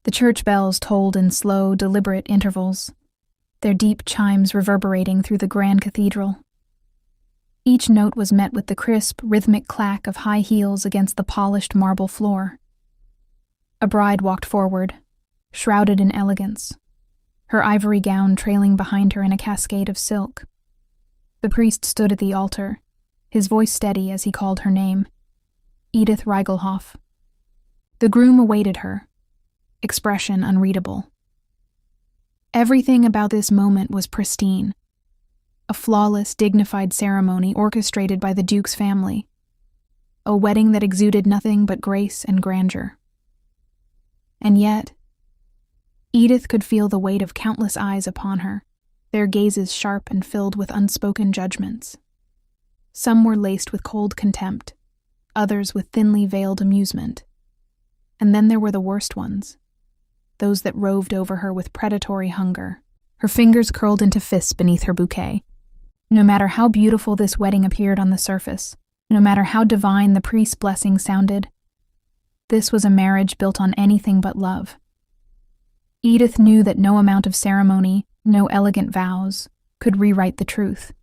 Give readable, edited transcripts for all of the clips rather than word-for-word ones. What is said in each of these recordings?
The church bells tolled in slow, deliberate intervals, their deep chimes reverberating through the grand cathedral. Each note was met with the crisp, rhythmic clack of high heels against the polished marble floor. A bride walked forward, shrouded in elegance, her ivory gown trailing behind her in a cascade of silk. The priest stood at the altar, his voice steady as he called her name, Edith Reigelhoff. The groom awaited her, expression unreadable. Everything about this moment was pristine, a flawless, dignified ceremony orchestrated by the Duke's family, a wedding that exuded nothing but grace and grandeur. And yet, Edith could feel the weight of countless eyes upon her, their gazes sharp and filled with unspoken judgments. Some were laced with cold contempt, others with thinly veiled amusement. And then there were the worst ones, those that roved over her with predatory hunger, her fingers curled into fists beneath her bouquet. No matter how beautiful this wedding appeared on the surface, no matter how divine the priest's blessing sounded, this was a marriage built on anything but love. Edith knew that no amount of ceremony, no elegant vows, could rewrite the truth.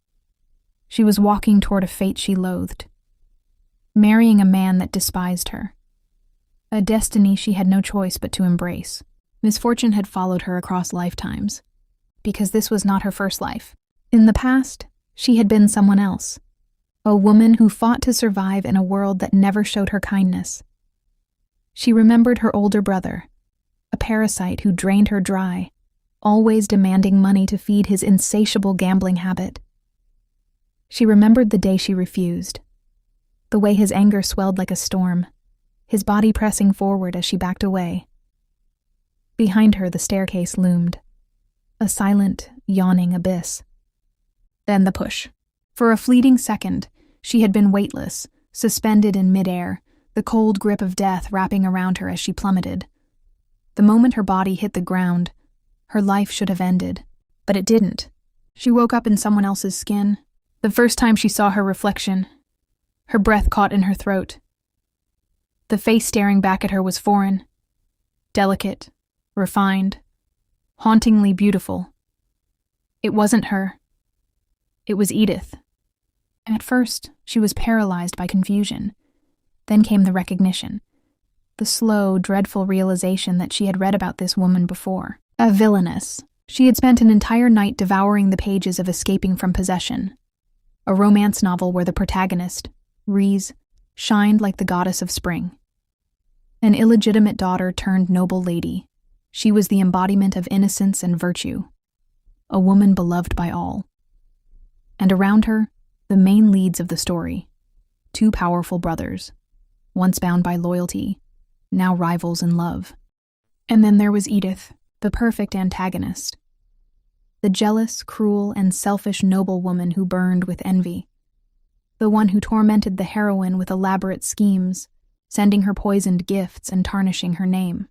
She was walking toward a fate she loathed, marrying a man that despised her, a destiny she had no choice but to embrace. Misfortune had followed her across lifetimes, because this was not her first life. In the past, she had been someone else, a woman who fought to survive in a world that never showed her kindness. She remembered her older brother, a parasite who drained her dry, always demanding money to feed his insatiable gambling habit. She remembered the day she refused, the way his anger swelled like a storm, his body pressing forward as she backed away. Behind her, the staircase loomed, a silent, yawning abyss. Then the push. For a fleeting second, she had been weightless, suspended in midair, the cold grip of death wrapping around her as she plummeted. The moment her body hit the ground, her life should have ended, but it didn't. She woke up in someone else's skin. The first time she saw her reflection, her breath caught in her throat. The face staring back at her was foreign, delicate, refined, hauntingly beautiful. It wasn't her. It was Edith. At first, she was paralyzed by confusion. Then came the recognition, the slow, dreadful realization that she had read about this woman before. A villainess. She had spent an entire night devouring the pages of Escaping from Possession, a romance novel where the protagonist, Reese, shined like the goddess of spring. An illegitimate daughter turned noble lady, she was the embodiment of innocence and virtue, a woman beloved by all. And around her, the main leads of the story, two powerful brothers, once bound by loyalty, now rivals in love. And then there was Edith, the perfect antagonist, the jealous, cruel, and selfish noblewoman who burned with envy, the one who tormented the heroine with elaborate schemes, sending her poisoned gifts and tarnishing her name.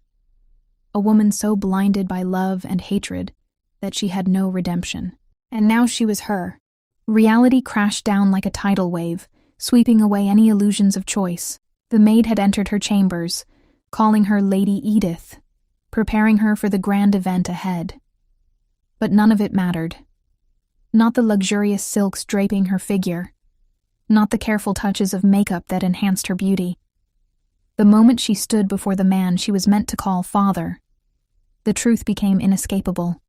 A woman so blinded by love and hatred that she had no redemption. And now she was her. Reality crashed down like a tidal wave, sweeping away any illusions of choice. The maid had entered her chambers, calling her Lady Edith, preparing her for the grand event ahead. But none of it mattered. Not the luxurious silks draping her figure, not the careful touches of makeup that enhanced her beauty. The moment she stood before the man she was meant to call father, the truth became inescapable.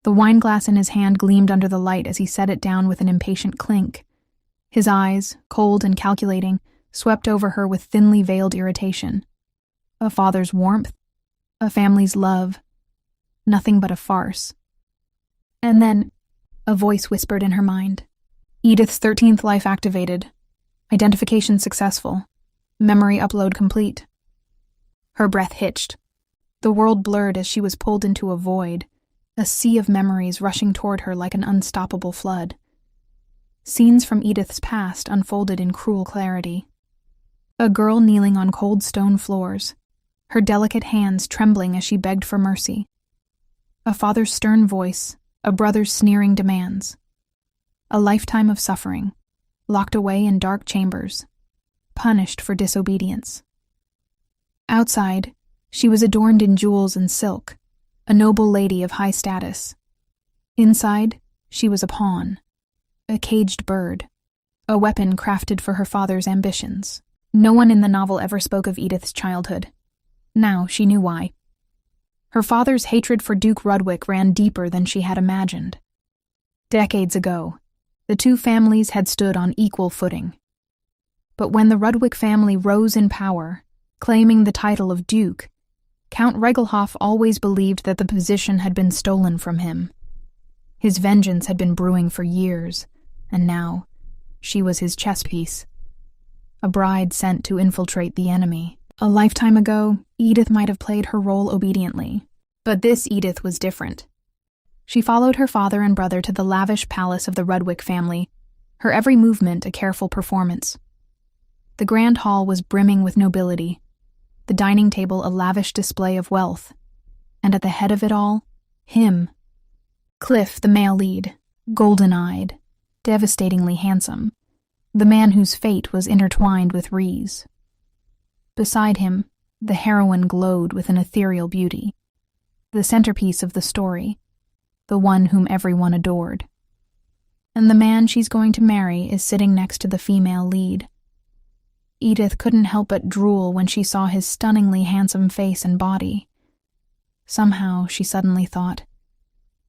The wineglass in his hand gleamed under the light as he set it down with an impatient clink. His eyes, cold and calculating, swept over her with thinly veiled irritation. A father's warmth, a family's love, nothing but a farce. And then, a voice whispered in her mind. Edith's 13th life activated. Identification successful. Memory upload complete. Her breath hitched. The world blurred as she was pulled into a void, a sea of memories rushing toward her like an unstoppable flood. Scenes from Edith's past unfolded in cruel clarity. A girl kneeling on cold stone floors, her delicate hands trembling as she begged for mercy. A father's stern voice, a brother's sneering demands. A lifetime of suffering, locked away in dark chambers, punished for disobedience. Outside, She was adorned in jewels and silk, a noble lady of high status. Inside, she was a pawn, a caged bird, a weapon crafted for her father's ambitions. No one in the novel ever spoke of Edith's childhood. Now she knew why. Her father's hatred for Duke Rudwick ran deeper than she had imagined. Decades ago, the two families had stood on equal footing. But when the Rudwick family rose in power, claiming the title of Duke, Count Regelhoff always believed that the position had been stolen from him. His vengeance had been brewing for years, and now she was his chess piece. A bride sent to infiltrate the enemy. A lifetime ago, Edith might have played her role obediently, but this Edith was different. She followed her father and brother to the lavish palace of the Rudwick family, her every movement a careful performance. The grand hall was brimming with nobility, the dining table a lavish display of wealth, and at the head of it all, him. Cliff, the male lead, golden-eyed, devastatingly handsome, the man whose fate was intertwined with Rhee's. Beside him, the heroine glowed with an ethereal beauty, the centerpiece of the story, the one whom everyone adored. And the man she's going to marry is sitting next to the female lead. Edith couldn't help but drool when she saw his stunningly handsome face and body. Somehow, she suddenly thought,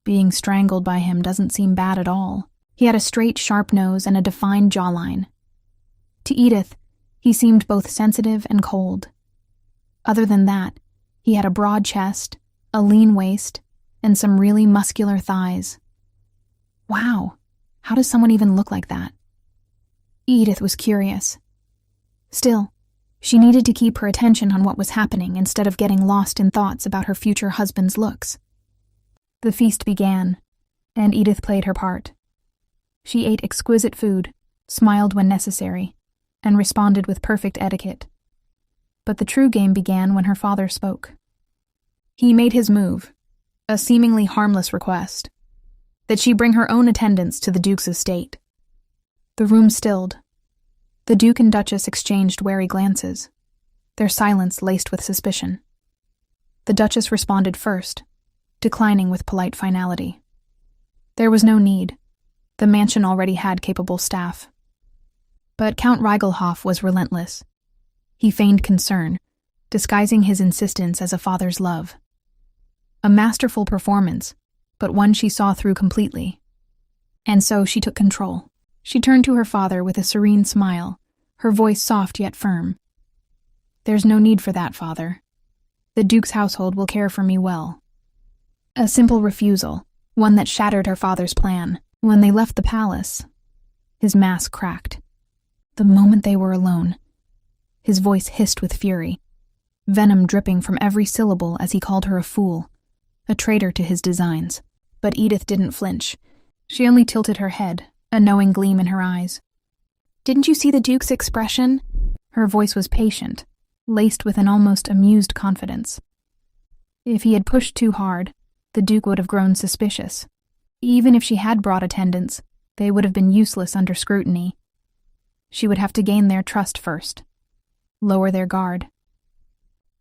being strangled by him doesn't seem bad at all. He had a straight, sharp nose and a defined jawline. To Edith, he seemed both sensitive and cold. Other than that, he had a broad chest, a lean waist, and some really muscular thighs. Wow, how does someone even look like that? Edith was curious. Still, she needed to keep her attention on what was happening instead of getting lost in thoughts about her future husband's looks. The feast began, and Edith played her part. She ate exquisite food, smiled when necessary, and responded with perfect etiquette. But the true game began when her father spoke. He made his move, a seemingly harmless request, that she bring her own attendants to the Duke's estate. The room stilled. The Duke and Duchess exchanged wary glances, their silence laced with suspicion. The Duchess responded first, declining with polite finality. There was no need. The mansion already had capable staff. But Count Regelhoff was relentless. He feigned concern, disguising his insistence as a father's love. A masterful performance, but one she saw through completely. And so she took control. She turned to her father with a serene smile, her voice soft yet firm. "There's no need for that, father. The Duke's household will care for me well." A simple refusal, one that shattered her father's plan. When they left the palace, his mask cracked. The moment they were alone, his voice hissed with fury, venom dripping from every syllable as he called her a fool, a traitor to his designs. But Edith didn't flinch. She only tilted her head, a knowing gleam in her eyes. "Didn't you see the Duke's expression?" Her voice was patient, laced with an almost amused confidence. If he had pushed too hard, the Duke would have grown suspicious. Even if she had brought attendants, they would have been useless under scrutiny. She would have to gain their trust first, lower their guard.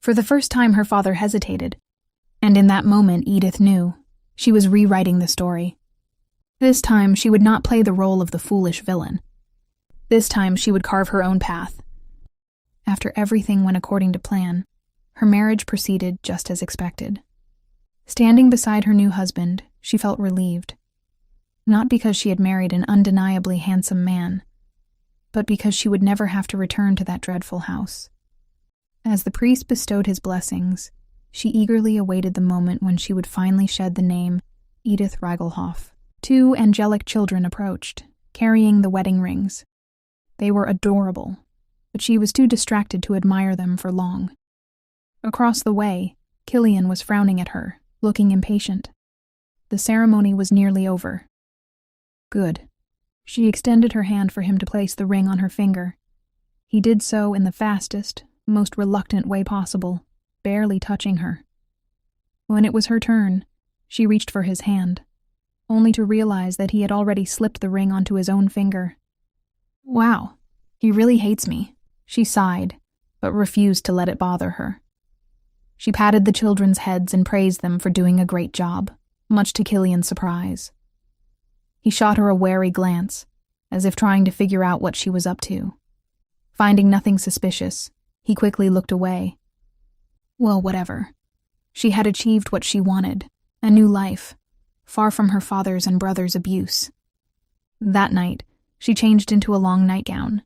For the first time, her father hesitated, and in that moment Edith knew she was rewriting the story. This time she would not play the role of the foolish villain. This time she would carve her own path. After everything went according to plan, her marriage proceeded just as expected. Standing beside her new husband, she felt relieved. Not because she had married an undeniably handsome man, but because she would never have to return to that dreadful house. As the priest bestowed his blessings, she eagerly awaited the moment when she would finally shed the name Edith Regelhoff. Two angelic children approached, carrying the wedding rings. They were adorable, but she was too distracted to admire them for long. Across the way, Killian was frowning at her, looking impatient. The ceremony was nearly over. Good. She extended her hand for him to place the ring on her finger. He did so in the fastest, most reluctant way possible, barely touching her. When it was her turn, she reached for his hand, only to realize that he had already slipped the ring onto his own finger. Wow, he really hates me, she sighed, but refused to let it bother her. She patted the children's heads and praised them for doing a great job, much to Killian's surprise. He shot her a wary glance, as if trying to figure out what she was up to. Finding nothing suspicious, he quickly looked away. Well, whatever. She had achieved what she wanted, a new life, far from her father's and brother's abuse. That night, she changed into a long nightgown,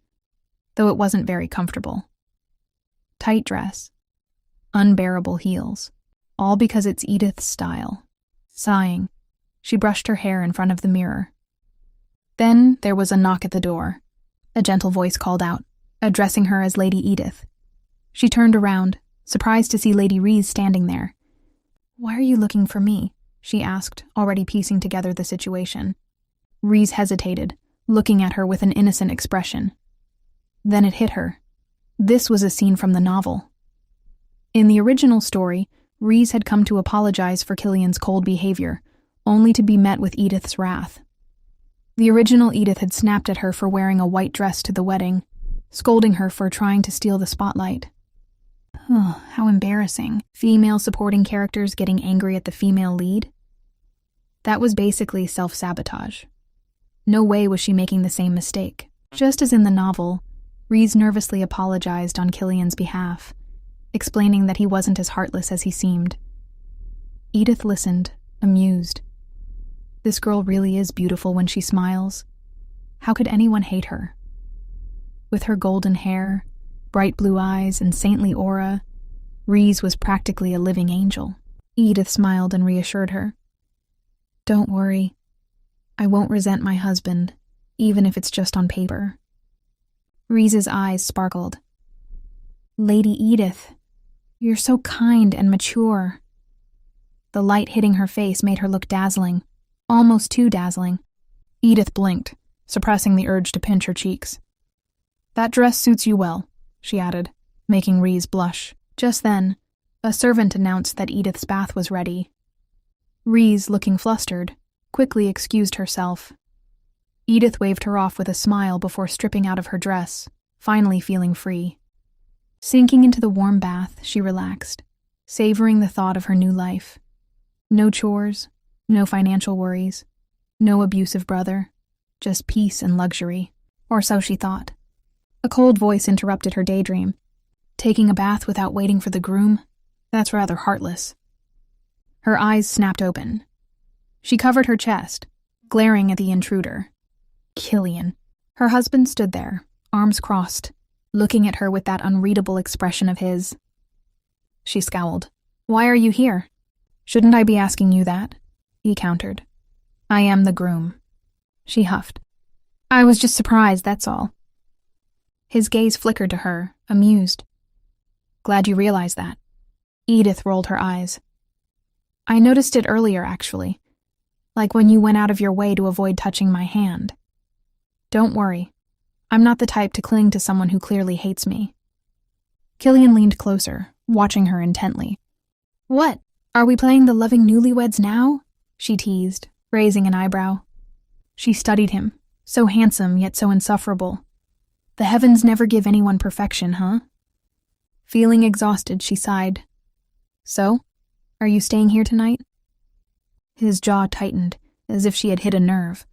though it wasn't very comfortable. Tight dress, unbearable heels, all because it's Edith's style. Sighing, she brushed her hair in front of the mirror. Then there was a knock at the door. A gentle voice called out, addressing her as Lady Edith. She turned around, surprised to see Lady Reese standing there. "Why are you looking for me?" she asked, already piecing together the situation. Reese hesitated, looking at her with an innocent expression. Then it hit her. This was a scene from the novel. In the original story, Reese had come to apologize for Killian's cold behavior, only to be met with Edith's wrath. The original Edith had snapped at her for wearing a white dress to the wedding, scolding her for trying to steal the spotlight. Oh, how embarrassing. Female supporting characters getting angry at the female lead? That was basically self-sabotage. No way was she making the same mistake. Just as in the novel, Reese nervously apologized on Killian's behalf, explaining that he wasn't as heartless as he seemed. Edith listened, amused. This girl really is beautiful when she smiles. How could anyone hate her? With her golden hair, bright blue eyes, and saintly aura, Reese was practically a living angel. Edith smiled and reassured her. "Don't worry. I won't resent my husband, even if it's just on paper." Reese's eyes sparkled. "Lady Edith, you're so kind and mature." The light hitting her face made her look dazzling, almost too dazzling. Edith blinked, suppressing the urge to pinch her cheeks. "That dress suits you well," she added, making Reese blush. Just then, a servant announced that Edith's bath was ready. Reese, looking flustered, quickly excused herself. Edith waved her off with a smile before stripping out of her dress, finally feeling free. Sinking into the warm bath, she relaxed, savoring the thought of her new life. No chores, no financial worries, no abusive brother, just peace and luxury, or so she thought. A cold voice interrupted her daydream. Taking a bath without waiting for the groom? That's rather heartless. Her eyes snapped open. She covered her chest, glaring at the intruder. Killian. Her husband stood there, arms crossed, looking at her with that unreadable expression of his. She scowled. "Why are you here?" "Shouldn't I be asking you that?" he countered. "I am the groom." She huffed. "I was just surprised, that's all." His gaze flickered to her, amused. "Glad you realized that." Edith rolled her eyes. "I noticed it earlier, actually. Like when you went out of your way to avoid touching my hand. Don't worry. I'm not the type to cling to someone who clearly hates me." Killian leaned closer, watching her intently. "What? Are we playing the loving newlyweds now?" she teased, raising an eyebrow. She studied him, so handsome yet so insufferable. The heavens never give anyone perfection, huh? Feeling exhausted, she sighed. "So, are you staying here tonight?" His jaw tightened, as if she had hit a nerve.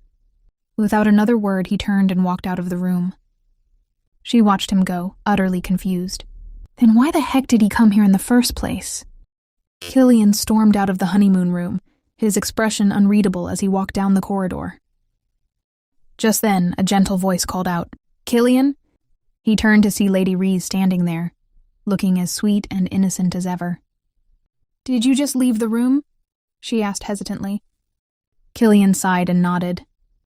Without another word, he turned and walked out of the room. She watched him go, utterly confused. Then why the heck did he come here in the first place? Killian stormed out of the honeymoon room, his expression unreadable as he walked down the corridor. Just then, a gentle voice called out, "Killian?" He turned to see Lady Reese standing there, looking as sweet and innocent as ever. "Did you just leave the room?" she asked hesitantly. Killian sighed and nodded.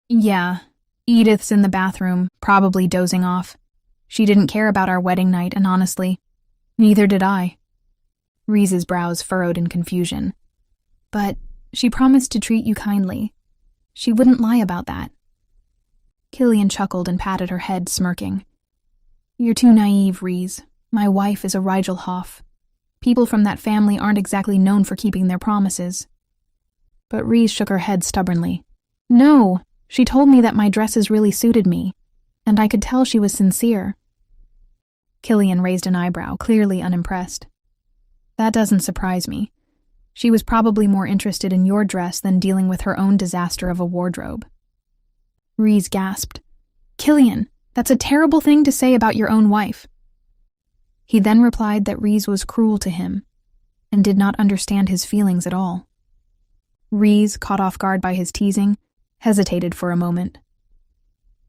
"Yeah, Edith's in the bathroom, probably dozing off. She didn't care about our wedding night, and honestly, neither did I." Reese's brows furrowed in confusion. "But she promised to treat you kindly. She wouldn't lie about that." Killian chuckled and patted her head, smirking. "You're too naive, Reese. My wife is a Rigelhoff. People from that family aren't exactly known for keeping their promises." But Reese shook her head stubbornly. "No, she told me that my dresses really suited me, and I could tell she was sincere." Killian raised an eyebrow, clearly unimpressed. That doesn't surprise me. She was probably more interested in your dress than dealing with her own disaster of a wardrobe. Reese gasped. Killian, that's a terrible thing to say about your own wife. He then replied that Reese was cruel to him and did not understand his feelings at all. Reese, caught off guard by his teasing, hesitated for a moment.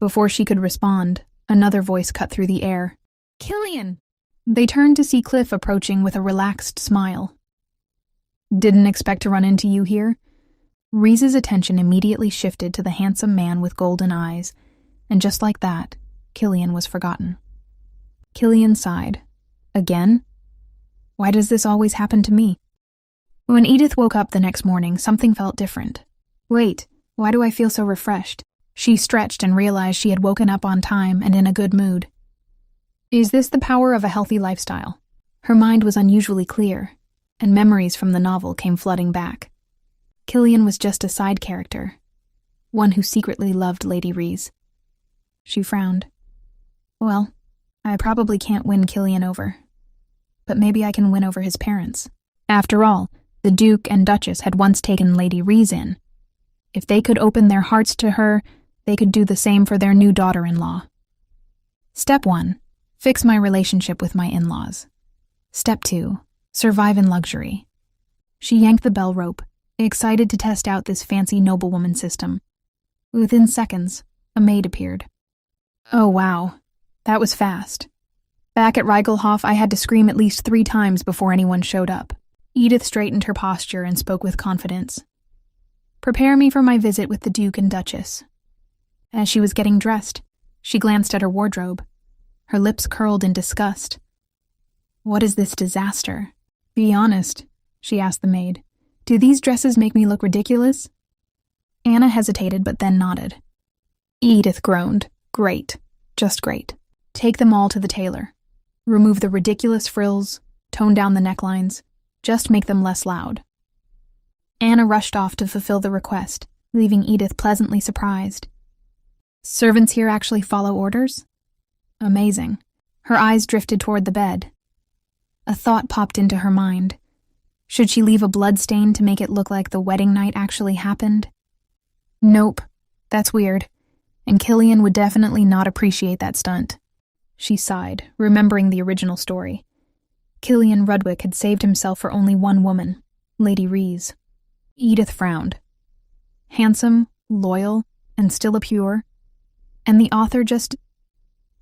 Before she could respond, another voice cut through the air. Killian! They turned to see Cliff approaching with a relaxed smile. Didn't expect to run into you here? Reese's attention immediately shifted to the handsome man with golden eyes, and just like that, Killian was forgotten. Killian sighed. Again? Why does this always happen to me? When Edith woke up the next morning, something felt different. Wait, why do I feel so refreshed? She stretched and realized she had woken up on time and in a good mood. Is this the power of a healthy lifestyle? Her mind was unusually clear, and memories from the novel came flooding back. Killian was just a side character, one who secretly loved Lady Reese. She frowned. Well, I probably can't win Killian over, but maybe I can win over his parents. After all, the Duke and Duchess had once taken Lady Reese in. If they could open their hearts to her, they could do the same for their new daughter-in-law. Step 1. Fix my relationship with my in-laws. Step 2. Survive in luxury. She yanked the bell rope, excited to test out this fancy noblewoman system. Within seconds, a maid appeared. Oh wow, that was fast. Back at Reigelhof, I had to scream at least 3 times before anyone showed up. Edith straightened her posture and spoke with confidence. Prepare me for my visit with the Duke and Duchess. As she was getting dressed, she glanced at her wardrobe. Her lips curled in disgust. What is this disaster? Be honest, she asked the maid. Do these dresses make me look ridiculous? Anna hesitated but then nodded. Edith groaned. Great. Just great. Take them all to the tailor. Remove the ridiculous frills, tone down the necklines, just make them less loud. Anna rushed off to fulfill the request, leaving Edith pleasantly surprised. Servants here actually follow orders? Amazing. Her eyes drifted toward the bed. A thought popped into her mind. Should she leave a blood stain to make it look like the wedding night actually happened? Nope. That's weird. And Killian would definitely not appreciate that stunt. She sighed, remembering the original story. Killian Rudwick had saved himself for only one woman, Lady Reese. Edith frowned. Handsome, loyal, and still a pure. And the author just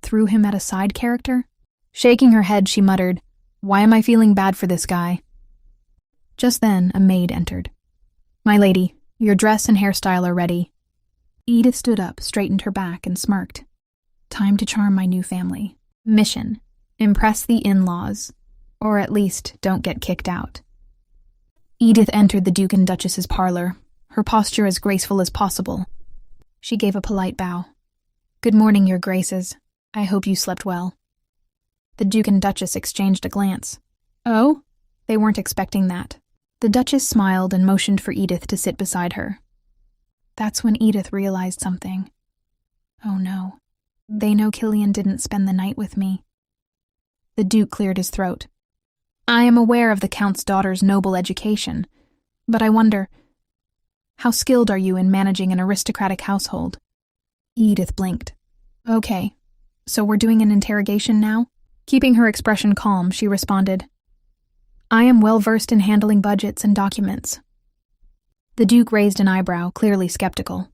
threw him at a side character? Shaking her head, she muttered, Why am I feeling bad for this guy? Just then, a maid entered. My lady, your dress and hairstyle are ready. Edith stood up, straightened her back, and smirked. Time to charm my new family. Mission. Impress the in-laws. Or at least, don't get kicked out. Edith entered the Duke and Duchess's parlor, her posture as graceful as possible. She gave a polite bow. Good morning, your graces. I hope you slept well. The Duke and Duchess exchanged a glance. Oh? They weren't expecting that. The Duchess smiled and motioned for Edith to sit beside her. That's when Edith realized something. Oh no. They know Killian didn't spend the night with me. The Duke cleared his throat. I am aware of the Count's daughter's noble education, but I wonder, how skilled are you in managing an aristocratic household? Edith blinked. Okay, so we're doing an interrogation now? Keeping her expression calm, she responded, I am well versed in handling budgets and documents. The Duke raised an eyebrow, clearly skeptical.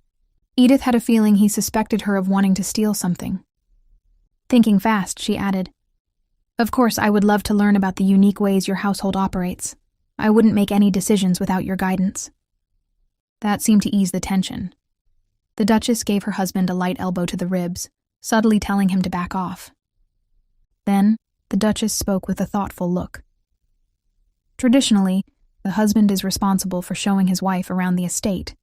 Edith had a feeling he suspected her of wanting to steal something. Thinking fast, she added, Of course, I would love to learn about the unique ways your household operates. I wouldn't make any decisions without your guidance. That seemed to ease the tension. The Duchess gave her husband a light elbow to the ribs, subtly telling him to back off. Then, the Duchess spoke with a thoughtful look. Traditionally, the husband is responsible for showing his wife around the estate.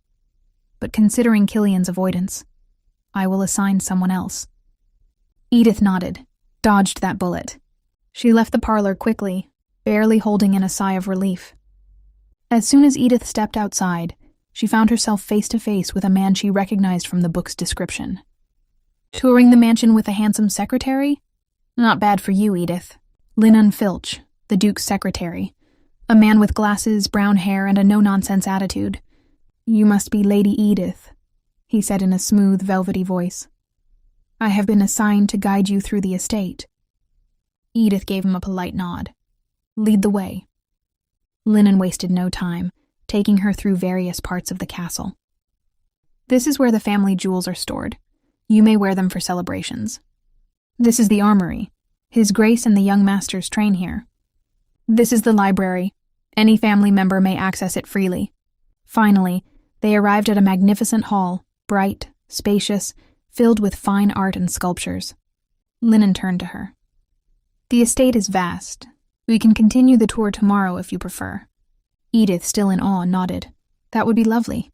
But considering Killian's avoidance, I will assign someone else. Edith nodded, dodged that bullet. She left the parlor quickly, barely holding in a sigh of relief. As soon as Edith stepped outside, she found herself face to face with a man she recognized from the book's description. Touring the mansion with a handsome secretary? Not bad for you, Edith. Linan Filch, the Duke's secretary, A man with glasses, brown hair, and a no-nonsense attitude. "You must be Lady Edith," he said in a smooth, velvety voice. "I have been assigned to guide you through the estate." Edith gave him a polite nod. "Lead the way." Linen wasted no time, taking her through various parts of the castle. "This is where the family jewels are stored. You may wear them for celebrations. This is the armory. His Grace and the young masters train here. This is the library. Any family member may access it freely." Finally, they arrived at a magnificent hall, bright, spacious, filled with fine art and sculptures. Linen turned to her. "The estate is vast. We can continue the tour tomorrow if you prefer." Edith, still in awe, nodded. "That would be lovely."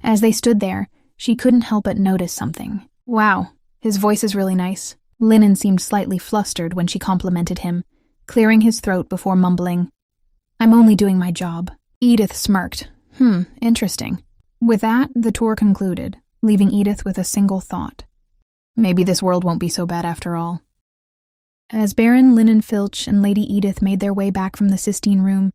As they stood there, she couldn't help but notice something. "Wow, his voice is really nice." Linen seemed slightly flustered when she complimented him, clearing his throat before mumbling, "I'm only doing my job." Edith smirked. Interesting." With that, the tour concluded, leaving Edith with a single thought. Maybe this world won't be so bad after all. As Baron Linen Filch and Lady Edith made their way back from the Sistine Room,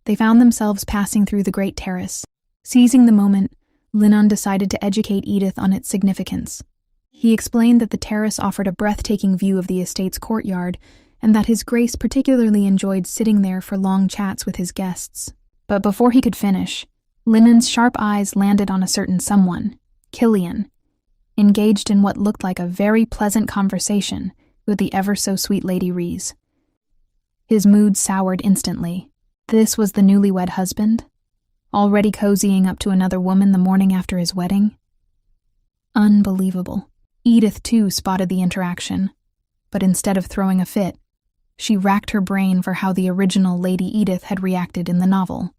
they found themselves passing through the great terrace. Seizing the moment, Linen decided to educate Edith on its significance. He explained that the terrace offered a breathtaking view of the estate's courtyard, and that His Grace particularly enjoyed sitting there for long chats with his guests. But before he could finish, Linen's sharp eyes landed on a certain someone, Killian, engaged in what looked like a very pleasant conversation with the ever-so-sweet Lady Rees. His mood soured instantly. This was the newlywed husband? Already cozying up to another woman the morning after his wedding? Unbelievable. Edith, too, spotted the interaction, but instead of throwing a fit, she racked her brain for how the original Lady Edith had reacted in the novel.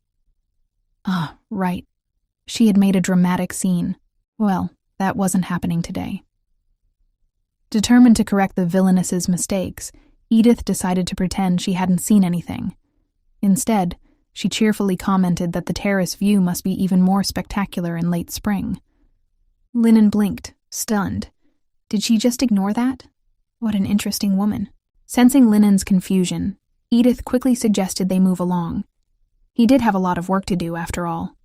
Ah, right. She had made a dramatic scene. Well, that wasn't happening today. Determined to correct the Villainess's mistakes, Edith decided to pretend she hadn't seen anything. Instead, she cheerfully commented that the terrace view must be even more spectacular in late spring. Linen blinked, stunned. Did she just ignore that? What an interesting woman. Sensing Linen's confusion, Edith quickly suggested they move along. He did have a lot of work to do, after all.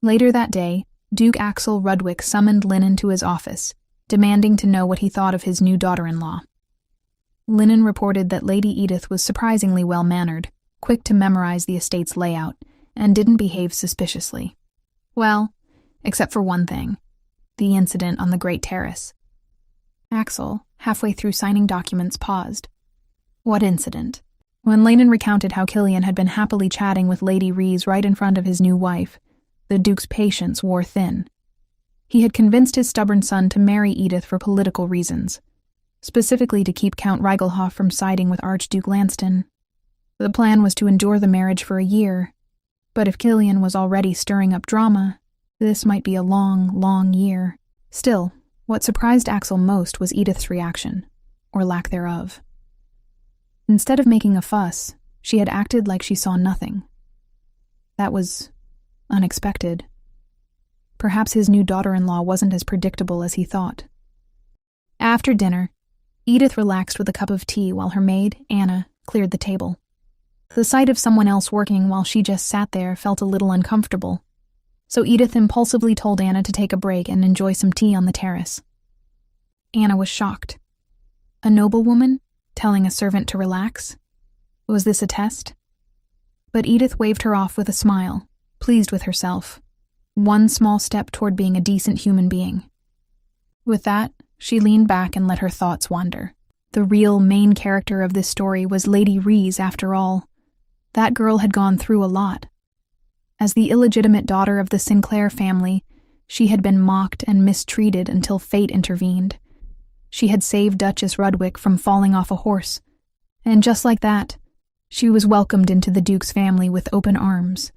Later that day, Duke Axel Rudwick summoned Linen to his office, demanding to know what he thought of his new daughter-in-law. Linen reported that Lady Edith was surprisingly well-mannered, quick to memorize the estate's layout, and didn't behave suspiciously. Well, except for one thing, the incident on the Great Terrace. Axel, halfway through signing documents, paused. What incident? When Lenen recounted how Killian had been happily chatting with Lady Rees right in front of his new wife, the Duke's patience wore thin. He had convinced his stubborn son to marry Edith for political reasons, specifically to keep Count Reigelhoff from siding with Archduke Lanston. The plan was to endure the marriage for a year, but if Killian was already stirring up drama, this might be a long, long year. Still, what surprised Axel most was Edith's reaction, or lack thereof. Instead of making a fuss, she had acted like she saw nothing. That was unexpected. Perhaps his new daughter-in-law wasn't as predictable as he thought. After dinner, Edith relaxed with a cup of tea while her maid, Anna, cleared the table. The sight of someone else working while she just sat there felt a little uncomfortable, so Edith impulsively told Anna to take a break and enjoy some tea on the terrace. Anna was shocked. A noblewoman telling a servant to relax? Was this a test? But Edith waved her off with a smile, pleased with herself. One small step toward being a decent human being. With that, she leaned back and let her thoughts wander. The real main character of this story was Lady Rees, after all. That girl had gone through a lot. As the illegitimate daughter of the Sinclair family, she had been mocked and mistreated until fate intervened. She had saved Duchess Rudwick from falling off a horse, and just like that, she was welcomed into the Duke's family with open arms.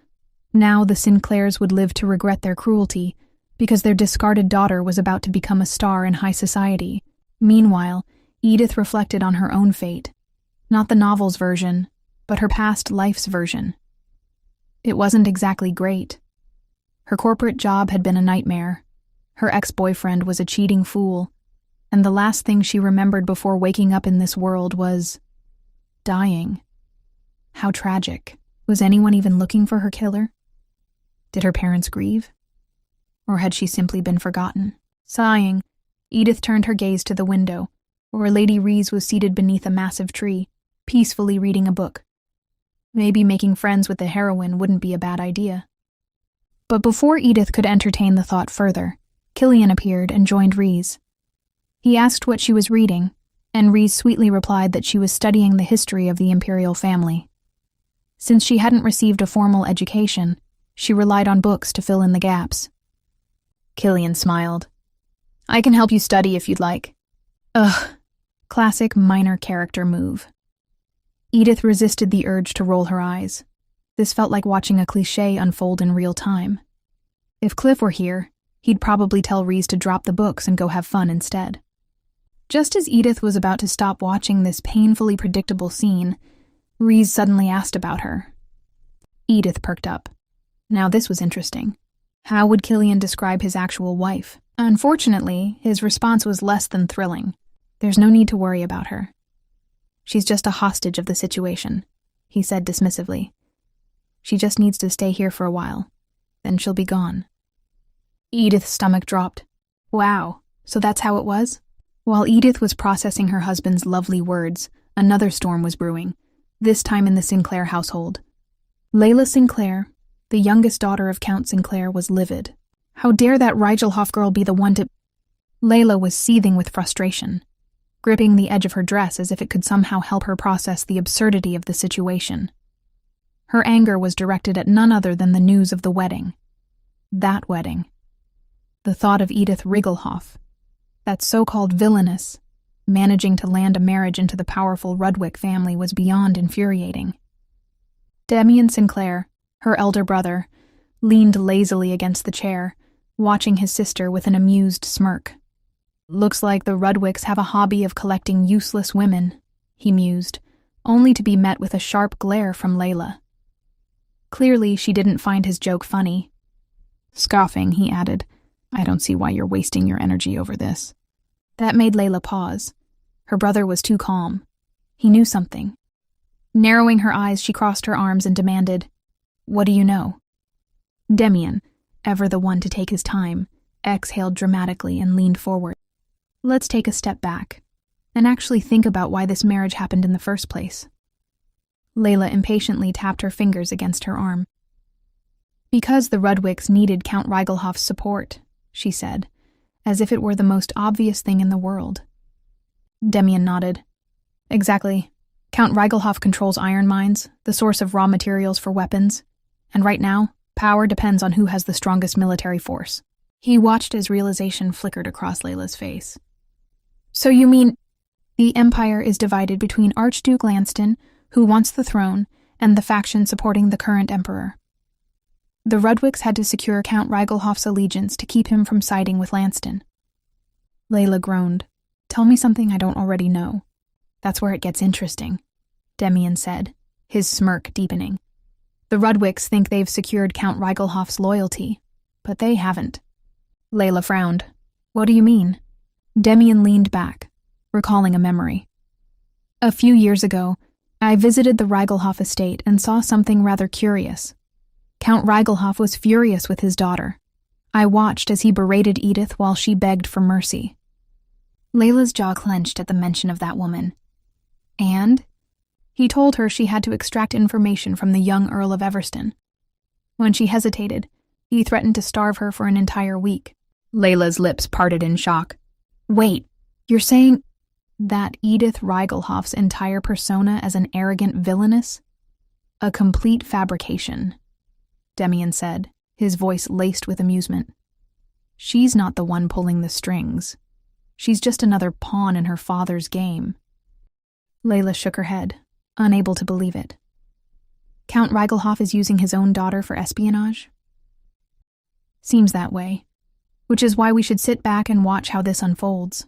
Now the Sinclairs would live to regret their cruelty, because their discarded daughter was about to become a star in high society. Meanwhile, Edith reflected on her own fate. Not the novel's version, but her past life's version. It wasn't exactly great. Her corporate job had been a nightmare. Her ex-boyfriend was a cheating fool, and the last thing she remembered before waking up in this world was dying. How tragic. Was anyone even looking for her killer? Did her parents grieve? Or had she simply been forgotten? Sighing, Edith turned her gaze to the window, where Lady Reese was seated beneath a massive tree, peacefully reading a book. Maybe making friends with the heroine wouldn't be a bad idea. But before Edith could entertain the thought further, Killian appeared and joined Reese. He asked what she was reading, and Reese sweetly replied that she was studying the history of the imperial family. Since she hadn't received a formal education, she relied on books to fill in the gaps. Killian smiled. I can help you study if you'd like. Ugh, classic minor character move. Edith resisted the urge to roll her eyes. This felt like watching a cliché unfold in real time. If Cliff were here, he'd probably tell Reese to drop the books and go have fun instead. Just as Edith was about to stop watching this painfully predictable scene, Reese suddenly asked about her. Edith perked up. Now this was interesting. How would Killian describe his actual wife? Unfortunately, his response was less than thrilling. There's no need to worry about her. She's just a hostage of the situation, he said dismissively. She just needs to stay here for a while. Then she'll be gone. Edith's stomach dropped. Wow, so that's how it was? While Edith was processing her husband's lovely words, another storm was brewing, this time in the Sinclair household. Layla Sinclair, the youngest daughter of Count Sinclair, was livid. How dare that Rigelhoff girl be the one to... Layla was seething with frustration, gripping the edge of her dress as if it could somehow help her process the absurdity of the situation. Her anger was directed at none other than the news of the wedding. That wedding. The thought of Edith Rigelhoff, that so-called Villainess, managing to land a marriage into the powerful Rudwick family was beyond infuriating. Demian Sinclair, her elder brother, leaned lazily against the chair, watching his sister with an amused smirk. Looks like the Rudwicks have a hobby of collecting useless women, he mused, only to be met with a sharp glare from Layla. Clearly, she didn't find his joke funny. Scoffing, he added, I don't see why you're wasting your energy over this. That made Layla pause. Her brother was too calm. He knew something. Narrowing her eyes, she crossed her arms and demanded, What do you know? Demian, ever the one to take his time, exhaled dramatically and leaned forward. Let's take a step back and actually think about why this marriage happened in the first place. Layla impatiently tapped her fingers against her arm. Because the Rudwicks needed Count Rigelhoff's support, she said, as if it were the most obvious thing in the world. Demian nodded. Exactly. Count Rigelhoff controls iron mines, the source of raw materials for weapons, and right now, power depends on who has the strongest military force. He watched as realization flickered across Layla's face. So you mean the Empire is divided between Archduke Lanston, who wants the throne, and the faction supporting the current emperor. The Rudwicks had to secure Count Rigelhoff's allegiance to keep him from siding with Lanston. Layla groaned. Tell me something I don't already know. That's where it gets interesting, Demian said, his smirk deepening. The Rudwicks think they've secured Count Rigelhoff's loyalty, but they haven't. Layla frowned. What do you mean? Demian leaned back, recalling a memory. A few years ago, I visited the Rigelhoff estate and saw something rather curious. Count Rigelhoff was furious with his daughter. I watched as he berated Edith while she begged for mercy. Layla's jaw clenched at the mention of that woman. And? He told her she had to extract information from the young Earl of Everston. When she hesitated, he threatened to starve her for an entire week. Layla's lips parted in shock. Wait, you're saying that Edith Rigelhoff's entire persona as an arrogant villainess? A complete fabrication, Demian said, his voice laced with amusement. She's not the one pulling the strings. She's just another pawn in her father's game. Layla shook her head, unable to believe it. Count Rigelhoff is using his own daughter for espionage? Seems that way, which is why we should sit back and watch how this unfolds.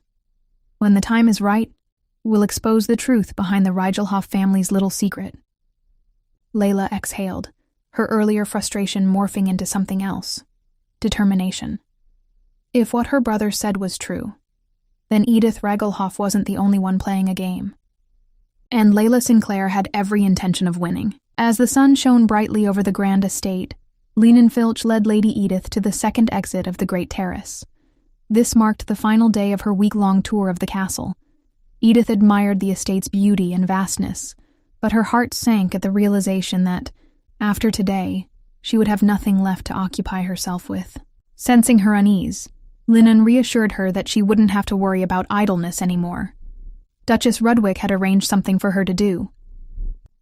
When the time is right, we'll expose the truth behind the Rigelhoff family's little secret. Layla exhaled, her earlier frustration morphing into something else. Determination. If what her brother said was true, then Edith Rigelhoff wasn't the only one playing a game. And Layla Sinclair had every intention of winning. As the sun shone brightly over the grand estate, Lenan Filch led Lady Edith to the second exit of the Great Terrace. This marked the final day of her week-long tour of the castle. Edith admired the estate's beauty and vastness, but her heart sank at the realization that, after today, she would have nothing left to occupy herself with. Sensing her unease, Lenan reassured her that she wouldn't have to worry about idleness anymore. Duchess Rudwick had arranged something for her to do.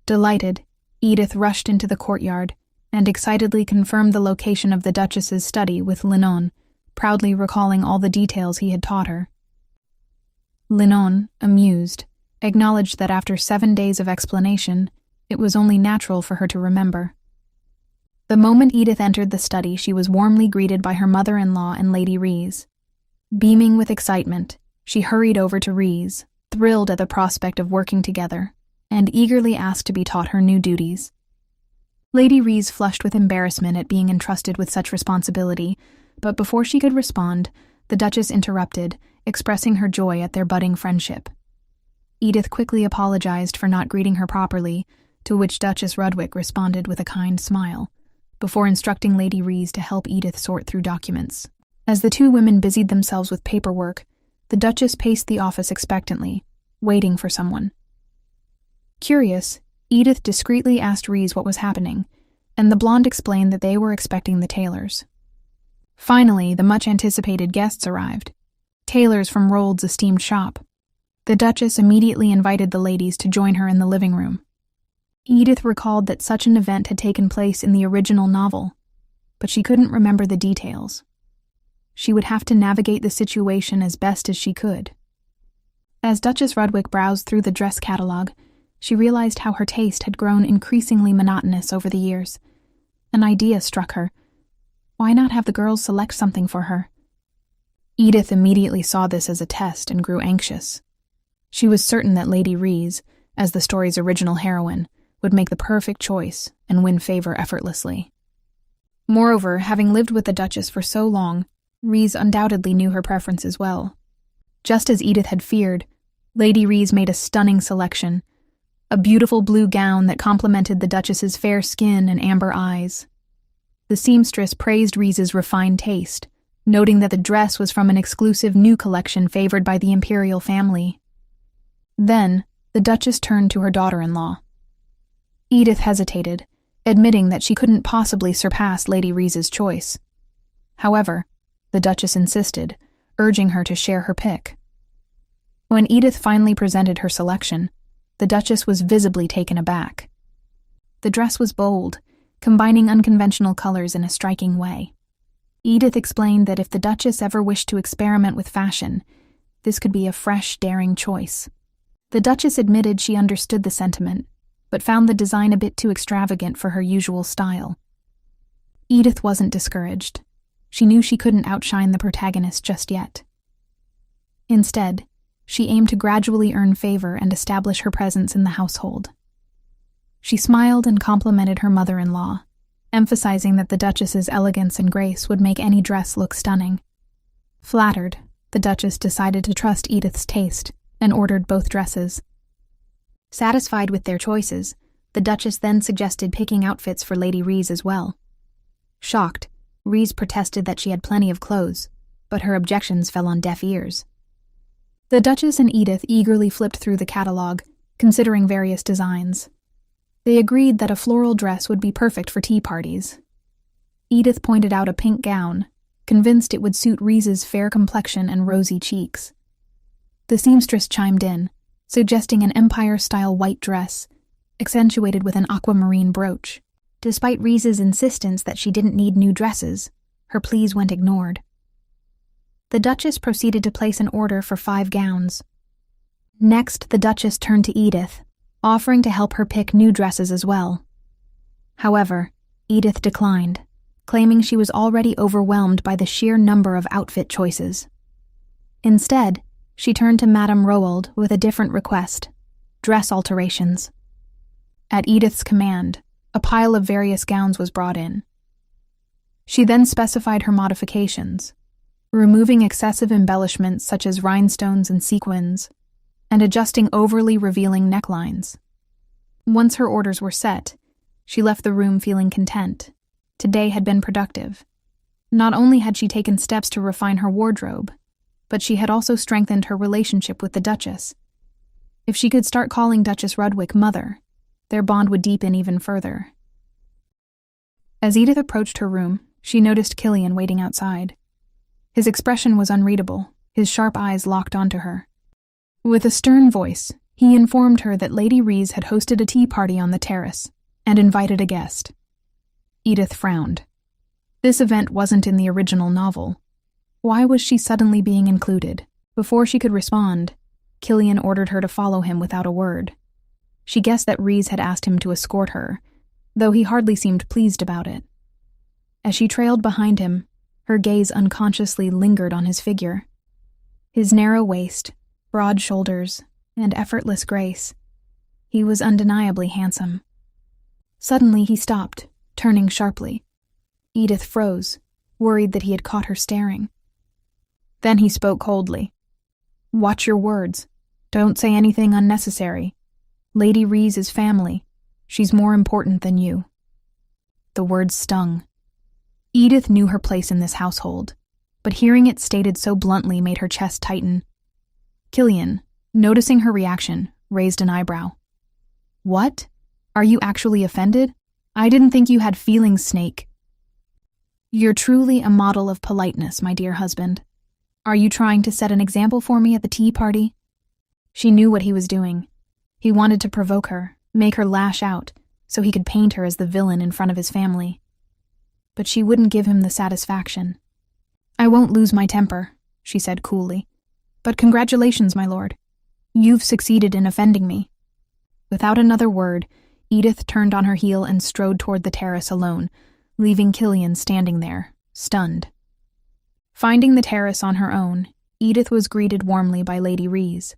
Delighted, Edith rushed into the courtyard and excitedly confirmed the location of the Duchess's study with Lenon, proudly recalling all the details he had taught her. Lenon, amused, acknowledged that after 7 days of explanation, it was only natural for her to remember. The moment Edith entered the study, she was warmly greeted by her mother-in-law and Lady Rees. Beaming with excitement, she hurried over to Rees, thrilled at the prospect of working together, and eagerly asked to be taught her new duties. Lady Rees flushed with embarrassment at being entrusted with such responsibility, but before she could respond, the Duchess interrupted, expressing her joy at their budding friendship. Edith quickly apologized for not greeting her properly, to which Duchess Rudwick responded with a kind smile, before instructing Lady Rees to help Edith sort through documents. As the two women busied themselves with paperwork, the Duchess paced the office expectantly, waiting for someone. Curious, Edith discreetly asked Rees what was happening, and the blonde explained that they were expecting the Taylors. Finally, the much-anticipated guests arrived, Taylors from Rold's esteemed shop. The Duchess immediately invited the ladies to join her in the living room. Edith recalled that such an event had taken place in the original novel, but she couldn't remember the details. She would have to navigate the situation as best as she could. As Duchess Rudwick browsed through the dress catalogue, she realized how her taste had grown increasingly monotonous over the years. An idea struck her. Why not have the girls select something for her? Edith immediately saw this as a test and grew anxious. She was certain that Lady Rees, as the story's original heroine, would make the perfect choice and win favor effortlessly. Moreover, having lived with the Duchess for so long, Rees undoubtedly knew her preferences well. Just as Edith had feared, Lady Rees made a stunning selection, a beautiful blue gown that complemented the Duchess's fair skin and amber eyes. The seamstress praised Rees's refined taste, noting that the dress was from an exclusive new collection favored by the imperial family. Then, the Duchess turned to her daughter-in-law. Edith hesitated, admitting that she couldn't possibly surpass Lady Rees's choice. However, the Duchess insisted, urging her to share her pick. When Edith finally presented her selection, the Duchess was visibly taken aback. The dress was bold, combining unconventional colors in a striking way. Edith explained that if the Duchess ever wished to experiment with fashion, this could be a fresh, daring choice. The Duchess admitted she understood the sentiment, but found the design a bit too extravagant for her usual style. Edith wasn't discouraged. She knew she couldn't outshine the protagonist just yet. Instead, she aimed to gradually earn favor and establish her presence in the household. She smiled and complimented her mother-in-law, emphasizing that the Duchess's elegance and grace would make any dress look stunning. Flattered, the Duchess decided to trust Edith's taste and ordered both dresses. Satisfied with their choices, the Duchess then suggested picking outfits for Lady Rees as well. Shocked, Rees protested that she had plenty of clothes, but her objections fell on deaf ears. The Duchess and Edith eagerly flipped through the catalogue, considering various designs. They agreed that a floral dress would be perfect for tea parties. Edith pointed out a pink gown, convinced it would suit Rees's fair complexion and rosy cheeks. The seamstress chimed in, suggesting an Empire-style white dress, accentuated with an aquamarine brooch. Despite Rees's insistence that she didn't need new dresses, her pleas went ignored. The Duchess proceeded to place an order for 5 gowns. Next, the Duchess turned to Edith, offering to help her pick new dresses as well. However, Edith declined, claiming she was already overwhelmed by the sheer number of outfit choices. Instead, she turned to Madame Roald with a different request: dress alterations. At Edith's command, a pile of various gowns was brought in. She then specified her modifications, removing excessive embellishments such as rhinestones and sequins, and adjusting overly revealing necklines. Once her orders were set, She left the room feeling content. Today had been productive. Not only had she taken steps to refine her wardrobe, but she had also strengthened her relationship with the Duchess. If she could start calling Duchess Rudwick mother, their bond would deepen even further. As Edith approached her room, she noticed Killian waiting outside. His expression was unreadable, his sharp eyes locked onto her. With a stern voice, he informed her that Lady Rees had hosted a tea party on the terrace and invited a guest. Edith frowned. This event wasn't in the original novel. Why was she suddenly being included? Before she could respond, Killian ordered her to follow him without a word. She guessed that Rees had asked him to escort her, though he hardly seemed pleased about it. As she trailed behind him, her gaze unconsciously lingered on his figure. His narrow waist, broad shoulders, and effortless grace. He was undeniably handsome. Suddenly he stopped, turning sharply. Edith froze, worried that he had caught her staring. Then he spoke coldly. "Watch your words. Don't say anything unnecessary. Lady Rees is family. She's more important than you." The words stung. Edith knew her place in this household, but hearing it stated so bluntly made her chest tighten. Killian, noticing her reaction, raised an eyebrow. "What? Are you actually offended? I didn't think you had feelings, Snake." "You're truly a model of politeness, my dear husband. Are you trying to set an example for me at the tea party?" She knew what he was doing. He wanted to provoke her, make her lash out, so he could paint her as the villain in front of his family. But she wouldn't give him the satisfaction. "I won't lose my temper," she said coolly. "But congratulations, my lord. You've succeeded in offending me." Without another word, Edith turned on her heel and strode toward the terrace alone, leaving Killian standing there, stunned. Finding the terrace on her own, Edith was greeted warmly by Lady Rees.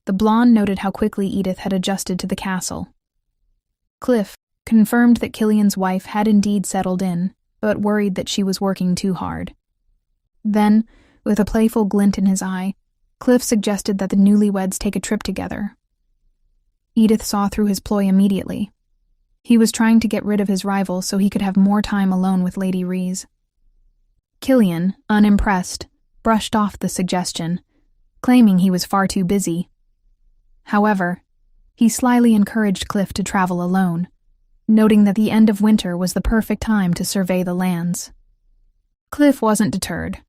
The blonde noted how quickly Edith had adjusted to the castle. Cliff confirmed that Killian's wife had indeed settled in, but worried that she was working too hard. Then, with a playful glint in his eye, Cliff suggested that the newlyweds take a trip together. Edith saw through his ploy immediately. He was trying to get rid of his rival so he could have more time alone with Lady Rees. Killian, unimpressed, brushed off the suggestion, claiming he was far too busy. However, he slyly encouraged Cliff to travel alone, noting that the end of winter was the perfect time to survey the lands. Cliff wasn't deterred.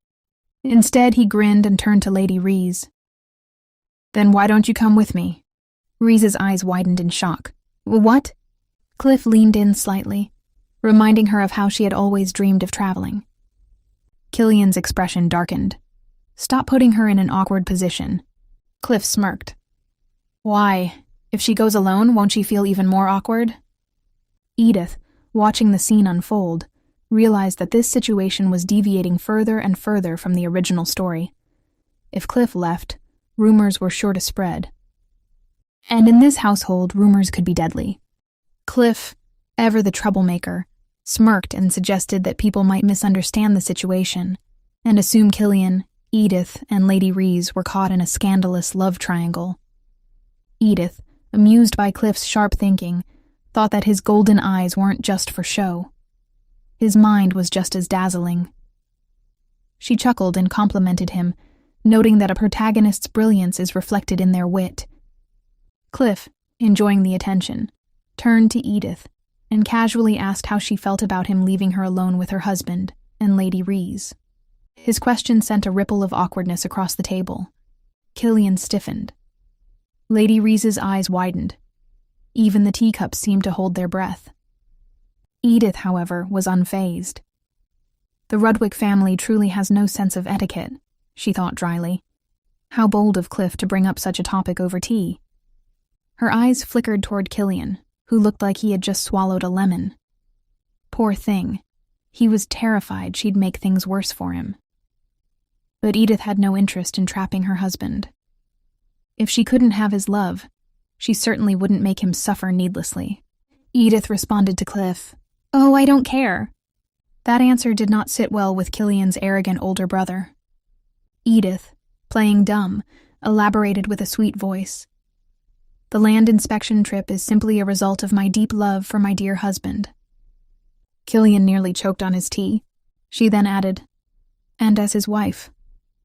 Instead, he grinned and turned to Lady Rees. "Then why don't you come with me?" Rees's eyes widened in shock. "What?" Cliff leaned in slightly, reminding her of how she had always dreamed of traveling. Killian's expression darkened. "Stop putting her in an awkward position." Cliff smirked. "Why? If she goes alone, won't she feel even more awkward?" Edith, watching the scene unfold, realized that this situation was deviating further and further from the original story. If Cliff left, rumors were sure to spread. And in this household, rumors could be deadly. Cliff, ever the troublemaker, smirked and suggested that people might misunderstand the situation and assume Killian, Edith, and Lady Rees were caught in a scandalous love triangle. Edith, amused by Cliff's sharp thinking, thought that his golden eyes weren't just for show. His mind was just as dazzling. She chuckled and complimented him, noting that a protagonist's brilliance is reflected in their wit. Cliff, enjoying the attention, turned to Edith and casually asked how she felt about him leaving her alone with her husband and Lady Rees. His question sent a ripple of awkwardness across the table. Killian stiffened. Lady Rees's eyes widened. Even the teacups seemed to hold their breath. Edith, however, was unfazed. The Rudwick family truly has no sense of etiquette, she thought dryly. How bold of Cliff to bring up such a topic over tea. Her eyes flickered toward Killian, who looked like he had just swallowed a lemon. Poor thing. He was terrified she'd make things worse for him. But Edith had no interest in trapping her husband. If she couldn't have his love, she certainly wouldn't make him suffer needlessly. Edith responded to Cliff, "Oh, I don't care." That answer did not sit well with Killian's arrogant older brother. Edith, playing dumb, elaborated with a sweet voice. The land inspection trip is simply a result of my deep love for my dear husband." Killian nearly choked on his tea. She then added, "And as his wife,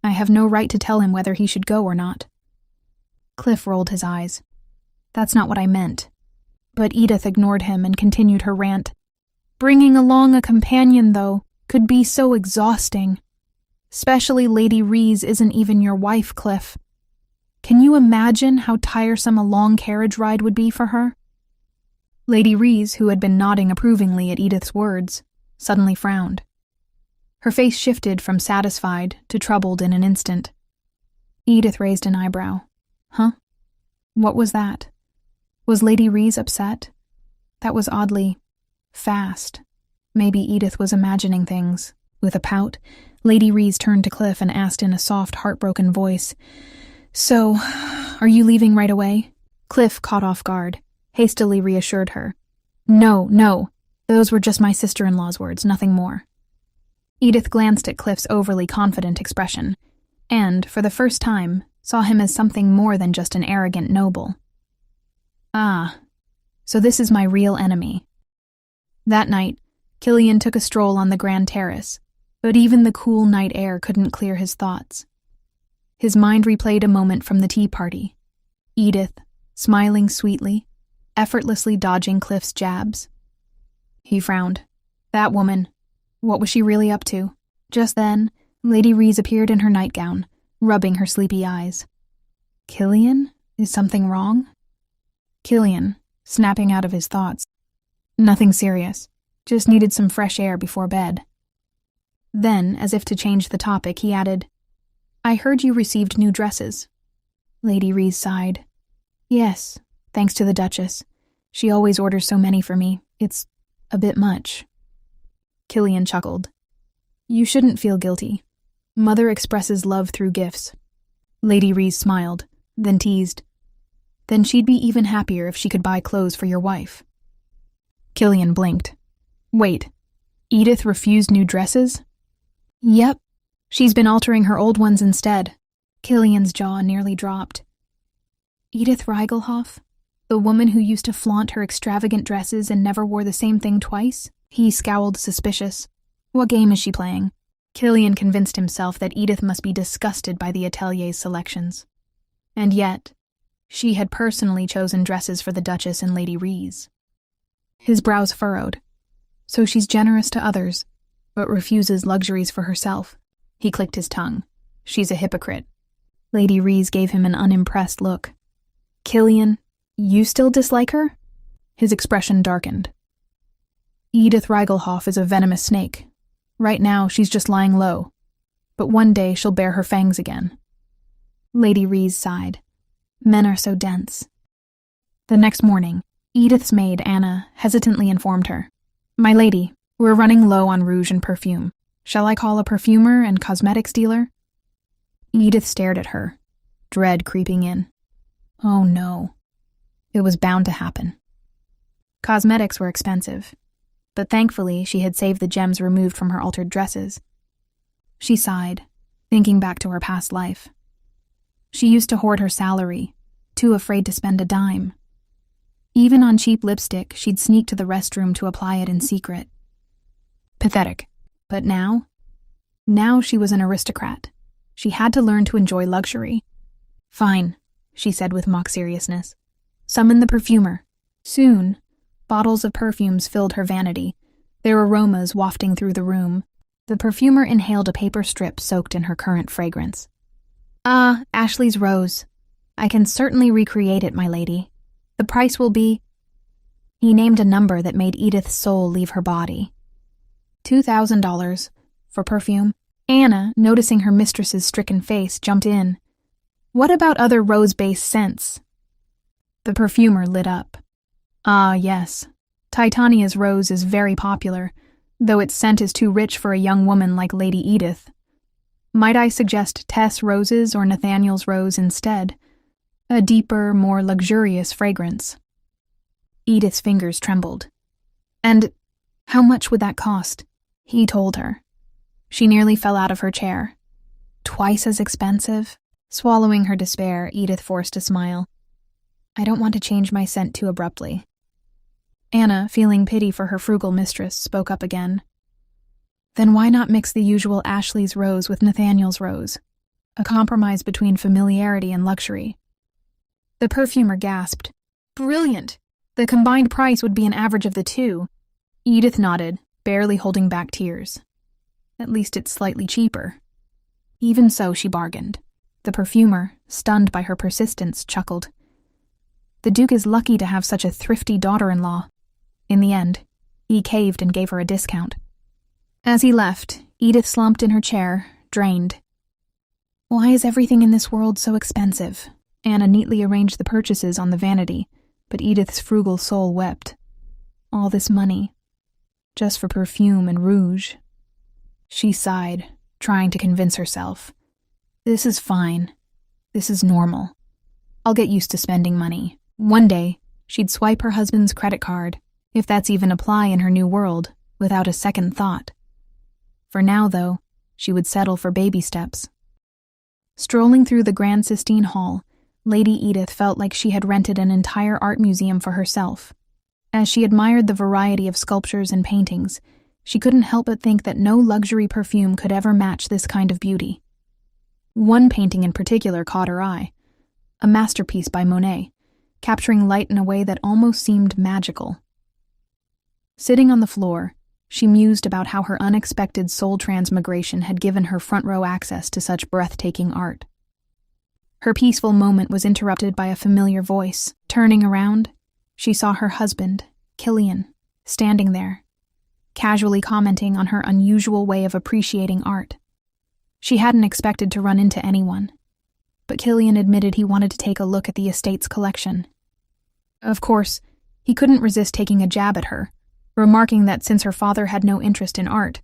I have no right to tell him whether he should go or not." Cliff rolled his eyes. "That's not what I meant." But Edith ignored him and continued her rant. "Bringing along a companion, though, could be so exhausting. Especially Lady Rees isn't even your wife, Cliff. Can you imagine how tiresome a long carriage ride would be for her?" Lady Rees, who had been nodding approvingly at Edith's words, suddenly frowned. Her face shifted from satisfied to troubled in an instant. Edith raised an eyebrow. "Huh? What was that? Was Lady Rees upset? That was oddly fast. Maybe Edith was imagining things." With a pout, Lady Rees turned to Cliff and asked in a soft, heartbroken voice, "So, are you leaving right away?" Cliff, caught off guard, hastily reassured her. No, those were just my sister-in-law's words, nothing more." Edith glanced at Cliff's overly confident expression, and, for the first time, saw him as something more than just an arrogant noble. "Ah, so this is my real enemy." That night, Killian took a stroll on the grand terrace, but even the cool night air couldn't clear his thoughts. His mind replayed a moment from the tea party. Edith, smiling sweetly, effortlessly dodging Cliff's jabs. He frowned. That woman, what was she really up to? Just then, Lady Rees appeared in her nightgown, rubbing her sleepy eyes. "Killian? Is something wrong?" Killian, snapping out of his thoughts. "Nothing serious. Just needed some fresh air before bed." Then, as if to change the topic, he added, "I heard you received new dresses." Lady Rees sighed. "Yes, thanks to the Duchess. She always orders so many for me. It's a bit much." Killian chuckled. "You shouldn't feel guilty. Mother expresses love through gifts." Lady Rees smiled, then teased, "Then she'd be even happier if she could buy clothes for your wife." Killian blinked. "Wait, Edith refused new dresses?" "Yep. She's been altering her old ones instead." Killian's jaw nearly dropped. "Edith Reigelhoff? The woman who used to flaunt her extravagant dresses and never wore the same thing twice?" He scowled suspicious. "What game is she playing?" Killian convinced himself that Edith must be disgusted by the atelier's selections. And yet, she had personally chosen dresses for the Duchess and Lady Rees. His brows furrowed. So she's generous to others, but refuses luxuries for herself. He clicked his tongue. She's a hypocrite. Lady Rees gave him an unimpressed look. "Killian, you still dislike her?" His expression darkened. "Edith Reigelhoff is a venomous snake. Right now, she's just lying low. But one day she'll bare her fangs again." Lady Rees sighed. "Men are so dense." The next morning, Edith's maid, Anna, hesitantly informed her, "My lady, we're running low on rouge and perfume. Shall I call a perfumer and cosmetics dealer?" Edith stared at her, dread creeping in. Oh no. It was bound to happen. Cosmetics were expensive, but thankfully she had saved the gems removed from her altered dresses. She sighed, thinking back to her past life. She used to hoard her salary, too afraid to spend a dime. Even on cheap lipstick, she'd sneak to the restroom to apply it in secret. Pathetic. But now? Now she was an aristocrat. She had to learn to enjoy luxury. "Fine," she said with mock seriousness. "Summon the perfumer." Soon, bottles of perfumes filled her vanity, their aromas wafting through the room. The perfumer inhaled a paper strip soaked in her current fragrance. "Ah, Ashley's Rose. I can certainly recreate it, my lady. The price will be—" He named a number that made Edith's soul leave her body. $2,000 for perfume. Anna, noticing her mistress's stricken face, jumped in. "What about other rose-based scents?" The perfumer lit up. "Ah, yes. Titania's Rose is very popular, though its scent is too rich for a young woman like Lady Edith. Might I suggest Tess Rose's or Nathaniel's Rose instead? A deeper, more luxurious fragrance." Edith's fingers trembled. "And how much would that cost?" He told her. She nearly fell out of her chair. "Twice as expensive?" Swallowing her despair, Edith forced a smile. I don't want to change my scent too abruptly. Anna, feeling pity for her frugal mistress, spoke up again. Then why not mix the usual Ashley's rose with Nathaniel's rose? A compromise between familiarity and luxury. The perfumer gasped. Brilliant! The combined price would be an average of the two. Edith nodded, barely holding back tears. At least it's slightly cheaper. Even so, she bargained. The perfumer, stunned by her persistence, chuckled. The Duke is lucky to have such a thrifty daughter-in-law. In the end, he caved and gave her a discount. As he left, Edith slumped in her chair, drained. Why is everything in this world so expensive? Anna neatly arranged the purchases on the vanity, but Edith's frugal soul wept. All this money, just for perfume and rouge. She sighed, trying to convince herself. This is fine. This is normal. I'll get used to spending money. One day, she'd swipe her husband's credit card, if that's even apply in her new world, without a second thought. For now, though, she would settle for baby steps. Strolling through the Grand Sistine Hall, Lady Edith felt like she had rented an entire art museum for herself. As she admired the variety of sculptures and paintings, she couldn't help but think that no luxury perfume could ever match this kind of beauty. One painting in particular caught her eye, a masterpiece by Monet, capturing light in a way that almost seemed magical. Sitting on the floor, she mused about how her unexpected soul transmigration had given her front-row access to such breathtaking art. Her peaceful moment was interrupted by a familiar voice. Turning around, she saw her husband, Killian, standing there, casually commenting on her unusual way of appreciating art. She hadn't expected to run into anyone, but Killian admitted he wanted to take a look at the estate's collection. Of course, he couldn't resist taking a jab at her, remarking that since her father had no interest in art,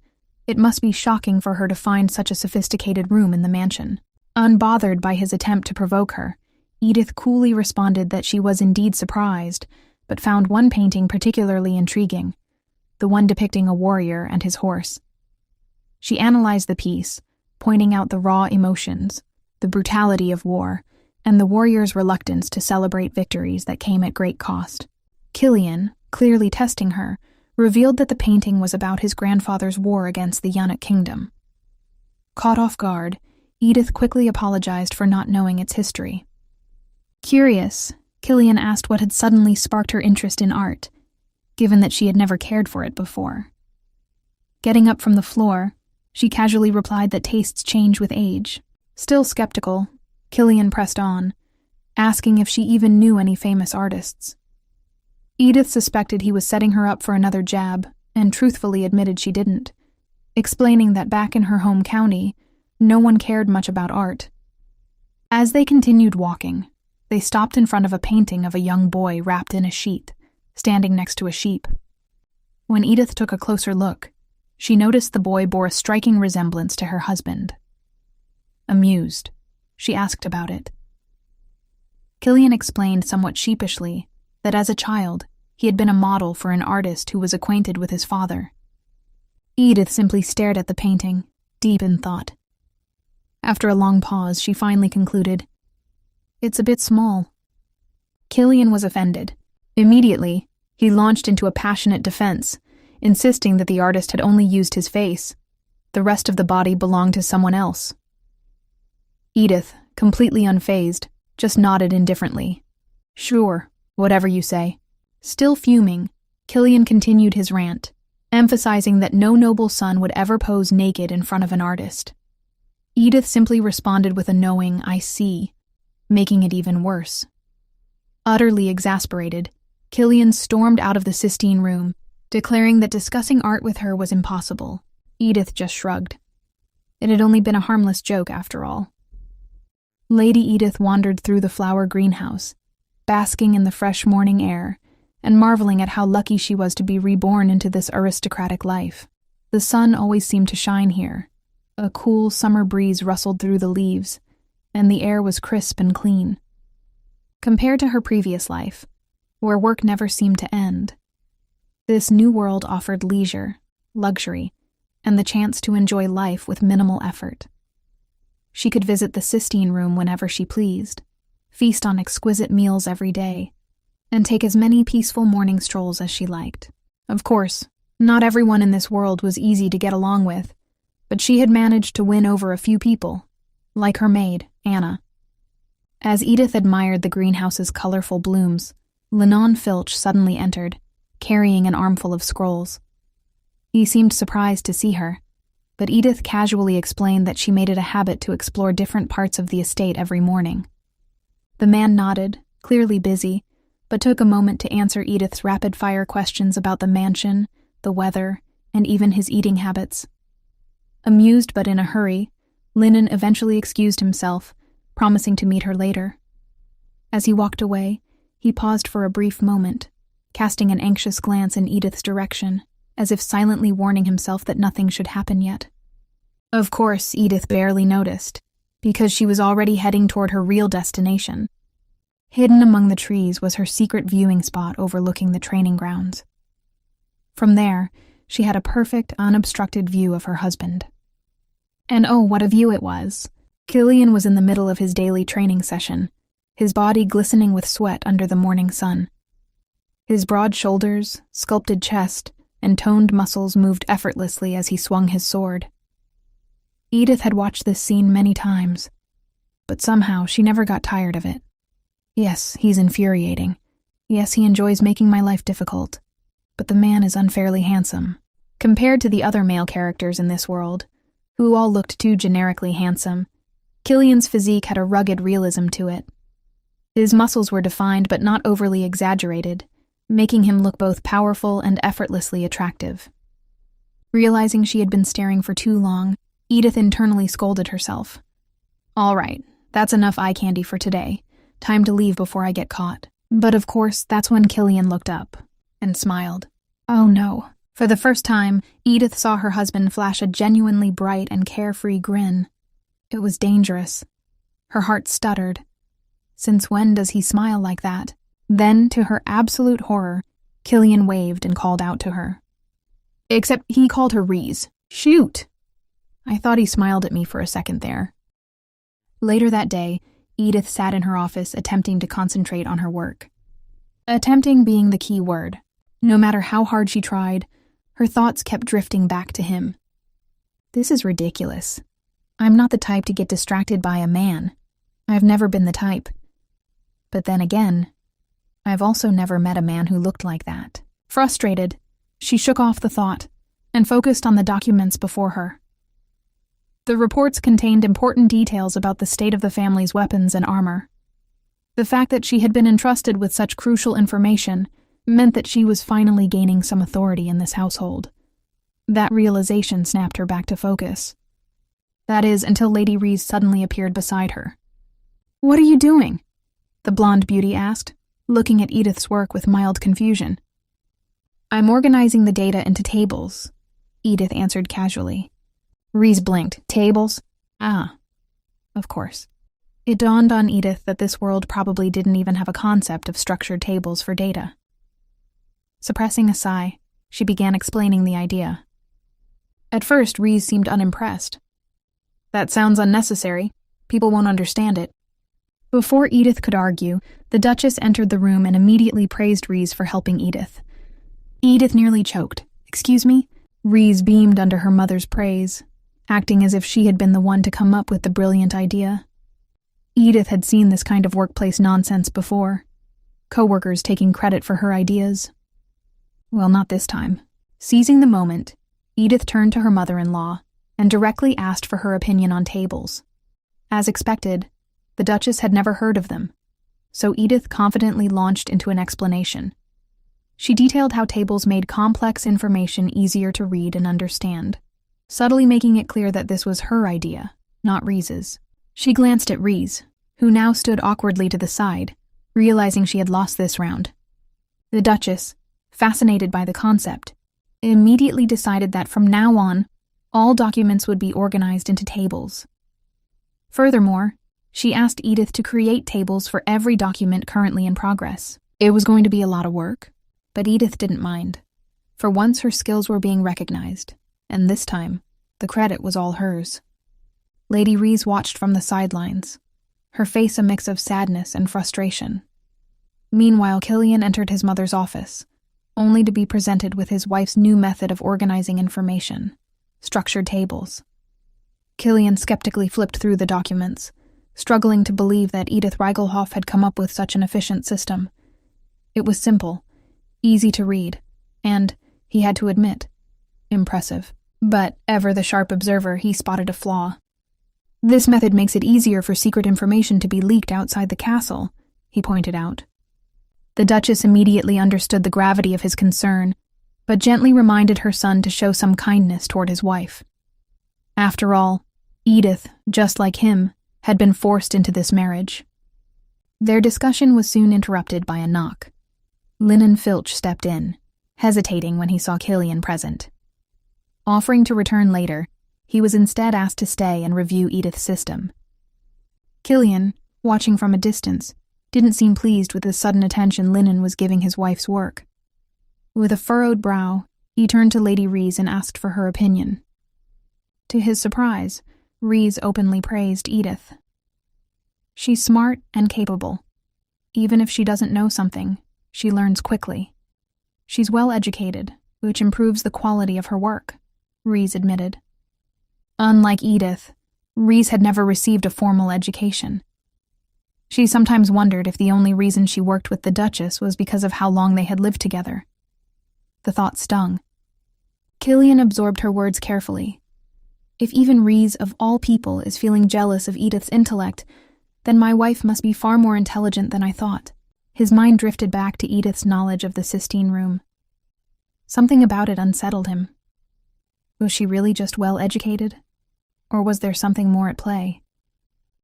it must be shocking for her to find such a sophisticated room in the mansion. Unbothered by his attempt to provoke her, Edith coolly responded that she was indeed surprised, but found one painting particularly intriguing, the one depicting a warrior and his horse. She analyzed the piece, pointing out the raw emotions, the brutality of war, and the warrior's reluctance to celebrate victories that came at great cost. Killian, clearly testing her, revealed that the painting was about his grandfather's war against the Yunnik kingdom. Caught off guard, Edith quickly apologized for not knowing its history. Curious, Killian asked what had suddenly sparked her interest in art, given that she had never cared for it before. Getting up from the floor, she casually replied that tastes change with age. Still skeptical, Killian pressed on, asking if she even knew any famous artists. Edith suspected he was setting her up for another jab, and truthfully admitted she didn't, explaining that back in her home county, no one cared much about art. As they continued walking, they stopped in front of a painting of a young boy wrapped in a sheet, standing next to a sheep. When Edith took a closer look, she noticed the boy bore a striking resemblance to her husband. Amused, she asked about it. Killian explained somewhat sheepishly that as a child, he had been a model for an artist who was acquainted with his father. Edith simply stared at the painting, deep in thought. After a long pause, she finally concluded, "It's a bit small." Killian was offended. Immediately, he launched into a passionate defense, insisting that the artist had only used his face. The rest of the body belonged to someone else. Edith, completely unfazed, just nodded indifferently. "Sure, whatever you say." Still fuming, Killian continued his rant, emphasizing that no noble son would ever pose naked in front of an artist. Edith simply responded with a knowing "I see," making it even worse. Utterly exasperated, Killian stormed out of the Sistine room, declaring that discussing art with her was impossible. Edith just shrugged. It had only been a harmless joke after all. Lady Edith wandered through the flower greenhouse, basking in the fresh morning air, and marveling at how lucky she was to be reborn into this aristocratic life. The sun always seemed to shine here. A cool summer breeze rustled through the leaves, and the air was crisp and clean. Compared to her previous life, where work never seemed to end, this new world offered leisure, luxury, and the chance to enjoy life with minimal effort. She could visit the Sistine room whenever she pleased, feast on exquisite meals every day, and take as many peaceful morning strolls as she liked. Of course, not everyone in this world was easy to get along with, but she had managed to win over a few people, like her maid, Anna. As Edith admired the greenhouse's colorful blooms, Lennon Filch suddenly entered, carrying an armful of scrolls. He seemed surprised to see her, but Edith casually explained that she made it a habit to explore different parts of the estate every morning. The man nodded, clearly busy, but took a moment to answer Edith's rapid-fire questions about the mansion, the weather, and even his eating habits. Amused but in a hurry, Lennon eventually excused himself, promising to meet her later. As he walked away, he paused for a brief moment, casting an anxious glance in Edith's direction, as if silently warning himself that nothing should happen yet. Of course, Edith barely noticed, because she was already heading toward her real destination. Hidden among the trees was her secret viewing spot overlooking the training grounds. From there, she had a perfect, unobstructed view of her husband. And oh, what a view it was! Killian was in the middle of his daily training session, his body glistening with sweat under the morning sun. His broad shoulders, sculpted chest, and toned muscles moved effortlessly as he swung his sword. Edith had watched this scene many times, but somehow she never got tired of it. Yes, he's infuriating. Yes, he enjoys making my life difficult. But the man is unfairly handsome. Compared to the other male characters in this world, who all looked too generically handsome, Killian's physique had a rugged realism to it. His muscles were defined but not overly exaggerated, making him look both powerful and effortlessly attractive. Realizing she had been staring for too long, Edith internally scolded herself. All right, that's enough eye candy for today. Time to leave before I get caught. But of course, that's when Killian looked up and smiled. Oh no. For the first time, Edith saw her husband flash a genuinely bright and carefree grin. It was dangerous. Her heart stuttered. Since when does he smile like that? Then, to her absolute horror, Killian waved and called out to her. Except he called her Reese. Shoot! I thought he smiled at me for a second there. Later that day, Edith sat in her office attempting to concentrate on her work. Attempting being the key word. No matter how hard she tried, her thoughts kept drifting back to him. This is ridiculous. I'm not the type to get distracted by a man. I've never been the type. But then again, I've also never met a man who looked like that. Frustrated, she shook off the thought and focused on the documents before her. The reports contained important details about the state of the family's weapons and armor. The fact that she had been entrusted with such crucial information meant that she was finally gaining some authority in this household. That realization snapped her back to focus. That is, until Lady Reese suddenly appeared beside her. What are you doing? The blonde beauty asked, looking at Edith's work with mild confusion. I'm organizing the data into tables, Edith answered casually. Reese blinked. Tables? Ah, of course. It dawned on Edith that this world probably didn't even have a concept of structured tables for data. Suppressing a sigh, she began explaining the idea. At first, Reese seemed unimpressed. That sounds unnecessary. People won't understand it. Before Edith could argue, the Duchess entered the room and immediately praised Reese for helping Edith. Edith nearly choked. Excuse me? Reese beamed under her mother's praise, acting as if she had been the one to come up with the brilliant idea. Edith had seen this kind of workplace nonsense before. Coworkers taking credit for her ideas. Well, not this time. Seizing the moment, Edith turned to her mother-in-law and directly asked for her opinion on tables. As expected, the Duchess had never heard of them, so Edith confidently launched into an explanation. She detailed how tables made complex information easier to read and understand, subtly making it clear that this was her idea, not Reese's. She glanced at Reese, who now stood awkwardly to the side, realizing she had lost this round. The Duchess, fascinated by the concept, immediately decided that from now on, all documents would be organized into tables. Furthermore, she asked Edith to create tables for every document currently in progress. It was going to be a lot of work, but Edith didn't mind. For once her skills were being recognized, and this time, the credit was all hers. Lady Reese watched from the sidelines, her face a mix of sadness and frustration. Meanwhile, Killian entered his mother's office, only to be presented with his wife's new method of organizing information: structured tables. Killian skeptically flipped through the documents, struggling to believe that Edith Reigelhoff had come up with such an efficient system. It was simple, easy to read, and, he had to admit, impressive. But, ever the sharp observer, he spotted a flaw. "This method makes it easier for secret information to be leaked outside the castle," he pointed out. The Duchess immediately understood the gravity of his concern, but gently reminded her son to show some kindness toward his wife. After all, Edith, just like him, had been forced into this marriage. Their discussion was soon interrupted by a knock. Linnen Filch stepped in, hesitating when he saw Killian present. Offering to return later, he was instead asked to stay and review Edith's system. Killian, watching from a distance, didn't seem pleased with the sudden attention Linnen was giving his wife's work. With a furrowed brow, he turned to Lady Rees and asked for her opinion. To his surprise, Rees openly praised Edith. "She's smart and capable. Even if she doesn't know something, she learns quickly. She's well educated, which improves the quality of her work," Rees admitted. Unlike Edith, Rees had never received a formal education. She sometimes wondered if the only reason she worked with the Duchess was because of how long they had lived together. The thought stung. Killian absorbed her words carefully. If even Rees, of all people, is feeling jealous of Edith's intellect, then my wife must be far more intelligent than I thought. His mind drifted back to Edith's knowledge of the Sistine Room. Something about it unsettled him. Was she really just well-educated? Or was there something more at play?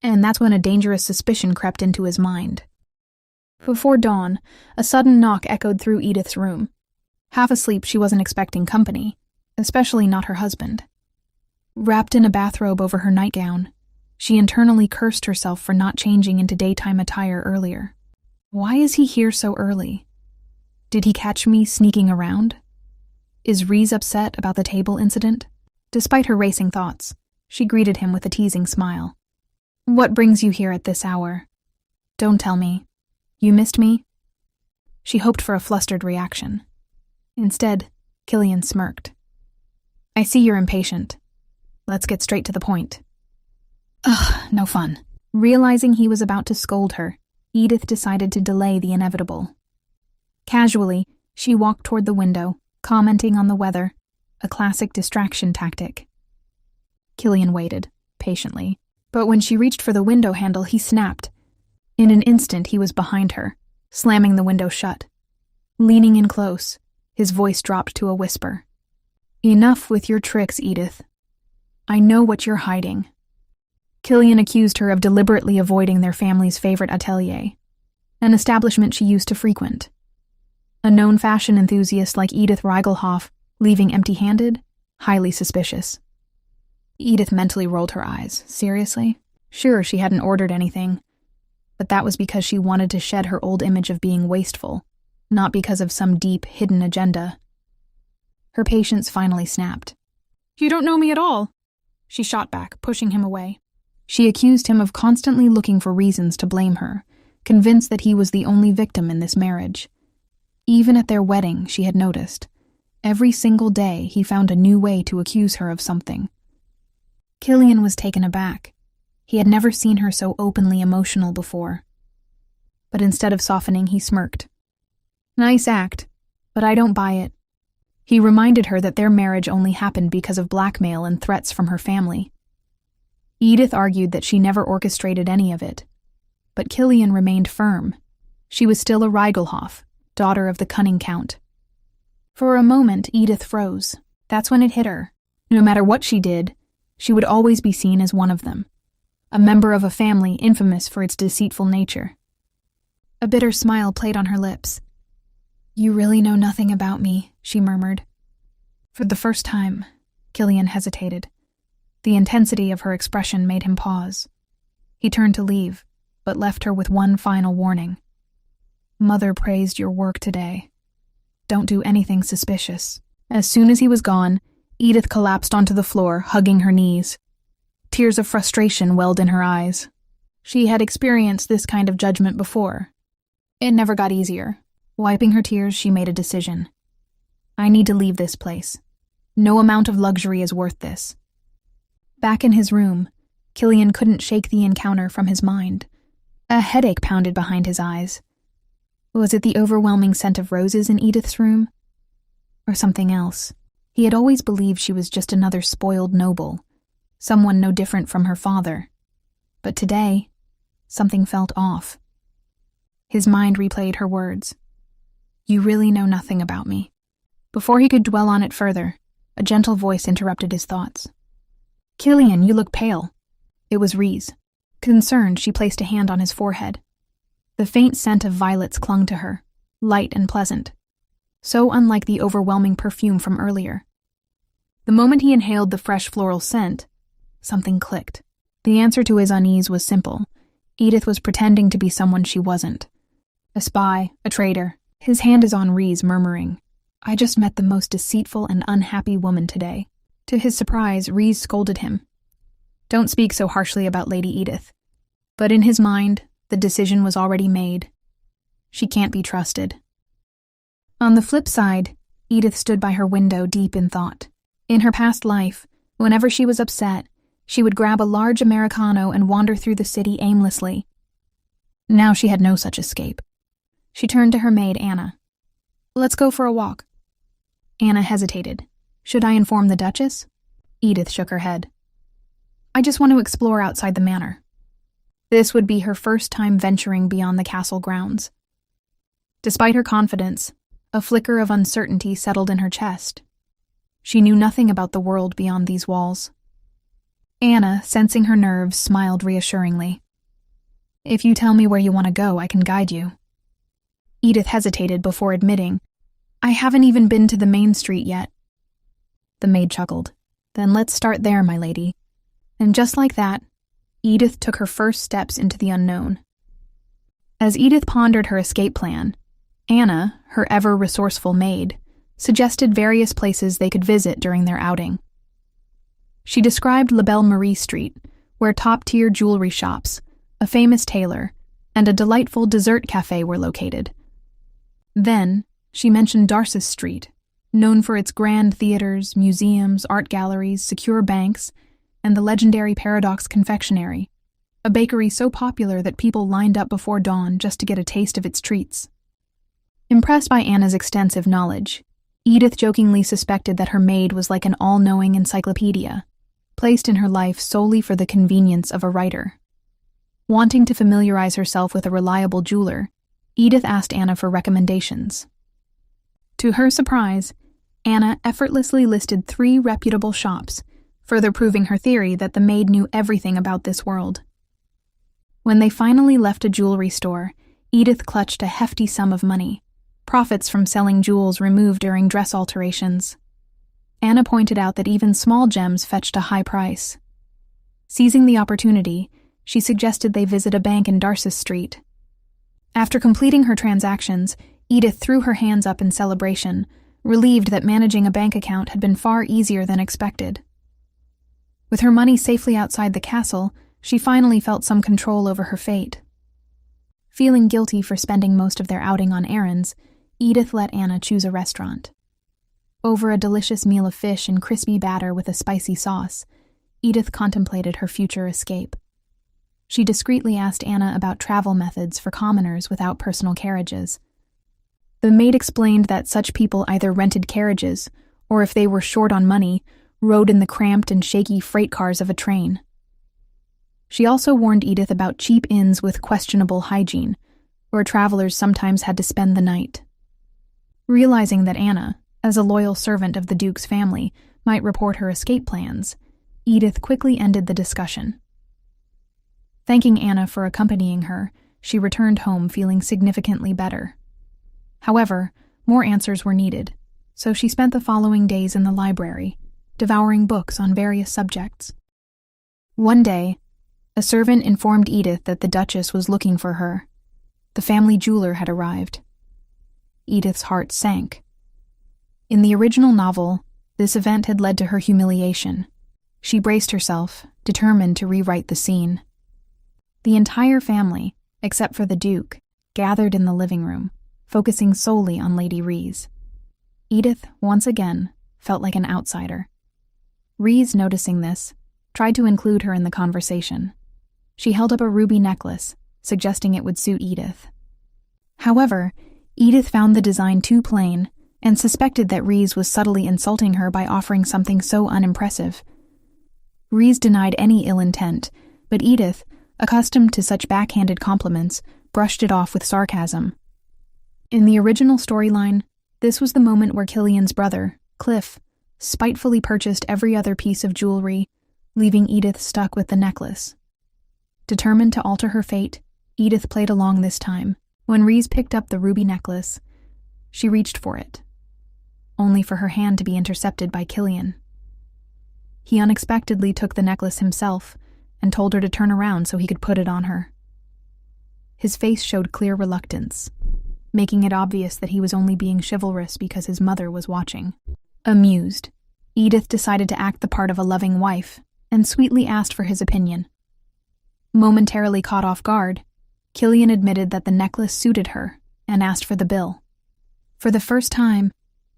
And that's when a dangerous suspicion crept into his mind. Before dawn, a sudden knock echoed through Edith's room. Half asleep, she wasn't expecting company, especially not her husband. Wrapped in a bathrobe over her nightgown, she internally cursed herself for not changing into daytime attire earlier. Why is he here so early? Did he catch me sneaking around? Is Rees upset about the table incident? Despite her racing thoughts, she greeted him with a teasing smile. "What brings you here at this hour? Don't tell me. You missed me?" She hoped for a flustered reaction. Instead, Killian smirked. "I see you're impatient. Let's get straight to the point." Ugh, no fun. Realizing he was about to scold her, Edith decided to delay the inevitable. Casually, she walked toward the window, commenting on the weather, a classic distraction tactic. Killian waited, patiently, but when she reached for the window handle, he snapped. In an instant, he was behind her, slamming the window shut. Leaning in close, his voice dropped to a whisper. "Enough with your tricks, Edith. I know what you're hiding." Killian accused her of deliberately avoiding their family's favorite atelier, an establishment she used to frequent. A known fashion enthusiast like Edith Reigelhoff, leaving empty-handed, highly suspicious. Edith mentally rolled her eyes. Seriously? Sure, she hadn't ordered anything, but that was because she wanted to shed her old image of being wasteful, not because of some deep, hidden agenda. Her patience finally snapped. "You don't know me at all," she shot back, pushing him away. She accused him of constantly looking for reasons to blame her, convinced that he was the only victim in this marriage. Even at their wedding, she had noticed. Every single day, he found a new way to accuse her of something. Killian was taken aback. He had never seen her so openly emotional before. But instead of softening, he smirked. "Nice act, but I don't buy it." He reminded her that their marriage only happened because of blackmail and threats from her family. Edith argued that she never orchestrated any of it, but Killian remained firm. She was still a Reigelhoff, daughter of the cunning count. For a moment, Edith froze. That's when it hit her. No matter what she did, she would always be seen as one of them, a member of a family infamous for its deceitful nature. A bitter smile played on her lips. "You really know nothing about me," she murmured. For the first time, Killian hesitated. The intensity of her expression made him pause. He turned to leave, but left her with one final warning. "Mother praised your work today. Don't do anything suspicious." As soon as he was gone, Edith collapsed onto the floor, hugging her knees. Tears of frustration welled in her eyes. She had experienced this kind of judgment before. It never got easier. Wiping her tears, she made a decision. I need to leave this place. No amount of luxury is worth this. Back in his room, Killian couldn't shake the encounter from his mind. A headache pounded behind his eyes. Was it the overwhelming scent of roses in Edith's room? Or something else? He had always believed she was just another spoiled noble, someone no different from her father. But today, something felt off. His mind replayed her words. You really know nothing about me. Before he could dwell on it further, a gentle voice interrupted his thoughts. Killian, you look pale. It was Reese. Concerned, she placed a hand on his forehead. The faint scent of violets clung to her, light and pleasant, so unlike the overwhelming perfume from earlier. The moment he inhaled the fresh floral scent, something clicked. The answer to his unease was simple. Edith was pretending to be someone she wasn't. A spy, a traitor. His hand is on Reese, murmuring, I just met the most deceitful and unhappy woman today. To his surprise, Reese scolded him. Don't speak so harshly about Lady Edith. But in his mind, the decision was already made. She can't be trusted. On the flip side, Edith stood by her window deep in thought. In her past life, whenever she was upset, she would grab a large Americano and wander through the city aimlessly. Now she had no such escape. She turned to her maid, Anna. Let's go for a walk. Anna hesitated. Should I inform the Duchess? Edith shook her head. I just want to explore outside the manor. This would be her first time venturing beyond the castle grounds. Despite her confidence, a flicker of uncertainty settled in her chest. She knew nothing about the world beyond these walls. Anna, sensing her nerves, smiled reassuringly. If you tell me where you want to go, I can guide you. Edith hesitated before admitting, I haven't even been to the main street yet. The maid chuckled. Then let's start there, my lady. And just like that, Edith took her first steps into the unknown. As Edith pondered her escape plan, Anna, her ever-resourceful maid, suggested various places they could visit during their outing. She described La Belle Marie Street, where top-tier jewelry shops, a famous tailor, and a delightful dessert cafe were located. Then, she mentioned Darcis Street, known for its grand theaters, museums, art galleries, secure banks, and the legendary Paradox Confectionery, a bakery so popular that people lined up before dawn just to get a taste of its treats. Impressed by Anna's extensive knowledge, Edith jokingly suspected that her maid was like an all-knowing encyclopedia, placed in her life solely for the convenience of a writer. Wanting to familiarize herself with a reliable jeweler, Edith asked Anna for recommendations. To her surprise, Anna effortlessly listed 3 reputable shops, further proving her theory that the maid knew everything about this world. When they finally left a jewelry store, Edith clutched a hefty sum of money, profits from selling jewels removed during dress alterations. Anna pointed out that even small gems fetched a high price. Seizing the opportunity, she suggested they visit a bank in Darcis Street. After completing her transactions, Edith threw her hands up in celebration, relieved that managing a bank account had been far easier than expected. With her money safely outside the castle, she finally felt some control over her fate. Feeling guilty for spending most of their outing on errands, Edith let Anna choose a restaurant. Over a delicious meal of fish and crispy batter with a spicy sauce, Edith contemplated her future escape. She discreetly asked Anna about travel methods for commoners without personal carriages. The maid explained that such people either rented carriages, or if they were short on money, rode in the cramped and shaky freight cars of a train. She also warned Edith about cheap inns with questionable hygiene, where travelers sometimes had to spend the night. Realizing that Anna, as a loyal servant of the Duke's family, might report her escape plans, Edith quickly ended the discussion. Thanking Anna for accompanying her, she returned home feeling significantly better. However, more answers were needed, so she spent the following days in the library, devouring books on various subjects. One day, a servant informed Edith that the Duchess was looking for her. The family jeweler had arrived. Edith's heart sank. In the original novel, this event had led to her humiliation. She braced herself, determined to rewrite the scene. The entire family, except for the Duke, gathered in the living room, focusing solely on Lady Rees. Edith, once again, felt like an outsider. Rees, noticing this, tried to include her in the conversation. She held up a ruby necklace, suggesting it would suit Edith. However, Edith found the design too plain and suspected that Rees was subtly insulting her by offering something so unimpressive. Rees denied any ill intent, but Edith, accustomed to such backhanded compliments, brushed it off with sarcasm. In the original storyline, this was the moment where Killian's brother, Cliff, spitefully purchased every other piece of jewelry, leaving Edith stuck with the necklace. Determined to alter her fate, Edith played along this time. When Rees picked up the ruby necklace, she reached for it, only for her hand to be intercepted by Killian. He unexpectedly took the necklace himself and told her to turn around so he could put it on her. His face showed clear reluctance, making it obvious that he was only being chivalrous because his mother was watching. Amused, Edith decided to act the part of a loving wife and sweetly asked for his opinion. Momentarily caught off guard, Killian admitted that the necklace suited her and asked for the bill. For the first time,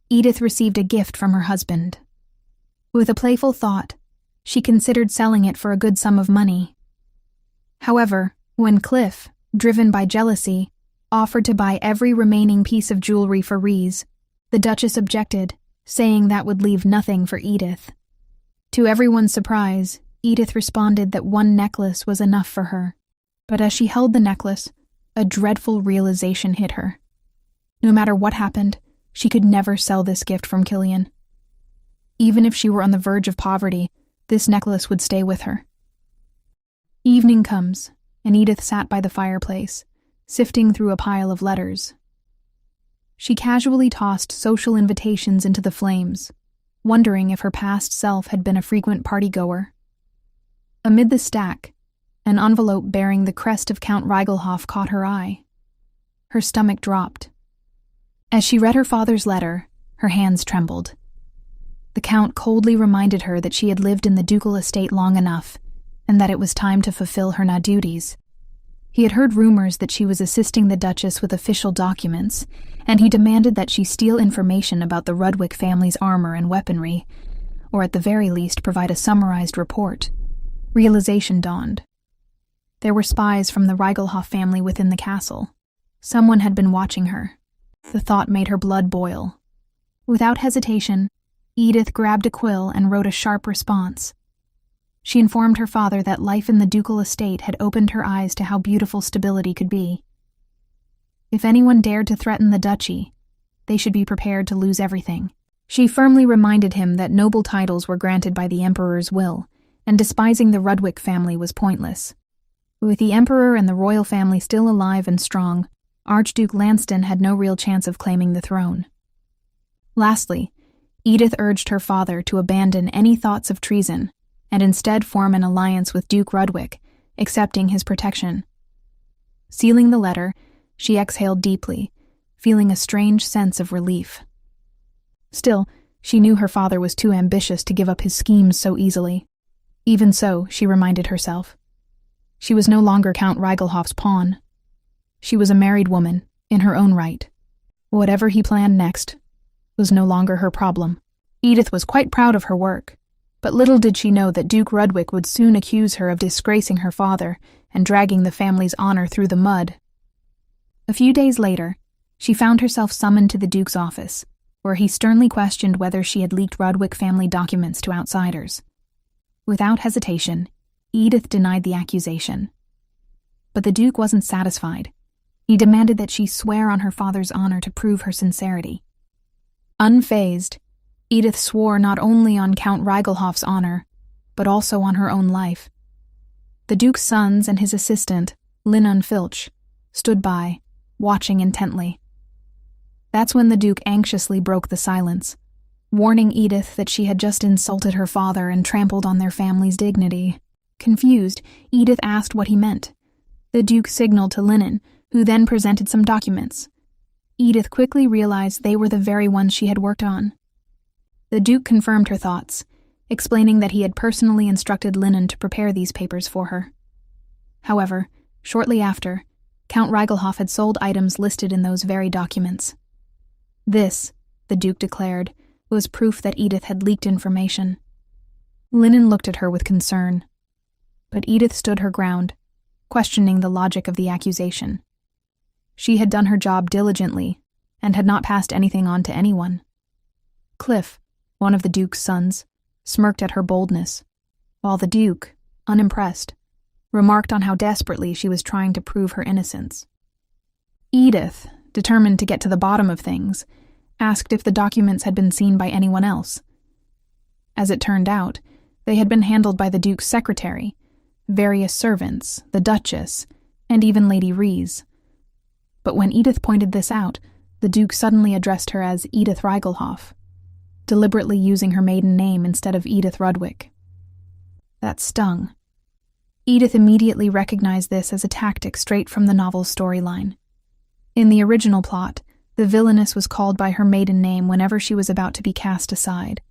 Edith received a gift from her husband. With a playful thought, she considered selling it for a good sum of money. However, when Cliff, driven by jealousy, offered to buy every remaining piece of jewelry for Rees, the Duchess objected, saying that would leave nothing for Edith. To everyone's surprise, Edith responded that one necklace was enough for her. But as she held the necklace, a dreadful realization hit her. No matter what happened, she could never sell this gift from Killian. Even if she were on the verge of poverty, this necklace would stay with her. Evening comes, and Edith sat by the fireplace, sifting through a pile of letters. She casually tossed social invitations into the flames, wondering if her past self had been a frequent partygoer. Amid the stack, an envelope bearing the crest of Count Reigelhoff caught her eye. Her stomach dropped. As she read her father's letter, her hands trembled. The Count coldly reminded her that she had lived in the ducal estate long enough, and that it was time to fulfill her duties. He had heard rumors that she was assisting the Duchess with official documents, and he demanded that she steal information about the Rudwick family's armor and weaponry, or at the very least provide a summarized report. Realization dawned. There were spies from the Reigelhoff family within the castle. Someone had been watching her. The thought made her blood boil. Without hesitation, Edith grabbed a quill and wrote a sharp response. She informed her father that life in the ducal estate had opened her eyes to how beautiful stability could be. If anyone dared to threaten the duchy, they should be prepared to lose everything. She firmly reminded him that noble titles were granted by the Emperor's will, and despising the Rudwick family was pointless. With the Emperor and the royal family still alive and strong, Archduke Lanston had no real chance of claiming the throne. Lastly, Edith urged her father to abandon any thoughts of treason and instead form an alliance with Duke Rudwick, accepting his protection. Sealing the letter, she exhaled deeply, feeling a strange sense of relief. Still, she knew her father was too ambitious to give up his schemes so easily. Even so, she reminded herself, she was no longer Count Reigelhoff's pawn. She was a married woman, in her own right. Whatever he planned next was no longer her problem. Edith was quite proud of her work, but little did she know that Duke Rudwick would soon accuse her of disgracing her father and dragging the family's honor through the mud. A few days later, she found herself summoned to the Duke's office, where he sternly questioned whether she had leaked Rudwick family documents to outsiders. Without hesitation, Edith denied the accusation. But the Duke wasn't satisfied. He demanded that she swear on her father's honor to prove her sincerity. Unfazed, Edith swore not only on Count Reigelhoff's honor, but also on her own life. The Duke's sons and his assistant, Linon Filch, stood by, watching intently. That's when the Duke anxiously broke the silence, warning Edith that she had just insulted her father and trampled on their family's dignity. Confused, Edith asked what he meant. The Duke signaled to Linon, who then presented some documents. Edith quickly realized they were the very ones she had worked on. The Duke confirmed her thoughts, explaining that he had personally instructed Linon to prepare these papers for her. However, Shortly after, Count Reigelhoff had sold items listed in those very documents. This, the Duke declared, was proof that Edith had leaked information. Linen looked at her with concern, but Edith stood her ground, questioning the logic of the accusation. She had done her job diligently and had not passed anything on to anyone. Cliff, one of the Duke's sons, smirked at her boldness, while the Duke, unimpressed, remarked on how desperately she was trying to prove her innocence. Edith, determined to get to the bottom of things, asked if the documents had been seen by anyone else. As it turned out, they had been handled by the Duke's secretary, various servants, the Duchess, and even Lady Rees. But when Edith pointed this out, the Duke suddenly addressed her as Edith Reigelhoff, deliberately using her maiden name instead of Edith Rudwick. That stung. Edith immediately recognized this as a tactic straight from the novel's storyline. In the original plot, the Villainess was called by her maiden name whenever she was about to be cast aside.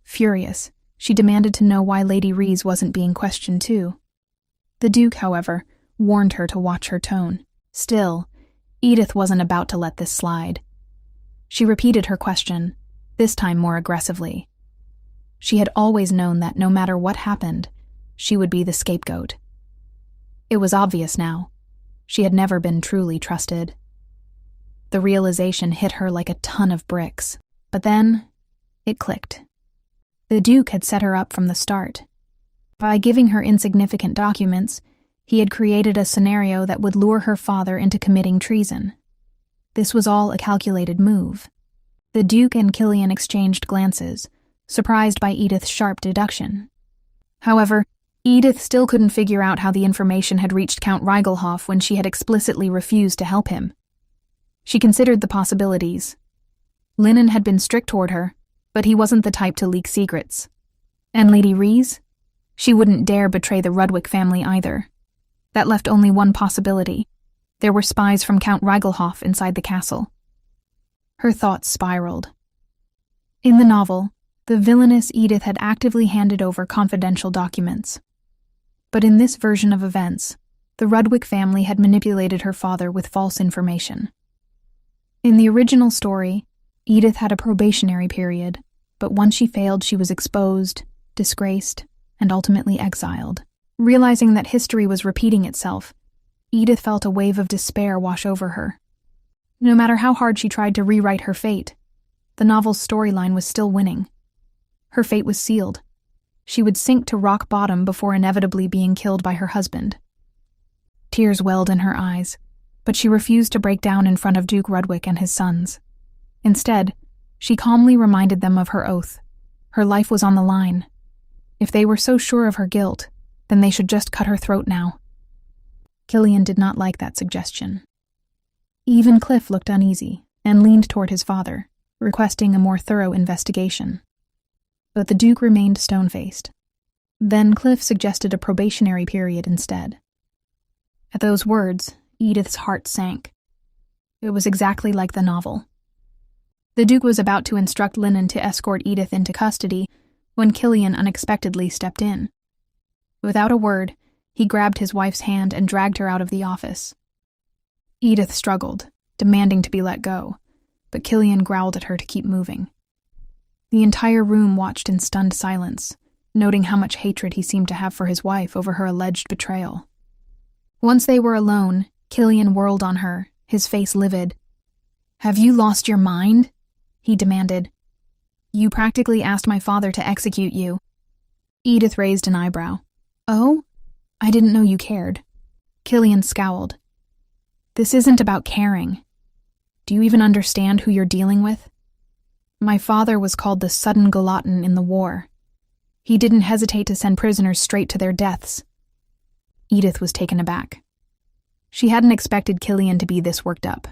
Furious, she demanded to know why Lady Rees wasn't being questioned too. The Duke, however, warned her to watch her tone. Still, Edith wasn't about to let this slide. She repeated her question, this time more aggressively. She had always known that no matter what happened, she would be the scapegoat. It was obvious now. She had never been truly trusted. The realization hit her like a ton of bricks, but then it clicked. The Duke had set her up from the start. By giving her insignificant documents, he had created a scenario that would lure her father into committing treason. This was all a calculated move. The Duke and Killian exchanged glances, surprised by Edith's sharp deduction. However, Edith still couldn't figure out how the information had reached Count Reigelhoff when she had explicitly refused to help him. She considered the possibilities. Linen had been strict toward her, but he wasn't the type to leak secrets. And Lady Rees? She wouldn't dare betray the Rudwick family either. That left only one possibility. There were spies from Count Reigelhoff inside the castle. Her thoughts spiraled. In the novel, the villainous Edith had actively handed over confidential documents. But in this version of events, the Rudwick family had manipulated her father with false information. In the original story, Edith had a probationary period, but once she failed, she was exposed, disgraced, and ultimately exiled. Realizing that history was repeating itself, Edith felt a wave of despair wash over her. No matter how hard she tried to rewrite her fate, the novel's storyline was still winning. Her fate was sealed. She would sink to rock bottom before inevitably being killed by her husband. Tears welled in her eyes, but she refused to break down in front of Duke Rudwick and his sons. Instead, she calmly reminded them of her oath. Her life was on the line. If they were so sure of her guilt, then they should just cut her throat now. Killian did not like that suggestion. Even Cliff looked uneasy and leaned toward his father, requesting a more thorough investigation. But the Duke remained stone-faced. Then Cliff suggested a probationary period instead. At those words, Edith's heart sank. It was exactly like the novel. The Duke was about to instruct Linen to escort Edith into custody when Killian unexpectedly stepped in. Without a word, he grabbed his wife's hand and dragged her out of the office. Edith struggled, demanding to be let go, but Killian growled at her to keep moving. The entire room watched in stunned silence, noting how much hatred he seemed to have for his wife over her alleged betrayal. Once they were alone, Killian whirled on her, his face livid. "Have you lost your mind?" he demanded. "You practically asked my father to execute you." Edith raised an eyebrow. "Oh? I didn't know you cared." Killian scowled. "This isn't about caring. Do you even understand who you're dealing with? My father was called the sudden Gallatin in the war. He didn't hesitate to send prisoners straight to their deaths." Edith was taken aback. She hadn't expected Killian to be this worked up.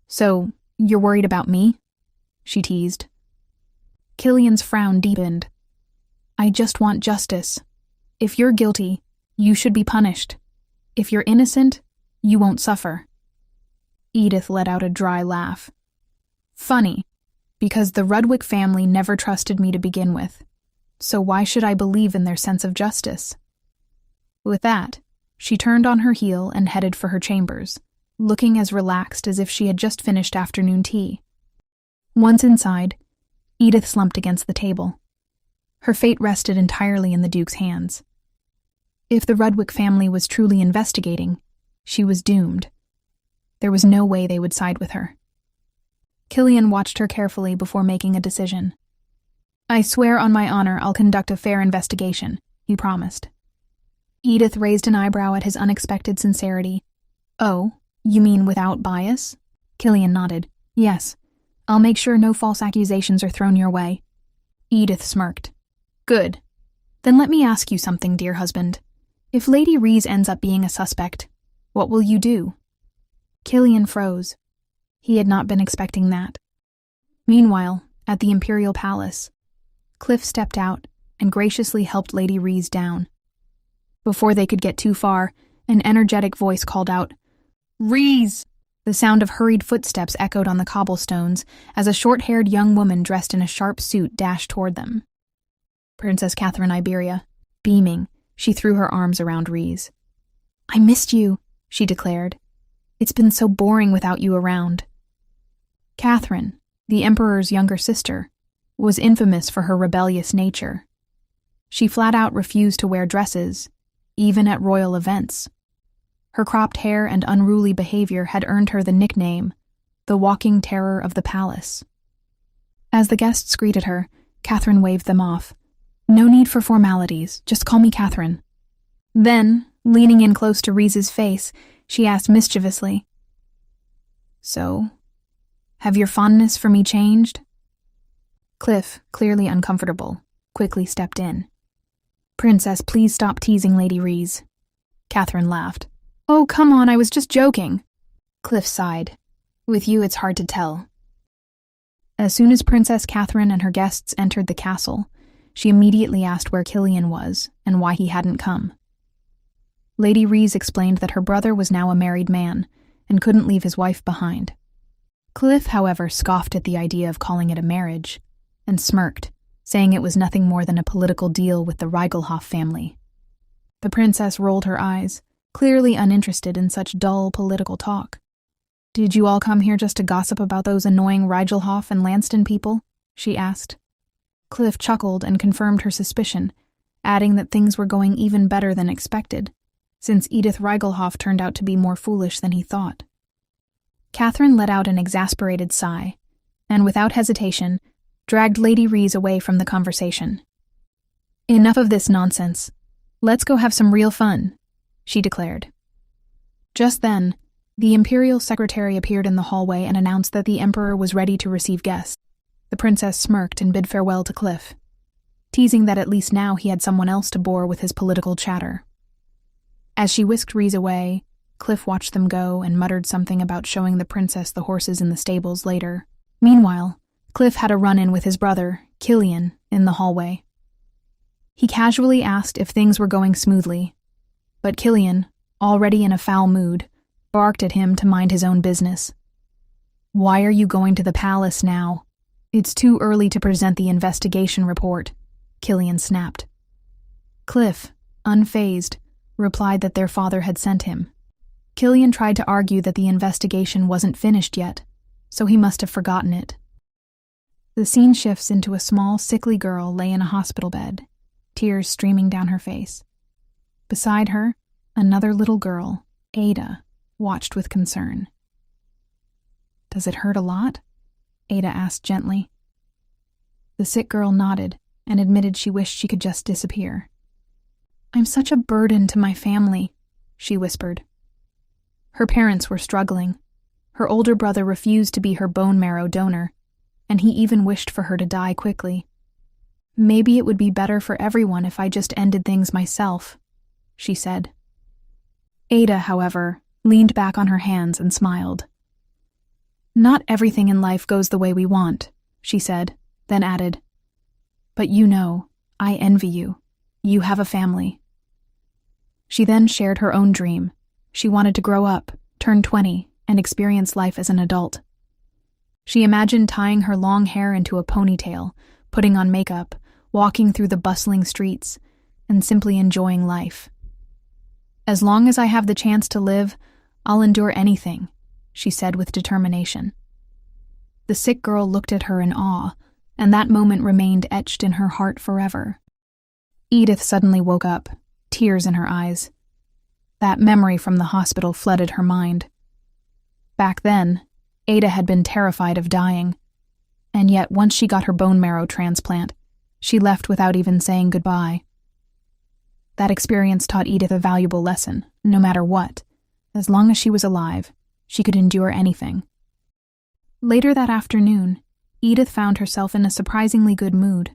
"So, you're worried about me?" she teased. Killian's frown deepened. "I just want justice. If you're guilty, you should be punished. If you're innocent, you won't suffer." Edith let out a dry laugh. "Funny, because the Rudwick family never trusted me to begin with. So why should I believe in their sense of justice?" With that, She turned on her heel and headed for her chambers, looking as relaxed as if she had just finished afternoon tea. Once inside, Edith slumped against the table. Her fate rested entirely in the Duke's hands. If the Rudwick family was truly investigating, she was doomed. There was no way they would side with her. Killian watched her carefully before making a decision. "I swear on my honor I'll conduct a fair investigation," he promised. Edith raised an eyebrow at his unexpected sincerity. "Oh, you mean without bias?" Killian nodded. "Yes. I'll make sure no false accusations are thrown your way." Edith smirked. "Good. Then let me ask you something, dear husband. If Lady Rees ends up being a suspect, what will you do?" Killian froze. He had not been expecting that. Meanwhile, at the Imperial Palace, Cliff stepped out and graciously helped Lady Rees down. Before they could get too far, an energetic voice called out, "Rees!" The sound of hurried footsteps echoed on the cobblestones as a short-haired young woman dressed in a sharp suit dashed toward them. Princess Catherine Iberia. Beaming, she threw her arms around Rees. "I missed you," she declared. "It's been so boring without you around." Catherine, the Emperor's younger sister, was infamous for her rebellious nature. She flat out refused to wear dresses, even at royal events. Her cropped hair and unruly behavior had earned her the nickname, the Walking Terror of the Palace. As the guests greeted her, Catherine waved them off. "No need for formalities, just call me Catherine." Then, leaning in close to Rees's face, she asked mischievously, "So, have your fondness for me changed?" Cliff, clearly uncomfortable, quickly stepped in. "Princess, please stop teasing Lady Rees." Catherine laughed. "Oh, come on, I was just joking." Cliff sighed. "With you, it's hard to tell." As soon as Princess Catherine and her guests entered the castle, she immediately asked where Killian was and why he hadn't come. Lady Rees explained that her brother was now a married man and couldn't leave his wife behind. Cliff, however, scoffed at the idea of calling it a marriage and smirked, saying it was nothing more than a political deal with the Reigelhoff family. The princess rolled her eyes, clearly uninterested in such dull political talk. "Did you all come here just to gossip about those annoying Reigelhoff and Lanston people?" she asked. Cliff chuckled and confirmed her suspicion, adding that things were going even better than expected, since Edith Reigelhoff turned out to be more foolish than he thought. Catherine let out an exasperated sigh, and without hesitation, dragged Lady Rees away from the conversation. "Enough of this nonsense. Let's go have some real fun," she declared. Just then, the Imperial Secretary appeared in the hallway and announced that the Emperor was ready to receive guests. The princess smirked and bid farewell to Cliff, teasing that at least now he had someone else to bore with his political chatter. As she whisked Rees away, Cliff watched them go and muttered something about showing the princess the horses in the stables later. Meanwhile, Cliff had a run-in with his brother, Killian, in the hallway. He casually asked if things were going smoothly, but Killian, already in a foul mood, barked at him to mind his own business. "Why are you going to the palace now? It's too early to present the investigation report," Killian snapped. Cliff, unfazed, replied that their father had sent him. Killian tried to argue that the investigation wasn't finished yet, so he must have forgotten it. The scene shifts into a small, sickly girl lay in a hospital bed, tears streaming down her face. Beside her, another little girl, Ada, watched with concern. "Does it hurt a lot?" Ada asked gently. The sick girl nodded and admitted she wished she could just disappear. "I'm such a burden to my family," she whispered. Her parents were struggling. Her older brother refused to be her bone marrow donor, and he even wished for her to die quickly. "Maybe it would be better for everyone if I just ended things myself," she said. Ada, however, leaned back on her hands and smiled. "Not everything in life goes the way we want," she said, then added, "But you know, I envy you. You have a family." She then shared her own dream. She wanted to grow up, turn 20, and experience life as an adult. She imagined tying her long hair into a ponytail, putting on makeup, walking through the bustling streets, and simply enjoying life. "As long as I have the chance to live, I'll endure anything," she said with determination. The sick girl looked at her in awe, and that moment remained etched in her heart forever. Edith suddenly woke up, tears in her eyes. That memory from the hospital flooded her mind. Back then, Ada had been terrified of dying, and yet once she got her bone marrow transplant, she left without even saying goodbye. That experience taught Edith a valuable lesson. No matter what, as long as she was alive, she could endure anything. Later that afternoon, Edith found herself in a surprisingly good mood.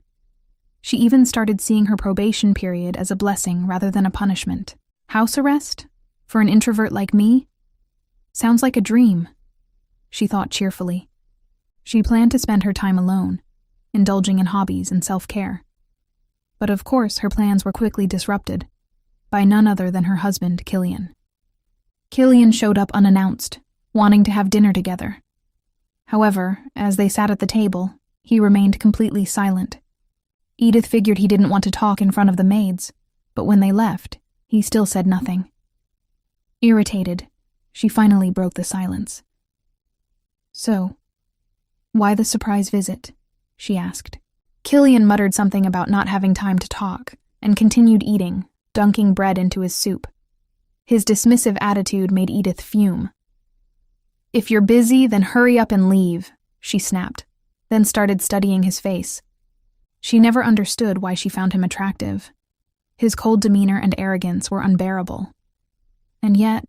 She even started seeing her probation period as a blessing rather than a punishment. House arrest? For an introvert like me? Sounds like a dream, she thought cheerfully. She planned to spend her time alone, indulging in hobbies and self-care. But of course, her plans were quickly disrupted by none other than her husband, Killian. Killian showed up unannounced, wanting to have dinner together. However, as they sat at the table, he remained completely silent. Edith figured he didn't want to talk in front of the maids, but when they left, he still said nothing. Irritated, she finally broke the silence. "So, why the surprise visit?" she asked. Killian muttered something about not having time to talk, and continued eating, dunking bread into his soup. His dismissive attitude made Edith fume. "If you're busy, then hurry up and leave," she snapped, then started studying his face. She never understood why she found him attractive. His cold demeanor and arrogance were unbearable. And yet,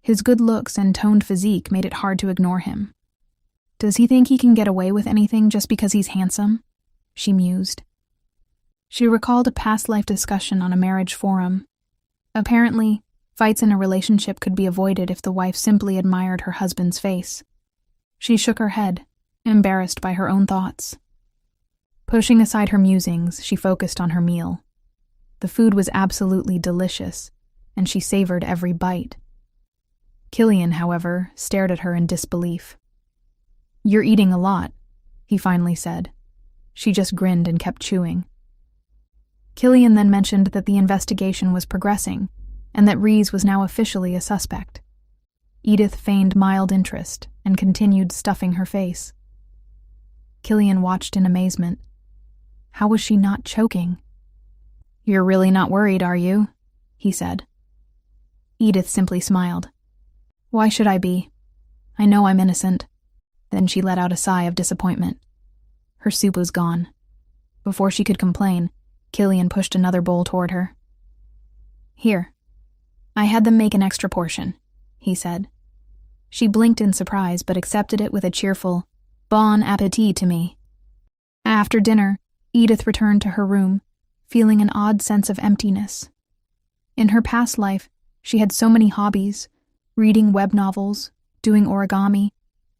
his good looks and toned physique made it hard to ignore him. Does he think he can get away with anything just because he's handsome? She mused. She recalled a past life discussion on a marriage forum. Apparently, fights in a relationship could be avoided if the wife simply admired her husband's face. She shook her head, embarrassed by her own thoughts. Pushing aside her musings, she focused on her meal. The food was absolutely delicious, and she savored every bite. Killian, however, stared at her in disbelief. "You're eating a lot," he finally said. She just grinned and kept chewing. Killian then mentioned that the investigation was progressing, and that Rees was now officially a suspect. Edith feigned mild interest and continued stuffing her face. Killian watched in amazement. How was she not choking? "You're really not worried, are you?" he said. Edith simply smiled. "Why should I be? I know I'm innocent." Then she let out a sigh of disappointment. Her soup was gone. Before she could complain, Killian pushed another bowl toward her. "Here. I had them make an extra portion," he said. She blinked in surprise but accepted it with a cheerful, "Bon appétit to me." After dinner, Edith returned to her room, feeling an odd sense of emptiness. In her past life, she had so many hobbies, reading web novels, doing origami.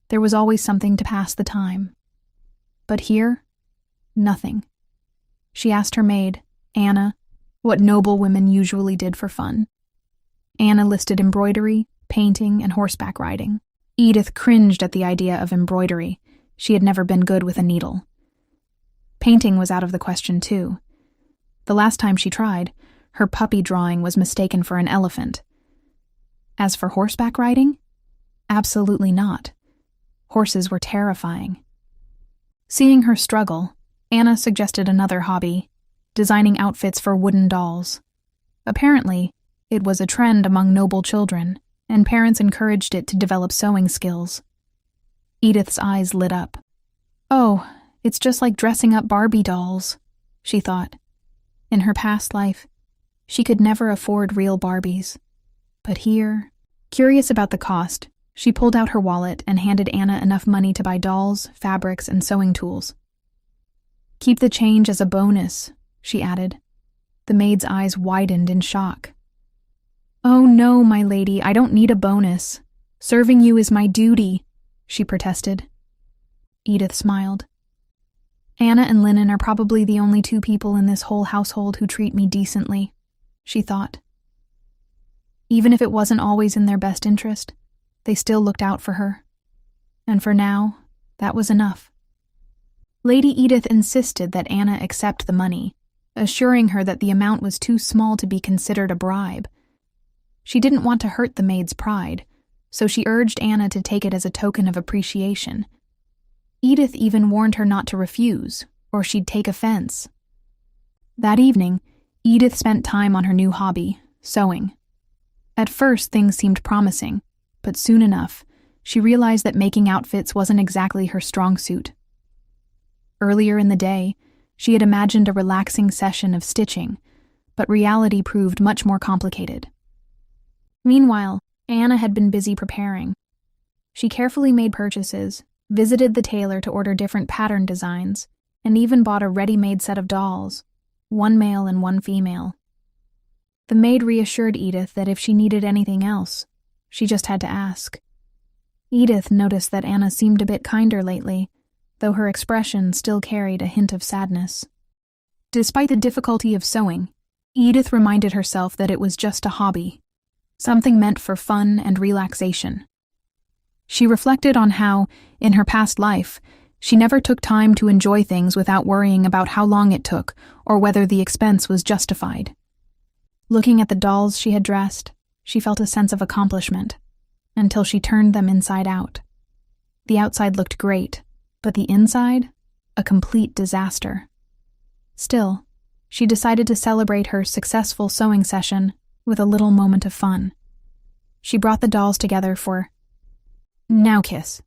There was always something to pass the time. But here, nothing. She asked her maid, Anna, what noble women usually did for fun. Anna listed embroidery, painting, and horseback riding. Edith cringed at the idea of embroidery. She had never been good with a needle. Painting was out of the question, too. The last time she tried, her puppy drawing was mistaken for an elephant. As for horseback riding? Absolutely not. Horses were terrifying. Seeing her struggle, Anna suggested another hobby, designing outfits for wooden dolls. Apparently, it was a trend among noble children, and parents encouraged it to develop sewing skills. Edith's eyes lit up. "Oh, it's just like dressing up Barbie dolls," she thought. In her past life, she could never afford real Barbies. But here, curious about the cost, she pulled out her wallet and handed Anna enough money to buy dolls, fabrics, and sewing tools. "Keep the change as a bonus," she added. The maid's eyes widened in shock. "Oh no, my lady, I don't need a bonus. Serving you is my duty," she protested. Edith smiled. "Anna and Lennon are probably the only two people in this whole household who treat me decently," she thought. Even if it wasn't always in their best interest, they still looked out for her. And for now, that was enough. Lady Edith insisted that Anna accept the money, assuring her that the amount was too small to be considered a bribe. She didn't want to hurt the maid's pride, so she urged Anna to take it as a token of appreciation. Edith even warned her not to refuse, or she'd take offense. That evening, Edith spent time on her new hobby, sewing. At first, things seemed promising, but soon enough, she realized that making outfits wasn't exactly her strong suit. Earlier in the day, she had imagined a relaxing session of stitching, but reality proved much more complicated. Meanwhile, Anna had been busy preparing. She carefully made purchases, visited the tailor to order different pattern designs, and even bought a ready-made set of dolls, one male and one female. The maid reassured Edith that if she needed anything else, she just had to ask. Edith noticed that Anna seemed a bit kinder lately, though her expression still carried a hint of sadness. Despite the difficulty of sewing, Edith reminded herself that it was just a hobby, something meant for fun and relaxation. She reflected on how, in her past life, she never took time to enjoy things without worrying about how long it took or whether the expense was justified. Looking at the dolls she had dressed, she felt a sense of accomplishment, until she turned them inside out. The outside looked great, but the inside, a complete disaster. Still, she decided to celebrate her successful sewing session with a little moment of fun. She brought the dolls together for "Now kiss."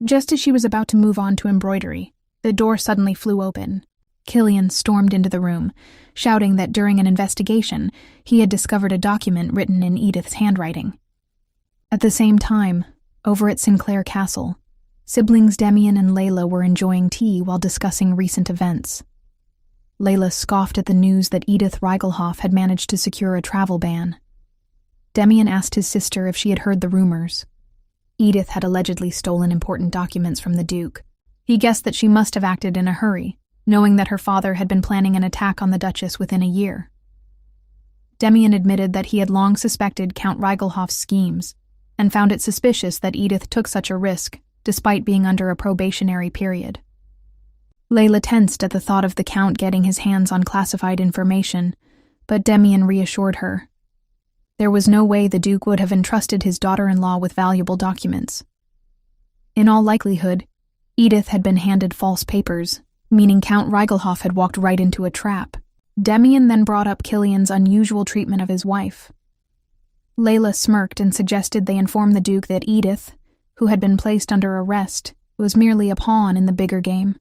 Just as she was about to move on to embroidery, the door suddenly flew open. Killian stormed into the room, shouting that during an investigation, he had discovered a document written in Edith's handwriting. At the same time, over at Sinclair Castle, siblings Demian and Layla were enjoying tea while discussing recent events. Layla scoffed at the news that Edith Reigelhoff had managed to secure a travel ban. Demian asked his sister if she had heard the rumors. Edith had allegedly stolen important documents from the Duke. He guessed that she must have acted in a hurry, knowing that her father had been planning an attack on the Duchess within a year. Demian admitted that he had long suspected Count Reigelhoff's schemes, and found it suspicious that Edith took such a risk, despite being under a probationary period. Layla tensed at the thought of the Count getting his hands on classified information, but Demian reassured her. There was no way the Duke would have entrusted his daughter-in-law with valuable documents. In all likelihood, Edith had been handed false papers, meaning Count Reigelhoff had walked right into a trap. Demian then brought up Killian's unusual treatment of his wife. Layla smirked and suggested they inform the Duke that Edith, who had been placed under arrest, was merely a pawn in the bigger game.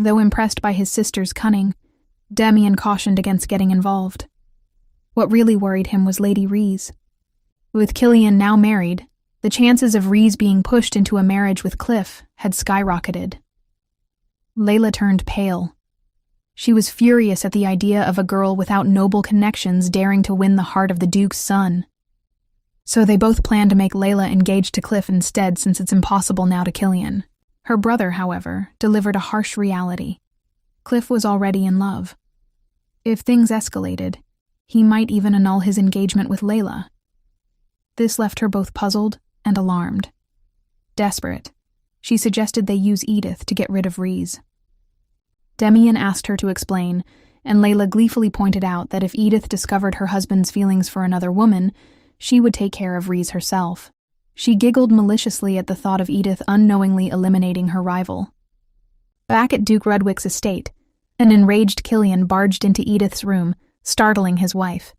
Though impressed by his sister's cunning, Demian cautioned against getting involved. What really worried him was Lady Rhys. With Killian now married, the chances of Rhys being pushed into a marriage with Cliff had skyrocketed. Layla turned pale. She was furious at the idea of a girl without noble connections daring to win the heart of the Duke's son. So they both planned to make Layla engaged to Cliff instead, since it's impossible now to Killian. Her brother, however, delivered a harsh reality. Cliff was already in love. If things escalated, he might even annul his engagement with Layla. This left her both puzzled and alarmed. Desperate, she suggested they use Edith to get rid of Rhys. Demian asked her to explain, and Layla gleefully pointed out that if Edith discovered her husband's feelings for another woman, she would take care of Rhys herself. She giggled maliciously at the thought of Edith unknowingly eliminating her rival. Back at Duke Rudwick's estate, an enraged Killian barged into Edith's room, startling his wife.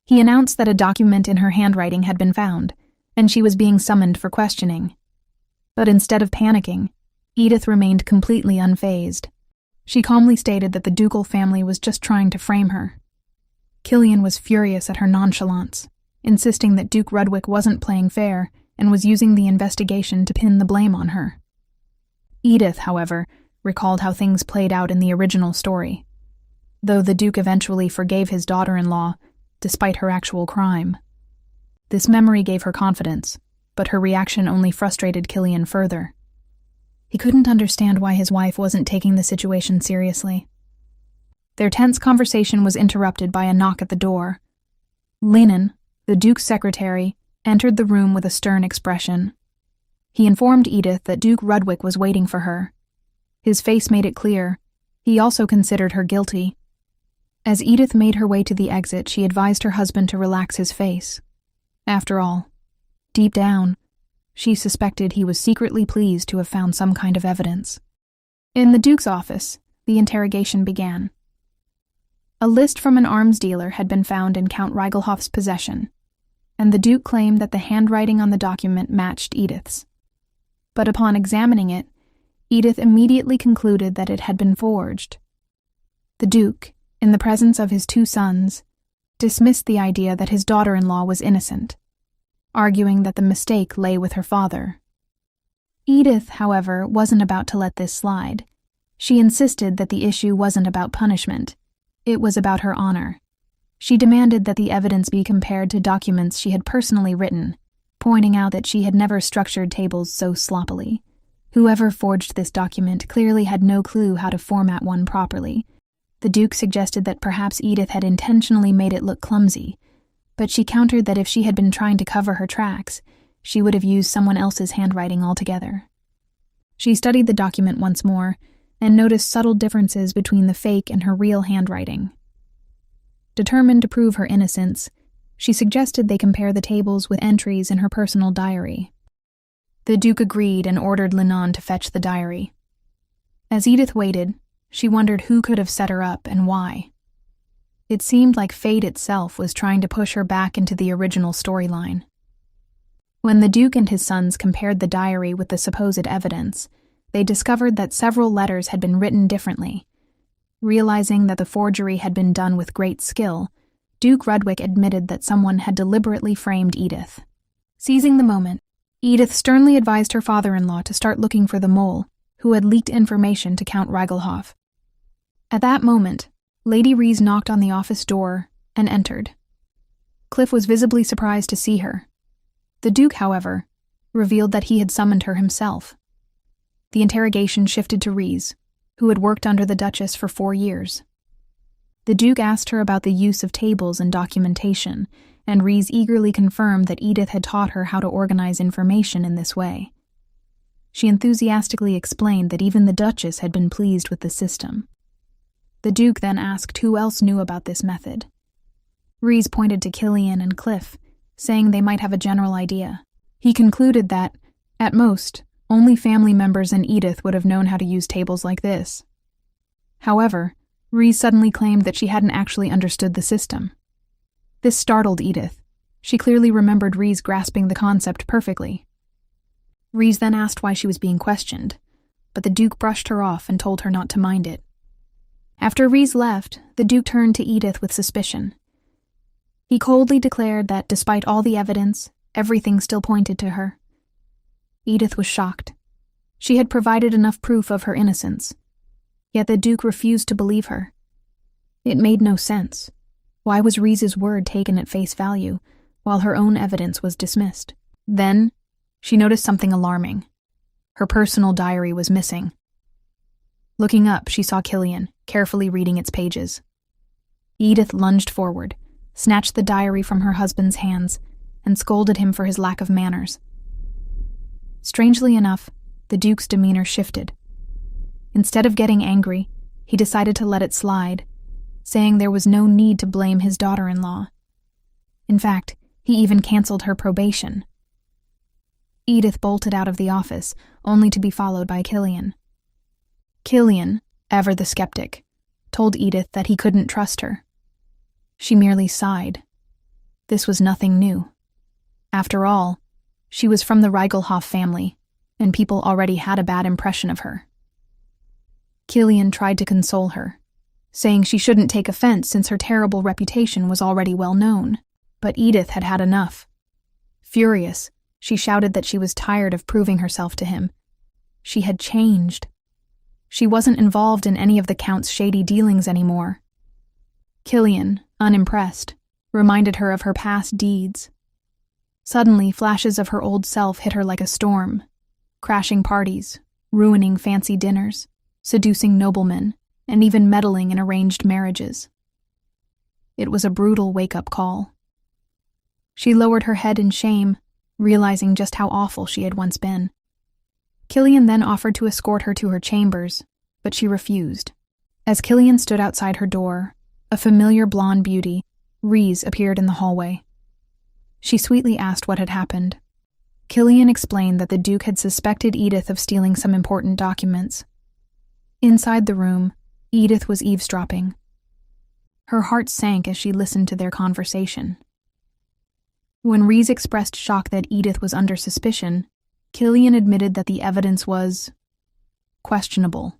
He announced that a document in her handwriting had been found, and she was being summoned for questioning. But instead of panicking, Edith remained completely unfazed. She calmly stated that the ducal family was just trying to frame her. Killian was furious at her nonchalance, insisting that Duke Rudwick wasn't playing fair and was using the investigation to pin the blame on her. Edith, however, recalled how things played out in the original story, though the Duke eventually forgave his daughter-in-law, despite her actual crime. This memory gave her confidence, but her reaction only frustrated Killian further. He couldn't understand why his wife wasn't taking the situation seriously. Their tense conversation was interrupted by a knock at the door. Lennon, the Duke's secretary, entered the room with a stern expression. He informed Edith that Duke Rudwick was waiting for her. His face made it clear. He also considered her guilty. As Edith made her way to the exit, she advised her husband to relax his face. After all, deep down, she suspected he was secretly pleased to have found some kind of evidence. In the Duke's office, the interrogation began. A list from an arms dealer had been found in Count Reigelhoff's possession, and the Duke claimed that the handwriting on the document matched Edith's. But upon examining it, Edith immediately concluded that it had been forged. The Duke, in the presence of his 2 sons, dismissed the idea that his daughter-in-law was innocent, arguing that the mistake lay with her father. Edith, however, wasn't about to let this slide. She insisted that the issue wasn't about punishment. It was about her honor. She demanded that the evidence be compared to documents she had personally written, pointing out that she had never structured tables so sloppily. Whoever forged this document clearly had no clue how to format one properly. The Duke suggested that perhaps Edith had intentionally made it look clumsy, but she countered that if she had been trying to cover her tracks, she would have used someone else's handwriting altogether. She studied the document once more and noticed subtle differences between the fake and her real handwriting. Determined to prove her innocence, she suggested they compare the tables with entries in her personal diary. The Duke agreed and ordered Linon to fetch the diary. As Edith waited, she wondered who could have set her up and why. It seemed like fate itself was trying to push her back into the original storyline. When the Duke and his sons compared the diary with the supposed evidence, they discovered that several letters had been written differently. Realizing that the forgery had been done with great skill, Duke Rudwick admitted that someone had deliberately framed Edith. Seizing the moment, Edith sternly advised her father-in-law to start looking for the mole who had leaked information to Count Reigelhoff. At that moment, Lady Rees knocked on the office door and entered. Cliff was visibly surprised to see her. The Duke, however, revealed that he had summoned her himself. The interrogation shifted to Rees, who had worked under the Duchess for 4 years. The Duke asked her about the use of tables and documentation, and Rees eagerly confirmed that Edith had taught her how to organize information in this way. She enthusiastically explained that even the Duchess had been pleased with the system. The Duke then asked who else knew about this method. Rees pointed to Killian and Cliff, saying they might have a general idea. He concluded that, at most, only family members and Edith would have known how to use tables like this. However, Rees suddenly claimed that she hadn't actually understood the system. This startled Edith. She clearly remembered Rees grasping the concept perfectly. Rees then asked why she was being questioned, but the Duke brushed her off and told her not to mind it. After Rees left, the Duke turned to Edith with suspicion. He coldly declared that despite all the evidence, everything still pointed to her. Edith was shocked. She had provided enough proof of her innocence, yet the Duke refused to believe her. It made no sense. Why was Rees's word taken at face value, while her own evidence was dismissed? Then, she noticed something alarming. Her personal diary was missing. Looking up, she saw Killian, carefully reading its pages. Edith lunged forward, snatched the diary from her husband's hands, and scolded him for his lack of manners. Strangely enough, the Duke's demeanor shifted. Instead of getting angry, he decided to let it slide, saying there was no need to blame his daughter-in-law. In fact, he even canceled her probation. Edith bolted out of the office, only to be followed by Killian. Killian, ever the skeptic, told Edith that he couldn't trust her. She merely sighed. This was nothing new. After all, she was from the Reigelhoff family, and people already had a bad impression of her. Killian tried to console her, saying she shouldn't take offense since her terrible reputation was already well known, but Edith had had enough. Furious, she shouted that she was tired of proving herself to him. She had changed. She wasn't involved in any of the Count's shady dealings anymore. Killian, unimpressed, reminded her of her past deeds. Suddenly, flashes of her old self hit her like a storm, crashing parties, ruining fancy dinners, seducing noblemen, and even meddling in arranged marriages. It was a brutal wake-up call. She lowered her head in shame, realizing just how awful she had once been. Killian then offered to escort her to her chambers, but she refused. As Killian stood outside her door, A familiar blonde beauty, Reese, appeared in the hallway. She sweetly asked what had happened. Killian explained that the Duke had suspected Edith of stealing some important documents. Inside the room, Edith was eavesdropping. Her heart sank as she listened to their conversation. When Reese expressed shock that Edith was under suspicion, Killian admitted that the evidence was questionable.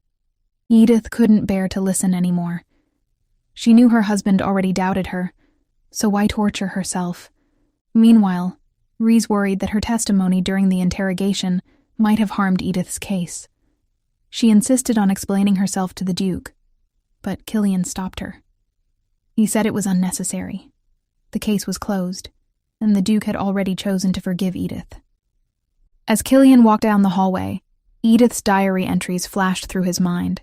Edith couldn't bear to listen anymore. She knew her husband already doubted her, so why torture herself? Meanwhile, Reese worried that her testimony during the interrogation might have harmed Edith's case. She insisted on explaining herself to the Duke, but Killian stopped her. He said it was unnecessary. The case was closed, and the Duke had already chosen to forgive Edith. As Killian walked down the hallway, Edith's diary entries flashed through his mind.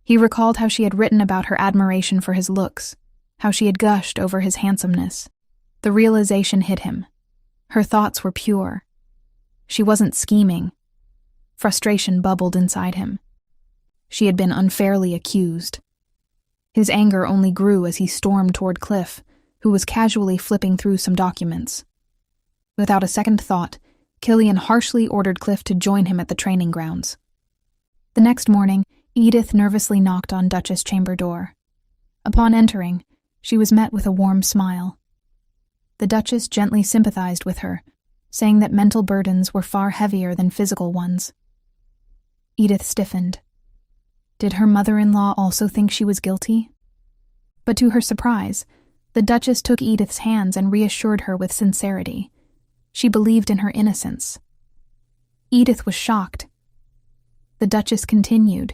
He recalled how she had written about her admiration for his looks, how she had gushed over his handsomeness. The realization hit him. Her thoughts were pure. She wasn't scheming. Frustration bubbled inside him. She had been unfairly accused. His anger only grew as he stormed toward Cliff, who was casually flipping through some documents. Without a second thought, Killian harshly ordered Cliff to join him at the training grounds. The next morning, Edith nervously knocked on Duchess' chamber door. Upon entering, she was met with a warm smile. The Duchess gently sympathized with her, saying that mental burdens were far heavier than physical ones. Edith stiffened. Did her mother-in-law also think she was guilty? But to her surprise, the Duchess took Edith's hands and reassured her with sincerity. She believed in her innocence. Edith was shocked. The Duchess continued,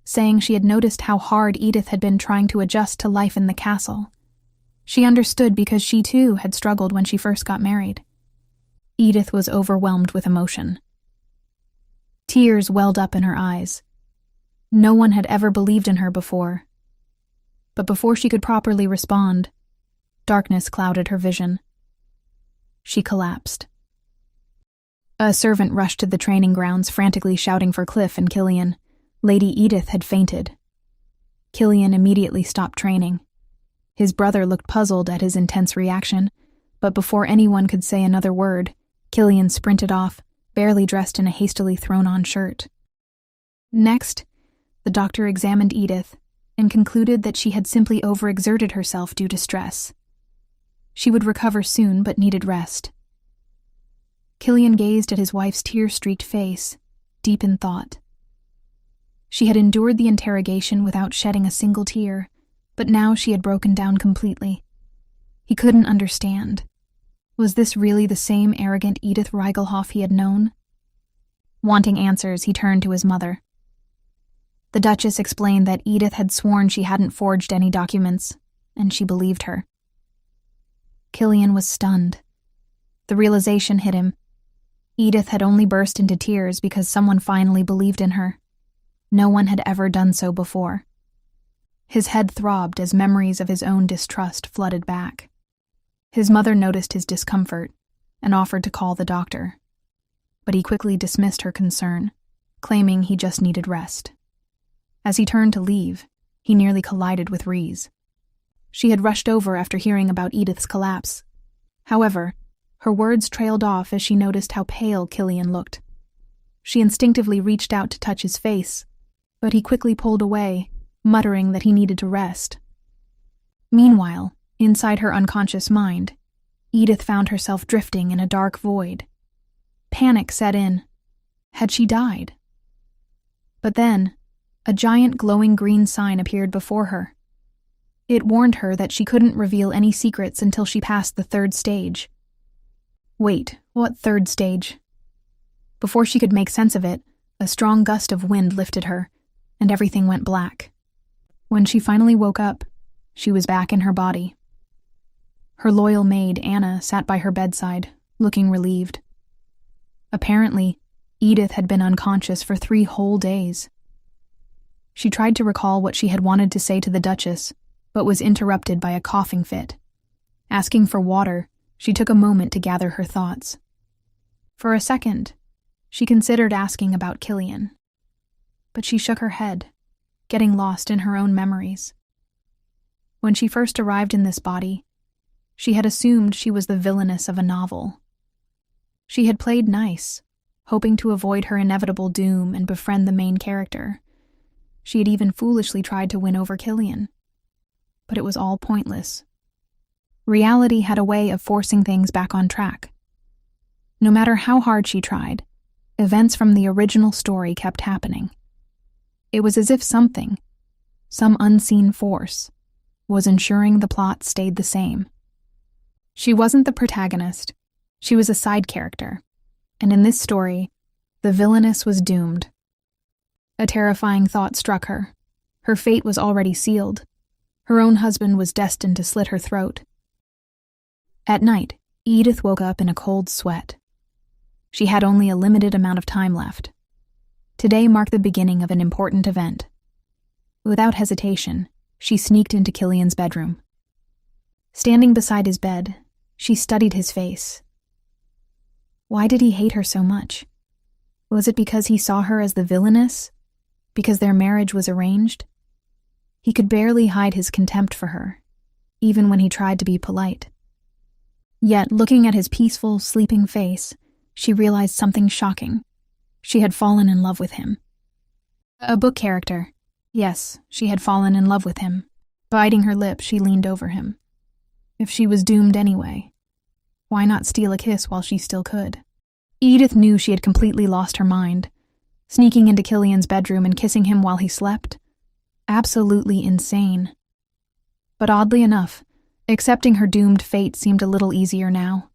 saying she had noticed how hard Edith had been trying to adjust to life in the castle. She understood because she too had struggled when she first got married. Edith was overwhelmed with emotion. Tears welled up in her eyes. No one had ever believed in her before. But before she could properly respond, darkness clouded her vision. She collapsed. A servant rushed to the training grounds, frantically shouting for Cliff and Killian. Lady Edith had fainted. Killian immediately stopped training. His brother looked puzzled at his intense reaction, but before anyone could say another word, Killian sprinted off, barely dressed in a hastily thrown-on shirt. Next, the doctor examined Edith and concluded that she had simply overexerted herself due to stress. She would recover soon, but needed rest. Killian gazed at his wife's tear-streaked face, deep in thought. She had endured the interrogation without shedding a single tear, but now she had broken down completely. He couldn't understand. Was this really the same arrogant Edith Reigelhoff he had known? Wanting answers, he turned to his mother. The Duchess explained that Edith had sworn she hadn't forged any documents, and she believed her. Killian was stunned. The realization hit him. Edith had only burst into tears because someone finally believed in her. No one had ever done so before. His head throbbed as memories of his own distrust flooded back. His mother noticed his discomfort and offered to call the doctor, but he quickly dismissed her concern, claiming he just needed rest. As he turned to leave, he nearly collided with Reese. She had rushed over after hearing about Edith's collapse. However, her words trailed off as she noticed how pale Killian looked. She instinctively reached out to touch his face, but he quickly pulled away, muttering that he needed to rest. Meanwhile, inside her unconscious mind, Edith found herself drifting in a dark void. Panic set in. Had she died? But then, a giant glowing green sign appeared before her. It warned her that she couldn't reveal any secrets until she passed the 3rd stage. Wait, what 3rd stage? Before she could make sense of it, a strong gust of wind lifted her, and everything went black. When she finally woke up, she was back in her body. Her loyal maid, Anna, sat by her bedside, looking relieved. Apparently, Edith had been unconscious for 3 whole days. She tried to recall what she had wanted to say to the Duchess, but was interrupted by a coughing fit. Asking for water, she took a moment to gather her thoughts. For a second, she considered asking about Killian, but she shook her head, getting lost in her own memories. When she first arrived in this body, she had assumed she was the villainess of a novel. She had played nice, hoping to avoid her inevitable doom and befriend the main character. She had even foolishly tried to win over Killian. But it was all pointless. Reality had a way of forcing things back on track. No matter how hard she tried, events from the original story kept happening. It was as if something, some unseen force, was ensuring the plot stayed the same. She wasn't the protagonist, she was a side character, and in this story, the villainess was doomed. A terrifying thought struck her. Her fate was already sealed. Her own husband was destined to slit her throat. At night, Edith woke up in a cold sweat. She had only a limited amount of time left. Today marked the beginning of an important event. Without hesitation, she sneaked into Killian's bedroom. Standing beside his bed, she studied his face. Why did he hate her so much? Was it because he saw her as the villainess? Because their marriage was arranged? He could barely hide his contempt for her, even when he tried to be polite. Yet, looking at his peaceful, sleeping face, she realized something shocking. She had fallen in love with him. A book character. Yes, she had fallen in love with him. Biting her lip, she leaned over him. If she was doomed anyway, why not steal a kiss while she still could? Edith knew she had completely lost her mind. Sneaking into Killian's bedroom and kissing him while he slept? Absolutely insane. But oddly enough, accepting her doomed fate seemed a little easier now.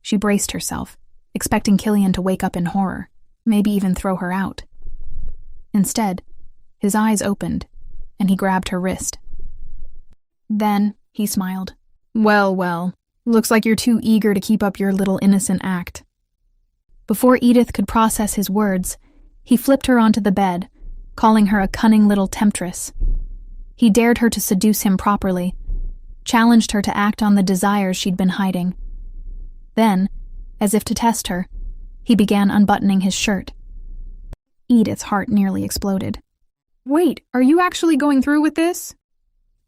She braced herself, expecting Killian to wake up in horror, maybe even throw her out. Instead, his eyes opened, and he grabbed her wrist. Then, he smiled. Well, looks like you're too eager to keep up your little innocent act. Before Edith could process his words, he flipped her onto the bed, calling her a cunning little temptress. He dared her to seduce him properly, challenged her to act on the desires she'd been hiding. Then, as if to test her, he began unbuttoning his shirt. Edith's heart nearly exploded. Wait, are you actually going through with this?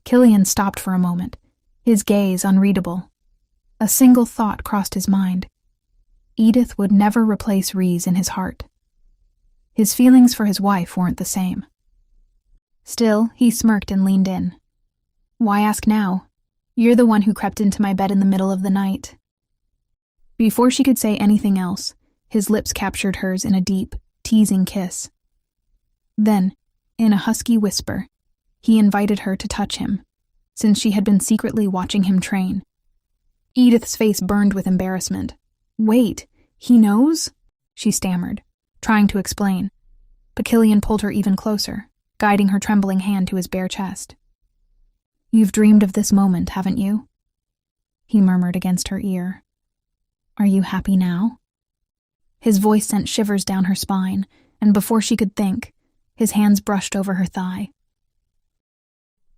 Killian stopped for a moment, his gaze unreadable. A single thought crossed his mind. Edith would never replace Reese in his heart. His feelings for his wife weren't the same. Still, he smirked and leaned in. Why ask now? You're the one who crept into my bed in the middle of the night. Before she could say anything else, his lips captured hers in a deep, teasing kiss. Then, in a husky whisper, he invited her to touch him, since she had been secretly watching him train. Edith's face burned with embarrassment. Wait, he knows? She stammered, trying to explain, but Killian pulled her even closer, guiding her trembling hand to his bare chest. You've dreamed of this moment, haven't you? He murmured against her ear. Are you happy now? His voice sent shivers down her spine, and before she could think, his hands brushed over her thigh.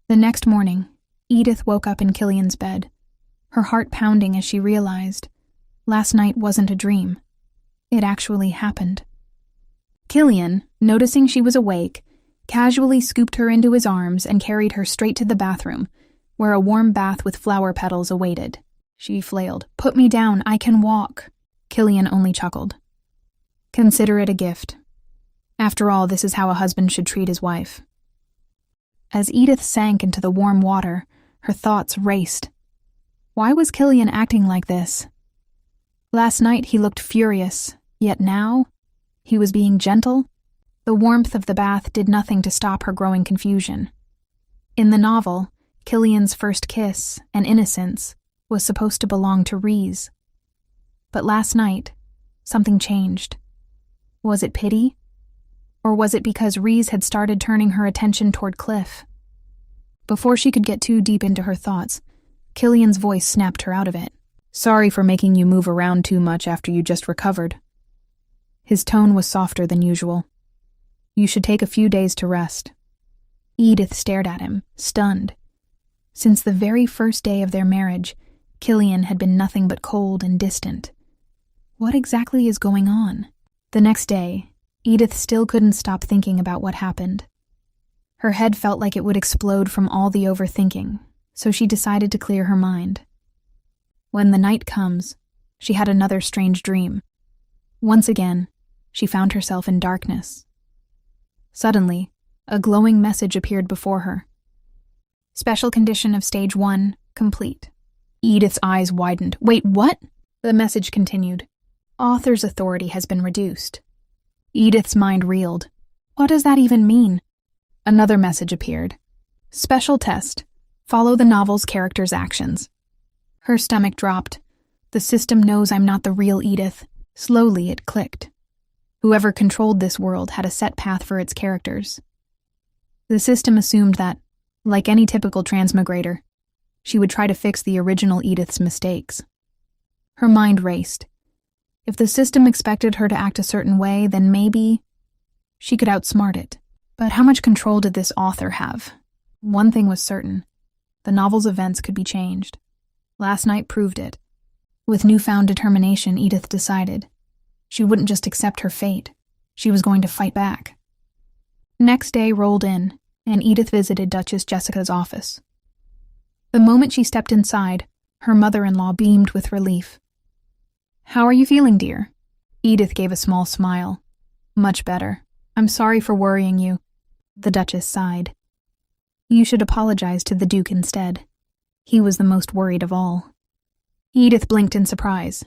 The next morning, Edith woke up in Killian's bed, her heart pounding as she realized last night wasn't a dream. It actually happened. Killian, noticing she was awake, casually scooped her into his arms and carried her straight to the bathroom, where a warm bath with flower petals awaited. She flailed. Put me down, I can walk. Killian only chuckled. Consider it a gift. After all, this is how a husband should treat his wife. As Edith sank into the warm water, her thoughts raced. Why was Killian acting like this? Last night he looked furious, yet now he was being gentle. The warmth of the bath did nothing to stop her growing confusion. In the novel, Killian's first kiss and innocence was supposed to belong to Reese. But last night, something changed. Was it pity? Or was it because Reese had started turning her attention toward Cliff? Before she could get too deep into her thoughts, Killian's voice snapped her out of it. Sorry for making you move around too much after you just recovered. His tone was softer than usual. You should take a few days to rest. Edith stared at him, stunned. Since the very first day of their marriage, Killian had been nothing but cold and distant. What exactly is going on? The next day, Edith still couldn't stop thinking about what happened. Her head felt like it would explode from all the overthinking, so she decided to clear her mind. When the night comes, she had another strange dream. Once again, she found herself in darkness. Suddenly, a glowing message appeared before her. Special condition of stage 1, complete. Edith's eyes widened. Wait, what? The message continued. Author's authority has been reduced. Edith's mind reeled. What does that even mean? Another message appeared. Special test. Follow the novel's character's actions. Her stomach dropped. The system knows I'm not the real Edith. Slowly it clicked. Whoever controlled this world had a set path for its characters. The system assumed that, like any typical transmigrator, she would try to fix the original Edith's mistakes. Her mind raced. If the system expected her to act a certain way, then maybe she could outsmart it. But how much control did this author have? One thing was certain. The novel's events could be changed. Last night proved it. With newfound determination, Edith decided she wouldn't just accept her fate. She was going to fight back. Next day rolled in, and Edith visited Duchess Jessica's office. The moment she stepped inside, her mother-in-law beamed with relief. How are you feeling, dear? Edith gave a small smile. Much better. I'm sorry for worrying you. The Duchess sighed. You should apologize to the Duke instead. He was the most worried of all. Edith blinked in surprise.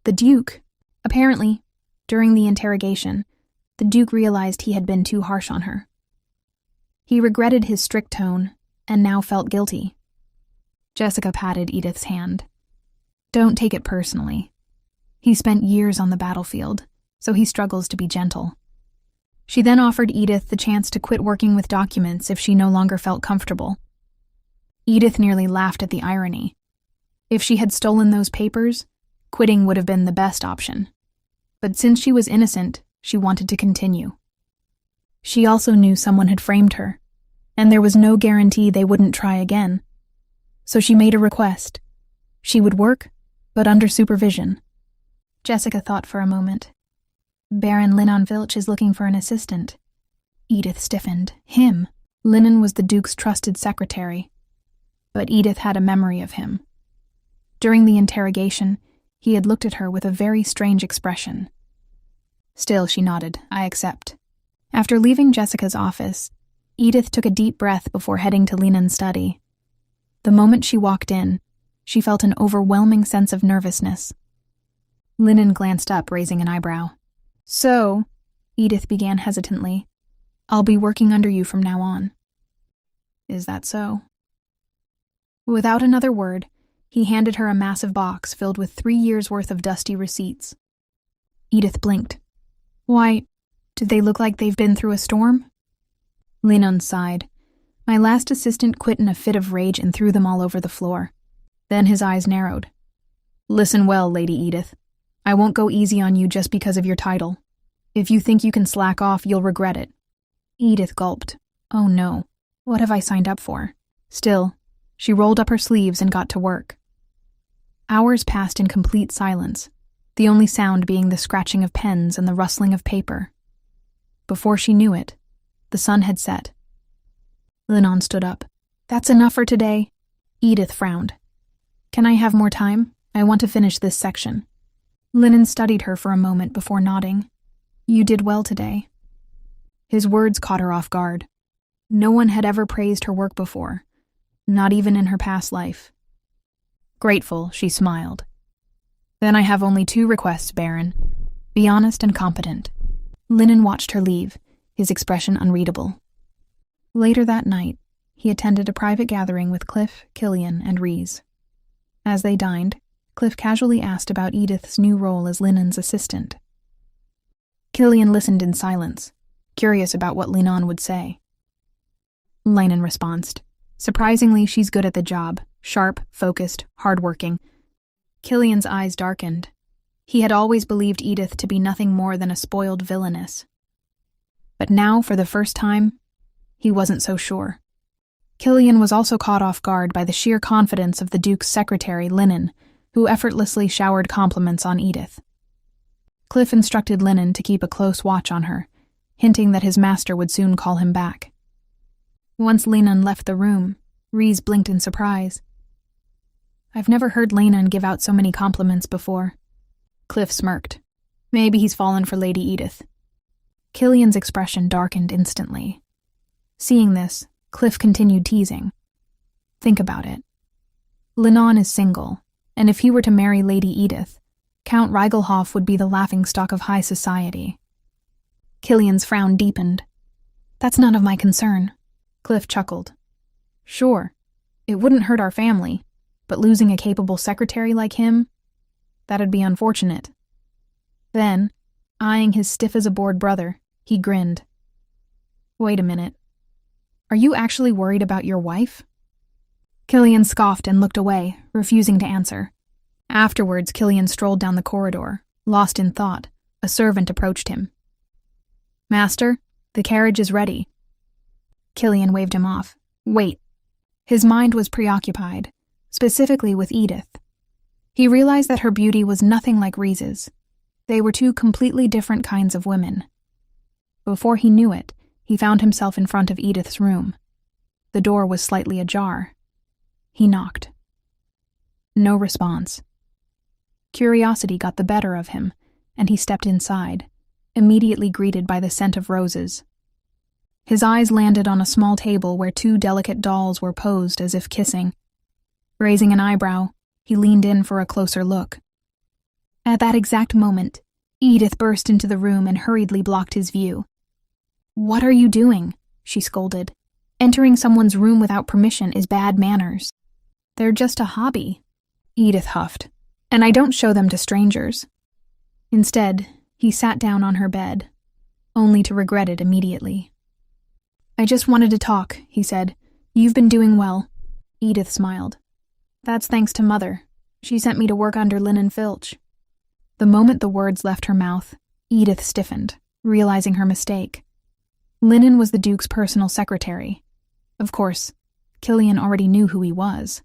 The Duke? Apparently, during the interrogation, the Duke realized he had been too harsh on her. He regretted his strict tone, and now felt guilty. Jessica patted Edith's hand. Don't take it personally. He spent years on the battlefield, so he struggles to be gentle. She then offered Edith the chance to quit working with documents if she no longer felt comfortable. Edith nearly laughed at the irony. If she had stolen those papers, quitting would have been the best option. But since she was innocent, she wanted to continue. She also knew someone had framed her, and there was no guarantee they wouldn't try again. So she made a request. She would work, but under supervision. Jessica thought for a moment. Baron Linon Vilch is looking for an assistant. Edith stiffened. Him. Linon was the Duke's trusted secretary. But Edith had a memory of him. During the interrogation, he had looked at her with a very strange expression. Still, she nodded. I accept. After leaving Jessica's office, Edith took a deep breath before heading to Linon's study. The moment she walked in, she felt an overwhelming sense of nervousness. Linon glanced up, raising an eyebrow. So, Edith began hesitantly, I'll be working under you from now on. Is that so? Without another word, he handed her a massive box filled with 3 years' worth of dusty receipts. Edith blinked. Why, did they look like they've been through a storm? Linon sighed. My last assistant quit in a fit of rage and threw them all over the floor. Then his eyes narrowed. Listen well, Lady Edith. I won't go easy on you just because of your title. If you think you can slack off, you'll regret it. Edith gulped. Oh no, what have I signed up for? Still, she rolled up her sleeves and got to work. Hours passed in complete silence, the only sound being the scratching of pens and the rustling of paper. Before she knew it, the sun had set. Linon stood up. That's enough for today. Edith frowned. Can I have more time? I want to finish this section. Linon studied her for a moment before nodding. You did well today. His words caught her off guard. No one had ever praised her work before, not even in her past life. Grateful, she smiled. Then I have only 2 requests, Baron. Be honest and competent. Linon watched her leave, his expression unreadable. Later that night, he attended a private gathering with Cliff, Killian, and Reese. As they dined, Cliff casually asked about Edith's new role as Linon's assistant. Killian listened in silence, curious about what Linon would say. Linon responded. Surprisingly, she's good at the job, sharp, focused, hardworking. Killian's eyes darkened. He had always believed Edith to be nothing more than a spoiled villainess. But now, for the first time, he wasn't so sure. Killian was also caught off guard by the sheer confidence of the Duke's secretary, Linon, who effortlessly showered compliments on Edith. Cliff instructed Linon to keep a close watch on her, hinting that his master would soon call him back. Once Lenon left the room, Reese blinked in surprise. I've never heard Lenon give out so many compliments before. Cliff smirked. Maybe he's fallen for Lady Edith. Killian's expression darkened instantly. Seeing this, Cliff continued teasing. Think about it. Lenon is single, and if he were to marry Lady Edith, Count Reigelhoff would be the laughingstock of high society. Killian's frown deepened. That's none of my concern. Cliff chuckled. Sure, it wouldn't hurt our family, but losing a capable secretary like him, that'd be unfortunate. Then, eyeing his stiff-as-a-board brother, he grinned. Wait a minute. Are you actually worried about your wife? Killian scoffed and looked away, refusing to answer. Afterwards, Killian strolled down the corridor. Lost in thought, a servant approached him. Master, the carriage is ready. Killian waved him off. Wait. His mind was preoccupied, specifically with Edith. He realized that her beauty was nothing like Reese's. They were two completely different kinds of women. Before he knew it, he found himself in front of Edith's room. The door was slightly ajar. He knocked. No response. Curiosity got the better of him, and he stepped inside, immediately greeted by the scent of roses. His eyes landed on a small table where two delicate dolls were posed as if kissing. Raising an eyebrow, he leaned in for a closer look. At that exact moment, Edith burst into the room and hurriedly blocked his view. What are you doing? She scolded. Entering someone's room without permission is bad manners. They're just a hobby, Edith huffed, and I don't show them to strangers. Instead, he sat down on her bed, only to regret it immediately. I just wanted to talk, he said. You've been doing well. Edith smiled. That's thanks to Mother. She sent me to work under Lynn Filch. The moment the words left her mouth, Edith stiffened, realizing her mistake. Lynn was the Duke's personal secretary. Of course, Killian already knew who he was.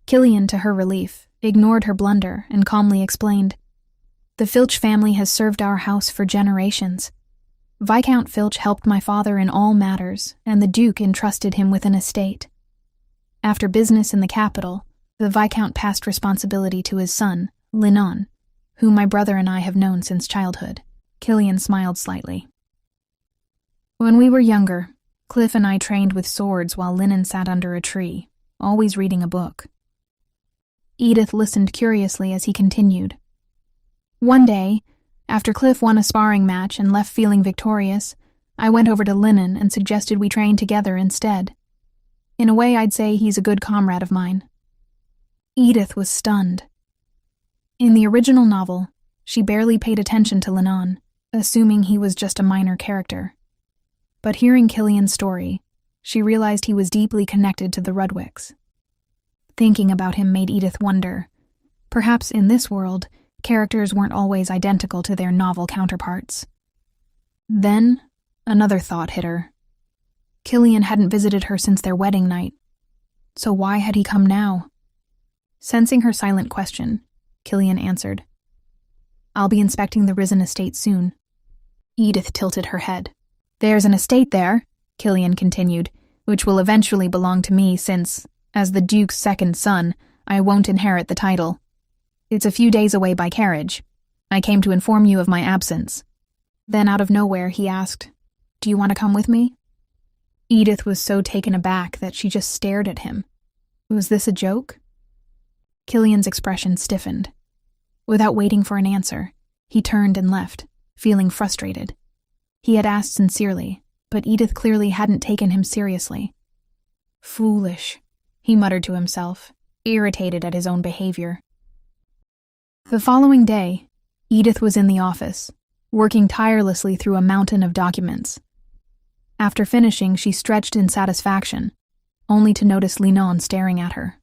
Killian, to her relief, ignored her blunder and calmly explained, The Filch family has served our house for generations. Viscount Filch helped my father in all matters, and the Duke entrusted him with an estate. After business in the capital, the Viscount passed responsibility to his son, Linon, whom my brother and I have known since childhood. Killian smiled slightly. When we were younger, Cliff and I trained with swords while Linon sat under a tree, always reading a book. Edith listened curiously as he continued. One day, after Cliff won a sparring match and left feeling victorious, I went over to Linon and suggested we train together instead. In a way, I'd say he's a good comrade of mine. Edith was stunned. In the original novel, she barely paid attention to Linon, assuming he was just a minor character. But hearing Killian's story, she realized he was deeply connected to the Rudwicks. Thinking about him made Edith wonder. Perhaps in this world, characters weren't always identical to their novel counterparts. Then, another thought hit her. Killian hadn't visited her since their wedding night. So why had he come now? Sensing her silent question, Killian answered, I'll be inspecting the Risen estate soon. Edith tilted her head. There's an estate there, Killian continued, which will eventually belong to me since, as the Duke's second son, I won't inherit the title. It's a few days away by carriage. I came to inform you of my absence. Then out of nowhere he asked, Do you want to come with me? Edith was so taken aback that she just stared at him. Was this a joke? Killian's expression stiffened. Without waiting for an answer, he turned and left, feeling frustrated. He had asked sincerely, but Edith clearly hadn't taken him seriously. Foolish, he muttered to himself, irritated at his own behavior. The following day, Edith was in the office, working tirelessly through a mountain of documents. After finishing, she stretched in satisfaction, only to notice Linon staring at her.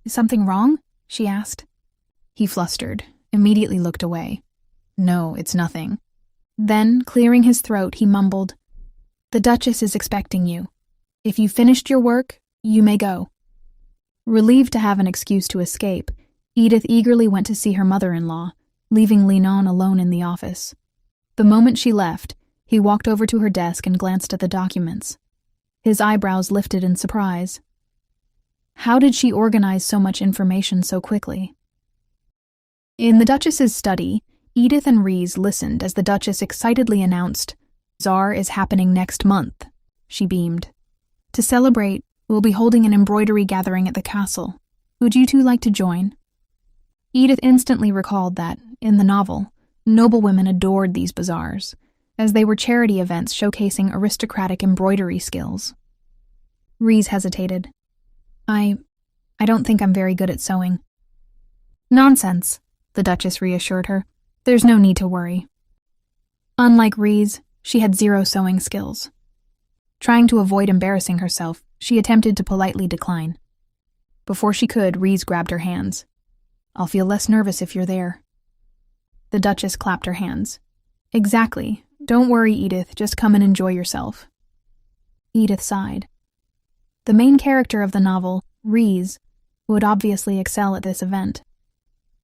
Is something wrong? She asked. He flustered, immediately looked away. No, it's nothing. Then, clearing his throat, he mumbled, The Duchess is expecting you. If you've finished your work, you may go. Relieved to have an excuse to escape, Edith eagerly went to see her mother-in-law, leaving Linon alone in the office. The moment she left, he walked over to her desk and glanced at the documents. His eyebrows lifted in surprise. How did she organize so much information so quickly? In the Duchess's study, Edith and Rhys listened as the Duchess excitedly announced, "Bazaar is happening next month," she beamed. "To celebrate, we'll be holding an embroidery gathering at the castle. Would you two like to join?" Edith instantly recalled that, in the novel, noblewomen adored these bazaars, as they were charity events showcasing aristocratic embroidery skills. Rhys hesitated. I don't think I'm very good at sewing." "Nonsense," the Duchess reassured her. "There's no need to worry." Unlike Rhys, she had zero sewing skills. Trying to avoid embarrassing herself, she attempted to politely decline. Before she could, Rhys grabbed her hands. "I'll feel less nervous if you're there." The Duchess clapped her hands. "Exactly. Don't worry, Edith. Just come and enjoy yourself." Edith sighed. The main character of the novel, Rhys, would obviously excel at this event.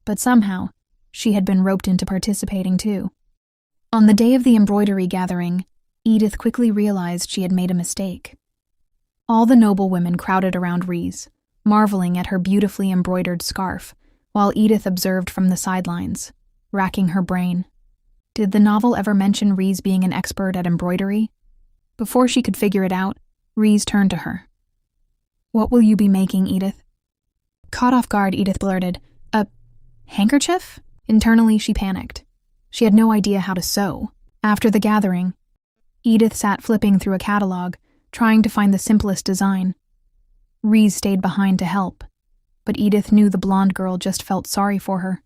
But somehow, she had been roped into participating too. On the day of the embroidery gathering, Edith quickly realized she had made a mistake. All the noblewomen crowded around Rhys, marveling at her beautifully embroidered scarf, while Edith observed from the sidelines, racking her brain. Did the novel ever mention Rhys being an expert at embroidery? Before she could figure it out, Rhys turned to her. "What will you be making, Edith?" Caught off guard, Edith blurted, "A handkerchief?" Internally, she panicked. She had no idea how to sew. After the gathering, Edith sat flipping through a catalog, trying to find the simplest design. Rhys stayed behind to help, but Edith knew the blonde girl just felt sorry for her.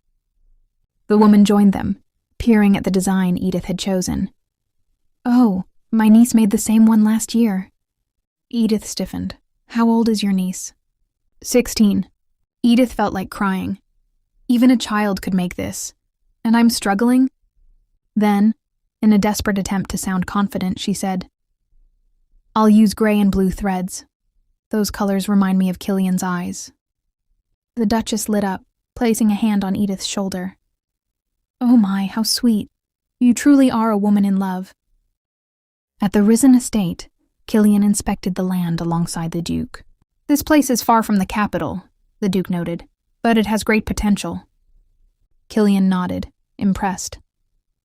The woman joined them, peering at the design Edith had chosen. "Oh, my niece made the same one last year." Edith stiffened. "How old is your niece?" 16. Edith felt like crying. Even a child could make this, and I'm struggling? Then, in a desperate attempt to sound confident, she said, "I'll use gray and blue threads. Those colors remind me of Killian's eyes." The Duchess lit up, placing a hand on Edith's shoulder. "Oh my, how sweet. You truly are a woman in love." At the Risen estate, Killian inspected the land alongside the Duke. "This place is far from the capital," the Duke noted, "but it has great potential." Killian nodded, impressed.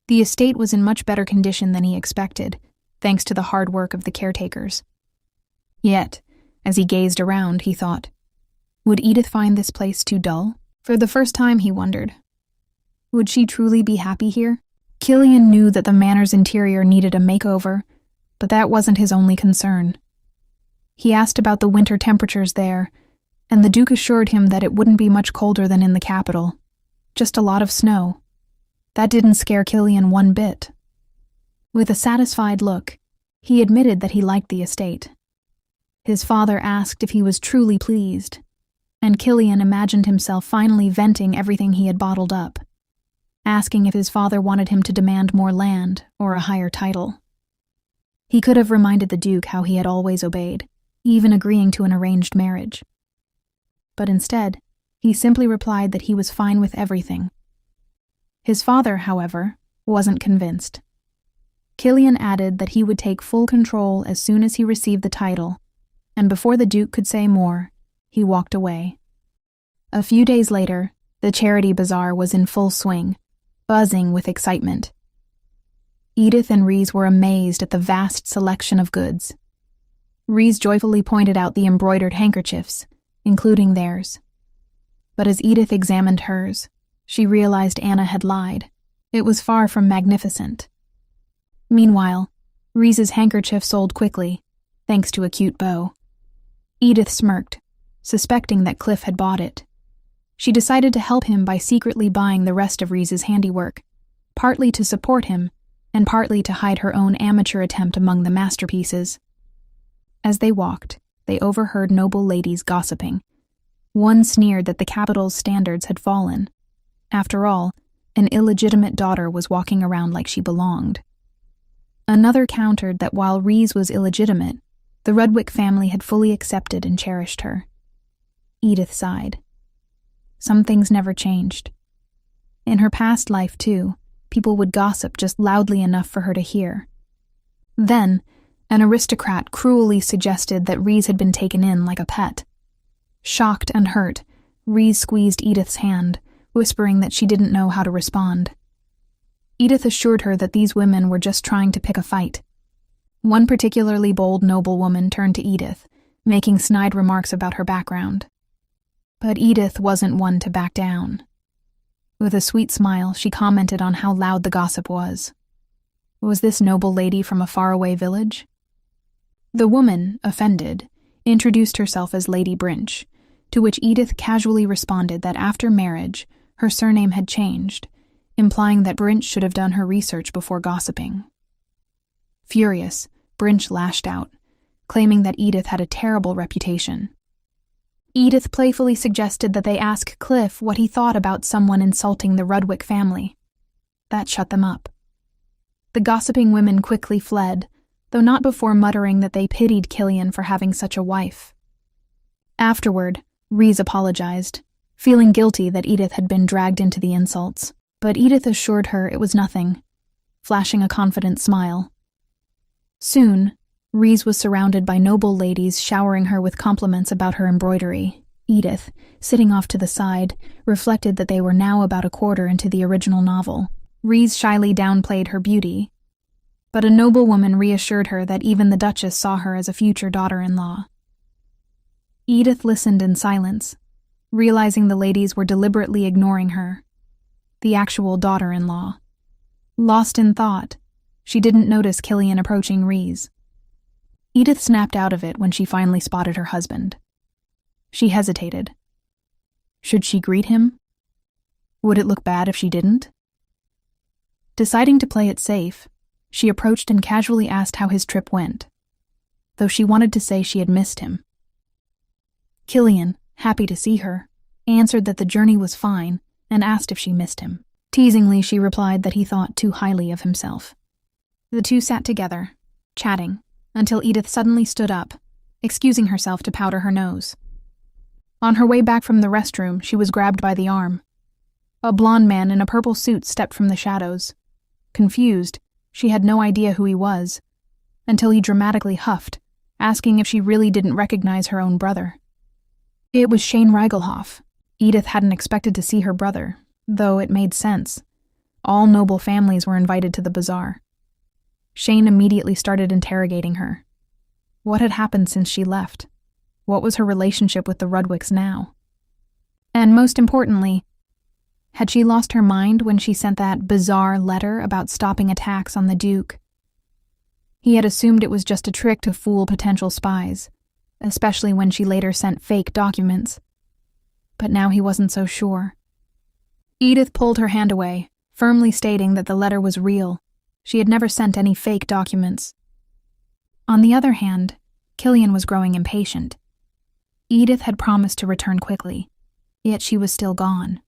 The estate was in much better condition than he expected, thanks to the hard work of the caretakers. Yet, as he gazed around, he thought, would Edith find this place too dull? For the first time, he wondered. Would she truly be happy here? Killian knew that the manor's interior needed a makeover, but that wasn't his only concern. He asked about the winter temperatures there, and the Duke assured him that it wouldn't be much colder than in the capital. Just a lot of snow. That didn't scare Killian one bit. With a satisfied look, he admitted that he liked the estate. His father asked if he was truly pleased, and Killian imagined himself finally venting everything he had bottled up, asking if his father wanted him to demand more land or a higher title. He could have reminded the Duke how he had always obeyed, even agreeing to an arranged marriage. But instead, he simply replied that he was fine with everything. His father, however, wasn't convinced. Killian added that he would take full control as soon as he received the title, and before the Duke could say more, he walked away. A few days later, the charity bazaar was in full swing, buzzing with excitement. Edith and Rhys were amazed at the vast selection of goods. Rhys joyfully pointed out the embroidered handkerchiefs, including theirs. But as Edith examined hers, she realized Anna had lied. It was far from magnificent. Meanwhile, Rhys's handkerchief sold quickly, thanks to a cute bow. Edith smirked, suspecting that Cliff had bought it. She decided to help him by secretly buying the rest of Rhys's handiwork, partly to support him, and partly to hide her own amateur attempt among the masterpieces. As they walked, they overheard noble ladies gossiping. One sneered that the capital's standards had fallen. After all, an illegitimate daughter was walking around like she belonged. Another countered that while Rhys was illegitimate, the Rudwick family had fully accepted and cherished her. Edith sighed. Some things never changed. In her past life, too, people would gossip just loudly enough for her to hear. Then, An aristocrat cruelly suggested that Reese had been taken in like a pet. Shocked and hurt, Reese squeezed Edith's hand, whispering that she didn't know how to respond. Edith assured her that these women were just trying to pick a fight. One particularly bold noblewoman turned to Edith, making snide remarks about her background. But Edith wasn't one to back down. With a sweet smile, she commented on how loud the gossip was. Was this noble lady from a faraway village? The woman, offended, introduced herself as Lady Brinch, to which Edith casually responded that after marriage, her surname had changed, implying that Brinch should have done her research before gossiping. Furious, Brinch lashed out, claiming that Edith had a terrible reputation. Edith playfully suggested that they ask Cliff what he thought about someone insulting the Rudwick family. That shut them up. The gossiping women quickly fled, though not before muttering that they pitied Killian for having such a wife. Afterward, Reese apologized, feeling guilty that Edith had been dragged into the insults, but Edith assured her it was nothing, flashing a confident smile. Soon, Reese was surrounded by noble ladies showering her with compliments about her embroidery. Edith, sitting off to the side, reflected that they were now about a quarter into the original novel. Reese shyly downplayed her beauty, but a noblewoman reassured her that even the Duchess saw her as a future daughter-in-law. Edith listened in silence, realizing the ladies were deliberately ignoring her, the actual daughter-in-law. Lost in thought, she didn't notice Killian approaching Reese. Edith snapped out of it when she finally spotted her husband. She hesitated. Should she greet him? Would it look bad if she didn't? Deciding to play it safe, she approached and casually asked how his trip went, though she wanted to say she had missed him. Killian, happy to see her, answered that the journey was fine and asked if she missed him. Teasingly, she replied that he thought too highly of himself. The two sat together, chatting, until Edith suddenly stood up, excusing herself to powder her nose. On her way back from the restroom, she was grabbed by the arm. A blonde man in a purple suit stepped from the shadows. Confused, she had no idea who he was, until he dramatically huffed, asking if she really didn't recognize her own brother. It was Shane Reigelhoff. Edith hadn't expected to see her brother, though it made sense. All noble families were invited to the bazaar. Shane immediately started interrogating her. What had happened since she left? What was her relationship with the Rudwicks now? And most importantly, had she lost her mind when she sent that bizarre letter about stopping attacks on the Duke? He had assumed it was just a trick to fool potential spies, especially when she later sent fake documents. But now he wasn't so sure. Edith pulled her hand away, firmly stating that the letter was real. She had never sent any fake documents. On the other hand, Killian was growing impatient. Edith had promised to return quickly, yet she was still gone.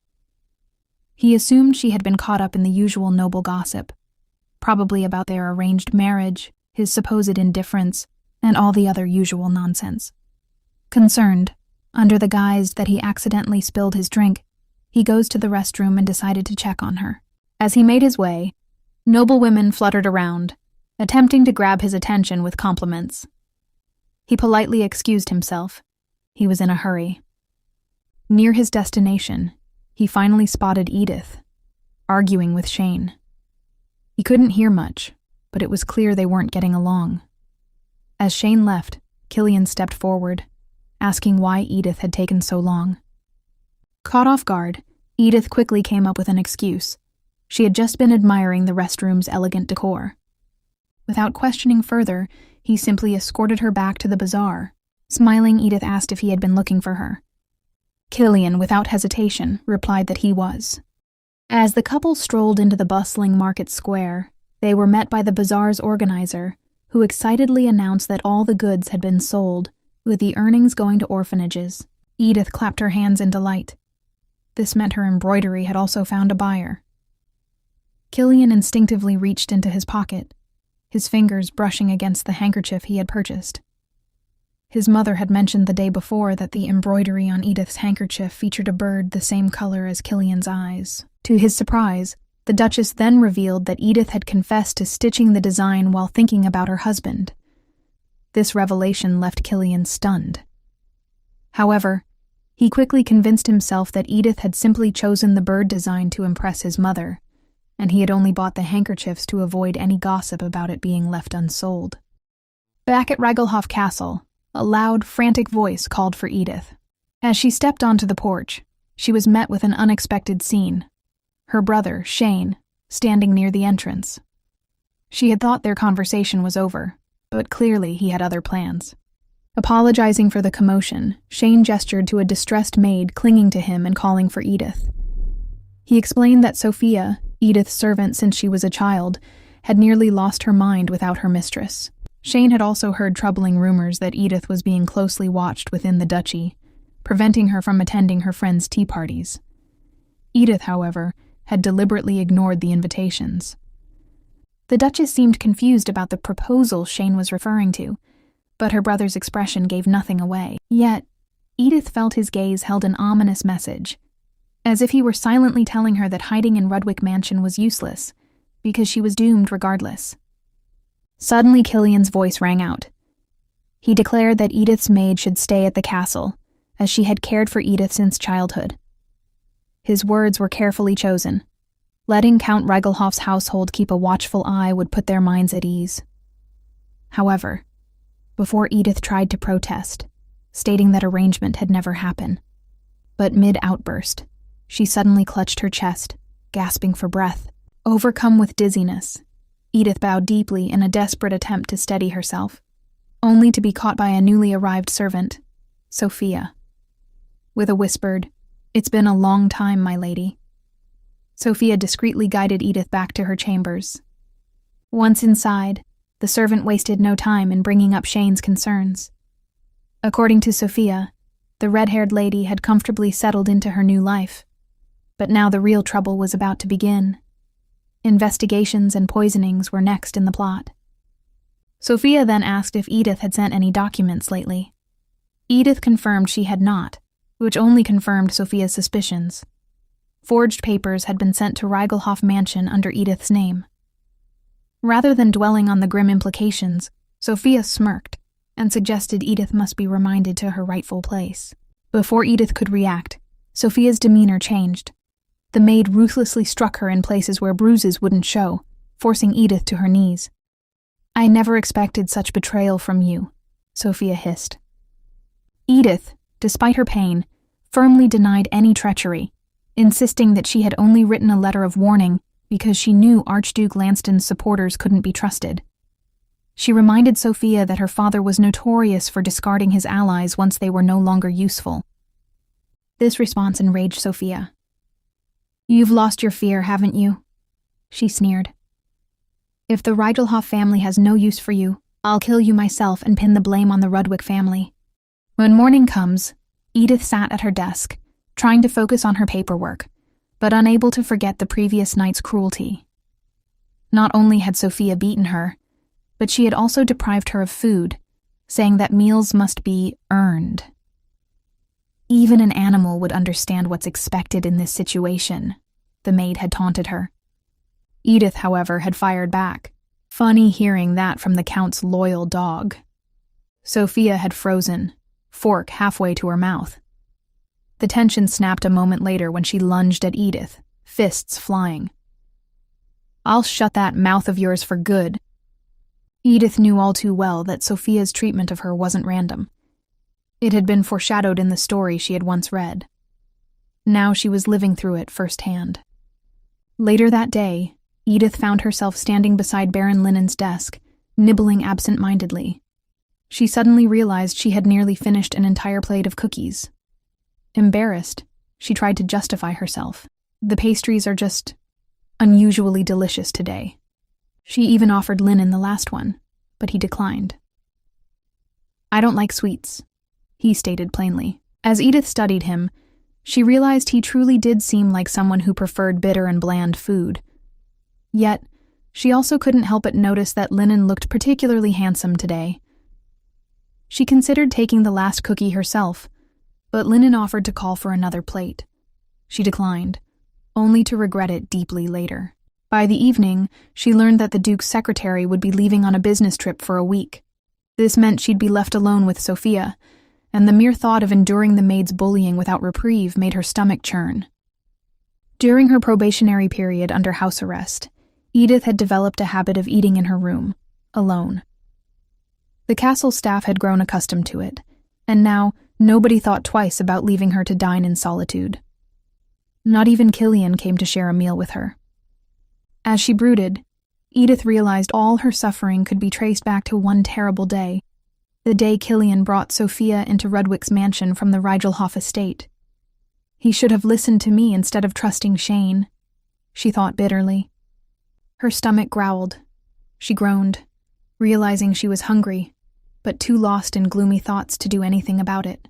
He assumed she had been caught up in the usual noble gossip, probably about their arranged marriage, his supposed indifference, and all the other usual nonsense. Concerned, under the guise that he accidentally spilled his drink, he goes to the restroom and decided to check on her. As he made his way, noble women fluttered around, attempting to grab his attention with compliments. He politely excused himself. He was in a hurry. Near his destination, he finally spotted Edith, arguing with Shane. He couldn't hear much, but it was clear they weren't getting along. As Shane left, Killian stepped forward, asking why Edith had taken so long. Caught off guard, Edith quickly came up with an excuse. She had just been admiring the restroom's elegant decor. Without questioning further, he simply escorted her back to the bazaar. Smiling, Edith asked if he had been looking for her. Killian, without hesitation, replied that he was. As the couple strolled into the bustling market square, they were met by the bazaar's organizer, who excitedly announced that all the goods had been sold, with the earnings going to orphanages. Edith clapped her hands in delight. This meant her embroidery had also found a buyer. Killian instinctively reached into his pocket, his fingers brushing against the handkerchief he had purchased. His mother had mentioned the day before that the embroidery on Edith's handkerchief featured a bird the same color as Killian's eyes. To his surprise, the Duchess then revealed that Edith had confessed to stitching the design while thinking about her husband. This revelation left Killian stunned. However, he quickly convinced himself that Edith had simply chosen the bird design to impress his mother, and he had only bought the handkerchiefs to avoid any gossip about it being left unsold. Back at Regelhof Castle, a loud, frantic voice called for Edith. As she stepped onto the porch, she was met with an unexpected scene. Her brother, Shane, standing near the entrance. She had thought their conversation was over, but clearly he had other plans. Apologizing for the commotion, Shane gestured to a distressed maid clinging to him and calling for Edith. He explained that Sophia, Edith's servant since she was a child, had nearly lost her mind without her mistress. Shane had also heard troubling rumors that Edith was being closely watched within the duchy, preventing her from attending her friends' tea parties. Edith, however, had deliberately ignored the invitations. The Duchess seemed confused about the proposal Shane was referring to, but her brother's expression gave nothing away. Yet, Edith felt his gaze held an ominous message, as if he were silently telling her that hiding in Rudwick Mansion was useless, because she was doomed regardless. Suddenly Killian's voice rang out. He declared that Edith's maid should stay at the castle, as she had cared for Edith since childhood. His words were carefully chosen. Letting Count Regelhof's household keep a watchful eye would put their minds at ease. However, before Edith tried to protest, stating that arrangement had never happened. But mid-outburst, she suddenly clutched her chest, gasping for breath. Overcome with dizziness, Edith bowed deeply in a desperate attempt to steady herself, only to be caught by a newly arrived servant, Sophia. With a whispered, "It's been a long time, my lady." Sophia discreetly guided Edith back to her chambers. Once inside, the servant wasted no time in bringing up Shane's concerns. According to Sophia, the red-haired lady had comfortably settled into her new life, but now the real trouble was about to begin. Investigations and poisonings were next in the plot. Sophia then asked if Edith had sent any documents lately. Edith confirmed she had not, which only confirmed Sophia's suspicions. Forged papers had been sent to Regelhof Mansion under Edith's name. Rather than dwelling on the grim implications, Sophia smirked and suggested Edith must be reminded to her rightful place. Before Edith could react, Sophia's demeanor changed. The maid ruthlessly struck her in places where bruises wouldn't show, forcing Edith to her knees. "I never expected such betrayal from you," Sophia hissed. Edith, despite her pain, firmly denied any treachery, insisting that she had only written a letter of warning because she knew Archduke Lanston's supporters couldn't be trusted. She reminded Sophia that her father was notorious for discarding his allies once they were no longer useful. This response enraged Sophia. "You've lost your fear, haven't you?" she sneered. "If the Regelhof family has no use for you, I'll kill you myself and pin the blame on the Rudwick family." When morning comes, Edith sat at her desk, trying to focus on her paperwork, but unable to forget the previous night's cruelty. Not only had Sophia beaten her, but she had also deprived her of food, saying that meals must be earned. Even an animal would understand what's expected in this situation, the maid had taunted her. Edith, however, had fired back. Funny hearing that from the Count's loyal dog. Sophia had frozen, fork halfway to her mouth. The tension snapped a moment later when she lunged at Edith, fists flying. "I'll shut that mouth of yours for good." Edith knew all too well that Sophia's treatment of her wasn't random. It had been foreshadowed in the story she had once read. Now she was living through it firsthand. Later that day, Edith found herself standing beside Baron Linen's desk, nibbling absent-mindedly. She suddenly realized she had nearly finished an entire plate of cookies. Embarrassed, she tried to justify herself. "The pastries are just unusually delicious today." She even offered Linen the last one, but he declined. "I don't like sweets," he stated plainly. As Edith studied him, she realized he truly did seem like someone who preferred bitter and bland food. Yet, she also couldn't help but notice that Linen looked particularly handsome today. She considered taking the last cookie herself, but Linen offered to call for another plate. She declined, only to regret it deeply later. By the evening, she learned that the Duke's secretary would be leaving on a business trip for a week. This meant she'd be left alone with Sophia, and the mere thought of enduring the maid's bullying without reprieve made her stomach churn. During her probationary period under house arrest, Edith had developed a habit of eating in her room, alone. The castle staff had grown accustomed to it, and now nobody thought twice about leaving her to dine in solitude. Not even Killian came to share a meal with her. As she brooded, Edith realized all her suffering could be traced back to one terrible day, the day Killian brought Sophia into Rudwick's mansion from the Rigelhoff estate. He should have listened to me instead of trusting Shane, she thought bitterly. Her stomach growled. She groaned, realizing she was hungry, but too lost in gloomy thoughts to do anything about it.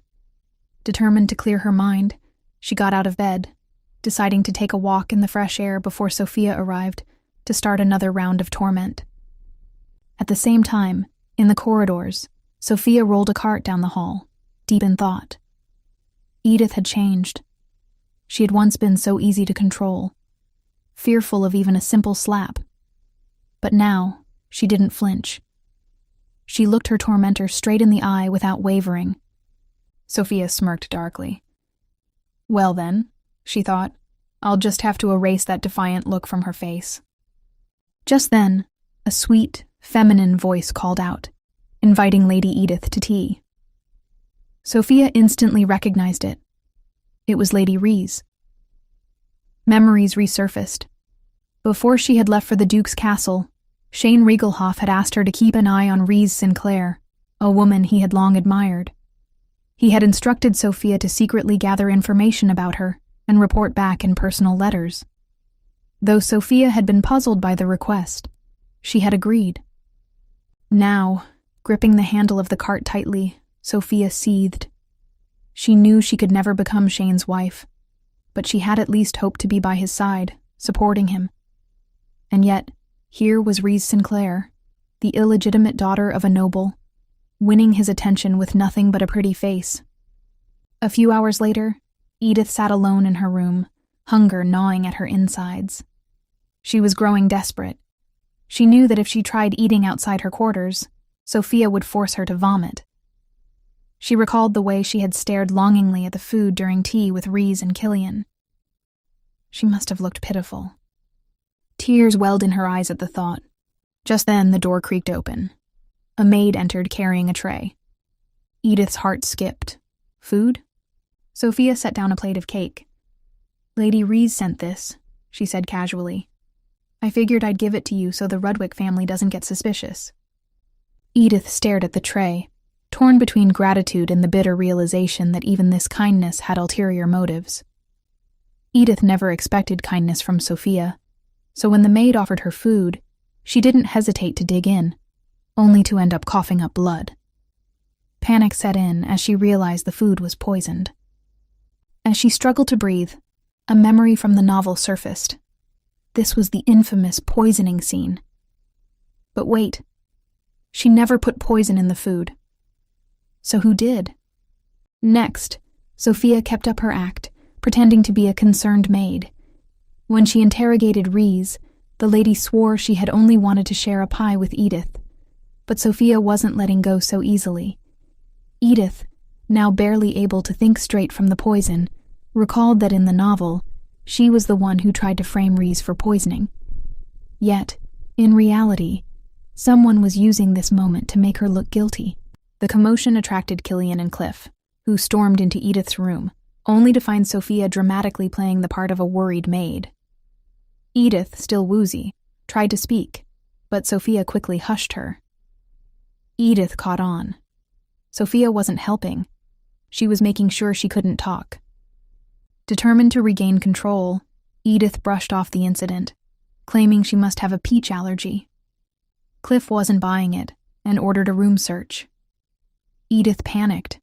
Determined to clear her mind, she got out of bed, deciding to take a walk in the fresh air before Sophia arrived to start another round of torment. At the same time, in the corridors, Sophia rolled a cart down the hall, deep in thought. Edith had changed. She had once been so easy to control, fearful of even a simple slap. But now, she didn't flinch. She looked her tormentor straight in the eye without wavering. Sophia smirked darkly. Well then, she thought, I'll just have to erase that defiant look from her face. Just then, a sweet, feminine voice called out, inviting Lady Edith to tea. Sophia instantly recognized it. It was Lady Rees. Memories resurfaced. Before she had left for the Duke's castle, Shane Rigelhoff had asked her to keep an eye on Rees Sinclair, a woman he had long admired. He had instructed Sophia to secretly gather information about her and report back in personal letters. Though Sophia had been puzzled by the request, she had agreed. Now, gripping the handle of the cart tightly, Sophia seethed. She knew she could never become Shane's wife, but she had at least hoped to be by his side, supporting him. And yet, here was Rees Sinclair, the illegitimate daughter of a noble, winning his attention with nothing but a pretty face. A few hours later, Edith sat alone in her room, hunger gnawing at her insides. She was growing desperate. She knew that if she tried eating outside her quarters, Sophia would force her to vomit. She recalled the way she had stared longingly at the food during tea with Rees and Killian. She must have looked pitiful. Tears welled in her eyes at the thought. Just then the door creaked open. A maid entered carrying a tray. Edith's heart skipped. Food? Sophia set down a plate of cake. Lady Rees sent this, she said casually. I figured I'd give it to you so the Rudwick family doesn't get suspicious. Edith stared at the tray, torn between gratitude and the bitter realization that even this kindness had ulterior motives. Edith never expected kindness from Sophia, so when the maid offered her food, she didn't hesitate to dig in, only to end up coughing up blood. Panic set in as she realized the food was poisoned. As she struggled to breathe, a memory from the novel surfaced. This was the infamous poisoning scene. But wait, she never put poison in the food. So who did? Next, Sophia kept up her act, pretending to be a concerned maid. When she interrogated Rees, the lady swore she had only wanted to share a pie with Edith. But Sophia wasn't letting go so easily. Edith, now barely able to think straight from the poison, recalled that in the novel, she was the one who tried to frame Rees for poisoning. Yet, in reality, someone was using this moment to make her look guilty. The commotion attracted Killian and Cliff, who stormed into Edith's room, only to find Sophia dramatically playing the part of a worried maid. Edith, still woozy, tried to speak, but Sophia quickly hushed her. Edith caught on. Sophia wasn't helping. She was making sure she couldn't talk. Determined to regain control, Edith brushed off the incident, claiming she must have a peach allergy. Cliff wasn't buying it and ordered a room search. Edith panicked.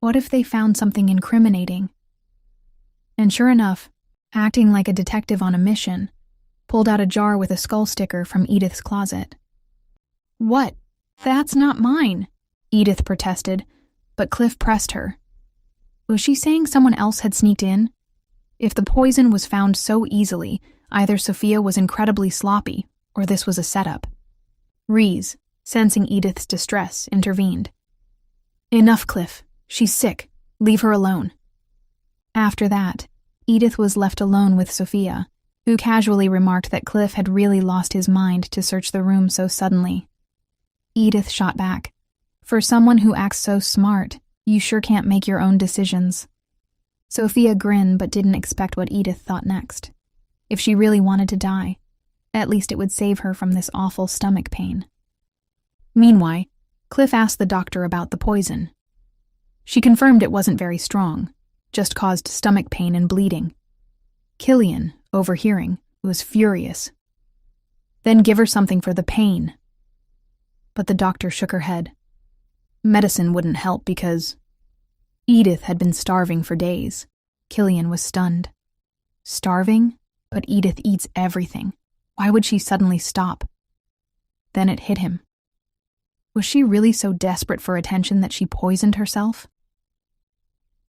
What if they found something incriminating? And sure enough, acting like a detective on a mission, pulled out a jar with a skull sticker from Edith's closet. What? That's not mine, Edith protested, but Cliff pressed her. Was she saying someone else had sneaked in? If the poison was found so easily, either Sophia was incredibly sloppy, or this was a setup. Rees, sensing Edith's distress, intervened. "Enough, Cliff. She's sick. Leave her alone." After that, Edith was left alone with Sophia, who casually remarked that Cliff had really lost his mind to search the room so suddenly. Edith shot back, "For someone who acts so smart, you sure can't make your own decisions." Sophia grinned but didn't expect what Edith thought next. If she really wanted to die, at least it would save her from this awful stomach pain. Meanwhile, Cliff asked the doctor about the poison. She confirmed it wasn't very strong, just caused stomach pain and bleeding. Killian, overhearing, was furious. "Then give her something for the pain." But the doctor shook her head. Medicine wouldn't help because Edith had been starving for days. Killian was stunned. Starving? But Edith eats everything. Why would she suddenly stop? Then it hit him. Was she really so desperate for attention that she poisoned herself?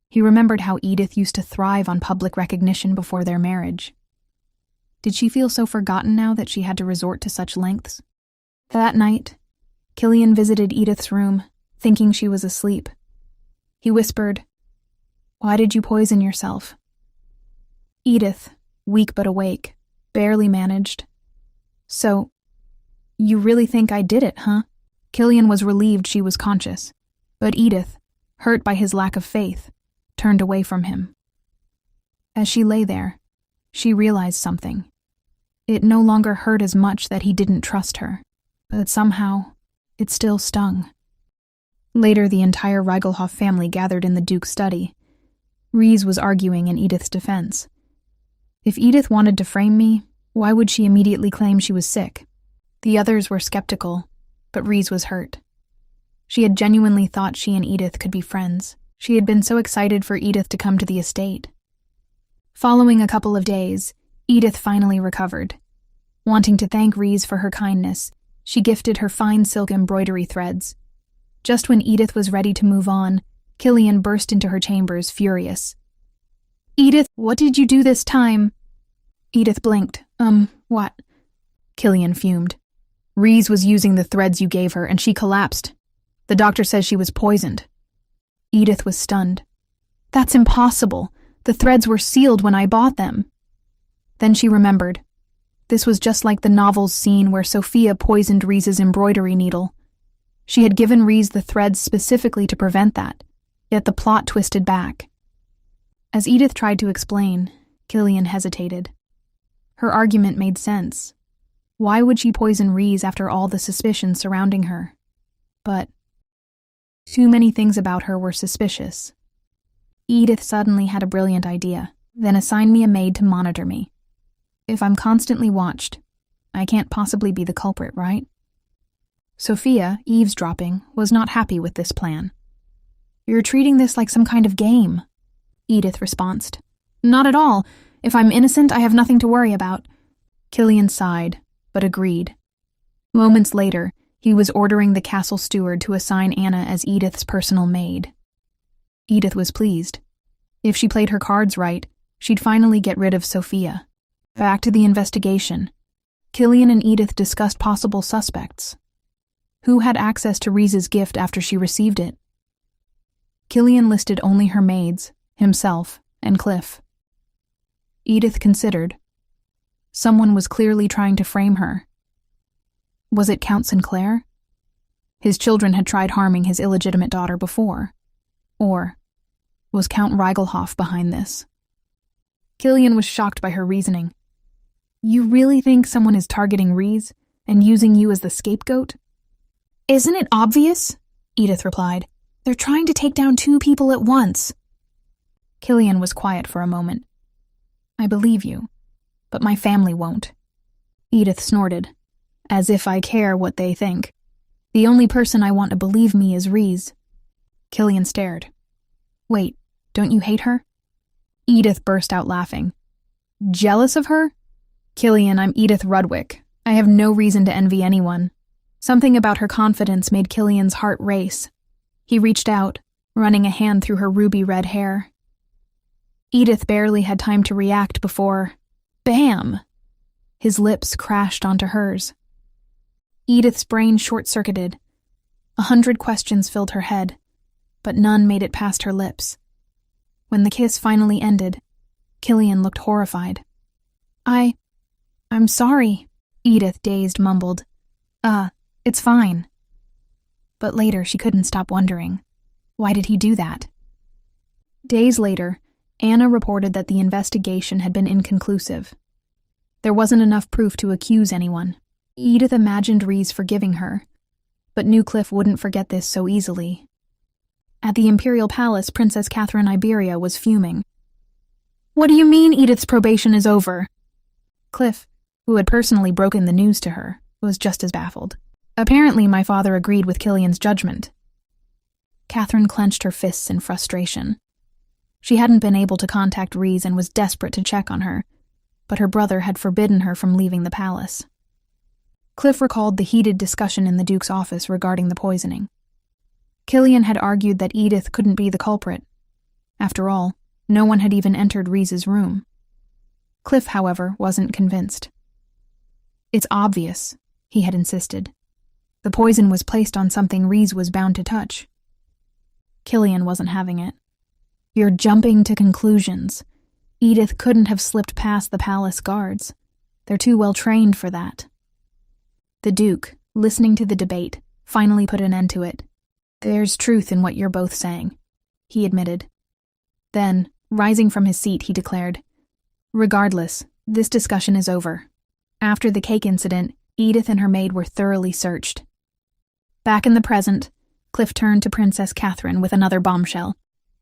He remembered how Edith used to thrive on public recognition before their marriage. Did she feel so forgotten now that she had to resort to such lengths? That night, Killian visited Edith's room, thinking she was asleep. He whispered, "Why did you poison yourself?" Edith, weak but awake, barely managed. "So, you really think I did it, huh?" Killian was relieved she was conscious, but Edith, hurt by his lack of faith, turned away from him. As she lay there, she realized something. It no longer hurt as much that he didn't trust her, but somehow, it still stung. Later, the entire Reigelhoff family gathered in the Duke's study. Reese was arguing in Edith's defense. If Edith wanted to frame me, why would she immediately claim she was sick? The others were skeptical, but Reese was hurt. She had genuinely thought she and Edith could be friends. She had been so excited for Edith to come to the estate. Following a couple of days, Edith finally recovered. Wanting to thank Reese for her kindness, she gifted her fine silk embroidery threads. Just when Edith was ready to move on, Killian burst into her chambers, furious. "Edith, what did you do this time?" Edith blinked. What?" Killian fumed. "Reese was using the threads you gave her, and she collapsed. The doctor says she was poisoned." Edith was stunned. "That's impossible. The threads were sealed when I bought them." Then she remembered. This was just like the novel's scene where Sophia poisoned Reese's embroidery needle. She had given Reese the threads specifically to prevent that, yet the plot twisted back. As Edith tried to explain, Killian hesitated. Her argument made sense. Why would she poison Reese after all the suspicion surrounding her? But too many things about her were suspicious. Edith suddenly had a brilliant idea. "Then assign me a maid to monitor me. If I'm constantly watched, I can't possibly be the culprit, right?" Sophia, eavesdropping, was not happy with this plan. "You're treating this like some kind of game," Edith responded. "Not at all. If I'm innocent, I have nothing to worry about." Killian sighed, but agreed. Moments later, he was ordering the castle steward to assign Anna as Edith's personal maid. Edith was pleased. If she played her cards right, she'd finally get rid of Sophia. Back to the investigation. Killian and Edith discussed possible suspects. Who had access to Reese's gift after she received it? Killian listed only her maids, himself, and Cliff. Edith considered. Someone was clearly trying to frame her. Was it Count Sinclair? His children had tried harming his illegitimate daughter before. Or was Count Reigelhoff behind this? Killian was shocked by her reasoning. "You really think someone is targeting Reese and using you as the scapegoat?" "Isn't it obvious?" Edith replied. "They're trying to take down two people at once." Killian was quiet for a moment. "I believe you, but my family won't." Edith snorted. "As if I care what they think. The only person I want to believe me is Reese." Killian stared. "Wait, don't you hate her?" Edith burst out laughing. "Jealous of her? Killian, I'm Edith Rudwick. I have no reason to envy anyone." Something about her confidence made Killian's heart race. He reached out, running a hand through her ruby-red hair. Edith barely had time to react before, bam! His lips crashed onto hers. Edith's brain short-circuited. 100 questions filled her head, but none made it past her lips. When the kiss finally ended, Killian looked horrified. I'm sorry, Edith, dazed, mumbled. It's fine. But later she couldn't stop wondering, why did he do that? Days later, Anna reported that the investigation had been inconclusive. There wasn't enough proof to accuse anyone. Edith imagined Rhys forgiving her, but knew Cliff wouldn't forget this so easily. At the Imperial Palace, Princess Catherine Iberia was fuming. "What do you mean Edith's probation is over?" Cliff, who had personally broken the news to her, was just as baffled. "Apparently my father agreed with Killian's judgment." Catherine clenched her fists in frustration. She hadn't been able to contact Rhys and was desperate to check on her, but her brother had forbidden her from leaving the palace. Cliff recalled the heated discussion in the Duke's office regarding the poisoning. Killian had argued that Edith couldn't be the culprit. After all, no one had even entered Rhys's room. Cliff, however, wasn't convinced. "It's obvious," he had insisted. "The poison was placed on something Rhys was bound to touch." Killian wasn't having it. "You're jumping to conclusions. Edith couldn't have slipped past the palace guards. They're too well trained for that." The Duke, listening to the debate, finally put an end to it. "There's truth in what you're both saying," he admitted. Then, rising from his seat, he declared, "Regardless, this discussion is over. After the cake incident, Edith and her maid were thoroughly searched." Back in the present, Cliff turned to Princess Catherine with another bombshell.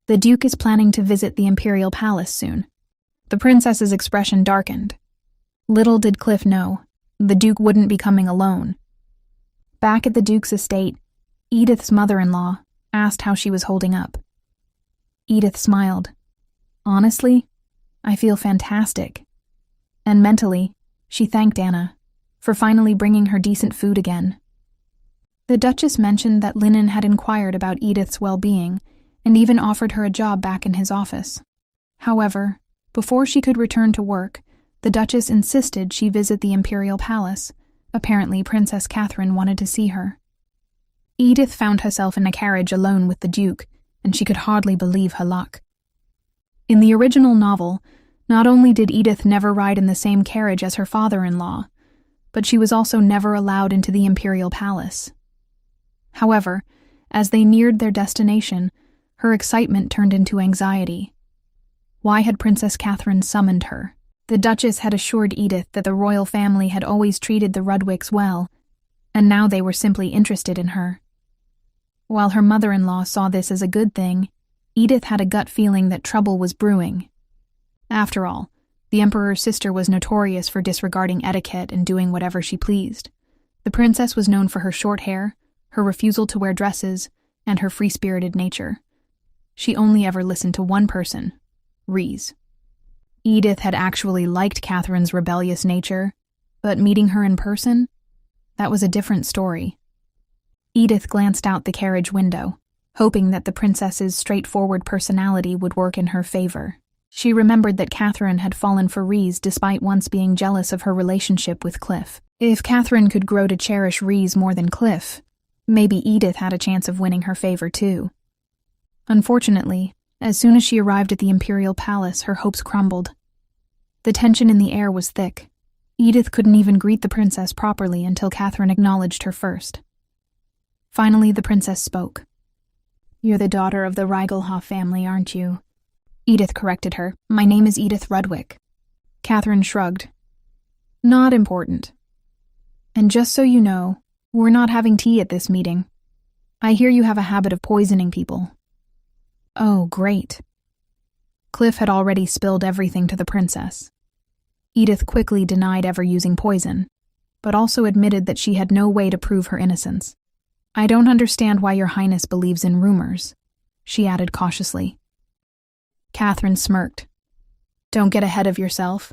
"The Duke is planning to visit the Imperial Palace soon." The princess's expression darkened. Little did Cliff know, the Duke wouldn't be coming alone. Back at the Duke's estate, Edith's mother-in-law asked how she was holding up. Edith smiled. "Honestly, I feel fantastic." And mentally, she thanked Anna for finally bringing her decent food again. The Duchess mentioned that Lennon had inquired about Edith's well-being and even offered her a job back in his office. However, before she could return to work, the Duchess insisted she visit the Imperial Palace. Apparently, Princess Catherine wanted to see her. Edith found herself in a carriage alone with the Duke, and she could hardly believe her luck. In the original novel, not only did Edith never ride in the same carriage as her father-in-law, but she was also never allowed into the Imperial Palace. However, as they neared their destination, her excitement turned into anxiety. Why had Princess Catherine summoned her? The Duchess had assured Edith that the royal family had always treated the Rudwicks well, and now they were simply interested in her. While her mother-in-law saw this as a good thing, Edith had a gut feeling that trouble was brewing. After all, the Emperor's sister was notorious for disregarding etiquette and doing whatever she pleased. The princess was known for her short hair, her refusal to wear dresses, and her free-spirited nature. She only ever listened to one person, Rhys. Edith had actually liked Catherine's rebellious nature, but meeting her in person, that was a different story. Edith glanced out the carriage window, hoping that the princess's straightforward personality would work in her favor. She remembered that Catherine had fallen for Rhys despite once being jealous of her relationship with Cliff. If Catherine could grow to cherish Rhys more than Cliff, maybe Edith had a chance of winning her favor too. Unfortunately, as soon as she arrived at the Imperial Palace, her hopes crumbled. The tension in the air was thick. Edith couldn't even greet the princess properly until Catherine acknowledged her first. Finally, the princess spoke. "You're the daughter of the Reigelhoff family, aren't you?" Edith corrected her. "My name is Edith Rudwick." Catherine shrugged. "Not important. And just so you know, we're not having tea at this meeting. I hear you have a habit of poisoning people." "Oh, great." Cliff had already spilled everything to the princess. Edith quickly denied ever using poison, but also admitted that she had no way to prove her innocence. "I don't understand why your highness believes in rumors," she added cautiously. Catherine smirked. "Don't get ahead of yourself.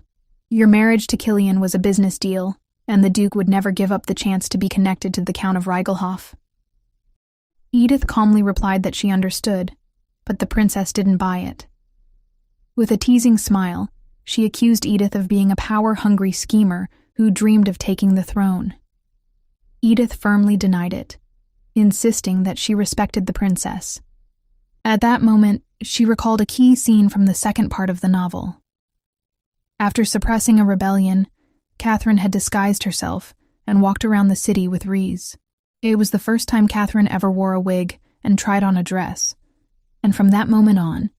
Your marriage to Killian was a business deal, and the Duke would never give up the chance to be connected to the Count of Reigelhoff." Edith calmly replied that she understood, but the princess didn't buy it. With a teasing smile, she accused Edith of being a power-hungry schemer who dreamed of taking the throne. Edith firmly denied it, insisting that she respected the princess. At that moment, she recalled a key scene from the second part of the novel. After suppressing a rebellion, Catherine had disguised herself and walked around the city with Rhys. It was the first time Catherine ever wore a wig and tried on a dress, and from that moment on,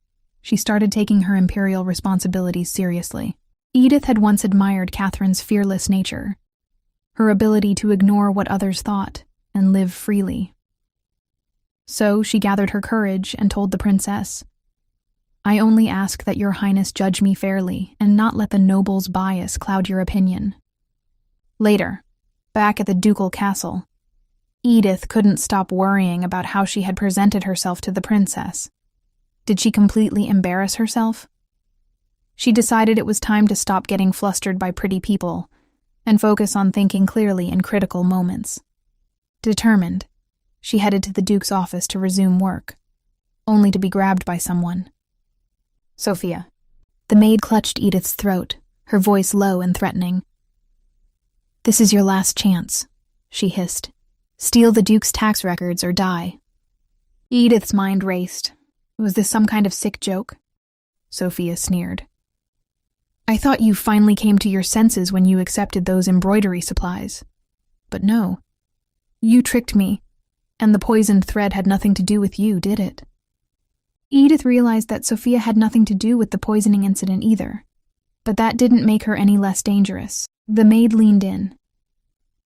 she started taking her imperial responsibilities seriously. Edith had once admired Catherine's fearless nature, her ability to ignore what others thought and live freely. So she gathered her courage and told the princess, "I only ask that your highness judge me fairly and not let the noble's bias cloud your opinion." Later, back at the ducal castle, Edith couldn't stop worrying about how she had presented herself to the princess. Did she completely embarrass herself? She decided it was time to stop getting flustered by pretty people and focus on thinking clearly in critical moments. Determined, she headed to the Duke's office to resume work, only to be grabbed by someone. "Sophia." The maid clutched Edith's throat, her voice low and threatening. "This is your last chance," she hissed. "Steal the Duke's tax records or die." Edith's mind raced. Was this some kind of sick joke? Sophia sneered. "I thought you finally came to your senses when you accepted those embroidery supplies. But no. You tricked me, and the poisoned thread had nothing to do with you, did it?" Edith realized that Sophia had nothing to do with the poisoning incident either, but that didn't make her any less dangerous. The maid leaned in.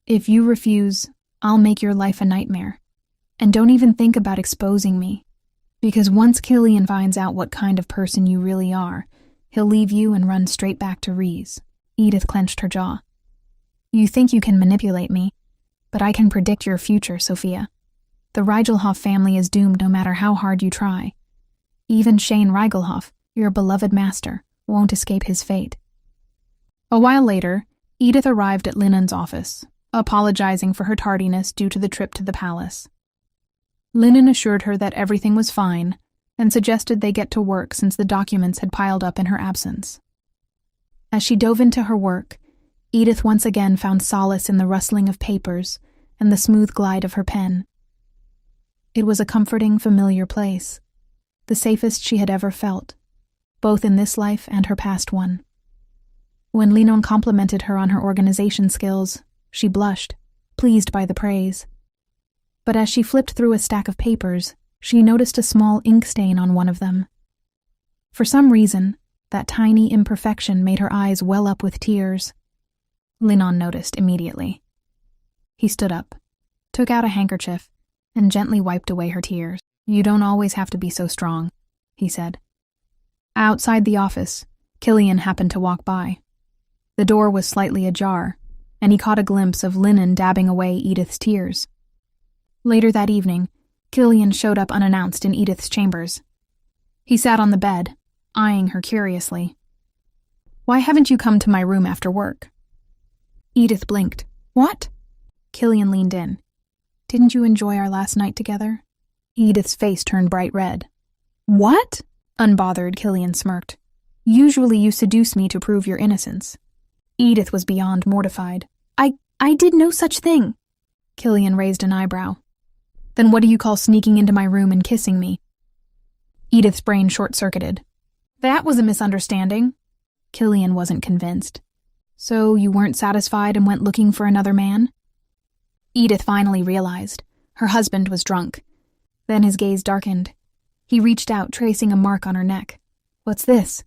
"If you refuse, I'll make your life a nightmare. And don't even think about exposing me, because once Killian finds out what kind of person you really are, he'll leave you and run straight back to Rhys." Edith clenched her jaw. "You think you can manipulate me, but I can predict your future, Sophia. The Rigelhoff family is doomed no matter how hard you try. Even Shane Rigelhoff, your beloved master, won't escape his fate." A while later, Edith arrived at Linen's office, apologizing for her tardiness due to the trip to the palace. Linen assured her that everything was fine and suggested they get to work since the documents had piled up in her absence. As she dove into her work, Edith once again found solace in the rustling of papers and the smooth glide of her pen. It was a comforting, familiar place, the safest she had ever felt, both in this life and her past one. When Linon complimented her on her organization skills, she blushed, pleased by the praise. But as she flipped through a stack of papers, she noticed a small ink stain on one of them. For some reason, that tiny imperfection made her eyes well up with tears. Linon noticed immediately. He stood up, took out a handkerchief, and gently wiped away her tears. "You don't always have to be so strong," he said. Outside the office, Killian happened to walk by. The door was slightly ajar, and he caught a glimpse of Linen dabbing away Edith's tears. Later that evening, Killian showed up unannounced in Edith's chambers. He sat on the bed, eyeing her curiously. "Why haven't you come to my room after work?" Edith blinked. "What?" Killian leaned in. "Didn't you enjoy our last night together?" Edith's face turned bright red. "What?" Unbothered, Killian smirked. "Usually you seduce me to prove your innocence." Edith was beyond mortified. I did no such thing." Killian raised an eyebrow. "Then what do you call sneaking into my room and kissing me?" Edith's brain short-circuited. "That was a misunderstanding." Killian wasn't convinced. "So you weren't satisfied and went looking for another man?" Edith finally realized. Her husband was drunk. Then his gaze darkened. He reached out, tracing a mark on her neck. "What's this?"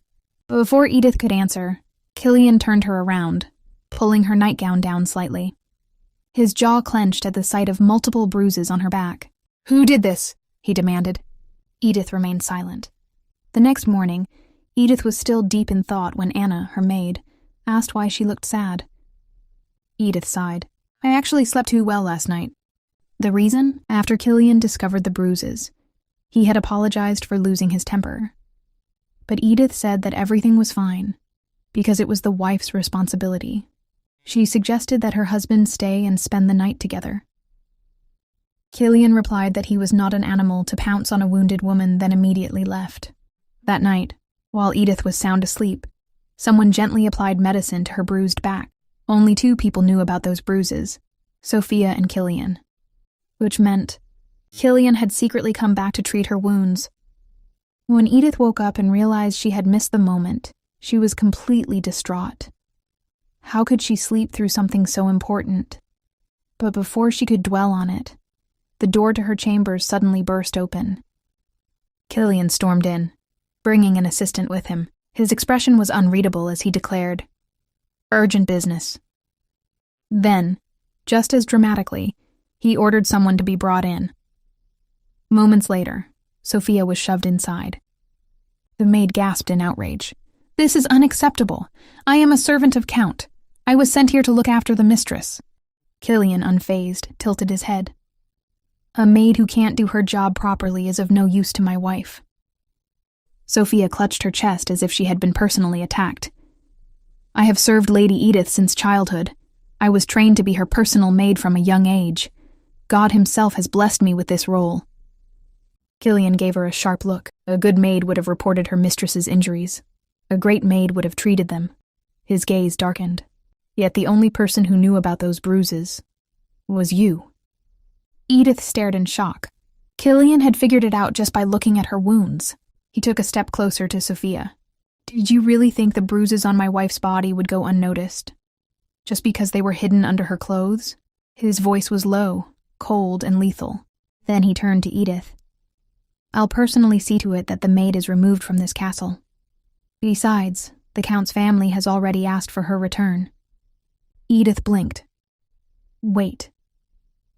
Before Edith could answer, Killian turned her around, pulling her nightgown down slightly. His jaw clenched at the sight of multiple bruises on her back. "Who did this?" he demanded. Edith remained silent. The next morning, Edith was still deep in thought when Anna, her maid, asked why she looked sad. Edith sighed. "I actually slept too well last night." The reason? After Killian discovered the bruises. He had apologized for losing his temper. But Edith said that everything was fine, because it was the wife's responsibility. She suggested that her husband stay and spend the night together. Killian replied that he was not an animal to pounce on a wounded woman, then immediately left. That night, while Edith was sound asleep, someone gently applied medicine to her bruised back. Only 2 people knew about those bruises, Sophia and Killian. Which meant Killian had secretly come back to treat her wounds. When Edith woke up and realized she had missed the moment, she was completely distraught. How could she sleep through something so important? But before she could dwell on it, the door to her chambers suddenly burst open. Killian stormed in, bringing an assistant with him. His expression was unreadable as he declared, "Urgent business." Then, just as dramatically, he ordered someone to be brought in. Moments later, Sophia was shoved inside. The maid gasped in outrage. "This is unacceptable. I am a servant of Count. I was sent here to look after the mistress." Killian, unfazed, tilted his head. "A maid who can't do her job properly is of no use to my wife." Sophia clutched her chest as if she had been personally attacked. "I have served Lady Edith since childhood. I was trained to be her personal maid from a young age. God himself has blessed me with this role." Killian gave her a sharp look. A good maid would have reported her mistress's injuries. A great maid would have treated them. His gaze darkened. Yet the only person who knew about those bruises was you. Edith stared in shock. Killian had figured it out just by looking at her wounds. He took a step closer to Sophia. "Did you really think the bruises on my wife's body would go unnoticed? Just because they were hidden under her clothes?" His voice was low, cold, and lethal. Then he turned to Edith. "I'll personally see to it that the maid is removed from this castle. Besides, the Count's family has already asked for her return." Edith blinked. Wait.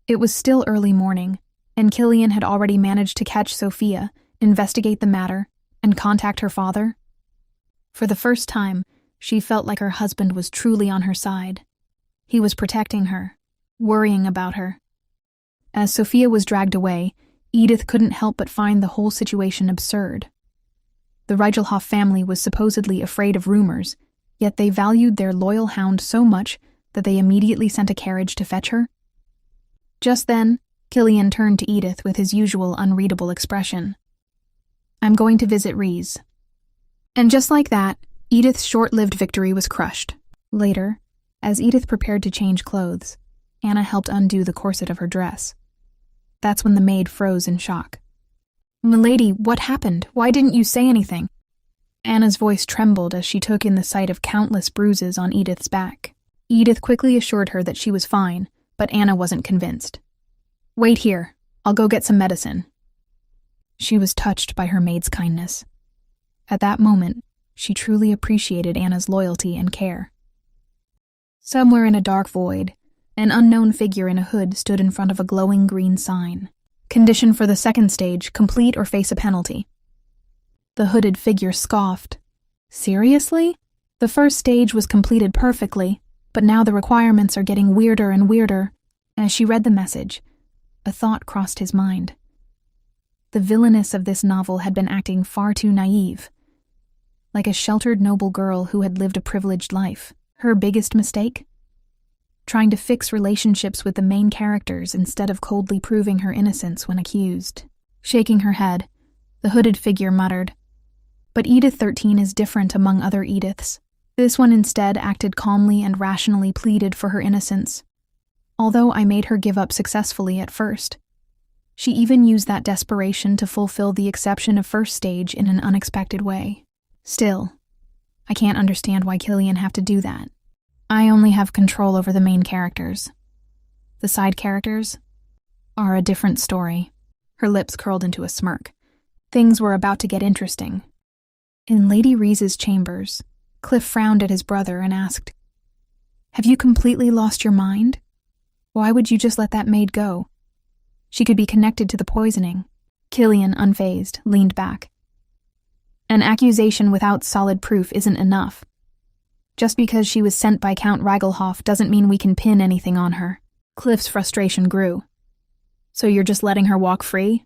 It was still early morning, and Killian had already managed to catch Sophia, investigate the matter, and contact her father. For the first time, she felt like her husband was truly on her side. He was protecting her, worrying about her. As Sophia was dragged away, Edith couldn't help but find the whole situation absurd. The Reichelhoff family was supposedly afraid of rumors, yet they valued their loyal hound so much that they immediately sent a carriage to fetch her. Just then, Killian turned to Edith with his usual unreadable expression. "I'm going to visit Rees." And just like that, Edith's short-lived victory was crushed. Later, as Edith prepared to change clothes, Anna helped undo the corset of her dress. That's when the maid froze in shock. "Milady, what happened? Why didn't you say anything?" Anna's voice trembled as she took in the sight of countless bruises on Edith's back. Edith quickly assured her that she was fine, but Anna wasn't convinced. "Wait here. I'll go get some medicine." She was touched by her maid's kindness. At that moment, she truly appreciated Anna's loyalty and care. Somewhere in a dark void, an unknown figure in a hood stood in front of a glowing green sign. Condition for the second stage, complete or face a penalty. The hooded figure scoffed. Seriously? The first stage was completed perfectly, but now the requirements are getting weirder and weirder. As she read the message, a thought crossed his mind. The villainess of this novel had been acting far too naive. Like a sheltered noble girl who had lived a privileged life. Her biggest mistake? Trying to fix relationships with the main characters instead of coldly proving her innocence when accused. Shaking her head, the hooded figure muttered, "But Edith 13 is different among other Ediths. This one instead acted calmly and rationally pleaded for her innocence. Although I made her give up successfully at first. She even used that desperation to fulfill the exception of first stage in an unexpected way. Still, I can't understand why Killian have to do that. I only have control over the main characters. The side characters are a different story." Her lips curled into a smirk. Things were about to get interesting. In Lady Rees's chambers, Cliff frowned at his brother and asked, "Have you completely lost your mind? Why would you just let that maid go? She could be connected to the poisoning." Killian, unfazed, leaned back. "An accusation without solid proof isn't enough. Just because she was sent by Count Reichelhoff doesn't mean we can pin anything on her." Cliff's frustration grew. "So you're just letting her walk free?"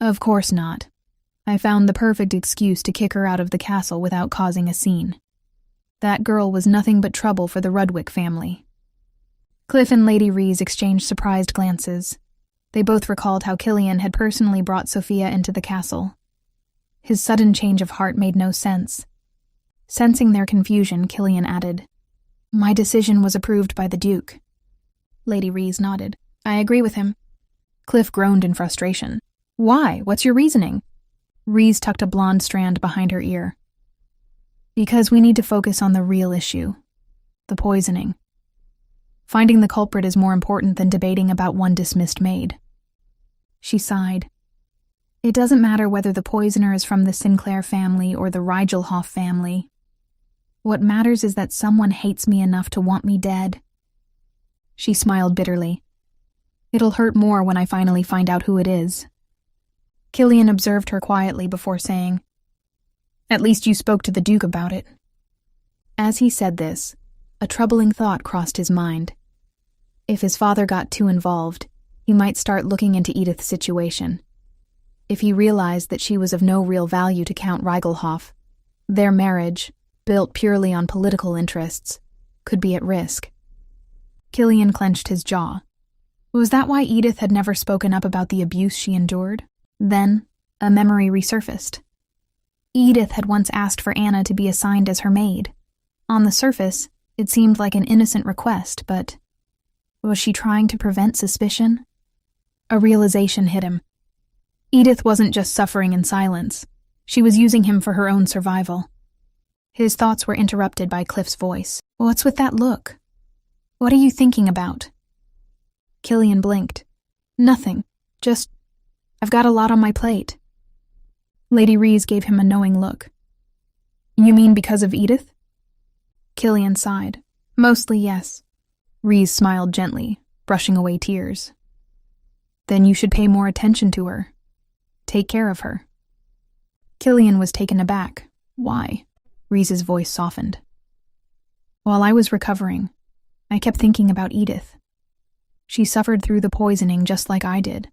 "Of course not. I found the perfect excuse to kick her out of the castle without causing a scene. That girl was nothing but trouble for the Rudwick family." Cliff and Lady Rees exchanged surprised glances. They both recalled how Killian had personally brought Sophia into the castle. His sudden change of heart made no sense. Sensing their confusion, Killian added, "My decision was approved by the Duke." Lady Rees nodded. I agree with him. Cliff groaned in frustration. Why? What's your reasoning? Rees tucked a blonde strand behind her ear. Because we need to focus on the real issue. The poisoning. Finding the culprit is more important than debating about one dismissed maid. She sighed. It doesn't matter whether the poisoner is from the Sinclair family or the Rigelhoff family. What matters is that someone hates me enough to want me dead. She smiled bitterly. It'll hurt more when I finally find out who it is. Killian observed her quietly before saying, At least you spoke to the Duke about it. As he said this, a troubling thought crossed his mind. If his father got too involved, he might start looking into Edith's situation. If he realized that she was of no real value to Count Rigelhoff, their marriage, built purely on political interests, could be at risk. Killian clenched his jaw. Was that why Edith had never spoken up about the abuse she endured? Then, a memory resurfaced. Edith had once asked for Anna to be assigned as her maid. On the surface, it seemed like an innocent request, but was she trying to prevent suspicion? A realization hit him. Edith wasn't just suffering in silence. She was using him for her own survival. His thoughts were interrupted by Cliff's voice. What's with that look? What are you thinking about? Killian blinked. Nothing. Just, I've got a lot on my plate. Lady Rees gave him a knowing look. You mean because of Edith? Killian sighed. Mostly yes. Rees smiled gently, brushing away tears. Then you should pay more attention to her. Take care of her. Killian was taken aback. Why? Rees's voice softened. While I was recovering, I kept thinking about Edith. She suffered through the poisoning just like I did.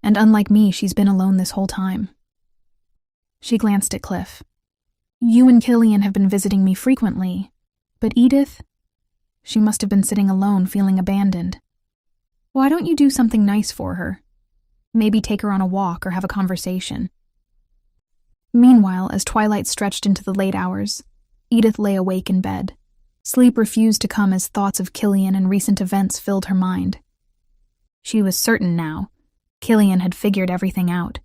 And unlike me, she's been alone this whole time. She glanced at Cliff. You and Killian have been visiting me frequently, but Edith? She must have been sitting alone, feeling abandoned. Why don't you do something nice for her? Maybe take her on a walk or have a conversation. Meanwhile, as twilight stretched into the late hours, Edith lay awake in bed. Sleep refused to come as thoughts of Killian and recent events filled her mind. She was certain now. Killian had figured everything out.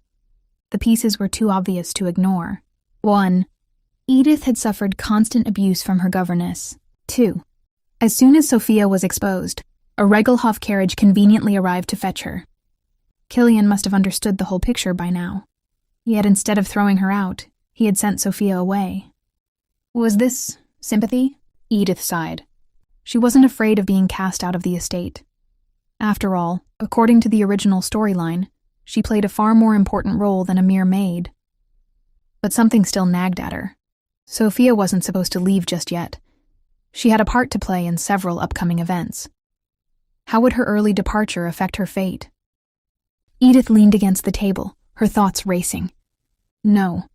The pieces were too obvious to ignore. 1. Edith had suffered constant abuse from her governess. 2. As soon as Sophia was exposed, a Rigelhoff carriage conveniently arrived to fetch her. Killian must have understood the whole picture by now. Yet instead of throwing her out, he had sent Sophia away. Was this sympathy? Edith sighed. She wasn't afraid of being cast out of the estate. After all, according to the original storyline, she played a far more important role than a mere maid. But something still nagged at her. Sophia wasn't supposed to leave just yet. She had a part to play in several upcoming events. How would her early departure affect her fate? Edith leaned against the table, her thoughts racing. No,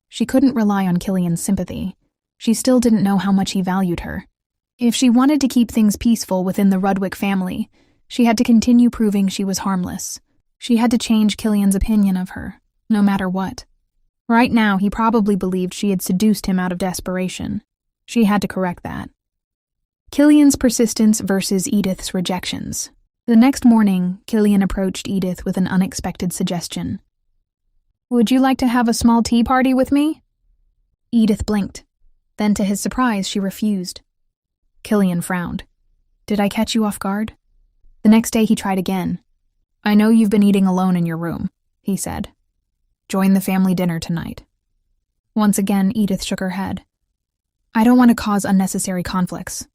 she couldn't rely on Killian's sympathy. She still didn't know how much he valued her. If she wanted to keep things peaceful within the Rudwick family, she had to continue proving she was harmless. She had to change Killian's opinion of her, no matter what. Right now, he probably believed she had seduced him out of desperation. She had to correct that. Killian's persistence versus Edith's rejections. The next morning, Killian approached Edith with an unexpected suggestion. Would you like to have a small tea party with me? Edith blinked. Then, to his surprise, she refused. Killian frowned. Did I catch you off guard? The next day he tried again. I know you've been eating alone in your room, he said. Join the family dinner tonight. Once again, Edith shook her head. I don't want to cause unnecessary conflicts.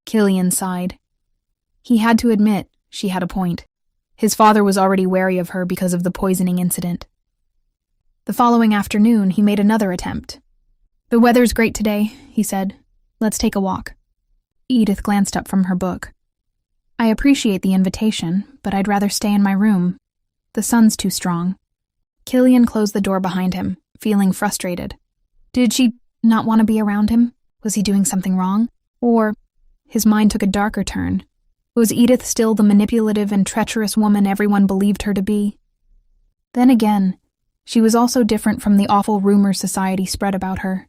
Killian sighed. He had to admit she had a point. His father was already wary of her because of the poisoning incident. The following afternoon, he made another attempt. The weather's great today, he said. Let's take a walk. Edith glanced up from her book. I appreciate the invitation, but I'd rather stay in my room. The sun's too strong. Killian closed the door behind him, feeling frustrated. Did she not want to be around him? Was he doing something wrong? Or, his mind took a darker turn. Was Edith still the manipulative and treacherous woman everyone believed her to be? Then again, she was also different from the awful rumors society spread about her.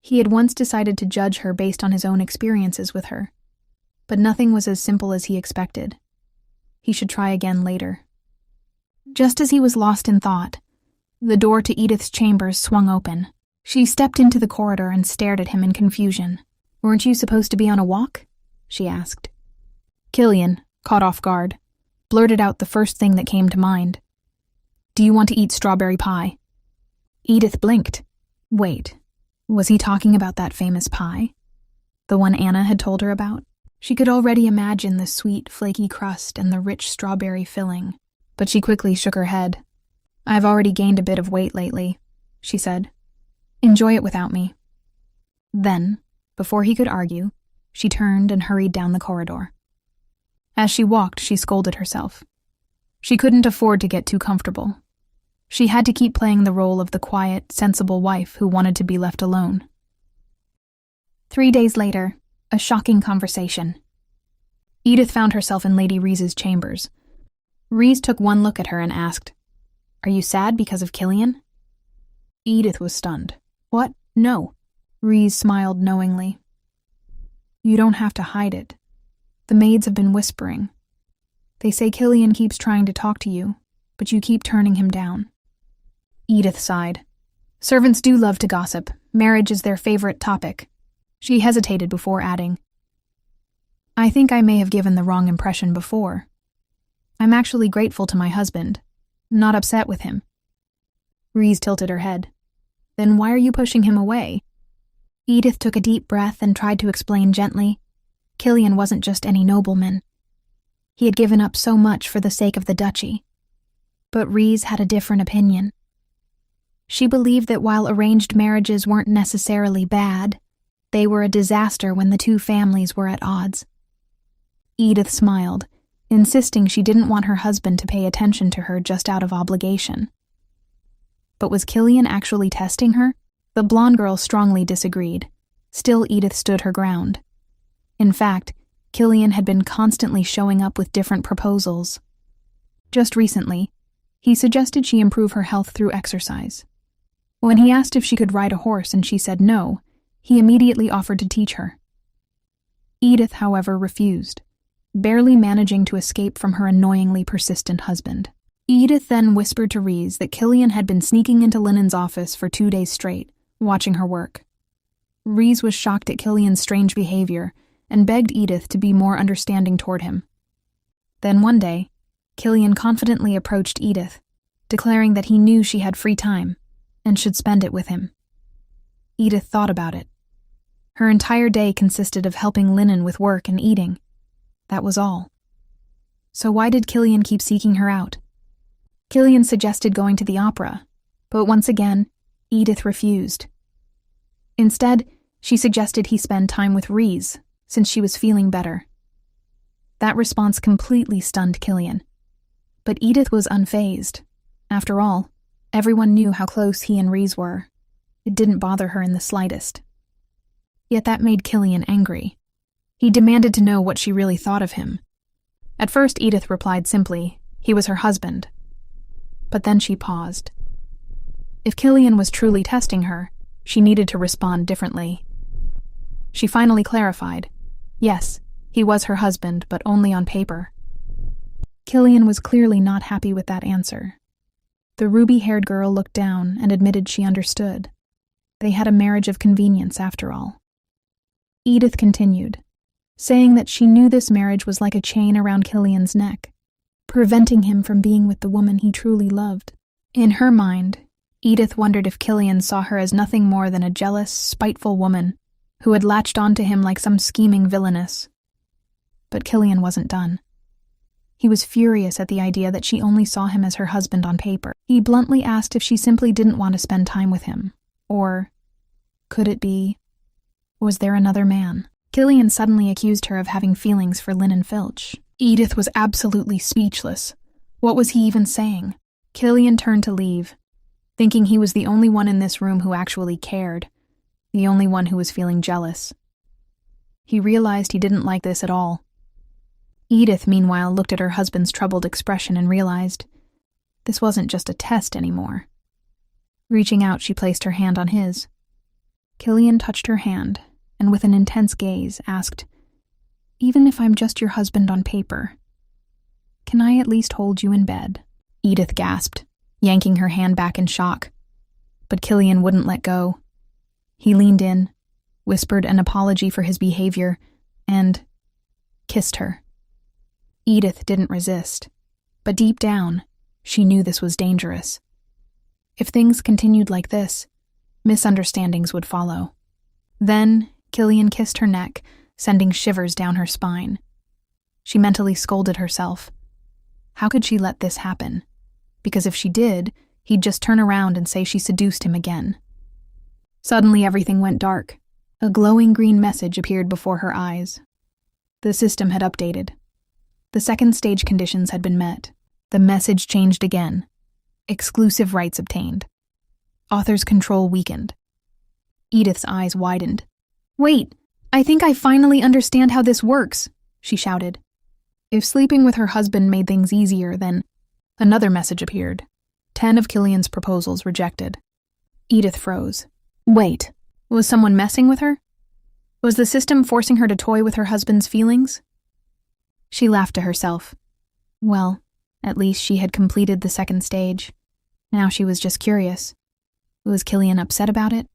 He had once decided to judge her based on his own experiences with her. But nothing was as simple as he expected. He should try again later. Just as he was lost in thought, the door to Edith's chambers swung open. She stepped into the corridor and stared at him in confusion. "Weren't you supposed to be on a walk?" she asked. Killian, caught off guard, blurted out the first thing that came to mind. "Do you want to eat strawberry pie?" Edith blinked. Wait, was he talking about that famous pie? The one Anna had told her about? She could already imagine the sweet, flaky crust and the rich strawberry filling, but she quickly shook her head. "I've already gained a bit of weight lately," she said. "Enjoy it without me." Then, before he could argue, she turned and hurried down the corridor. As she walked, she scolded herself. She couldn't afford to get too comfortable. She had to keep playing the role of the quiet, sensible wife who wanted to be left alone. 3 days later, a shocking conversation. Edith found herself in Lady Reese's chambers. Reese took one look at her and asked, "Are you sad because of Killian?" Edith was stunned. "What? No." Reese smiled knowingly. "You don't have to hide it. The maids have been whispering. They say Killian keeps trying to talk to you, but you keep turning him down." Edith sighed. Servants do love to gossip. Marriage is their favorite topic. She hesitated before adding, "I think I may have given the wrong impression before. I'm actually grateful to my husband, not upset with him." Reese tilted her head. "Then why are you pushing him away?" Edith took a deep breath and tried to explain gently. Killian wasn't just any nobleman. He had given up so much for the sake of the duchy. But Reese had a different opinion. She believed that while arranged marriages weren't necessarily bad, they were a disaster when the two families were at odds. Edith smiled, insisting she didn't want her husband to pay attention to her just out of obligation. But was Killian actually testing her? The blonde girl strongly disagreed. Still, Edith stood her ground. In fact, Killian had been constantly showing up with different proposals. Just recently, he suggested she improve her health through exercise. When he asked if she could ride a horse and she said no, he immediately offered to teach her. Edith, however, refused, barely managing to escape from her annoyingly persistent husband. Edith then whispered to Reese that Killian had been sneaking into Lennon's office for 2 days straight, watching her work. Reese was shocked at Killian's strange behavior and begged Edith to be more understanding toward him. Then one day, Killian confidently approached Edith, declaring that he knew she had free time and should spend it with him. Edith thought about it. Her entire day consisted of helping Lennon with work and eating. That was all. So why did Killian keep seeking her out? Killian suggested going to the opera, but once again, Edith refused. Instead, she suggested he spend time with Reese, since she was feeling better. That response completely stunned Killian. But Edith was unfazed. After all, everyone knew how close he and Reese were. It didn't bother her in the slightest. Yet that made Killian angry. He demanded to know what she really thought of him. At first, Edith replied simply, he was her husband. But then she paused. If Killian was truly testing her, she needed to respond differently. She finally clarified. Yes, he was her husband, but only on paper. Killian was clearly not happy with that answer. The ruby-haired girl looked down and admitted she understood. They had a marriage of convenience, after all. Edith continued, saying that she knew this marriage was like a chain around Killian's neck, preventing him from being with the woman he truly loved. In her mind, Edith wondered if Killian saw her as nothing more than a jealous, spiteful woman who had latched onto him like some scheming villainess. But Killian wasn't done. He was furious at the idea that she only saw him as her husband on paper. He bluntly asked if she simply didn't want to spend time with him. Or, could it be, was there another man? Killian suddenly accused her of having feelings for Lennon Filch. Edith was absolutely speechless. What was he even saying? Killian turned to leave, thinking he was the only one in this room who actually cared, the only one who was feeling jealous. He realized he didn't like this at all. Edith, meanwhile, looked at her husband's troubled expression and realized this wasn't just a test anymore. Reaching out, she placed her hand on his. Killian touched her hand, and with an intense gaze, asked, even if I'm just your husband on paper. Can I at least hold you in bed?" Edith gasped, yanking her hand back in shock. But Killian wouldn't let go. He leaned in, whispered an apology for his behavior, and kissed her. Edith didn't resist, but deep down, she knew this was dangerous. If things continued like this, misunderstandings would follow. Then, Killian kissed her neck, sending shivers down her spine. She mentally scolded herself. How could she let this happen? Because if she did, he'd just turn around and say she seduced him again. Suddenly everything went dark. A glowing green message appeared before her eyes. The system had updated. The second stage conditions had been met. The message changed again. Exclusive rights obtained. Author's control weakened. Edith's eyes widened. "Wait, I think I finally understand how this works," she shouted. If sleeping with her husband made things easier, then another message appeared. 10 of Killian's proposals rejected. Edith froze. Wait, was someone messing with her? Was the system forcing her to toy with her husband's feelings? She laughed to herself. Well, at least she had completed the second stage. Now she was just curious. Was Killian upset about it?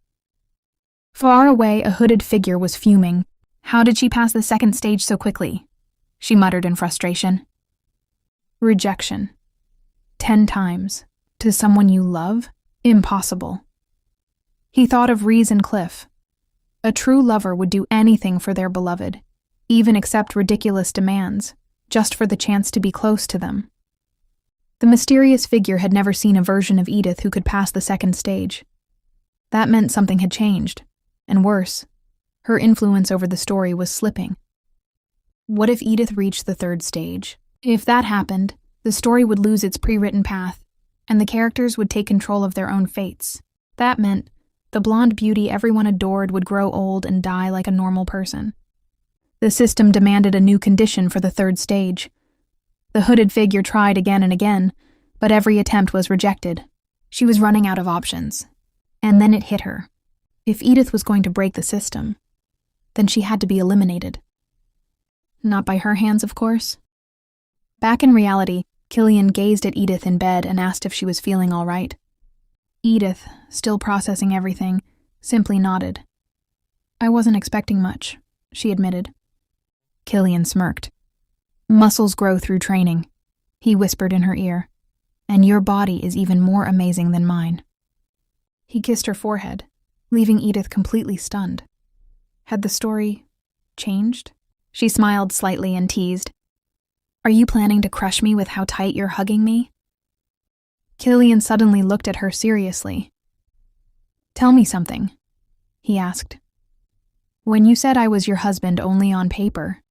Far away, a hooded figure was fuming. How did she pass the second stage so quickly? She muttered in frustration. Rejection. 10 times. To someone you love? Impossible. He thought of Reese and Cliff. A true lover would do anything for their beloved, even accept ridiculous demands, just for the chance to be close to them. The mysterious figure had never seen a version of Edith who could pass the second stage. That meant something had changed, and worse, her influence over the story was slipping. What if Edith reached the third stage? If that happened, the story would lose its pre-written path, and the characters would take control of their own fates. That meant the blonde beauty everyone adored would grow old and die like a normal person. The system demanded a new condition for the third stage. The hooded figure tried again and again, but every attempt was rejected. She was running out of options. And then it hit her. If Edith was going to break the system, then she had to be eliminated. Not by her hands, of course. Back in reality, Killian gazed at Edith in bed and asked if she was feeling all right. Edith, still processing everything, simply nodded. I wasn't expecting much, she admitted. Killian smirked. Muscles grow through training, he whispered in her ear, and your body is even more amazing than mine. He kissed her forehead, leaving Edith completely stunned. Had the story changed? She smiled slightly and teased. Are you planning to crush me with how tight you're hugging me? Killian suddenly looked at her seriously. Tell me something, he asked. When you said I was your husband only on paper,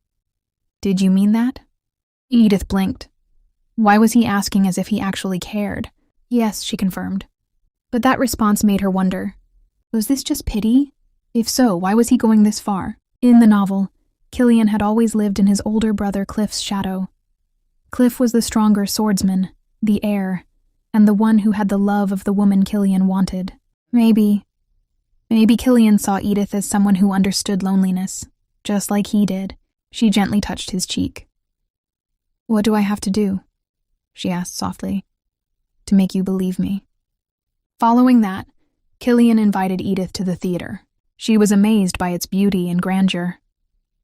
did you mean that? Edith blinked. Why was he asking as if he actually cared? Yes, she confirmed. But that response made her wonder. Was this just pity? If so, why was he going this far? In the novel, Killian had always lived in his older brother Cliff's shadow. Cliff was the stronger swordsman, the heir, and the one who had the love of the woman Killian wanted. Maybe Killian saw Edith as someone who understood loneliness, just like he did. She gently touched his cheek. What do I have to do? She asked softly. To make you believe me. Following that, Killian invited Edith to the theater. She was amazed by its beauty and grandeur.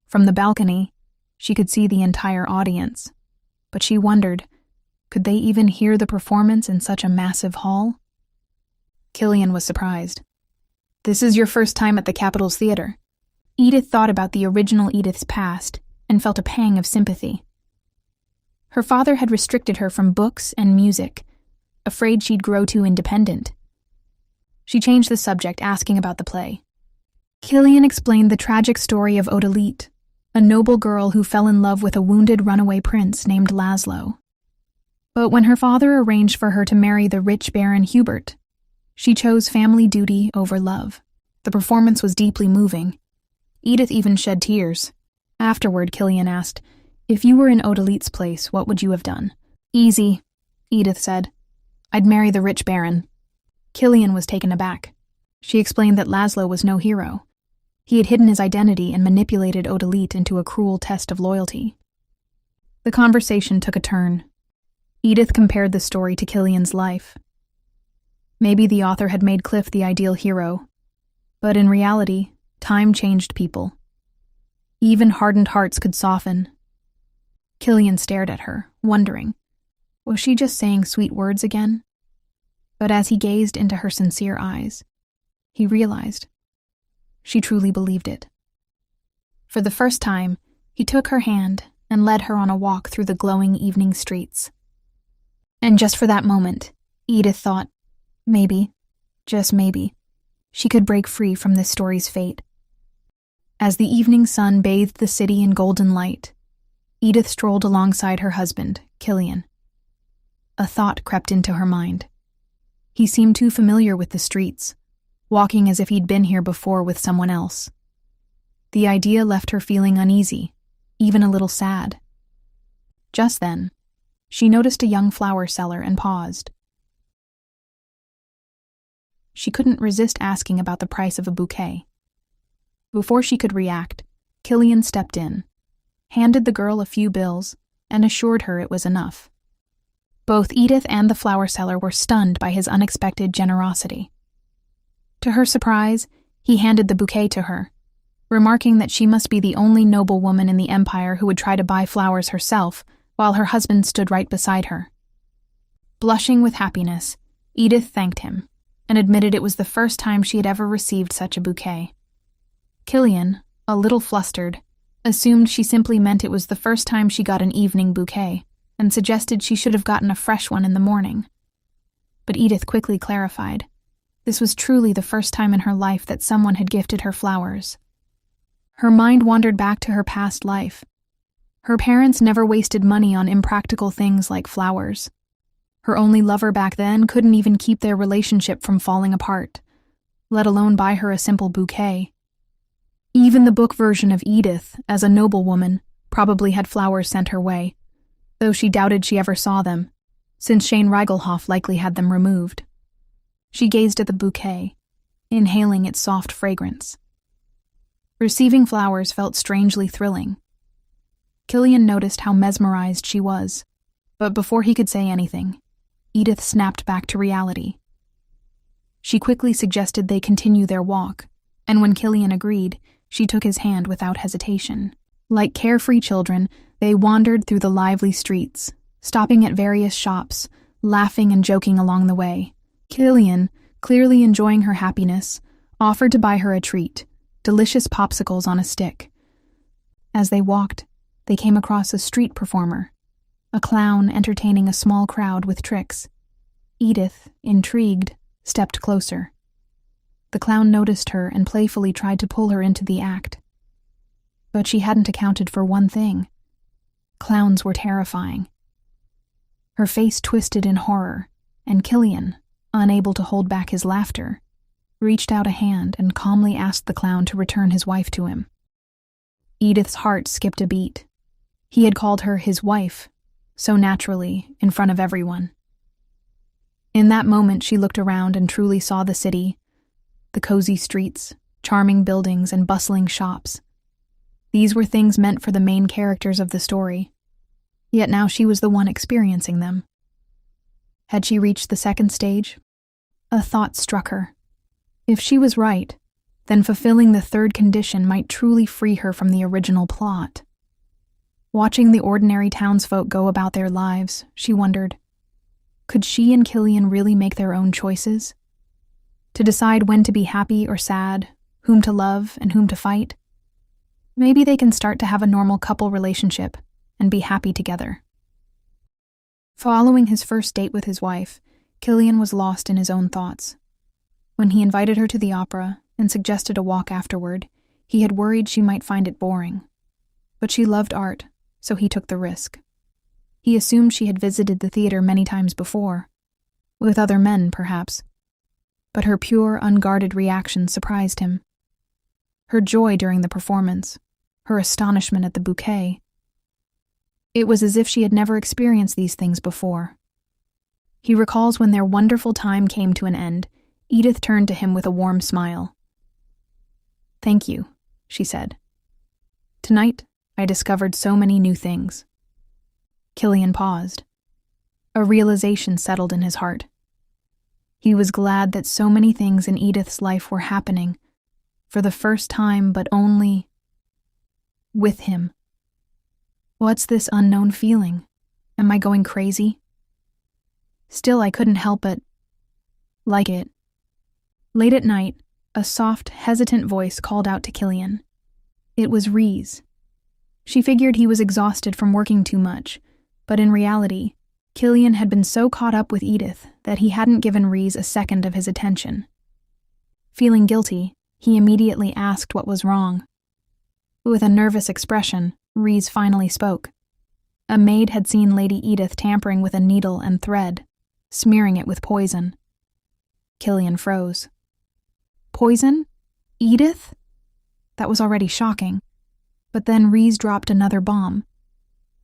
From the balcony, she could see the entire audience, but she wondered, could they even hear the performance in such a massive hall? Killian was surprised. This is your first time at the Capitol's theater. Edith thought about the original Edith's past and felt a pang of sympathy. Her father had restricted her from books and music, afraid she'd grow too independent. She changed the subject, asking about the play. Killian explained the tragic story of Odalit, a noble girl who fell in love with a wounded runaway prince named Laszlo. But when her father arranged for her to marry the rich Baron Hubert, she chose family duty over love. The performance was deeply moving. Edith even shed tears. Afterward, Killian asked, if you were in Odalit's place, what would you have done? Easy, Edith said. I'd marry the rich baron. Killian was taken aback. She explained that Laszlo was no hero. He had hidden his identity and manipulated Odalit into a cruel test of loyalty. The conversation took a turn. Edith compared the story to Killian's life. Maybe the author had made Cliff the ideal hero, but in reality, time changed people. Even hardened hearts could soften. Killian stared at her, wondering, was she just saying sweet words again? But as he gazed into her sincere eyes, he realized she truly believed it. For the first time, he took her hand and led her on a walk through the glowing evening streets. And just for that moment, Edith thought, maybe, just maybe, she could break free from this story's fate. As the evening sun bathed the city in golden light, Edith strolled alongside her husband, Killian. A thought crept into her mind. He seemed too familiar with the streets, walking as if he'd been here before with someone else. The idea left her feeling uneasy, even a little sad. Just then, she noticed a young flower seller and paused. She couldn't resist asking about the price of a bouquet. Before she could react, Killian stepped in, handed the girl a few bills, and assured her it was enough. Both Edith and the flower seller were stunned by his unexpected generosity. To her surprise, he handed the bouquet to her, remarking that she must be the only noble woman in the empire who would try to buy flowers herself while her husband stood right beside her. Blushing with happiness, Edith thanked him and admitted it was the first time she had ever received such a bouquet. Killian, a little flustered, assumed she simply meant it was the first time she got an evening bouquet and suggested she should have gotten a fresh one in the morning. But Edith quickly clarified. This was truly the first time in her life that someone had gifted her flowers. Her mind wandered back to her past life. Her parents never wasted money on impractical things like flowers. Her only lover back then couldn't even keep their relationship from falling apart, let alone buy her a simple bouquet. Even the book version of Edith, as a noblewoman, probably had flowers sent her way, though she doubted she ever saw them, since Shane Reigelhoff likely had them removed. She gazed at the bouquet, inhaling its soft fragrance. Receiving flowers felt strangely thrilling. Killian noticed how mesmerized she was, but before he could say anything, Edith snapped back to reality. She quickly suggested they continue their walk, and when Killian agreed, she took his hand without hesitation. Like carefree children, they wandered through the lively streets, stopping at various shops, laughing and joking along the way. Killian, clearly enjoying her happiness, offered to buy her a treat, delicious popsicles on a stick. As they walked, they came across a street performer, a clown entertaining a small crowd with tricks. Edith, intrigued, stepped closer. The clown noticed her and playfully tried to pull her into the act. But she hadn't accounted for one thing. Clowns were terrifying. Her face twisted in horror, and Killian, unable to hold back his laughter, reached out a hand and calmly asked the clown to return his wife to him. Edith's heart skipped a beat. He had called her his wife, so naturally, in front of everyone. In that moment, she looked around and truly saw the city, the cozy streets, charming buildings, and bustling shops. These were things meant for the main characters of the story, yet now she was the one experiencing them. Had she reached the second stage? A thought struck her. If she was right, then fulfilling the third condition might truly free her from the original plot. Watching the ordinary townsfolk go about their lives, she wondered, could she and Killian really make their own choices? To decide when to be happy or sad, whom to love and whom to fight? Maybe they can start to have a normal couple relationship and be happy together. Following his first date with his wife, Killian was lost in his own thoughts. When he invited her to the opera and suggested a walk afterward, he had worried she might find it boring. But she loved art, so he took the risk. He assumed she had visited the theater many times before, with other men, perhaps. But her pure, unguarded reaction surprised him. Her joy during the performance, her astonishment at the bouquet. It was as if she had never experienced these things before. He recalls when their wonderful time came to an end, Edith turned to him with a warm smile. "Thank you," she said. Tonight, I discovered so many new things. Killian paused. A realization settled in his heart. He was glad that so many things in Edith's life were happening, for the first time, but only with him. What's this unknown feeling? Am I going crazy? Still, I couldn't help but like it. Late at night, a soft, hesitant voice called out to Killian. It was Reese. She figured he was exhausted from working too much, but in reality, Killian had been so caught up with Edith that he hadn't given Reese a second of his attention. Feeling guilty, he immediately asked what was wrong. With a nervous expression, Reese finally spoke. A maid had seen Lady Edith tampering with a needle and thread, smearing it with poison. Killian froze. Poison? Edith? That was already shocking. But then Reese dropped another bomb.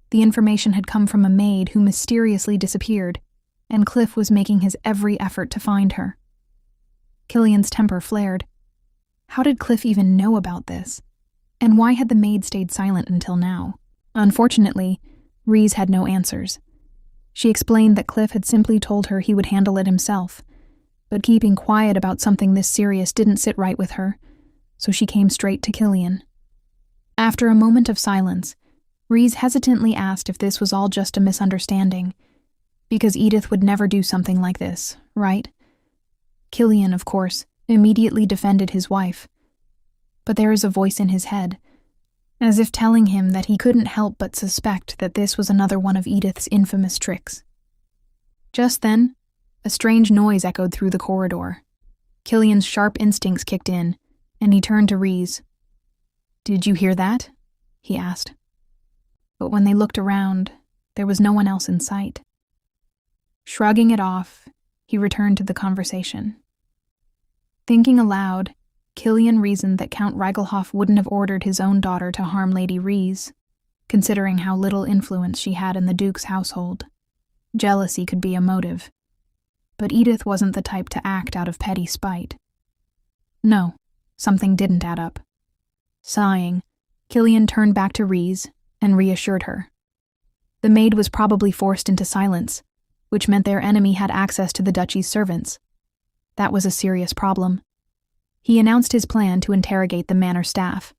The information had come from a maid who mysteriously disappeared, and Cliff was making his every effort to find her. Killian's temper flared. How did Cliff even know about this? And why had the maid stayed silent until now? Unfortunately, Reese had no answers. She explained that Cliff had simply told her he would handle it himself, but keeping quiet about something this serious didn't sit right with her, so she came straight to Killian. After a moment of silence, Reese hesitantly asked if this was all just a misunderstanding, because Edith would never do something like this, right? Killian, of course, immediately defended his wife. But there is a voice in his head, as if telling him that he couldn't help but suspect that this was another one of Edith's infamous tricks. Just then, a strange noise echoed through the corridor. Killian's sharp instincts kicked in, and he turned to Reese. "Did you hear that?" he asked. But when they looked around, there was no one else in sight. Shrugging it off, he returned to the conversation. Thinking aloud, Killian reasoned that Count Reigelhoff wouldn't have ordered his own daughter to harm Lady Reese, considering how little influence she had in the Duke's household. Jealousy could be a motive. But Edith wasn't the type to act out of petty spite. No, something didn't add up. Sighing, Killian turned back to Reese and reassured her. The maid was probably forced into silence, which meant their enemy had access to the duchy's servants. That was a serious problem. He announced his plan to interrogate the manor staff,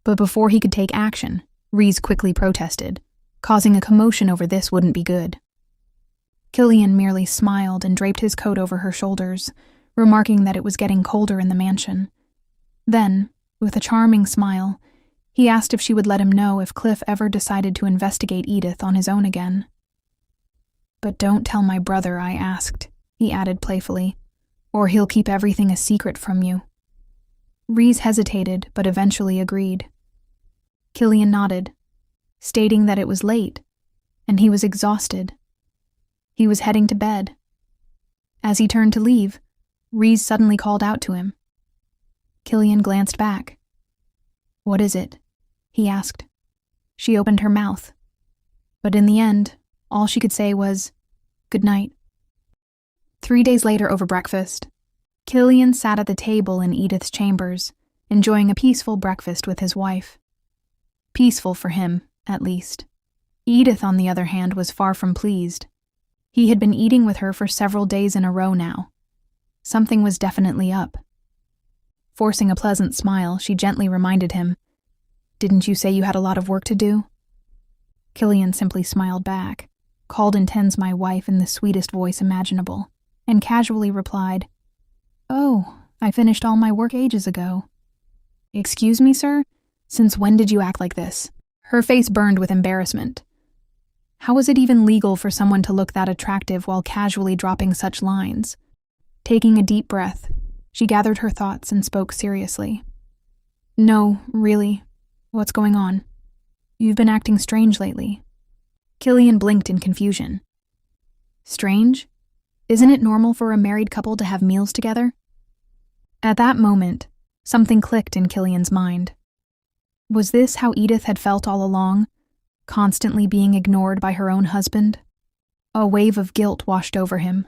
but before he could take action, Reese quickly protested. Causing a commotion over this wouldn't be good. Killian merely smiled and draped his coat over her shoulders, remarking that it was getting colder in the mansion. Then, with a charming smile, he asked if she would let him know if Cliff ever decided to investigate Edith on his own again. "But don't tell my brother I asked," he added playfully, "or he'll keep everything a secret from you." Reese hesitated, but eventually agreed. Killian nodded, stating that it was late, and he was exhausted. He was heading to bed. As he turned to leave, Reese suddenly called out to him. Killian glanced back. "What is it?" he asked. She opened her mouth, but in the end, all she could say was, "Good night." 3 days later over breakfast, Killian sat at the table in Edith's chambers, enjoying a peaceful breakfast with his wife. Peaceful for him, at least. Edith, on the other hand, was far from pleased. He had been eating with her for several days in a row now. Something was definitely up. Forcing a pleasant smile, she gently reminded him, "Didn't you say you had a lot of work to do?" Killian simply smiled back, called Intense my wife in the sweetest voice imaginable, and casually replied, "Oh, I finished all my work ages ago." "Excuse me, sir? Since when did you act like this?" Her face burned with embarrassment. How was it even legal for someone to look that attractive while casually dropping such lines? Taking a deep breath, she gathered her thoughts and spoke seriously. "No, really. What's going on? You've been acting strange lately." Killian blinked in confusion. Strange? Isn't it normal for a married couple to have meals together? At that moment, something clicked in Killian's mind. Was this how Edith had felt all along, constantly being ignored by her own husband? A wave of guilt washed over him.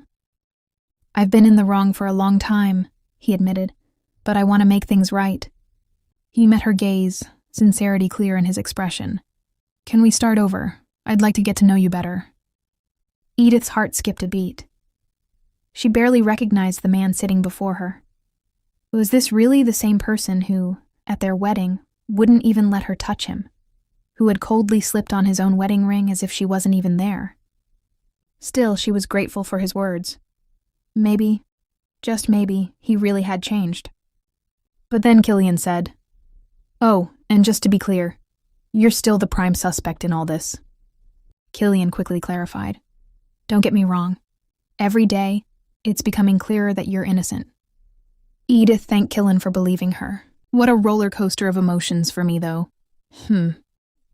"I've been in the wrong for a long time," he admitted, "but I want to make things right." He met her gaze, sincerity clear in his expression. "Can we start over? I'd like to get to know you better." Edith's heart skipped a beat. She barely recognized the man sitting before her. Was this really the same person who, at their wedding, wouldn't even let her touch him? Who had coldly slipped on his own wedding ring as if she wasn't even there? Still, she was grateful for his words. Maybe, just maybe, he really had changed. But then Killian said, "Oh, and just to be clear, you're still the prime suspect in all this." Killian quickly clarified, "Don't get me wrong. Every day, it's becoming clearer that you're innocent." Edith thanked Killian for believing her. What a roller coaster of emotions for me, though.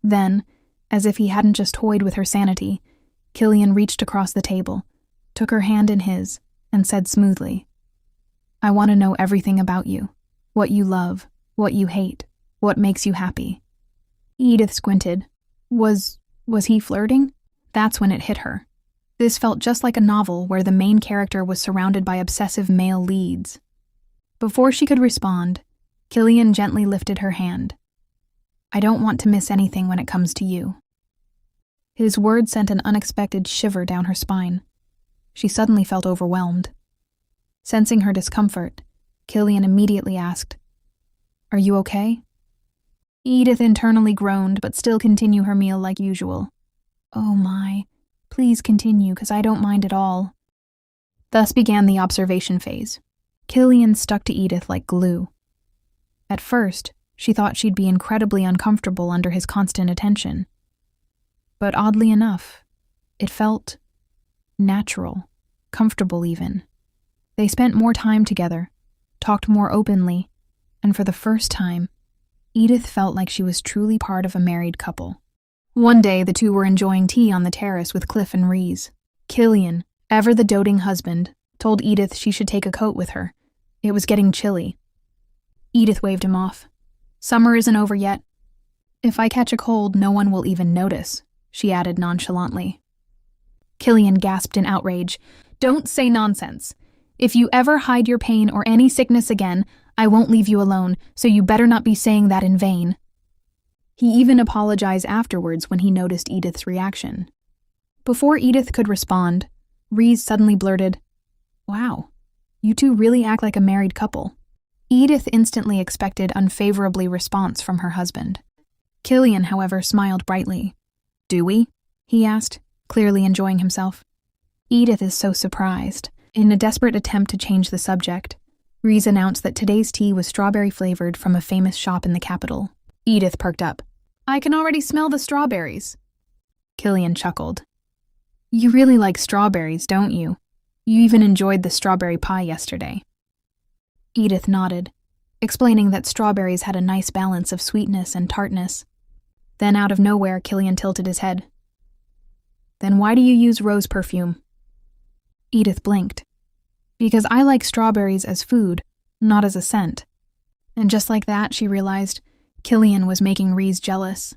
Then, as if he hadn't just toyed with her sanity, Killian reached across the table, took her hand in his, and said smoothly, "I want to know everything about you. What you love, what you hate, what makes you happy." Edith squinted. Was he flirting? That's when it hit her. This felt just like a novel where the main character was surrounded by obsessive male leads. Before she could respond, Killian gently lifted her hand. "I don't want to miss anything when it comes to you." His words sent an unexpected shiver down her spine. She suddenly felt overwhelmed. Sensing her discomfort, Killian immediately asked, "Are you okay?" Edith internally groaned but still continued her meal like usual. "Oh my, please continue, 'cause I don't mind at all." Thus began the observation phase. Killian stuck to Edith like glue. At first, she thought she'd be incredibly uncomfortable under his constant attention. But oddly enough, it felt natural, comfortable even. They spent more time together, talked more openly, and for the first time, Edith felt like she was truly part of a married couple. One day, the two were enjoying tea on the terrace with Cliff and Reese. Killian, ever the doting husband, told Edith she should take a coat with her. It was getting chilly. Edith waved him off. "Summer isn't over yet. If I catch a cold, no one will even notice," she added nonchalantly. Killian gasped in outrage. "Don't say nonsense. If you ever hide your pain or any sickness again, I won't leave you alone, so you better not be saying that in vain." He even apologized afterwards when he noticed Edith's reaction. Before Edith could respond, Reese suddenly blurted, "Wow, you two really act like a married couple." Edith instantly expected unfavorably response from her husband. Killian, however, smiled brightly. "Do we?" he asked, clearly enjoying himself. Edith is so surprised. In a desperate attempt to change the subject, Reese announced that today's tea was strawberry-flavored from a famous shop in the capital. Edith perked up. "I can already smell the strawberries." Killian chuckled. "You really like strawberries, don't you? You even enjoyed the strawberry pie yesterday." Edith nodded, explaining that strawberries had a nice balance of sweetness and tartness. Then out of nowhere, Killian tilted his head. "Then why do you use rose perfume?" Edith blinked. "Because I like strawberries as food, not as a scent." And just like that, she realized Killian was making Reese jealous.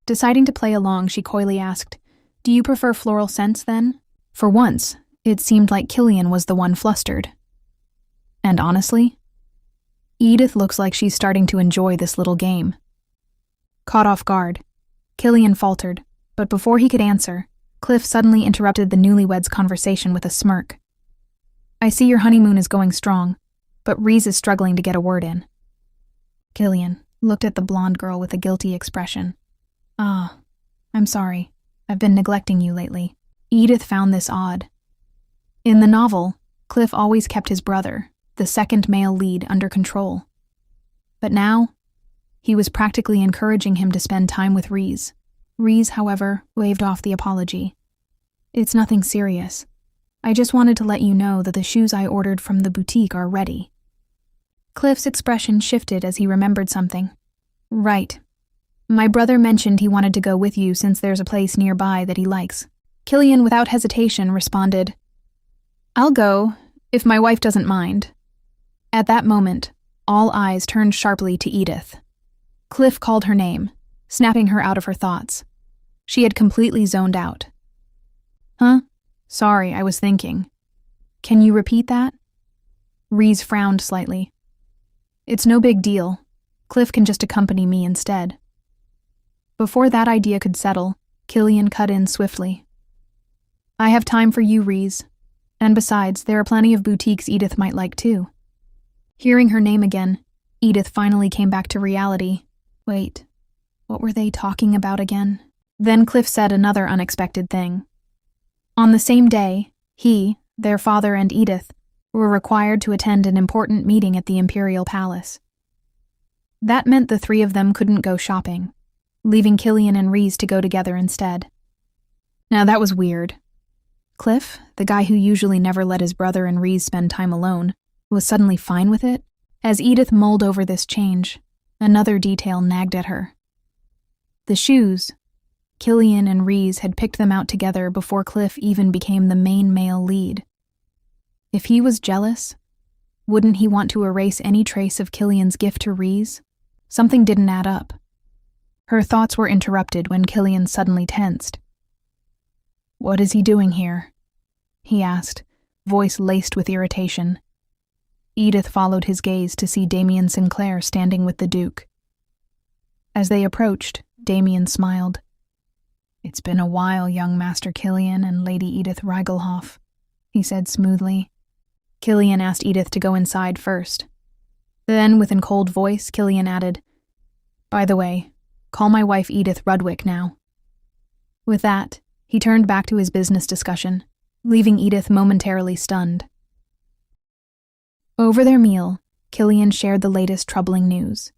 Deciding to play along, she coyly asked, "Do you prefer floral scents then?" For once, it seemed like Killian was the one flustered. And honestly, Edith looks like she's starting to enjoy this little game. Caught off guard, Killian faltered, but before he could answer, Cliff suddenly interrupted the newlyweds' conversation with a smirk. "I see your honeymoon is going strong, but Reese is struggling to get a word in." Killian looked at the blonde girl with a guilty expression. "Ah, I'm sorry. I've been neglecting you lately." Edith found this odd. In the novel, Cliff always kept his brother, the second male lead, under control. But now, he was practically encouraging him to spend time with Reese. Reese, however, waved off the apology. "It's nothing serious. I just wanted to let you know that the shoes I ordered from the boutique are ready." Cliff's expression shifted as he remembered something. "Right. My brother mentioned he wanted to go with you since there's a place nearby that he likes." Killian, without hesitation, responded, "I'll go, if my wife doesn't mind." At that moment, all eyes turned sharply to Edith. Cliff called her name, snapping her out of her thoughts. She had completely zoned out. "Huh? Sorry, I was thinking. Can you repeat that?" Reese frowned slightly. "It's no big deal. Cliff can just accompany me instead. Before that idea could settle, Killian cut in swiftly. I have time for you, Reese. And besides, there are plenty of boutiques Edith might like too. Hearing her name again, Edith finally came back to reality. Wait, what were they talking about again? Then Cliff said another unexpected thing. On the same day, he, their father, and Edith were required to attend an important meeting at the Imperial Palace. That meant the three of them couldn't go shopping, leaving Killian and Reese to go together instead. Now that was weird. Cliff, the guy who usually never let his brother and Reese spend time alone, was suddenly fine with it. As Edith mulled over this change, another detail nagged at her. The shoes. Killian and Reese had picked them out together before Cliff even became the main male lead. If he was jealous, wouldn't he want to erase any trace of Killian's gift to Reese? Something didn't add up. Her thoughts were interrupted when Killian suddenly tensed. What is he doing here? He asked, voice laced with irritation. Edith followed his gaze to see Damien Sinclair standing with the Duke. As they approached, Damien smiled. It's been a while, young Master Killian and Lady Edith Reigelhoff, he said smoothly. Killian asked Edith to go inside first. Then, with a cold voice, Killian added, By the way, call my wife Edith Rudwick now. With that, he turned back to his business discussion, leaving Edith momentarily stunned. Over their meal, Killian shared the latest troubling news.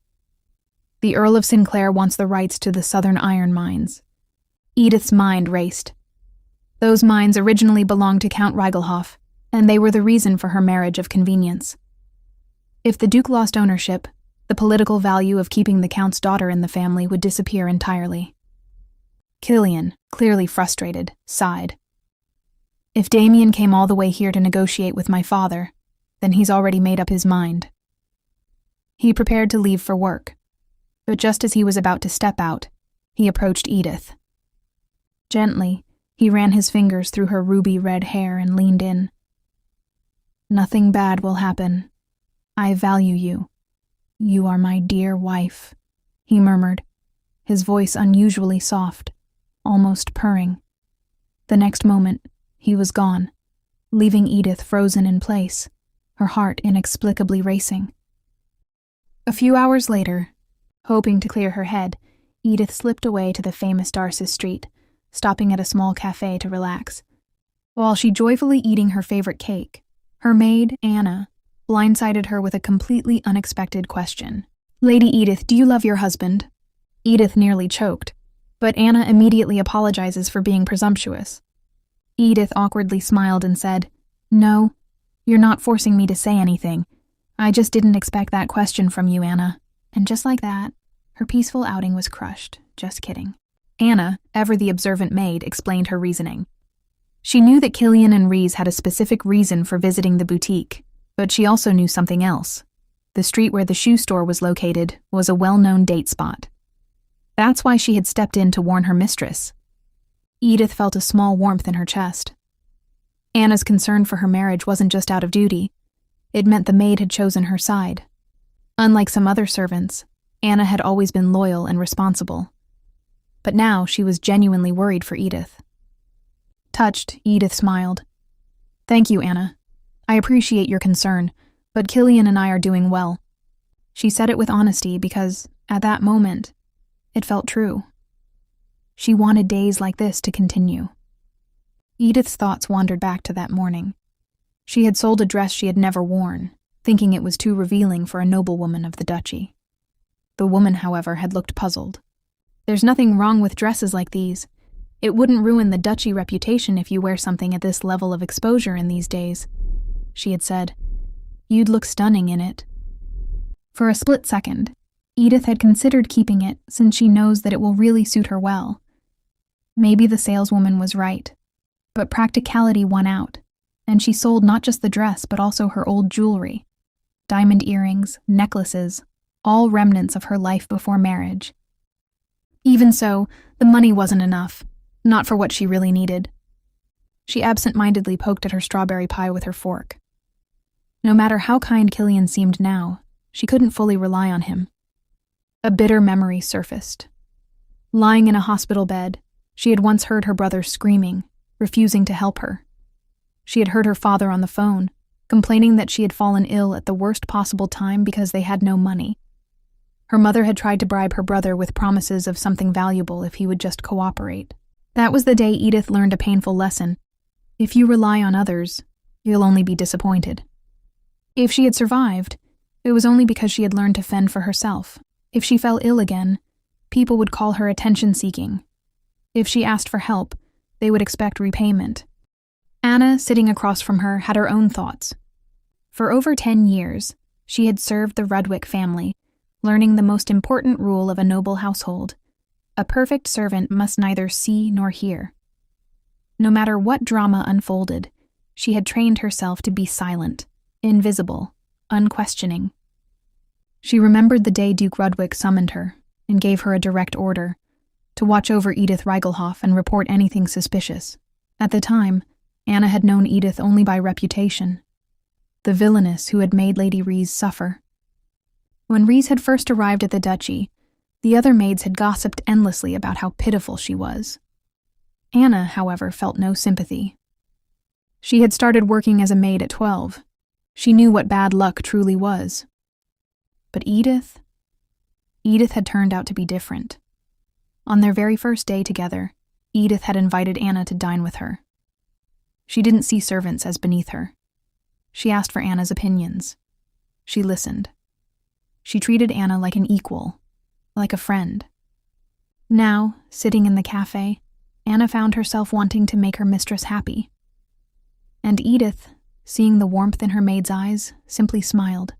The Earl of Sinclair wants the rights to the southern iron mines. Edith's mind raced. Those mines originally belonged to Count Reigelhoff, and they were the reason for her marriage of convenience. If the Duke lost ownership, the political value of keeping the Count's daughter in the family would disappear entirely. Killian, clearly frustrated, sighed. If Damien came all the way here to negotiate with my father, then he's already made up his mind. He prepared to leave for work, but just as he was about to step out, he approached Edith. Gently, he ran his fingers through her ruby-red hair and leaned in. Nothing bad will happen. I value you. You are my dear wife, he murmured, his voice unusually soft, almost purring. The next moment, he was gone, leaving Edith frozen in place, her heart inexplicably racing. A few hours later, hoping to clear her head, Edith slipped away to the famous Darcis Street, stopping at a small cafe to relax. While she joyfully eating her favorite cake, her maid, Anna, blindsided her with a completely unexpected question. Lady Edith, do you love your husband? Edith nearly choked, but Anna immediately apologizes for being presumptuous. Edith awkwardly smiled and said, No, you're not forcing me to say anything. I just didn't expect that question from you, Anna. And just like that, her peaceful outing was crushed. Just kidding. Anna, ever the observant maid, explained her reasoning. She knew that Killian and Reese had a specific reason for visiting the boutique, but she also knew something else. The street where the shoe store was located was a well-known date spot. That's why she had stepped in to warn her mistress. Edith felt a small warmth in her chest. Anna's concern for her marriage wasn't just out of duty. It meant the maid had chosen her side. Unlike some other servants, Anna had always been loyal and responsible. But now she was genuinely worried for Edith. Touched, Edith smiled. Thank you, Anna. I appreciate your concern, but Killian and I are doing well. She said it with honesty because, at that moment, it felt true. She wanted days like this to continue. Edith's thoughts wandered back to that morning. She had sold a dress she had never worn, thinking it was too revealing for a noblewoman of the duchy. The woman, however, had looked puzzled. There's nothing wrong with dresses like these. It wouldn't ruin the duchy reputation if you wear something at this level of exposure in these days, she had said. You'd look stunning in it. For a split second, Edith had considered keeping it since she knows that it will really suit her well. Maybe the saleswoman was right, but practicality won out, and she sold not just the dress but also her old jewelry. Diamond earrings, necklaces, all remnants of her life before marriage. Even so, the money wasn't enough, not for what she really needed. She absent-mindedly poked at her strawberry pie with her fork. No matter how kind Killian seemed now, she couldn't fully rely on him. A bitter memory surfaced. Lying in a hospital bed, she had once heard her brother screaming, refusing to help her. She had heard her father on the phone, complaining that she had fallen ill at the worst possible time because they had no money. Her mother had tried to bribe her brother with promises of something valuable if he would just cooperate. That was the day Edith learned a painful lesson. If you rely on others, you'll only be disappointed. If she had survived, it was only because she had learned to fend for herself. If she fell ill again, people would call her attention-seeking. If she asked for help, they would expect repayment. Anna, sitting across from her, had her own thoughts. For over 10 years, she had served the Rudwick family, learning the most important rule of a noble household. A perfect servant must neither see nor hear. No matter what drama unfolded, she had trained herself to be silent, invisible, unquestioning. She remembered the day Duke Rudwick summoned her and gave her a direct order to watch over Edith Reigelhoff and report anything suspicious. At the time, Anna had known Edith only by reputation, the villainess who had made Lady Rhys suffer. When Rhys had first arrived at the duchy, the other maids had gossiped endlessly about how pitiful she was. Anna, however, felt no sympathy. She had started working as a maid at 12. She knew what bad luck truly was. But Edith had turned out to be different. On their very first day together, Edith had invited Anna to dine with her. She didn't see servants as beneath her. She asked for Anna's opinions. She listened. She treated Anna like an equal, like a friend. Now, sitting in the cafe, Anna found herself wanting to make her mistress happy. And Edith, seeing the warmth in her maid's eyes, simply smiled.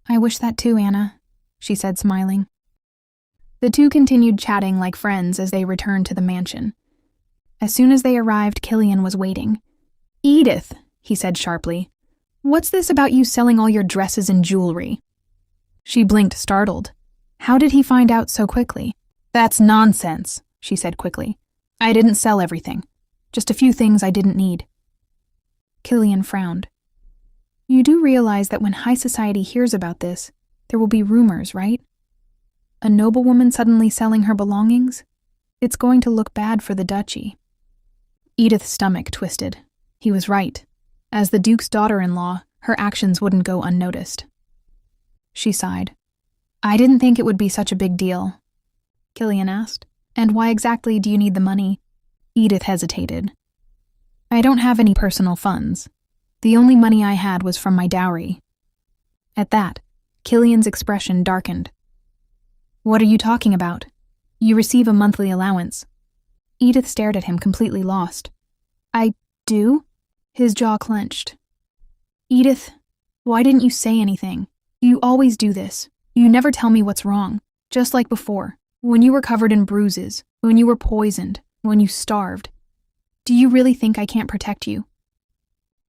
"I wish that too, Anna," she said, smiling. The two continued chatting like friends as they returned to the mansion. As soon as they arrived, Killian was waiting. "Edith," he said sharply, "what's this about you selling all your dresses and jewelry?" She blinked, startled. How did he find out so quickly? "That's nonsense," she said quickly. "I didn't sell everything. Just a few things I didn't need." Killian frowned. "You do realize that when high society hears about this, there will be rumors, right? A noblewoman suddenly selling her belongings? It's going to look bad for the duchy." Edith's stomach twisted. He was right. As the Duke's daughter-in-law, her actions wouldn't go unnoticed. She sighed. "I didn't think it would be such a big deal." Killian asked, "And why exactly do you need the money?" Edith hesitated. "I don't have any personal funds. The only money I had was from my dowry." At that, Killian's expression darkened. "What are you talking about? You receive a monthly allowance." Edith stared at him, completely lost. "I do?" His jaw clenched. "Edith, why didn't you say anything? You always do this. You never tell me what's wrong. Just like before, when you were covered in bruises, when you were poisoned, when you starved. Do you really think I can't protect you?"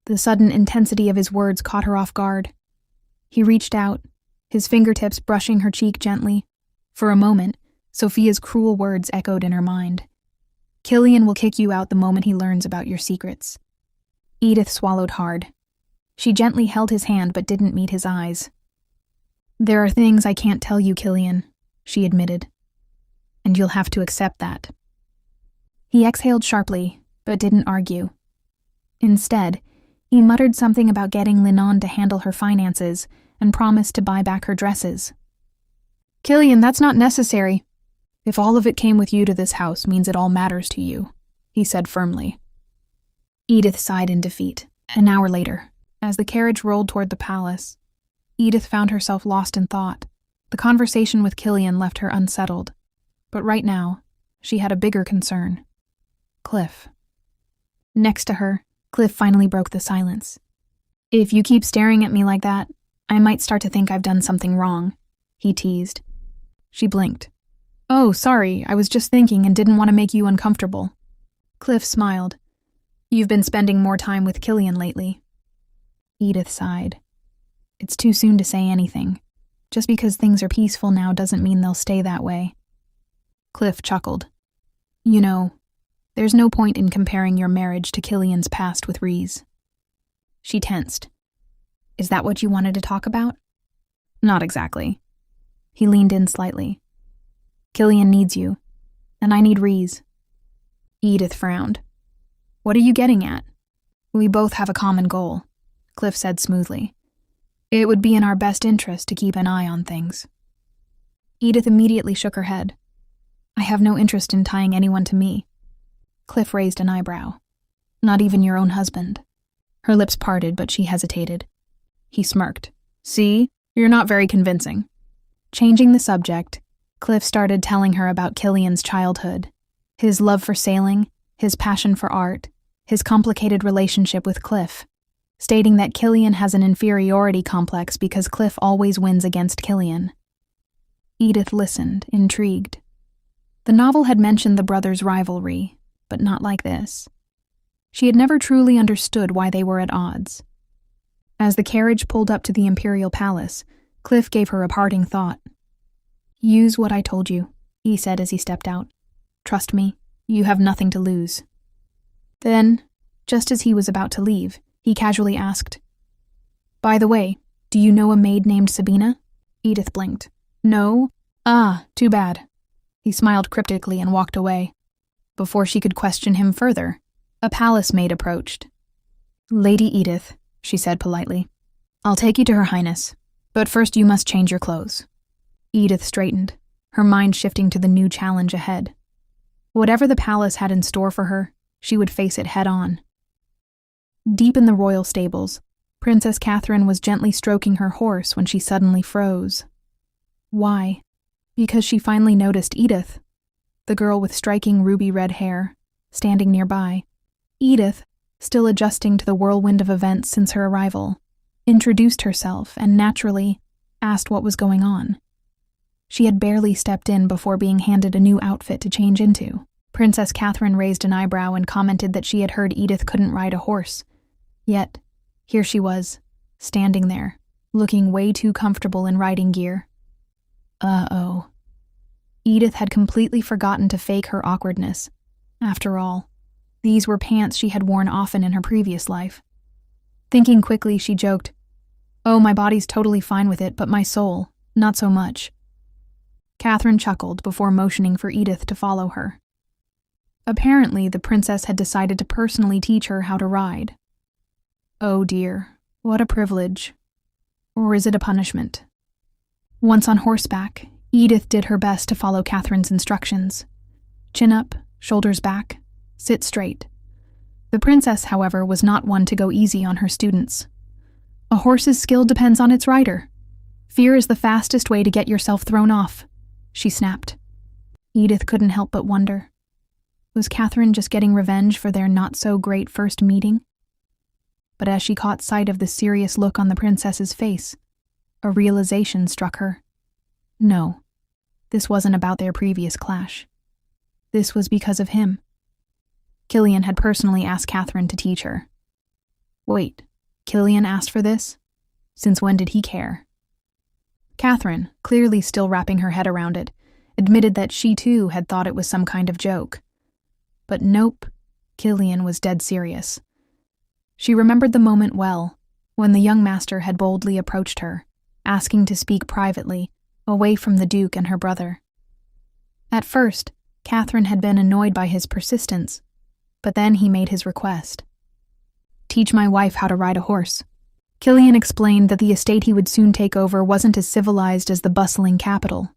The sudden intensity of his words caught her off guard. He reached out, his fingertips brushing her cheek gently. For a moment, Sophia's cruel words echoed in her mind. "Killian will kick you out the moment he learns about your secrets." Edith swallowed hard. She gently held his hand but didn't meet his eyes. "There are things I can't tell you, Killian," she admitted. "And you'll have to accept that." He exhaled sharply, but didn't argue. Instead, he muttered something about getting Linon to handle her finances and promised to buy back her dresses. "Killian, that's not necessary. If all of it came with you to this house means it all matters to you," he said firmly. Edith sighed in defeat. An hour later, as the carriage rolled toward the palace, Edith found herself lost in thought. The conversation with Killian left her unsettled. But right now, she had a bigger concern. Cliff. Next to her, Cliff finally broke the silence. "If you keep staring at me like that, I might start to think I've done something wrong," he teased. She blinked. "Oh, sorry, I was just thinking and didn't want to make you uncomfortable." Cliff smiled. "You've been spending more time with Killian lately." Edith sighed. "It's too soon to say anything. Just because things are peaceful now doesn't mean they'll stay that way." Cliff chuckled. "You know, there's no point in comparing your marriage to Killian's past with Rhys." She tensed. "Is that what you wanted to talk about?" "Not exactly." He leaned in slightly. Killian needs you, and I need Reese. Edith frowned. What are you getting at? We both have a common goal, Cliff said smoothly. It would be in our best interest to keep an eye on things. Edith immediately shook her head. I have no interest in tying anyone to me. Cliff raised an eyebrow. Not even your own husband. Her lips parted, but she hesitated. He smirked. See, you're not very convincing. Changing the subject, Cliff started telling her about Killian's childhood, his love for sailing, his passion for art, his complicated relationship with Cliff, stating that Killian has an inferiority complex because Cliff always wins against Killian. Edith listened, intrigued. The novel had mentioned the brothers' rivalry, but not like this. She had never truly understood why they were at odds. As the carriage pulled up to the Imperial Palace, Cliff gave her a parting thought. Use what I told you, he said as he stepped out. Trust me, you have nothing to lose. Then, just as he was about to leave, he casually asked, By the way, do you know a maid named Sabina? Edith blinked. No? Ah, too bad. He smiled cryptically and walked away. Before she could question him further, a palace maid approached. Lady Edith, she said politely. I'll take you to Her Highness, but first you must change your clothes. Edith straightened, her mind shifting to the new challenge ahead. Whatever the palace had in store for her, she would face it head-on. Deep in the royal stables, Princess Catherine was gently stroking her horse when she suddenly froze. Why? Because she finally noticed Edith, the girl with striking ruby-red hair, standing nearby. Edith, still adjusting to the whirlwind of events since her arrival, introduced herself and naturally asked what was going on. She had barely stepped in before being handed a new outfit to change into. Princess Catherine raised an eyebrow and commented that she had heard Edith couldn't ride a horse. Yet, here she was, standing there, looking way too comfortable in riding gear. Uh-oh. Edith had completely forgotten to fake her awkwardness. After all, these were pants she had worn often in her previous life. Thinking quickly, she joked, Oh, my body's totally fine with it, but my soul, not so much. Catherine chuckled before motioning for Edith to follow her. Apparently, the princess had decided to personally teach her how to ride. Oh dear, what a privilege. Or is it a punishment? Once on horseback, Edith did her best to follow Catherine's instructions. Chin up, shoulders back, sit straight. The princess, however, was not one to go easy on her students. A horse's skill depends on its rider. Fear is the fastest way to get yourself thrown off, she snapped. Edith couldn't help but wonder. Was Catherine just getting revenge for their not-so-great first meeting? But as she caught sight of the serious look on the princess's face, a realization struck her. No, this wasn't about their previous clash. This was because of him. Killian had personally asked Catherine to teach her. Wait, Killian asked for this? Since when did he care? Catherine, clearly still wrapping her head around it, admitted that she too had thought it was some kind of joke. But nope, Killian was dead serious. She remembered the moment well, when the young master had boldly approached her, asking to speak privately, away from the Duke and her brother. At first, Catherine had been annoyed by his persistence, but then he made his request. Teach my wife how to ride a horse. Killian explained that the estate he would soon take over wasn't as civilized as the bustling capital.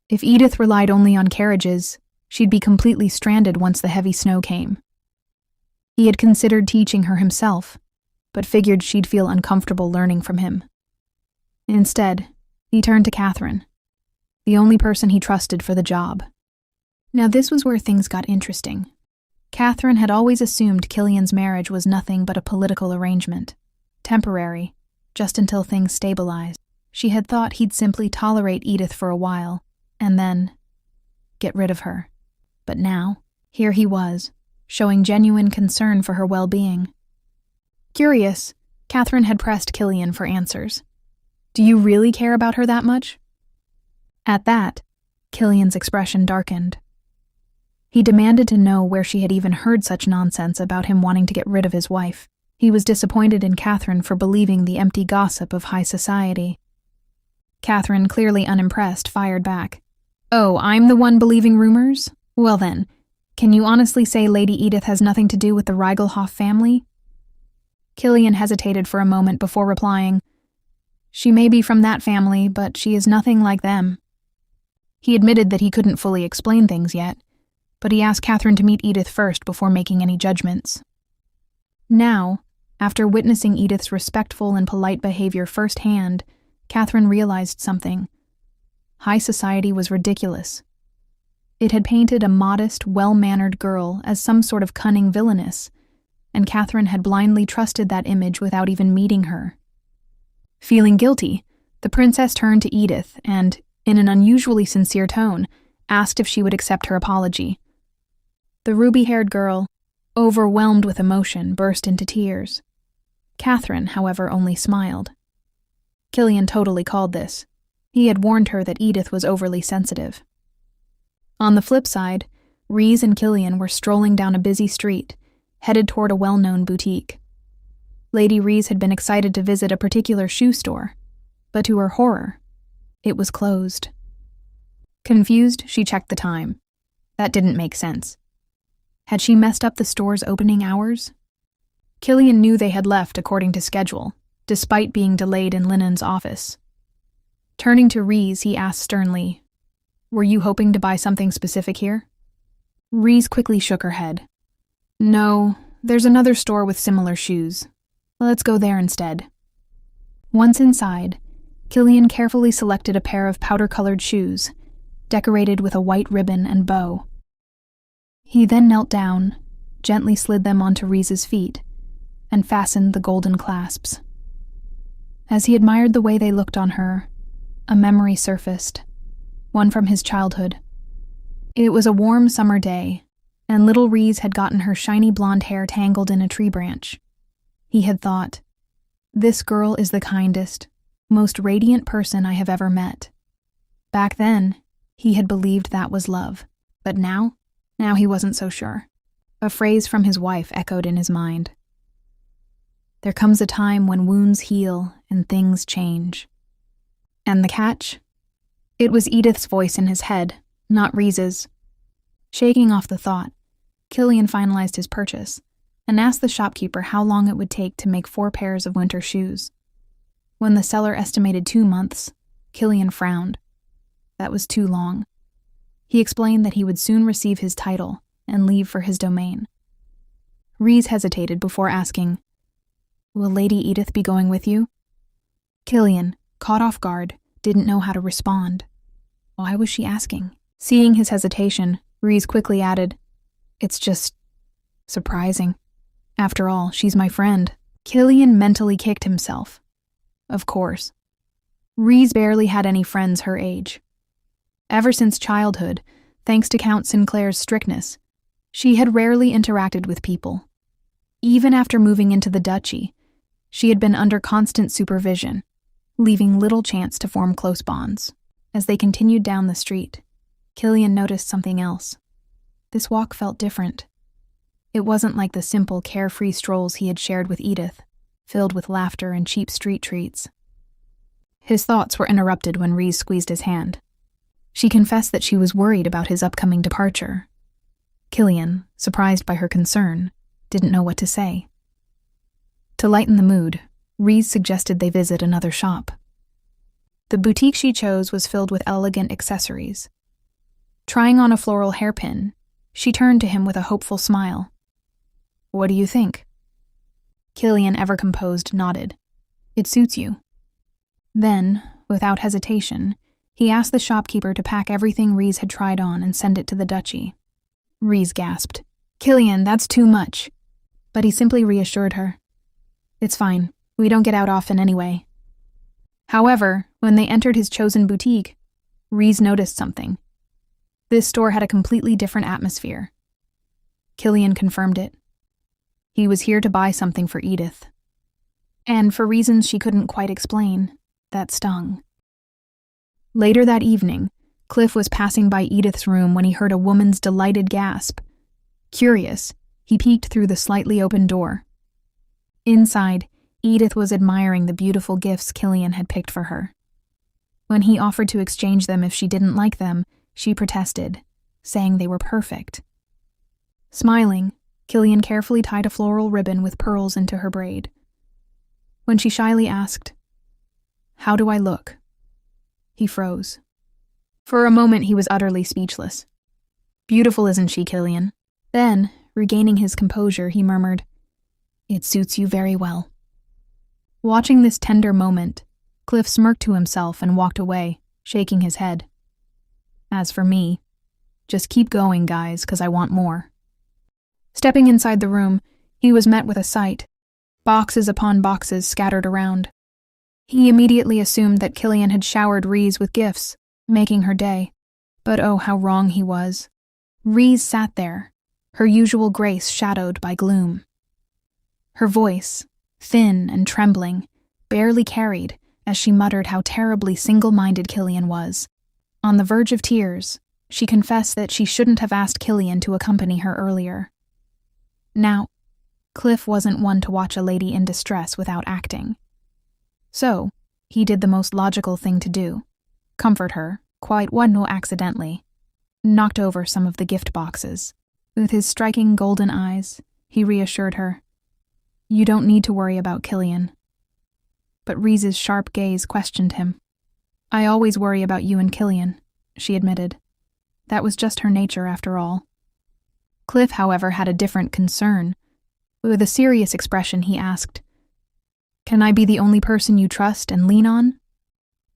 If Edith relied only on carriages, she'd be completely stranded once the heavy snow came. He had considered teaching her himself, but figured she'd feel uncomfortable learning from him. Instead, he turned to Catherine, the only person he trusted for the job. Now this was where things got interesting. Catherine had always assumed Killian's marriage was nothing but a political arrangement. Temporary, just until things stabilized. She had thought he'd simply tolerate Edith for a while, and then get rid of her. But now, here he was, showing genuine concern for her well-being. Curious, Catherine had pressed Killian for answers. Do you really care about her that much? At that, Killian's expression darkened. He demanded to know where she had even heard such nonsense about him wanting to get rid of his wife. He was disappointed in Catherine for believing the empty gossip of high society. Catherine, clearly unimpressed, fired back. Oh, I'm the one believing rumors? Well then, can you honestly say Lady Edith has nothing to do with the Reigelhoff family? Killian hesitated for a moment before replying. She may be from that family, but she is nothing like them. He admitted that he couldn't fully explain things yet, but he asked Catherine to meet Edith first before making any judgments. Now, after witnessing Edith's respectful and polite behavior firsthand, Catherine realized something. High society was ridiculous. It had painted a modest, well-mannered girl as some sort of cunning villainess, and Catherine had blindly trusted that image without even meeting her. Feeling guilty, the princess turned to Edith and, in an unusually sincere tone, asked if she would accept her apology. The ruby-haired girl, overwhelmed with emotion, burst into tears. Catherine, however, only smiled. Killian totally called this. He had warned her that Edith was overly sensitive. On the flip side, Reese and Killian were strolling down a busy street, headed toward a well-known boutique. Lady Reese had been excited to visit a particular shoe store, but to her horror, it was closed. Confused, she checked the time. That didn't make sense. Had she messed up the store's opening hours? Killian knew they had left according to schedule, despite being delayed in Lennon's office. Turning to Reese, he asked sternly, "Were you hoping to buy something specific here?" Reese quickly shook her head. "No, there's another store with similar shoes. Let's go there instead." Once inside, Killian carefully selected a pair of powder-colored shoes, decorated with a white ribbon and bow. He then knelt down, gently slid them onto Reese's feet, and fastened the golden clasps. As he admired the way they looked on her, a memory surfaced, one from his childhood. It was a warm summer day, and little Reese had gotten her shiny blonde hair tangled in a tree branch. He had thought, "This girl is the kindest, most radiant person I have ever met." Back then, he had believed that was love, but now he wasn't so sure. A phrase from his wife echoed in his mind. "There comes a time when wounds heal and things change." And the catch? It was Edith's voice in his head, not Reese's. Shaking off the thought, Killian finalized his purchase and asked the shopkeeper how long it would take to make 4 pairs of winter shoes. When the seller estimated 2 months, Killian frowned. That was too long. He explained that he would soon receive his title and leave for his domain. Reese hesitated before asking, "Will Lady Edith be going with you?" Killian, caught off guard, didn't know how to respond. Why was she asking? Seeing his hesitation, Reese quickly added, "It's just surprising. After all, she's my friend." Killian mentally kicked himself. Of course. Reese barely had any friends her age. Ever since childhood, thanks to Count Sinclair's strictness, she had rarely interacted with people. Even after moving into the duchy, she had been under constant supervision, leaving little chance to form close bonds. As they continued down the street, Killian noticed something else. This walk felt different. It wasn't like the simple, carefree strolls he had shared with Edith, filled with laughter and cheap street treats. His thoughts were interrupted when Reese squeezed his hand. She confessed that she was worried about his upcoming departure. Killian, surprised by her concern, didn't know what to say. To lighten the mood, Reese suggested they visit another shop. The boutique she chose was filled with elegant accessories. Trying on a floral hairpin, she turned to him with a hopeful smile. "What do you think?" Killian, ever composed, nodded. "It suits you." Then, without hesitation, he asked the shopkeeper to pack everything Reese had tried on and send it to the duchy. Reese gasped. "Killian, that's too much." But he simply reassured her. "It's fine. We don't get out often anyway." However, when they entered his chosen boutique, Reese noticed something. This store had a completely different atmosphere. Killian confirmed it. He was here to buy something for Edith. And for reasons she couldn't quite explain, that stung. Later that evening, Cliff was passing by Edith's room when he heard a woman's delighted gasp. Curious, he peeked through the slightly open door. Inside, Edith was admiring the beautiful gifts Killian had picked for her. When he offered to exchange them if she didn't like them, she protested, saying they were perfect. Smiling, Killian carefully tied a floral ribbon with pearls into her braid. When she shyly asked, "How do I look?" he froze. For a moment he was utterly speechless. "Beautiful, isn't she, Killian?" Then, regaining his composure, he murmured, "It suits you very well." Watching this tender moment, Cliff smirked to himself and walked away, shaking his head. As for me, just keep going, guys, 'cause I want more. Stepping inside the room, he was met with a sight, boxes upon boxes scattered around. He immediately assumed that Killian had showered Reese with gifts, making her day. But oh, how wrong he was. Reese sat there, her usual grace shadowed by gloom. Her voice, thin and trembling, barely carried as she muttered how terribly single-minded Killian was. On the verge of tears, she confessed that she shouldn't have asked Killian to accompany her earlier. Now, Cliff wasn't one to watch a lady in distress without acting. So, he did the most logical thing to do, comfort her, quite no accidentally, knocked over some of the gift boxes. With his striking golden eyes, he reassured her, "You don't need to worry about Killian." But Reese's sharp gaze questioned him. "I always worry about you and Killian," she admitted. That was just her nature after all. Cliff, however, had a different concern. With a serious expression, he asked, "Can I be the only person you trust and lean on?"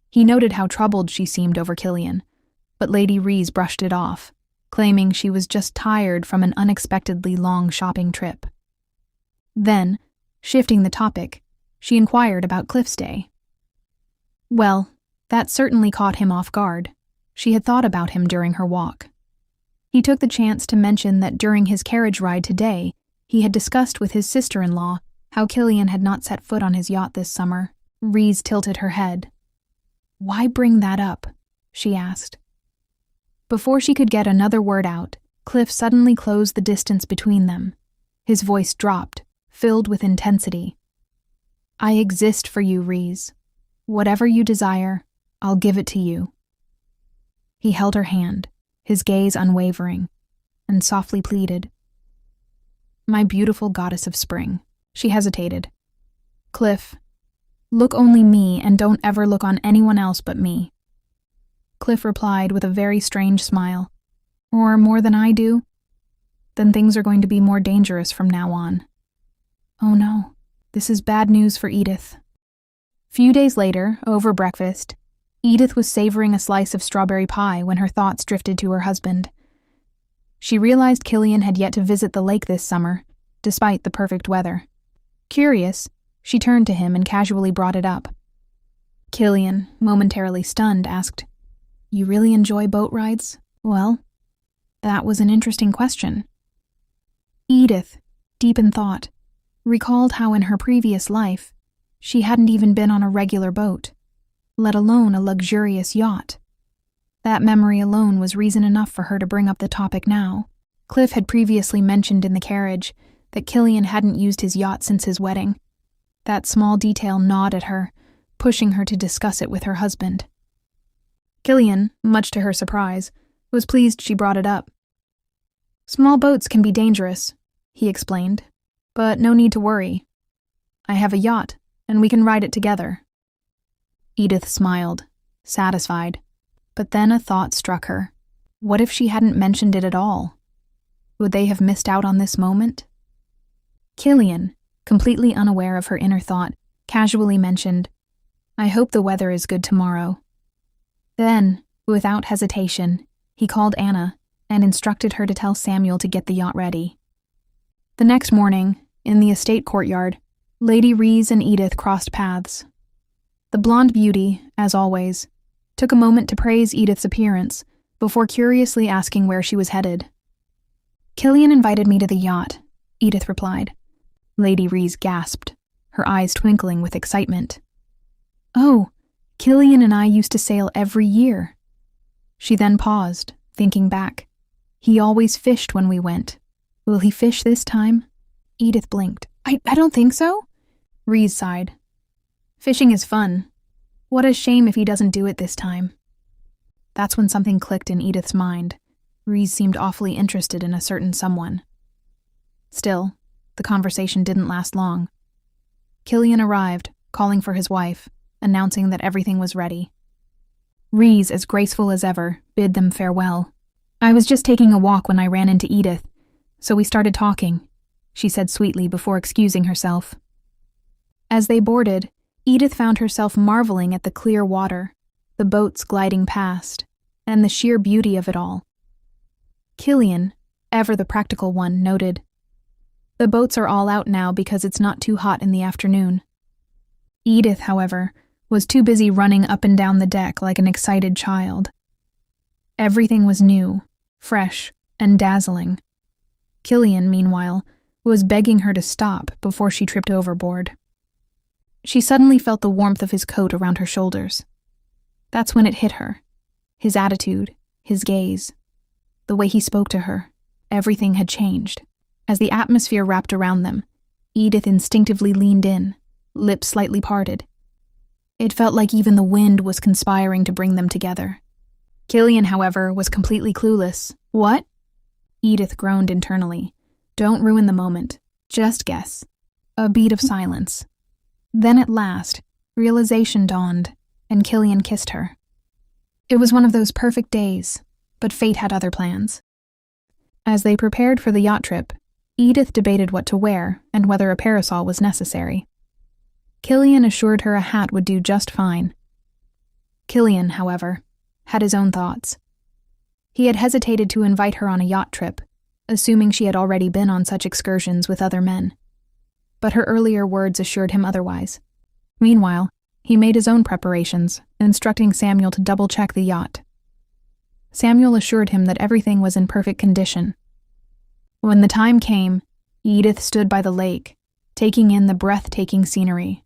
He noted how troubled she seemed over Killian, but Lady Reese brushed it off, claiming she was just tired from an unexpectedly long shopping trip. Then, shifting the topic, she inquired about Cliff's day. Well, that certainly caught him off guard. She had thought about him during her walk. He took the chance to mention that during his carriage ride today, he had discussed with his sister-in-law how Killian had not set foot on his yacht this summer. Reese tilted her head. "Why bring that up?" she asked. Before she could get another word out, Cliff suddenly closed the distance between them. His voice dropped, filled with intensity. "I exist for you, Reese. Whatever you desire, I'll give it to you." He held her hand, his gaze unwavering, and softly pleaded, "My beautiful goddess of spring." She hesitated. "Cliff, look only me and don't ever look on anyone else but me." Cliff replied with a very strange smile. "Or more than I do? Then things are going to be more dangerous from now on." Oh no, this is bad news for Edith. Few days later, over breakfast, Edith was savoring a slice of strawberry pie when her thoughts drifted to her husband. She realized Killian had yet to visit the lake this summer, despite the perfect weather. Curious, she turned to him and casually brought it up. Killian, momentarily stunned, asked, "You really enjoy boat rides?" "Well, that was an interesting question." Edith, deep in thought, recalled how in her previous life, she hadn't even been on a regular boat, let alone a luxurious yacht. That memory alone was reason enough for her to bring up the topic now. Cliff had previously mentioned in the carriage that Killian hadn't used his yacht since his wedding. That small detail gnawed at her, pushing her to discuss it with her husband. Killian, much to her surprise, was pleased she brought it up. "Small boats can be dangerous," he explained, "but no need to worry. I have a yacht, and we can ride it together." Edith smiled, satisfied, but then a thought struck her. What if she hadn't mentioned it at all? Would they have missed out on this moment? Killian, completely unaware of her inner thought, casually mentioned, "I hope the weather is good tomorrow." Then, without hesitation, he called Anna and instructed her to tell Samuel to get the yacht ready. The next morning, in the estate courtyard, Lady Reese and Edith crossed paths. The blonde beauty, as always, took a moment to praise Edith's appearance before curiously asking where she was headed. "Killian invited me to the yacht," Edith replied. Lady Reese gasped, her eyes twinkling with excitement. "Oh, Killian and I used to sail every year." She then paused, thinking back. "He always fished when we went. Will he fish this time?" Edith blinked. I don't think so," Reese sighed. "Fishing is fun. What a shame if he doesn't do it this time. That's when something clicked in Edith's mind. Reese seemed awfully interested in a certain someone. Still, the conversation didn't last long. Killian arrived, calling for his wife, announcing that everything was ready. Reese, as graceful as ever, bid them farewell. I was just taking a walk when I ran into Edith, so we started talking, she said sweetly before excusing herself. As they boarded, Edith found herself marveling at the clear water, the boats gliding past, and the sheer beauty of it all. Killian, ever the practical one, noted, "The boats are all out now because it's not too hot in the afternoon." Edith, however, was too busy running up and down the deck like an excited child. Everything was new, fresh, and dazzling. Killian, meanwhile, was begging her to stop before she tripped overboard. She suddenly felt the warmth of his coat around her shoulders. That's when it hit her. His attitude, his gaze, the way he spoke to her, everything had changed. As the atmosphere wrapped around them, Edith instinctively leaned in, lips slightly parted. It felt like even the wind was conspiring to bring them together. Killian, however, was completely clueless. "What?" Edith groaned internally. "Don't ruin the moment. Just guess." A beat of silence. Then at last, realization dawned, and Killian kissed her. It was one of those perfect days, but fate had other plans. As they prepared for the yacht trip, Edith debated what to wear and whether a parasol was necessary. Killian assured her a hat would do just fine. Killian, however, had his own thoughts. He had hesitated to invite her on a yacht trip, assuming she had already been on such excursions with other men. But her earlier words assured him otherwise. Meanwhile, he made his own preparations, instructing Samuel to double-check the yacht. Samuel assured him that everything was in perfect condition. When the time came, Edith stood by the lake, taking in the breathtaking scenery.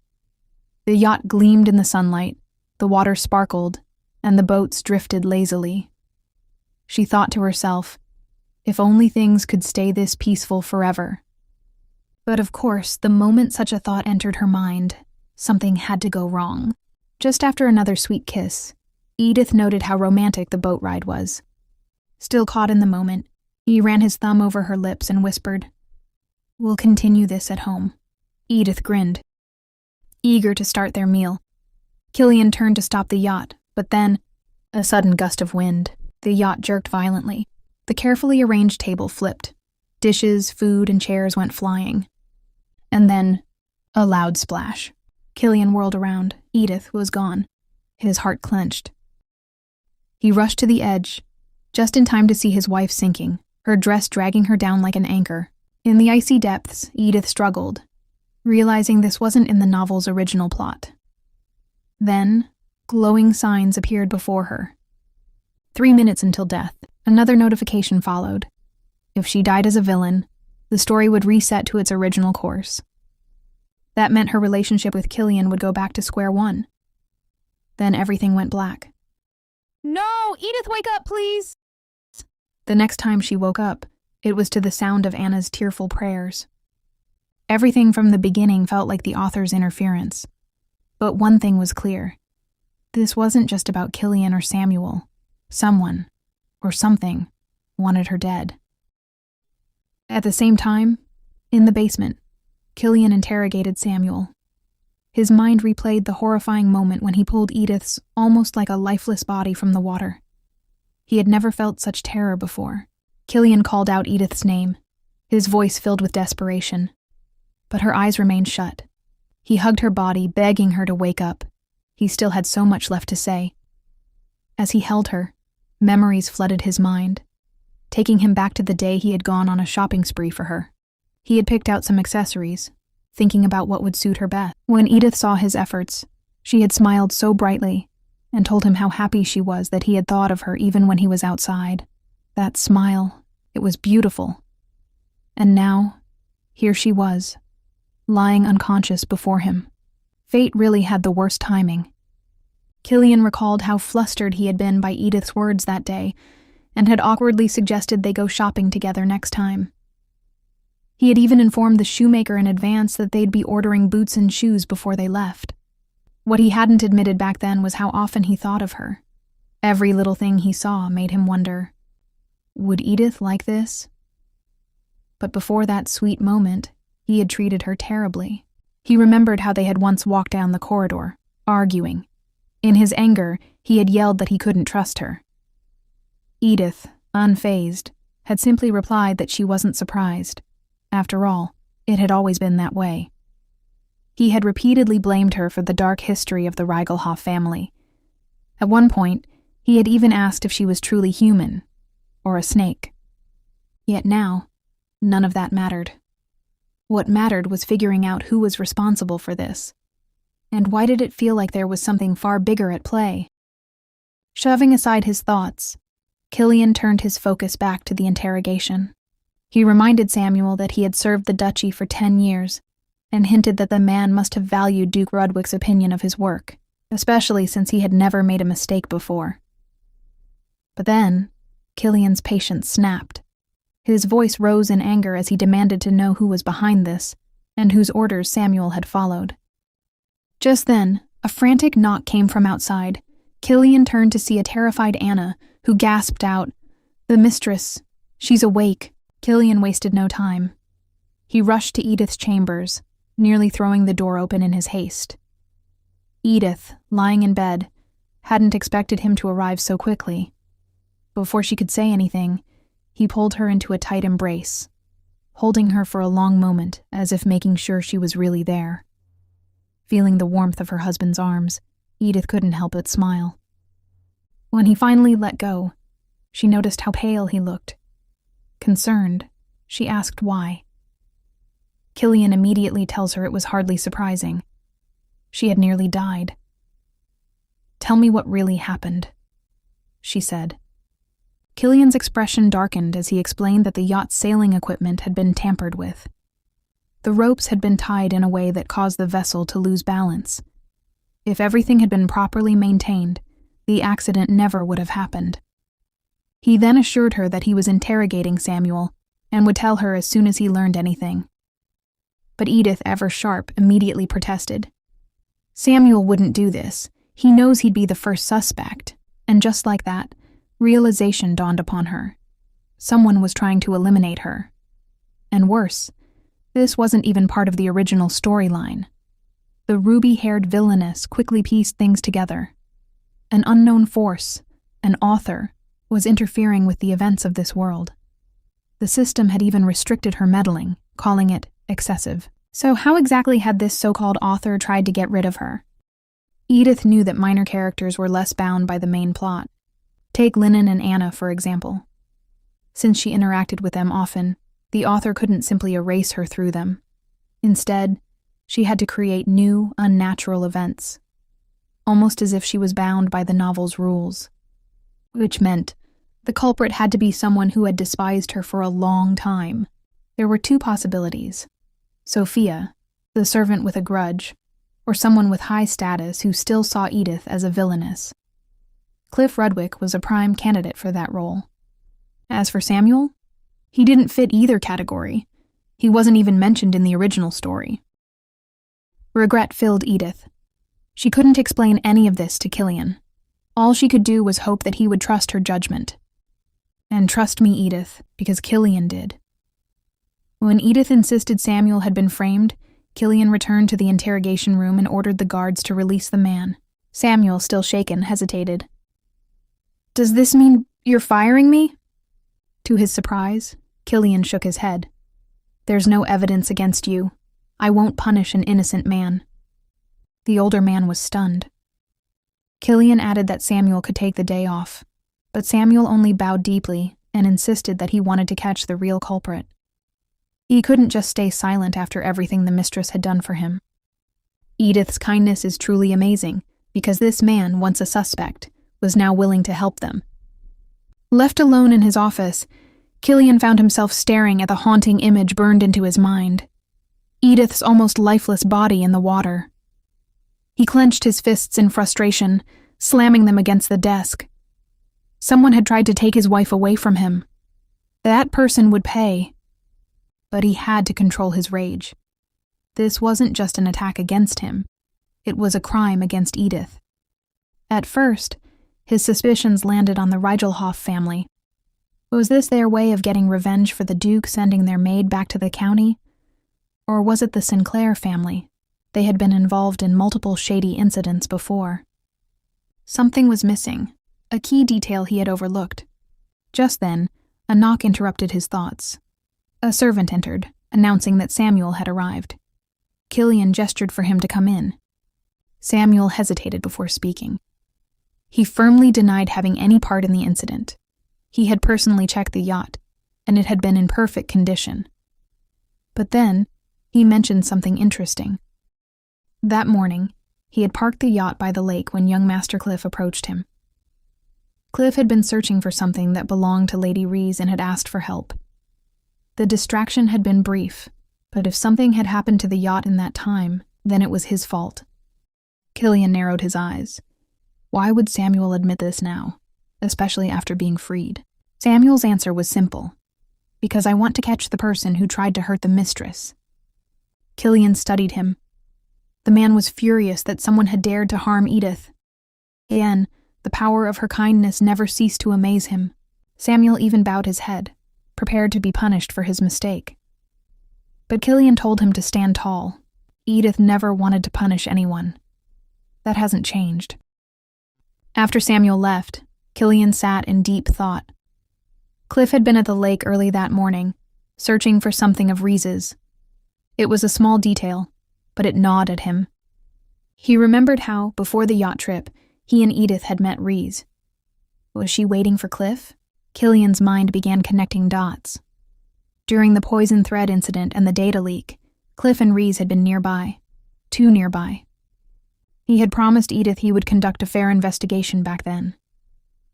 The yacht gleamed in the sunlight, the water sparkled, and the boats drifted lazily. She thought to herself, if only things could stay this peaceful forever. But of course, the moment such a thought entered her mind, something had to go wrong. Just after another sweet kiss, Edith noted how romantic the boat ride was. Still caught in the moment, he ran his thumb over her lips and whispered, "We'll continue this at home." Edith grinned, eager to start their meal. Killian turned to stop the yacht, but then, a sudden gust of wind, the yacht jerked violently. The carefully arranged table flipped. Dishes, food, and chairs went flying. And then, a loud splash. Killian whirled around. Edith was gone. His heart clenched. He rushed to the edge, just in time to see his wife sinking, her dress dragging her down like an anchor. In the icy depths, Edith struggled, realizing this wasn't in the novel's original plot. Then, glowing signs appeared before her. 3 minutes until death. Another notification followed. If she died as a villain, the story would reset to its original course. That meant her relationship with Killian would go back to square one. Then everything went black. "No! Edith, wake up, please!" The next time she woke up, it was to the sound of Anna's tearful prayers. Everything from the beginning felt like the author's interference. But one thing was clear. This wasn't just about Killian or Samuel. Someone, or something, wanted her dead. At the same time, in the basement, Killian interrogated Samuel. His mind replayed the horrifying moment when he pulled Edith's almost like a lifeless body from the water. He had never felt such terror before. Killian called out Edith's name, his voice filled with desperation. But her eyes remained shut. He hugged her body, begging her to wake up. He still had so much left to say. As he held her, memories flooded his mind, taking him back to the day he had gone on a shopping spree for her. He had picked out some accessories, thinking about what would suit her best. When Edith saw his efforts, she had smiled so brightly and told him how happy she was that he had thought of her even when he was outside. That smile, it was beautiful. And now, here she was, lying unconscious before him. Fate really had the worst timing. Killian recalled how flustered he had been by Edith's words that day, and had awkwardly suggested they go shopping together next time. He had even informed the shoemaker in advance that they'd be ordering boots and shoes before they left. What he hadn't admitted back then was how often he thought of her. Every little thing he saw made him wonder, would Edith like this? But before that sweet moment, he had treated her terribly. He remembered how they had once walked down the corridor, arguing. In his anger, he had yelled that he couldn't trust her. Edith, unfazed, had simply replied that she wasn't surprised. After all, it had always been that way. He had repeatedly blamed her for the dark history of the Reigelhoff family. At one point, he had even asked if she was truly human, or a snake. Yet now, none of that mattered. What mattered was figuring out who was responsible for this. And why did it feel like there was something far bigger at play? Shoving aside his thoughts, Killian turned his focus back to the interrogation. He reminded Samuel that he had served the duchy for 10 years, and hinted that the man must have valued Duke Rudwick's opinion of his work, especially since he had never made a mistake before. But then, Killian's patience snapped. His voice rose in anger as he demanded to know who was behind this, and whose orders Samuel had followed. Just then, a frantic knock came from outside. Killian turned to see a terrified Anna, who gasped out, "The mistress, she's awake." Killian wasted no time. He rushed to Edith's chambers, nearly throwing the door open in his haste. Edith, lying in bed, hadn't expected him to arrive so quickly. Before she could say anything, he pulled her into a tight embrace, holding her for a long moment as if making sure she was really there. Feeling the warmth of her husband's arms, Edith couldn't help but smile. When he finally let go, she noticed how pale he looked. Concerned, she asked why. Killian immediately tells her it was hardly surprising. She had nearly died. "Tell me what really happened," she said. Killian's expression darkened as he explained that the yacht's sailing equipment had been tampered with. The ropes had been tied in a way that caused the vessel to lose balance. If everything had been properly maintained, the accident never would have happened. He then assured her that he was interrogating Samuel and would tell her as soon as he learned anything. But Edith, ever sharp, immediately protested. Samuel wouldn't do this. He knows he'd be the first suspect. And just like that, realization dawned upon her. Someone was trying to eliminate her. And worse, this wasn't even part of the original storyline. The ruby-haired Villainess quickly pieced things together. An unknown force, an author, was interfering with the events of this world. The system had even restricted her meddling, calling it excessive. So how exactly had this so-called author tried to get rid of her? Edith knew that minor characters were less bound by the main plot. Take Lennon and Anna, for example. Since she interacted with them often, the author couldn't simply erase her through them. Instead, she had to create new, unnatural events, almost as if she was bound by the novel's rules. Which meant the culprit had to be someone who had despised her for a long time. There were two possibilities. Sophia, the servant with a grudge, or someone with high status who still saw Edith as a villainess. Cliff Rudwick was a prime candidate for that role. As for Samuel, he didn't fit either category. He wasn't even mentioned in the original story. Regret filled Edith. She couldn't explain any of this to Killian. All she could do was hope that he would trust her judgment. And trust me, Edith, because Killian did. When Edith insisted Samuel had been framed, Killian returned to the interrogation room and ordered the guards to release the man. Samuel, still shaken, hesitated. "Does this mean you're firing me?" To his surprise, Killian shook his head. "There's no evidence against you. I won't punish an innocent man." The older man was stunned. Killian added that Samuel could take the day off, but Samuel only bowed deeply and insisted that he wanted to catch the real culprit. He couldn't just stay silent after everything the mistress had done for him. Edith's kindness is truly amazing, because this man, once a suspect, was now willing to help them. Left alone in his office, Killian found himself staring at the haunting image burned into his mind. Edith's almost lifeless body in the water. He clenched his fists in frustration, slamming them against the desk. Someone had tried to take his wife away from him. That person would pay. But he had to control his rage. This wasn't just an attack against him. It was a crime against Edith. At first, his suspicions landed on the Rigelhoff family. Was this their way of getting revenge for the Duke sending their maid back to the county? Or was it the Sinclair family? They had been involved in multiple shady incidents before. Something was missing, a key detail he had overlooked. Just then, a knock interrupted his thoughts. A servant entered, announcing that Samuel had arrived. Killian gestured for him to come in. Samuel hesitated before speaking. He firmly denied having any part in the incident. He had personally checked the yacht, and it had been in perfect condition. But then, he mentioned something interesting. That morning, he had parked the yacht by the lake when young Master Cliff approached him. Cliff had been searching for something that belonged to Lady Rees and had asked for help. The distraction had been brief, but if something had happened to the yacht in that time, then it was his fault. Killian narrowed his eyes. Why would Samuel admit this now, especially after being freed? Samuel's answer was simple. Because I want to catch the person who tried to hurt the mistress. Killian studied him. The man was furious that someone had dared to harm Edith. Again, the power of her kindness never ceased to amaze him. Samuel even bowed his head, prepared to be punished for his mistake. But Killian told him to stand tall. Edith never wanted to punish anyone. That hasn't changed. After Samuel left, Killian sat in deep thought. Cliff had been at the lake early that morning, searching for something of Rees's. It was a small detail, but it gnawed at him. He remembered how, before the yacht trip, he and Edith had met Rees. Was she waiting for Cliff? Killian's mind began connecting dots. During the poison thread incident and the data leak, Cliff and Rees had been nearby. Too nearby. He had promised Edith he would conduct a fair investigation back then.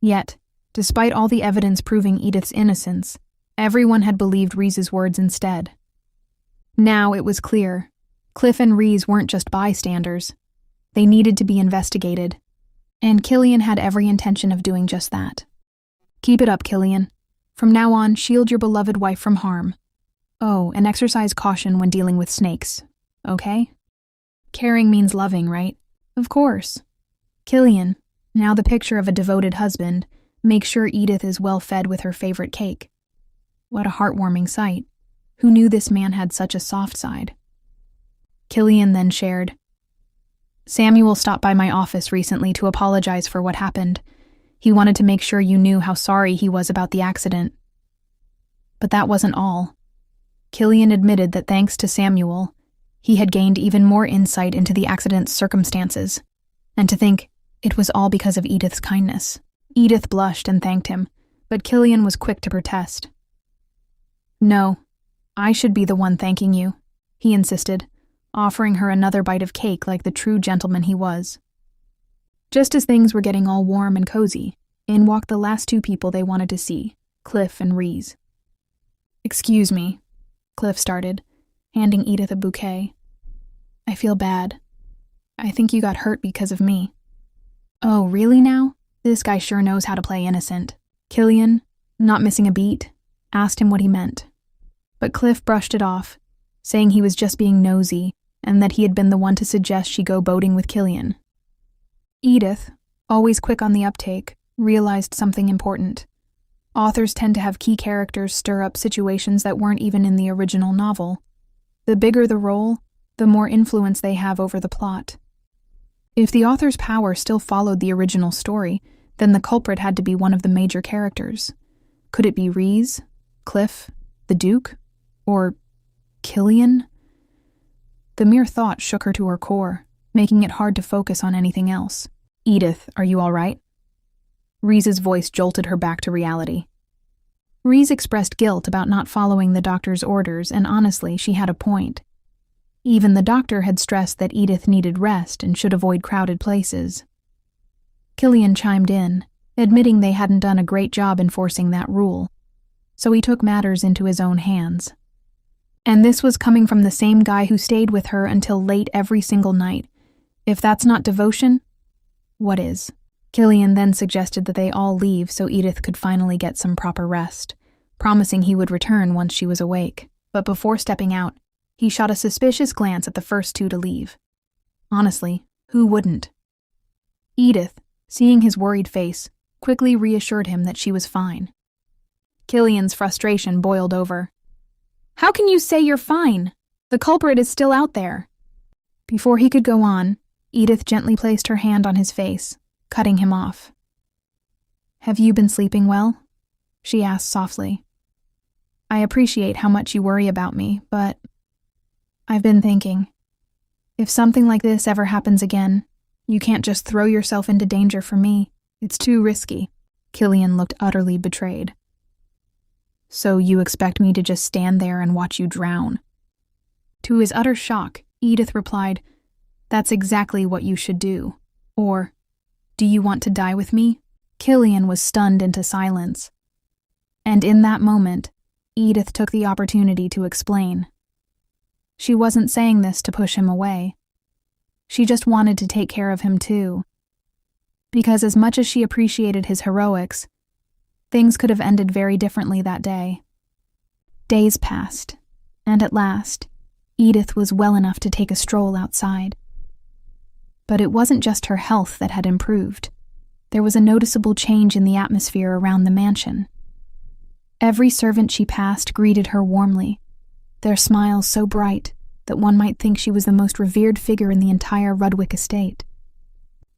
Yet, despite all the evidence proving Edith's innocence, everyone had believed Rees's words instead. Now it was clear. Cliff and Rees weren't just bystanders. They needed to be investigated. And Killian had every intention of doing just that. Keep it up, Killian. From now on, shield your beloved wife from harm. Oh, and exercise caution when dealing with snakes. Okay? Caring means loving, right? Of course. Killian, now the picture of a devoted husband, make sure Edith is well fed with her favorite cake. What a heartwarming sight. Who knew this man had such a soft side? Killian then shared. Samuel stopped by my office recently to apologize for what happened. He wanted to make sure you knew how sorry he was about the accident. But that wasn't all. Killian admitted that thanks to Samuel, he had gained even more insight into the accident's circumstances, and to think it was all because of Edith's kindness. Edith blushed and thanked him, but Killian was quick to protest. No, I should be the one thanking you, he insisted, offering her another bite of cake like the true gentleman he was. Just as things were getting all warm and cozy, in walked the last two people they wanted to see, Cliff and Rees. Excuse me, Cliff started, handing Edith a bouquet. I feel bad. I think you got hurt because of me. Oh, really now? This guy sure knows how to play innocent. Killian, not missing a beat, asked him what he meant. But Cliff brushed it off, saying he was just being nosy and that he had been the one to suggest she go boating with Killian. Edith, always quick on the uptake, realized something important. Authors tend to have key characters stir up situations that weren't even in the original novel. The bigger the role, the more influence they have over the plot. If the author's power still followed the original story, then the culprit had to be one of the major characters. Could it be Rees, Cliff, the Duke, or Killian? The mere thought shook her to her core, making it hard to focus on anything else. Edith, are you all right? Rees's voice jolted her back to reality. Rees expressed guilt about not following the doctor's orders, and honestly, she had a point. Even the doctor had stressed that Edith needed rest and should avoid crowded places. Killian chimed in, admitting they hadn't done a great job enforcing that rule, so he took matters into his own hands. And this was coming from the same guy who stayed with her until late every single night. If that's not devotion, what is? Killian then suggested that they all leave so Edith could finally get some proper rest, promising he would return once she was awake. But before stepping out, he shot a suspicious glance at the first two to leave. Honestly, Who wouldn't? Edith, seeing his worried face, quickly reassured him that she was fine. Killian's frustration boiled over. How can you say you're fine? The culprit is still out there. Before he could go on, Edith gently placed her hand on his face, cutting him off. Have you been sleeping well? She asked softly. I appreciate how much you worry about me, but I've been thinking. If something like this ever happens again, you can't just throw yourself into danger for me. It's too risky. Killian looked utterly betrayed. So you expect me to just stand there and watch you drown? To his utter shock, Edith replied, That's exactly what you should do. Or, do you want to die with me? Killian was stunned into silence. And in that moment, Edith took the opportunity to explain. She wasn't saying this to push him away. She just wanted to take care of him too. Because as much as she appreciated his heroics, things could have ended very differently that day. Days passed, and at last, Edith was well enough to take a stroll outside. But it wasn't just her health that had improved. There was a noticeable change in the atmosphere around the mansion. Every servant she passed greeted her warmly, their smiles so bright that one might think she was the most revered figure in the entire Rudwick estate.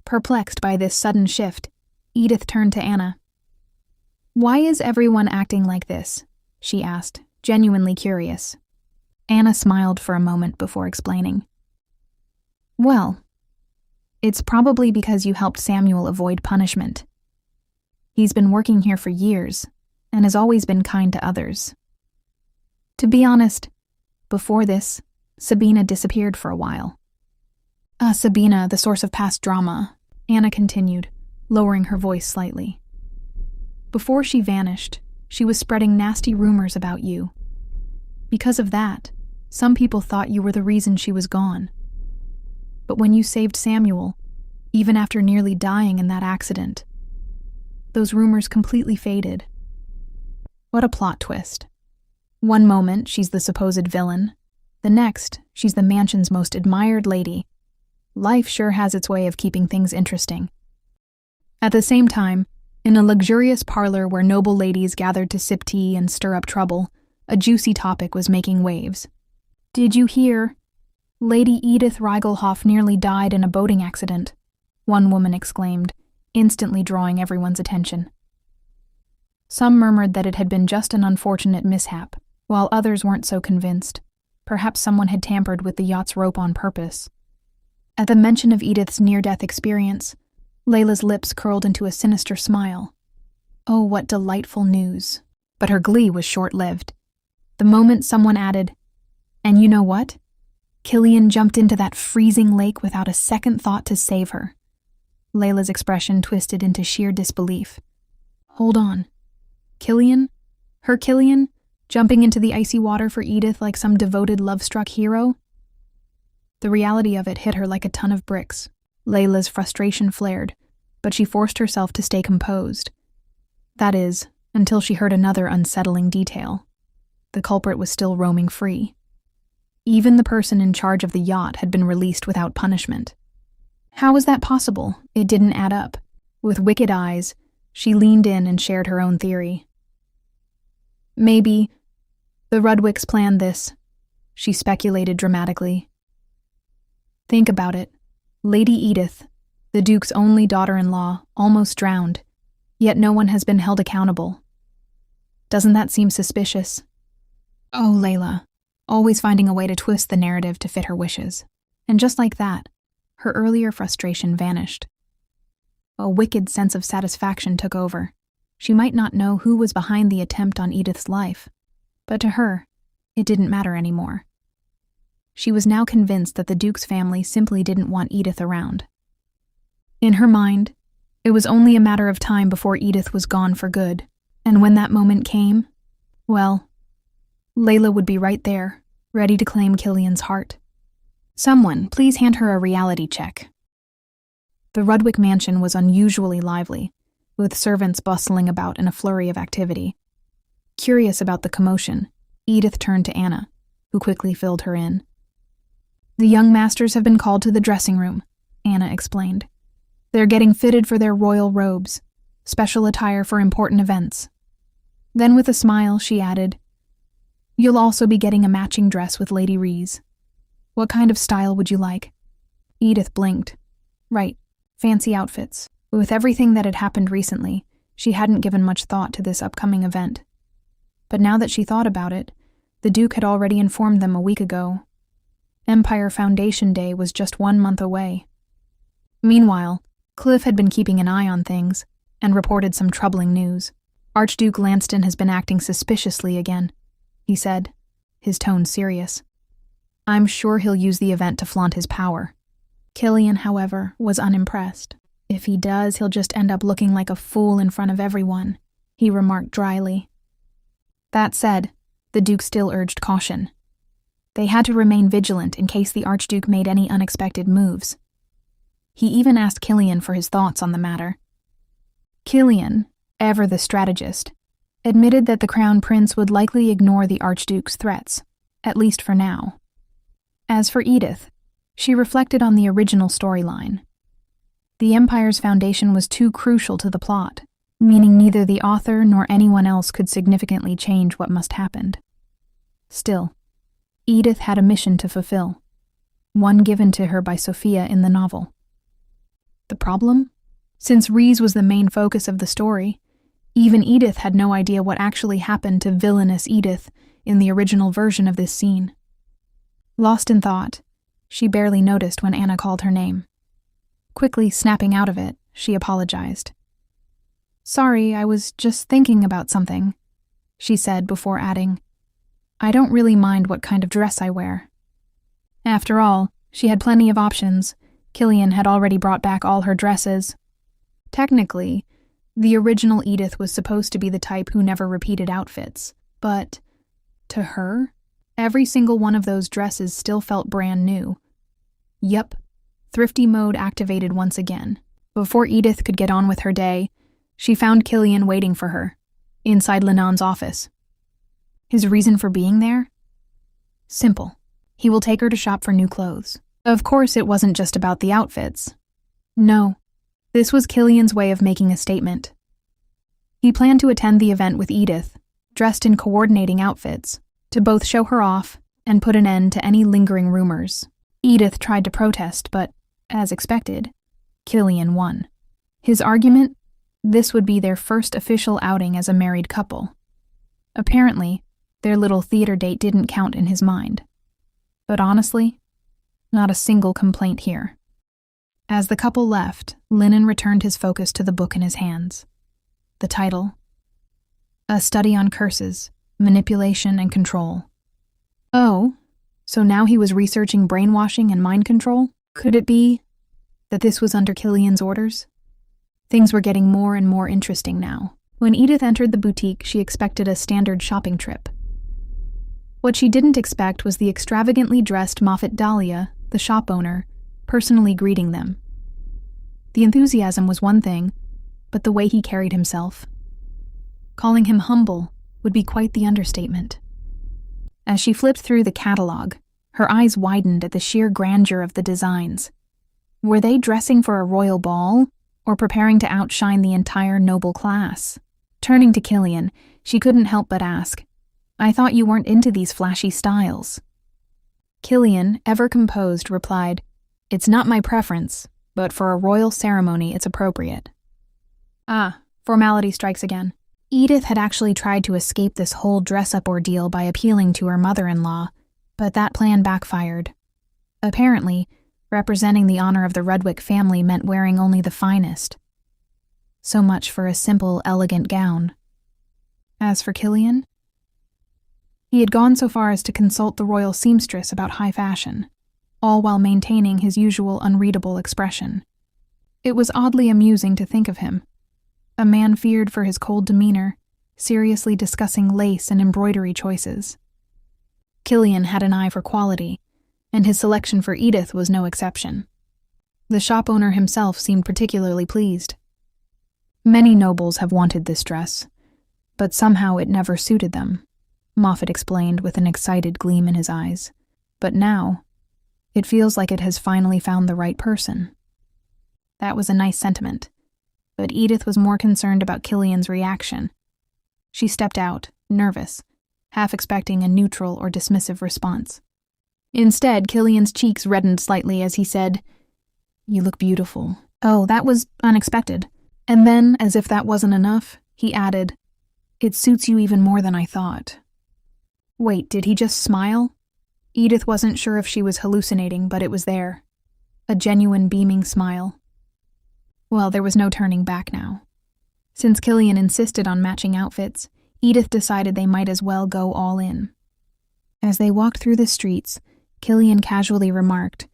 Perplexed by this sudden shift, Edith turned to Anna. Why is everyone acting like this? She asked, genuinely curious. Anna smiled for a moment before explaining. Well, it's probably because you helped Samuel avoid punishment. He's been working here for years, and has always been kind to others. To be honest, before this, Sabina disappeared for a while. Sabina, the source of past drama, Anna continued, lowering her voice slightly. Before she vanished, she was spreading nasty rumors about you. Because of that, some people thought you were the reason she was gone. But when you saved Samuel, even after nearly dying in that accident, those rumors completely faded. What a plot twist. One moment, she's the supposed villain. The next, she's the mansion's most admired lady. Life sure has its way of keeping things interesting. At the same time, in a luxurious parlor where noble ladies gathered to sip tea and stir up trouble, a juicy topic was making waves. Did you hear? Lady Edith Reigelhoff nearly died in a boating accident, one woman exclaimed, instantly drawing everyone's attention. Some murmured that it had been just an unfortunate mishap, while others weren't so convinced. Perhaps someone had tampered with the yacht's rope on purpose. At the mention of Edith's near-death experience, Layla's lips curled into a sinister smile. Oh, what delightful news. But her glee was short-lived. The moment someone added, "And you know what? Killian jumped into that freezing lake without a second thought to save her." Layla's expression twisted into sheer disbelief. Hold on. Killian? Her Killian? Jumping into the icy water for Edith like some devoted love-struck hero? The reality of it hit her like a ton of bricks. Layla's frustration flared, but she forced herself to stay composed. That is, until she heard another unsettling detail. The culprit was still roaming free. Even the person in charge of the yacht had been released without punishment. How was that possible? It didn't add up. With wicked eyes, she leaned in and shared her own theory. Maybe the Rudwicks planned this, she speculated dramatically. Think about it. Lady Edith, the Duke's only daughter-in-law, almost drowned, yet no one has been held accountable. Doesn't that seem suspicious? Oh, Layla, always finding a way to twist the narrative to fit her wishes. And just like that, her earlier frustration vanished. A wicked sense of satisfaction took over. She might not know who was behind the attempt on Edith's life, but to her, it didn't matter anymore. She was now convinced that the Duke's family simply didn't want Edith around. In her mind, it was only a matter of time before Edith was gone for good, and when that moment came, well, Layla would be right there, ready to claim Killian's heart. Someone, please hand her a reality check. The Rudwick mansion was unusually lively, with servants bustling about in a flurry of activity. Curious about the commotion, Edith turned to Anna, who quickly filled her in. The young masters have been called to the dressing room. Anna explained. They're getting fitted for their royal robes, special attire for important events. Then with a smile, she added, You'll also be getting a matching dress with Lady Rees. What kind of style would you like? Edith blinked. Right, fancy outfits. With everything that had happened recently, she hadn't given much thought to this upcoming event. But now that she thought about it, the Duke had already informed them a week ago. Empire Foundation Day was just 1 month away. Meanwhile, Cliff had been keeping an eye on things and reported some troubling news. Archduke Lanston has been acting suspiciously again, he said, his tone serious. I'm sure he'll use the event to flaunt his power. Killian, however, was unimpressed. If he does, he'll just end up looking like a fool in front of everyone, he remarked dryly. That said, the Duke still urged caution. They had to remain vigilant in case the Archduke made any unexpected moves. He even asked Killian for his thoughts on the matter. Killian, ever the strategist, admitted that the Crown Prince would likely ignore the Archduke's threats, at least for now. As for Edith, she reflected on the original storyline. The Empire's foundation was too crucial to the plot, meaning neither the author nor anyone else could significantly change what must happen. Still, Edith had a mission to fulfill, one given to her by Sophia in the novel. The problem? Since Rees was the main focus of the story, even Edith had no idea what actually happened to Villainess Edith in the original version of this scene. Lost in thought, she barely noticed when Anna called her name. Quickly snapping out of it, she apologized. Sorry, I was just thinking about something, she said before adding, I don't really mind what kind of dress I wear. After all, she had plenty of options. Killian had already brought back all her dresses. Technically, the original Edith was supposed to be the type who never repeated outfits, but to her, every single one of those dresses still felt brand new. Yup, thrifty mode activated once again. Before Edith could get on with her day, she found Killian waiting for her, inside Lenon's office. His reason for being there? Simple. He will take her to shop for new clothes. Of course, it wasn't just about the outfits. No, this was Killian's way of making a statement. He planned to attend the event with Edith, dressed in coordinating outfits, to both show her off and put an end to any lingering rumors. Edith tried to protest, but, as expected, Killian won. His argument? This would be their first official outing as a married couple. Apparently, their little theater date didn't count in his mind. But honestly, not a single complaint here. As the couple left, Lennon returned his focus to the book in his hands. The title, A Study on Curses, Manipulation and Control. Oh, so now he was researching brainwashing and mind control? Could it be that this was under Killian's orders? Things were getting more and more interesting now. When Edith entered the boutique, she expected a standard shopping trip. What she didn't expect was the extravagantly dressed Moffat Dahlia, the shop owner, personally greeting them. The enthusiasm was one thing, but the way he carried himself. Calling him humble would be quite the understatement. As she flipped through the catalog, her eyes widened at the sheer grandeur of the designs. Were they dressing for a royal ball, or preparing to outshine the entire noble class? Turning to Killian, she couldn't help but ask, I thought you weren't into these flashy styles. Killian, ever composed, replied, It's not my preference, but for a royal ceremony it's appropriate. Ah, formality strikes again. Edith had actually tried to escape this whole dress-up ordeal by appealing to her mother-in-law, but that plan backfired. Apparently, representing the honor of the Rudwick family meant wearing only the finest. So much for a simple, elegant gown. As for Killian, he had gone so far as to consult the royal seamstress about high fashion, all while maintaining his usual unreadable expression. It was oddly amusing to think of him, a man feared for his cold demeanor, seriously discussing lace and embroidery choices. Killian had an eye for quality, and his selection for Edith was no exception. The shop owner himself seemed particularly pleased. Many nobles have wanted this dress, but somehow it never suited them, Moffat explained with an excited gleam in his eyes. But now, it feels like it has finally found the right person. That was a nice sentiment. But Edith was more concerned about Killian's reaction. She stepped out, nervous, half expecting a neutral or dismissive response. Instead, Killian's cheeks reddened slightly as he said, "You look beautiful." "Oh, that was unexpected." And then, as if that wasn't enough, he added, "It suits you even more than I thought." Wait, did he just smile? Edith wasn't sure if she was hallucinating, but it was there. A genuine beaming smile. Well, there was no turning back now. Since Killian insisted on matching outfits, Edith decided they might as well go all in. As they walked through the streets, Killian casually remarked,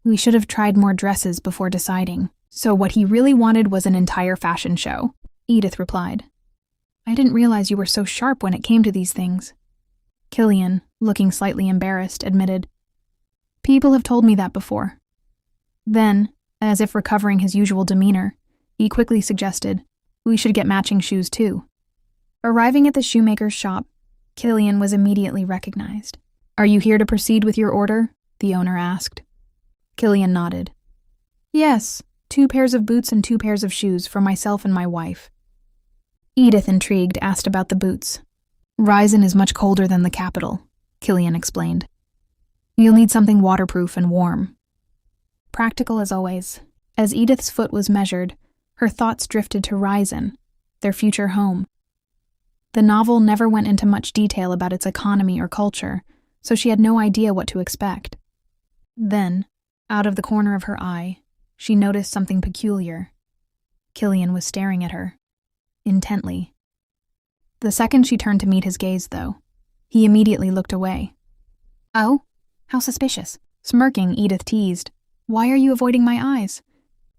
"We should have tried more dresses before deciding." "So what he really wanted was an entire fashion show," Edith replied. "I didn't realize you were so sharp when it came to these things." Killian, looking slightly embarrassed, admitted, "People have told me that before." Then, as if recovering his usual demeanor, he quickly suggested, "We should get matching shoes too." Arriving at the shoemaker's shop, Killian was immediately recognized. "Are you here to proceed with your order?" the owner asked. Killian nodded. "Yes, 2 pairs of boots and 2 pairs of shoes for myself and my wife." Edith, intrigued, asked about the boots. "Ryzen is much colder than the capital," Killian explained. "You'll need something waterproof and warm." Practical as always. As Edith's foot was measured, her thoughts drifted to Ryzen, their future home. The novel never went into much detail about its economy or culture, so she had no idea what to expect. Then, out of the corner of her eye, she noticed something peculiar. Killian was staring at her, intently. The second she turned to meet his gaze, though, he immediately looked away. "Oh? How suspicious." Smirking, Edith teased, "Why are you avoiding my eyes?"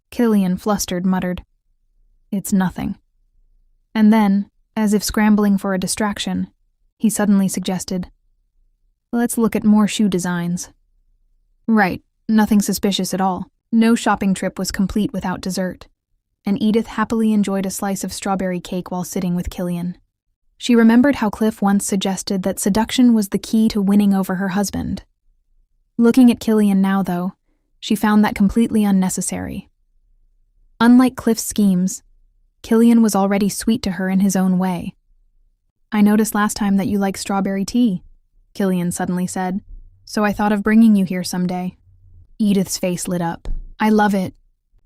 Killian, flustered, muttered, "It's nothing." And then, as if scrambling for a distraction, he suddenly suggested, "Let's look at more shoe designs." Right, nothing suspicious at all. No shopping trip was complete without dessert, and Edith happily enjoyed a slice of strawberry cake while sitting with Killian. She remembered how Cliff once suggested that seduction was the key to winning over her husband. Looking at Killian now, though, she found that completely unnecessary. Unlike Cliff's schemes, Killian was already sweet to her in his own way. "I noticed last time that you like strawberry tea," Killian suddenly said, "so I thought of bringing you here someday." Edith's face lit up. "I love it."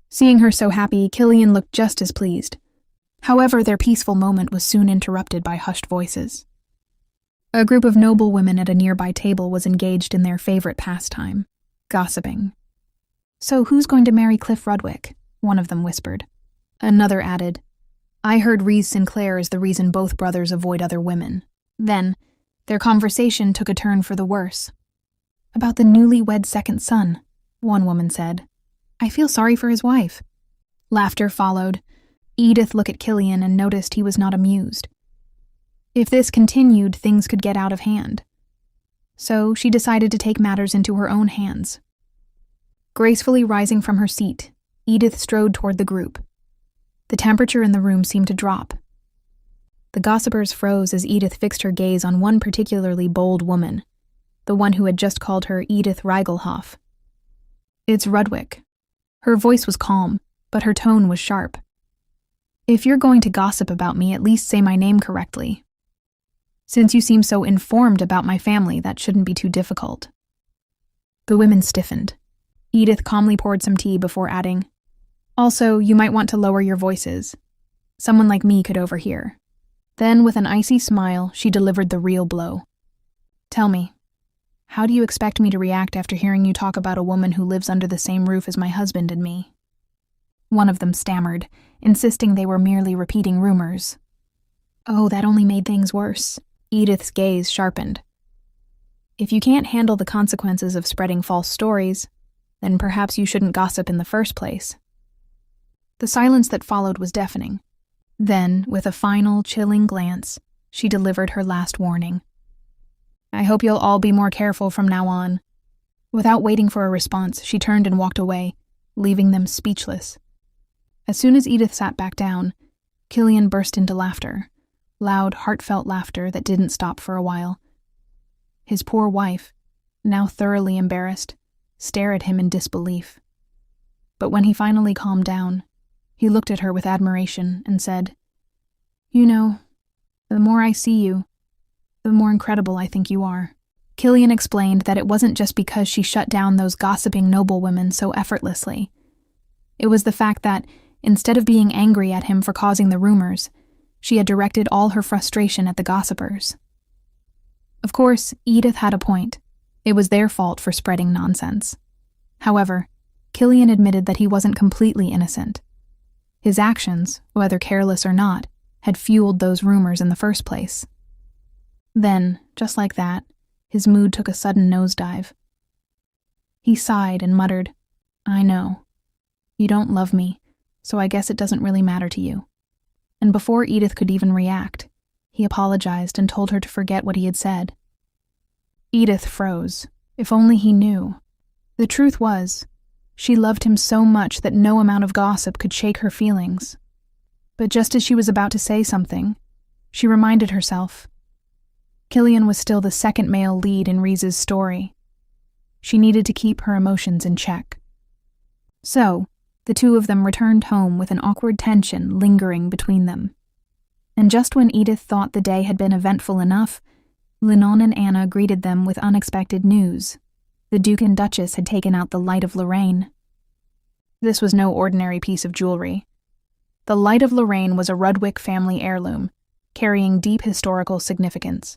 Seeing her so happy, Killian looked just as pleased. However, their peaceful moment was soon interrupted by hushed voices. A group of noble women at a nearby table was engaged in their favorite pastime, gossiping. "So who's going to marry Cliff Rudwick?" one of them whispered. Another added, "I heard Reese Sinclair is the reason both brothers avoid other women." Then, their conversation took a turn for the worse. "About the newlywed second son," one woman said. "I feel sorry for his wife." Laughter followed. Edith looked at Killian and noticed he was not amused. If this continued, things could get out of hand. So she decided to take matters into her own hands. Gracefully rising from her seat, Edith strode toward the group. The temperature in the room seemed to drop. The gossipers froze as Edith fixed her gaze on one particularly bold woman, the one who had just called her Edith Reigelhoff. "It's Rudwick." Her voice was calm, but her tone was sharp. "If you're going to gossip about me, at least say my name correctly. Since you seem so informed about my family, that shouldn't be too difficult." The women stiffened. Edith calmly poured some tea before adding, "Also, you might want to lower your voices. Someone like me could overhear." Then, with an icy smile, she delivered the real blow. "Tell me, how do you expect me to react after hearing you talk about a woman who lives under the same roof as my husband and me?" One of them stammered, insisting they were merely repeating rumors. "Oh, that only made things worse." Edith's gaze sharpened. "If you can't handle the consequences of spreading false stories, then perhaps you shouldn't gossip in the first place." The silence that followed was deafening. Then, with a final, chilling glance, she delivered her last warning. "I hope you'll all be more careful from now on." Without waiting for a response, she turned and walked away, leaving them speechless. As soon as Edith sat back down, Killian burst into laughter, loud, heartfelt laughter that didn't stop for a while. His poor wife, now thoroughly embarrassed, stared at him in disbelief. but when he finally calmed down, he looked at her with admiration and said, "You know, the more I see you, the more incredible I think you are." Killian explained that it wasn't just because she shut down those gossiping noblewomen so effortlessly. It was the fact that, instead of being angry at him for causing the rumors, she had directed all her frustration at the gossipers. Of course, Edith had a point. It was their fault for spreading nonsense. However, Killian admitted that he wasn't completely innocent. His actions, whether careless or not, had fueled those rumors in the first place. Then, just like that, his mood took a sudden nosedive. He sighed and muttered, "I know. You don't love me, so I guess it doesn't really matter to you." And before Edith could even react, he apologized and told her to forget what he had said. Edith froze. If only he knew. The truth was, she loved him so much that no amount of gossip could shake her feelings. But just as she was about to say something, she reminded herself. Killian was still the second male lead in Reese's story. She needed to keep her emotions in check. So, the two of them returned home with an awkward tension lingering between them. And just when Edith thought the day had been eventful enough, Linon and Anna greeted them with unexpected news. The Duke and Duchess had taken out the Light of Lorraine. This was no ordinary piece of jewelry. The Light of Lorraine was a Rudwick family heirloom, carrying deep historical significance.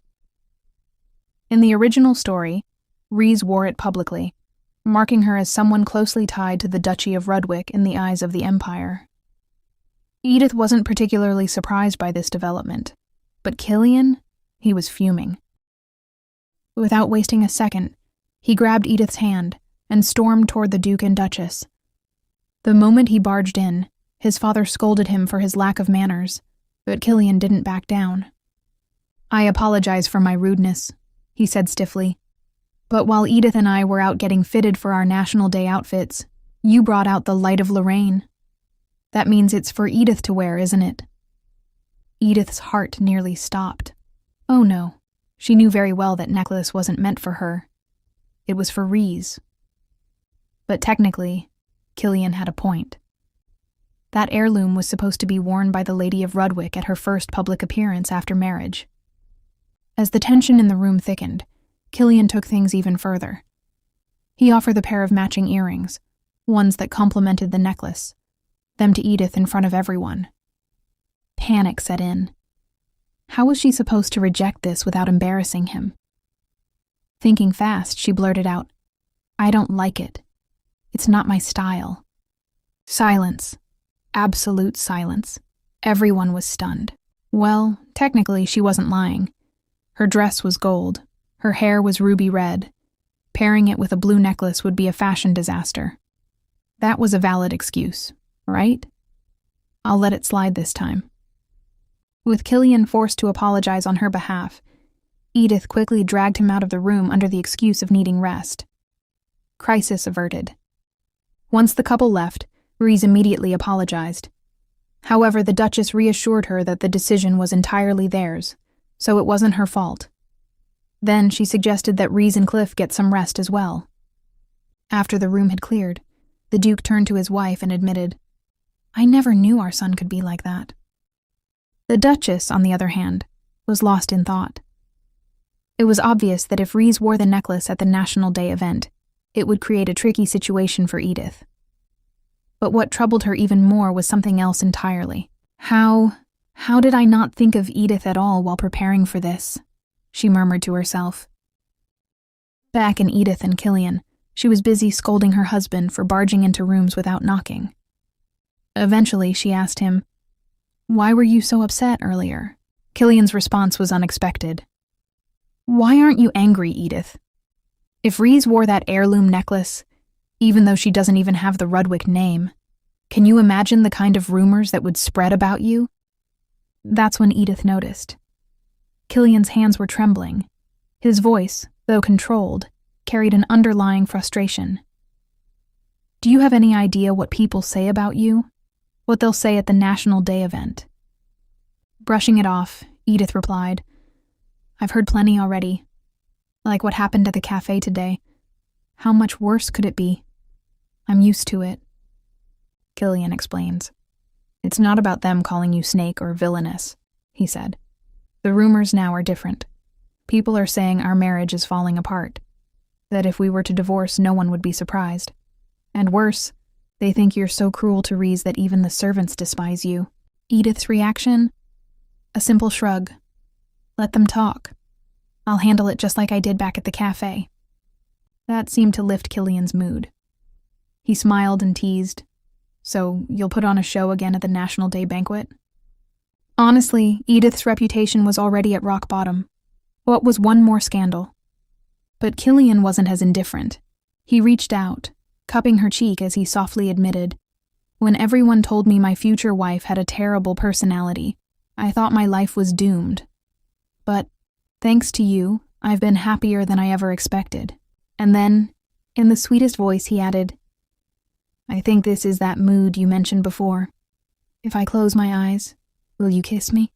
In the original story, Reese wore it publicly, marking her as someone closely tied to the Duchy of Rudwick in the eyes of the Empire. Edith wasn't particularly surprised by this development, but Killian, he was fuming. Without wasting a second, he grabbed Edith's hand and stormed toward the Duke and Duchess. The moment he barged in, his father scolded him for his lack of manners, but Killian didn't back down. "I apologize for my rudeness," he said stiffly. "But while Edith and I were out getting fitted for our National Day outfits, you brought out the Light of Lorraine. That means it's for Edith to wear, isn't it?" Edith's heart nearly stopped. Oh no, she knew very well that necklace wasn't meant for her. It was for Reese. But technically, Killian had a point. That heirloom was supposed to be worn by the Lady of Rudwick at her first public appearance after marriage. As the tension in the room thickened, Killian took things even further. He offered the pair of matching earrings, ones that complemented the necklace, them to Edith in front of everyone. Panic set in. How was she supposed to reject this without embarrassing him? Thinking fast, she blurted out, "I don't like it. It's not my style." Silence. Absolute silence. Everyone was stunned. Well, technically she wasn't lying. Her dress was gold. Her hair was ruby red. Pairing it with a blue necklace would be a fashion disaster. That was a valid excuse, right? I'll let it slide this time. With Killian forced to apologize on her behalf, Edith quickly dragged him out of the room under the excuse of needing rest. Crisis averted. Once the couple left, Reese immediately apologized. However, the Duchess reassured her that the decision was entirely theirs, so it wasn't her fault. Then she suggested that Reese and Cliff get some rest as well. After the room had cleared, the Duke turned to his wife and admitted, "I never knew our son could be like that." The Duchess, on the other hand, was lost in thought. It was obvious that if Reese wore the necklace at the National Day event, it would create a tricky situation for Edith. But what troubled her even more was something else entirely. How did I not think of Edith at all while preparing for this? She murmured to herself. Back in Edith and Killian, she was busy scolding her husband for barging into rooms without knocking. Eventually, she asked him, "Why were you so upset earlier?" Killian's response was unexpected. "Why aren't you angry, Edith? If Reese wore that heirloom necklace, even though she doesn't even have the Rudwick name, can you imagine the kind of rumors that would spread about you?" That's when Edith noticed. Killian's hands were trembling. His voice, though controlled, carried an underlying frustration. "Do you have any idea what people say about you? What they'll say at the National Day event?" Brushing it off, Edith replied, "I've heard plenty already. Like what happened at the cafe today. How much worse could it be? I'm used to it." Killian explains. "It's not about them calling you Snake or Villainess," he said. "The rumors now are different. People are saying our marriage is falling apart. That if we were to divorce, no one would be surprised. And worse, they think you're so cruel to Reese that even the servants despise you." Edith's reaction? A simple shrug. "Let them talk. I'll handle it just like I did back at the cafe." That seemed to lift Killian's mood. He smiled and teased. "So, you'll put on a show again at the National Day banquet?" Honestly, Edith's reputation was already at rock bottom. What was one more scandal? But Killian wasn't as indifferent. He reached out, cupping her cheek as he softly admitted, "When everyone told me my future wife had a terrible personality, I thought my life was doomed. But, thanks to you, I've been happier than I ever expected." And then, in the sweetest voice, he added, "I think this is that mood you mentioned before. If I close my eyes, will you kiss me?"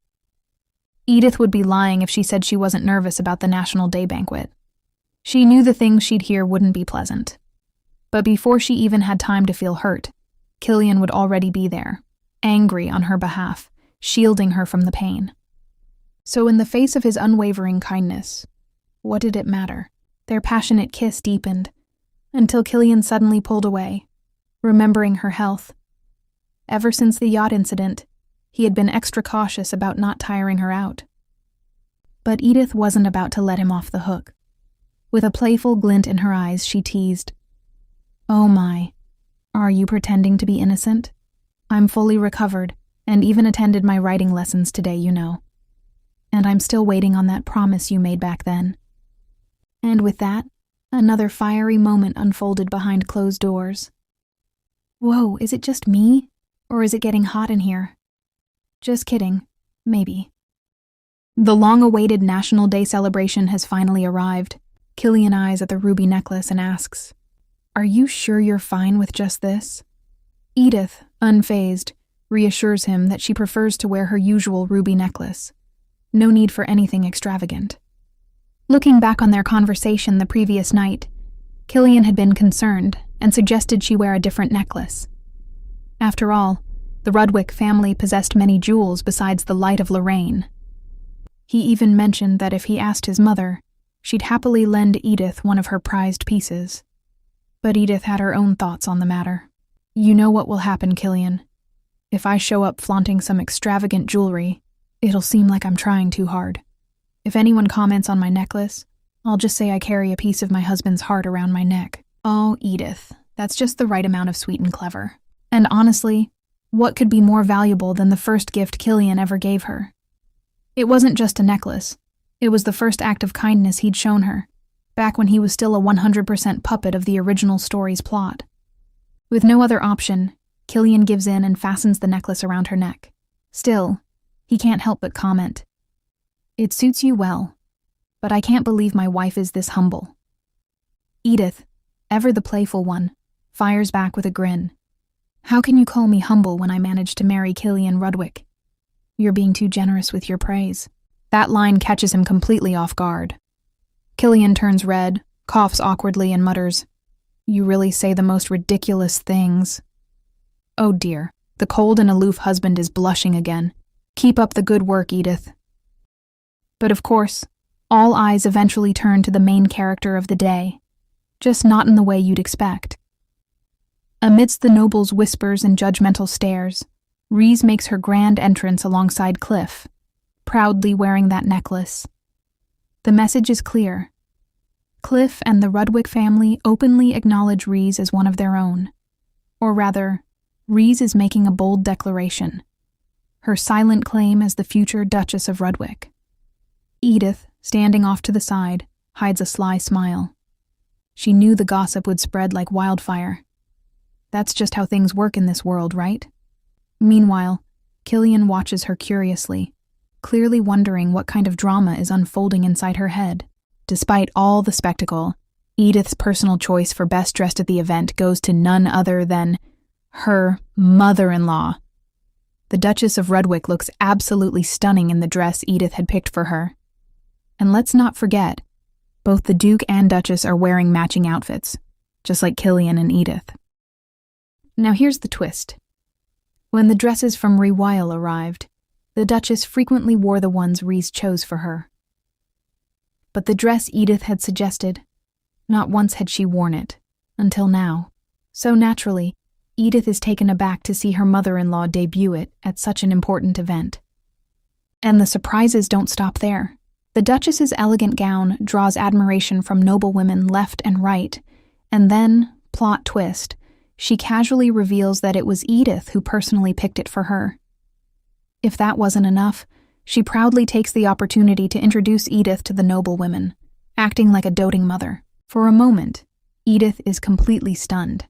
Edith would be lying if she said she wasn't nervous about the National Day banquet. She knew the things she'd hear wouldn't be pleasant. But before she even had time to feel hurt, Killian would already be there, angry on her behalf, shielding her from the pain. So in the face of his unwavering kindness, what did it matter? Their passionate kiss deepened, until Killian suddenly pulled away, remembering her health. Ever since the yacht incident, he had been extra cautious about not tiring her out. But Edith wasn't about to let him off the hook. With a playful glint in her eyes, she teased, "Oh my, are you pretending to be innocent? I'm fully recovered, and even attended my writing lessons today, you know. And I'm still waiting on that promise you made back then." And with that, another fiery moment unfolded behind closed doors. Whoa, is it just me? Or is it getting hot in here? Just kidding, maybe. The long-awaited National Day celebration has finally arrived. Killian eyes at the ruby necklace and asks, "Are you sure you're fine with just this?" Edith, unfazed, reassures him that she prefers to wear her usual ruby necklace. No need for anything extravagant. Looking back on their conversation the previous night, Killian had been concerned and suggested she wear a different necklace. After all, the Rudwick family possessed many jewels besides the light of Lorraine. He even mentioned that if he asked his mother, she'd happily lend Edith one of her prized pieces. But Edith had her own thoughts on the matter. "You know what will happen, Killian. If I show up flaunting some extravagant jewelry, it'll seem like I'm trying too hard. If anyone comments on my necklace, I'll just say I carry a piece of my husband's heart around my neck." Oh, Edith, that's just the right amount of sweet and clever. And honestly, what could be more valuable than the first gift Killian ever gave her? It wasn't just a necklace. It was the first act of kindness he'd shown her, back when he was still a 100% puppet of the original story's plot. With no other option, Killian gives in and fastens the necklace around her neck. Still, he can't help but comment, "It suits you well, but I can't believe my wife is this humble." Edith, ever the playful one, fires back with a grin. "How can you call me humble when I managed to marry Killian Rudwick? You're being too generous with your praise." That line catches him completely off guard. Killian turns red, coughs awkwardly, and mutters, "You really say the most ridiculous things." Oh dear, the cold and aloof husband is blushing again. Keep up the good work, Edith. But of course, all eyes eventually turn to the main character of the day, just not in the way you'd expect. Amidst the noble's whispers and judgmental stares, Reese makes her grand entrance alongside Cliff, proudly wearing that necklace. The message is clear. Cliff and the Rudwick family openly acknowledge Reese as one of their own. Or rather, Reese is making a bold declaration. Her silent claim as the future Duchess of Rudwick. Edith, standing off to the side, hides a sly smile. She knew the gossip would spread like wildfire. That's just how things work in this world, right? Meanwhile, Killian watches her curiously, clearly wondering what kind of drama is unfolding inside her head. Despite all the spectacle, Edith's personal choice for best dressed at the event goes to none other than her mother-in-law. The Duchess of Rudwick looks absolutely stunning in the dress Edith had picked for her. And let's not forget, both the Duke and Duchess are wearing matching outfits, just like Killian and Edith. Now here's the twist. When the dresses from Rewile arrived, the Duchess frequently wore the ones Rhys chose for her. But the dress Edith had suggested, not once had she worn it, until now. So naturally, Edith is taken aback to see her mother-in-law debut it at such an important event. And the surprises don't stop there. The Duchess's elegant gown draws admiration from noblewomen left and right, and then, plot twist, she casually reveals that it was Edith who personally picked it for her. If that wasn't enough, she proudly takes the opportunity to introduce Edith to the noblewomen, acting like a doting mother. For a moment, Edith is completely stunned.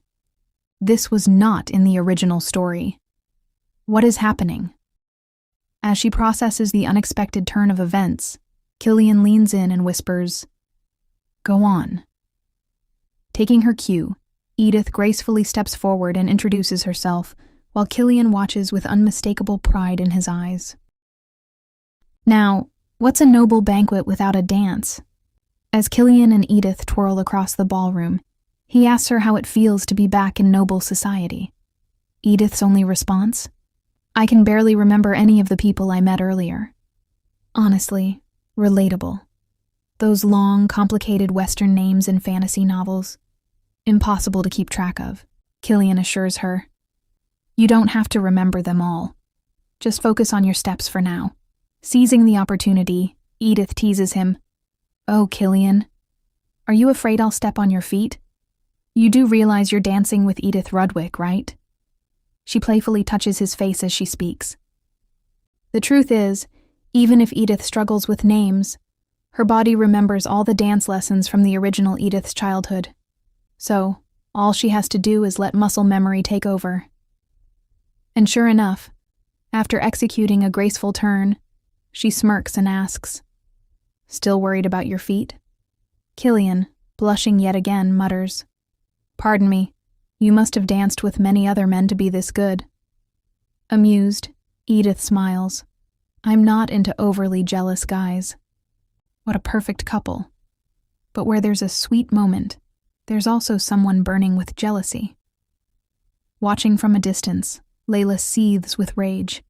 This was not in the original story. What is happening? As she processes the unexpected turn of events, Killian leans in and whispers, "Go on." Taking her cue, Edith gracefully steps forward and introduces herself, while Killian watches with unmistakable pride in his eyes. Now, what's a noble banquet without a dance? As Killian and Edith twirl across the ballroom, he asks her how it feels to be back in noble society. Edith's only response? "I can barely remember any of the people I met earlier." Honestly, relatable. Those long, complicated Western names in fantasy novels. Impossible to keep track of, Killian assures her. You don't have to remember them all. Just focus on your steps for now. Seizing the opportunity, Edith teases him. "Oh, Killian, are you afraid I'll step on your feet? You do realize you're dancing with Edith Rudwick, right?" She playfully touches his face as she speaks. The truth is, even if Edith struggles with names, her body remembers all the dance lessons from the original Edith's childhood. So, all she has to do is let muscle memory take over. And sure enough, after executing a graceful turn, she smirks and asks, "Still worried about your feet?" Killian, blushing yet again, mutters, "Pardon me, you must have danced with many other men to be this good." Amused, Edith smiles. "I'm not into overly jealous guys." What a perfect couple. But where there's a sweet moment, there's also someone burning with jealousy. Watching from a distance, Layla seethes with rage.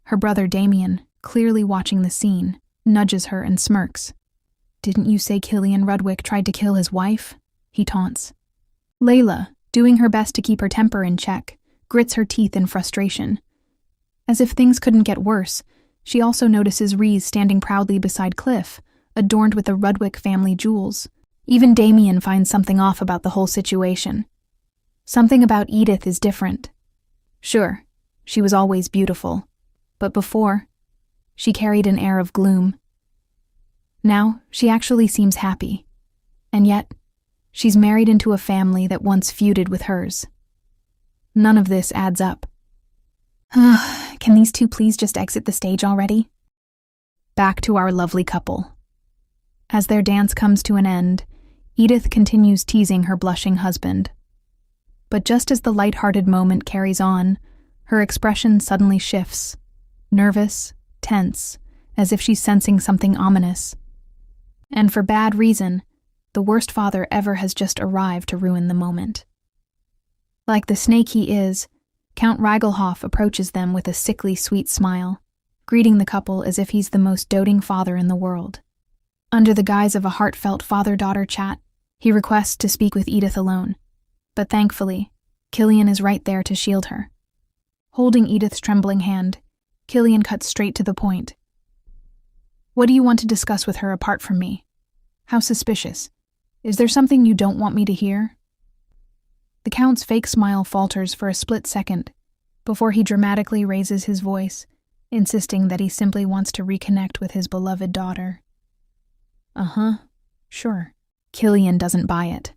Her brother Damien, clearly watching the scene, nudges her and smirks. "Didn't you say Killian Rudwick tried to kill his wife?" he taunts. Layla, doing her best to keep her temper in check, grits her teeth in frustration. As if things couldn't get worse, she also notices Rhys standing proudly beside Cliff, adorned with the Rudwick family jewels. Even Damien finds something off about the whole situation. Something about Edith is different. Sure, she was always beautiful, but before, she carried an air of gloom. Now, she actually seems happy. And yet, she's married into a family that once feuded with hers. None of this adds up. Can these two please just exit the stage already? Back to our lovely couple. As their dance comes to an end, Edith continues teasing her blushing husband. But just as the light-hearted moment carries on, her expression suddenly shifts, nervous, tense, as if she's sensing something ominous. And for bad reason, the worst father ever has just arrived to ruin the moment. Like the snake he is, Count Ragelhoff approaches them with a sickly sweet smile, greeting the couple as if he's the most doting father in the world. Under the guise of a heartfelt father-daughter chat, he requests to speak with Edith alone, but thankfully, Killian is right there to shield her. Holding Edith's trembling hand, Killian cuts straight to the point. "What do you want to discuss with her apart from me? How suspicious. Is there something you don't want me to hear?" The Count's fake smile falters for a split second, before he dramatically raises his voice, insisting that he simply wants to reconnect with his beloved daughter. Sure. Killian doesn't buy it.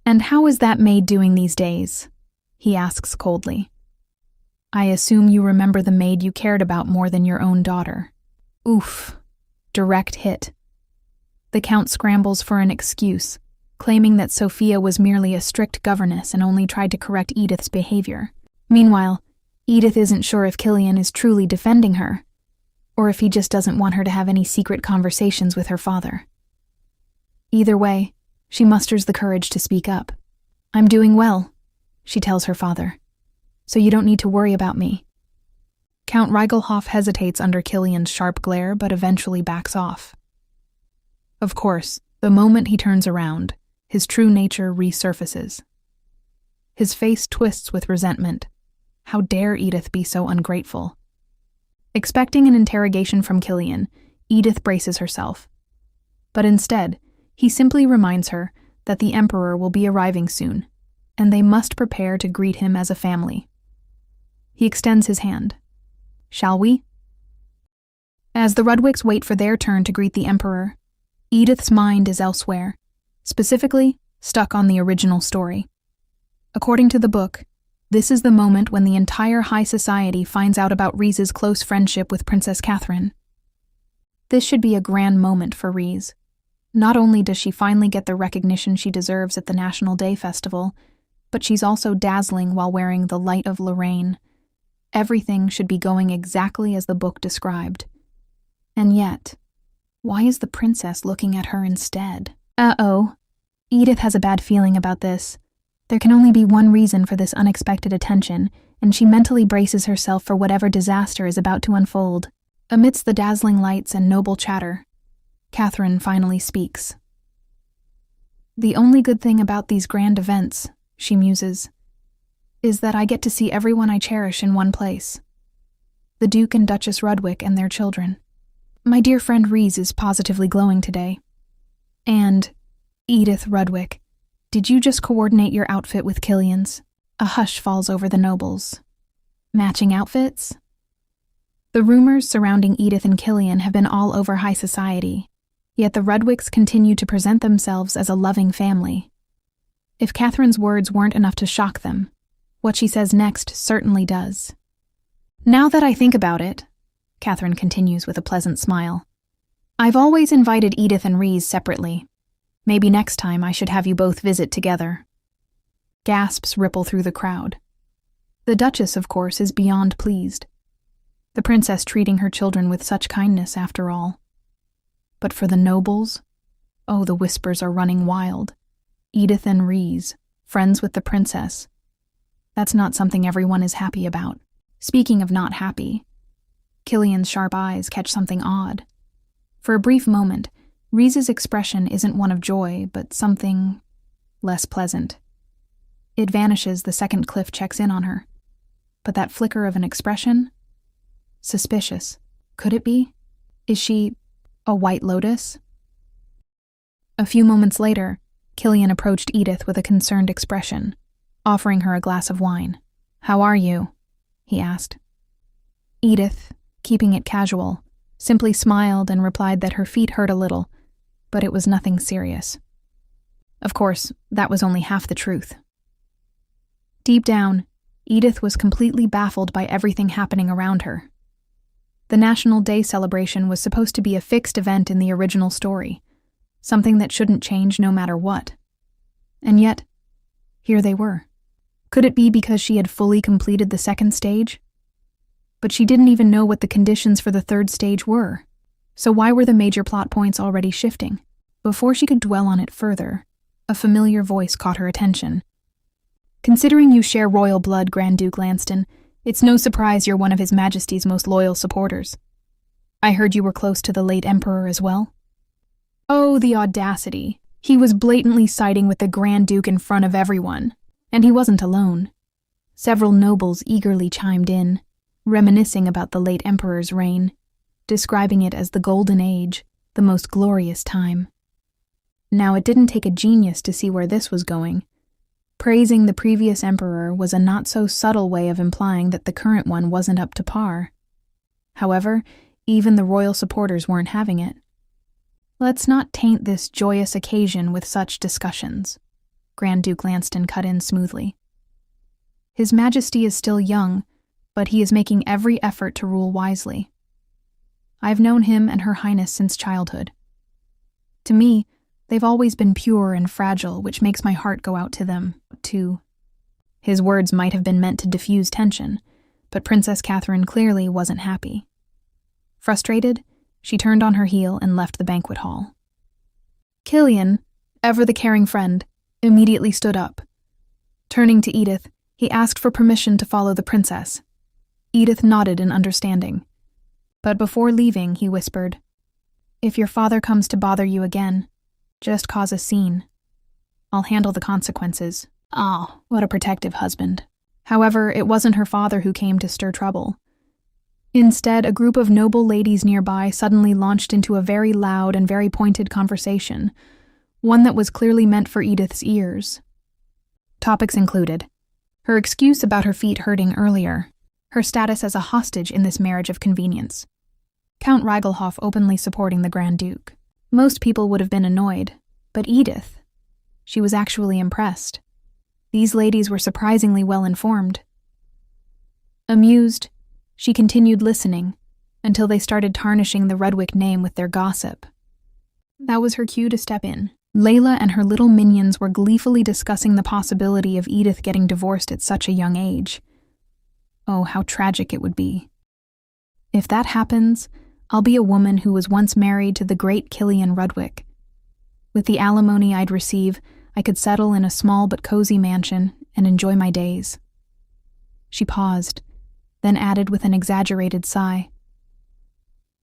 "And how is that maid doing these days?" he asks coldly. "I assume you remember the maid you cared about more than your own daughter." Oof. Direct hit. The Count scrambles for an excuse, claiming that Sophia was merely a strict governess and only tried to correct Edith's behavior. Meanwhile, Edith isn't sure if Killian is truly defending her, or if he just doesn't want her to have any secret conversations with her father. Either way, she musters the courage to speak up. "I'm doing well," she tells her father. so you don't need to worry about me. Count Reigelhoff hesitates under Killian's sharp glare, but eventually backs off. Of course, the moment he turns around, his true nature resurfaces. His face twists with resentment. How dare Edith be so ungrateful? Expecting an interrogation from Killian, Edith braces herself. But instead, he simply reminds her that the Emperor will be arriving soon, and they must prepare to greet him as a family. He extends his hand. Shall we? As the Rudwicks wait for their turn to greet the Emperor, Edith's mind is elsewhere, specifically stuck on the original story. According to the book, this is the moment when the entire high society finds out about Rhys's close friendship with Princess Catherine. This should be a grand moment for Rhys. Not only does she finally get the recognition she deserves at the National Day Festival, but she's also dazzling while wearing the Light of Lorraine. Everything should be going exactly as the book described. And yet, why is the princess looking at her instead? Uh-oh. Edith has a bad feeling about this. There can only be one reason for this unexpected attention, and she mentally braces herself for whatever disaster is about to unfold. Amidst the dazzling lights and noble chatter, Catherine finally speaks. The only good thing about these grand events, she muses, is that I get to see everyone I cherish in one place. The Duke and Duchess Rudwick and their children. My dear friend Rhys is positively glowing today. And, Edith Rudwick, did you just coordinate your outfit with Killian's? A hush falls over the nobles. Matching outfits? The rumors surrounding Edith and Killian have been all over high society, yet the Rudwicks continue to present themselves as a loving family. If Catherine's words weren't enough to shock them, what she says next certainly does. Now that I think about it, Catherine continues with a pleasant smile, I've always invited Edith and Rhys separately. Maybe next time I should have you both visit together. Gasps ripple through the crowd. The Duchess, of course, is beyond pleased. The princess treating her children with such kindness, after all. But for the nobles? Oh, the whispers are running wild. Edith and Rhys, friends with the princess. That's not something everyone is happy about. Speaking of not happy, Killian's sharp eyes catch something odd. For a brief moment, Rhys's expression isn't one of joy, but something less pleasant. It vanishes the second Cliff checks in on her. But that flicker of an expression? Suspicious. Could it be? Is she a White Lotus? A few moments later, Killian approached Edith with a concerned expression, offering her a glass of wine. How are you? He asked. Edith, keeping it casual, simply smiled and replied that her feet hurt a little, but it was nothing serious. Of course, that was only half the truth. Deep down, Edith was completely baffled by everything happening around her. The National Day celebration was supposed to be a fixed event in the original story, something that shouldn't change no matter what. And yet, here they were. Could it be because she had fully completed the second stage? But she didn't even know what the conditions for the third stage were. So why were the major plot points already shifting? Before she could dwell on it further, a familiar voice caught her attention. Considering you share royal blood, Grand Duke Lanston, it's no surprise you're one of His Majesty's most loyal supporters. I heard you were close to the late Emperor as well. Oh, the audacity. He was blatantly siding with the Grand Duke in front of everyone. And he wasn't alone. Several nobles eagerly chimed in, reminiscing about the late Emperor's reign, describing it as the Golden Age, the most glorious time. Now, it didn't take a genius to see where this was going. Praising the previous emperor was a not-so-subtle way of implying that the current one wasn't up to par. However, even the royal supporters weren't having it. Let's not taint this joyous occasion with such discussions, Grand Duke Lanston cut in smoothly. His Majesty is still young, but he is making every effort to rule wisely. I've known him and Her Highness since childhood. To me, they've always been pure and fragile, which makes my heart go out to them, too. His words might have been meant to diffuse tension, but Princess Catherine clearly wasn't happy. Frustrated, she turned on her heel and left the banquet hall. Killian, ever the caring friend, immediately stood up. Turning to Edith, He asked for permission to follow the princess. Edith nodded in understanding. But before leaving, he whispered, "If your father comes to bother you again, just cause a scene. I'll handle the consequences." Oh, what a protective husband. However, it wasn't her father who came to stir trouble. Instead, a group of noble ladies nearby suddenly launched into a very loud and very pointed conversation, one that was clearly meant for Edith's ears. Topics included her excuse about her feet hurting earlier, her status as a hostage in this marriage of convenience, Count Reigelhoff openly supporting the Grand Duke. Most people would have been annoyed, but Edith, she was actually impressed. These ladies were surprisingly well informed. Amused, she continued listening until they started tarnishing the Redwick name with their gossip. That was her cue to step in. Layla and her little minions were gleefully discussing the possibility of Edith getting divorced at such a young age. Oh, how tragic it would be. If that happens, I'll be a woman who was once married to the great Killian Rudwick. With the alimony I'd receive, I could settle in a small but cozy mansion and enjoy my days. She paused, then added with an exaggerated sigh.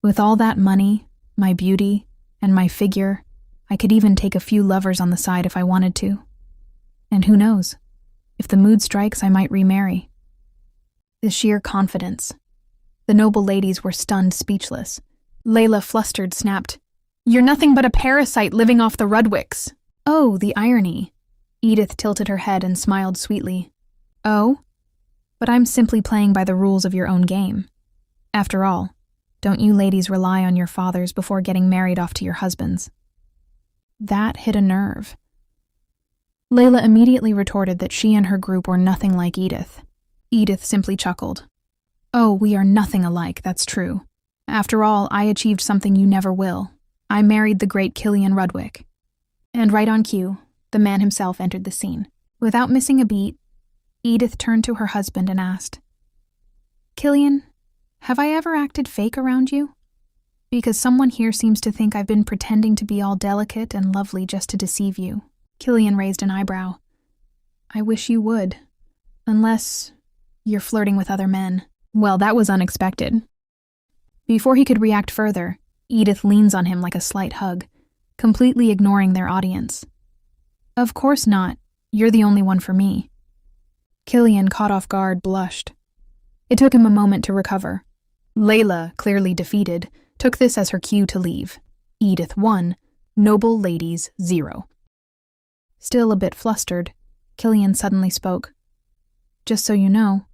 With all that money, my beauty, and my figure, I could even take a few lovers on the side if I wanted to. And who knows, if the mood strikes, I might remarry. The sheer confidence. The noble ladies were stunned speechless. Layla, flustered, snapped, "You're nothing but a parasite living off the Rudwicks." Oh, the irony. Edith tilted her head and smiled sweetly. Oh? But I'm simply playing by the rules of your own game. After all, don't you ladies rely on your fathers before getting married off to your husbands? That hit a nerve. Layla immediately retorted that she and her group were nothing like Edith. Edith simply chuckled. Oh, we are nothing alike, that's true. After all, I achieved something you never will. I married the great Killian Rudwick. And right on cue, the man himself entered the scene. Without missing a beat, Edith turned to her husband and asked, "Killian, have I ever acted fake around you? Because someone here seems to think I've been pretending to be all delicate and lovely just to deceive you." Killian raised an eyebrow. "I wish you would. Unless you're flirting with other men." Well, that was unexpected. Before he could react further, Edith leans on him like a slight hug, completely ignoring their audience. "Of course not. You're the only one for me." Killian, caught off guard, blushed. It took him a moment to recover. Layla, clearly defeated, took this as her cue to leave. Edith 1, noble ladies 0. Still a bit flustered, Killian suddenly spoke. "Just so you know,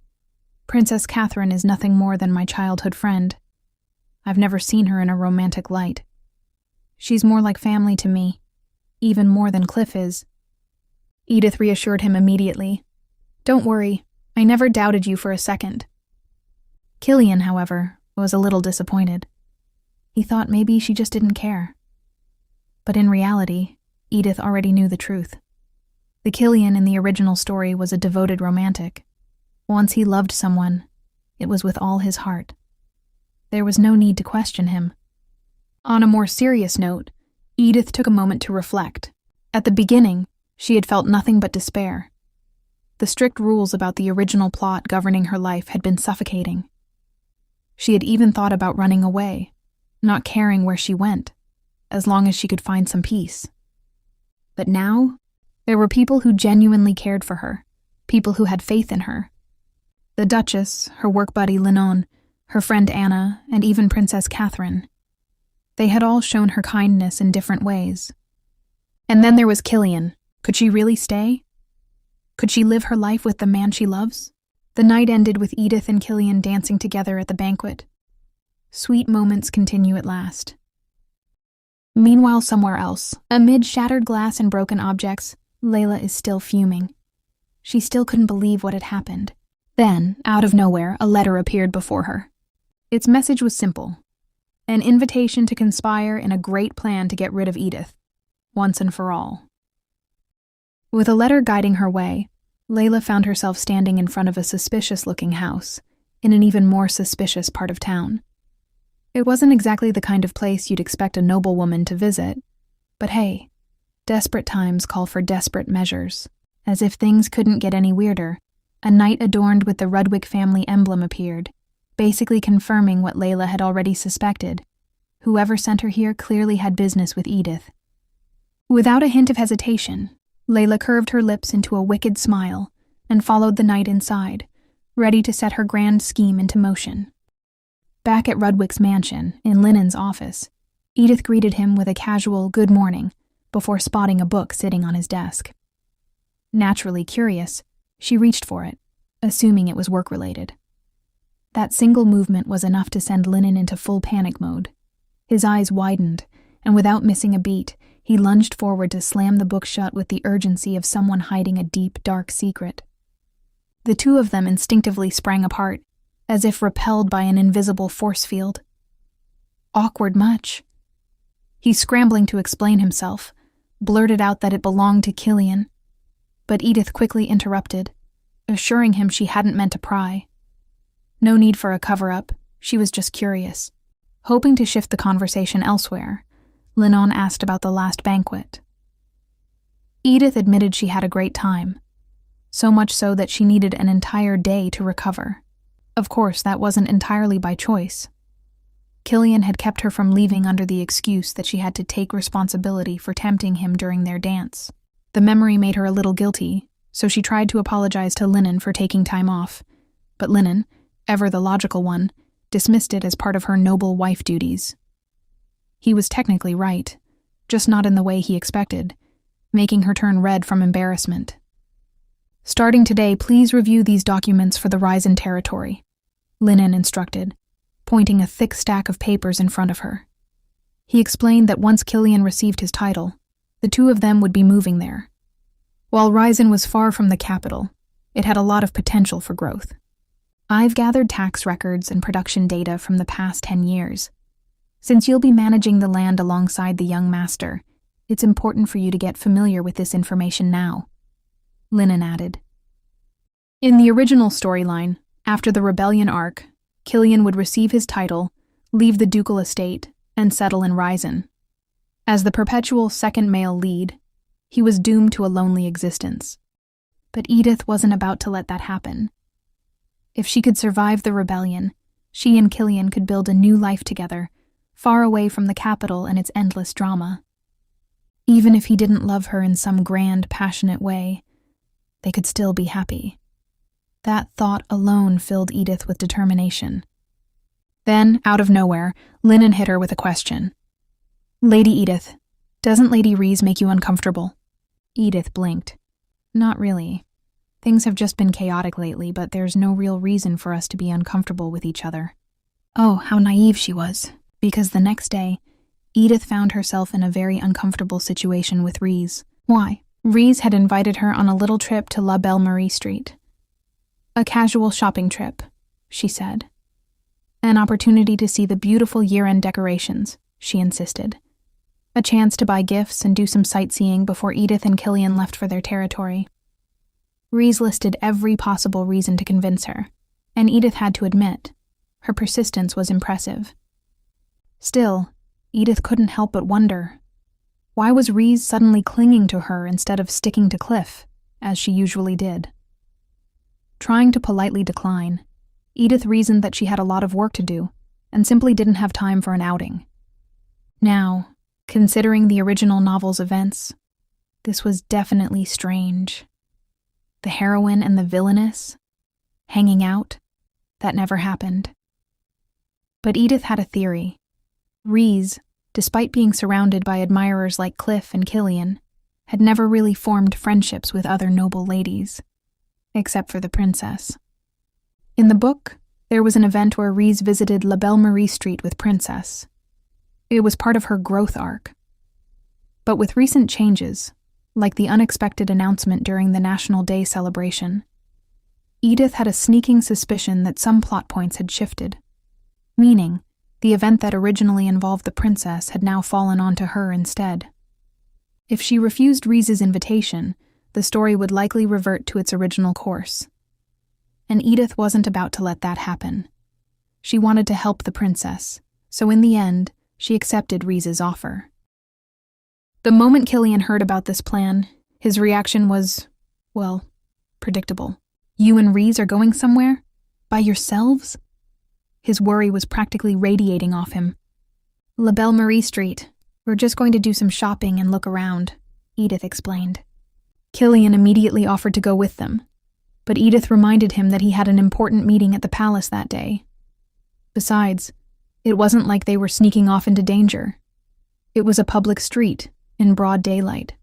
Princess Catherine is nothing more than my childhood friend. I've never seen her in a romantic light. She's more like family to me, even more than Cliff is." Edith reassured him immediately. "Don't worry, I never doubted you for a second." Killian, however, was a little disappointed. He thought maybe she just didn't care. But in reality, Edith already knew the truth. The Killian in the original story was a devoted romantic. Once he loved someone, it was with all his heart. There was no need to question him. On a more serious note, Edith took a moment to reflect. At the beginning, she had felt nothing but despair. The strict rules about the original plot governing her life had been suffocating. She had even thought about running away, not caring where she went, as long as she could find some peace. But now, there were people who genuinely cared for her, people who had faith in her. The Duchess, her work buddy Linon, her friend Anna, and even Princess Catherine. They had all shown her kindness in different ways. And then there was Killian. Could she really stay? Could she live her life with the man she loves? The night ended with Edith and Killian dancing together at the banquet. Sweet moments continue at last. Meanwhile, somewhere else, amid shattered glass and broken objects, Layla is still fuming. She still couldn't believe what had happened. Then, out of nowhere, a letter appeared before her. Its message was simple. An invitation to conspire in a great plan to get rid of Edith, once and for all. With a letter guiding her way, Layla found herself standing in front of a suspicious-looking house, in an even more suspicious part of town. It wasn't exactly the kind of place you'd expect a noblewoman to visit, but hey, desperate times call for desperate measures. As if things couldn't get any weirder, a knight adorned with the Rudwick family emblem appeared, basically confirming what Layla had already suspected. Whoever sent her here clearly had business with Edith. Without a hint of hesitation, Layla curved her lips into a wicked smile and followed the knight inside, ready to set her grand scheme into motion. Back at Rudwick's mansion, in Lennon's office, Edith greeted him with a casual good morning before spotting a book sitting on his desk. Naturally curious, she reached for it, assuming it was work-related. That single movement was enough to send Lennon into full panic mode. His eyes widened, and without missing a beat, he lunged forward to slam the book shut with the urgency of someone hiding a deep, dark secret. The two of them instinctively sprang apart, as if repelled by an invisible force field. Awkward much. He, scrambling to explain himself, blurted out that it belonged to Killian, but Edith quickly interrupted, assuring him she hadn't meant to pry. No need for a cover-up, she was just curious. Hoping to shift the conversation elsewhere, Lennon asked about the last banquet. Edith admitted she had a great time, so much so that she needed an entire day to recover. Of course, that wasn't entirely by choice. Killian had kept her from leaving under the excuse that she had to take responsibility for tempting him during their dance. The memory made her a little guilty, so she tried to apologize to Lennon for taking time off, but Lennon, ever the logical one, dismissed it as part of her noble wife duties. He was technically right, just not in the way he expected, making her turn red from embarrassment. "Starting today, please review these documents for the Ryzen territory," Lennon instructed, pointing a thick stack of papers in front of her. He explained that once Killian received his title, the two of them would be moving there. While Ryzen was far from the capital, it had a lot of potential for growth. "I've gathered tax records and production data from the past 10 years. Since you'll be managing the land alongside the young master, it's important for you to get familiar with this information now," Lennon added. In the original storyline, after the rebellion arc, Killian would receive his title, leave the ducal estate, and settle in Ryzen. As the perpetual second male lead, he was doomed to a lonely existence. But Edith wasn't about to let that happen. If she could survive the rebellion, she and Killian could build a new life together, far away from the capital and its endless drama. Even if he didn't love her in some grand, passionate way, they could still be happy. That thought alone filled Edith with determination. Then, out of nowhere, Lennon hit her with a question. "Lady Edith, doesn't Lady Reese make you uncomfortable?" Edith blinked. "Not really. Things have just been chaotic lately, but there's no real reason for us to be uncomfortable with each other." Oh, how naive she was, because the next day, Edith found herself in a very uncomfortable situation with Reese. Why? Reese had invited her on a little trip to La Belle Marie Street. "A casual shopping trip," she said. "An opportunity to see the beautiful year-end decorations," she insisted. A chance to buy gifts and do some sightseeing before Edith and Killian left for their territory. Reese listed every possible reason to convince her, and Edith had to admit, her persistence was impressive. Still, Edith couldn't help but wonder, why was Reese suddenly clinging to her instead of sticking to Cliff, as she usually did? Trying to politely decline, Edith reasoned that she had a lot of work to do, and simply didn't have time for an outing. Now, considering the original novel's events, this was definitely strange. The heroine and the villainess, hanging out, that never happened. But Edith had a theory. Reese, despite being surrounded by admirers like Cliff and Killian, had never really formed friendships with other noble ladies, except for the princess. In the book, there was an event where Reese visited La Belle Marie Street with Princess. It was part of her growth arc. But with recent changes, like the unexpected announcement during the National Day celebration, Edith had a sneaking suspicion that some plot points had shifted, meaning the event that originally involved the princess had now fallen onto her instead. If she refused Reese's invitation, the story would likely revert to its original course. And Edith wasn't about to let that happen. She wanted to help the princess, so in the end, she accepted Reese's offer. The moment Killian heard about this plan, his reaction was, well, predictable. You and Reese are going somewhere? By yourselves? His worry was practically radiating off him. La Belle Marie Street. We're just going to do some shopping and look around, Edith explained. Killian immediately offered to go with them, but Edith reminded him that he had an important meeting at the palace that day. Besides, it wasn't like they were sneaking off into danger. It was a public street, in broad daylight.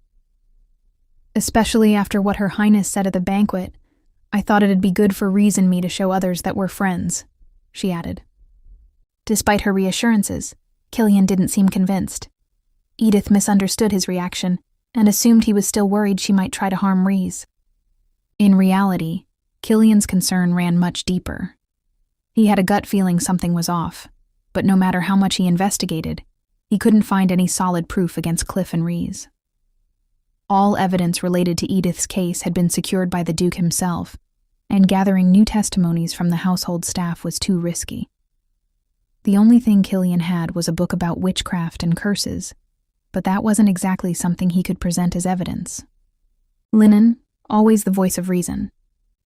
Especially after what Her Highness said at the banquet, I thought it'd be good for Reese and me to show others that we're friends, she added. Despite her reassurances, Killian didn't seem convinced. Edith misunderstood his reaction and assumed he was still worried she might try to harm Reese. In reality, Killian's concern ran much deeper. He had a gut feeling something was off, but no matter how much he investigated, he couldn't find any solid proof against Cliff and Reese. All evidence related to Edith's case had been secured by the Duke himself, and gathering new testimonies from the household staff was too risky. The only thing Killian had was a book about witchcraft and curses, but that wasn't exactly something he could present as evidence. Lennon, always the voice of reason,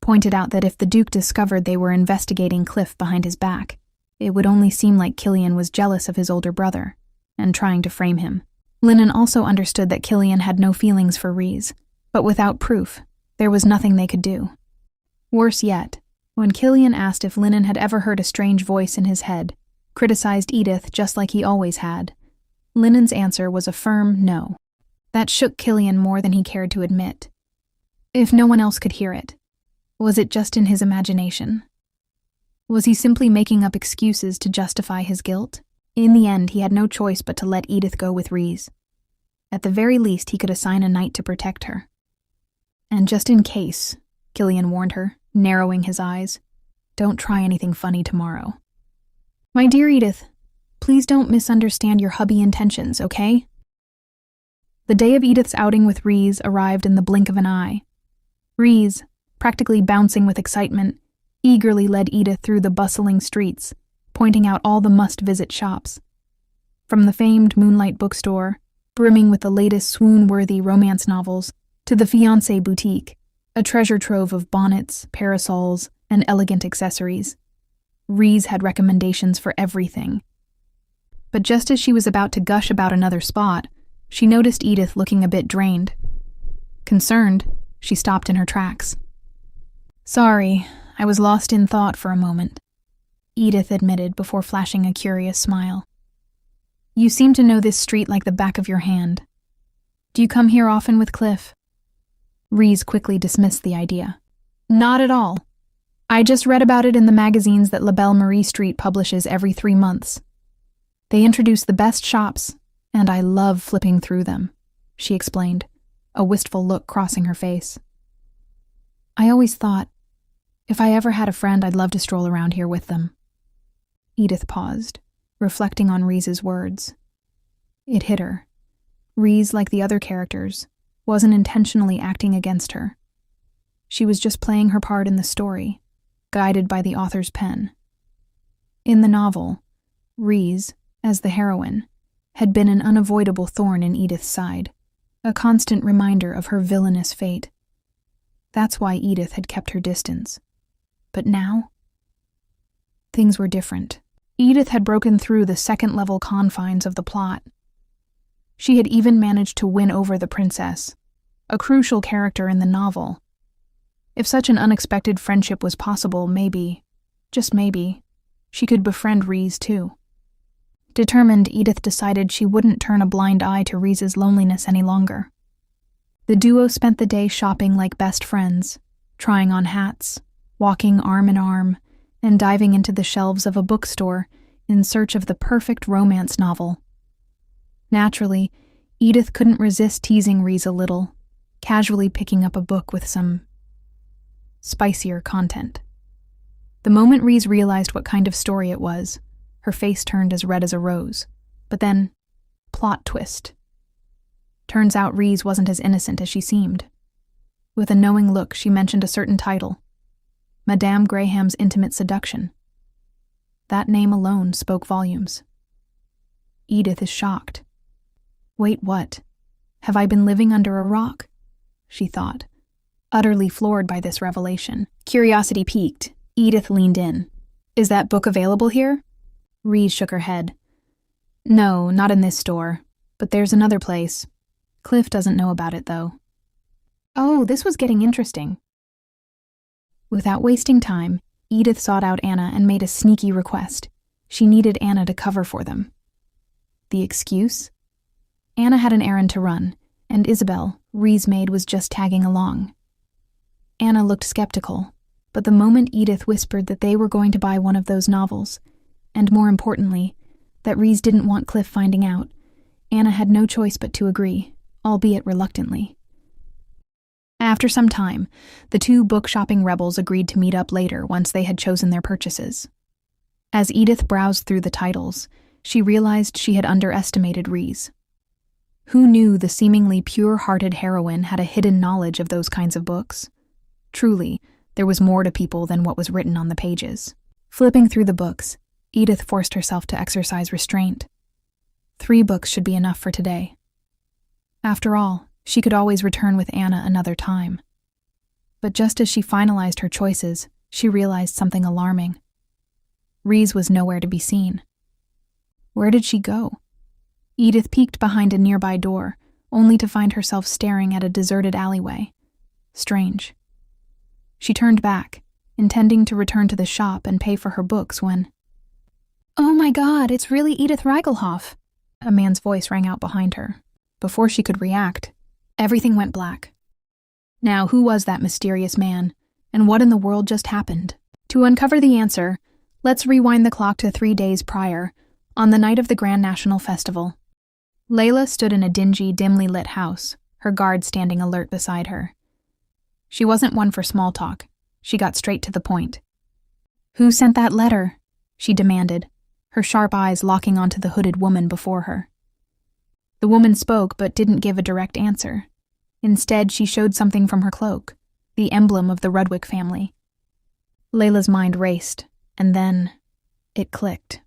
pointed out that if the Duke discovered they were investigating Cliff behind his back, it would only seem like Killian was jealous of his older brother and trying to frame him. Lennon also understood that Killian had no feelings for Reese, but without proof, there was nothing they could do. Worse yet, when Killian asked if Lennon had ever heard a strange voice in his head, criticized Edith just like he always had, Lennon's answer was a firm no. That shook Killian more than he cared to admit. If no one else could hear it, was it just in his imagination? Was he simply making up excuses to justify his guilt? In the end, he had no choice but to let Edith go with Reese. At the very least, he could assign a knight to protect her. And just in case, Killian warned her, narrowing his eyes, don't try anything funny tomorrow. My dear Edith, please don't misunderstand your hubby intentions, okay? The day of Edith's outing with Reese arrived in the blink of an eye. Reese, practically bouncing with excitement, eagerly led Edith through the bustling streets, pointing out all the must-visit shops. From the famed Moonlight bookstore, brimming with the latest swoon-worthy romance novels, to the Fiancé boutique, a treasure trove of bonnets, parasols, and elegant accessories. Reese had recommendations for everything. But just as she was about to gush about another spot, she noticed Edith looking a bit drained. Concerned, she stopped in her tracks. Sorry, I was lost in thought for a moment, Edith admitted before flashing a curious smile. You seem to know this street like the back of your hand. Do you come here often with Cliff? Reese quickly dismissed the idea. Not at all. I just read about it in the magazines that La Belle Marie Street publishes every 3 months. They introduce the best shops, and I love flipping through them, she explained, a wistful look crossing her face. I always thought, if I ever had a friend, I'd love to stroll around here with them. Edith paused, reflecting on Reese's words. It hit her. Reese, like the other characters, wasn't intentionally acting against her. She was just playing her part in the story, guided by the author's pen. In the novel, Reese, as the heroine, had been an unavoidable thorn in Edith's side, a constant reminder of her villainous fate. That's why Edith had kept her distance. But now, things were different. Edith had broken through the second-level confines of the plot. She had even managed to win over the princess, a crucial character in the novel. If such an unexpected friendship was possible, maybe, just maybe, she could befriend Reese too. Determined, Edith decided she wouldn't turn a blind eye to Reese's loneliness any longer. The duo spent the day shopping like best friends, trying on hats, walking arm in arm, and diving into the shelves of a bookstore in search of the perfect romance novel. Naturally, Edith couldn't resist teasing Reese a little, casually picking up a book with some spicier content. The moment Reese realized what kind of story it was, her face turned as red as a rose. But then, plot twist. Turns out Reese wasn't as innocent as she seemed. With a knowing look, she mentioned a certain title, Madame Graham's Intimate Seduction. That name alone spoke volumes. Edith is shocked. Wait, what? Have I been living under a rock? She thought, Utterly floored by this revelation. Curiosity piqued, Edith leaned in. "Is that book available here?" Reese shook her head. "No, not in this store. But there's another place. Cliff doesn't know about it, though." Oh, this was getting interesting. Without wasting time, Edith sought out Anna and made a sneaky request. She needed Anna to cover for them. The excuse? Anna had an errand to run, and Isabel, Ree's maid, was just tagging along. Anna looked skeptical, but the moment Edith whispered that they were going to buy one of those novels, and more importantly, that Reese didn't want Cliff finding out, Anna had no choice but to agree, albeit reluctantly. After some time, the two book-shopping rebels agreed to meet up later once they had chosen their purchases. As Edith browsed through the titles, she realized she had underestimated Reese. Who knew the seemingly pure-hearted heroine had a hidden knowledge of those kinds of books? Truly, there was more to people than what was written on the pages. Flipping through the books, Edith forced herself to exercise restraint. 3 books should be enough for today. After all, she could always return with Anna another time. But just as she finalized her choices, she realized something alarming. Reese was nowhere to be seen. Where did she go? Edith peeked behind a nearby door, only to find herself staring at a deserted alleyway. Strange. She turned back, intending to return to the shop and pay for her books when... "Oh my God, it's really Edith Reigelhoff!" A man's voice rang out behind her. Before she could react, everything went black. Now, who was that mysterious man, and what in the world just happened? To uncover the answer, let's rewind the clock to 3 days prior, on the night of the Grand National Festival. Layla stood in a dingy, dimly lit house, her guard standing alert beside her. She wasn't one for small talk. She got straight to the point. "Who sent that letter?" she demanded, her sharp eyes locking onto the hooded woman before her. The woman spoke but didn't give a direct answer. Instead, she showed something from her cloak, the emblem of the Rudwick family. Layla's mind raced, and then it clicked.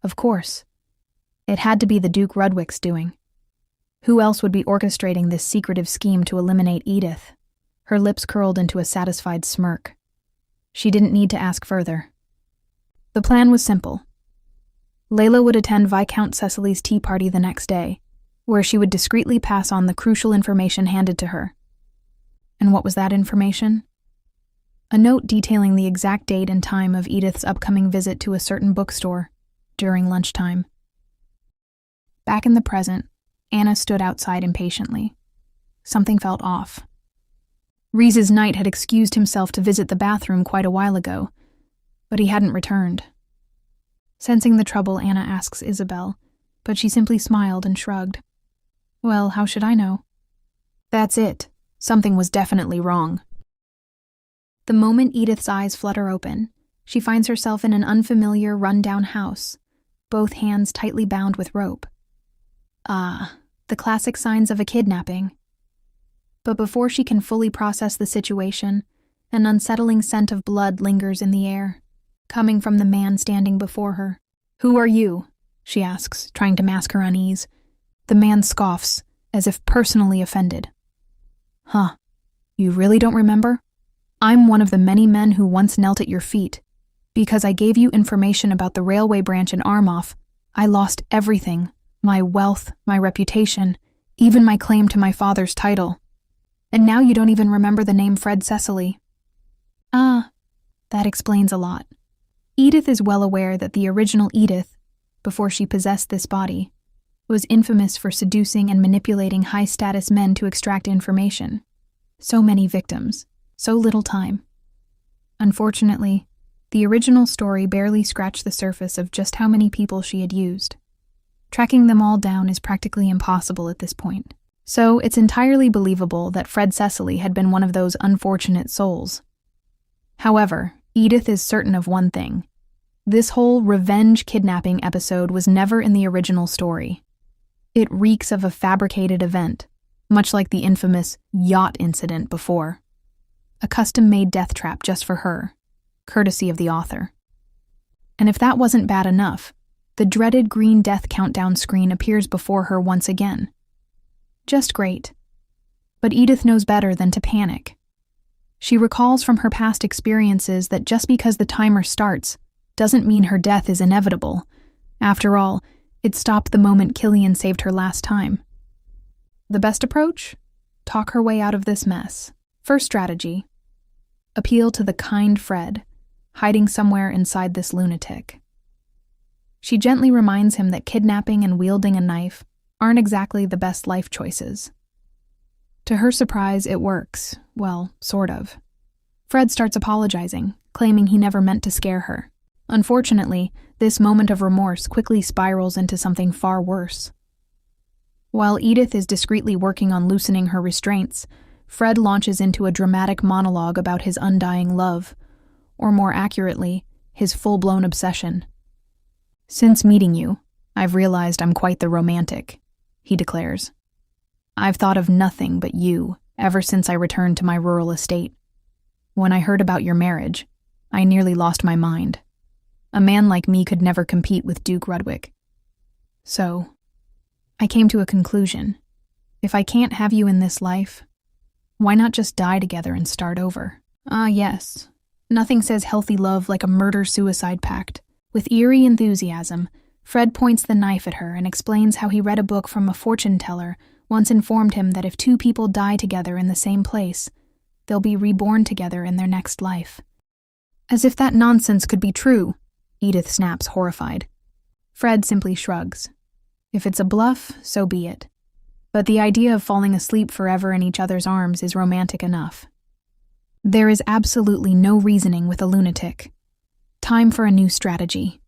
Of course. It had to be the Duke Rudwick's doing. Who else would be orchestrating this secretive scheme to eliminate Edith? Her lips curled into a satisfied smirk. She didn't need to ask further. The plan was simple. Layla would attend Viscount Cecily's tea party the next day, where she would discreetly pass on the crucial information handed to her. And what was that information? A note detailing the exact date and time of Edith's upcoming visit to a certain bookstore during lunchtime. Back in the present, Anna stood outside impatiently. Something felt off. Reese's knight had excused himself to visit the bathroom quite a while ago, but he hadn't returned. Sensing the trouble, Anna asks Isabel, but she simply smiled and shrugged. Well, how should I know? That's it. Something was definitely wrong. The moment Edith's eyes flutter open, she finds herself in an unfamiliar, run-down house, both hands tightly bound with rope. Ah, the classic signs of a kidnapping. But before she can fully process the situation, an unsettling scent of blood lingers in the air, coming from the man standing before her. "Who are you?" she asks, trying to mask her unease. The man scoffs, as if personally offended. "Huh, you really don't remember? I'm one of the many men who once knelt at your feet. Because I gave you information about the railway branch in Armoff, I lost everything, my wealth, my reputation, even my claim to my father's title. And now you don't even remember the name Fred Cecily." Ah, that explains a lot. Edith is well aware that the original Edith, before she possessed this body, was infamous for seducing and manipulating high-status men to extract information. So many victims, so little time. Unfortunately, the original story barely scratched the surface of just how many people she had used. Tracking them all down is practically impossible at this point. So it's entirely believable that Fred Cecily had been one of those unfortunate souls. However, Edith is certain of one thing. This whole revenge kidnapping episode was never in the original story. It reeks of a fabricated event, much like the infamous yacht incident before. A custom-made death trap just for her, courtesy of the author. And if that wasn't bad enough, the dreaded green death countdown screen appears before her once again. Just great. But Edith knows better than to panic. She recalls from her past experiences that just because the timer starts doesn't mean her death is inevitable. After all, it stopped the moment Killian saved her last time. The best approach? Talk her way out of this mess. First strategy: appeal to the kind Fred, hiding somewhere inside this lunatic. She gently reminds him that kidnapping and wielding a knife aren't exactly the best life choices. To her surprise, it works. Well, sort of. Fred starts apologizing, claiming he never meant to scare her. Unfortunately, this moment of remorse quickly spirals into something far worse. While Edith is discreetly working on loosening her restraints, Fred launches into a dramatic monologue about his undying love, or more accurately, his full-blown obsession. "Since meeting you, I've realized I'm quite the romantic," he declares. "I've thought of nothing but you ever since I returned to my rural estate. When I heard about your marriage, I nearly lost my mind. A man like me could never compete with Duke Rudwick. So, I came to a conclusion. If I can't have you in this life, why not just die together and start over?" Ah, yes. Nothing says healthy love like a murder-suicide pact. With eerie enthusiasm, Fred points the knife at her and explains how he read a book from a fortune teller once informed him that if two people die together in the same place, they'll be reborn together in their next life. As if that nonsense could be true, Edith snaps, horrified. Fred simply shrugs. If it's a bluff, so be it. But the idea of falling asleep forever in each other's arms is romantic enough. There is absolutely no reasoning with a lunatic. Time for a new strategy.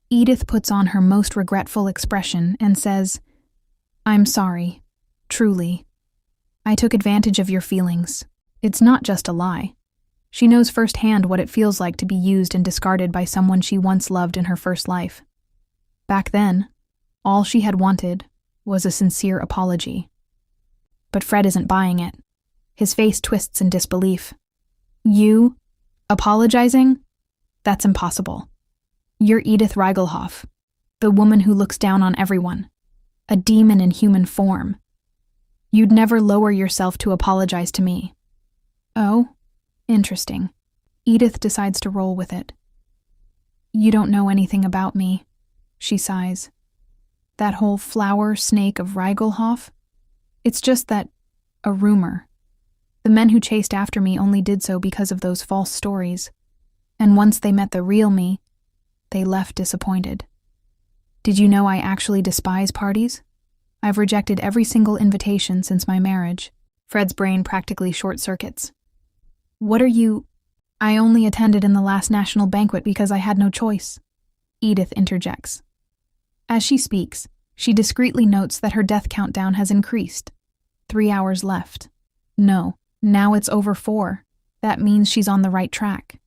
Edith puts on her most regretful expression and says, "I'm sorry. Truly. I took advantage of your feelings. It's not just a lie." She knows firsthand what it feels like to be used and discarded by someone she once loved in her first life. Back then, all she had wanted was a sincere apology. But Fred isn't buying it. His face twists in disbelief. "You? Apologizing? That's impossible. You're Edith Reigelhoff, the woman who looks down on everyone. A demon in human form. You'd never lower yourself to apologize to me." "Oh? Interesting." Edith decides to roll with it. "You don't know anything about me," she sighs. "That whole flower snake of Reigelhoff? It's just that, a rumor. The men who chased after me only did so because of those false stories. And once they met the real me, they left disappointed. Did you know I actually despise parties? I've rejected every single invitation since my marriage." Fred's brain practically short-circuits. "What are you—" "I only attended in the last national banquet because I had no choice," Edith interjects. As she speaks, she discreetly notes that her death countdown has increased. 3 hours left. No, now it's over 4. That means she's on the right track.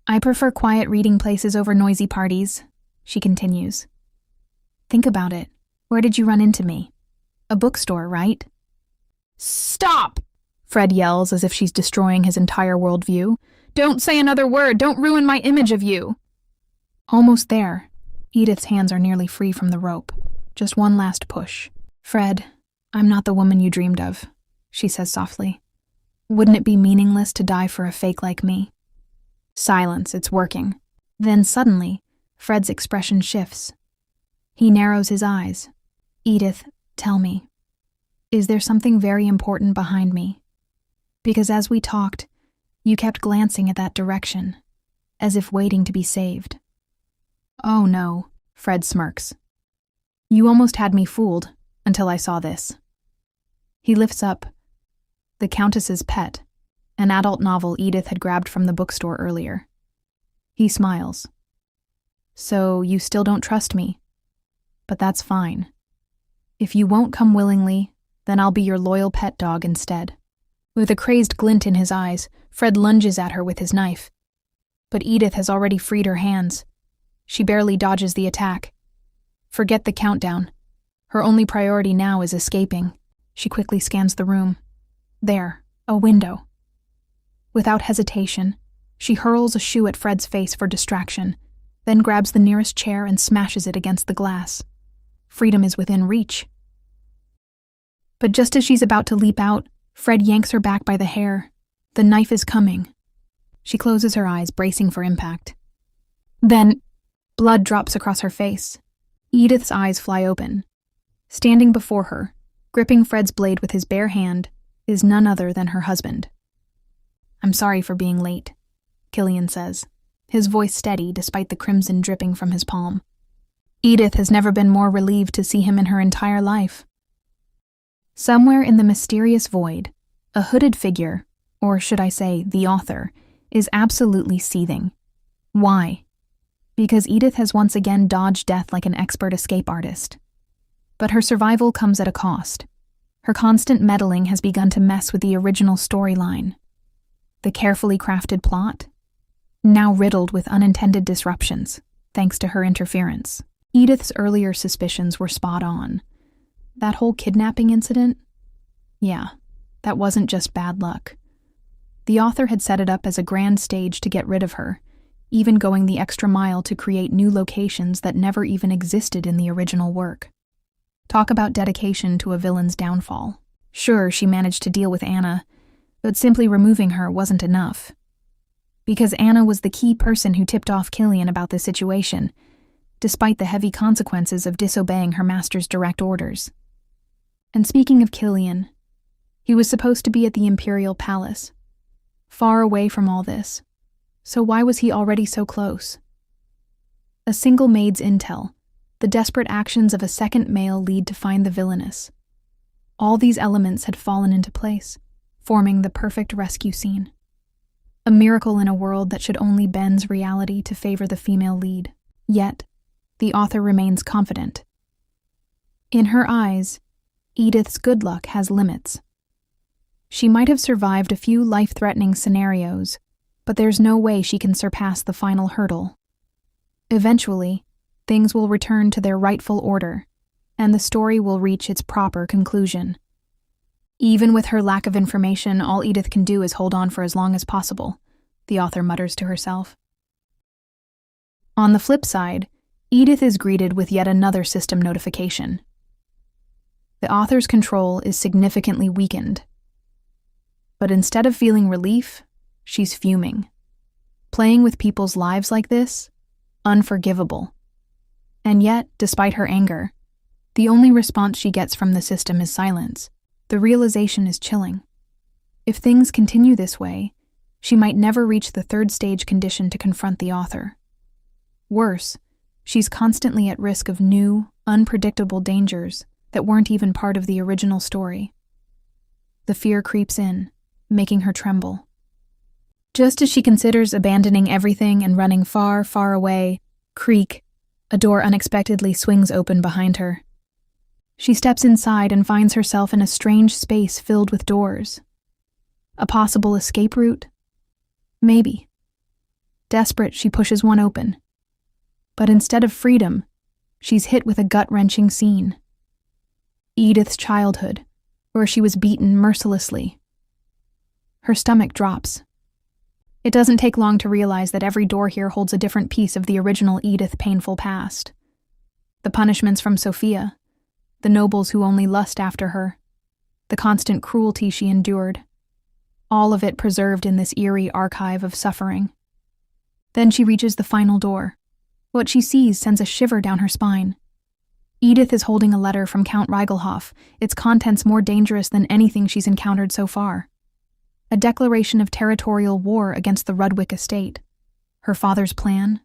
"I prefer quiet reading places over noisy parties," she continues. "Think about it. Where did you run into me? A bookstore, right?" "Stop!" Fred yells as if she's destroying his entire worldview. "Don't say another word! Don't ruin my image of you!" Almost there. Edith's hands are nearly free from the rope. Just one last push. "Fred, I'm not the woman you dreamed of," she says softly. "Wouldn't it be meaningless to die for a fake like me?" Silence, it's working. Then suddenly, Fred's expression shifts. He narrows his eyes. "Edith, tell me, is there something very important behind me? Because as we talked, you kept glancing at that direction, as if waiting to be saved." "Oh no," Fred smirks. "You almost had me fooled, until I saw this." He lifts up The Countess's Pet, an adult novel Edith had grabbed from the bookstore earlier. He smiles. "So you still don't trust me? But that's fine. If you won't come willingly, then I'll be your loyal pet dog instead." With a crazed glint in his eyes, Fred lunges at her with his knife. But Edith has already freed her hands. She barely dodges the attack. Forget the countdown. Her only priority now is escaping. She quickly scans the room. There, a window. Without hesitation, she hurls a shoe at Fred's face for distraction, then grabs the nearest chair and smashes it against the glass. Freedom is within reach. But just as she's about to leap out, Fred yanks her back by the hair. The knife is coming. She closes her eyes, bracing for impact. Then, blood drops across her face. Edith's eyes fly open. Standing before her, gripping Fred's blade with his bare hand, is none other than her husband. "I'm sorry for being late," Killian says, his voice steady despite the crimson dripping from his palm. Edith has never been more relieved to see him in her entire life. Somewhere in the mysterious void, a hooded figure, or should I say the author, is absolutely seething. Why? Because Edith has once again dodged death like an expert escape artist. But her survival comes at a cost. Her constant meddling has begun to mess with the original storyline. The carefully crafted plot? Now riddled with unintended disruptions, thanks to her interference. Edith's earlier suspicions were spot on. That whole kidnapping incident? Yeah, that wasn't just bad luck. The author had set it up as a grand stage to get rid of her, even going the extra mile to create new locations that never even existed in the original work. Talk about dedication to a villain's downfall. Sure, she managed to deal with Anna, but simply removing her wasn't enough. Because Anna was the key person who tipped off Killian about the situation, despite the heavy consequences of disobeying her master's direct orders. And speaking of Killian, he was supposed to be at the Imperial Palace, far away from all this. So why was he already so close? A single maid's intel, the desperate actions of a second male lead to find the Villainess. All these elements had fallen into place, forming the perfect rescue scene. A miracle in a world that should only bend reality to favor the female lead. Yet, the author remains confident. In her eyes, Edith's good luck has limits. She might have survived a few life-threatening scenarios, but there's no way she can surpass the final hurdle. Eventually, things will return to their rightful order, and the story will reach its proper conclusion. Even with her lack of information, all Edith can do is hold on for as long as possible, the author mutters to herself. On the flip side, Edith is greeted with yet another system notification. The author's control is significantly weakened. But instead of feeling relief, she's fuming. Playing with people's lives like this? Unforgivable. And yet, despite her anger, the only response she gets from the system is silence. The realization is chilling. If things continue this way, she might never reach the third stage condition to confront the author. Worse, she's constantly at risk of new, unpredictable dangers that weren't even part of the original story. The fear creeps in, making her tremble. Just as she considers abandoning everything and running far, far away, creak, a door unexpectedly swings open behind her. She steps inside and finds herself in a strange space filled with doors. A possible escape route? Maybe. Desperate, she pushes one open. But instead of freedom, she's hit with a gut-wrenching scene. Edith's childhood, where she was beaten mercilessly. Her stomach drops. It doesn't take long to realize that every door here holds a different piece of the original Edith painful past. The punishments from Sophia, the nobles who only lust after her, the constant cruelty she endured, all of it preserved in this eerie archive of suffering. Then she reaches the final door. What she sees sends a shiver down her spine. Edith is holding a letter from Count Reigelhoff, its contents more dangerous than anything she's encountered so far. A declaration of territorial war against the Rudwick estate. Her father's plan?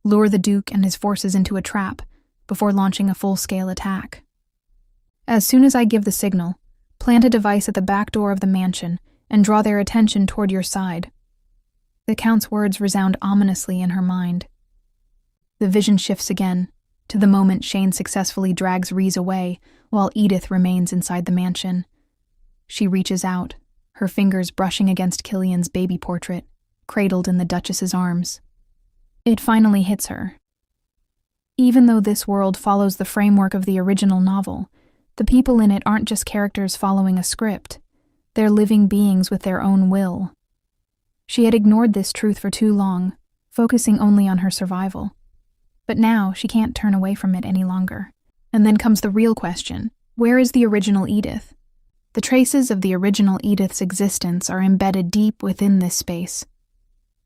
Lure the Duke and his forces into a trap before launching a full-scale attack. As soon as I give the signal, plant a device at the back door of the mansion and draw their attention toward your side. The Count's words resound ominously in her mind. The vision shifts again, to the moment Shane successfully drags Reese away while Edith remains inside the mansion. She reaches out, her fingers brushing against Killian's baby portrait, cradled in the Duchess's arms. It finally hits her. Even though this world follows the framework of the original novel, the people in it aren't just characters following a script. They're living beings with their own will. She had ignored this truth for too long, focusing only on her survival. But now she can't turn away from it any longer. And then comes the real question. Where is the original Edith? The traces of the original Edith's existence are embedded deep within this space,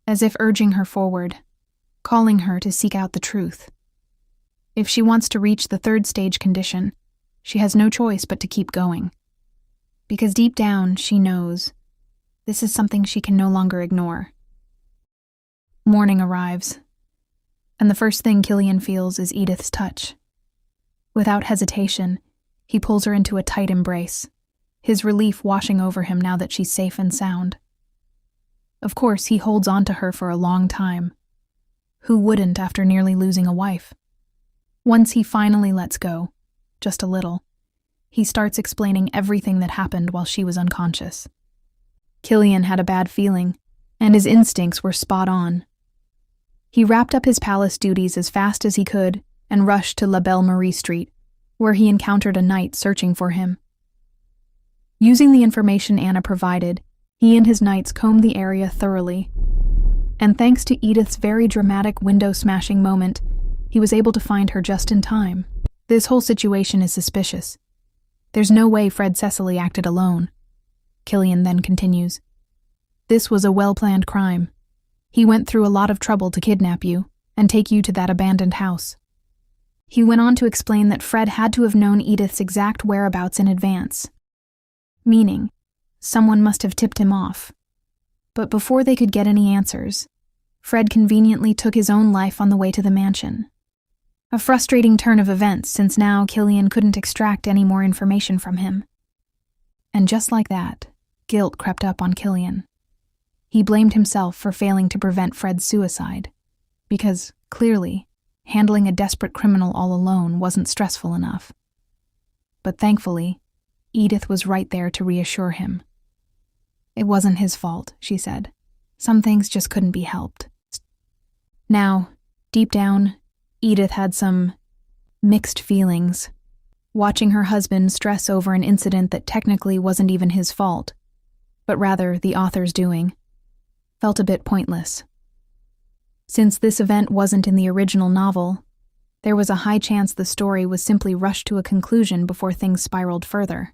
as if urging her forward, calling her to seek out the truth. If she wants to reach the third stage condition, she has no choice but to keep going. Because deep down, she knows this is something she can no longer ignore. Morning arrives, and the first thing Killian feels is Edith's touch. Without hesitation, he pulls her into a tight embrace, his relief washing over him now that she's safe and sound. Of course, he holds on to her for a long time. Who wouldn't after nearly losing a wife? Once he finally lets go, just a little, he starts explaining everything that happened while she was unconscious. Killian had a bad feeling, and his instincts were spot on. He wrapped up his palace duties as fast as he could and rushed to La Belle Marie Street, where he encountered a knight searching for him. Using the information Anna provided, he and his knights combed the area thoroughly, and thanks to Edith's very dramatic window-smashing moment, he was able to find her just in time. This whole situation is suspicious. There's no way Fred Cecily acted alone. Killian then continues. This was a well-planned crime. He went through a lot of trouble to kidnap you and take you to that abandoned house. He went on to explain that Fred had to have known Edith's exact whereabouts in advance, meaning someone must have tipped him off. But before they could get any answers, Fred conveniently took his own life on the way to the mansion. A frustrating turn of events, since now Killian couldn't extract any more information from him. And just like that, guilt crept up on Killian. He blamed himself for failing to prevent Fred's suicide, because, clearly, handling a desperate criminal all alone wasn't stressful enough. But thankfully, Edith was right there to reassure him. It wasn't his fault, she said. Some things just couldn't be helped. Now, deep down, Edith had some mixed feelings. Watching her husband stress over an incident that technically wasn't even his fault, but rather the author's doing, felt a bit pointless. Since this event wasn't in the original novel, there was a high chance the story was simply rushed to a conclusion before things spiraled further.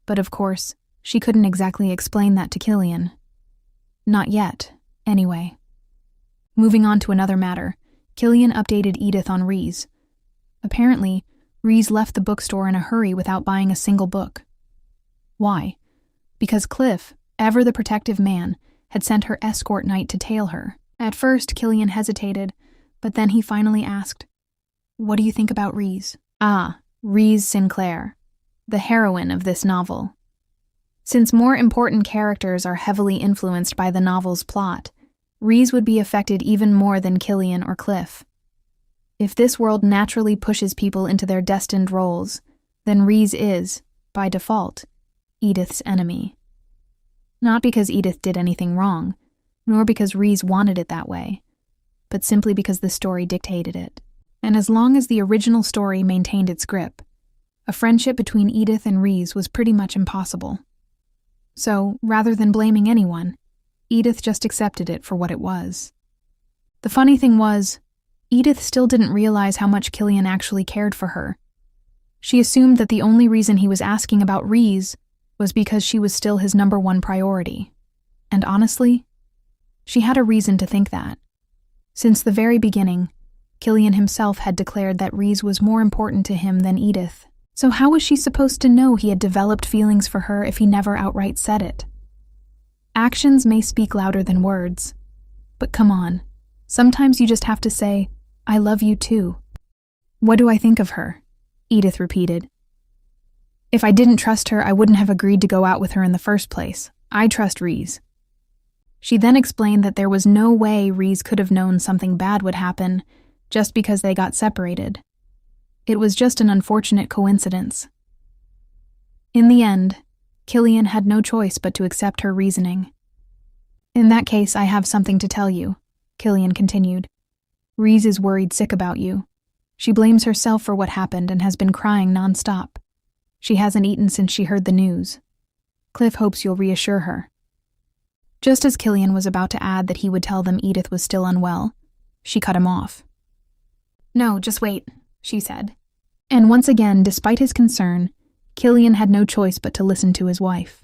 But of course, she couldn't exactly explain that to Killian. Not yet, anyway. Moving on to another matter, Killian updated Edith on Reese. Apparently, Reese left the bookstore in a hurry without buying a single book. Why? Because Cliff, ever the protective man, had sent her escort knight to tail her. At first, Killian hesitated, but then he finally asked, "What do you think about Reese?" Ah, Reese Sinclair, the heroine of this novel. Since more important characters are heavily influenced by the novel's plot, Reese would be affected even more than Killian or Cliff. If this world naturally pushes people into their destined roles, then Reese is, by default, Edith's enemy. Not because Edith did anything wrong, nor because Reese wanted it that way, but simply because the story dictated it. And as long as the original story maintained its grip, a friendship between Edith and Reese was pretty much impossible. So, rather than blaming anyone, Edith just accepted it for what it was. The funny thing was, Edith still didn't realize how much Killian actually cared for her. She assumed that the only reason he was asking about Reese was because she was still his #1 priority. And honestly, she had a reason to think that. Since the very beginning, Killian himself had declared that Reese was more important to him than Edith. So how was she supposed to know he had developed feelings for her if he never outright said it? Actions may speak louder than words. But come on, sometimes you just have to say, "I love you too." "What do I think of her?" Edith repeated. "If I didn't trust her, I wouldn't have agreed to go out with her in the first place. I trust Reese." She then explained that there was no way Reese could have known something bad would happen just because they got separated. It was just an unfortunate coincidence. In the end, Killian had no choice but to accept her reasoning. "In that case, I have something to tell you," Killian continued. "Reese is worried sick about you. She blames herself for what happened and has been crying nonstop. She hasn't eaten since she heard the news. Cliff hopes you'll reassure her." Just as Killian was about to add that he would tell them Edith was still unwell, she cut him off. "No, just wait," she said. And once again, despite his concern, Killian had no choice but to listen to his wife.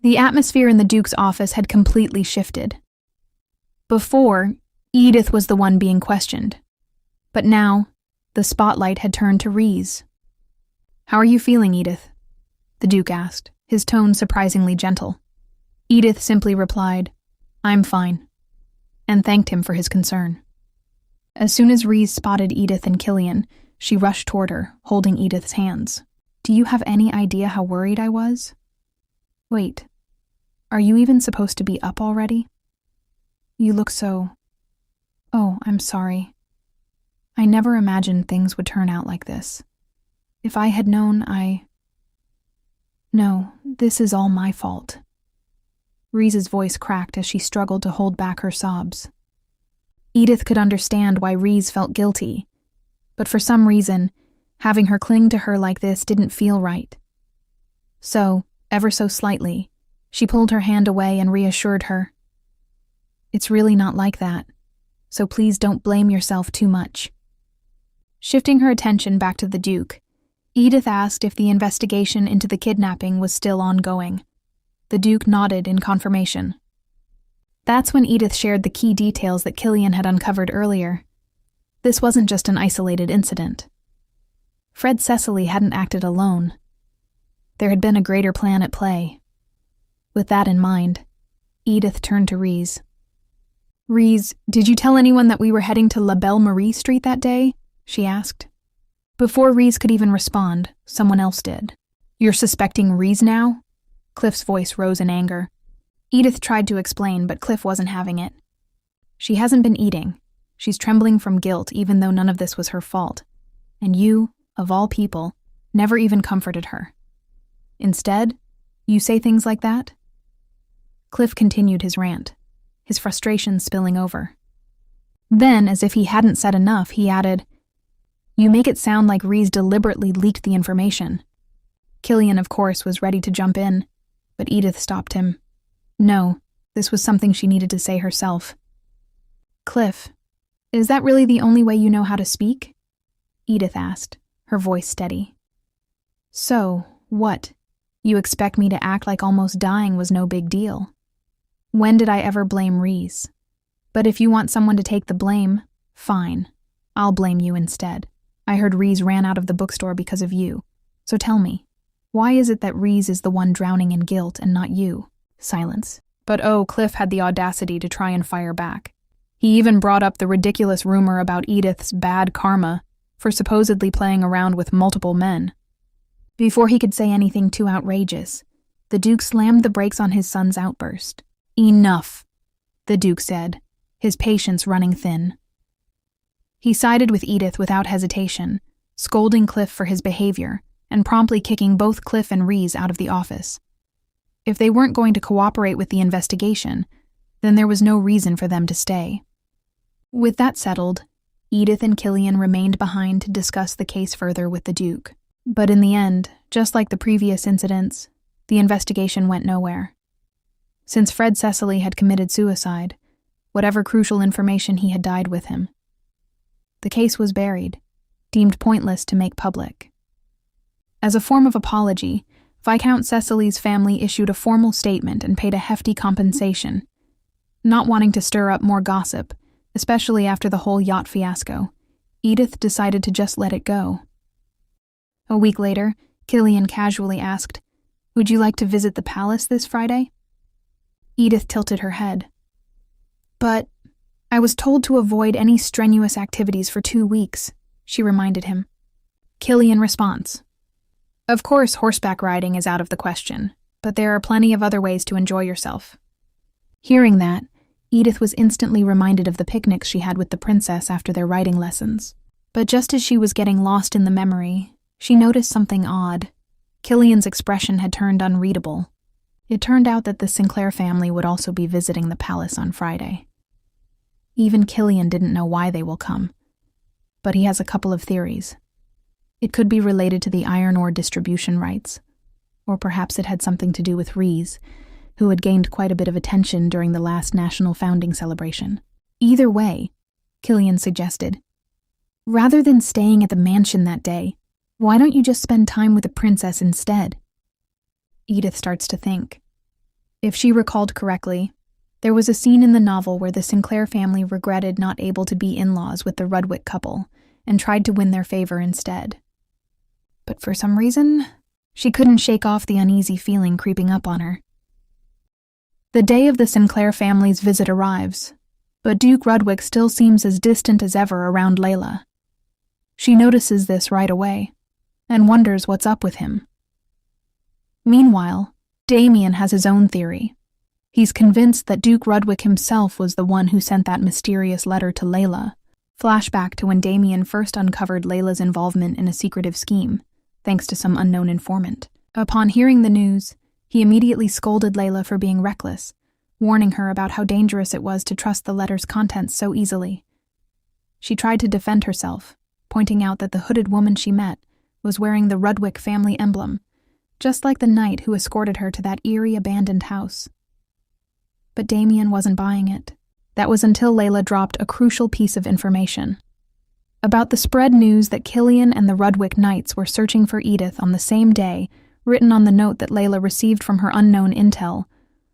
The atmosphere in the Duke's office had completely shifted. Before, Edith was the one being questioned. But now, the spotlight had turned to Reese. "How are you feeling, Edith?" the Duke asked, his tone surprisingly gentle. Edith simply replied, "I'm fine," and thanked him for his concern. As soon as Reese spotted Edith and Killian, she rushed toward her, holding Edith's hands. "Do you have any idea how worried I was?" "Wait, are you even supposed to be up already? You look so... Oh, I'm sorry. I never imagined things would turn out like this. If I had known, No, this is all my fault." Reese's voice cracked as she struggled to hold back her sobs. Edith could understand why Reese felt guilty, but for some reason, having her cling to her like this didn't feel right. So, ever so slightly, she pulled her hand away and reassured her. "It's really not like that, so please don't blame yourself too much." Shifting her attention back to the Duke, Edith asked if the investigation into the kidnapping was still ongoing. The Duke nodded in confirmation. That's when Edith shared the key details that Killian had uncovered earlier. This wasn't just an isolated incident. Fred Cecily hadn't acted alone. There had been a greater plan at play. With that in mind, Edith turned to Reese. "Reese, did you tell anyone that we were heading to La Belle Marie Street that day?" she asked. Before Reese could even respond, someone else did. "You're suspecting Reese now?" Cliff's voice rose in anger. Edith tried to explain, but Cliff wasn't having it. "She hasn't been eating. She's trembling from guilt, even though none of this was her fault. And you, of all people, never even comforted her. Instead, you say things like that?" Cliff continued his rant, his frustration spilling over. Then, as if he hadn't said enough, he added, "You make it sound like Reese deliberately leaked the information." Killian, of course, was ready to jump in, but Edith stopped him. No, this was something she needed to say herself. "Cliff, is that really the only way you know how to speak?" Edith asked, her voice steady. "So, what? You expect me to act like almost dying was no big deal? When did I ever blame Reese? But if you want someone to take the blame, fine. I'll blame you instead. I heard Reese ran out of the bookstore because of you. So tell me, why is it that Reese is the one drowning in guilt and not you?" Silence. But Cliff had the audacity to try and fire back. He even brought up the ridiculous rumor about Edith's bad karma for supposedly playing around with multiple men. Before he could say anything too outrageous, the Duke slammed the brakes on his son's outburst. "Enough," the Duke said, his patience running thin. He sided with Edith without hesitation, scolding Cliff for his behavior and promptly kicking both Cliff and Reese out of the office. If they weren't going to cooperate with the investigation, then there was no reason for them to stay. With that settled, Edith and Killian remained behind to discuss the case further with the Duke. But in the end, just like the previous incidents, the investigation went nowhere. Since Fred Cecily had committed suicide, whatever crucial information he had died with him. The case was buried, deemed pointless to make public. As a form of apology, Viscount Cecily's family issued a formal statement and paid a hefty compensation. Not wanting to stir up more gossip, especially after the whole yacht fiasco, Edith decided to just let it go. A week later, Killian casually asked, "Would you like to visit the palace this Friday?" Edith tilted her head. "But I was told to avoid any strenuous activities for 2 weeks," she reminded him. Killian response. "Of course horseback riding is out of the question, but there are plenty of other ways to enjoy yourself." Hearing that, Edith was instantly reminded of the picnics she had with the princess after their riding lessons. But just as she was getting lost in the memory, she noticed something odd. Killian's expression had turned unreadable. It turned out that the Sinclair family would also be visiting the palace on Friday. Even Killian didn't know why they will come, but he has a couple of theories. It could be related to the iron ore distribution rights, or perhaps it had something to do with Reese, who had gained quite a bit of attention during the last national founding celebration. Either way, Killian suggested, rather than staying at the mansion that day, Why don't you just spend time with the princess instead? Edith starts to think. If she recalled correctly, there was a scene in the novel where the Sinclair family regretted not able to be in-laws with the Rudwick couple and tried to win their favor instead. But for some reason, she couldn't shake off the uneasy feeling creeping up on her. The day of the Sinclair family's visit arrives, but Duke Rudwick still seems as distant as ever around Layla. She notices this right away and wonders what's up with him. Meanwhile, Damien has his own theory. He's convinced that Duke Rudwick himself was the one who sent that mysterious letter to Layla. Flashback to when Damien first uncovered Layla's involvement in a secretive scheme, thanks to some unknown informant. Upon hearing the news, he immediately scolded Layla for being reckless, warning her about how dangerous it was to trust the letter's contents so easily. She tried to defend herself, pointing out that the hooded woman she met was wearing the Rudwick family emblem, just like the knight who escorted her to that eerie abandoned house. But Damien wasn't buying it. That was until Layla dropped a crucial piece of information about the spread news that Killian and the Rudwick Knights were searching for Edith on the same day, written on the note that Layla received from her unknown intel,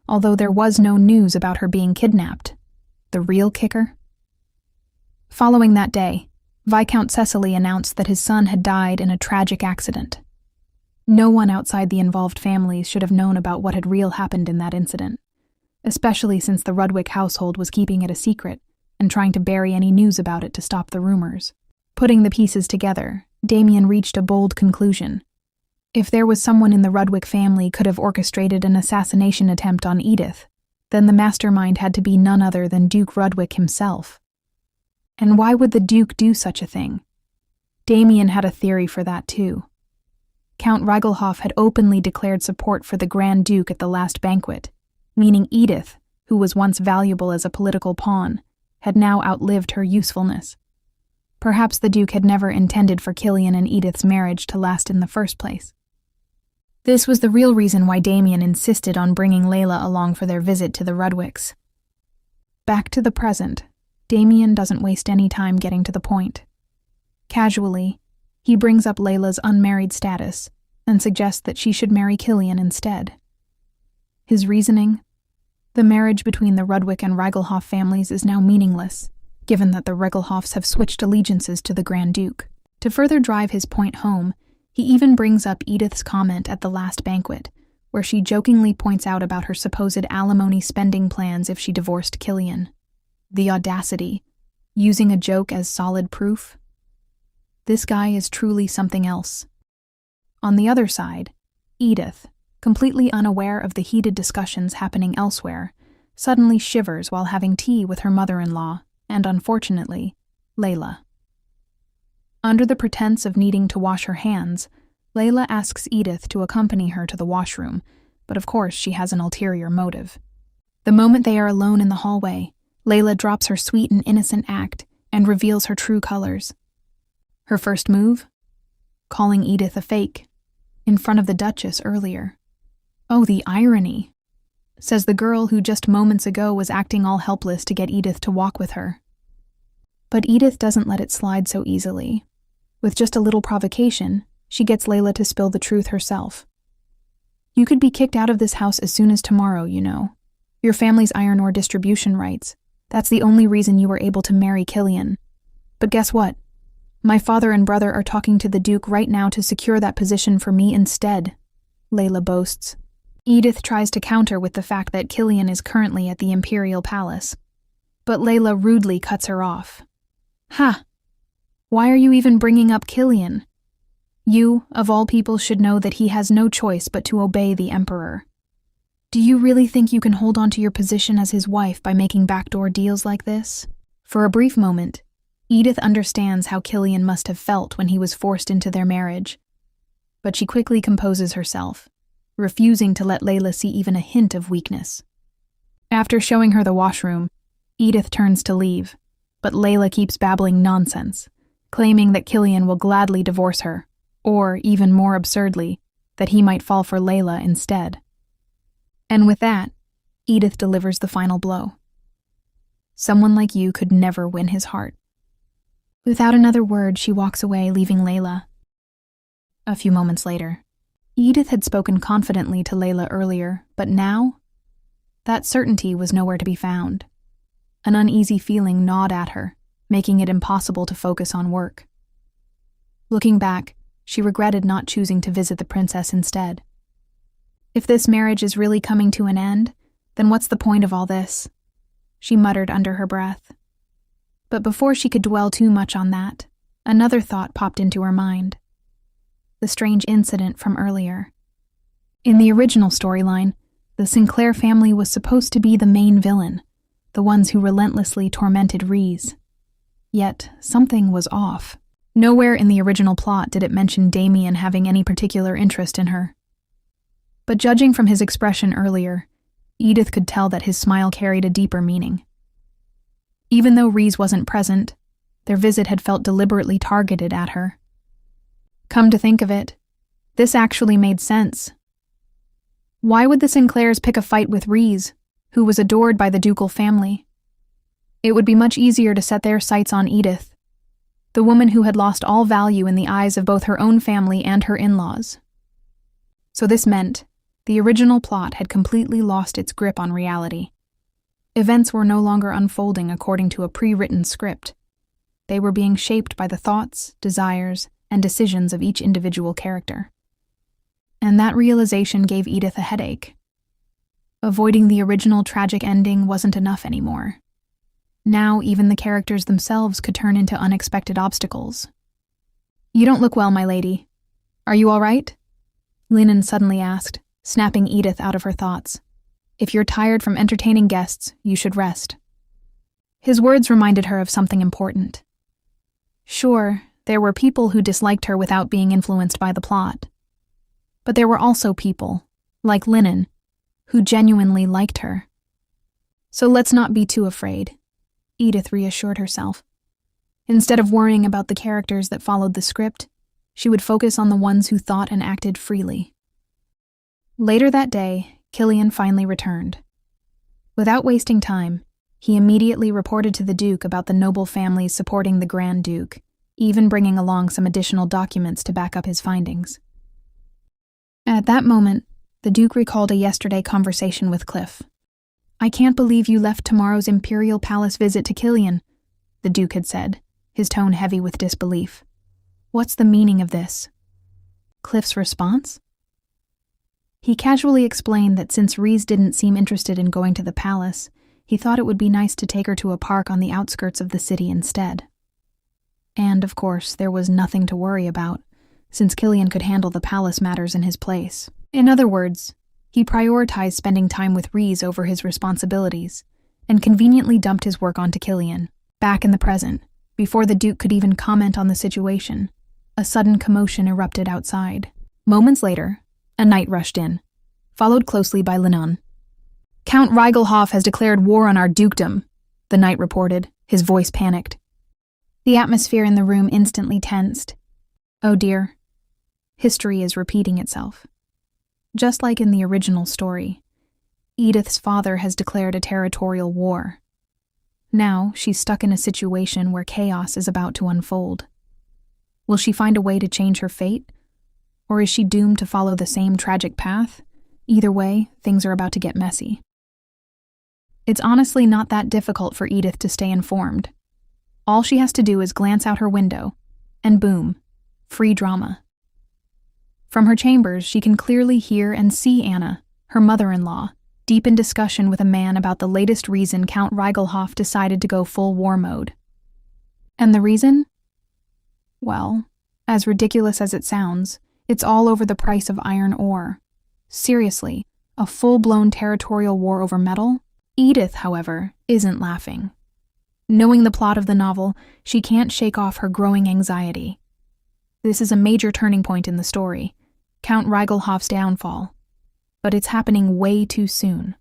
although there was no news about her being kidnapped. The real kicker? Following that day, Viscount Cecily announced that his son had died in a tragic accident. No one outside the involved families should have known about what had really happened in that incident, especially since the Rudwick household was keeping it a secret and trying to bury any news about it to stop the rumors. Putting the pieces together, Damien reached a bold conclusion. If there was someone in the Rudwick family could have orchestrated an assassination attempt on Edith, then the mastermind had to be none other than Duke Rudwick himself. And why would the Duke do such a thing? Damien had a theory for that too. Count Reigelhoff had openly declared support for the Grand Duke at the last banquet, meaning Edith, who was once valuable as a political pawn, had now outlived her usefulness. Perhaps the Duke had never intended for Killian and Edith's marriage to last in the first place. This was the real reason why Damien insisted on bringing Layla along for their visit to the Rudwicks. Back to the present, Damien doesn't waste any time getting to the point. Casually, he brings up Layla's unmarried status and suggests that she should marry Killian instead. His reasoning? The marriage between the Rudwick and Reigelhoff families is now meaningless, given that the Reigelhoffs have switched allegiances to the Grand Duke. To further drive his point home, he even brings up Edith's comment at the last banquet, where she jokingly points out about her supposed alimony spending plans if she divorced Killian. The audacity, using a joke as solid proof. This guy is truly something else. On the other side, Edith, completely unaware of the heated discussions happening elsewhere, suddenly shivers while having tea with her mother-in-law and, unfortunately, Layla. Under the pretense of needing to wash her hands, Layla asks Edith to accompany her to the washroom, but of course she has an ulterior motive. The moment they are alone in the hallway, Layla drops her sweet and innocent act and reveals her true colors. Her first move? Calling Edith a fake, in front of the Duchess earlier. Oh, the irony, says the girl who just moments ago was acting all helpless to get Edith to walk with her. But Edith doesn't let it slide so easily. With just a little provocation, she gets Layla to spill the truth herself. You could be kicked out of this house as soon as tomorrow, you know. Your family's iron ore distribution rights. That's the only reason you were able to marry Killian. But guess what? My father and brother are talking to the Duke right now to secure that position for me instead, Layla boasts. Edith tries to counter with the fact that Killian is currently at the Imperial Palace. But Layla rudely cuts her off. Ha! Why are you even bringing up Killian? You, of all people, should know that he has no choice but to obey the Emperor. Do you really think you can hold on to your position as his wife by making backdoor deals like this? For a brief moment, Edith understands how Killian must have felt when he was forced into their marriage. But she quickly composes herself, refusing to let Layla see even a hint of weakness. After showing her the washroom, Edith turns to leave, but Layla keeps babbling nonsense, claiming that Killian will gladly divorce her, or, even more absurdly, that he might fall for Layla instead. And with that, Edith delivers the final blow. Someone like you could never win his heart. Without another word, she walks away, leaving Layla, A few moments later. Edith had spoken confidently to Layla earlier, but now? That certainty was nowhere to be found. An uneasy feeling gnawed at her, making it impossible to focus on work. Looking back, she regretted not choosing to visit the princess instead. If this marriage is really coming to an end, then what's the point of all this? She muttered under her breath. But before she could dwell too much on that, another thought popped into her mind. The strange incident from earlier. In the original storyline, the Sinclair family was supposed to be the main villain, the ones who relentlessly tormented Reese. Yet, something was off. Nowhere in the original plot did it mention Damien having any particular interest in her. But judging from his expression earlier, Edith could tell that his smile carried a deeper meaning. Even though Reese wasn't present, their visit had felt deliberately targeted at her. Come to think of it, this actually made sense. Why would the Sinclairs pick a fight with Reese, who was adored by the ducal family? It would be much easier to set their sights on Edith, the woman who had lost all value in the eyes of both her own family and her in-laws. So this meant the original plot had completely lost its grip on reality. Events were no longer unfolding according to a pre-written script. They were being shaped by the thoughts, desires, and decisions of each individual character. And that realization gave Edith a headache. Avoiding the original tragic ending wasn't enough anymore. Now even the characters themselves could turn into unexpected obstacles. "You don't look well, my lady. Are you all right?" Lennon suddenly asked, snapping Edith out of her thoughts. "If you're tired from entertaining guests, you should rest." His words reminded her of something important. Sure, there were people who disliked her without being influenced by the plot. But there were also people, like Lennon, who genuinely liked her. So let's not be too afraid, Edith reassured herself. Instead of worrying about the characters that followed the script, she would focus on the ones who thought and acted freely. Later that day, Killian finally returned. Without wasting time, he immediately reported to the Duke about the noble families supporting the Grand Duke, even bringing along some additional documents to back up his findings. At that moment, the Duke recalled a yesterday conversation with Cliff. "I can't believe you left tomorrow's Imperial Palace visit to Killian," the Duke had said, his tone heavy with disbelief. "What's the meaning of this?" Cliff's response? He casually explained that since Reese didn't seem interested in going to the palace, he thought it would be nice to take her to a park on the outskirts of the city instead. And, of course, there was nothing to worry about, since Killian could handle the palace matters in his place. In other words, he prioritized spending time with Reese over his responsibilities, and conveniently dumped his work onto Killian. Back in the present, before the Duke could even comment on the situation, a sudden commotion erupted outside. Moments later, a knight rushed in, followed closely by Lennon. "Count Reigelhoff has declared war on our dukedom," the knight reported, his voice panicked. The atmosphere in the room instantly tensed. Oh dear. History is repeating itself. Just like in the original story, Edith's father has declared a territorial war. Now she's stuck in a situation where chaos is about to unfold. Will she find a way to change her fate? Or is she doomed to follow the same tragic path? Either way, things are about to get messy. It's honestly not that difficult for Edith to stay informed. All she has to do is glance out her window, and boom, free drama. From her chambers, she can clearly hear and see Anna, her mother-in-law, deep in discussion with a man about the latest reason Count Reigelhoff decided to go full war mode. And the reason? Well, as ridiculous as it sounds, it's all over the price of iron ore. Seriously, a full-blown territorial war over metal? Edith, however, isn't laughing. Knowing the plot of the novel, she can't shake off her growing anxiety. This is a major turning point in the story, Count Reigelhoff's downfall. But it's happening way too soon.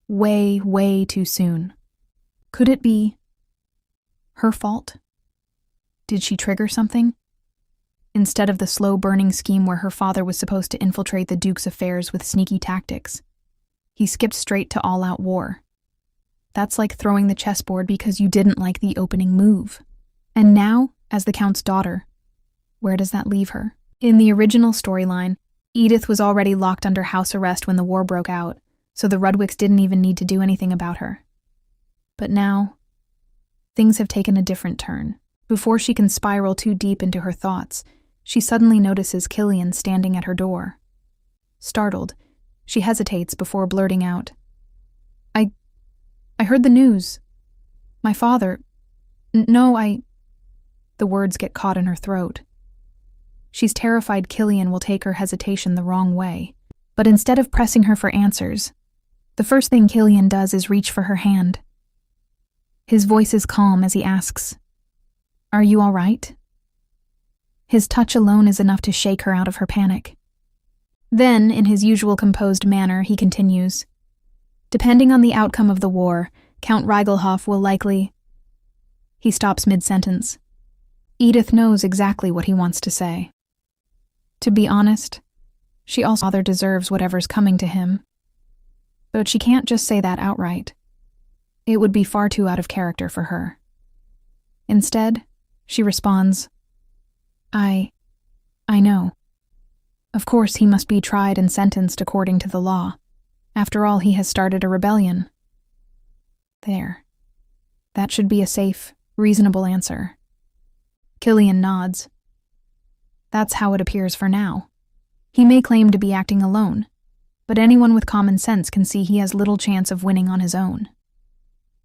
Way, way too soon. Could it be her fault? Did she trigger something? Instead of the slow-burning scheme where her father was supposed to infiltrate the Duke's affairs with sneaky tactics, he skipped straight to all-out war. That's like throwing the chessboard because you didn't like the opening move. And now, as the Count's daughter, where does that leave her? In the original storyline, Edith was already locked under house arrest when the war broke out, so the Rudwicks didn't even need to do anything about her. But now, things have taken a different turn. Before she can spiral too deep into her thoughts, she suddenly notices Killian standing at her door. Startled, she hesitates before blurting out, I heard the news. My father... No, The words get caught in her throat. She's terrified Killian will take her hesitation the wrong way, but instead of pressing her for answers, the first thing Killian does is reach for her hand. His voice is calm as he asks, Are you all right? His touch alone is enough to shake her out of her panic. Then, in his usual composed manner, he continues, Depending on the outcome of the war, Count Reigelhoff will likely... He stops mid-sentence. Edith knows exactly what he wants to say. To be honest, she also deserves whatever's coming to him. But she can't just say that outright. It would be far too out of character for her. Instead, she responds, I know. Of course, he must be tried and sentenced according to the law. After all, he has started a rebellion. There. That should be a safe, reasonable answer. Killian nods. That's how it appears for now. He may claim to be acting alone, but anyone with common sense can see he has little chance of winning on his own.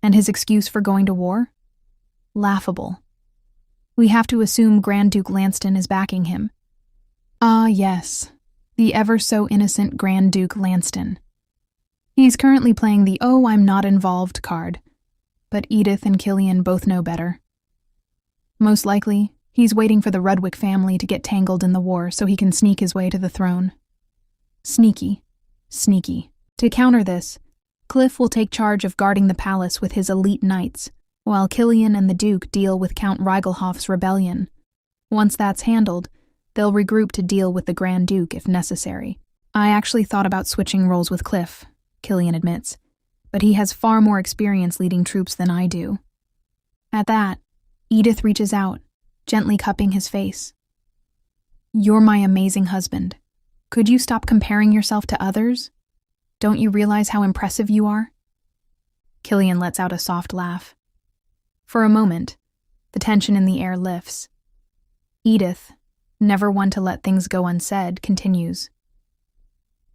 And his excuse for going to war? Laughable. We have to assume Grand Duke Lanston is backing him. Ah, yes, the ever-so-innocent Grand Duke Lanston. He's currently playing the "oh, I'm not involved" card, but Edith and Killian both know better. Most likely, he's waiting for the Rudwick family to get tangled in the war so he can sneak his way to the throne. Sneaky. To counter this, Cliff will take charge of guarding the palace with his elite knights, while Killian and the Duke deal with Count Reigelhoff's rebellion. Once that's handled, they'll regroup to deal with the Grand Duke if necessary. I actually thought about switching roles with Cliff, Killian admits, but he has far more experience leading troops than I do. At that, Edith reaches out, gently cupping his face. You're my amazing husband. Could you stop comparing yourself to others? Don't you realize how impressive you are? Killian lets out a soft laugh. For a moment, the tension in the air lifts. Edith, never one to let things go unsaid, continues.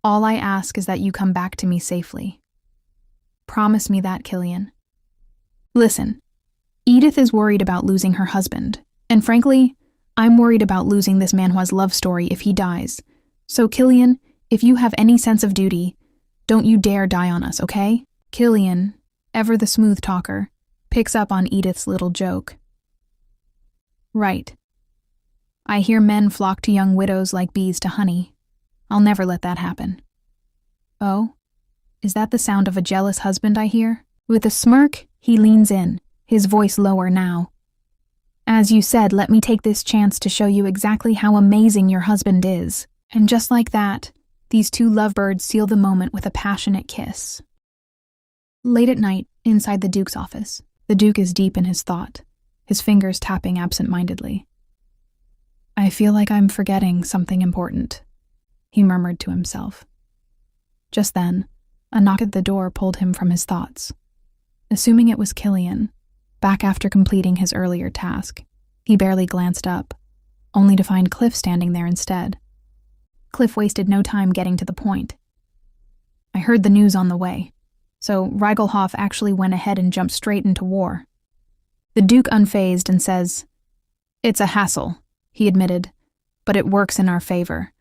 All I ask is that you come back to me safely. Promise me that, Killian. Listen, Edith is worried about losing her husband, and frankly, I'm worried about losing this Manhwa's love story if he dies. So, Killian, if you have any sense of duty, don't you dare die on us, okay? Killian, ever the smooth talker, picks up on Edith's little joke. Right. I hear men flock to young widows like bees to honey. I'll never let that happen. Oh? Is that the sound of a jealous husband I hear? With a smirk, he leans in, his voice lower now. As you said, let me take this chance to show you exactly how amazing your husband is. And just like that, these two lovebirds seal the moment with a passionate kiss. Late at night, inside the Duke's office, the Duke is deep in his thought, his fingers tapping absent-mindedly. I feel like I'm forgetting something important, he murmured to himself. Just then, a knock at the door pulled him from his thoughts. Assuming it was Killian, back after completing his earlier task, he barely glanced up, only to find Cliff standing there instead. Cliff wasted no time getting to the point. I heard the news on the way, so Reigelhoff actually went ahead and jumped straight into war. The Duke unfazed and says, It's a hassle, he admitted, but it works in our favor.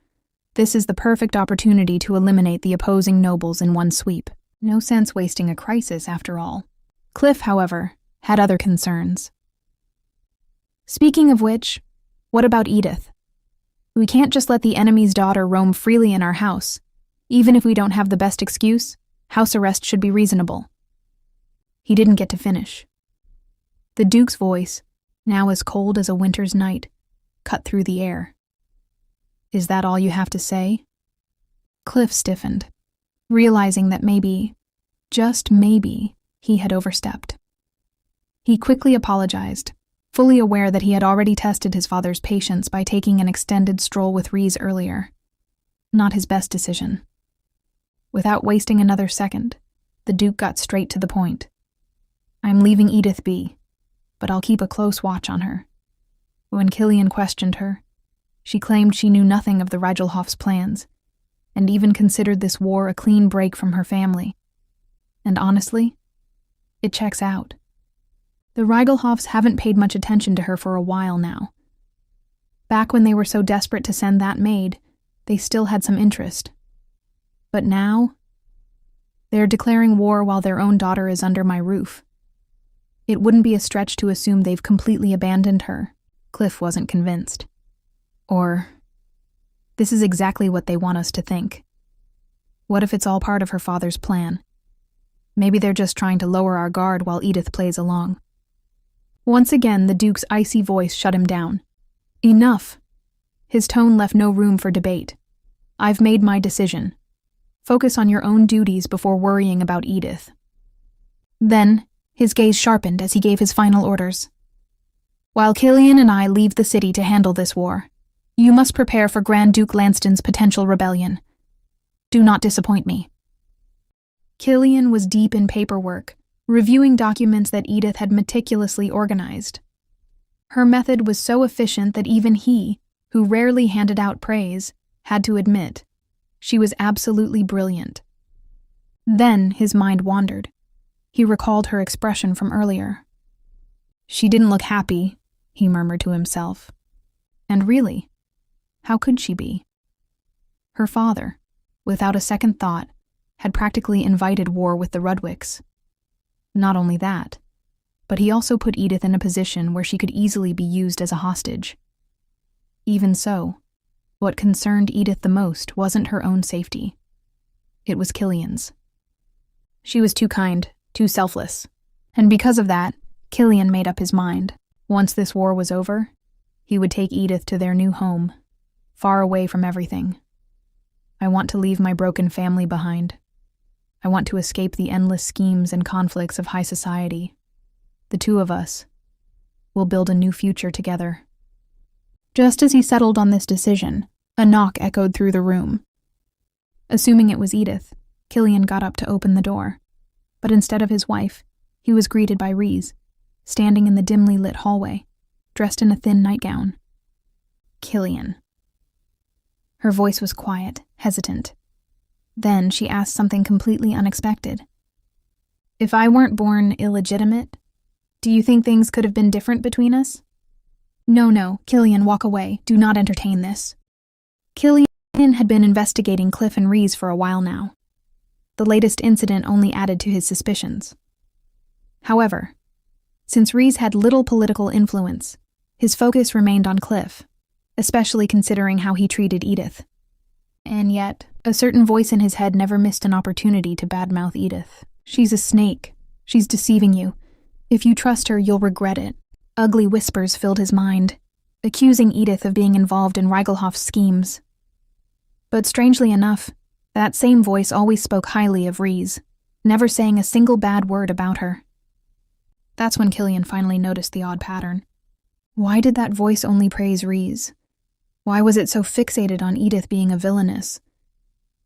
This is the perfect opportunity to eliminate the opposing nobles in one sweep. No sense wasting a crisis, after all. Cliff, however, had other concerns. Speaking of which, what about Edith? We can't just let the enemy's daughter roam freely in our house. Even if we don't have the best excuse, house arrest should be reasonable. He didn't get to finish. The Duke's voice, now as cold as a winter's night, cut through the air. Is that all you have to say? Cliff stiffened, realizing that maybe, just maybe, he had overstepped. He quickly apologized, fully aware that he had already tested his father's patience by taking an extended stroll with Reese earlier. Not his best decision. Without wasting another second, the Duke got straight to the point. "I'm leaving Edith be, but I'll keep a close watch on her." When Killian questioned her, she claimed she knew nothing of the Rigelhoff's plans, and even considered this war a clean break from her family. And honestly, it checks out. The Rigelhoffs haven't paid much attention to her for a while now. Back when they were so desperate to send that maid, they still had some interest. But now, they're declaring war while their own daughter is under my roof. It wouldn't be a stretch to assume they've completely abandoned her. Cliff wasn't convinced. Or, this is exactly what they want us to think. What if it's all part of her father's plan? Maybe they're just trying to lower our guard while Edith plays along. Once again, the Duke's icy voice shut him down. Enough. His tone left no room for debate. I've made my decision. Focus on your own duties before worrying about Edith. Then, his gaze sharpened as he gave his final orders. While Killian and I leave the city to handle this war, you must prepare for Grand Duke Lanston's potential rebellion. Do not disappoint me. Killian was deep in paperwork, reviewing documents that Edith had meticulously organized. Her method was so efficient that even he, who rarely handed out praise, had to admit she was absolutely brilliant. Then his mind wandered. He recalled her expression from earlier. She didn't look happy, he murmured to himself. And really, how could she be? Her father, without a second thought, had practically invited war with the Rudwicks. Not only that, but he also put Edith in a position where she could easily be used as a hostage. Even so, what concerned Edith the most wasn't her own safety. It was Killian's. She was too kind, too selfless, and because of that, Killian made up his mind. Once this war was over, he would take Edith to their new home, far away from everything. I want to leave my broken family behind. I want to escape the endless schemes and conflicts of high society. The two of us will build a new future together. Just as he settled on this decision, a knock echoed through the room. Assuming it was Edith, Killian got up to open the door. But instead of his wife, he was greeted by Reese, standing in the dimly lit hallway, dressed in a thin nightgown. Killian. Her voice was quiet, hesitant. Then she asked something completely unexpected. If I weren't born illegitimate, do you think things could have been different between us? No, Killian, walk away. Do not entertain this. Killian had been investigating Cliff and Reese for a while now. The latest incident only added to his suspicions. However, since Reese had little political influence, his focus remained on Cliff, especially considering how he treated Edith. And yet, a certain voice in his head never missed an opportunity to badmouth Edith. She's a snake. She's deceiving you. If you trust her, you'll regret it. Ugly whispers filled his mind, accusing Edith of being involved in Rigelhoff's schemes. But strangely enough, that same voice always spoke highly of Reese, never saying a single bad word about her. That's when Killian finally noticed the odd pattern. Why did that voice only praise Reese? Why was it so fixated on Edith being a villainess?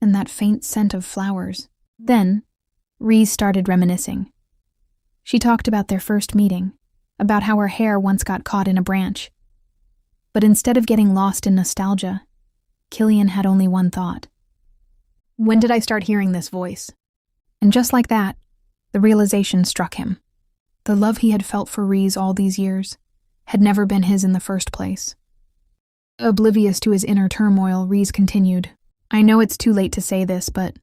And that faint scent of flowers. Then, Reese started reminiscing. She talked about their first meeting, about how her hair once got caught in a branch. But instead of getting lost in nostalgia, Killian had only one thought. When did I start hearing this voice? And just like that, the realization struck him. The love he had felt for Reese all these years had never been his in the first place. Oblivious to his inner turmoil, Reese continued, I know it's too late to say this, but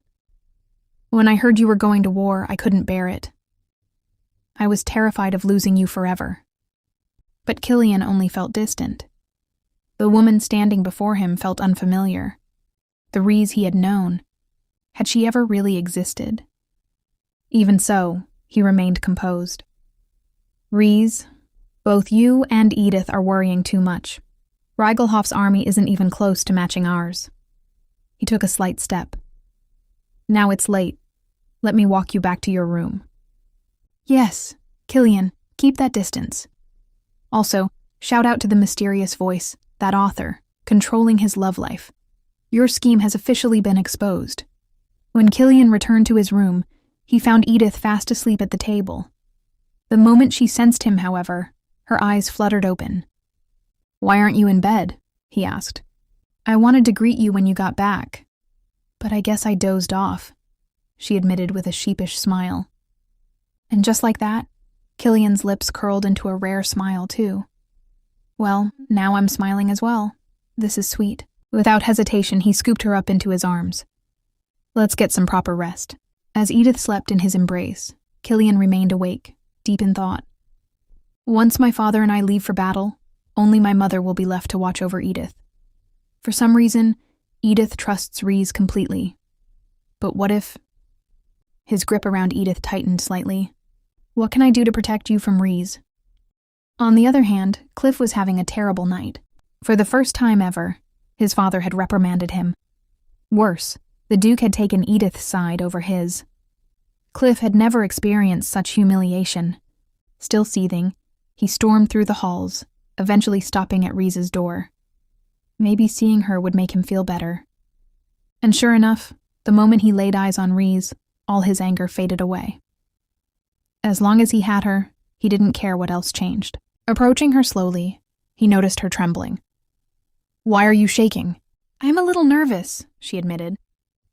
when I heard you were going to war, I couldn't bear it. I was terrified of losing you forever. But Killian only felt distant. The woman standing before him felt unfamiliar. The Reese he had known. Had she ever really existed? Even so, he remained composed. Reese, both you and Edith are worrying too much. Rigelhoff's army isn't even close to matching ours. He took a slight step. Now it's late. Let me walk you back to your room. Yes, Killian, keep that distance. Also, shout out to the mysterious voice, that author, controlling his love life. Your scheme has officially been exposed. When Killian returned to his room, he found Edith fast asleep at the table. The moment she sensed him, however, her eyes fluttered open. "Why aren't you in bed?" he asked. "I wanted to greet you when you got back, but I guess I dozed off," she admitted with a sheepish smile. And just like that, Killian's lips curled into a rare smile, too. "Well, now I'm smiling as well. This is sweet." Without hesitation, he scooped her up into his arms. "Let's get some proper rest." As Edith slept in his embrace, Killian remained awake, deep in thought. "Once my father and I leave for battle, only my mother will be left to watch over Edith. For some reason, Edith trusts Reese completely. But what if..." His grip around Edith tightened slightly. "What can I do to protect you from Reese?" On the other hand, Cliff was having a terrible night. For the first time ever, his father had reprimanded him. Worse, the Duke had taken Edith's side over his. Cliff had never experienced such humiliation. Still seething, he stormed through the halls, eventually stopping at Reese's door. Maybe seeing her would make him feel better. And sure enough, the moment he laid eyes on Reese, all his anger faded away. As long as he had her, he didn't care what else changed. Approaching her slowly, he noticed her trembling. "Why are you shaking?" "I'm a little nervous," she admitted.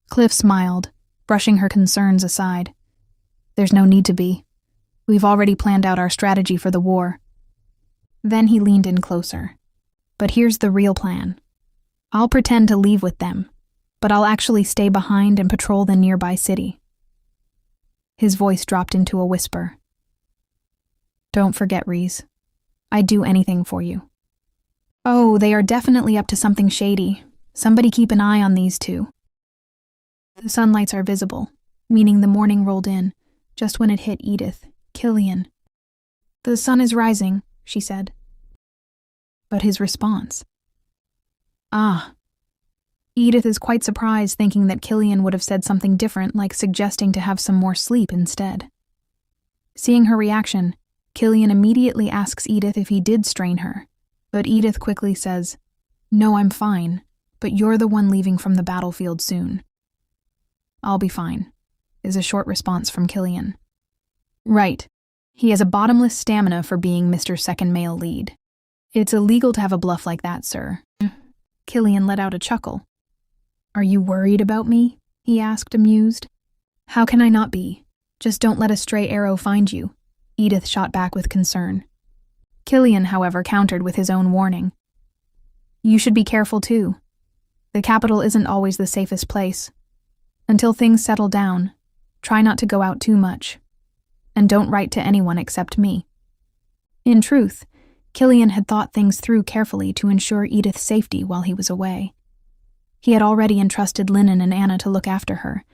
Cliff smiled, brushing her concerns aside. "There's no need to be. We've already planned out our strategy for the war." Then he leaned in closer. "But here's the real plan. I'll pretend to leave with them, but I'll actually stay behind and patrol the nearby city." His voice dropped into a whisper. "Don't forget, Reese. I'd do anything for you." "Oh, they are definitely up to something shady. Somebody keep an eye on these two." The sunlights are visible, meaning the morning rolled in, just when it hit Edith, Killian. "The sun is rising," she said. But his response. "Ah." Edith is quite surprised, thinking that Killian would have said something different, like suggesting to have some more sleep instead. Seeing her reaction, Killian immediately asks Edith if he did strain her, but Edith quickly says, "No, I'm fine, but you're the one leaving from the battlefield soon." "I'll be fine," is a short response from Killian. Right. He has a bottomless stamina for being Mr. Second Male Lead. "It's illegal to have a bluff like that, sir." Killian let out a chuckle. "Are you worried about me?" he asked, amused. "How can I not be? Just don't let a stray arrow find you," Edith shot back with concern. Killian, however, countered with his own warning. "You should be careful too. The capital isn't always the safest place. Until things settle down, try not to go out too much. And don't write to anyone except me." In truth, Killian had thought things through carefully to ensure Edith's safety while he was away. He had already entrusted Lennon and Anna to look after her,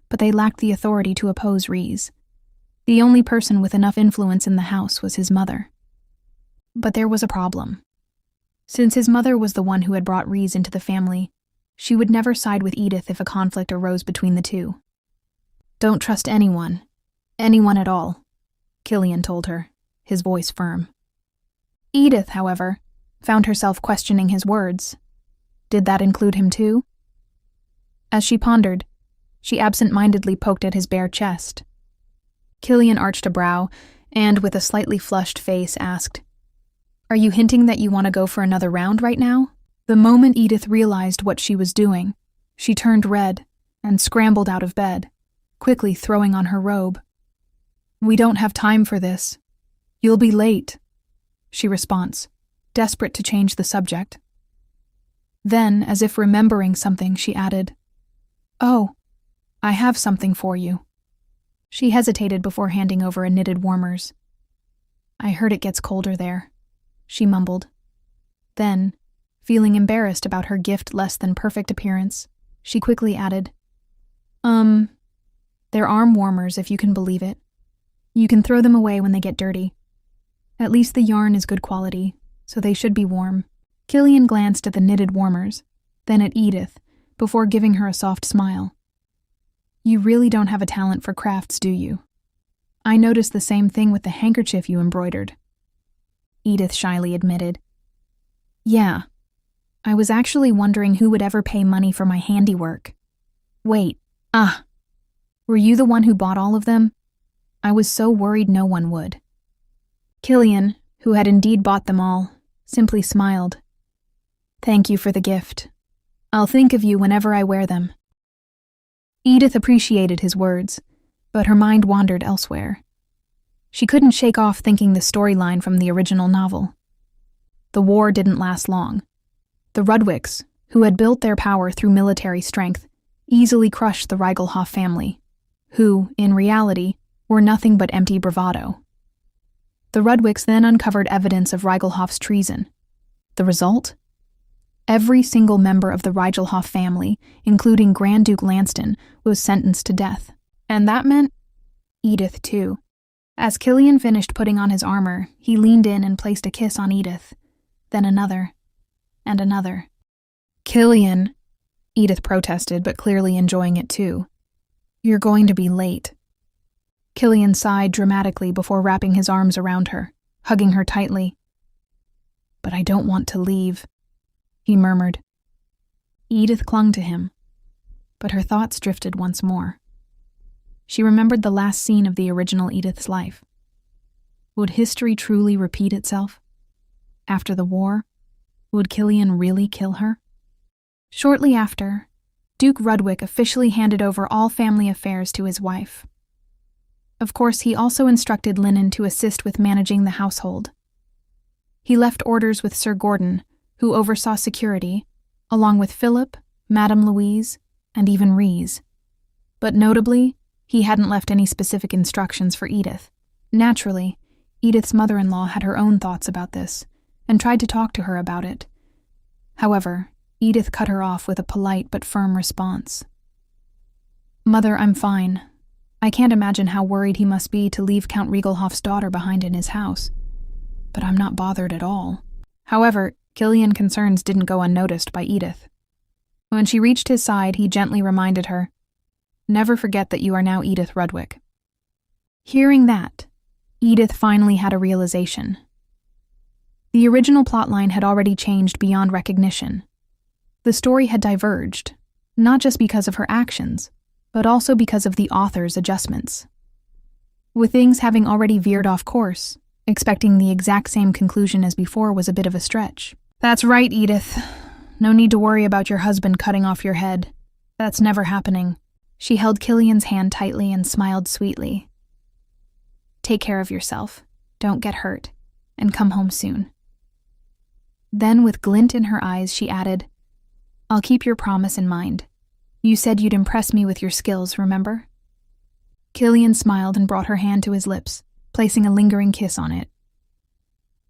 but they lacked the authority to oppose Reese. The only person with enough influence in the house was his mother. But there was a problem. Since his mother was the one who had brought Reese into the family, she would never side with Edith if a conflict arose between the two. "Don't trust anyone at all," Killian told her, his voice firm. Edith, however, found herself questioning his words. Did that include him too? As she pondered, she absent-mindedly poked at his bare chest. Killian arched a brow and, with a slightly flushed face, asked, "Are you hinting that you want to go for another round right now?" The moment Edith realized what she was doing, she turned red and scrambled out of bed, quickly throwing on her robe. "We don't have time for this. You'll be late," she responds, desperate to change the subject. Then, as if remembering something, she added, "Oh, I have something for you." She hesitated before handing over a knitted warmers. "I heard it gets colder there," she mumbled. Then, feeling embarrassed about her gift less than perfect appearance, she quickly added, They're arm warmers, if you can believe it. You can throw them away when they get dirty. At least the yarn is good quality, so they should be warm." Killian glanced at the knitted warmers, then at Edith, before giving her a soft smile. "You really don't have a talent for crafts, do you? I noticed the same thing with the handkerchief you embroidered." Edith shyly admitted. Yeah, I was actually wondering who would ever pay money for my handiwork. Wait, were you the one who bought all of them? I was so worried no one would. Killian, who had indeed bought them all, simply smiled. Thank you for the gift. I'll think of you whenever I wear them. Edith appreciated his words, but her mind wandered elsewhere. She couldn't shake off thinking the storyline from the original novel. The war didn't last long. The Rudwicks, who had built their power through military strength, easily crushed the Reigelhoff family, who, in reality, were nothing but empty bravado. The Rudwicks then uncovered evidence of Reigelhoff's treason. The result? Every single member of the Reigelhoff family, including Grand Duke Lanston, was sentenced to death. And that meant Edith, too. As Killian finished putting on his armor, he leaned in and placed a kiss on Edith, then another, and another. Killian, Edith protested, but clearly enjoying it too. You're going to be late. Killian sighed dramatically before wrapping his arms around her, hugging her tightly. But I don't want to leave, he murmured. Edith clung to him, but her thoughts drifted once more. She remembered the last scene of the original Edith's life. Would history truly repeat itself? After the war, would Killian really kill her? Shortly after, Duke Rudwick officially handed over all family affairs to his wife. Of course, he also instructed Linen to assist with managing the household. He left orders with Sir Gordon, who oversaw security, along with Philip, Madame Louise, and even Rhys. But notably, he hadn't left any specific instructions for Edith. Naturally, Edith's mother-in-law had her own thoughts about this, and tried to talk to her about it. However, Edith cut her off with a polite but firm response. Mother, I'm fine. I can't imagine how worried he must be to leave Count Reigelhoff's daughter behind in his house. But I'm not bothered at all. However, Killian's concerns didn't go unnoticed by Edith. When she reached his side, he gently reminded her, Never forget that you are now Edith Rudwick. Hearing that, Edith finally had a realization. The original plotline had already changed beyond recognition. The story had diverged, not just because of her actions, but also because of the author's adjustments. With things having already veered off course, expecting the exact same conclusion as before was a bit of a stretch. That's right, Edith. No need to worry about your husband cutting off your head. That's never happening. She held Killian's hand tightly and smiled sweetly. Take care of yourself, don't get hurt, and come home soon. Then, with glint in her eyes, she added, I'll keep your promise in mind. You said you'd impress me with your skills, remember? Killian smiled and brought her hand to his lips, placing a lingering kiss on it.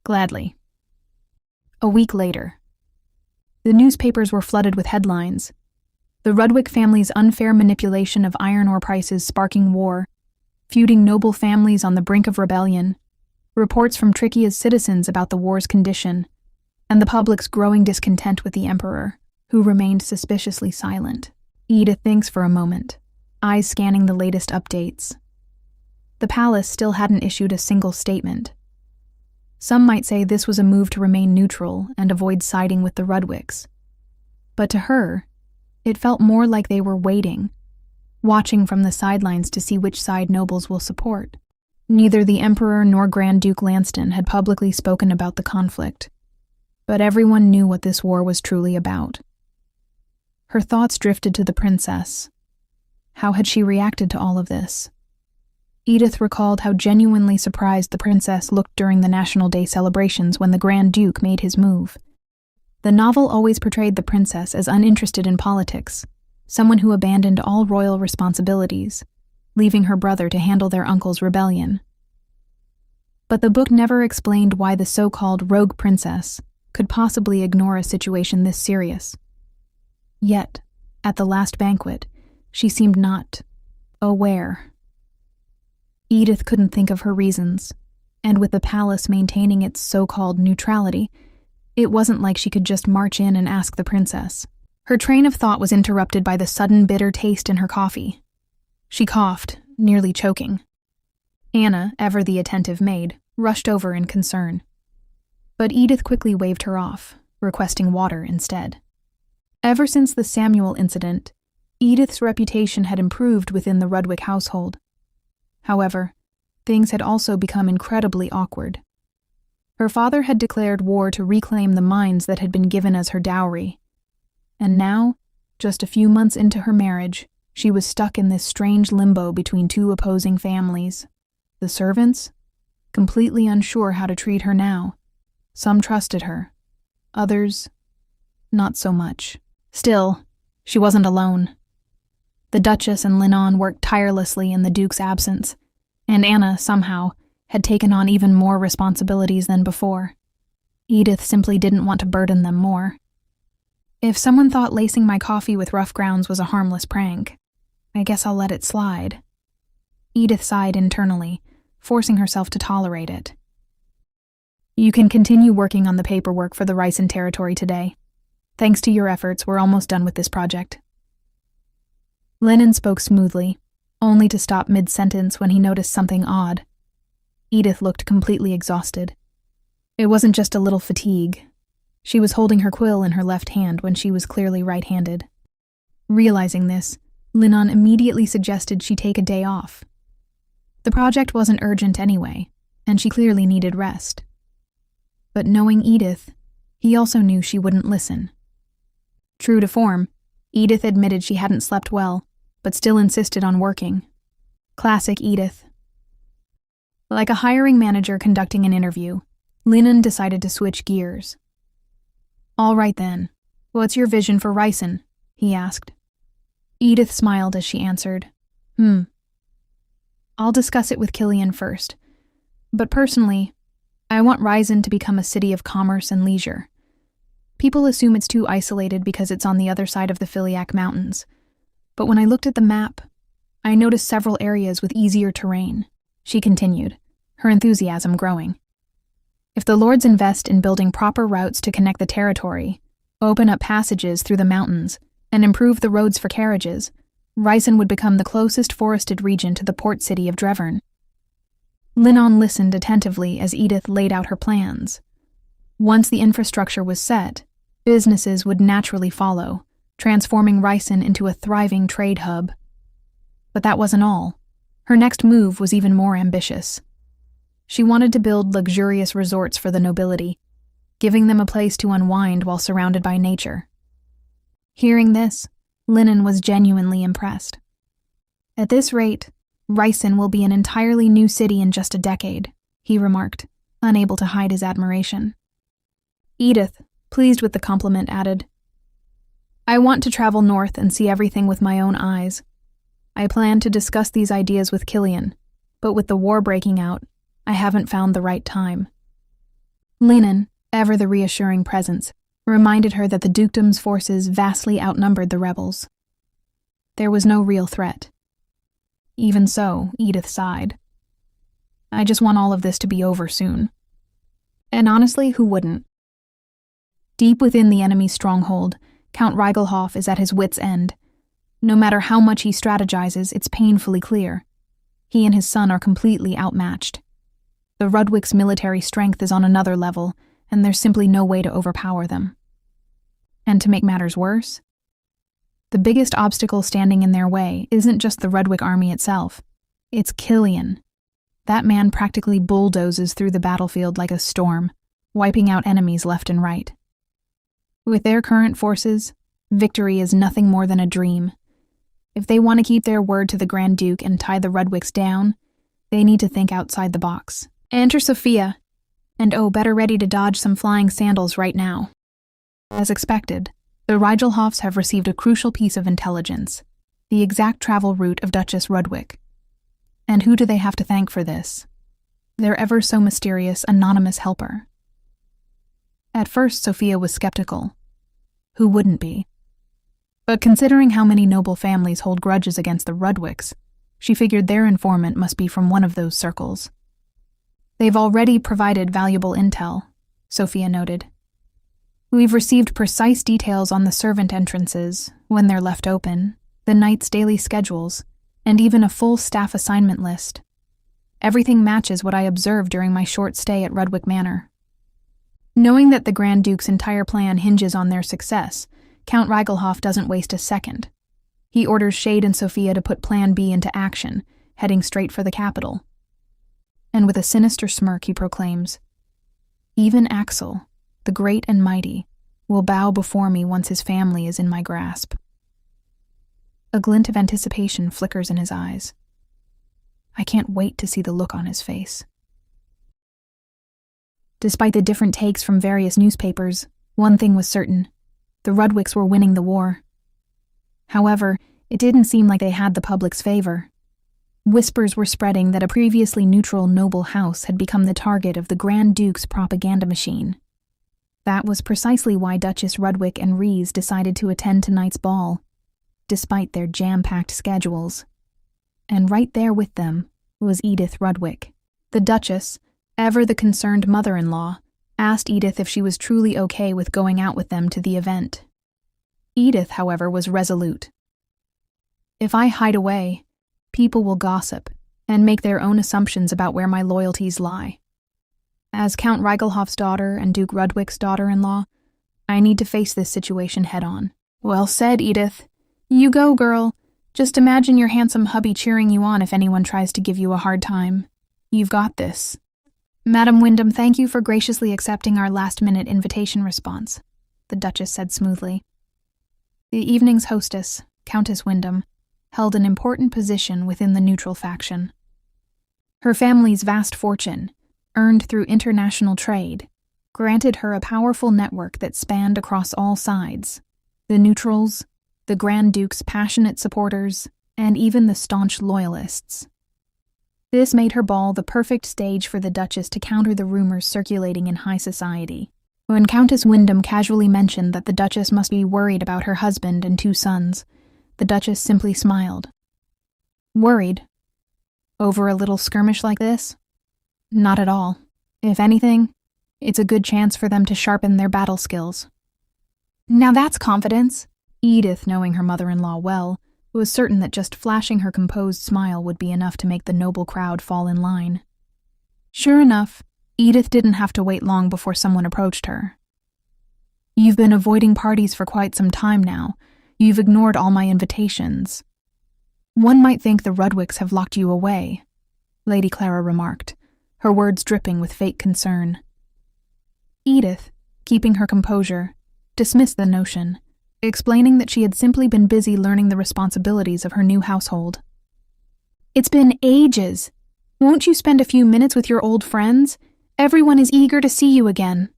Gladly. A week later. The newspapers were flooded with headlines. The Rudwick family's unfair manipulation of iron ore prices sparking war, feuding noble families on the brink of rebellion, reports from Trickia's citizens about the war's condition, and the public's growing discontent with the emperor, who remained suspiciously silent. Edith thinks for a moment, eyes scanning the latest updates. The palace still hadn't issued a single statement. Some might say this was a move to remain neutral and avoid siding with the Rudwicks. But to her, it felt more like they were waiting, watching from the sidelines to see which side nobles will support. Neither the Emperor nor Grand Duke Lanston had publicly spoken about the conflict, but everyone knew what this war was truly about. Her thoughts drifted to the princess. How had she reacted to all of this? Edith recalled how genuinely surprised the princess looked during the National Day celebrations when the Grand Duke made his move. The novel always portrayed the princess as uninterested in politics, someone who abandoned all royal responsibilities, leaving her brother to handle their uncle's rebellion. But the book never explained why the so-called rogue princess could possibly ignore a situation this serious. Yet, at the last banquet, she seemed not aware. Edith couldn't think of her reasons, and with the palace maintaining its so-called neutrality, it wasn't like she could just march in and ask the princess. Her train of thought was interrupted by the sudden bitter taste in her coffee. She coughed, nearly choking. Anna, ever the attentive maid, rushed over in concern. But Edith quickly waved her off, requesting water instead. Ever since the Samuel incident, Edith's reputation had improved within the Rudwick household. However, things had also become incredibly awkward. Her father had declared war to reclaim the mines that had been given as her dowry. And now, just a few months into her marriage, she was stuck in this strange limbo between two opposing families. The servants, completely unsure how to treat her now. Some trusted her. Others, not so much. Still, she wasn't alone. The Duchess and Linon worked tirelessly in the Duke's absence, and Anna, somehow, had taken on even more responsibilities than before. Edith simply didn't want to burden them more. If someone thought lacing my coffee with rough grounds was a harmless prank, I guess I'll let it slide. Edith sighed internally, forcing herself to tolerate it. You can continue working on the paperwork for the Ryson territory today. Thanks to your efforts, we're almost done with this project. Lennon spoke smoothly, only to stop mid-sentence when he noticed something odd. Edith looked completely exhausted. It wasn't just a little fatigue. She was holding her quill in her left hand when she was clearly right-handed. Realizing this, Linon immediately suggested she take a day off. The project wasn't urgent anyway, and she clearly needed rest. But knowing Edith, he also knew she wouldn't listen. True to form, Edith admitted she hadn't slept well, but still insisted on working. Classic Edith. Like a hiring manager conducting an interview, Linon decided to switch gears. All right then, what's your vision for Ryson? He asked. Edith smiled as she answered, I'll discuss it with Killian first, but personally, I want Ryson to become a city of commerce and leisure. People assume it's too isolated because it's on the other side of the Philiac Mountains, but when I looked at the map, I noticed several areas with easier terrain, she continued, her enthusiasm growing. If the lords invest in building proper routes to connect the territory, open up passages through the mountains, and improve the roads for carriages, Ryson would become the closest forested region to the port city of Drevern. Linon listened attentively as Edith laid out her plans. Once the infrastructure was set, businesses would naturally follow, transforming Ryson into a thriving trade hub. But that wasn't all. Her next move was even more ambitious. She wanted to build luxurious resorts for the nobility, giving them a place to unwind while surrounded by nature. Hearing this, Linon was genuinely impressed. At this rate, Ryson will be an entirely new city in just a decade, he remarked, unable to hide his admiration. Edith, pleased with the compliment, added, I want to travel north and see everything with my own eyes. I plan to discuss these ideas with Killian, but with the war breaking out, I haven't found the right time. Linon, ever the reassuring presence, reminded her that the dukedom's forces vastly outnumbered the rebels. There was no real threat. Even so, Edith sighed. I just want all of this to be over soon. And honestly, who wouldn't? Deep within the enemy's stronghold, Count Reigelhoff is at his wits' end. No matter how much he strategizes, it's painfully clear. He and his son are completely outmatched. The Rudwick's military strength is on another level, and there's simply no way to overpower them. And to make matters worse, the biggest obstacle standing in their way isn't just the Rudwick army itself. It's Killian. That man practically bulldozes through the battlefield like a storm, wiping out enemies left and right. With their current forces, victory is nothing more than a dream. If they want to keep their word to the Grand Duke and tie the Rudwicks down, they need to think outside the box. Enter Sophia, and better ready to dodge some flying sandals right now. As expected, the Reigelhoffs have received a crucial piece of intelligence, the exact travel route of Duchess Rudwick. And who do they have to thank for this? Their ever so mysterious anonymous helper. At first, Sophia was skeptical. Who wouldn't be? But considering how many noble families hold grudges against the Rudwicks, she figured their informant must be from one of those circles. They've already provided valuable intel, Sophia noted. We've received precise details on the servant entrances, when they're left open, the knight's daily schedules, and even a full staff assignment list. Everything matches what I observed during my short stay at Rudwick Manor. Knowing that the Grand Duke's entire plan hinges on their success, Count Reigelhoff doesn't waste a second. He orders Shade and Sophia to put Plan B into action, heading straight for the capital. And with a sinister smirk he proclaims, "Even Axel, the great and mighty, will bow before me once his family is in my grasp." A glint of anticipation flickers in his eyes. I can't wait to see the look on his face. Despite the different takes from various newspapers, one thing was certain: the Rudwicks were winning the war. However, it didn't seem like they had the public's favor. Whispers were spreading that a previously neutral noble house had become the target of the Grand Duke's propaganda machine. That was precisely why Duchess Rudwick and Rees decided to attend tonight's ball, despite their jam-packed schedules. And right there with them was Edith Rudwick. The Duchess, ever the concerned mother-in-law, asked Edith if she was truly okay with going out with them to the event. Edith, however, was resolute. "If I hide away, people will gossip and make their own assumptions about where my loyalties lie. As Count Reigelhoff's daughter and Duke Rudwick's daughter-in-law, I need to face this situation head-on." "Well said, Edith. You go, girl. Just imagine your handsome hubby cheering you on if anyone tries to give you a hard time. You've got this." "Madam Wyndham, thank you for graciously accepting our last-minute invitation response," the Duchess said smoothly. The evening's hostess, Countess Wyndham, held an important position within the neutral faction. Her family's vast fortune, earned through international trade, granted her a powerful network that spanned across all sides: the neutrals, the Grand Duke's passionate supporters, and even the staunch loyalists. This made her ball the perfect stage for the Duchess to counter the rumors circulating in high society. When Countess Wyndham casually mentioned that the Duchess must be worried about her husband and 2 sons, the Duchess simply smiled. "Worried? Over a little skirmish like this? Not at all. If anything, it's a good chance for them to sharpen their battle skills." "Now that's confidence." Edith, knowing her mother-in-law well, was certain that just flashing her composed smile would be enough to make the noble crowd fall in line. Sure enough, Edith didn't have to wait long before someone approached her. "You've been avoiding parties for quite some time now. You've ignored all my invitations. One might think the Rudwicks have locked you away," Lady Clara remarked, her words dripping with fake concern. Edith, keeping her composure, dismissed the notion, explaining that she had simply been busy learning the responsibilities of her new household. "It's been ages. Won't you spend a few minutes with your old friends? Everyone is eager to see you again."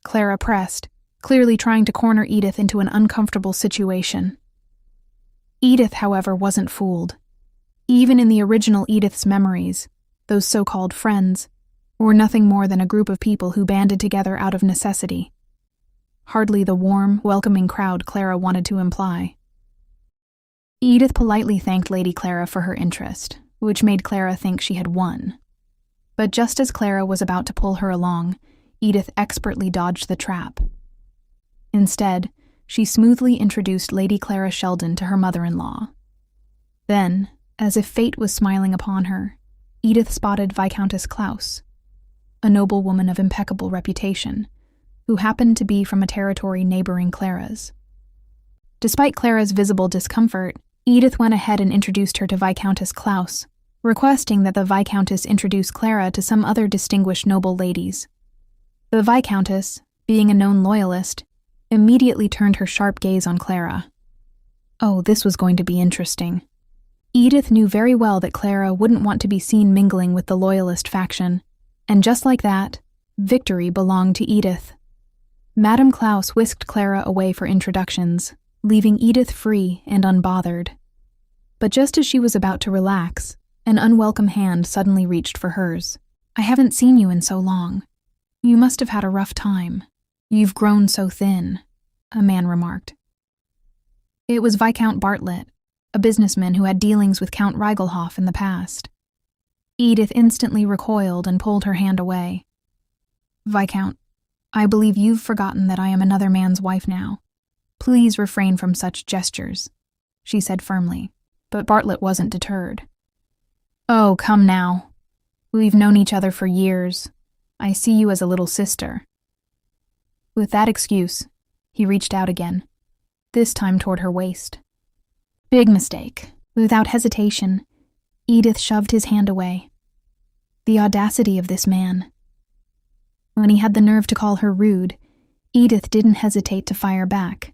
Clara pressed, clearly trying to corner Edith into an uncomfortable situation. Edith, however, wasn't fooled. Even in the original Edith's memories, those so-called friends were nothing more than a group of people who banded together out of necessity. Hardly the warm, welcoming crowd Clara wanted to imply. Edith politely thanked Lady Clara for her interest, which made Clara think she had won. But just as Clara was about to pull her along, Edith expertly dodged the trap. Instead, she smoothly introduced Lady Clara Sheldon to her mother-in-law. Then, as if fate was smiling upon her, Edith spotted Viscountess Klaus, a noblewoman of impeccable reputation, who happened to be from a territory neighboring Clara's. Despite Clara's visible discomfort, Edith went ahead and introduced her to Viscountess Klaus, requesting that the Viscountess introduce Clara to some other distinguished noble ladies. The Viscountess, being a known loyalist, immediately turned her sharp gaze on Clara. Oh, this was going to be interesting. Edith knew very well that Clara wouldn't want to be seen mingling with the loyalist faction, and just like that, victory belonged to Edith. Madame Klaus whisked Clara away for introductions, leaving Edith free and unbothered. But just as she was about to relax, an unwelcome hand suddenly reached for hers. "I haven't seen you in so long. You must have had a rough time. You've grown so thin," a man remarked. It was Viscount Bartlett, a businessman who had dealings with Count Reigelhoff in the past. Edith instantly recoiled and pulled her hand away. "Viscount, I believe you've forgotten that I am another man's wife now. Please refrain from such gestures," she said firmly, but Bartlett wasn't deterred. "Oh, come now. We've known each other for years. I see you as a little sister." With that excuse, he reached out again, this time toward her waist. Big mistake. Without hesitation, Edith shoved his hand away. The audacity of this man. When he had the nerve to call her rude, Edith didn't hesitate to fire back.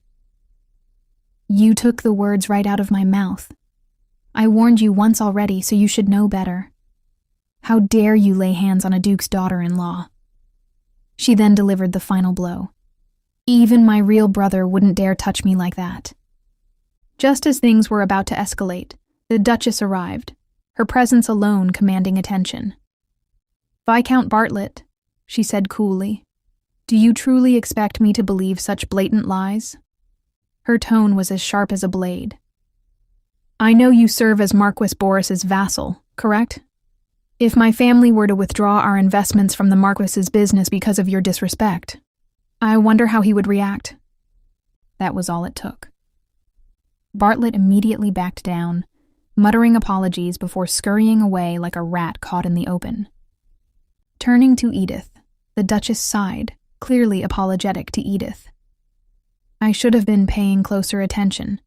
"You took the words right out of my mouth. I warned you once already, so you should know better. How dare you lay hands on a duke's daughter-in-law?" She then delivered the final blow. "Even my real brother wouldn't dare touch me like that." Just as things were about to escalate, the Duchess arrived, her presence alone commanding attention. "Viscount Bartlett," she said coolly, "do you truly expect me to believe such blatant lies?" Her tone was as sharp as a blade. "I know you serve as Marquis Boris's vassal, correct? If my family were to withdraw our investments from the Marquis's business because of your disrespect, I wonder how he would react." That was all it took. Bartlett immediately backed down, muttering apologies before scurrying away like a rat caught in the open. Turning to Edith, the Duchess sighed, clearly apologetic to Edith. "I should have been paying closer attention,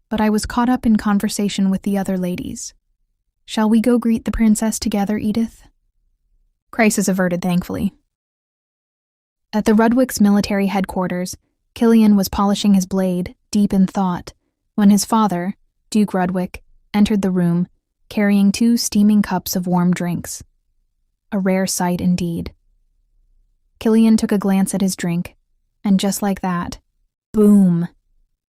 but I was caught up in conversation with the other ladies. Shall we go greet the princess together, Edith?" Crisis averted, thankfully. At the Rudwick's military headquarters, Killian was polishing his blade, deep in thought, when his father, Duke Rudwick, entered the room, carrying 2 steaming cups of warm drinks. A rare sight indeed. Killian took a glance at his drink, and just like that, boom!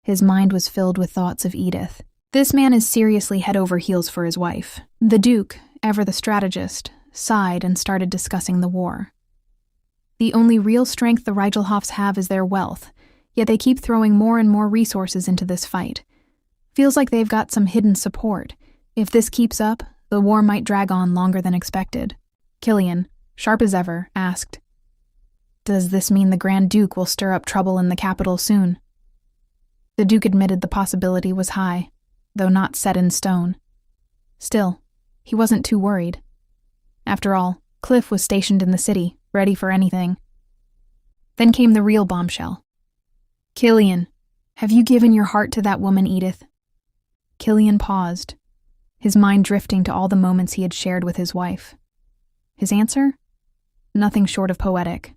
His mind was filled with thoughts of Edith. This man is seriously head over heels for his wife. The Duke, ever the strategist, sighed and started discussing the war. The only real strength the Rigelhoffs have is their wealth, yet they keep throwing more and more resources into this fight. Feels like they've got some hidden support. If this keeps up, the war might drag on longer than expected. Killian, sharp as ever, asked, "Does this mean the Grand Duke will stir up trouble in the capital soon?" The Duke admitted the possibility was high, though not set in stone. Still, he wasn't too worried. After all, Cliff was stationed in the city, ready for anything. Then came the real bombshell. "Killian, have you given your heart to that woman, Edith?" Killian paused, his mind drifting to all the moments he had shared with his wife. His answer? Nothing short of poetic.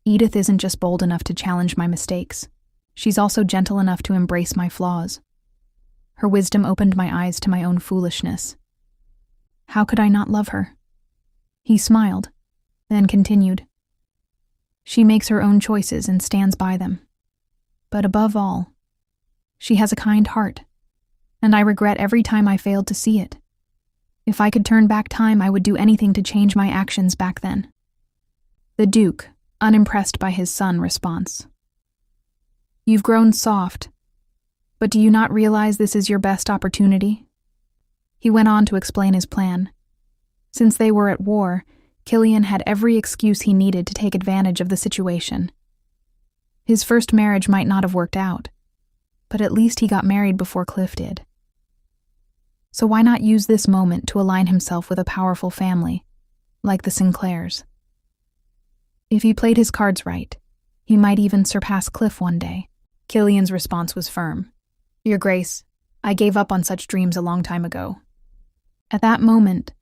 "Edith isn't just bold enough to challenge my mistakes. She's also gentle enough to embrace my flaws. Her wisdom opened my eyes to my own foolishness. How could I not love her?" He smiled, then continued. "She makes her own choices and stands by them. But above all, she has a kind heart, and I regret every time I failed to see it. If I could turn back time, I would do anything to change my actions back then." The Duke, unimpressed by his son's response. "You've grown soft, but do you not realize this is your best opportunity?" He went on to explain his plan. Since they were at war, Killian had every excuse he needed to take advantage of the situation. His first marriage might not have worked out, but at least he got married before Cliff did. So why not use this moment to align himself with a powerful family, like the Sinclairs? If he played his cards right, he might even surpass Cliff one day. Killian's response was firm. "Your Grace, I gave up on such dreams a long time ago." At that moment,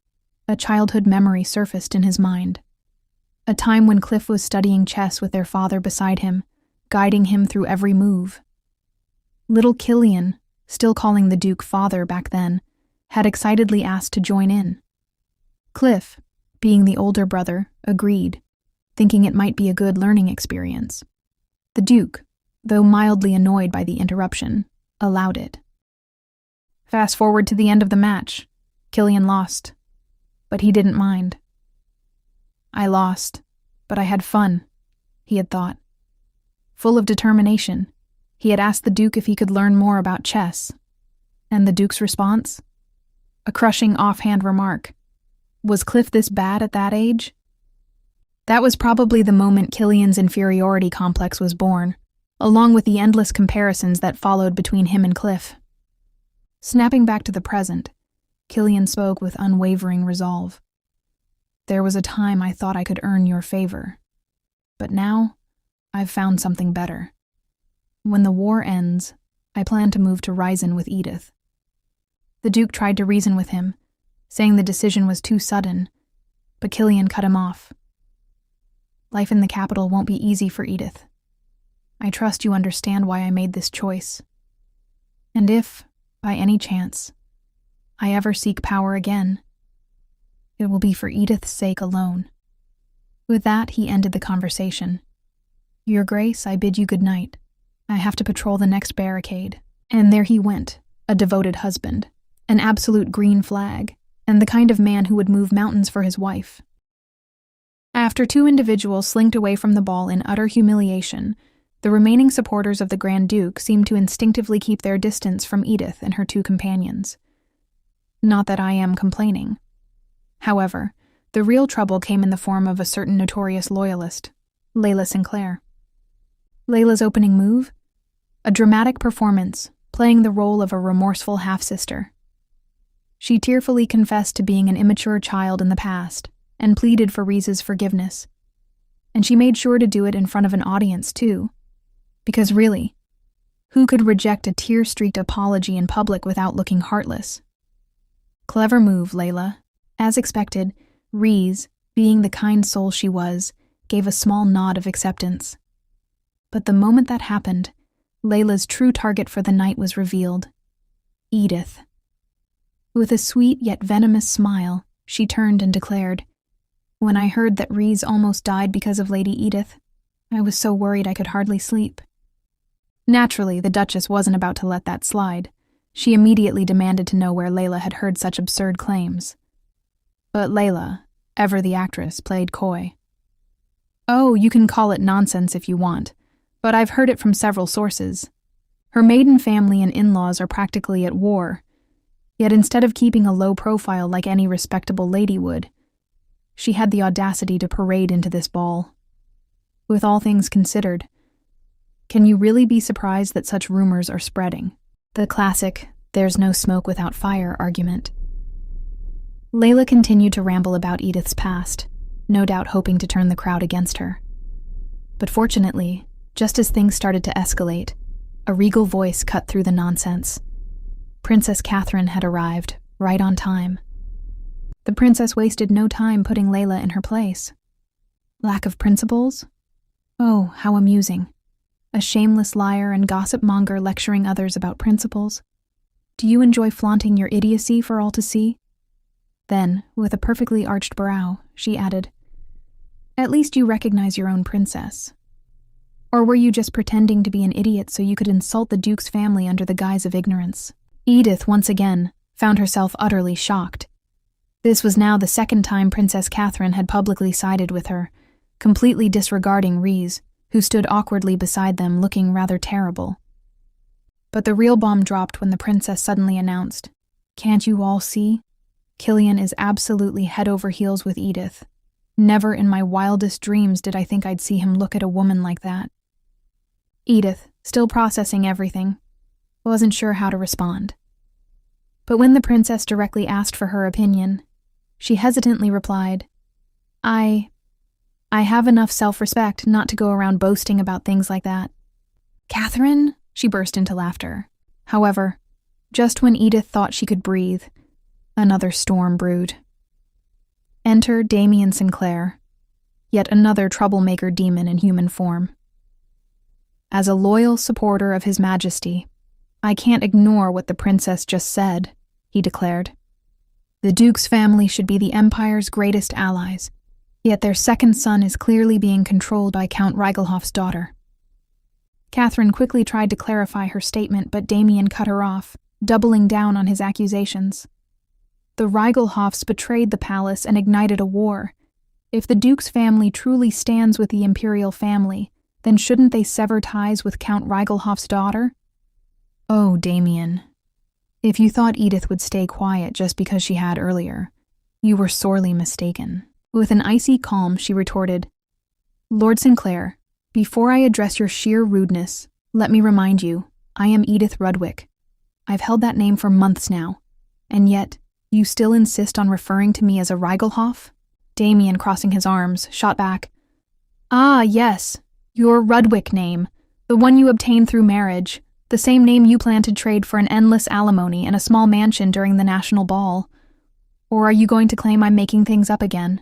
a childhood memory surfaced in his mind. A time when Cliff was studying chess with their father beside him, guiding him through every move. Little Killian, still calling the Duke father back then, had excitedly asked to join in. Cliff, being the older brother, agreed, thinking it might be a good learning experience. The Duke, though mildly annoyed by the interruption, allowed it. Fast forward to the end of the match. Killian lost, but he didn't mind. "I lost, but I had fun," he had thought. Full of determination, he had asked the Duke if he could learn more about chess. And the Duke's response? A crushing offhand remark. Was Cliff this bad at that age? That was probably the moment Killian's inferiority complex was born, along with the endless comparisons that followed between him and Cliff. Snapping back to the present, Killian spoke with unwavering resolve. There was a time I thought I could earn your favor. But now, I've found something better. When the war ends, I plan to move to Ryzen with Edith." The Duke tried to reason with him, saying the decision was too sudden, but Killian cut him off. "Life in the capital won't be easy for Edith. I trust you understand why I made this choice. And if, by any chance, I ever seek power again, it will be for Edith's sake alone." With that, he ended the conversation. "Your Grace, I bid you good night. I have to patrol the next barricade." And there he went, a devoted husband, an absolute green flag, and the kind of man who would move mountains for his wife. After two individuals slinked away from the ball in utter humiliation, the remaining supporters of the Grand Duke seemed to instinctively keep their distance from Edith and her two companions. Not that I am complaining. However, the real trouble came in the form of a certain notorious loyalist, Layla Sinclair. Layla's opening move? A dramatic performance, playing the role of a remorseful half-sister. She tearfully confessed to being an immature child in the past and pleaded for Reese's forgiveness. And she made sure to do it in front of an audience, too. Because really, who could reject a tear-streaked apology in public without looking heartless? Clever move, Layla. As expected, Reese, being the kind soul she was, gave a small nod of acceptance. But the moment that happened, Layla's true target for the night was revealed. Edith. With a sweet yet venomous smile, she turned and declared, "When I heard that Reese almost died because of Lady Edith, I was so worried I could hardly sleep." Naturally, the Duchess wasn't about to let that slide. She immediately demanded to know where Layla had heard such absurd claims. But Layla, ever the actress, played coy. "Oh, you can call it nonsense if you want, but I've heard it from several sources. Her maiden family and in-laws are practically at war, yet instead of keeping a low profile like any respectable lady would, she had the audacity to parade into this ball. With all things considered, can you really be surprised that such rumors are spreading?" The classic, "there's no smoke without fire" argument. Layla continued to ramble about Edith's past, no doubt hoping to turn the crowd against her. But fortunately, just as things started to escalate, a regal voice cut through the nonsense. Princess Catherine had arrived, right on time. The princess wasted no time putting Layla in her place. Lack of principles? Oh, how amusing. A shameless liar and gossip monger lecturing others about principles. Do you enjoy flaunting your idiocy for all to see? Then, with a perfectly arched brow, she added, "At least you recognize your own princess. Or were you just pretending to be an idiot so you could insult the Duke's family under the guise of ignorance?" Edith, once again, found herself utterly shocked. This was now the second time Princess Catherine had publicly sided with her, completely disregarding Reese, who stood awkwardly beside them looking rather terrible. But the real bomb dropped when the princess suddenly announced, "Can't you all see? Killian is absolutely head over heels with Edith. Never in my wildest dreams did I think I'd see him look at a woman like that." Edith, still processing everything, wasn't sure how to respond. But when the princess directly asked for her opinion, she hesitantly replied, I have enough self-respect not to go around boasting about things like that." "Catherine?" She burst into laughter. However, just when Edith thought she could breathe, another storm brewed. Enter Damien Sinclair, yet another troublemaker demon in human form. "As a loyal supporter of His Majesty, I can't ignore what the princess just said," he declared. "The Duke's family should be the Empire's greatest allies, yet their second son is clearly being controlled by Count Reigelhoff's daughter." Catherine quickly tried to clarify her statement, but Damien cut her off, doubling down on his accusations. The Reigelhoffs betrayed the palace and ignited a war. If the Duke's family truly stands with the imperial family, then shouldn't they sever ties with Count Reigelhoff's daughter? Oh, Damien. If you thought Edith would stay quiet just because she had earlier, you were sorely mistaken. With an icy calm, she retorted, "Lord Sinclair, before I address your sheer rudeness, let me remind you, I am Edith Rudwick. I've held that name for months now, and yet, you still insist on referring to me as a Reigelhoff?" Damien, crossing his arms, shot back. "Ah, yes, your Rudwick name, the one you obtained through marriage, the same name you plan to trade for an endless alimony and a small mansion during the national ball. Or are you going to claim I'm making things up again?"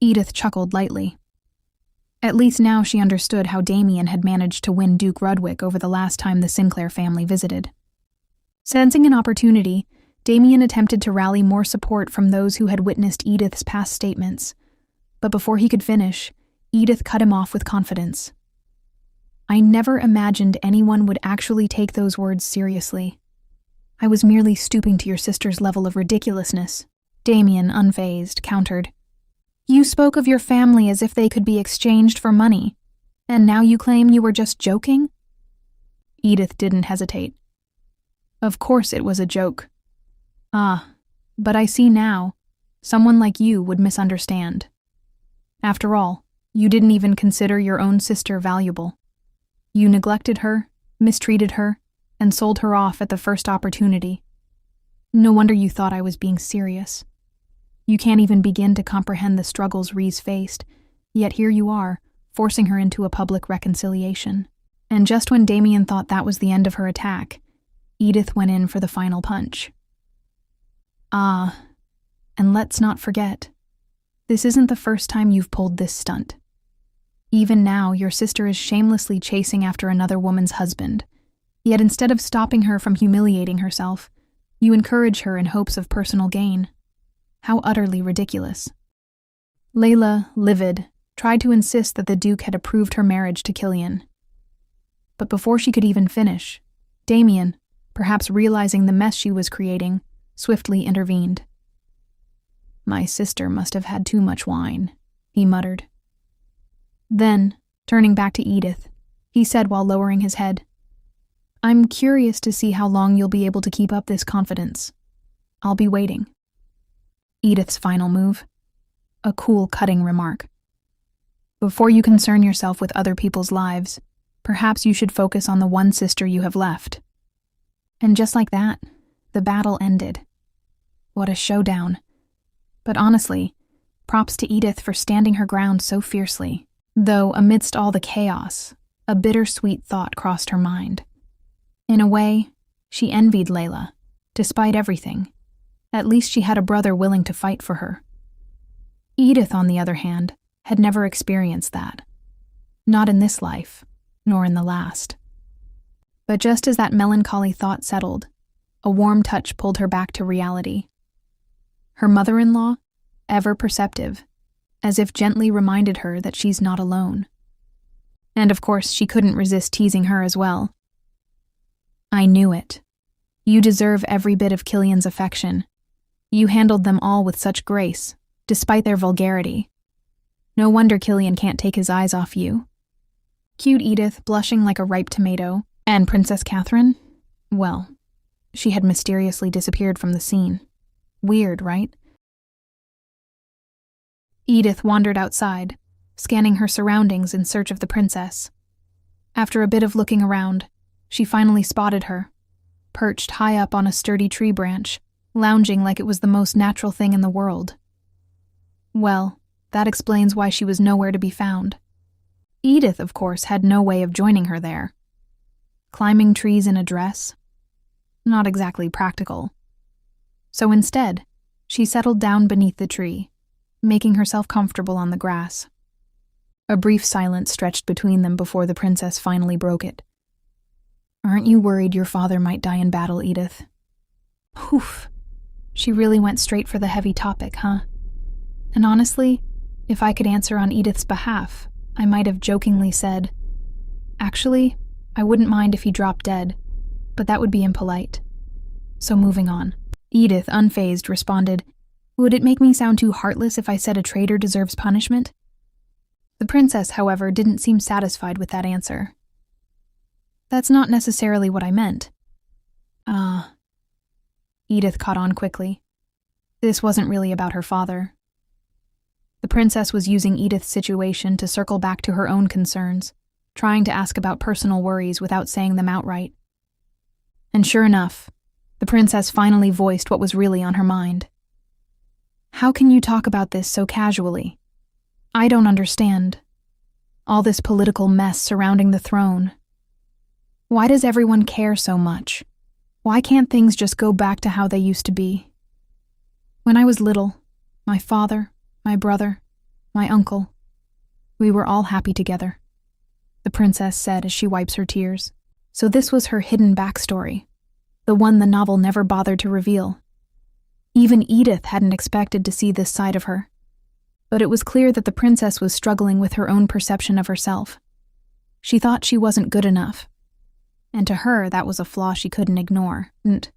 Edith chuckled lightly. At least now she understood how Damien had managed to win Duke Rudwick over the last time the Sinclair family visited. Sensing an opportunity, Damien attempted to rally more support from those who had witnessed Edith's past statements. But before he could finish, Edith cut him off with confidence. "I never imagined anyone would actually take those words seriously. I was merely stooping to your sister's level of ridiculousness," Damien, unfazed, countered. "You spoke of your family as if they could be exchanged for money, and now you claim you were just joking?" Edith didn't hesitate. "Of course it was a joke. Ah, but I see now, someone like you would misunderstand. After all, you didn't even consider your own sister valuable. You neglected her, mistreated her, and sold her off at the first opportunity. No wonder you thought I was being serious. You can't even begin to comprehend the struggles Reese faced, yet here you are, forcing her into a public reconciliation." And just when Damien thought that was the end of her attack, Edith went in for the final punch. "Ah, and let's not forget, this isn't the first time you've pulled this stunt. Even now, your sister is shamelessly chasing after another woman's husband, yet instead of stopping her from humiliating herself, you encourage her in hopes of personal gain. How utterly ridiculous." Layla, livid, tried to insist that the Duke had approved her marriage to Killian. But before she could even finish, Damien, perhaps realizing the mess she was creating, swiftly intervened. "My sister must have had too much wine," he muttered. Then, turning back to Edith, he said while lowering his head, "I'm curious to see how long you'll be able to keep up this confidence. I'll be waiting." Edith's final move? A cool, cutting remark. "Before you concern yourself with other people's lives, perhaps you should focus on the one sister you have left." And just like that, the battle ended. What a showdown. But honestly, props to Edith for standing her ground so fiercely. Though, amidst all the chaos, a bittersweet thought crossed her mind. In a way, she envied Layla. Despite everything, at least she had a brother willing to fight for her. Edith, on the other hand, had never experienced that. Not in this life, nor in the last. But just as that melancholy thought settled, a warm touch pulled her back to reality. Her mother-in-law, ever perceptive, as if gently reminded her that she's not alone. And of course, she couldn't resist teasing her as well. "I knew it. You deserve every bit of Killian's affection. You handled them all with such grace, despite their vulgarity. No wonder Killian can't take his eyes off you." Cute Edith, blushing like a ripe tomato, and Princess Catherine? Well, she had mysteriously disappeared from the scene. Weird, right? Edith wandered outside, scanning her surroundings in search of the princess. After a bit of looking around, she finally spotted her, perched high up on a sturdy tree branch, lounging like it was the most natural thing in the world. Well, that explains why she was nowhere to be found. Edith, of course, had no way of joining her there. Climbing trees in a dress? Not exactly practical. So instead, she settled down beneath the tree, making herself comfortable on the grass. A brief silence stretched between them before the princess finally broke it. "Aren't you worried your father might die in battle, Edith?" Oof. She really went straight for the heavy topic, huh? And honestly, if I could answer on Edith's behalf, I might have jokingly said, "Actually, I wouldn't mind if he dropped dead, but that would be impolite." So moving on. Edith, unfazed, responded, "Would it make me sound too heartless if I said a traitor deserves punishment?" The princess, however, didn't seem satisfied with that answer. "That's not necessarily what I meant." "Ah." Edith caught on quickly. This wasn't really about her father. The princess was using Edith's situation to circle back to her own concerns, trying to ask about personal worries without saying them outright. And sure enough, the princess finally voiced what was really on her mind. How can you talk about this so casually? I don't understand. All this political mess surrounding the throne. Why does everyone care so much? Why can't things just go back to how they used to be? When I was little, my father, my brother, my uncle, we were all happy together, the princess said as she wipes her tears. So this was her hidden backstory, the one the novel never bothered to reveal. Even Edith hadn't expected to see this side of her. But it was clear that the princess was struggling with her own perception of herself. She thought she wasn't good enough. And to her, that was a flaw she couldn't ignore. And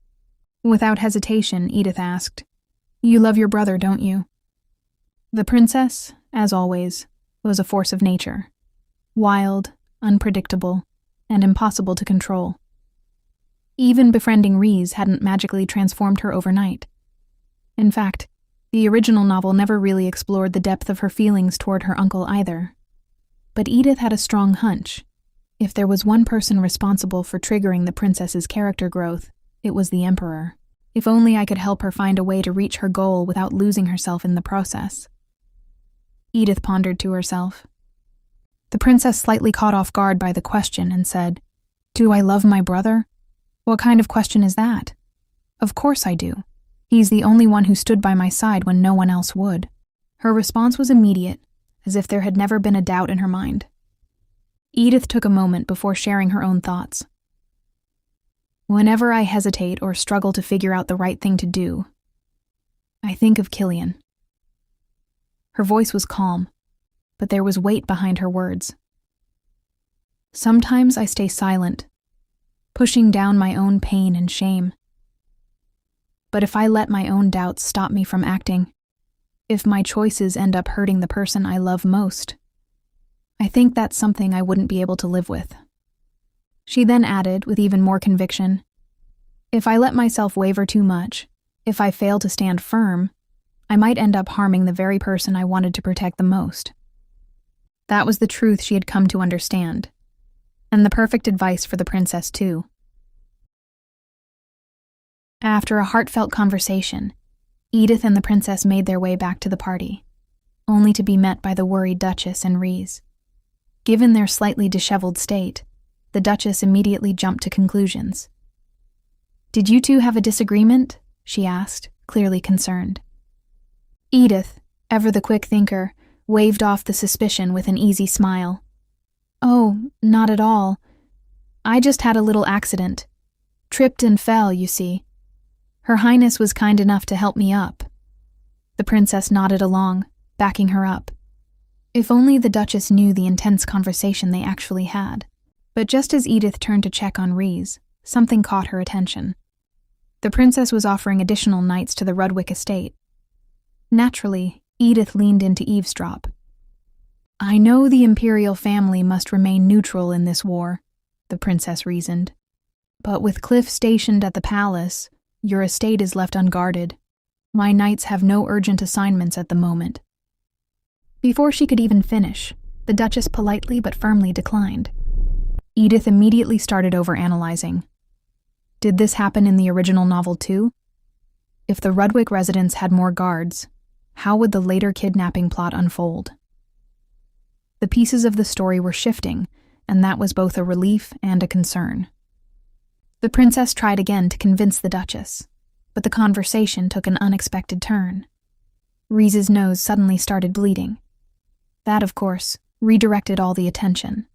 without hesitation, Edith asked, "You love your brother, don't you?" The princess, as always, was a force of nature. Wild, unpredictable, and impossible to control. Even befriending Reese hadn't magically transformed her overnight. In fact, the original novel never really explored the depth of her feelings toward her uncle either. But Edith had a strong hunch. If there was one person responsible for triggering the princess's character growth, it was the Emperor. If only I could help her find a way to reach her goal without losing herself in the process. Edith pondered to herself. The princess, slightly caught off guard by the question, and said, "Do I love my brother? What kind of question is that? Of course I do. He's the only one who stood by my side when no one else would." Her response was immediate, as if there had never been a doubt in her mind. Edith took a moment before sharing her own thoughts. "Whenever I hesitate or struggle to figure out the right thing to do, I think of Killian." Her voice was calm, but there was weight behind her words. "Sometimes I stay silent, pushing down my own pain and shame. But if I let my own doubts stop me from acting, if my choices end up hurting the person I love most, I think that's something I wouldn't be able to live with." She then added, with even more conviction, "If I let myself waver too much, if I fail to stand firm, I might end up harming the very person I wanted to protect the most." That was the truth she had come to understand, and the perfect advice for the princess, too. After a heartfelt conversation, Edith and the princess made their way back to the party, only to be met by the worried Duchess and Reese. Given their slightly disheveled state, the Duchess immediately jumped to conclusions. "Did you two have a disagreement?" she asked, clearly concerned. Edith, ever the quick thinker, waved off the suspicion with an easy smile. "Oh, not at all. I just had a little accident. Tripped and fell, you see. Her Highness was kind enough to help me up." The princess nodded along, backing her up. If only the Duchess knew the intense conversation they actually had. But just as Edith turned to check on Reese, something caught her attention. The princess was offering additional nights to the Rudwick estate. Naturally, Edith leaned in to eavesdrop. "I know the imperial family must remain neutral in this war," the princess reasoned. "But with Cliff stationed at the palace, your estate is left unguarded. My knights have no urgent assignments at the moment." Before she could even finish, the Duchess politely but firmly declined. Edith immediately started overanalyzing. Did this happen in the original novel too? If the Rudwick residence had more guards, how would the later kidnapping plot unfold? The pieces of the story were shifting, and that was both a relief and a concern. The princess tried again to convince the Duchess, but the conversation took an unexpected turn. Reese's nose suddenly started bleeding. That, of course, redirected all the attention.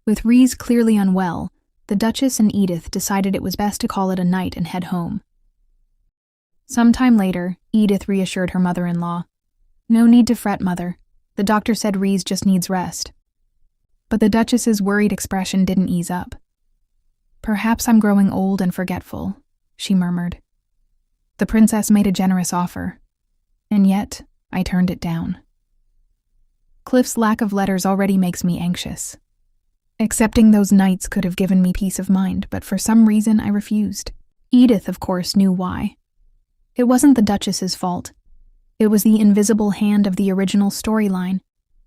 With Reese clearly unwell, the Duchess and Edith decided it was best to call it a night and head home. Sometime later, Edith reassured her mother-in-law. "No need to fret, Mother. The doctor said Reese just needs rest." But the Duchess's worried expression didn't ease up. "Perhaps I'm growing old and forgetful," she murmured. The princess made a generous offer, and yet I turned it down. Cliff's lack of letters already makes me anxious. Accepting those nights could have given me peace of mind, but for some reason I refused. Edith, of course, knew why. It wasn't the Duchess's fault. It was the invisible hand of the original storyline,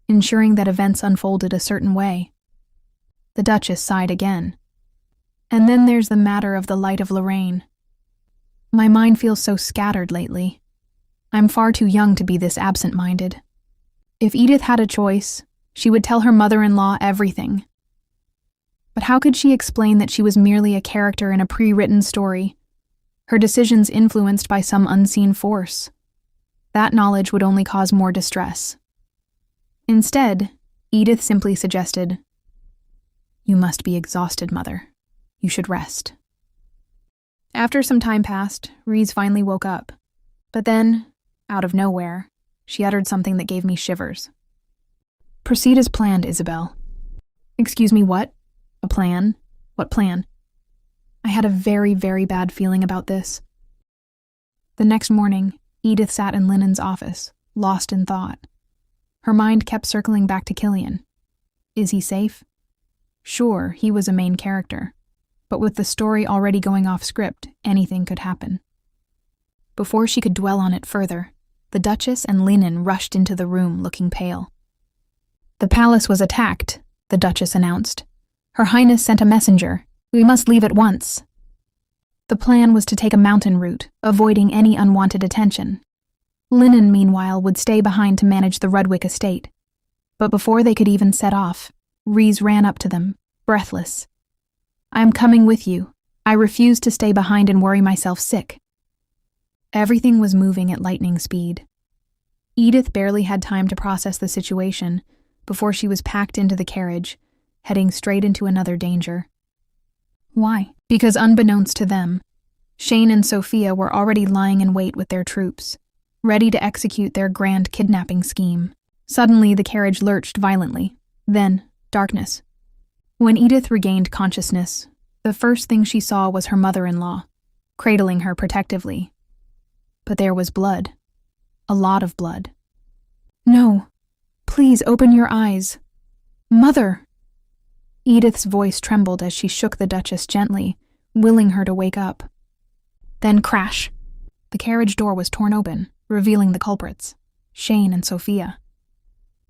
ensuring that events unfolded a certain way. The Duchess sighed again. "And then there's the matter of the Light of Lorraine. My mind feels so scattered lately. I'm far too young to be this absent-minded. If Edith had a choice, she would tell her mother-in-law everything. But how could she explain that she was merely a character in a pre-written story, her decisions influenced by some unseen force? That knowledge would only cause more distress. Instead, Edith simply suggested, "You must be exhausted, Mother. You should rest." After some time passed, Reese finally woke up. But then, out of nowhere, she uttered something that gave me shivers. "Proceed as planned, Isabel." "Excuse me, what? A plan? What plan?" I had a very, very bad feeling about this. The next morning, Edith sat in Lennon's office, lost in thought. Her mind kept circling back to Killian. Is he safe? Sure, he was a main character, but with the story already going off script, anything could happen. Before she could dwell on it further, the Duchess and Lennon rushed into the room looking pale. "The palace was attacked," the Duchess announced. "Her Highness sent a messenger. We must leave at once." The plan was to take a mountain route, avoiding any unwanted attention. Lennon, meanwhile, would stay behind to manage the Rudwick estate. But before they could even set off, Reese ran up to them, breathless. "I am coming with you. I refuse to stay behind and worry myself sick." Everything was moving at lightning speed. Edith barely had time to process the situation before she was packed into the carriage, heading straight into another danger. Why? Because unbeknownst to them, Shane and Sophia were already lying in wait with their troops, ready to execute their grand kidnapping scheme. Suddenly, the carriage lurched violently. Then, darkness. When Edith regained consciousness, the first thing she saw was her mother-in-law, cradling her protectively. But there was blood. A lot of blood. "No. Please open your eyes. Mother!" Edith's voice trembled as she shook the Duchess gently, willing her to wake up. Then crash! The carriage door was torn open, revealing the culprits, Shane and Sophia.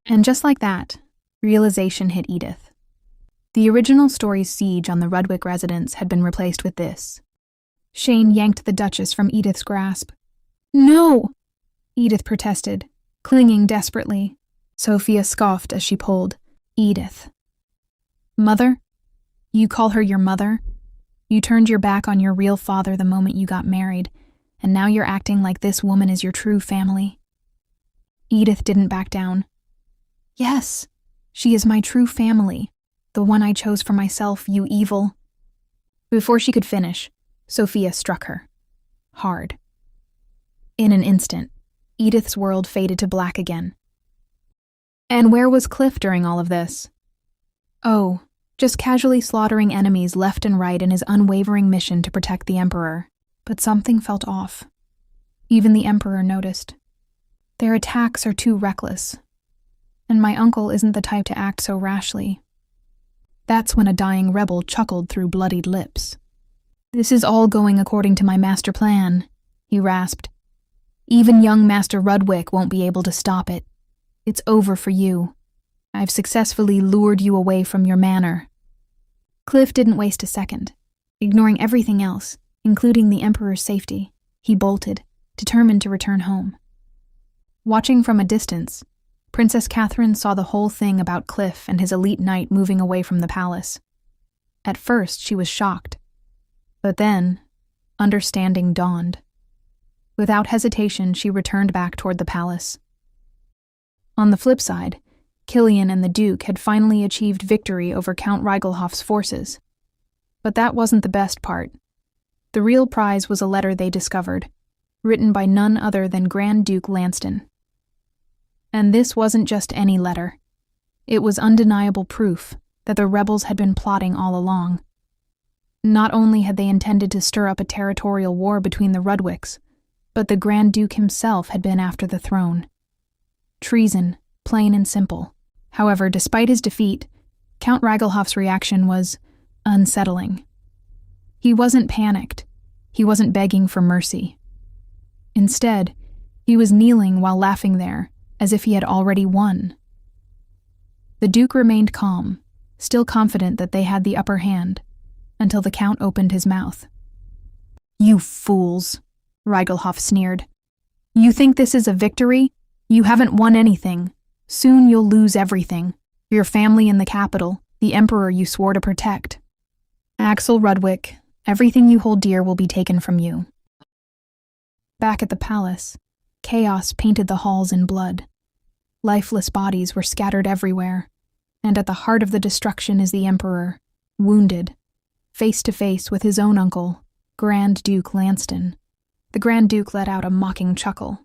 And just like that, realization hit Edith. The original story's siege on the Rudwick residence had been replaced with this. Shane yanked the Duchess from Edith's grasp. "No!" Edith protested, clinging desperately. Sophia scoffed as she pulled. "Edith. Mother? You call her your mother? You turned your back on your real father the moment you got married, and now you're acting like this woman is your true family." Edith didn't back down. "Yes, she is my true family, the one I chose for myself, you evil." Before she could finish, Sophia struck her. Hard. In an instant, Edith's world faded to black again. And where was Cliff during all of this? Oh, just casually slaughtering enemies left and right in his unwavering mission to protect the Emperor. But something felt off. Even the Emperor noticed. Their attacks are too reckless. And my uncle isn't the type to act so rashly. That's when a dying rebel chuckled through bloodied lips. "This is all going according to my master plan," he rasped. "Even young Master Rudwick won't be able to stop it. It's over for you. I've successfully lured you away from your manor." Cliff didn't waste a second. Ignoring everything else, including the Emperor's safety, he bolted, determined to return home. Watching from a distance, Princess Catherine saw the whole thing about Cliff and his elite knight moving away from the palace. At first, she was shocked. But then, understanding dawned. Without hesitation, she returned back toward the palace. On the flip side, Killian and the Duke had finally achieved victory over Count Reigelhoff's forces. But that wasn't the best part. The real prize was a letter they discovered, written by none other than Grand Duke Lanston. And this wasn't just any letter. It was undeniable proof that the rebels had been plotting all along. Not only had they intended to stir up a territorial war between the Rudwicks, but the Grand Duke himself had been after the throne. Treason, plain and simple. However, despite his defeat, Count Reigelhoff's reaction was unsettling. He wasn't panicked. He wasn't begging for mercy. Instead, he was kneeling while laughing there, as if he had already won. The Duke remained calm, still confident that they had the upper hand, until the Count opened his mouth. "You fools," Reigelhoff sneered. You think this is a victory? You haven't won anything. Soon you'll lose everything. Your family in the capital, the emperor you swore to protect. Axel Rudwick, everything you hold dear will be taken from you. Back at the palace, chaos painted the halls in blood. Lifeless bodies were scattered everywhere, and at the heart of the destruction is the emperor, wounded, face to face with his own uncle, Grand Duke Lanston. The Grand Duke let out a mocking chuckle.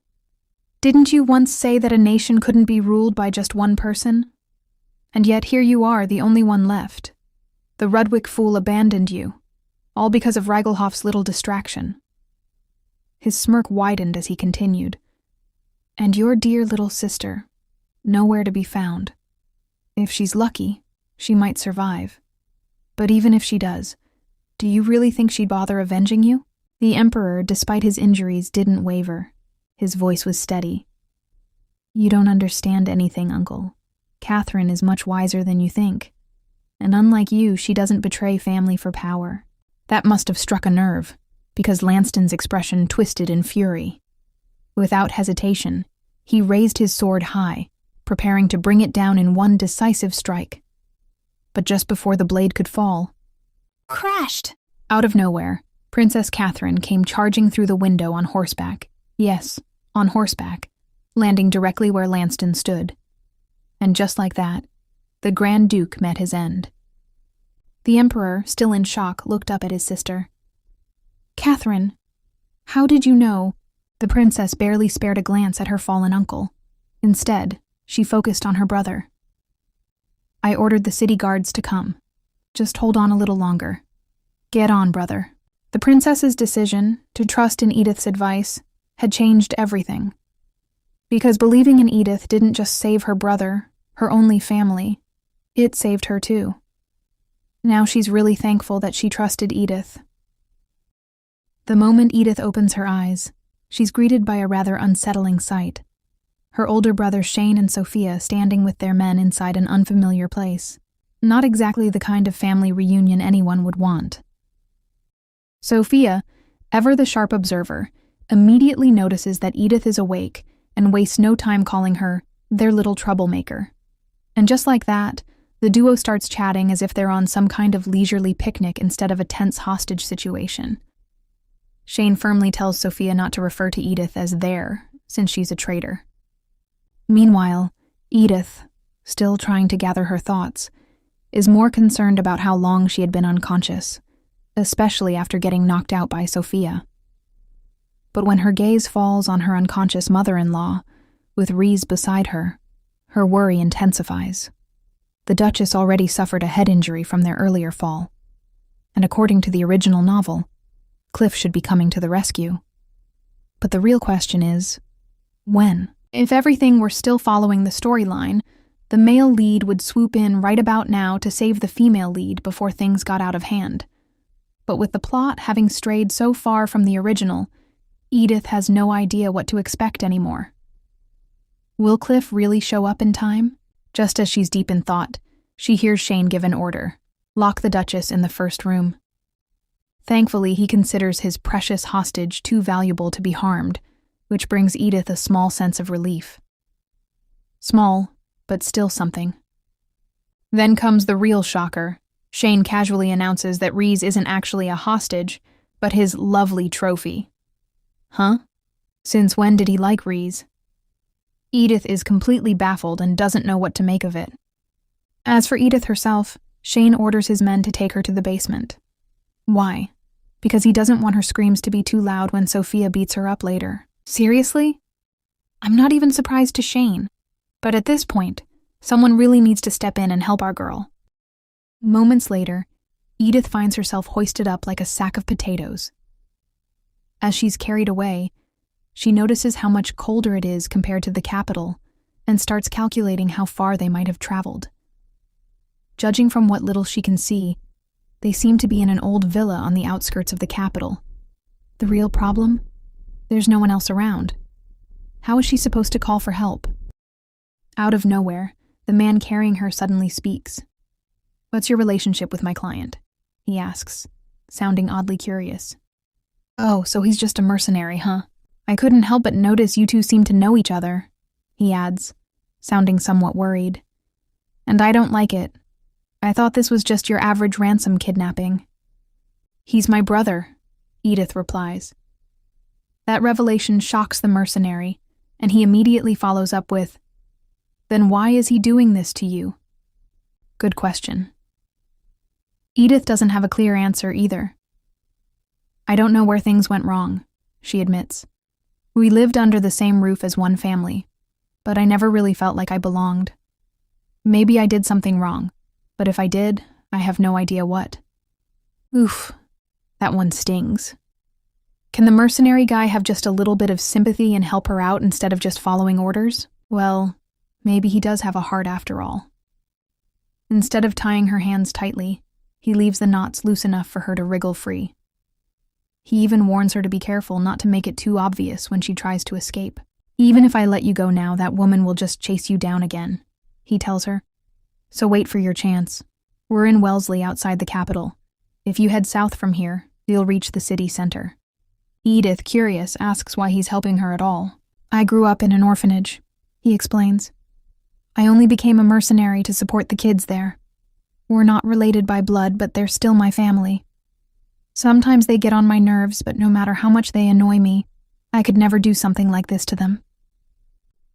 Didn't you once say that a nation couldn't be ruled by just one person? And yet here you are, the only one left. The Rudwick fool abandoned you, all because of Reigelhoff's little distraction. His smirk widened as he continued. And your dear little sister, nowhere to be found. If she's lucky, she might survive. But even if she does, do you really think she'd bother avenging you? The Emperor, despite his injuries, didn't waver. His voice was steady. You don't understand anything, Uncle. Catherine is much wiser than you think. And unlike you, she doesn't betray family for power. That must have struck a nerve, because Lanston's expression twisted in fury. Without hesitation, he raised his sword high, preparing to bring it down in one decisive strike. But just before the blade could fall, crashed! Out of nowhere, Princess Catherine came charging through the window on horseback. Yes, on horseback, landing directly where Lanston stood. And just like that, the Grand Duke met his end. The Emperor, still in shock, looked up at his sister. Catherine, how did you know? The princess barely spared a glance at her fallen uncle. Instead, she focused on her brother. I ordered the city guards to come. Just hold on a little longer. Get on, brother. The princess's decision to trust in Edith's advice had changed everything. Because believing in Edith didn't just save her brother, her only family, it saved her too. Now she's really thankful that she trusted Edith. The moment Edith opens her eyes, she's greeted by a rather unsettling sight. Her older brothers Shane and Sophia standing with their men inside an unfamiliar place. Not exactly the kind of family reunion anyone would want. Sophia, ever the sharp observer, immediately notices that Edith is awake and wastes no time calling her their little troublemaker. And just like that, the duo starts chatting as if they're on some kind of leisurely picnic instead of a tense hostage situation. Shane firmly tells Sophia not to refer to Edith as their, since she's a traitor. Meanwhile, Edith, still trying to gather her thoughts, is more concerned about how long she had been unconscious, especially after getting knocked out by Sophia. But when her gaze falls on her unconscious mother-in-law, with Reese beside her worry intensifies. The Duchess already suffered a head injury from their earlier fall, and according to the original novel, Cliff should be coming to the rescue. But the real question is, when? If everything were still following the storyline, the male lead would swoop in right about now to save the female lead before things got out of hand. But with the plot having strayed so far from the original, Edith has no idea what to expect anymore. Will Cliff really show up in time? Just as she's deep in thought, she hears Shane give an order. Lock the Duchess in the first room. Thankfully, he considers his precious hostage too valuable to be harmed, which brings Edith a small sense of relief. Small, but still something. Then comes the real shocker. Shane casually announces that Reese isn't actually a hostage, but his lovely trophy. Huh? Since when did he like Reese? Edith is completely baffled and doesn't know what to make of it. As for Edith herself, Shane orders his men to take her to the basement. Why? Because he doesn't want her screams to be too loud when Sophia beats her up later. Seriously? I'm not even surprised to Shane. But at this point, someone really needs to step in and help our girl. Moments later, Edith finds herself hoisted up like a sack of potatoes. As she's carried away, she notices how much colder it is compared to the capital and starts calculating how far they might have traveled. Judging from what little she can see, they seem to be in an old villa on the outskirts of the capital. The real problem? There's no one else around. How is she supposed to call for help? Out of nowhere, the man carrying her suddenly speaks. What's your relationship with my client? He asks, sounding oddly curious. Oh, so he's just a mercenary, huh? I couldn't help but notice you two seem to know each other, he adds, sounding somewhat worried. And I don't like it. I thought this was just your average ransom kidnapping. He's my brother, Edith replies. That revelation shocks the mercenary, and he immediately follows up with, Then why is he doing this to you? Good question. Edith doesn't have a clear answer either. I don't know where things went wrong, she admits. We lived under the same roof as one family, but I never really felt like I belonged. Maybe I did something wrong, but if I did, I have no idea what. Oof, that one stings. Can the mercenary guy have just a little bit of sympathy and help her out instead of just following orders? Well, maybe he does have a heart after all. Instead of tying her hands tightly, he leaves the knots loose enough for her to wriggle free. He even warns her to be careful not to make it too obvious when she tries to escape. Even if I let you go now, that woman will just chase you down again, he tells her. So wait for your chance. We're in Wellesley outside the capital. If you head south from here, you'll reach the city center. Edith, curious, asks why he's helping her at all. I grew up in an orphanage, he explains. I only became a mercenary to support the kids there. We're not related by blood, but they're still my family. Sometimes they get on my nerves, but no matter how much they annoy me, I could never do something like this to them.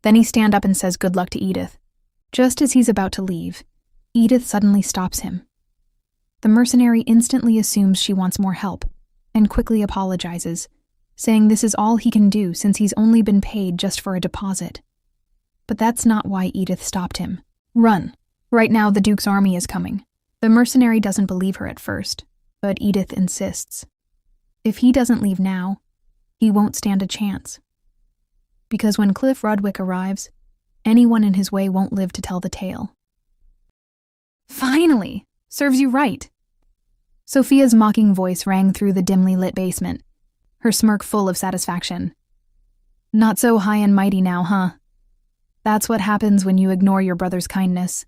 Then he stands up and says good luck to Edith. Just as he's about to leave, Edith suddenly stops him. The mercenary instantly assumes she wants more help, and quickly apologizes, saying this is all he can do since he's only been paid just for a deposit. But that's not why Edith stopped him. Run. Right now the Duke's army is coming. The mercenary doesn't believe her at first, but Edith insists. If he doesn't leave now, he won't stand a chance. Because when Cliff Rudwick arrives, anyone in his way won't live to tell the tale. Finally! Serves you right! Sophia's mocking voice rang through the dimly lit basement, her smirk full of satisfaction. Not so high and mighty now, huh? That's what happens when you ignore your brother's kindness.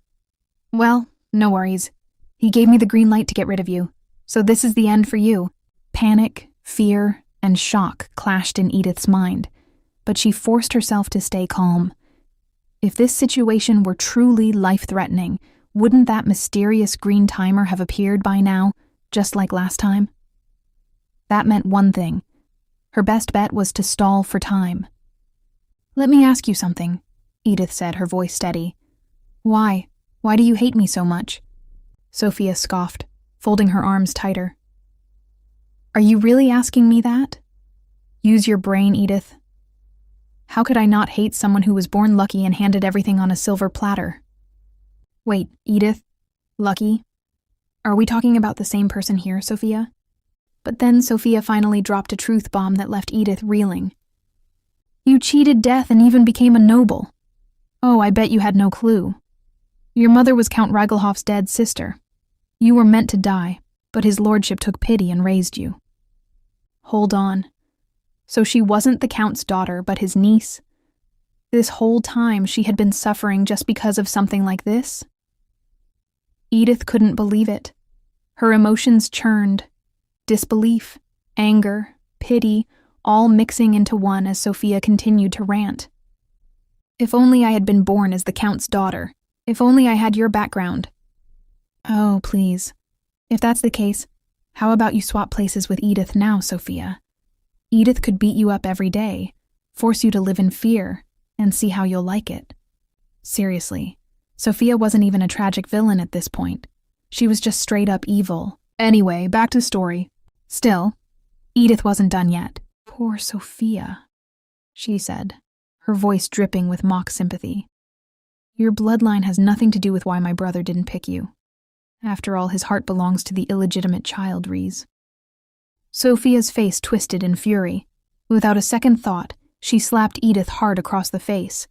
Well, no worries. He gave me the green light to get rid of you, so this is the end for you. Panic, fear, and shock clashed in Edith's mind, but she forced herself to stay calm. If this situation were truly life-threatening, wouldn't that mysterious green timer have appeared by now, just like last time? That meant one thing. Her best bet was to stall for time. Let me ask you something, Edith said, her voice steady. Why? Why do you hate me so much? Sophia scoffed, folding her arms tighter. Are you really asking me that? Use your brain, Edith. How could I not hate someone who was born lucky and handed everything on a silver platter? Wait, Edith? Lucky? Are we talking about the same person here, Sophia? But then Sophia finally dropped a truth bomb that left Edith reeling. You cheated death and even became a noble. Oh, I bet you had no clue. Your mother was Count Reigelhoff's dead sister. You were meant to die, but his lordship took pity and raised you. Hold on. So she wasn't the Count's daughter, but his niece? This whole time she had been suffering just because of something like this? Edith couldn't believe it. Her emotions churned. Disbelief, anger, pity, all mixing into one as Sophia continued to rant. If only I had been born as the Count's daughter. If only I had your background. Oh, please. If that's the case, how about you swap places with Edith now, Sophia? Edith could beat you up every day, force you to live in fear, and see how you'll like it. Seriously, Sophia wasn't even a tragic villain at this point. She was just straight up evil. Anyway, back to story. Still, Edith wasn't done yet. Poor Sophia, she said, her voice dripping with mock sympathy. Your bloodline has nothing to do with why my brother didn't pick you. After all, his heart belongs to the illegitimate child, Reese. Sophia's face twisted in fury. Without a second thought, she slapped Edith hard across the face.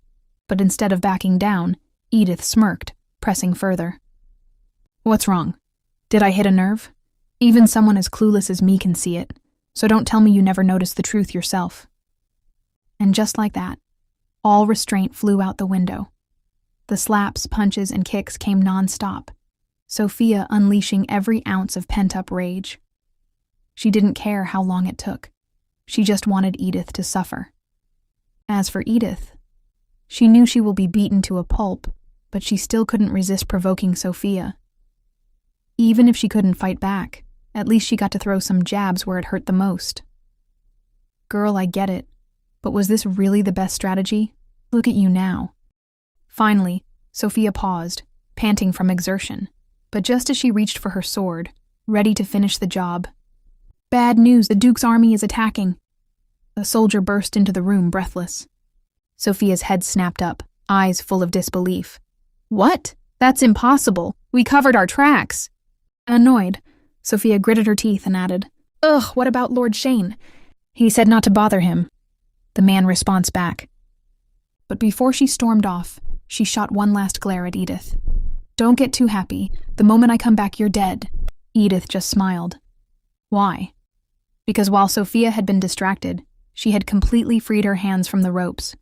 But instead of backing down, Edith smirked, pressing further. What's wrong? Did I hit a nerve? Even someone as clueless as me can see it, so don't tell me you never noticed the truth yourself. And just like that, all restraint flew out the window. The slaps, punches, and kicks came non-stop, Sophia unleashing every ounce of pent-up rage. She didn't care how long it took. She just wanted Edith to suffer. As for Edith, she knew she will be beaten to a pulp, but she still couldn't resist provoking Sophia. Even if she couldn't fight back, at least she got to throw some jabs where it hurt the most. Girl, I get it, but was this really the best strategy? Look at you now. Finally, Sophia paused, panting from exertion, but just as she reached for her sword, ready to finish the job. Bad news, the Duke's army is attacking. A soldier burst into the room, breathless. Sophia's head snapped up, eyes full of disbelief. What? That's impossible. We covered our tracks. Annoyed, Sophia gritted her teeth and added, Ugh, what about Lord Shane? He said not to bother him. The man responds back. But before she stormed off, she shot one last glare at Edith. Don't get too happy. The moment I come back, you're dead. Edith just smiled. Why? Because while Sophia had been distracted, she had completely freed her hands from the ropes.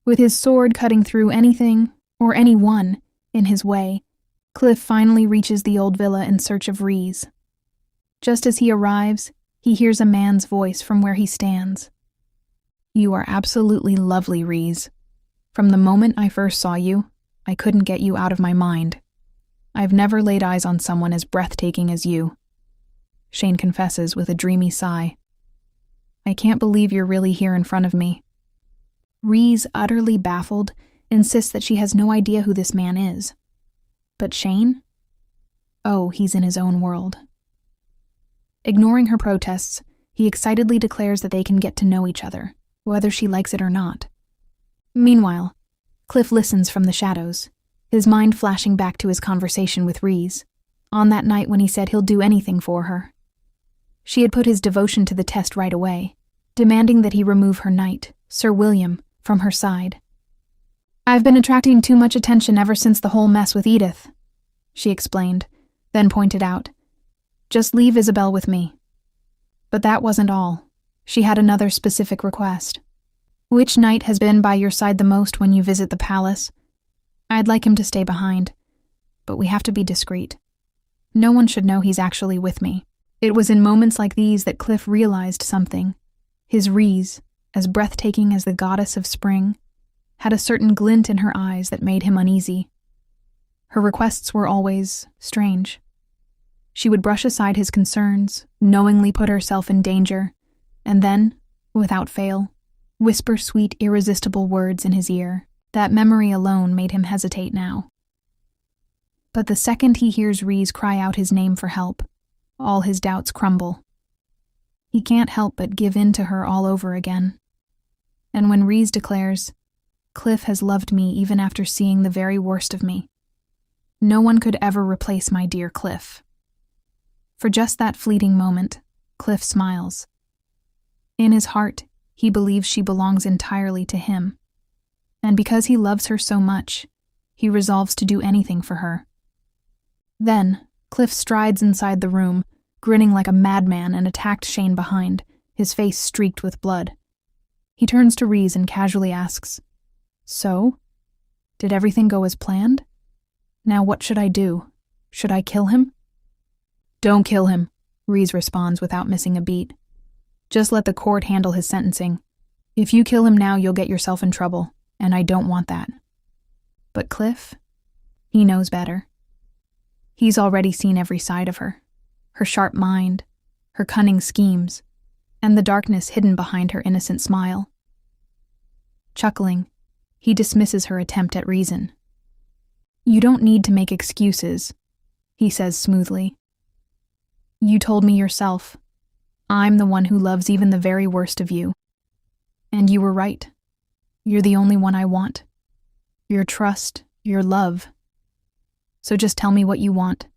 With his sword cutting through anything, or anyone, in his way, Cliff finally reaches the old villa in search of Reese. Just as he arrives, he hears a man's voice from where he stands. You are absolutely lovely, Reese. From the moment I first saw you, I couldn't get you out of my mind. I've never laid eyes on someone as breathtaking as you. Shane confesses with a dreamy sigh. I can't believe you're really here in front of me. Reese, utterly baffled, insists that she has no idea who this man is. But Shane? Oh, he's in his own world. Ignoring her protests, he excitedly declares that they can get to know each other, whether she likes it or not. Meanwhile, Cliff listens from the shadows, his mind flashing back to his conversation with Reese, on that night when he said he'll do anything for her. She had put his devotion to the test right away, demanding that he remove her knight, Sir William, from her side. I've been attracting too much attention ever since the whole mess with Edith, she explained, then pointed out. Just leave Isabel with me. But that wasn't all. She had another specific request. Which knight has been by your side the most when you visit the palace? I'd like him to stay behind, but we have to be discreet. No one should know he's actually with me. It was in moments like these that Cliff realized something. His Reese, as breathtaking as the goddess of spring, had a certain glint in her eyes that made him uneasy. Her requests were always strange. She would brush aside his concerns, knowingly put herself in danger, and then, without fail, whisper sweet, irresistible words in his ear. That memory alone made him hesitate now. But the second he hears Reese cry out his name for help, all his doubts crumble. He can't help but give in to her all over again. And when Reese declares, Cliff has loved me even after seeing the very worst of me. No one could ever replace my dear Cliff. For just that fleeting moment, Cliff smiles. In his heart, he believes she belongs entirely to him. And because he loves her so much, he resolves to do anything for her. Then, Cliff strides inside the room, grinning like a madman, and attacked Shane behind, his face streaked with blood. He turns to Reese and casually asks, So? Did everything go as planned? Now what should I do? Should I kill him? Don't kill him, Reese responds without missing a beat. Just let the court handle his sentencing. If you kill him now, you'll get yourself in trouble, and I don't want that. But Cliff? He knows better. He's already seen every side of her. Her sharp mind, her cunning schemes, and the darkness hidden behind her innocent smile. Chuckling, he dismisses her attempt at reason. You don't need to make excuses, he says smoothly. You told me yourself. I'm the one who loves even the very worst of you. And you were right. You're the only one I want. Your trust, your love. So just tell me what you want,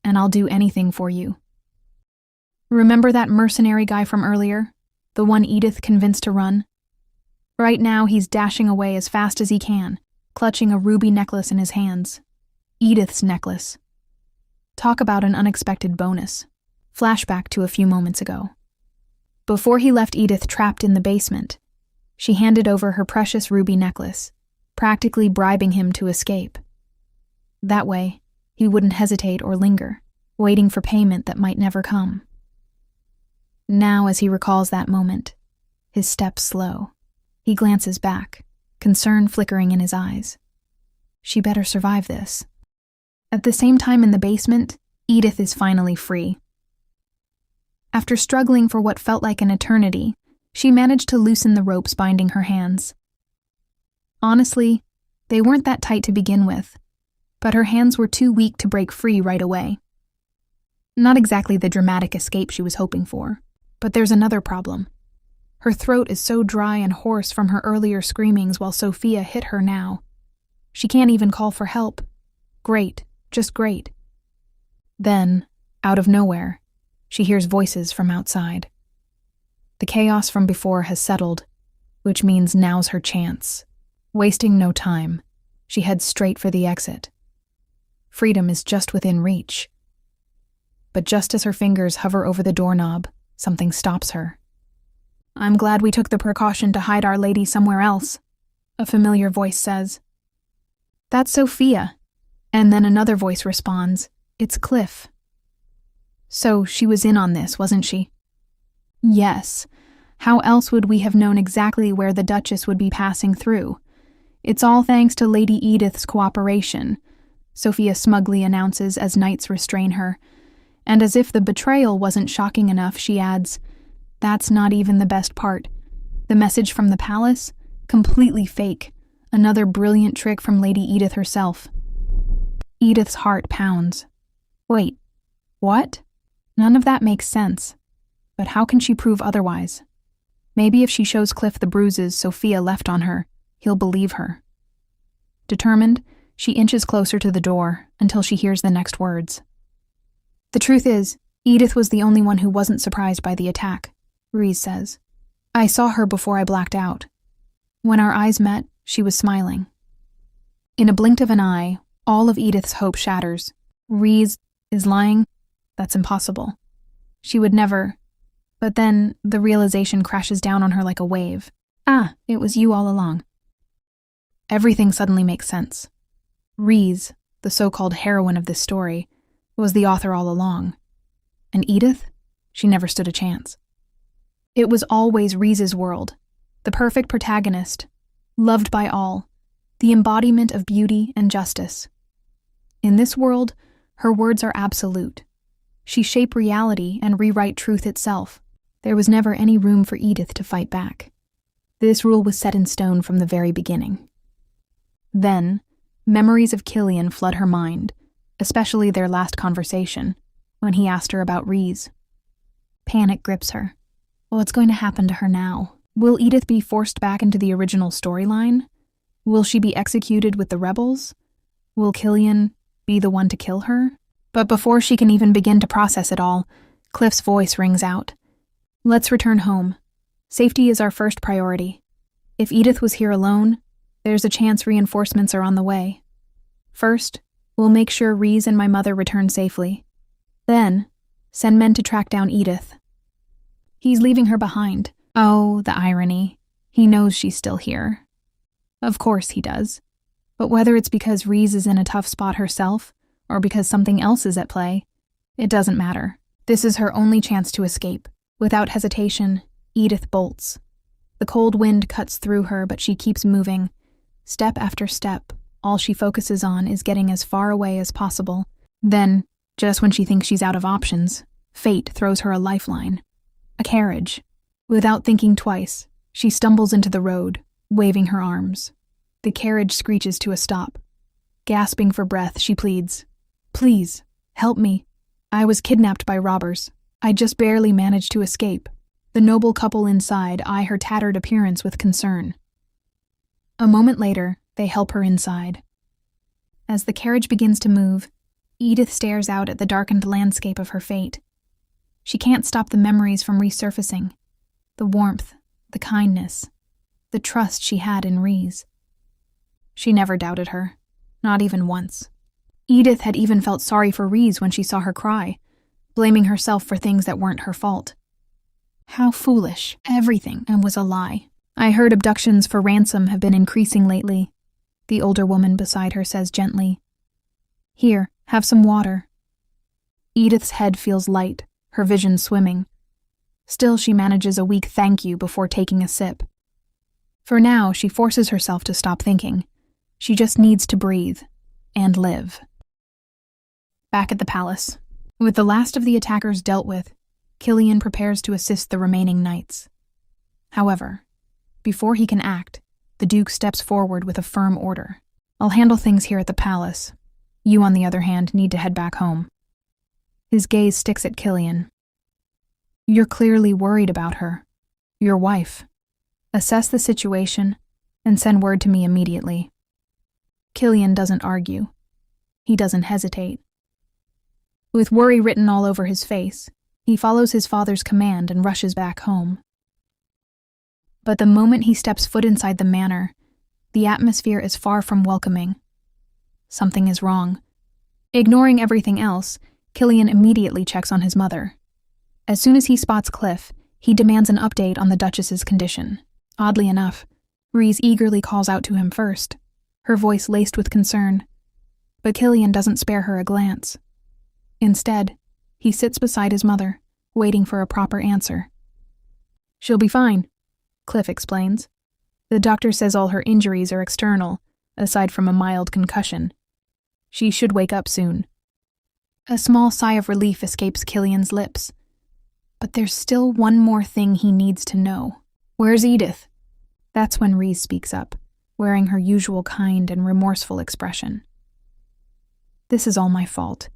and I'll do anything for you. Remember that mercenary guy from earlier? The one Edith convinced to run? Right now he's dashing away as fast as he can, clutching a ruby necklace in his hands. Edith's necklace. Talk about an unexpected bonus. Flashback to a few moments ago. Before he left Edith trapped in the basement, she handed over her precious ruby necklace, practically bribing him to escape. That way, he wouldn't hesitate or linger, waiting for payment that might never come. Now, as he recalls that moment, his steps slow, He glances back, concern flickering in his eyes. She better survive this. At the same time in the basement, Edith is finally free. After struggling for what felt like an eternity, she managed to loosen the ropes binding her hands. Honestly, they weren't that tight to begin with, but her hands were too weak to break free right away. Not exactly the dramatic escape she was hoping for, but there's another problem. Her throat is so dry and hoarse from her earlier screamings while Sophia hit her now. She can't even call for help. Great, just great. Then, out of nowhere, she hears voices from outside. The chaos from before has settled, which means now's her chance. Wasting no time, she heads straight for the exit. Freedom is just within reach. But just as her fingers hover over the doorknob, something stops her. "I'm glad we took the precaution to hide our lady somewhere else," a familiar voice says. "That's Sophia." And then another voice responds, "It's Cliff." So she was in on this, wasn't she? Yes. How else would we have known exactly where the Duchess would be passing through? "It's all thanks to Lady Edith's cooperation," Sophia smugly announces as knights restrain her. And as if the betrayal wasn't shocking enough, she adds, "That's not even the best part. The message from the palace? Completely fake. Another brilliant trick from Lady Edith herself." Edith's heart pounds. Wait, what? None of that makes sense. But how can she prove otherwise? Maybe if she shows Cliff the bruises Sophia left on her, he'll believe her. Determined, she inches closer to the door until she hears the next words. "The truth is, Edith was the only one who wasn't surprised by the attack," Reese says. "I saw her before I blacked out. When our eyes met, she was smiling." In a blink of an eye, all of Edith's hope shatters. Reese is lying? That's impossible. She would never. But then the realization crashes down on her like a wave. "Ah, it was you all along." Everything suddenly makes sense. Reese, the so-called heroine of this story, was the author all along. And Edith? She never stood a chance. It was always Reese's world, the perfect protagonist, loved by all, the embodiment of beauty and justice. In this world, her words are absolute. She shape reality and rewrite truth itself. There was never any room for Edith to fight back. This rule was set in stone from the very beginning. Then, memories of Killian flood her mind, especially their last conversation, when he asked her about Reese. Panic grips her. What's going to happen to her now? Will Edith be forced back into the original storyline? Will she be executed with the rebels? Will Killian be the one to kill her? But before she can even begin to process it all, Cliff's voice rings out. "Let's return home. Safety is our first priority. If Edith was here alone, there's a chance reinforcements are on the way. First, we'll make sure Reese and my mother return safely. Then, send men to track down Edith." He's leaving her behind. Oh, the irony. He knows she's still here. Of course he does. But whether it's because Reese is in a tough spot herself, or because something else is at play, it doesn't matter. This is her only chance to escape. Without hesitation, Edith bolts. The cold wind cuts through her, but she keeps moving. Step after step, all she focuses on is getting as far away as possible. Then, just when she thinks she's out of options, fate throws her a lifeline. A carriage. Without thinking twice, she stumbles into the road, waving her arms. The carriage screeches to a stop. Gasping for breath, she pleads, "Please, help me. I was kidnapped by robbers. I just barely managed to escape." The noble couple inside eye her tattered appearance with concern. A moment later, they help her inside. As the carriage begins to move, Edith stares out at the darkened landscape of her fate. She can't stop the memories from resurfacing. The warmth, the kindness, the trust she had in Reese. She never doubted her, not even once. Edith had even felt sorry for Reese when she saw her cry, blaming herself for things that weren't her fault. How foolish. Everything was a lie. "I heard abductions for ransom have been increasing lately," the older woman beside her says gently. "Here, have some water." Edith's head feels light, her vision swimming. Still, she manages a weak thank you before taking a sip. For now, she forces herself to stop thinking. She just needs to breathe and live. Back at the palace, with the last of the attackers dealt with, Killian prepares to assist the remaining knights. However, before he can act, the Duke steps forward with a firm order. I'll handle things here at the palace. You, on the other hand, need to head back home. His gaze sticks at Killian. You're clearly worried about her. Your wife. Assess the situation and send word to me immediately. Killian doesn't argue. He doesn't hesitate. With worry written all over his face, he follows his father's command and rushes back home. But the moment he steps foot inside the manor, the atmosphere is far from welcoming. Something is wrong. Ignoring everything else, Killian immediately checks on his mother. As soon as he spots Cliff, he demands an update on the Duchess's condition. Oddly enough, Rhys eagerly calls out to him first, her voice laced with concern. But Killian doesn't spare her a glance. Instead, he sits beside his mother, waiting for a proper answer. She'll be fine, Cliff explains. The doctor says all her injuries are external, aside from a mild concussion. She should wake up soon. A small sigh of relief escapes Killian's lips. But there's still one more thing he needs to know. Where's Edith? That's when Rhys speaks up, wearing her usual kind and remorseful expression. This is all my fault.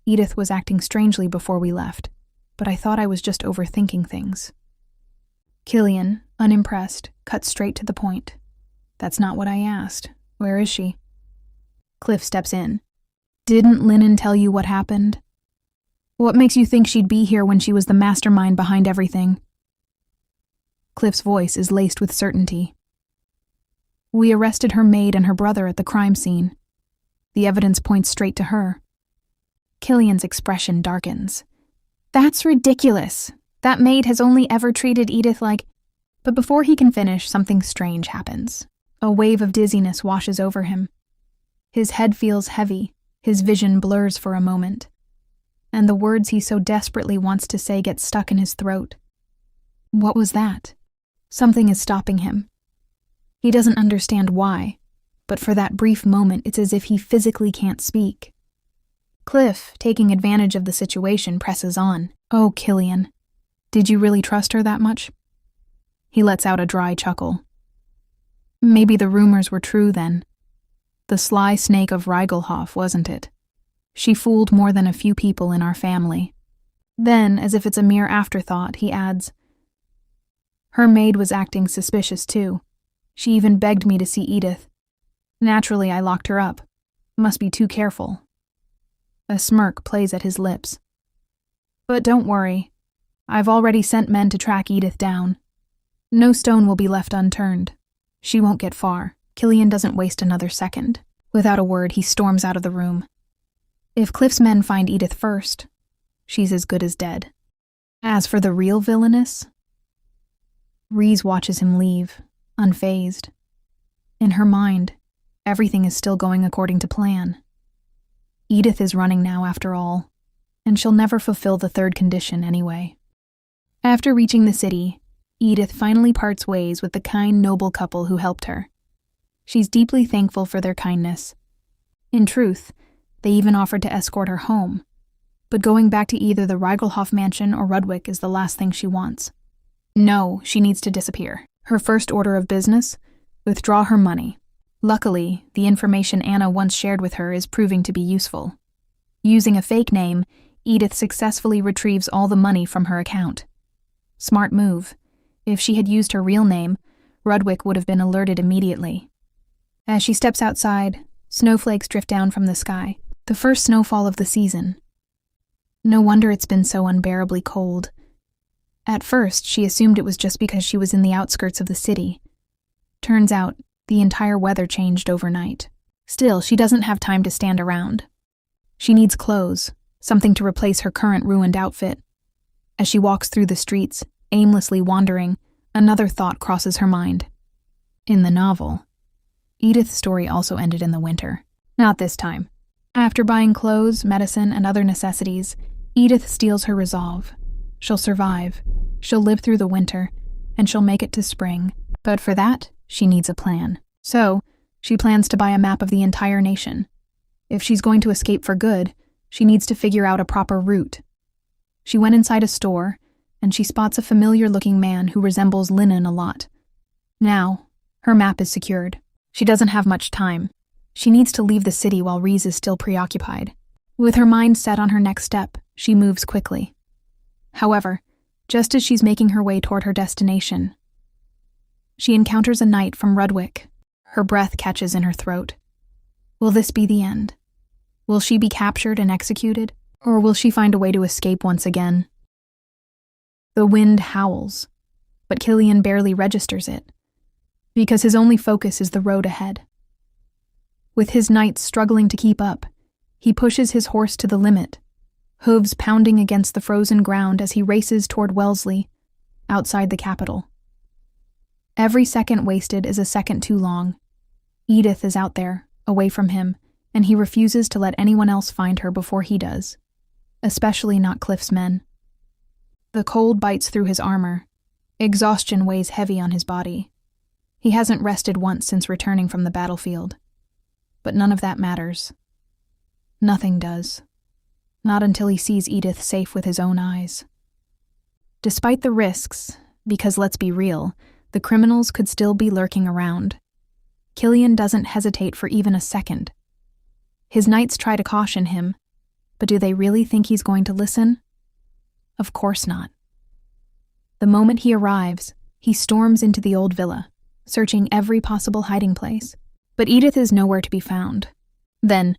Edith was acting strangely before we left, but I thought I was just overthinking things. Killian, unimpressed, cuts straight to the point. That's not what I asked. Where is she? Cliff steps in. Didn't Lennon tell you what happened? What makes you think she'd be here when she was the mastermind behind everything? Cliff's voice is laced with certainty. We arrested her maid and her brother at the crime scene. The evidence points straight to her. Killian's expression darkens. That's ridiculous. That maid has only ever treated Edith like... But before he can finish, something strange happens. A wave of dizziness washes over him. His head feels heavy, his vision blurs for a moment. And the words he so desperately wants to say get stuck in his throat. What was that? Something is stopping him. He doesn't understand why, but for that brief moment it's as if he physically can't speak. Cliff, taking advantage of the situation, presses on. Oh, Killian, did you really trust her that much? He lets out a dry chuckle. Maybe the rumors were true then. The sly snake of Reigelhof, wasn't it? She fooled more than a few people in our family. Then, as if it's a mere afterthought, he adds, her maid was acting suspicious too. She even begged me to see Edith. Naturally, I locked her up. Must be too careful. A smirk plays at his lips. But don't worry. I've already sent men to track Edith down. No stone will be left unturned. She won't get far. Killian doesn't waste another second. Without a word, he storms out of the room. If Cliff's men find Edith first, she's as good as dead. As for the real villainess, Rhys watches him leave, unfazed. In her mind, everything is still going according to plan. Edith is running now, after all, and she'll never fulfill the third condition anyway. After reaching the city, Edith finally parts ways with the kind, noble couple who helped her. She's deeply thankful for their kindness. In truth, they even offered to escort her home, but going back to either the Reigelhof mansion or Rudwick is the last thing she wants. No, she needs to disappear. Her first order of business? Withdraw her money. Luckily, the information Anna once shared with her is proving to be useful. Using a fake name, Edith successfully retrieves all the money from her account. Smart move. If she had used her real name, Rudwick would have been alerted immediately. As she steps outside, snowflakes drift down from the sky, the first snowfall of the season. No wonder it's been so unbearably cold. At first, she assumed it was just because she was in the outskirts of the city. Turns out, the entire weather changed overnight. Still, she doesn't have time to stand around. She needs clothes, something to replace her current ruined outfit. As she walks through the streets, aimlessly wandering, another thought crosses her mind. In the novel, Edith's story also ended in the winter. Not this time. After buying clothes, medicine, and other necessities, Edith steels her resolve. She'll survive, she'll live through the winter, and she'll make it to spring. But for that, she needs a plan. So, she plans to buy a map of the entire nation. If she's going to escape for good, she needs to figure out a proper route. She went inside a store, and she spots a familiar-looking man who resembles Linen a lot. Now, her map is secured. She doesn't have much time. She needs to leave the city while Reese is still preoccupied. With her mind set on her next step, she moves quickly. However, just as she's making her way toward her destination, she encounters a knight from Rudwick. Her breath catches in her throat. Will this be the end? Will she be captured and executed? Or will she find a way to escape once again? The wind howls, but Killian barely registers it, because his only focus is the road ahead. With his knights struggling to keep up, he pushes his horse to the limit, hooves pounding against the frozen ground as he races toward Wellesley, outside the capital. Every second wasted is a second too long. Edith is out there, away from him, and he refuses to let anyone else find her before he does, especially not Cliff's men. The cold bites through his armor. Exhaustion weighs heavy on his body. He hasn't rested once since returning from the battlefield. But none of that matters. Nothing does. Not until he sees Edith safe with his own eyes. Despite the risks, because let's be real, the criminals could still be lurking around, Killian doesn't hesitate for even a second. His knights try to caution him, but do they really think he's going to listen? Of course not. The moment he arrives, he storms into the old villa, searching every possible hiding place. But Edith is nowhere to be found. Then,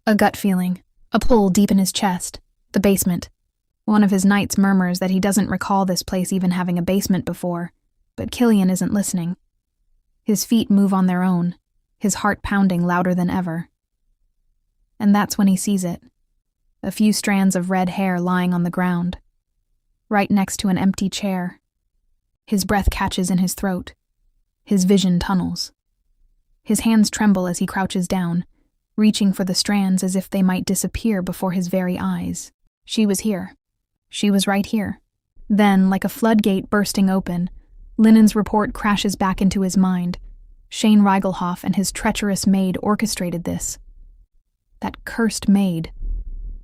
a gut feeling, a pull deep in his chest, the basement. One of his knights murmurs that he doesn't recall this place even having a basement before, but Killian isn't listening. His feet move on their own, his heart pounding louder than ever. And that's when he sees it. A few strands of red hair lying on the ground, right next to an empty chair. His breath catches in his throat. His vision tunnels. His hands tremble as he crouches down, reaching for the strands as if they might disappear before his very eyes. She was here. She was right here. Then, like a floodgate bursting open, Linen's report crashes back into his mind. Shane Reigelhoff and his treacherous maid orchestrated this. That cursed maid.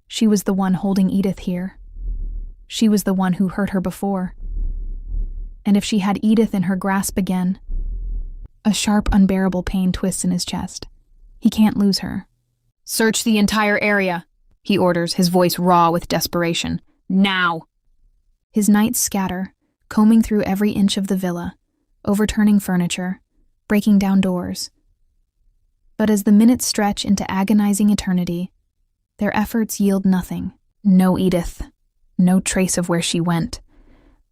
She was the one holding Edith here. She was the one who hurt her before. And if she had Edith in her grasp again... A sharp, unbearable pain twists in his chest. He can't lose her. "Search the entire area," he orders, his voice raw with desperation. "Now!" His knights scatter, combing through every inch of the villa, overturning furniture, breaking down doors. But as the minutes stretch into agonizing eternity, their efforts yield nothing. No Edith. No trace of where she went.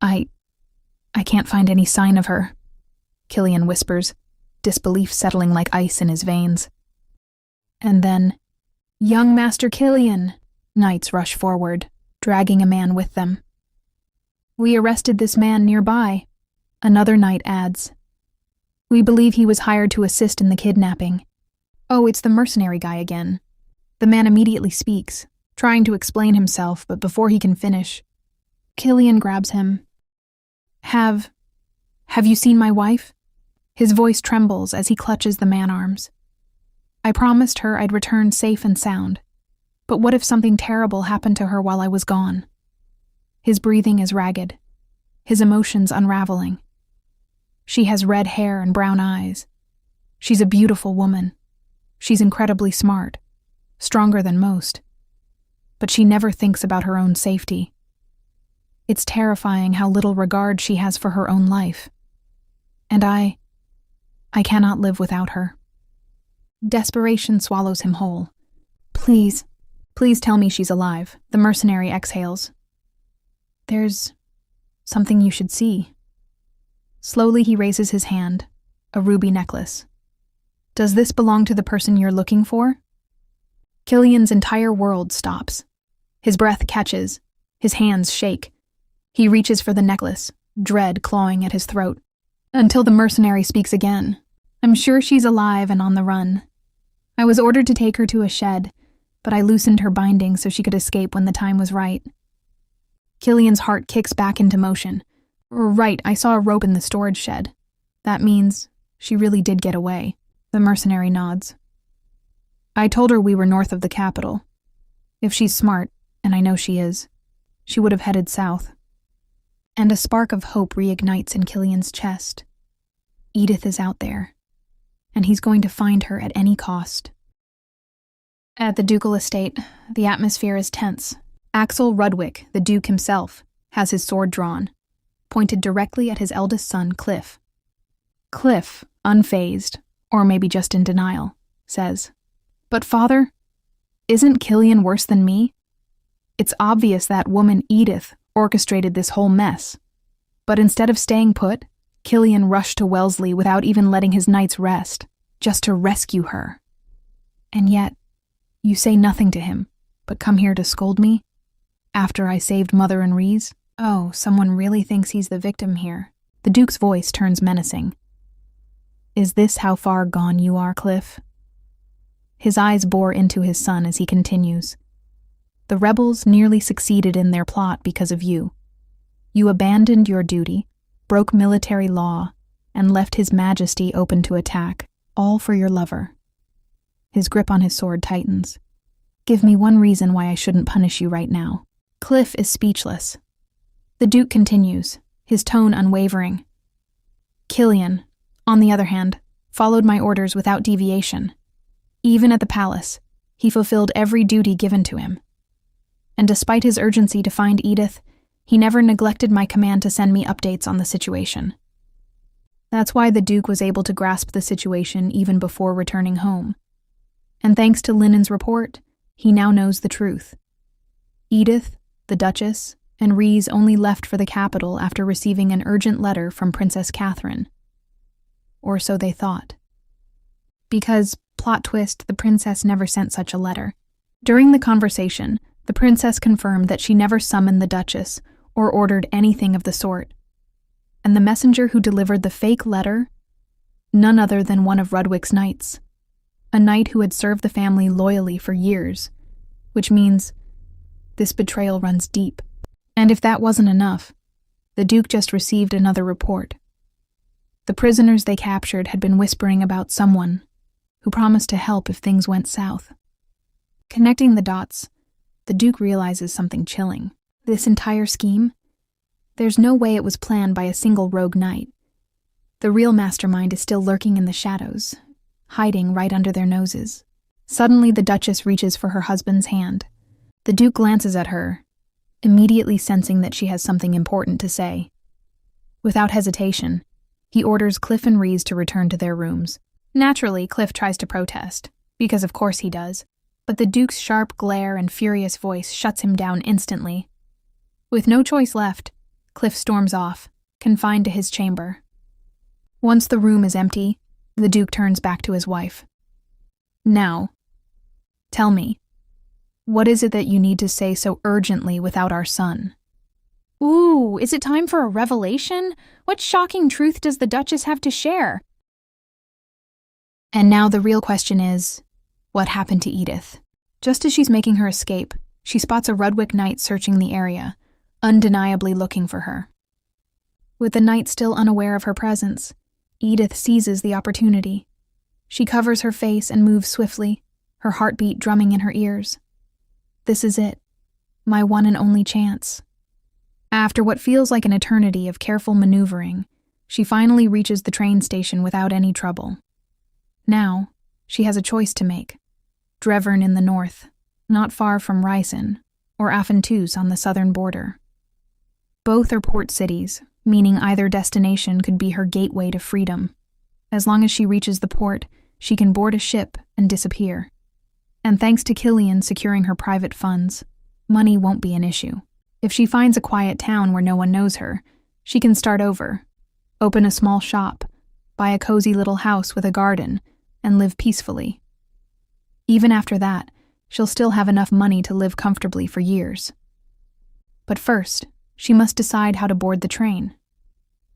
I can't find any sign of her," Killian whispers, disbelief settling like ice in his veins. And then, "Young Master Killian!" Knights rush forward, dragging a man with them. "We arrested this man nearby," another knight adds. "We believe he was hired to assist in the kidnapping." "Oh, it's the mercenary guy again." The man immediately speaks, trying to explain himself, but before he can finish, Killian grabs him. Have you seen my wife?" His voice trembles as he clutches the man-arms. "I promised her I'd return safe and sound. But what if something terrible happened to her while I was gone?" His breathing is ragged, his emotions unraveling. She has red hair and brown eyes. She's a beautiful woman. She's incredibly smart, stronger than most. But she never thinks about her own safety. It's terrifying how little regard she has for her own life. And I cannot live without her. Desperation swallows him whole. Please tell me she's alive," the mercenary exhales. "There's something you should see." Slowly he raises his hand, a ruby necklace. "Does this belong to the person you're looking for?" Killian's entire world stops. His breath catches, his hands shake. He reaches for the necklace, dread clawing at his throat. Until the mercenary speaks again. "I'm sure she's alive and on the run. I was ordered to take her to a shed, but I loosened her binding so she could escape when the time was right." Killian's heart kicks back into motion. "Right, I saw a rope in the storage shed." That means she really did get away. The mercenary nods. I told her we were north of the capital. If she's smart, and I know she is, she would have headed south. And a spark of hope reignites in Killian's chest. Edith is out there, and he's going to find her at any cost. At the ducal estate, the atmosphere is tense. Axel Rudwick, the Duke himself, has his sword drawn, pointed directly at his eldest son, Cliff. Cliff, unfazed, or maybe just in denial, says, "But father, isn't Killian worse than me? It's obvious that woman Edith orchestrated this whole mess. But instead of staying put, Killian rushed to Wellesley without even letting his knights rest, just to rescue her. And yet, you say nothing to him, but come here to scold me? After I saved Mother and Reese? Oh, someone really thinks he's the victim here." The Duke's voice turns menacing. "Is this how far gone you are, Cliff?" His eyes bore into his son as he continues. "The rebels nearly succeeded in their plot because of you. You abandoned your duty, broke military law, and left His Majesty open to attack, all for your lover." His grip on his sword tightens. "Give me one reason why I shouldn't punish you right now." Cliff is speechless. The Duke continues, his tone unwavering. "Killian, on the other hand, followed my orders without deviation. Even at the palace, he fulfilled every duty given to him. And despite his urgency to find Edith, he never neglected my command to send me updates on the situation. That's why the Duke was able to grasp the situation even before returning home. And thanks to Lennon's report, he now knows the truth. Edith, the Duchess, and Reese only left for the capital after receiving an urgent letter from Princess Catherine. Or so they thought. Because, plot twist, the princess never sent such a letter. During the conversation, the princess confirmed that she never summoned the Duchess or ordered anything of the sort. And the messenger who delivered the fake letter? None other than one of Rudwick's knights. A knight who had served the family loyally for years. Which means this betrayal runs deep. And if that wasn't enough, the Duke just received another report. The prisoners they captured had been whispering about someone who promised to help if things went south. Connecting the dots, the Duke realizes something chilling. This entire scheme? There's no way it was planned by a single rogue knight. The real mastermind is still lurking in the shadows, hiding right under their noses. Suddenly, the Duchess reaches for her husband's hand. The Duke glances at her, immediately sensing that she has something important to say. Without hesitation, he orders Cliff and Reese to return to their rooms. Naturally, Cliff tries to protest, because of course he does, but the Duke's sharp glare and furious voice shuts him down instantly. With no choice left, Cliff storms off, confined to his chamber. Once the room is empty, the Duke turns back to his wife. "Now, tell me, what is it that you need to say so urgently without our son?" "Ooh, is it time for a revelation? What shocking truth does the Duchess have to share?" And now the real question is, what happened to Edith? Just as she's making her escape, she spots a Rudwick knight searching the area, undeniably looking for her. With the knight still unaware of her presence, Edith seizes the opportunity. She covers her face and moves swiftly, her heartbeat drumming in her ears. This is it, my one and only chance. After what feels like an eternity of careful maneuvering, she finally reaches the train station without any trouble. Now, she has a choice to make. Drevern in the north, not far from Ryson, or Affentus on the southern border. Both are port cities, meaning either destination could be her gateway to freedom. As long as she reaches the port, she can board a ship and disappear. And thanks to Killian securing her private funds, money won't be an issue. If she finds a quiet town where no one knows her, she can start over, open a small shop, buy a cozy little house with a garden, and live peacefully. Even after that, she'll still have enough money to live comfortably for years. But first, she must decide how to board the train.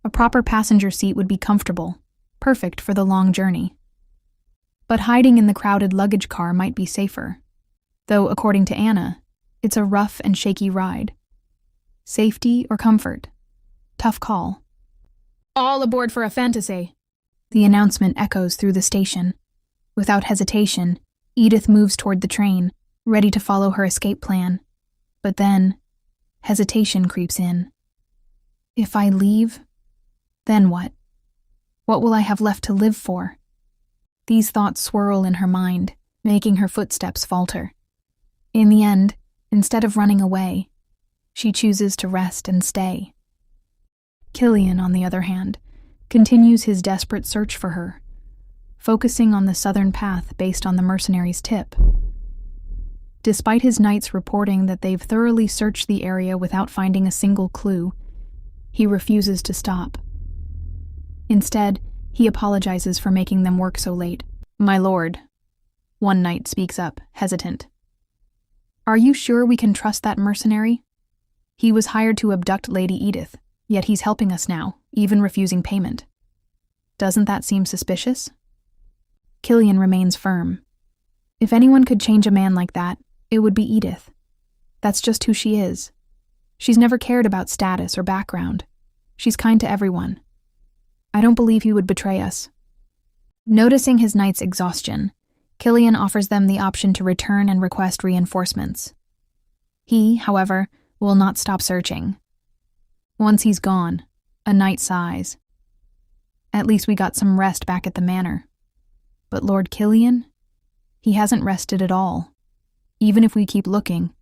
A proper passenger seat would be comfortable, perfect for the long journey. But hiding in the crowded luggage car might be safer. Though, according to Anna, it's a rough and shaky ride. Safety or comfort? Tough call. "All aboard for a fantasy," The announcement echoes through the station. Without hesitation, Edith moves toward the train, ready to follow her escape plan. But then, hesitation creeps in. If I leave, then what? What will I have left to live for? These thoughts swirl in her mind, making her footsteps falter. In the end, instead of running away, she chooses to rest and stay. Killian, on the other hand, continues his desperate search for her, focusing on the southern path based on the mercenaries' tip. Despite his knights reporting that they've thoroughly searched the area without finding a single clue, he refuses to stop. Instead, he apologizes for making them work so late. "My lord," one knight speaks up, hesitant. "Are you sure we can trust that mercenary? He was hired to abduct Lady Edith, yet he's helping us now, even refusing payment. Doesn't that seem suspicious?" Killian remains firm. If anyone could change a man like that, it would be Edith. That's just who she is. She's never cared about status or background. She's kind to everyone. I don't believe he would betray us. Noticing his knight's exhaustion, Killian offers them the option to return and request reinforcements. He, however, will not stop searching. Once he's gone, a knight sighs. At least we got some rest back at the manor. But Lord Killian? He hasn't rested at all. Even if we keep looking,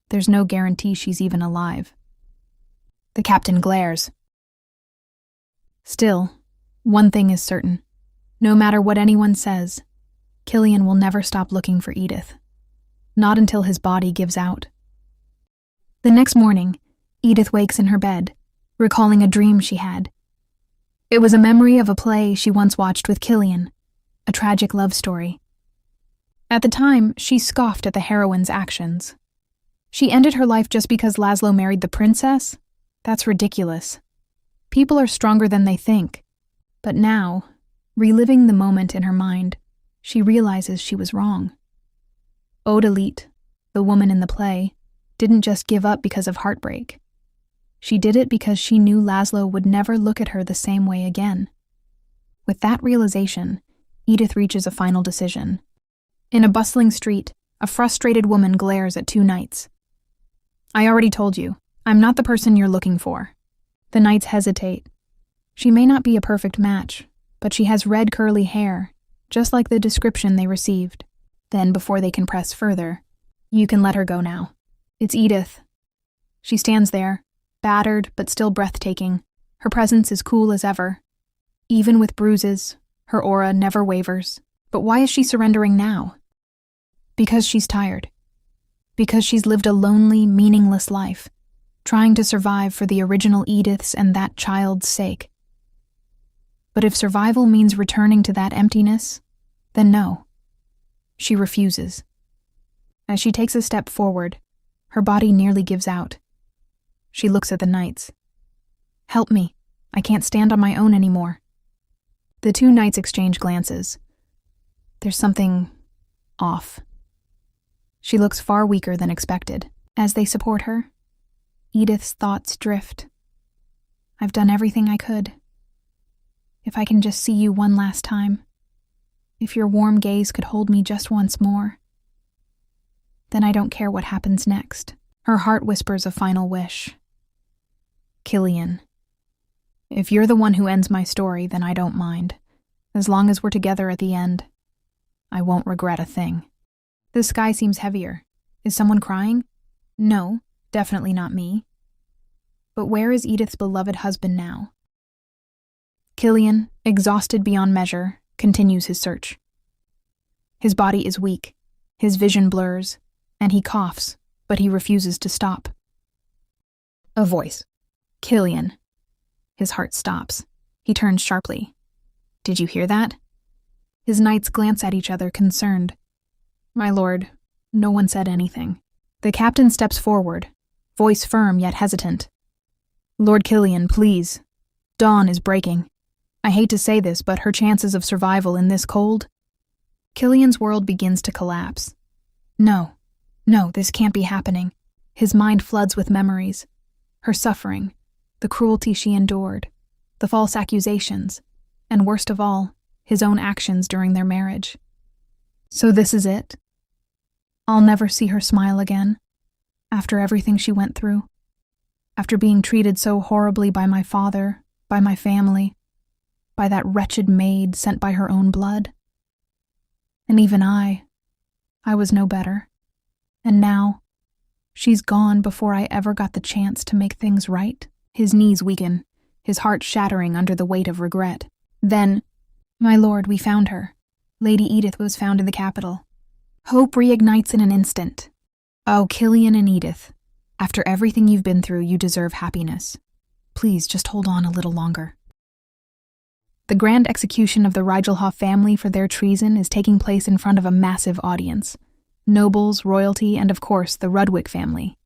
there's no guarantee she's even alive. The captain glares. Still, one thing is certain. No matter what anyone says, Killian will never stop looking for Edith. Not until his body gives out. The next morning, Edith wakes in her bed, recalling a dream she had. It was a memory of a play she once watched with Killian, a tragic love story. At the time, she scoffed at the heroine's actions. She ended her life just because Laszlo married the princess? That's ridiculous. People are stronger than they think. But now, reliving the moment in her mind, she realizes she was wrong. Odalit, the woman in the play, didn't just give up because of heartbreak. She did it because she knew Laszlo would never look at her the same way again. With that realization, Edith reaches a final decision. In a bustling street, a frustrated woman glares at two knights. "I already told you, I'm not the person you're looking for." The knights hesitate. She may not be a perfect match, but she has red curly hair, just like the description they received. Then, before they can press further, "You can let her go now. It's Edith." She stands there, battered but still breathtaking. Her presence is cool as ever. Even with bruises, her aura never wavers. But why is she surrendering now? Because she's tired. Because she's lived a lonely, meaningless life, trying to survive for the original Edith's and that child's sake. But if survival means returning to that emptiness, then no. She refuses. As she takes a step forward, her body nearly gives out. She looks at the knights. "Help me. I can't stand on my own anymore." The two knights exchange glances. There's something off. She looks far weaker than expected. As they support her, Edith's thoughts drift. "I've done everything I could. If I can just see you one last time, if your warm gaze could hold me just once more, then I don't care what happens next." Her heart whispers a final wish. "Killian, if you're the one who ends my story, then I don't mind. As long as we're together at the end, I won't regret a thing." The sky seems heavier. Is someone crying? No, definitely not me. But where is Edith's beloved husband now? Killian, exhausted beyond measure, continues his search. His body is weak, his vision blurs, and he coughs, but he refuses to stop. A voice. "Killian." His heart stops. He turns sharply. "Did you hear that?" His knights glance at each other, concerned. "My lord, no one said anything." The captain steps forward, voice firm yet hesitant. "Lord Killian, please. Dawn is breaking. I hate to say this, but her chances of survival in this cold..." Killian's world begins to collapse. No, this can't be happening. His mind floods with memories. Her suffering, the cruelty she endured, the false accusations. and worst of all, his own actions during their marriage. So this is it. I'll never see her smile again, after everything she went through, after being treated so horribly by my father, by my family, by that wretched maid sent by her own blood. And even I was no better. And now, she's gone before I ever got the chance to make things right. His knees weaken, his heart shattering under the weight of regret. Then, my lord, we found her. Lady Edith was found in the capital. Hope reignites in an instant. Oh, Killian and Edith, after everything you've been through, you deserve happiness. Please, just hold on a little longer. The grand execution of the Rigelhoff family for their treason is taking place in front of a massive audience. Nobles, royalty, and of course, the Rudwick family.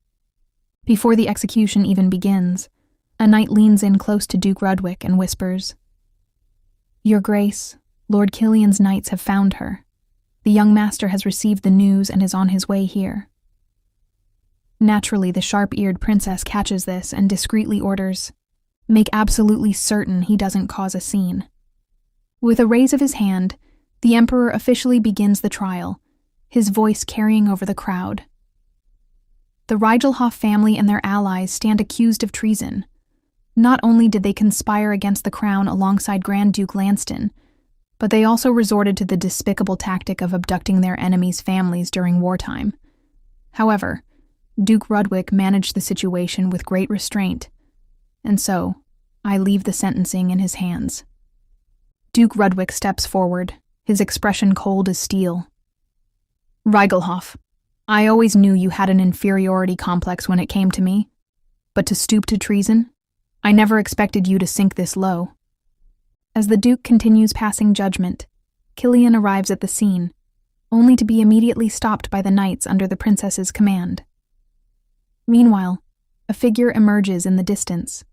Before the execution even begins, a knight leans in close to Duke Rudwick and whispers, "Your Grace, Lord Killian's knights have found her. The young master has received the news and is on his way here." Naturally, the sharp-eared princess catches this and discreetly orders, "Make absolutely certain he doesn't cause a scene." With a raise of his hand, the emperor officially begins the trial, his voice carrying over the crowd. The Rigelhoff family and their allies stand accused of treason. Not only did they conspire against the crown alongside Grand Duke Lanston, but they also resorted to the despicable tactic of abducting their enemies' families during wartime. However, Duke Rudwick managed the situation with great restraint, and so I leave the sentencing in his hands. Duke Rudwick steps forward, his expression cold as steel. "Rigelhoff, I always knew you had an inferiority complex when it came to me, but to stoop to treason? I never expected you to sink this low." As the Duke continues passing judgment, Killian arrives at the scene, only to be immediately stopped by the knights under the princess's command. Meanwhile, a figure emerges in the distance.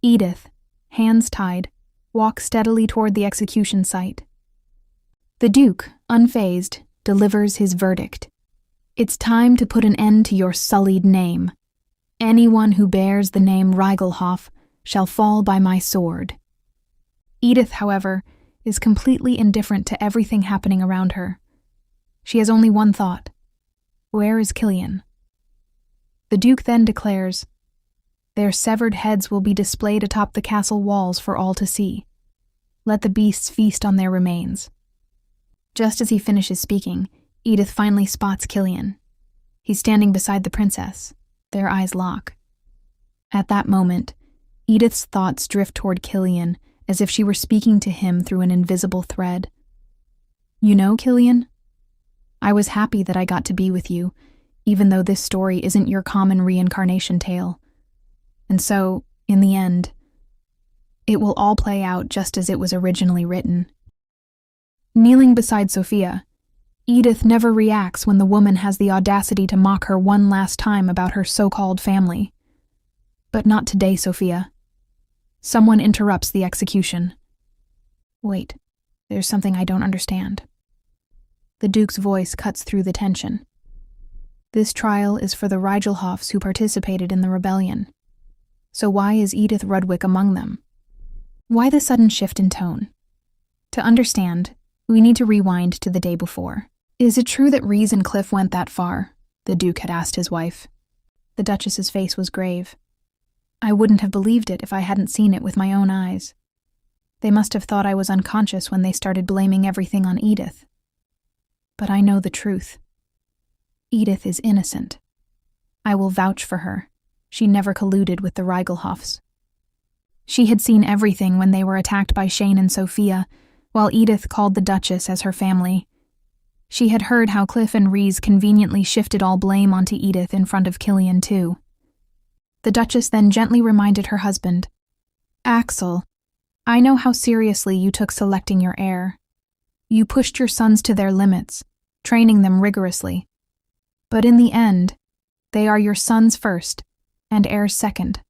Edith, hands tied, walks steadily toward the execution site. The Duke, unfazed, delivers his verdict. "It's time to put an end to your sullied name. Anyone who bears the name Rigelhoff shall fall by my sword." Edith, however, is completely indifferent to everything happening around her. She has only one thought: where is Killian? The Duke then declares, "Their severed heads will be displayed atop the castle walls for all to see. Let the beasts feast on their remains." Just as he finishes speaking, Edith finally spots Killian. He's standing beside the princess. Their eyes lock. At that moment, Edith's thoughts drift toward Killian as if she were speaking to him through an invisible thread. "You know, Killian, I was happy that I got to be with you, even though this story isn't your common reincarnation tale. And so, in the end, it will all play out just as it was originally written." Kneeling beside Sophia, Edith never reacts when the woman has the audacity to mock her one last time about her so-called family. But not today, Sophia. Someone interrupts the execution. "Wait, there's something I don't understand." The Duke's voice cuts through the tension. "This trial is for the Rigelhoffs who participated in the rebellion. So why is Edith Rudwick among them? Why the sudden shift in tone? To understand, we need to rewind to the day before. Is it true that Rhys and Cliff went that far?" the Duke had asked his wife. The Duchess's face was grave. "I wouldn't have believed it if I hadn't seen it with my own eyes. They must have thought I was unconscious when they started blaming everything on Edith. But I know the truth. Edith is innocent. I will vouch for her. She never colluded with the Rigelhoffs." She had seen everything when they were attacked by Shane and Sophia, while Edith called the Duchess as her family. She had heard how Cliff and Rhys conveniently shifted all blame onto Edith in front of Killian, too. The Duchess then gently reminded her husband, "Axel, I know how seriously you took selecting your heir. You pushed your sons to their limits, training them rigorously. But in the end, they are your sons first, and heirs second.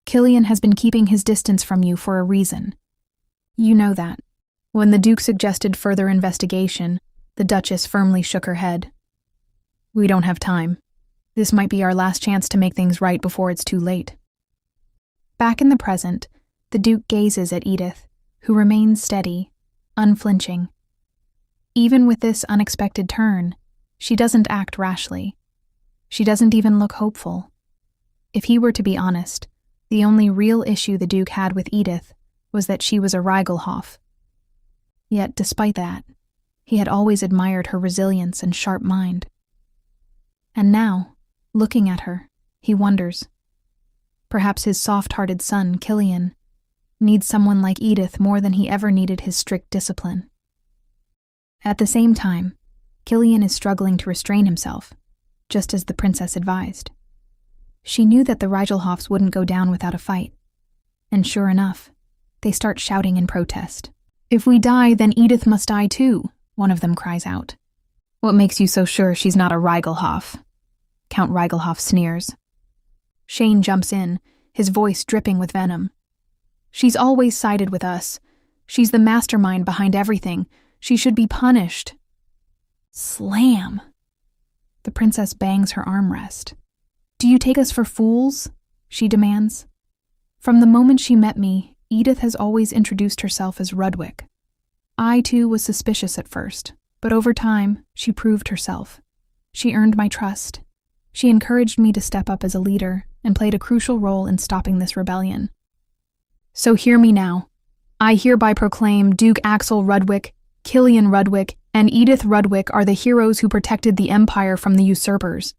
Killian has been keeping his distance from you for a reason. You know that." When the Duke suggested further investigation, the Duchess firmly shook her head. "We don't have time. This might be our last chance to make things right before it's too late." Back in the present, the Duke gazes at Edith, who remains steady, unflinching. Even with this unexpected turn, she doesn't act rashly. She doesn't even look hopeful. If he were to be honest, the only real issue the Duke had with Edith was that she was a Reigelhoff. Yet, despite that, he had always admired her resilience and sharp mind. And now, looking at her, he wonders. Perhaps his soft-hearted son, Killian, needs someone like Edith more than he ever needed his strict discipline. At the same time, Killian is struggling to restrain himself, just as the princess advised. She knew that the Reigelhoffs wouldn't go down without a fight. And sure enough, they start shouting in protest. "If we die, then Edith must die too," one of them cries out. "What makes you so sure she's not a Reigelhoff?" Count Reigelhoff sneers. Shane jumps in, his voice dripping with venom. "She's always sided with us. She's the mastermind behind everything. She should be punished." Slam! The princess bangs her armrest. "Do you take us for fools?" she demands. "From the moment she met me, Edith has always introduced herself as Rudwick. I, too, was suspicious at first, but over time, she proved herself. She earned my trust. She encouraged me to step up as a leader and played a crucial role in stopping this rebellion. So hear me now. I hereby proclaim Duke Axel Rudwick, Killian Rudwick, and Edith Rudwick are the heroes who protected the Empire from the usurpers.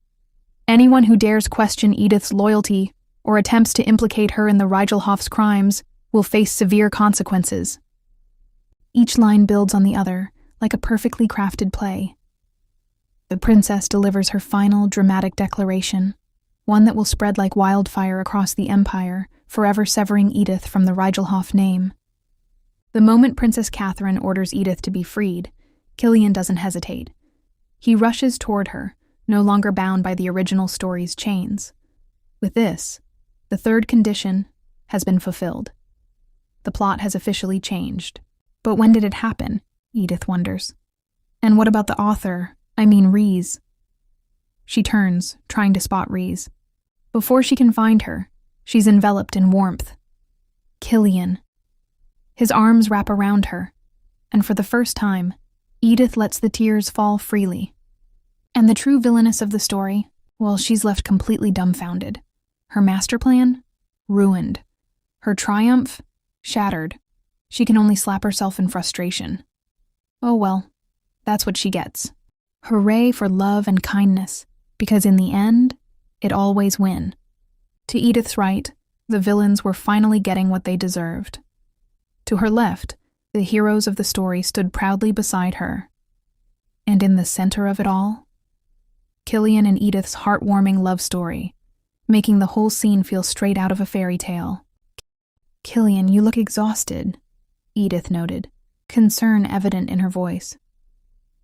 Anyone who dares question Edith's loyalty or attempts to implicate her in the Reigelhoff's crimes will face severe consequences." Each line builds on the other, like a perfectly crafted play. The princess delivers her final, dramatic declaration, one that will spread like wildfire across the Empire, forever severing Edith from the Reigelhoff name. The moment Princess Catherine orders Edith to be freed, Killian doesn't hesitate. He rushes toward her, no longer bound by the original story's chains. With this, the third condition has been fulfilled. The plot has officially changed. But when did it happen? Edith wonders. And what about the author? I mean Reese. She turns, trying to spot Reese. Before she can find her, she's enveloped in warmth. Killian. His arms wrap around her, and for the first time, Edith lets the tears fall freely. And the true villainess of the story, well, she's left completely dumbfounded. Her master plan? Ruined. Her triumph? Shattered. She can only slap herself in frustration. Oh well, that's what she gets. Hooray for love and kindness, because in the end, it always win. To Edith's right, the villains were finally getting what they deserved. To her left, the heroes of the story stood proudly beside her. And in the center of it all, Killian and Edith's heartwarming love story, making the whole scene feel straight out of a fairy tale. "Killian, you look exhausted," Edith noted, concern evident in her voice.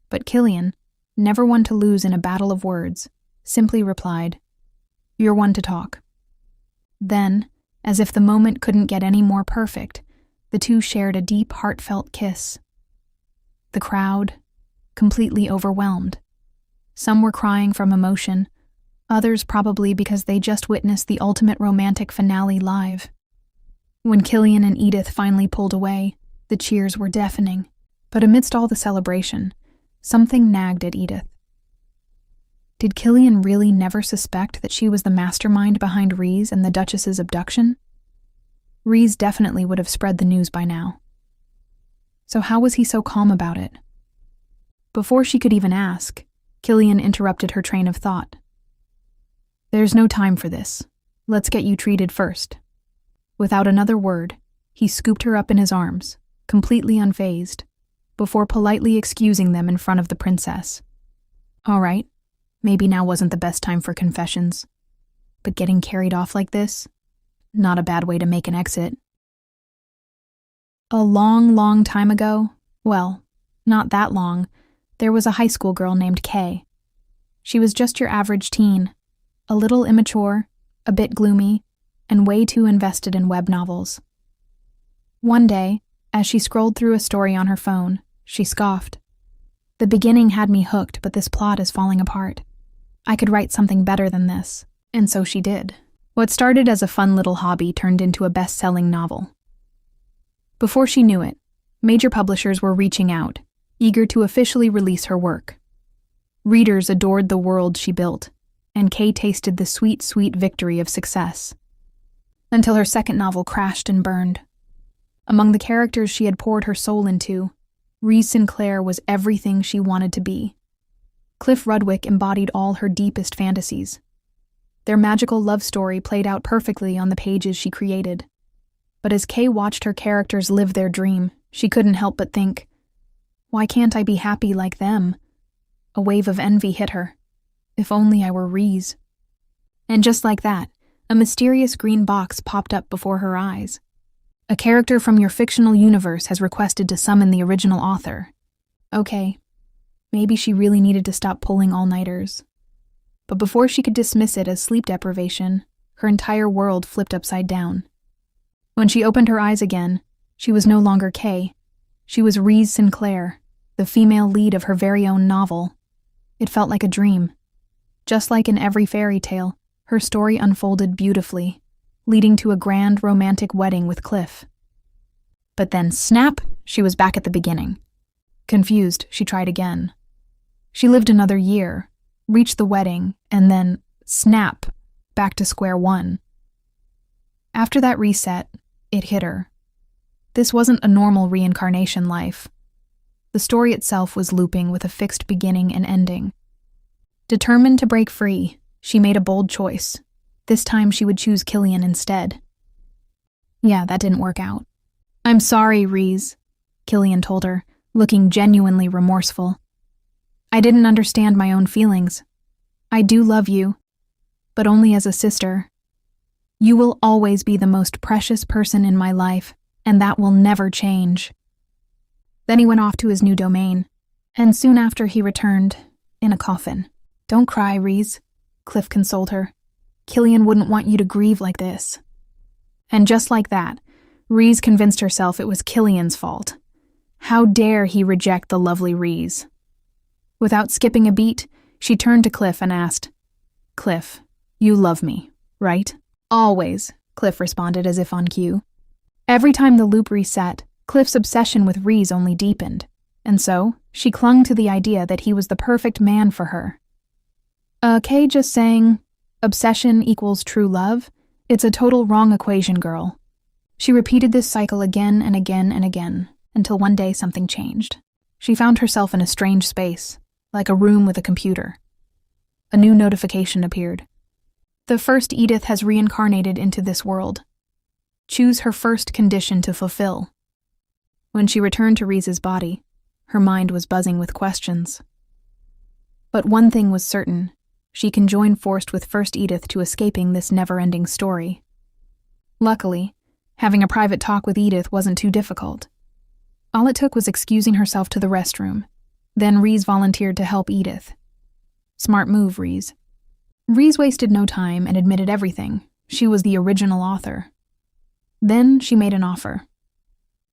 But Killian, never one to lose in a battle of words, simply replied, "You're one to talk." Then, as if the moment couldn't get any more perfect, the two shared a deep, heartfelt kiss. The crowd, completely overwhelmed. Some were crying from emotion, others probably because they just witnessed the ultimate romantic finale live. When Killian and Edith finally pulled away, the cheers were deafening, but amidst all the celebration, something nagged at Edith. Did Killian really never suspect that she was the mastermind behind Reese and the Duchess's abduction? Reese definitely would have spread the news by now. So how was he so calm about it? Before she could even ask, Killian interrupted her train of thought. "There's no time for this. Let's get you treated first." Without another word, he scooped her up in his arms, completely unfazed, before politely excusing them in front of the princess. All right, maybe now wasn't the best time for confessions, but getting carried off like this, not a bad way to make an exit. A long, long time ago, well, not that long, there was a high school girl named Kay. She was just your average teen, a little immature, a bit gloomy, and way too invested in web novels. One day, as she scrolled through a story on her phone, she scoffed. "The beginning had me hooked, but this plot is falling apart. I could write something better than this." And so she did. What started as a fun little hobby turned into a best-selling novel. Before she knew it, major publishers were reaching out, eager to officially release her work. Readers adored the world she built, and Kay tasted the sweet, sweet victory of success. Until her second novel crashed and burned. Among the characters she had poured her soul into, Rhys Sinclair was everything she wanted to be. Cliff Rudwick embodied all her deepest fantasies. Their magical love story played out perfectly on the pages she created. But as Kay watched her characters live their dream, she couldn't help but think, why can't I be happy like them? A wave of envy hit her. If only I were Rhys. And just like that, a mysterious green box popped up before her eyes. A character from your fictional universe has requested to summon the original author. Okay, maybe she really needed to stop pulling all-nighters. But before she could dismiss it as sleep deprivation, her entire world flipped upside down. When she opened her eyes again, she was no longer Kay. She was Rhys Sinclair, the female lead of her very own novel. It felt like a dream. Just like in every fairy tale, her story unfolded beautifully, leading to a grand romantic wedding with Cliff. But then, snap, she was back at the beginning. Confused, she tried again. She lived another year, reached the wedding, and then, snap, back to square one. After that reset, it hit her. This wasn't a normal reincarnation life. The story itself was looping with a fixed beginning and ending. Determined to break free, she made a bold choice. This time she would choose Killian instead. Yeah, that didn't work out. I'm sorry, Rhys, Killian told her, looking genuinely remorseful. I didn't understand my own feelings. I do love you, but only as a sister. You will always be the most precious person in my life, and that will never change. Then he went off to his new domain, and soon after he returned, in a coffin. Don't cry, Rhys, Cliff consoled her. Killian wouldn't want you to grieve like this. And just like that, Rhys convinced herself it was Killian's fault. How dare he reject the lovely Rhys? Without skipping a beat, she turned to Cliff and asked, Cliff, you love me, right? Always, Cliff responded as if on cue. Every time the loop reset, Cliff's obsession with Rhys only deepened, and so she clung to the idea that he was the perfect man for her. Kay just saying, obsession equals true love? It's a total wrong equation, girl. She repeated this cycle again and again and again, until one day something changed. She found herself in a strange space, like a room with a computer. A new notification appeared. The first Edith has reincarnated into this world. Choose her first condition to fulfill. When she returned to Rhys's body, her mind was buzzing with questions. But one thing was certain. She conjoined forced with First Edith to escaping this never-ending story. Luckily, having a private talk with Edith wasn't too difficult. All it took was excusing herself to the restroom. Then Rhys volunteered to help Edith. Smart move, Rhys. Rhys wasted no time and admitted everything. She was the original author. Then she made an offer.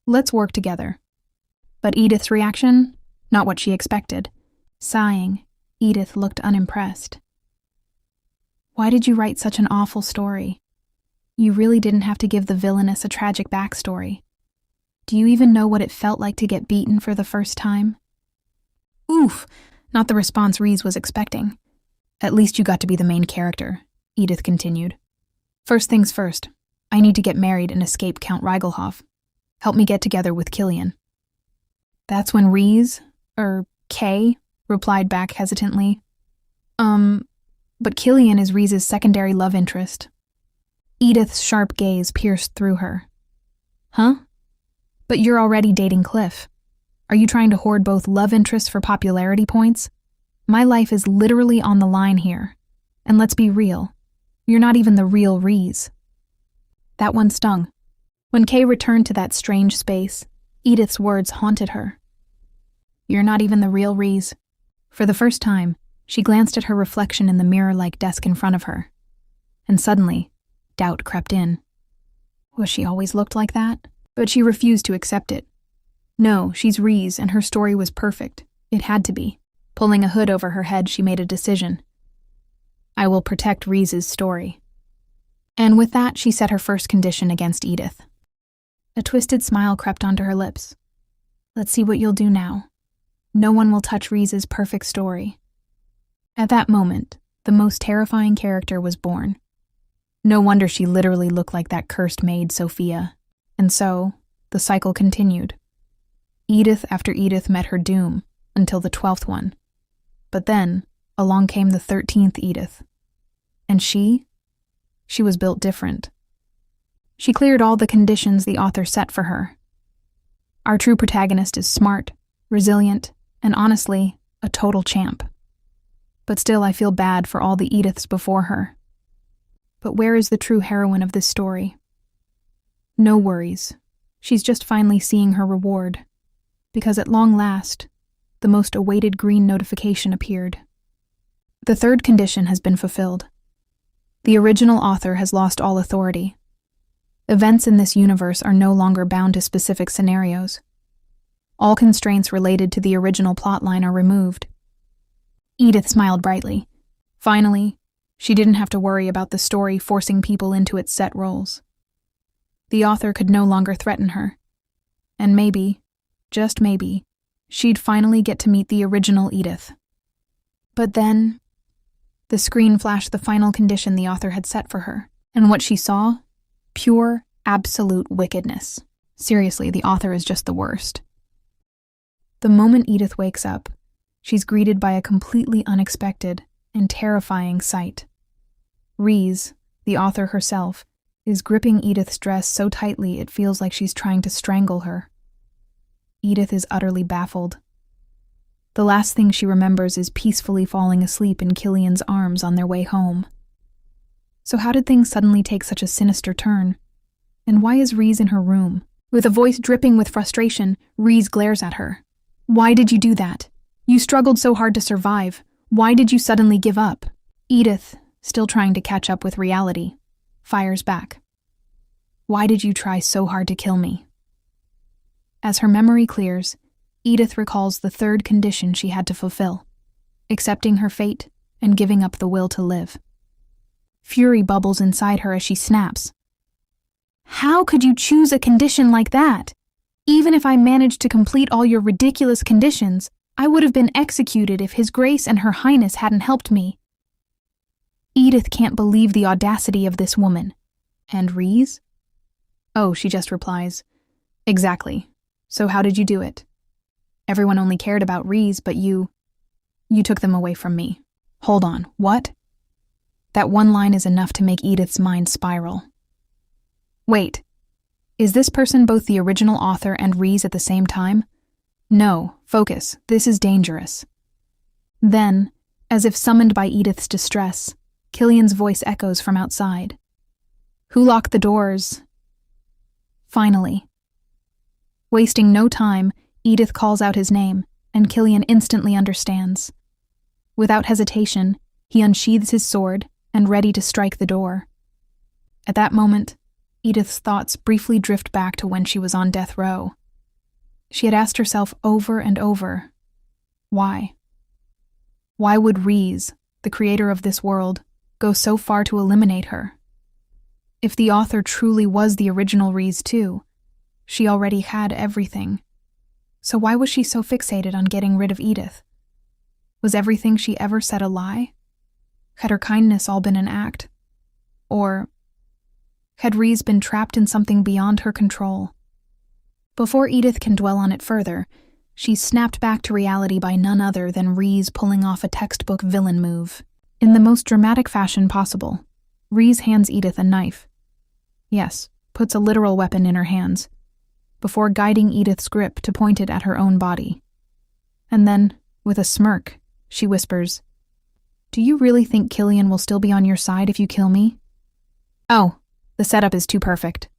Let's work together. But Edith's reaction? Not what she expected. Sighing, Edith looked unimpressed. Why did you write such an awful story? You really didn't have to give the villainess a tragic backstory. Do you even know what it felt like to get beaten for the first time? Oof, not the response Rhys was expecting. At least you got to be the main character, Edith continued. First things first, I need to get married and escape Count Reigelhoff. Help me get together with Killian. That's when Rhys, Kay, replied back hesitantly. But Killian is Rhys's secondary love interest. Edith's sharp gaze pierced through her. Huh? But you're already dating Cliff. Are you trying to hoard both love interests for popularity points? My life is literally on the line here. And let's be real. You're not even the real Rhys. That one stung. When Kay returned to that strange space, Edith's words haunted her. You're not even the real Rhys. For the first time, she glanced at her reflection in the mirror-like desk in front of her. And suddenly, doubt crept in. Was she always looked like that? But she refused to accept it. No, she's Rhys, and her story was perfect. It had to be. Pulling a hood over her head, she made a decision. I will protect Rhys's story. And with that, she set her first condition against Edith. A twisted smile crept onto her lips. Let's see what you'll do now. No one will touch Reese's perfect story. At that moment, the most terrifying character was born. No wonder she literally looked like that cursed maid, Sophia. And so, the cycle continued. Edith after Edith met her doom, until the 12th one. But then, along came the 13th Edith. And she was built different. She cleared all the conditions the author set for her. Our true protagonist is smart, resilient, and honestly, a total champ. But still I feel bad for all the Ediths before her. But where is the true heroine of this story? No worries. She's just finally seeing her reward. Because at long last, the most awaited green notification appeared. The third condition has been fulfilled. The original author has lost all authority. Events in this universe are no longer bound to specific scenarios. All constraints related to the original plotline are removed. Edith smiled brightly. Finally, she didn't have to worry about the story forcing people into its set roles. The author could no longer threaten her. And maybe, just maybe, she'd finally get to meet the original Edith. But then, the screen flashed the final condition the author had set for her, and what she saw? Pure, absolute wickedness. Seriously, the author is just the worst. The moment Edith wakes up, she's greeted by a completely unexpected and terrifying sight. Reese, the author herself, is gripping Edith's dress so tightly it feels like she's trying to strangle her. Edith is utterly baffled. The last thing she remembers is peacefully falling asleep in Killian's arms on their way home. So how did things suddenly take such a sinister turn? And why is Reese in her room? With a voice dripping with frustration, Reese glares at her. Why did you do that? You struggled so hard to survive. Why did you suddenly give up? Edith, still trying to catch up with reality, fires back. Why did you try so hard to kill me? As her memory clears, Edith recalls the third condition she had to fulfill, accepting her fate and giving up the will to live. Fury bubbles inside her as she snaps. How could you choose a condition like that? Even if I managed to complete all your ridiculous conditions, I would have been executed if His Grace and Her Highness hadn't helped me. Edith can't believe the audacity of this woman. And Reese? Oh, she just replies, exactly. So how did you do it? Everyone only cared about Reese, but you took them away from me. Hold on, what? That one line is enough to make Edith's mind spiral. Wait, is this person both the original author and Reese at the same time? No, focus, this is dangerous. Then, as if summoned by Edith's distress, Killian's voice echoes from outside. Who locked the doors? Finally. Wasting no time, Edith calls out his name, and Killian instantly understands. Without hesitation, he unsheathes his sword and ready to strike the door. At that moment, Edith's thoughts briefly drift back to when she was on death row. She had asked herself over and over, why? Why would Reese, the creator of this world, go so far to eliminate her? If the author truly was the original Reese too, she already had everything. So why was she so fixated on getting rid of Edith? Was everything she ever said a lie? Had her kindness all been an act? Or had Reese been trapped in something beyond her control? Before Edith can dwell on it further, she's snapped back to reality by none other than Reese pulling off a textbook villain move. In the most dramatic fashion possible, Reese hands Edith a knife. Yes, puts a literal weapon in her hands, before guiding Edith's grip to point it at her own body. And then, with a smirk, she whispers, Do you really think Killian will still be on your side if you kill me? Oh, the setup is too perfect.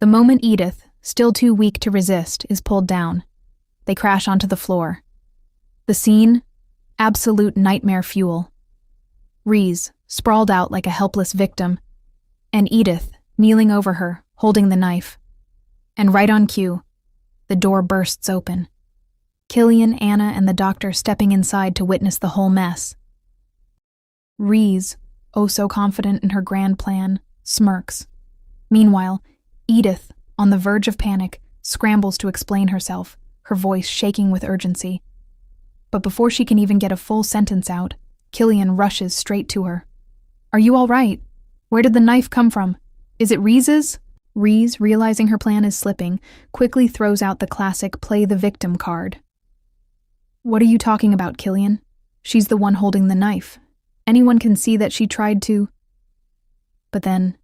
The moment Edith, still too weak to resist, is pulled down, they crash onto the floor. The scene? Absolute nightmare fuel. Reese, sprawled out like a helpless victim, and Edith, kneeling over her, holding the knife. And right on cue, the door bursts open. Killian, Anna, and the doctor stepping inside to witness the whole mess. Reese, oh so confident in her grand plan, smirks. Meanwhile, Edith, on the verge of panic, scrambles to explain herself, her voice shaking with urgency. But before she can even get a full sentence out, Killian rushes straight to her. "Are you all right? Where did the knife come from? Is it Reese's?" Reese, realizing her plan is slipping, quickly throws out the classic play the victim card. "What are you talking about, Killian? She's the one holding the knife. Anyone can see that she tried to..." But then,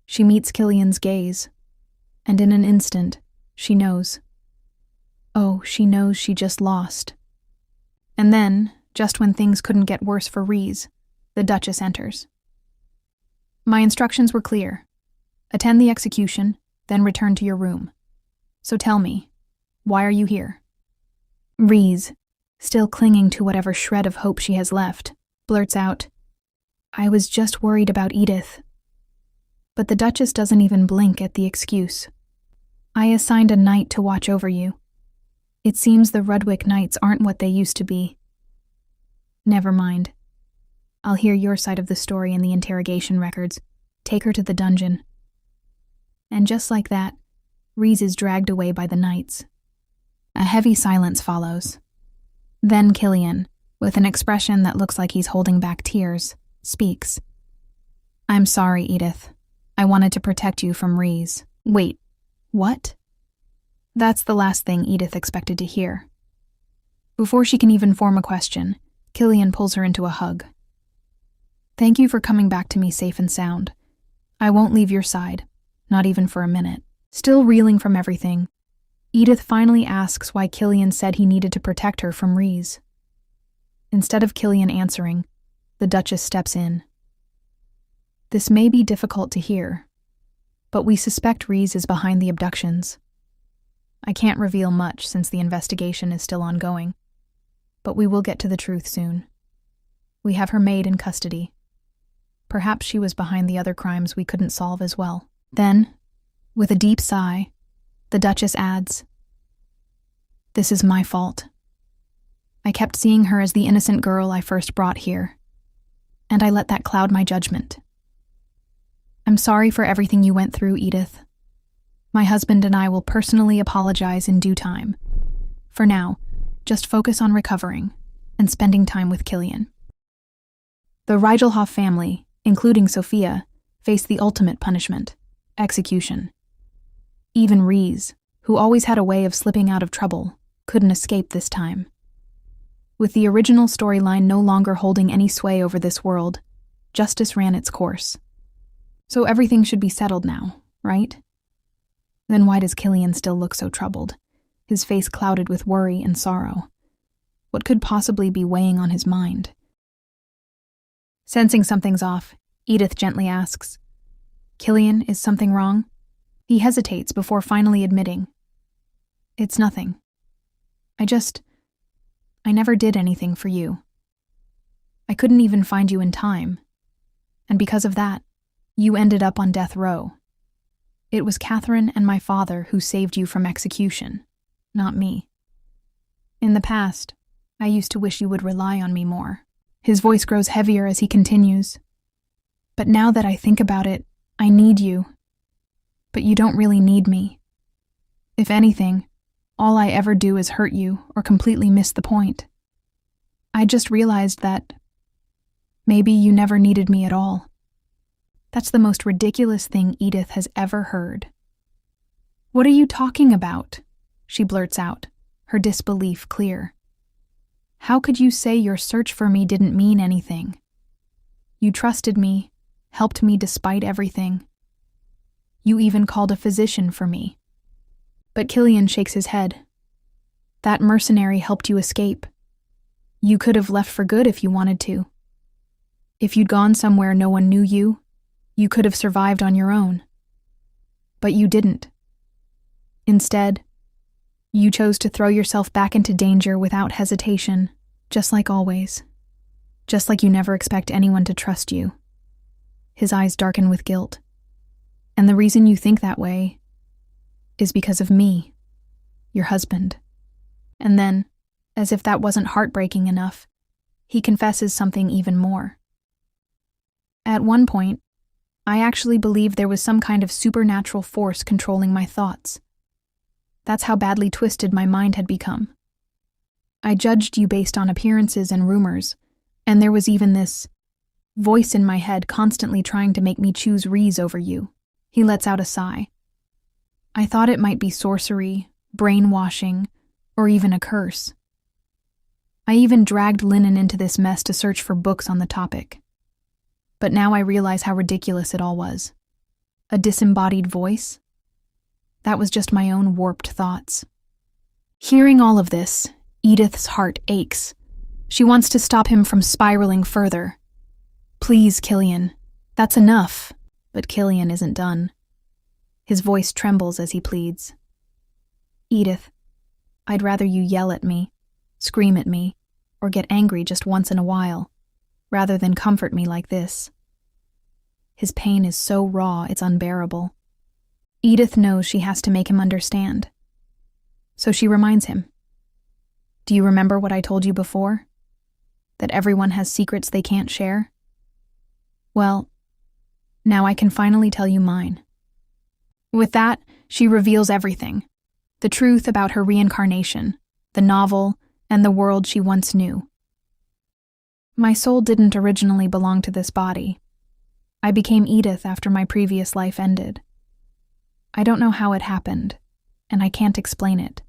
she meets Killian's gaze, and in an instant, she knows. Oh, she knows she just lost. And then, just when things couldn't get worse for Reese, the Duchess enters. "My instructions were clear. Attend the execution, then return to your room. So tell me, why are you here?" Reese, still clinging to whatever shred of hope she has left, blurts out, "I was just worried about Edith." But the Duchess doesn't even blink at the excuse. "I assigned a knight to watch over you. It seems the Rudwick Knights aren't what they used to be." "Never mind. I'll hear your side of the story in the interrogation records. Take her to the dungeon." And just like that, Reese is dragged away by the knights. A heavy silence follows. Then Killian, with an expression that looks like he's holding back tears, speaks. "I'm sorry, Edith. I wanted to protect you from Reese." "Wait, what?" That's the last thing Edith expected to hear. Before she can even form a question, Killian pulls her into a hug. "Thank you for coming back to me safe and sound. I won't leave your side, not even for a minute." Still reeling from everything, Edith finally asks why Killian said he needed to protect her from Reese. Instead of Killian answering, the Duchess steps in. "This may be difficult to hear, but we suspect Reese is behind the abductions. I can't reveal much since the investigation is still ongoing, but we will get to the truth soon. We have her maid in custody. Perhaps she was behind the other crimes we couldn't solve as well." Then, with a deep sigh, the Duchess adds, "This is my fault. I kept seeing her as the innocent girl I first brought here, and I let that cloud my judgment. I'm sorry for everything you went through, Edith. My husband and I will personally apologize in due time. For now, just focus on recovering and spending time with Killian." The Rigelhoff family, including Sophia, face the ultimate punishment: execution. Even Reese, who always had a way of slipping out of trouble, couldn't escape this time. With the original storyline no longer holding any sway over this world, justice ran its course. So everything should be settled now, right? Then why does Killian still look so troubled, his face clouded with worry and sorrow? What could possibly be weighing on his mind? Sensing something's off, Edith gently asks, "Killian, is something wrong?" He hesitates before finally admitting, "It's nothing. I never did anything for you. I couldn't even find you in time. And because of that, you ended up on death row. It was Catherine and my father who saved you from execution, not me. In the past, I used to wish you would rely on me more." His voice grows heavier as he continues. "But now that I think about it, I need you. But you don't really need me. If anything, all I ever do is hurt you or completely miss the point. I just realized that maybe you never needed me at all." That's the most ridiculous thing Edith has ever heard. "What are you talking about?" she blurts out, her disbelief clear. "How could you say your search for me didn't mean anything? You trusted me, helped me despite everything. You even called a physician for me." But Killian shakes his head. "That mercenary helped you escape. You could have left for good if you wanted to. If you'd gone somewhere no one knew you, you could have survived on your own. But you didn't. Instead, you chose to throw yourself back into danger without hesitation, just like always. Just like you never expect anyone to trust you." His eyes darken with guilt. "And the reason you think that way is because of me, your husband." And then, as if that wasn't heartbreaking enough, he confesses something even more. "At one point, I actually believed there was some kind of supernatural force controlling my thoughts. That's how badly twisted my mind had become. I judged you based on appearances and rumors, and there was even this voice in my head constantly trying to make me choose Reese over you. He lets out a sigh. I thought it might be sorcery, brainwashing, or even a curse. I even dragged Lennon into this mess to search for books on the topic. But now I realize how ridiculous it all was. A disembodied voice? That was just my own warped thoughts. Hearing all of this, Edith's heart aches. She wants to stop him from spiraling further. Please, Killian. That's enough. But Killian isn't done. His voice trembles as he pleads. Edith, I'd rather you yell at me, scream at me, or get angry just once in a while, rather than comfort me like this. His pain is so raw, it's unbearable. Edith knows she has to make him understand. So she reminds him. Do you remember what I told you before? That everyone has secrets they can't share? Well, now I can finally tell you mine. With that, she reveals everything. The truth about her reincarnation, the novel, and the world she once knew. My soul didn't originally belong to this body. I became Edith after my previous life ended. I don't know how it happened, and I can't explain it.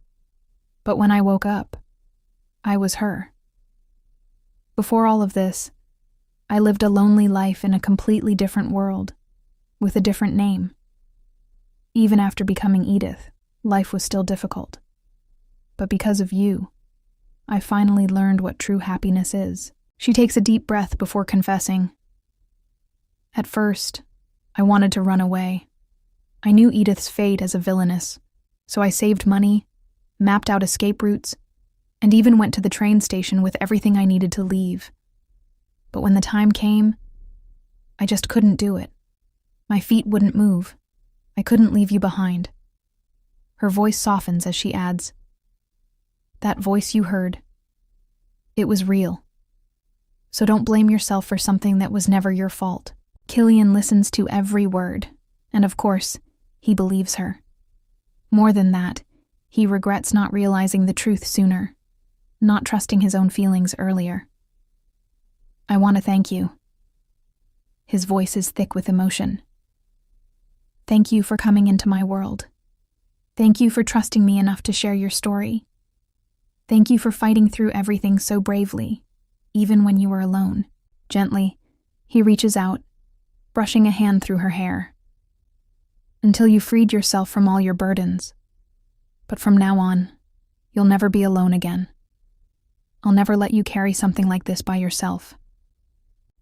But when I woke up, I was her. Before all of this, I lived a lonely life in a completely different world, with a different name. Even after becoming Edith, life was still difficult. But because of you, I finally learned what true happiness is. She takes a deep breath before confessing. At first, I wanted to run away. I knew Edith's fate as a villainess, so I saved money, mapped out escape routes, and even went to the train station with everything I needed to leave. But when the time came, I just couldn't do it. My feet wouldn't move. I couldn't leave you behind. Her voice softens as she adds, that voice you heard, it was real. So don't blame yourself for something that was never your fault. Killian listens to every word, and of course, he believes her. More than that, he regrets not realizing the truth sooner, not trusting his own feelings earlier. I want to thank you. His voice is thick with emotion. Thank you for coming into my world. Thank you for trusting me enough to share your story. Thank you for fighting through everything so bravely, even when you were alone. Gently, he reaches out, brushing a hand through her hair. Until you freed yourself from all your burdens. But from now on, you'll never be alone again. I'll never let you carry something like this by yourself.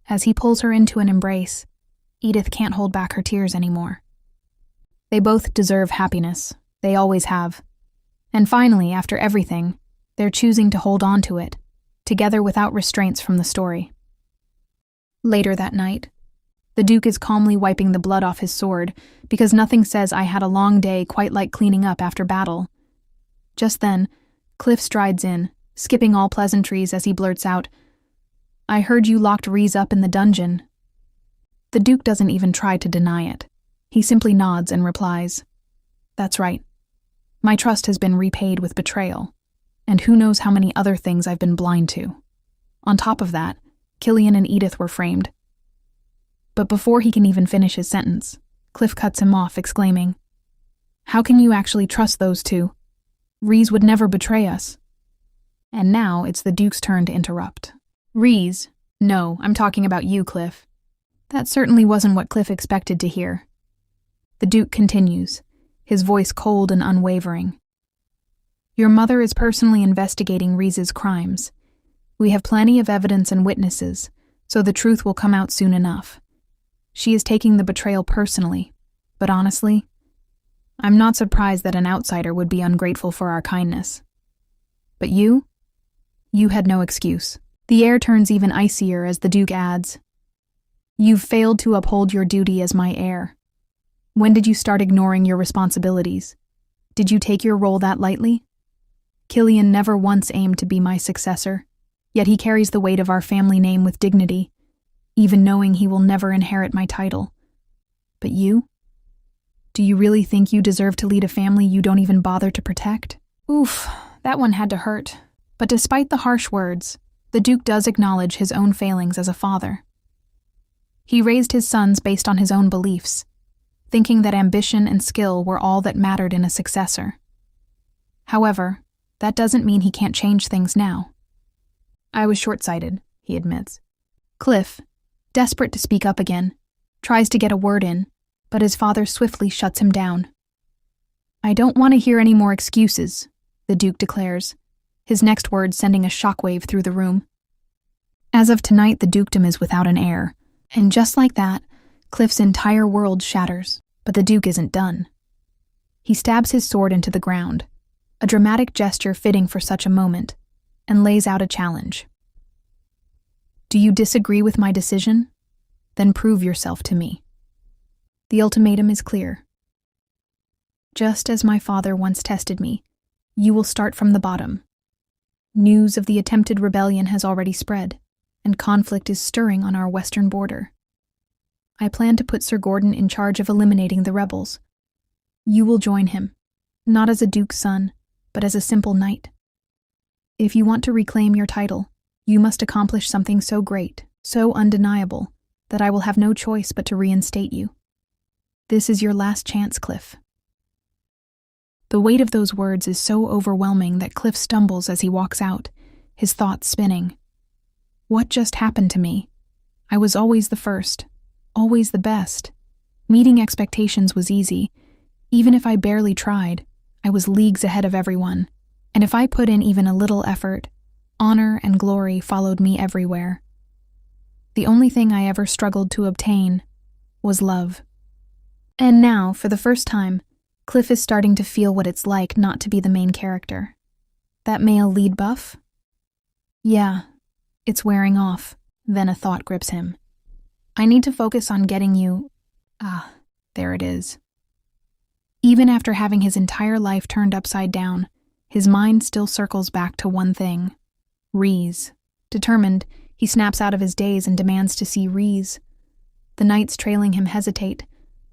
As he pulls her into an embrace, Edith can't hold back her tears anymore. They both deserve happiness. They always have. And finally, after everything, they're choosing to hold on to it, together without restraints from the story. Later that night, the Duke is calmly wiping the blood off his sword because nothing says I had a long day quite like cleaning up after battle. Just then, Cliff strides in, skipping all pleasantries as he blurts out, I heard you locked Reese up in the dungeon. The Duke doesn't even try to deny it. He simply nods and replies, That's right. My trust has been repaid with betrayal, and who knows how many other things I've been blind to. On top of that, Killian and Edith were framed. But before he can even finish his sentence, Cliff cuts him off, exclaiming, How can you actually trust those two? Reese would never betray us. And now it's the Duke's turn to interrupt. Reese? No, I'm talking about you, Cliff. That certainly wasn't what Cliff expected to hear. The Duke continues, his voice cold and unwavering. Your mother is personally investigating Reese's crimes. We have plenty of evidence and witnesses, so the truth will come out soon enough. She is taking the betrayal personally, but honestly, I'm not surprised that an outsider would be ungrateful for our kindness. But you had no excuse. The air turns even icier as the Duke adds, You've failed to uphold your duty as my heir. When did you start ignoring your responsibilities? Did you take your role that lightly? Killian never once aimed to be my successor, yet he carries the weight of our family name with dignity, even knowing he will never inherit my title. But you? Do you really think you deserve to lead a family you don't even bother to protect? Oof, that one had to hurt. But despite the harsh words, the Duke does acknowledge his own failings as a father. He raised his sons based on his own beliefs, thinking that ambition and skill were all that mattered in a successor. However, that doesn't mean he can't change things now. I was short-sighted, he admits. Cliff, desperate to speak up again, tries to get a word in, but his father swiftly shuts him down. I don't want to hear any more excuses, the Duke declares, his next words sending a shockwave through the room. As of tonight, the dukedom is without an heir, and just like that, Cliff's entire world shatters, but the Duke isn't done. He stabs his sword into the ground, a dramatic gesture fitting for such a moment, and lays out a challenge. Do you disagree with my decision? Then prove yourself to me. The ultimatum is clear. Just as my father once tested me, you will start from the bottom. News of the attempted rebellion has already spread, and conflict is stirring on our western border. I plan to put Sir Gordon in charge of eliminating the rebels. You will join him, not as a duke's son, but as a simple knight. If you want to reclaim your title, you must accomplish something so great, so undeniable, that I will have no choice but to reinstate you. This is your last chance, Cliff. The weight of those words is so overwhelming that Cliff stumbles as he walks out, his thoughts spinning. What just happened to me? I was always the first, always the best. Meeting expectations was easy. Even if I barely tried, I was leagues ahead of everyone. And if I put in even a little effort, honor and glory followed me everywhere. The only thing I ever struggled to obtain was love. And now, for the first time, Cliff is starting to feel what it's like not to be the main character. That male lead buff? Yeah, it's wearing off. Then a thought grips him. I need to focus on getting you... there it is. Even after having his entire life turned upside down, his mind still circles back to one thing. Reese. Determined, he snaps out of his daze and demands to see Reese. The knights trailing him hesitate,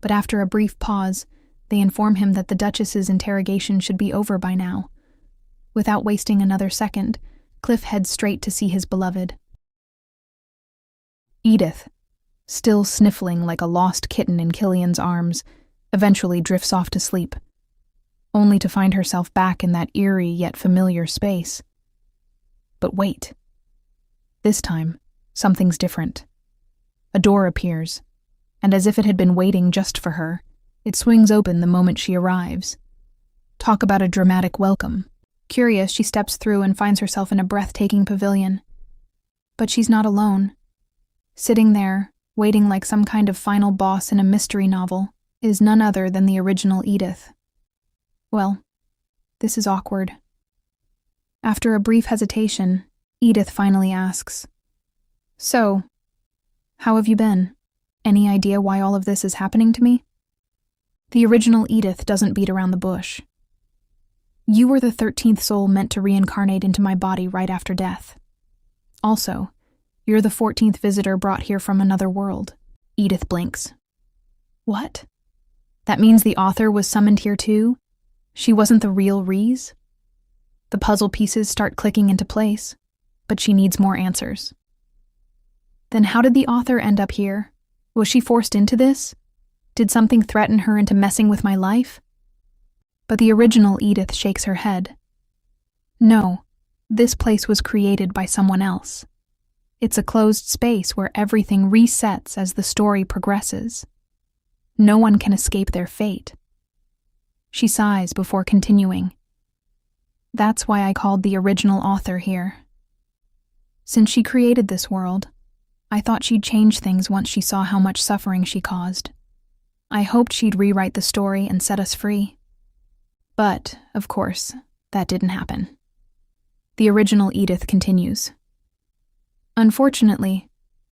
but after a brief pause, they inform him that the Duchess's interrogation should be over by now. Without wasting another second, Cliff heads straight to see his beloved. Edith, still sniffling like a lost kitten in Killian's arms, eventually drifts off to sleep, only to find herself back in that eerie yet familiar space. But wait. This time, something's different. A door appears, and as if it had been waiting just for her, it swings open the moment she arrives. Talk about a dramatic welcome. Curious, she steps through and finds herself in a breathtaking pavilion. But she's not alone. Sitting there, waiting like some kind of final boss in a mystery novel, is none other than the original Edith. Well, this is awkward. After a brief hesitation, Edith finally asks, So, how have you been? Any idea why all of this is happening to me? The original Edith doesn't beat around the bush. You were the 13th soul meant to reincarnate into my body right after death. Also, you're the 14th visitor brought here from another world. Edith blinks. What? That means the author was summoned here too? She wasn't the real Reese? The puzzle pieces start clicking into place, but she needs more answers. Then how did the author end up here? Was she forced into this? Did something threaten her into messing with my life? But the original Edith shakes her head. No, this place was created by someone else. It's a closed space where everything resets as the story progresses. No one can escape their fate. She sighs before continuing. That's why I called the original author here. Since she created this world, I thought she'd change things once she saw how much suffering she caused. I hoped she'd rewrite the story and set us free. But, of course, that didn't happen. The original Edith continues. Unfortunately,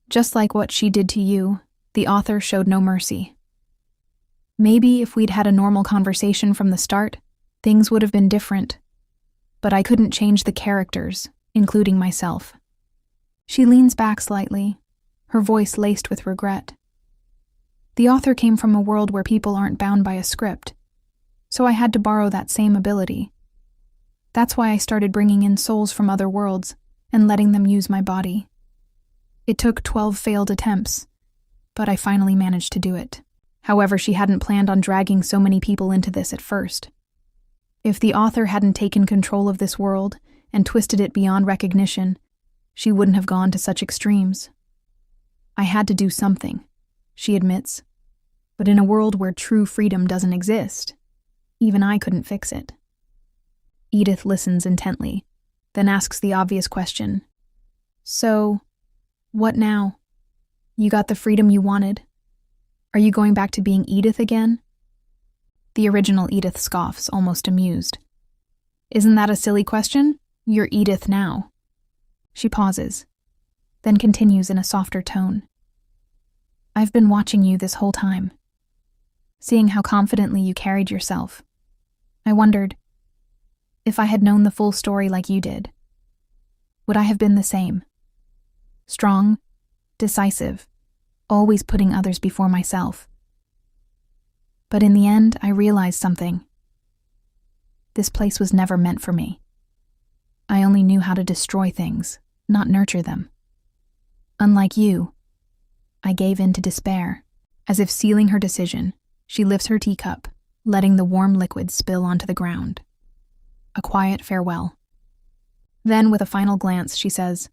just like what she did to you, the author showed no mercy. Maybe if we'd had a normal conversation from the start, things would have been different. But I couldn't change the characters, including myself. She leans back slightly, her voice laced with regret. The author came from a world where people aren't bound by a script, so I had to borrow that same ability. That's why I started bringing in souls from other worlds and letting them use my body. It took 12 failed attempts, but I finally managed to do it. However, she hadn't planned on dragging so many people into this at first. If the author hadn't taken control of this world and twisted it beyond recognition, she wouldn't have gone to such extremes. I had to do something, she admits, but in a world where true freedom doesn't exist, even I couldn't fix it. Edith listens intently, then asks the obvious question. So, what now? You got the freedom you wanted. Are you going back to being Edith again? The original Edith scoffs, almost amused. Isn't that a silly question? You're Edith now. She pauses, then continues in a softer tone. I've been watching you this whole time, seeing how confidently you carried yourself. I wondered, if I had known the full story like you did, would I have been the same? Strong, decisive, always putting others before myself. But in the end, I realized something. This place was never meant for me. I only knew how to destroy things, not nurture them. Unlike you, I gave in to despair. As if sealing her decision, she lifts her teacup, letting the warm liquid spill onto the ground. A quiet farewell. Then, with a final glance, she says,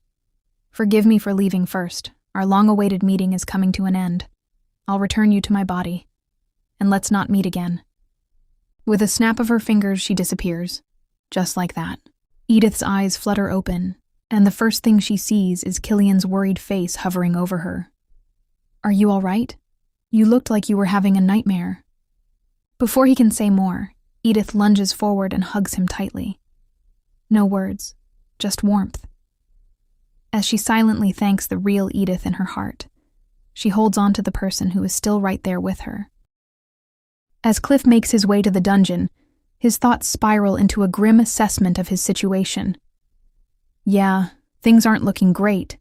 "Forgive me for leaving first. Our long-awaited meeting is coming to an end. I'll return you to my body, and let's not meet again." With a snap of her fingers, she disappears. Just like that. Edith's eyes flutter open, and the first thing she sees is Killian's worried face hovering over her. "Are you all right? You looked like you were having a nightmare." Before he can say more, Edith lunges forward and hugs him tightly. No words, just warmth. As she silently thanks the real Edith in her heart, she holds on to the person who is still right there with her. As Cliff makes his way to the dungeon, his thoughts spiral into a grim assessment of his situation. Yeah, things aren't looking great.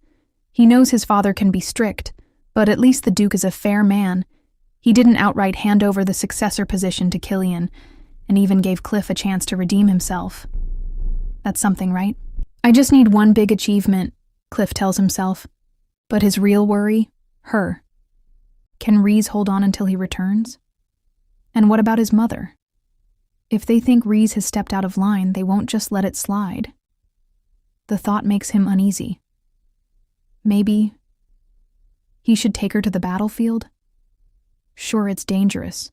He knows his father can be strict, but at least the Duke is a fair man. He didn't outright hand over the successor position to Killian, and even gave Cliff a chance to redeem himself. That's something, right? I just need one big achievement, Cliff tells himself. But his real worry? Her. Can Reese hold on until he returns? And what about his mother? If they think Reese has stepped out of line, they won't just let it slide. The thought makes him uneasy. Maybe he should take her to the battlefield? Sure, it's dangerous,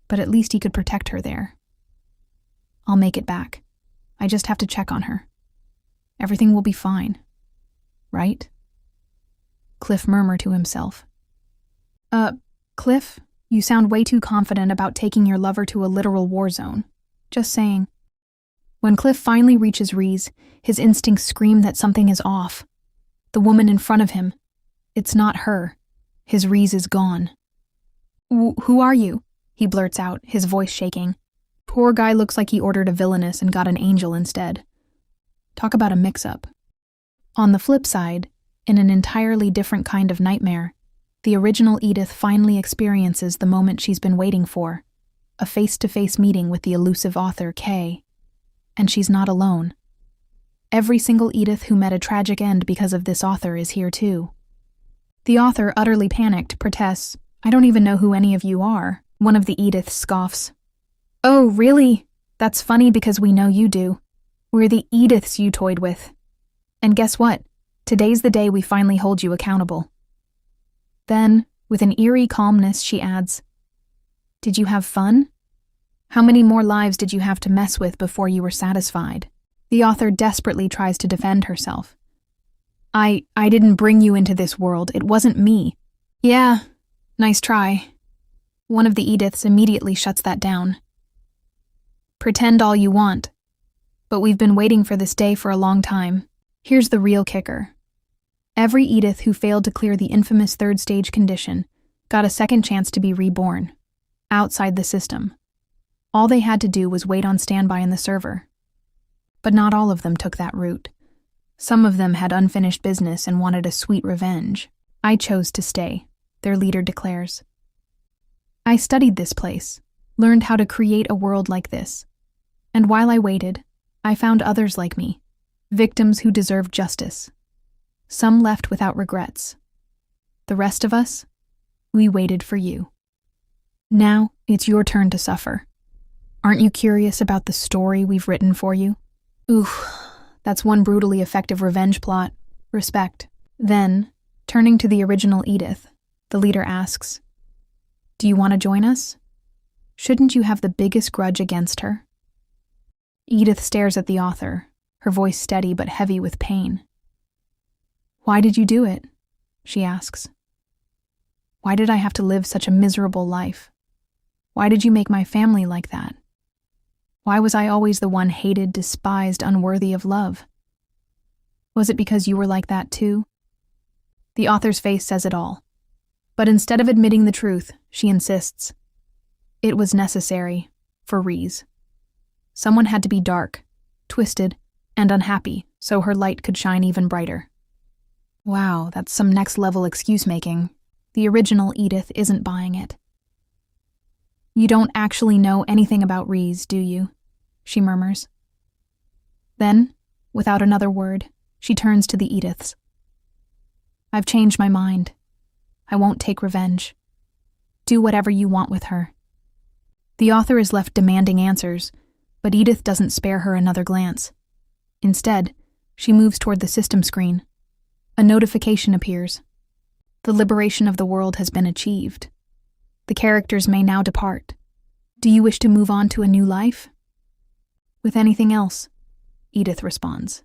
but at least he could protect her there. I'll make it back. I just have to check on her. Everything will be fine. Right? Cliff murmured to himself. Cliff, you sound way too confident about taking your lover to a literal war zone. Just saying. When Cliff finally reaches Reese, his instincts scream that something is off. The woman in front of him. It's not her. His Reese is gone. Who are you? He blurts out, his voice shaking. Poor guy looks like he ordered a Villainess and got an angel instead. Talk about a mix-up. On the flip side, in an entirely different kind of nightmare, the original Edith finally experiences the moment she's been waiting for, a face-to-face meeting with the elusive author, Kay. And she's not alone. Every single Edith who met a tragic end because of this author is here too. The author, utterly panicked, protests, "I don't even know who any of you are." One of the Ediths scoffs. "Oh, really? That's funny because we know you do. We're the Ediths you toyed with. And guess what? Today's the day we finally hold you accountable." Then, with an eerie calmness, she adds, "Did you have fun? How many more lives did you have to mess with before you were satisfied?" The author desperately tries to defend herself. I didn't bring you into this world. It wasn't me." "Yeah, nice try." One of the Ediths immediately shuts that down. "Pretend all you want. But we've been waiting for this day for a long time. Here's the real kicker. Every Edith who failed to clear the infamous third stage condition got a second chance to be reborn, outside the system. All they had to do was wait on standby in the server. But not all of them took that route. Some of them had unfinished business and wanted a sweet revenge. I chose to stay, their leader declares. I studied this place, learned how to create a world like this. And while I waited, I found others like me, victims who deserved justice. Some left without regrets. The rest of us, we waited for you. Now it's your turn to suffer. Aren't you curious about the story we've written for you? Oof, that's one brutally effective revenge plot. Respect. Then, turning to the original Edith, the leader asks, "Do you want to join us? Shouldn't you have the biggest grudge against her?" Edith stares at the author, her voice steady but heavy with pain. "Why did you do it?" she asks. "Why did I have to live such a miserable life? Why did you make my family like that? Why was I always the one hated, despised, unworthy of love? Was it because you were like that too?" The author's face says it all. But instead of admitting the truth, she insists. It was necessary for Reese. Someone had to be dark, twisted, and unhappy so her light could shine even brighter. Wow, that's some next-level excuse-making. The original Edith isn't buying it. "You don't actually know anything about Reese, do you?" she murmurs. Then, without another word, she turns to the Ediths. "I've changed my mind. I won't take revenge. Do whatever you want with her." The author is left demanding answers, but Edith doesn't spare her another glance. Instead, she moves toward the system screen. A notification appears. The liberation of the world has been achieved. The characters may now depart. Do you wish to move on to a new life? With anything else, Edith responds.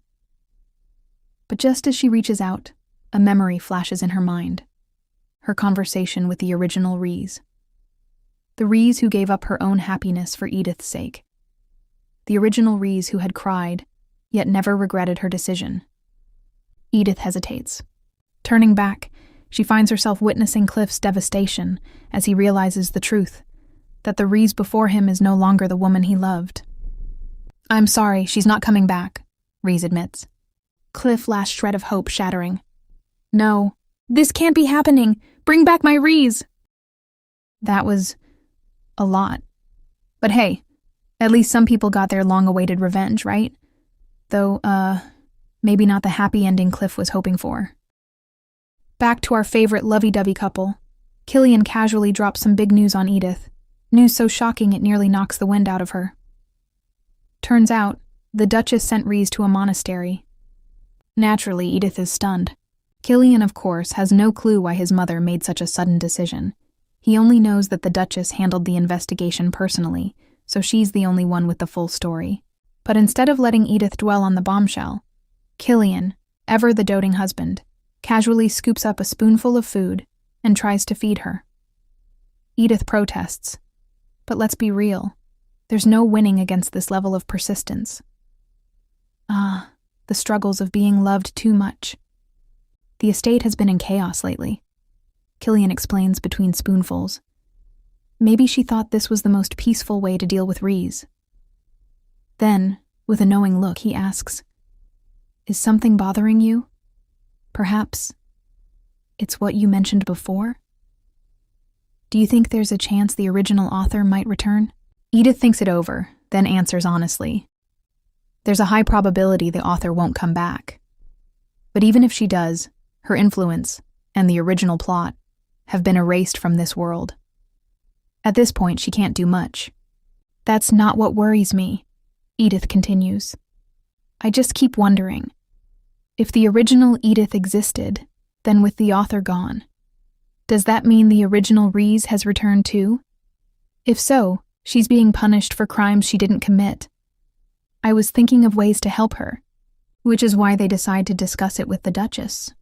But just as she reaches out, a memory flashes in her mind. Her conversation with the original Reese. The Reese who gave up her own happiness for Edith's sake. The original Reese who had cried, yet never regretted her decision. Edith hesitates. Turning back, she finds herself witnessing Cliff's devastation as he realizes the truth, that the Reese before him is no longer the woman he loved. "I'm sorry, she's not coming back," Reese admits. Cliff last shred of hope shattering. "No, this can't be happening. Bring back my Reese." That was a lot. But hey, at least some people got their long-awaited revenge, right? Though, maybe not the happy ending Cliff was hoping for. Back to our favorite lovey-dovey couple. Killian casually drops some big news on Edith. News so shocking it nearly knocks the wind out of her. Turns out, the Duchess sent Reese to a monastery. Naturally, Edith is stunned. Killian, of course, has no clue why his mother made such a sudden decision. He only knows that the Duchess handled the investigation personally, so she's the only one with the full story. But instead of letting Edith dwell on the bombshell, Killian, ever the doting husband, casually scoops up a spoonful of food and tries to feed her. Edith protests. But let's be real. There's no winning against this level of persistence. The struggles of being loved too much. The estate has been in chaos lately, Killian explains between spoonfuls. Maybe she thought this was the most peaceful way to deal with Reese. Then, with a knowing look, he asks, "Is something bothering you? Perhaps it's what you mentioned before? Do you think there's a chance the original author might return?" Edith thinks it over, then answers honestly. There's a high probability the author won't come back. But even if she does, her influence, and the original plot, have been erased from this world. At this point, she can't do much. "That's not what worries me," Edith continues. "I just keep wondering. If the original Edith existed, then with the author gone, does that mean the original Reese has returned too? If so, she's being punished for crimes she didn't commit. I was thinking of ways to help her, which is why they decide to discuss it with the Duchess."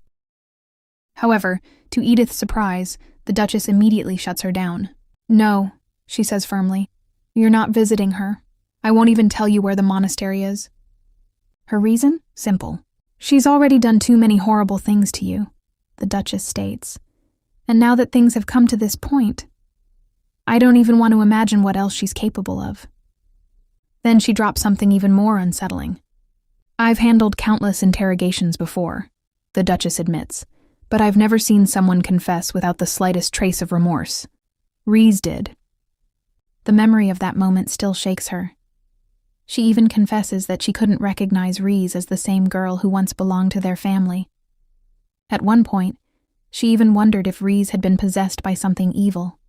However, to Edith's surprise, the Duchess immediately shuts her down. "No," she says firmly. "You're not visiting her. I won't even tell you where the monastery is." Her reason? Simple. "She's already done too many horrible things to you," the Duchess states. "And now that things have come to this point, I don't even want to imagine what else she's capable of." Then she drops something even more unsettling. "I've handled countless interrogations before," the Duchess admits, "but I've never seen someone confess without the slightest trace of remorse. Reese did. The memory of that moment still shakes her. She even confesses that she couldn't recognize Reese as the same girl who once belonged to their family. At one point, she even wondered if Reese had been possessed by something evil.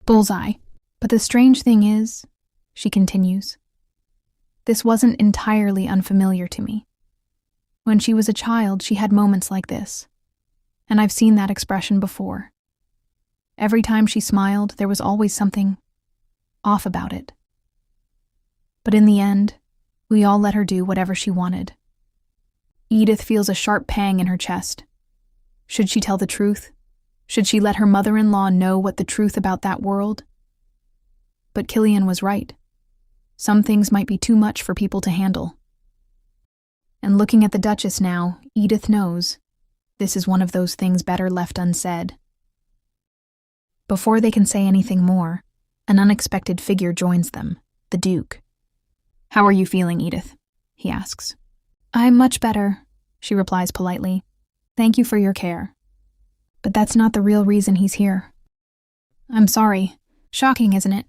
Bullseye. But the strange thing is, she continues, this wasn't entirely unfamiliar to me. When she was a child, she had moments like this, and I've seen that expression before. Every time she smiled, there was always something off about it. But in the end, we all let her do whatever she wanted. Edith feels a sharp pang in her chest. Should she tell the truth? Should she let her mother-in-law know what the truth about that world? But Killian was right. Some things might be too much for people to handle. And looking at the Duchess now, Edith knows this is one of those things better left unsaid. Before they can say anything more, an unexpected figure joins them, the Duke. "How are you feeling, Edith?" he asks. "I'm much better," she replies politely. "Thank you for your care. But that's not the real reason he's here." "I'm sorry. Shocking, isn't it?"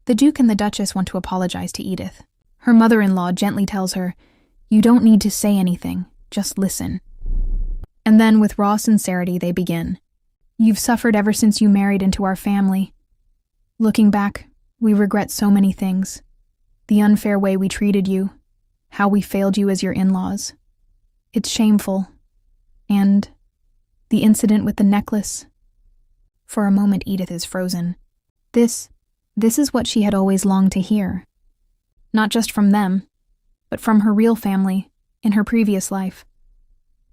The Duke and the Duchess want to apologize to Edith. Her mother-in-law gently tells her, "You don't need to say anything, just listen." And then, with raw sincerity, they begin. "You've suffered ever since you married into our family. Looking back, we regret so many things. The unfair way we treated you, how we failed you as your in-laws. It's shameful. And the incident with the necklace." For a moment, Edith is frozen. This is what she had always longed to hear. Not just from them, but from her real family, in her previous life.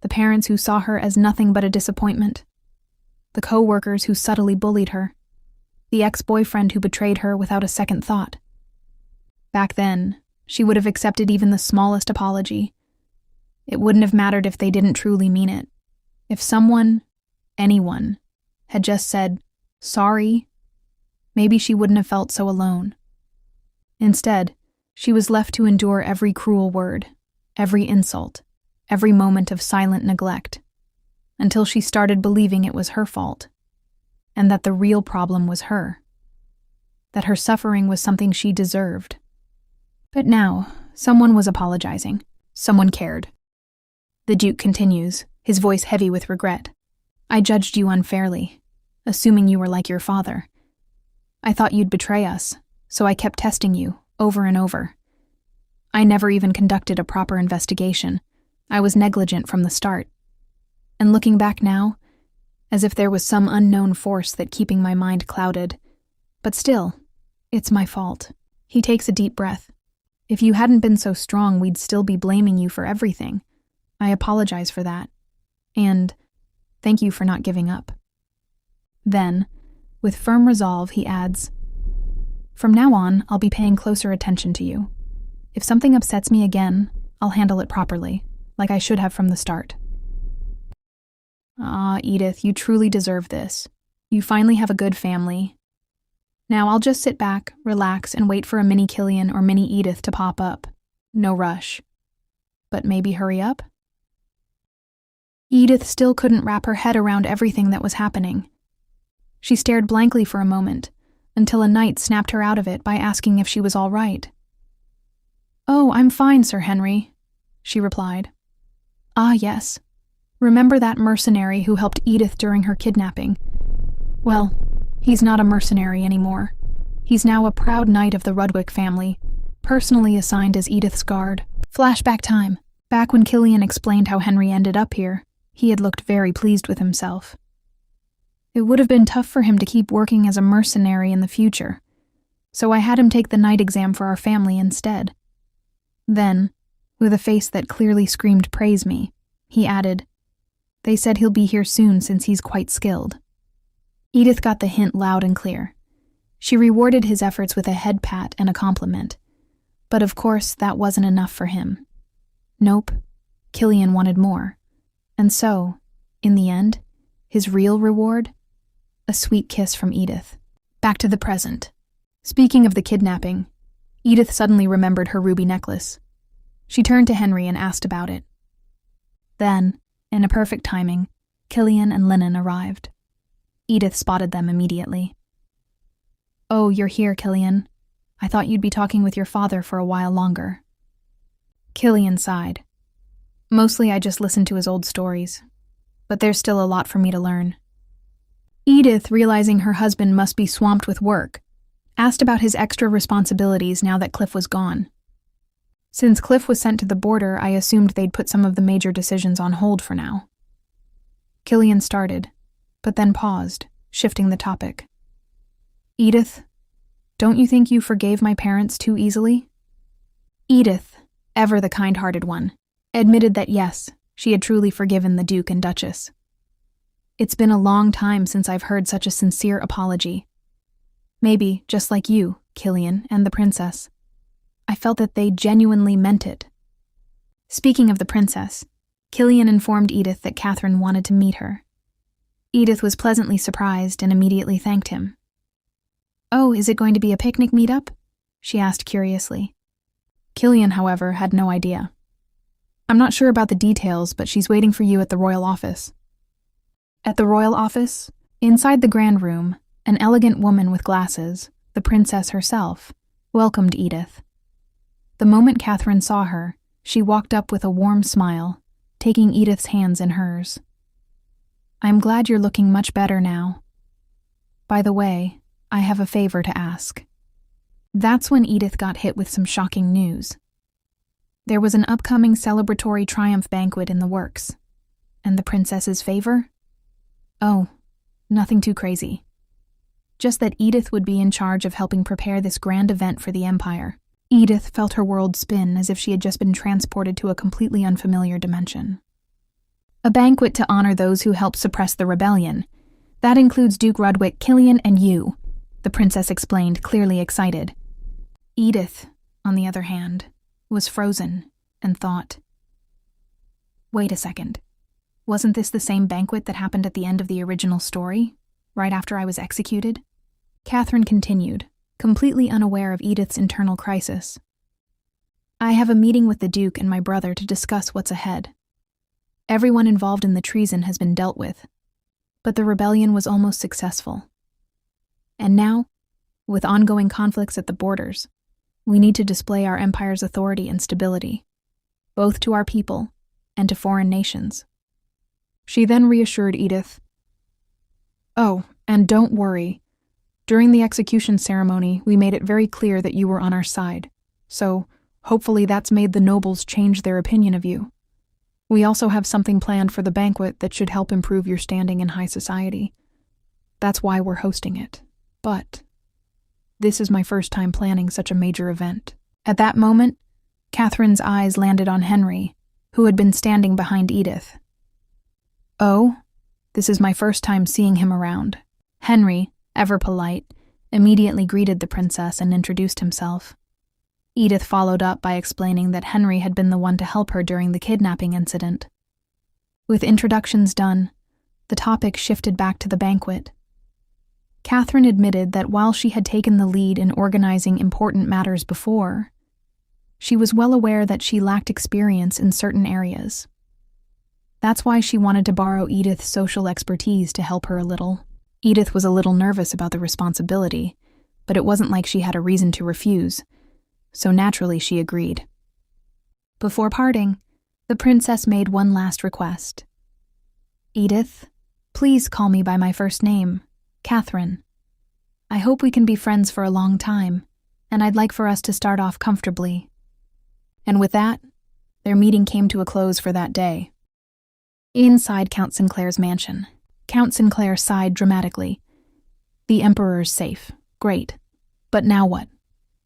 The parents who saw her as nothing but a disappointment. The co-workers who subtly bullied her. The ex-boyfriend who betrayed her without a second thought. Back then, she would have accepted even the smallest apology. It wouldn't have mattered if they didn't truly mean it. If someone, anyone, had just said, "Sorry," maybe she wouldn't have felt so alone. Instead, she was left to endure every cruel word, every insult, every moment of silent neglect, until she started believing it was her fault, and that the real problem was her, that her suffering was something she deserved. But now, someone was apologizing. Someone cared. The Duke continues, his voice heavy with regret. "I judged you unfairly, assuming you were like your father. I thought you'd betray us, so I kept testing you, over and over. I never even conducted a proper investigation. I was negligent from the start. And looking back now, as if there was some unknown force that keeping my mind clouded. But still, it's my fault." He takes a deep breath. "If you hadn't been so strong, we'd still be blaming you for everything. I apologize for that. And thank you for not giving up." Then, with firm resolve, he adds, "From now on, I'll be paying closer attention to you. If something upsets me again, I'll handle it properly, like I should have from the start." "Ah, Edith, you truly deserve this. You finally have a good family. Now I'll just sit back, relax, and wait for a mini Killian or mini Edith to pop up. No rush. But maybe hurry up?" Edith still couldn't wrap her head around everything that was happening. She stared blankly for a moment, until a knight snapped her out of it by asking if she was all right. "Oh, I'm fine, Sir Henry," she replied. "Ah, yes. Remember that mercenary who helped Edith during her kidnapping? Well, he's not a mercenary anymore. He's now a proud knight of the Rudwick family, personally assigned as Edith's guard." Flashback time. Back when Killian explained how Henry ended up here, he had looked very pleased with himself. It would have been tough for him to keep working as a mercenary in the future, so I had him take the knight exam for our family instead. Then, with a face that clearly screamed praise me, he added, "They said he'll be here soon since he's quite skilled." Edith got the hint loud and clear. She rewarded his efforts with a head pat and a compliment. But of course, that wasn't enough for him. Nope, Killian wanted more. And so, in the end, his real reward? A sweet kiss from Edith. Back to the present. Speaking of the kidnapping, Edith suddenly remembered her ruby necklace. She turned to Henry and asked about it. Then, in a perfect timing, Killian and Lennon arrived. Edith spotted them immediately. Oh, you're here, Killian. I thought you'd be talking with your father for a while longer. Killian sighed. Mostly I just listened to his old stories, but there's still a lot for me to learn. Edith, realizing her husband must be swamped with work, asked about his extra responsibilities now that Cliff was gone. Since Cliff was sent to the border, I assumed they'd put some of the major decisions on hold for now. Killian started, but then paused, shifting the topic. Edith, don't you think you forgave my parents too easily? Edith, ever the kind-hearted one, admitted that yes, she had truly forgiven the Duke and Duchess. It's been a long time since I've heard such a sincere apology. Maybe, just like you, Killian, and the princess, I felt that they genuinely meant it. Speaking of the princess, Killian informed Edith that Catherine wanted to meet her. Edith was pleasantly surprised and immediately thanked him. Oh, is it going to be a picnic meetup? She asked curiously. Killian, however, had no idea. I'm not sure about the details, but she's waiting for you at the royal office. At the royal office, inside the grand room, an elegant woman with glasses, the princess herself, welcomed Edith. The moment Catherine saw her, she walked up with a warm smile, taking Edith's hands in hers. I'm glad you're looking much better now. By the way, I have a favor to ask. That's when Edith got hit with some shocking news. There was an upcoming celebratory triumph banquet in the works. And the princess's favor? Oh, nothing too crazy. Just that Edith would be in charge of helping prepare this grand event for the Empire. Edith felt her world spin as if she had just been transported to a completely unfamiliar dimension. A banquet to honor those who helped suppress the rebellion. That includes Duke Rudwick, Killian, and you, the princess explained, clearly excited. Edith, on the other hand, was frozen and thought, wait a second. Wasn't this the same banquet that happened at the end of the original story, right after I was executed? Catherine continued, completely unaware of Edith's internal crisis. I have a meeting with the Duke and my brother to discuss what's ahead. Everyone involved in the treason has been dealt with, but the rebellion was almost successful. And now, with ongoing conflicts at the borders, we need to display our empire's authority and stability, both to our people and to foreign nations. She then reassured Edith, oh, and don't worry. During the execution ceremony, we made it very clear that you were on our side, so hopefully that's made the nobles change their opinion of you. We also have something planned for the banquet that should help improve your standing in high society. That's why we're hosting it. But this is my first time planning such a major event. At that moment, Catherine's eyes landed on Henry, who had been standing behind Edith. Oh, this is my first time seeing him around. Henry, ever polite, immediately greeted the princess and introduced himself. Edith followed up by explaining that Henry had been the one to help her during the kidnapping incident. With introductions done, the topic shifted back to the banquet. Catherine admitted that while she had taken the lead in organizing important matters before, she was well aware that she lacked experience in certain areas. That's why she wanted to borrow Edith's social expertise to help her a little. Edith was a little nervous about the responsibility, but it wasn't like she had a reason to refuse, so naturally she agreed. Before parting, the princess made one last request. Edith, please call me by my first name, Catherine. I hope we can be friends for a long time, and I'd like for us to start off comfortably. And with that, their meeting came to a close for that day. Inside Count Sinclair's mansion, Count Sinclair sighed dramatically. The Emperor's safe. Great. But now what?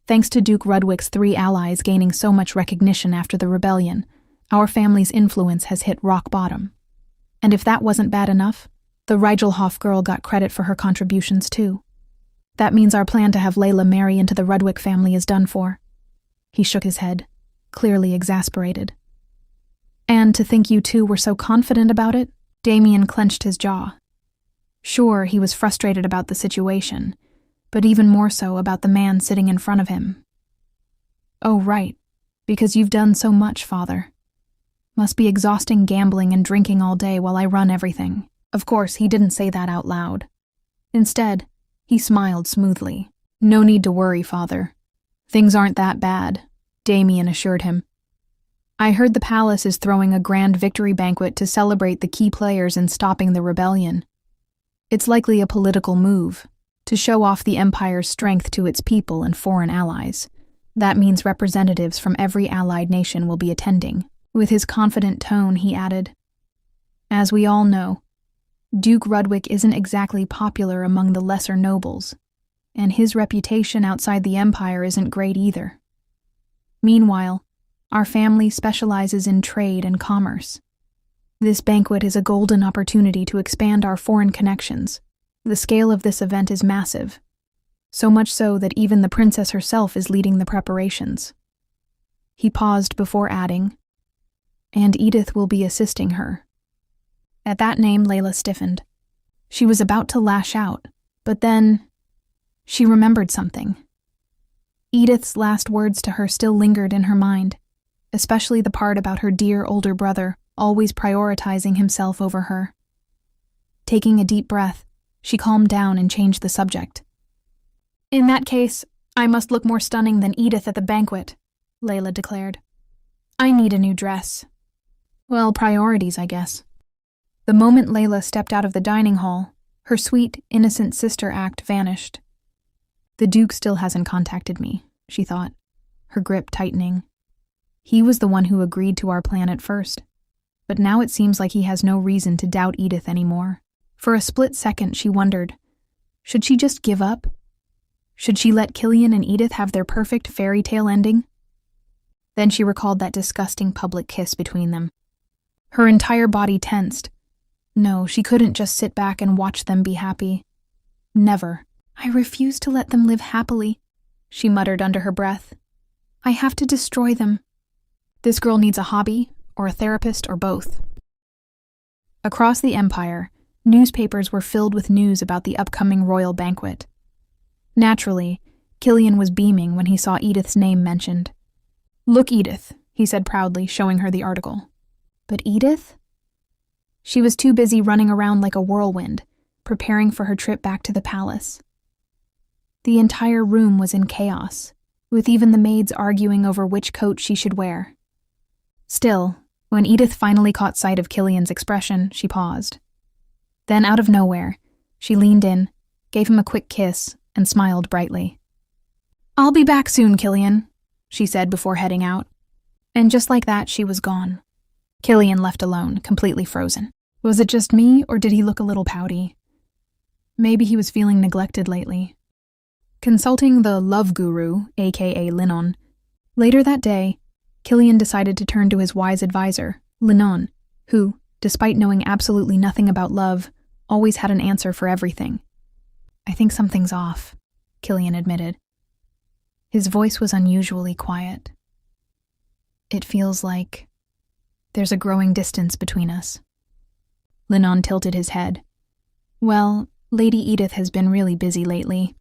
Thanks to Duke Rudwick's 3 allies gaining so much recognition after the rebellion, our family's influence has hit rock bottom. And if that wasn't bad enough, the Rigelhoff girl got credit for her contributions too. That means our plan to have Layla marry into the Rudwick family is done for. He shook his head, clearly exasperated. And to think you two were so confident about it? Damien clenched his jaw. Sure, he was frustrated about the situation, but even more so about the man sitting in front of him. Oh, right, because you've done so much, Father. Must be exhausting gambling and drinking all day while I run everything. Of course, he didn't say that out loud. Instead, he smiled smoothly. No need to worry, Father. Things aren't that bad, Damien assured him. I heard the palace is throwing a grand victory banquet to celebrate the key players in stopping the rebellion. It's likely a political move, to show off the Empire's strength to its people and foreign allies. That means representatives from every allied nation will be attending. With his confident tone, he added, As we all know, Duke Rudwick isn't exactly popular among the lesser nobles, and his reputation outside the Empire isn't great either. Meanwhile, our family specializes in trade and commerce. This banquet is a golden opportunity to expand our foreign connections. The scale of this event is massive, so much so that even the princess herself is leading the preparations. He paused before adding, And Edith will be assisting her. At that name, Layla stiffened. She was about to lash out, but then she remembered something. Edith's last words to her still lingered in her mind, especially the part about her dear older brother always prioritizing himself over her. Taking a deep breath, she calmed down and changed the subject. In that case, I must look more stunning than Edith at the banquet, Layla declared. I need a new dress. Well, priorities, I guess. The moment Layla stepped out of the dining hall, her sweet, innocent sister act vanished. The Duke still hasn't contacted me, she thought, her grip tightening. He was the one who agreed to our plan at first, but now it seems like he has no reason to doubt Edith anymore. For a split second, she wondered, should she just give up? Should she let Killian and Edith have their perfect fairy tale ending? Then she recalled that disgusting public kiss between them. Her entire body tensed. No, she couldn't just sit back and watch them be happy. Never. I refuse to let them live happily, she muttered under her breath. I have to destroy them. This girl needs a hobby, or a therapist, or both. Across the Empire, newspapers were filled with news about the upcoming royal banquet. Naturally, Killian was beaming when he saw Edith's name mentioned. Look, Edith, he said proudly, showing her the article. But Edith? She was too busy running around like a whirlwind, preparing for her trip back to the palace. The entire room was in chaos, with even the maids arguing over which coat she should wear. Still, when Edith finally caught sight of Killian's expression, she paused. Then, out of nowhere, she leaned in, gave him a quick kiss, and smiled brightly. I'll be back soon, Killian, she said before heading out. And just like that, she was gone. Killian left alone, completely frozen. Was it just me, or did he look a little pouty? Maybe he was feeling neglected lately. Consulting the love guru, aka Linon, later that day, Killian decided to turn to his wise advisor, Linon, who, despite knowing absolutely nothing about love, always had an answer for everything. I think something's off, Killian admitted. His voice was unusually quiet. It feels like there's a growing distance between us. Linon tilted his head. Well, Lady Edith has been really busy lately.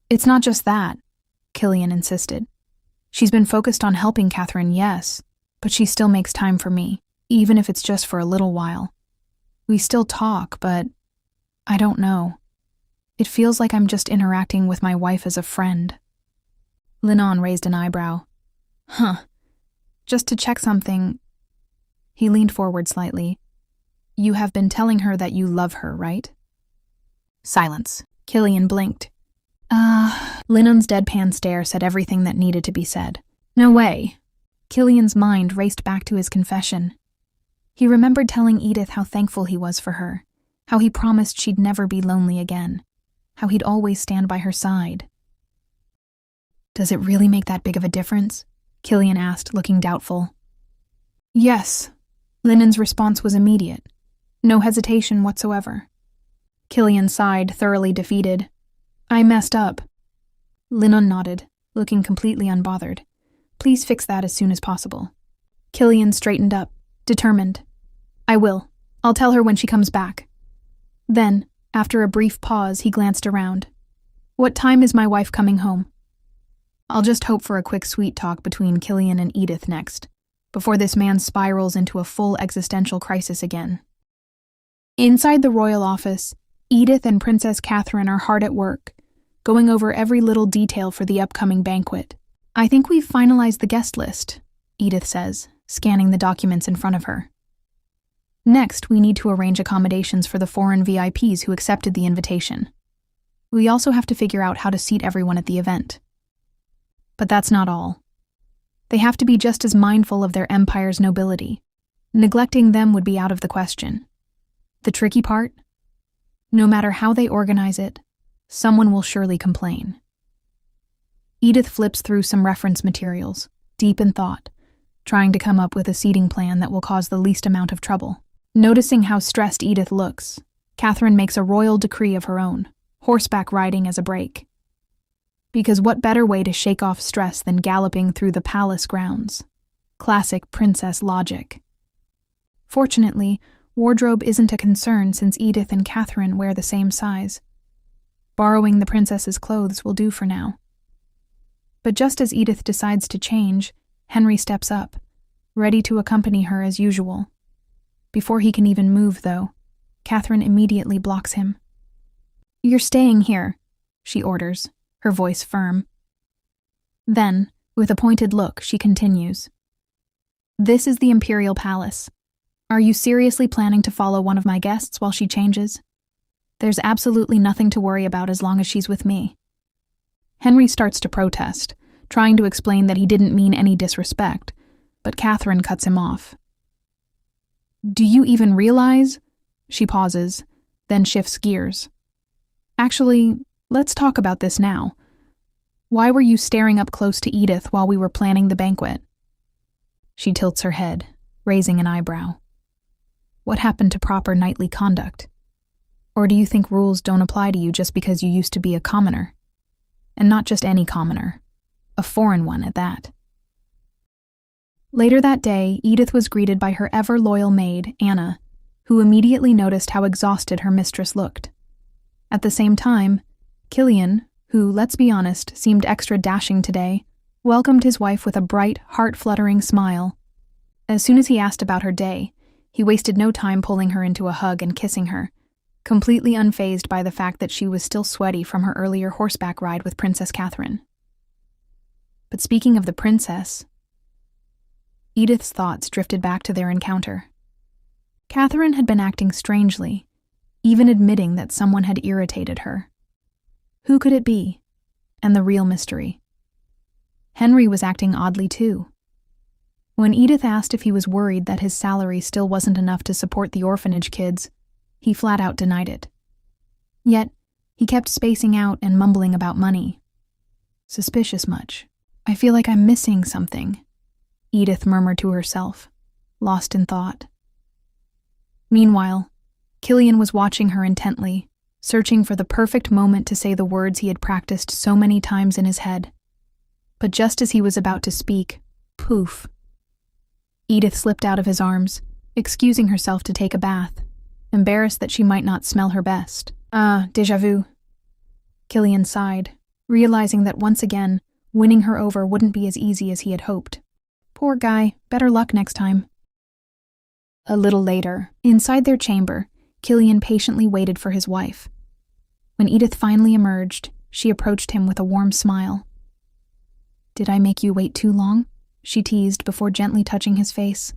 It's not just that, Killian insisted. She's been focused on helping Catherine, yes, but she still makes time for me, even if it's just for a little while. We still talk, but I don't know. It feels like I'm just interacting with my wife as a friend. Linon raised an eyebrow. Huh. Just to check something. He leaned forward slightly. You have been telling her that you love her, right? Silence. Killian blinked. Linon's deadpan stare said everything that needed to be said. No way. Killian's mind raced back to his confession. He remembered telling Edith how thankful he was for her, how he promised she'd never be lonely again, how he'd always stand by her side. Does it really make that big of a difference? Killian asked, looking doubtful. Yes. Linon's response was immediate. No hesitation whatsoever. Killian sighed, thoroughly defeated. I messed up. Linon nodded, looking completely unbothered. Please fix that as soon as possible. Killian straightened up, determined. I will. I'll tell her when she comes back. Then, after a brief pause, he glanced around. What time is my wife coming home? I'll just hope for a quick sweet talk between Killian and Edith next, before this man spirals into a full existential crisis again. Inside the royal office, Edith and Princess Catherine are hard at work, going over every little detail for the upcoming banquet. "I think we've finalized the guest list," Edith says, scanning the documents in front of her. "Next, we need to arrange accommodations for the foreign VIPs who accepted the invitation. We also have to figure out how to seat everyone at the event. But that's not all. They have to be just as mindful of their empire's nobility. Neglecting them would be out of the question. The tricky part? No matter how they organize it, someone will surely complain." Edith flips through some reference materials, deep in thought, trying to come up with a seating plan that will cause the least amount of trouble. Noticing how stressed Edith looks, Catherine makes a royal decree of her own, horseback riding as a break. Because what better way to shake off stress than galloping through the palace grounds? Classic princess logic. Fortunately, wardrobe isn't a concern since Edith and Catherine wear the same size. Borrowing the princess's clothes will do for now. But just as Edith decides to change, Henry steps up, ready to accompany her as usual. Before he can even move, though, Catherine immediately blocks him. "You're staying here," she orders, her voice firm. Then, with a pointed look, she continues. "This is the Imperial Palace. Are you seriously planning to follow one of my guests while she changes? There's absolutely nothing to worry about as long as she's with me." Henry starts to protest, trying to explain that he didn't mean any disrespect, but Catherine cuts him off. "Do you even realize?" She pauses, then shifts gears. "Actually, let's talk about this now. Why were you staring up close to Edith while we were planning the banquet?" She tilts her head, raising an eyebrow. "What happened to proper knightly conduct? Or do you think rules don't apply to you just because you used to be a commoner? And not just any commoner, a foreign one at that." Later that day, Edith was greeted by her ever-loyal maid, Anna, who immediately noticed how exhausted her mistress looked. At the same time, Killian, who, let's be honest, seemed extra dashing today, welcomed his wife with a bright, heart-fluttering smile. As soon as he asked about her day, he wasted no time pulling her into a hug and kissing her, completely unfazed by the fact that she was still sweaty from her earlier horseback ride with Princess Catherine. But speaking of the princess, Edith's thoughts drifted back to their encounter. Catherine had been acting strangely, even admitting that someone had irritated her. Who could it be? And the real mystery. Henry was acting oddly too. When Edith asked if he was worried that his salary still wasn't enough to support the orphanage kids, he flat out denied it. Yet, he kept spacing out and mumbling about money. Suspicious much. "I feel like I'm missing something," Edith murmured to herself, lost in thought. Meanwhile, Killian was watching her intently, searching for the perfect moment to say the words he had practiced so many times in his head. But just as he was about to speak, poof. Edith slipped out of his arms, excusing herself to take a bath, embarrassed that she might not smell her best. Déjà vu. Killian sighed, realizing that once again, winning her over wouldn't be as easy as he had hoped. Poor guy, better luck next time. A little later, inside their chamber, Killian patiently waited for his wife. When Edith finally emerged, she approached him with a warm smile. "Did I make you wait too long?" she teased before gently touching his face.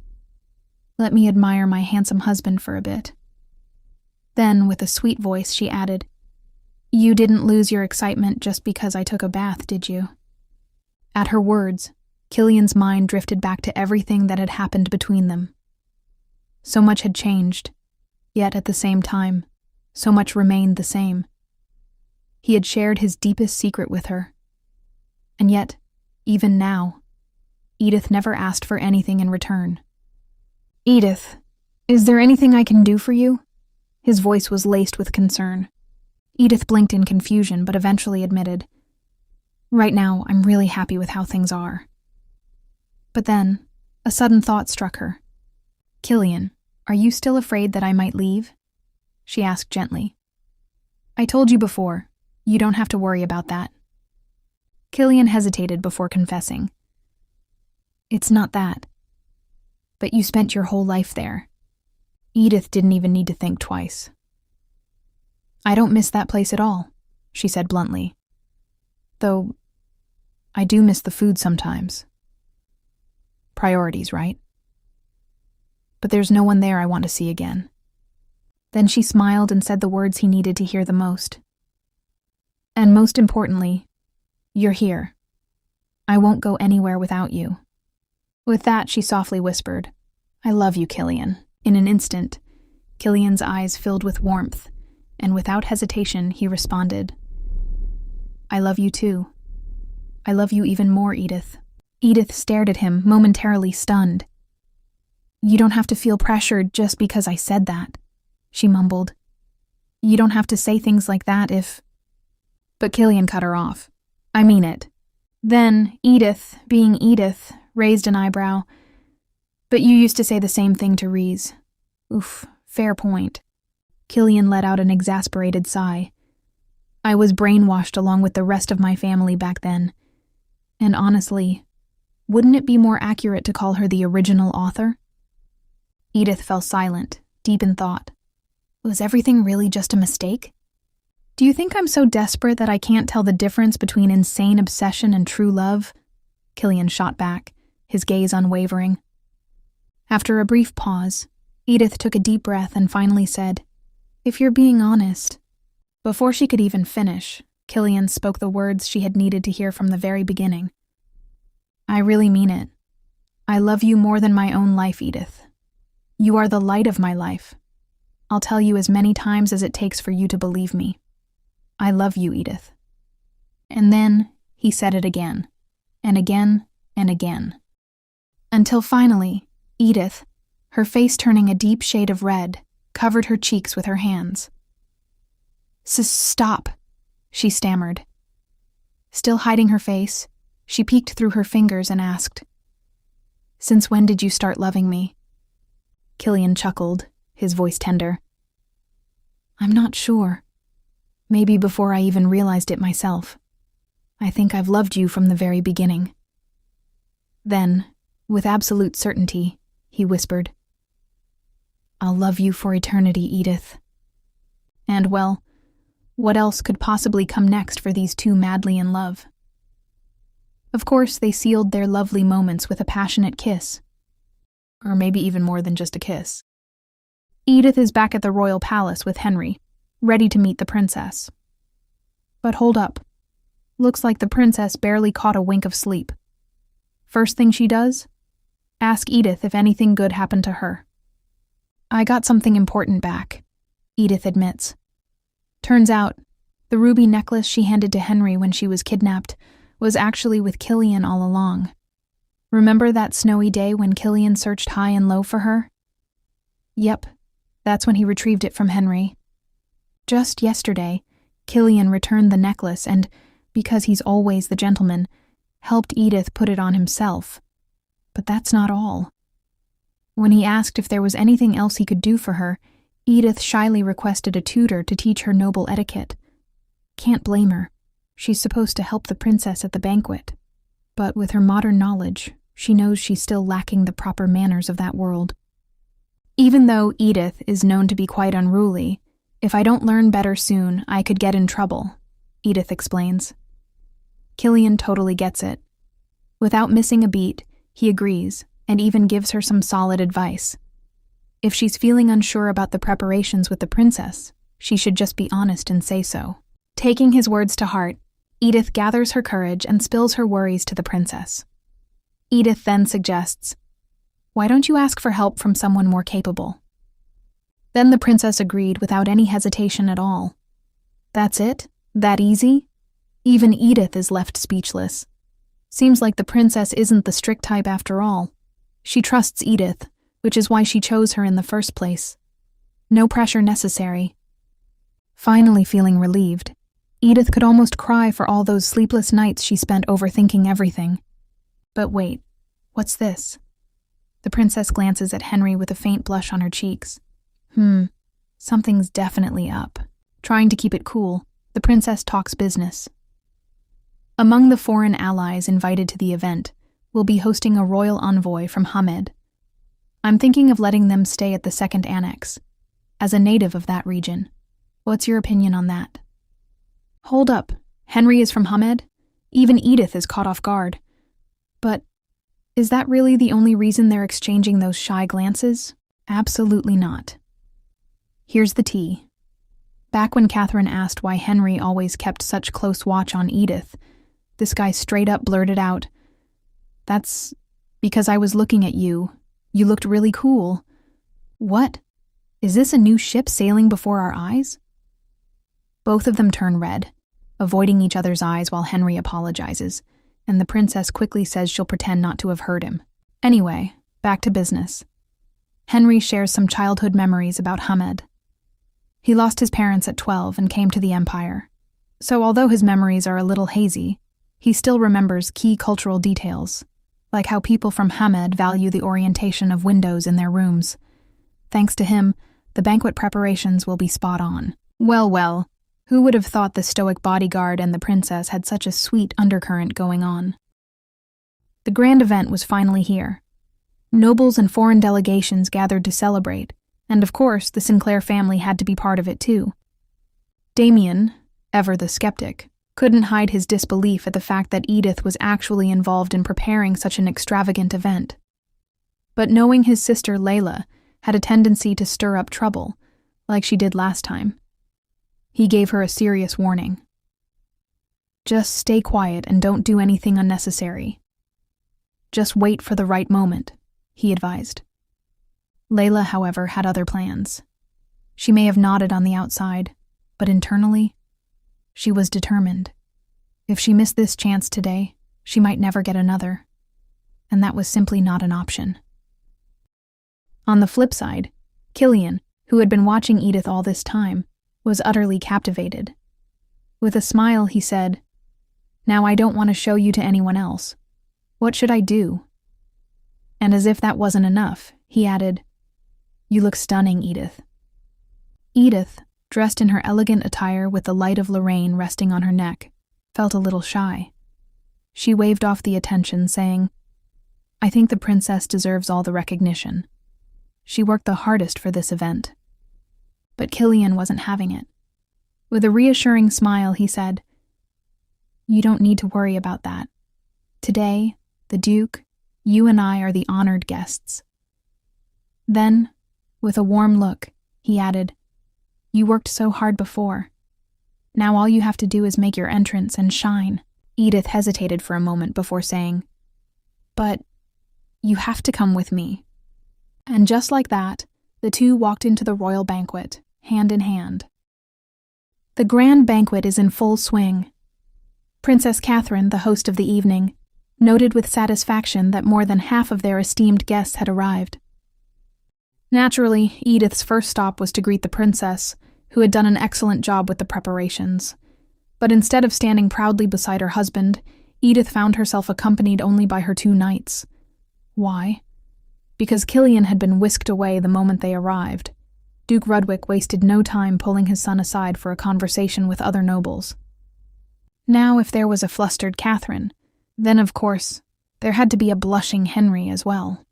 "Let me admire my handsome husband for a bit." Then, with a sweet voice, she added, "You didn't lose your excitement just because I took a bath, did you?" At her words, Killian's mind drifted back to everything that had happened between them. So much had changed, yet at the same time, so much remained the same. He had shared his deepest secret with her. And yet, even now, Edith never asked for anything in return. "Edith, is there anything I can do for you?" His voice was laced with concern. Edith blinked in confusion, but eventually admitted, "Right now, I'm really happy with how things are." But then, a sudden thought struck her. "Killian, are you still afraid that I might leave?" she asked gently. "I told you before, you don't have to worry about that." Killian hesitated before confessing. "It's not that. But you spent your whole life there." Edith didn't even need to think twice. "I don't miss that place at all," she said bluntly. Though, I do miss the food sometimes. Priorities, right? But there's no one there I want to see again." Then she smiled and said the words he needed to hear the most. "And most importantly, you're here. I won't go anywhere without you." With that, she softly whispered, "I love you, Killian." In an instant, Killian's eyes filled with warmth, and without hesitation, he responded, "I love you too. I love you even more, Edith." Edith stared at him, momentarily stunned. "You don't have to feel pressured just because I said that," she mumbled. "You don't have to say things like that if—" But Killian cut her off. "I mean it." Then Edith, being Edith, raised an eyebrow. "But you used to say the same thing to Reese." "Oof, fair point." Killian let out an exasperated sigh. "I was brainwashed along with the rest of my family back then. And honestly, wouldn't it be more accurate to call her the original author?" Edith fell silent, deep in thought. Was everything really just a mistake? "Do you think I'm so desperate that I can't tell the difference between insane obsession and true love?" Killian shot back, his gaze unwavering. After a brief pause, Edith took a deep breath and finally said, "If you're being honest." Before she could even finish, Killian spoke the words she had needed to hear from the very beginning. "I really mean it. I love you more than my own life, Edith. You are the light of my life. I'll tell you as many times as it takes for you to believe me. I love you, Edith." And then he said it again, and again, and again. Until finally, Edith, her face turning a deep shade of red, covered her cheeks with her hands. "Stop," she stammered. Still hiding her face, she peeked through her fingers and asked, "Since when did you start loving me?" Killian chuckled, his voice tender. "I'm not sure. Maybe before I even realized it myself. I think I've loved you from the very beginning." Then, with absolute certainty, he whispered, "I'll love you for eternity, Edith." And, well, what else could possibly come next for these two madly in love? Of course, they sealed their lovely moments with a passionate kiss. Or maybe even more than just a kiss. Edith is back at the royal palace with Henry, ready to meet the princess. But hold up. Looks like the princess barely caught a wink of sleep. First thing she does? Ask Edith if anything good happened to her. "I got something important back," Edith admits. Turns out, the ruby necklace she handed to Henry when she was kidnapped was actually with Killian all along. Remember that snowy day when Killian searched high and low for her? Yep, that's when he retrieved it from Henry. Just yesterday, Killian returned the necklace and, because he's always the gentleman, helped Edith put it on himself. But that's not all. When he asked if there was anything else he could do for her, Edith shyly requested a tutor to teach her noble etiquette. Can't blame her. She's supposed to help the princess at the banquet. But with her modern knowledge, she knows she's still lacking the proper manners of that world. Even though Edith is known to be quite unruly, if I don't learn better soon, I could get in trouble, Edith explains. Killian totally gets it. Without missing a beat, he agrees and even gives her some solid advice. If she's feeling unsure about the preparations with the princess, she should just be honest and say so. Taking his words to heart, Edith gathers her courage and spills her worries to the princess. Edith then suggests, "Why don't you ask for help from someone more capable?" Then the princess agreed without any hesitation at all. That's it? That easy? Even Edith is left speechless. Seems like the princess isn't the strict type after all. She trusts Edith, which is why she chose her in the first place. No pressure necessary. Finally feeling relieved, Edith could almost cry for all those sleepless nights she spent overthinking everything. But wait, what's this? The princess glances at Henry with a faint blush on her cheeks. Something's definitely up. Trying to keep it cool, the princess talks business. Among the foreign allies invited to the event, we'll be hosting a royal envoy from Hamed. I'm thinking of letting them stay at the second annex. As a native of that region, what's your opinion on that? Hold up, Henry is from Hamed? Even Edith is caught off guard. But is that really the only reason they're exchanging those shy glances? Absolutely not. Here's the tea. Back when Catherine asked why Henry always kept such close watch on Edith, this guy straight up blurted out, "That's because I was looking at you. You looked really cool." What? Is this a new ship sailing before our eyes? Both of them turn red, avoiding each other's eyes while Henry apologizes, and the princess quickly says she'll pretend not to have heard him. Anyway, back to business. Henry shares some childhood memories about Hamed. He lost his parents at 12 and came to the Empire. So although his memories are a little hazy, he still remembers key cultural details, like how people from Hamed value the orientation of windows in their rooms. Thanks to him, the banquet preparations will be spot on. Well, who would have thought the stoic bodyguard and the princess had such a sweet undercurrent going on? The grand event was finally here. Nobles and foreign delegations gathered to celebrate, and of course the Sinclair family had to be part of it too. Damien, ever the skeptic, couldn't hide his disbelief at the fact that Edith was actually involved in preparing such an extravagant event. But knowing his sister Layla had a tendency to stir up trouble, like she did last time, he gave her a serious warning. Just stay quiet and don't do anything unnecessary. Just wait for the right moment, he advised. Layla, however, had other plans. She may have nodded on the outside, but internally, she was determined. If she missed this chance today, she might never get another, and that was simply not an option. On the flip side, Killian, who had been watching Edith all this time, was utterly captivated. With a smile, he said, "Now I don't want to show you to anyone else. What should I do?" And as if that wasn't enough, he added, "You look stunning, Edith." Edith, dressed in her elegant attire with the light of Lorraine resting on her neck, felt a little shy. She waved off the attention, saying, "I think the princess deserves all the recognition. She worked the hardest for this event." But Killian wasn't having it. With a reassuring smile, he said, "You don't need to worry about that. Today, the Duke, you and I are the honored guests." Then, with a warm look, he added, "You worked so hard before. Now all you have to do is make your entrance and shine." Edith hesitated for a moment before saying, "But you have to come with me." And just like that, the two walked into the royal banquet, hand in hand. The grand banquet is in full swing. Princess Catherine, the host of the evening, noted with satisfaction that more than half of their esteemed guests had arrived. Naturally, Edith's first stop was to greet the princess, who had done an excellent job with the preparations. But instead of standing proudly beside her husband, Edith found herself accompanied only by her two knights. Why? Because Killian had been whisked away the moment they arrived. Duke Rudwick wasted no time pulling his son aside for a conversation with other nobles. Now, if there was a flustered Catherine, then, of course, there had to be a blushing Henry as well.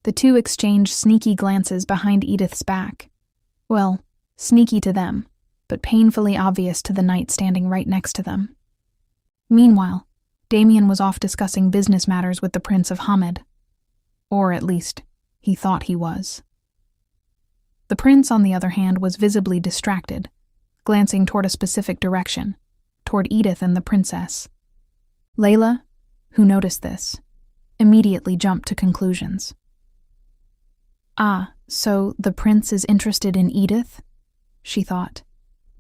The two exchanged sneaky glances behind Edith's back. Well, sneaky to them, but painfully obvious to the knight standing right next to them. Meanwhile, Damien was off discussing business matters with the Prince of Hamed. Or at least, he thought he was. The prince, on the other hand, was visibly distracted, glancing toward a specific direction, toward Edith and the princess. Layla, who noticed this, immediately jumped to conclusions. "Ah, so the prince is interested in Edith?" she thought,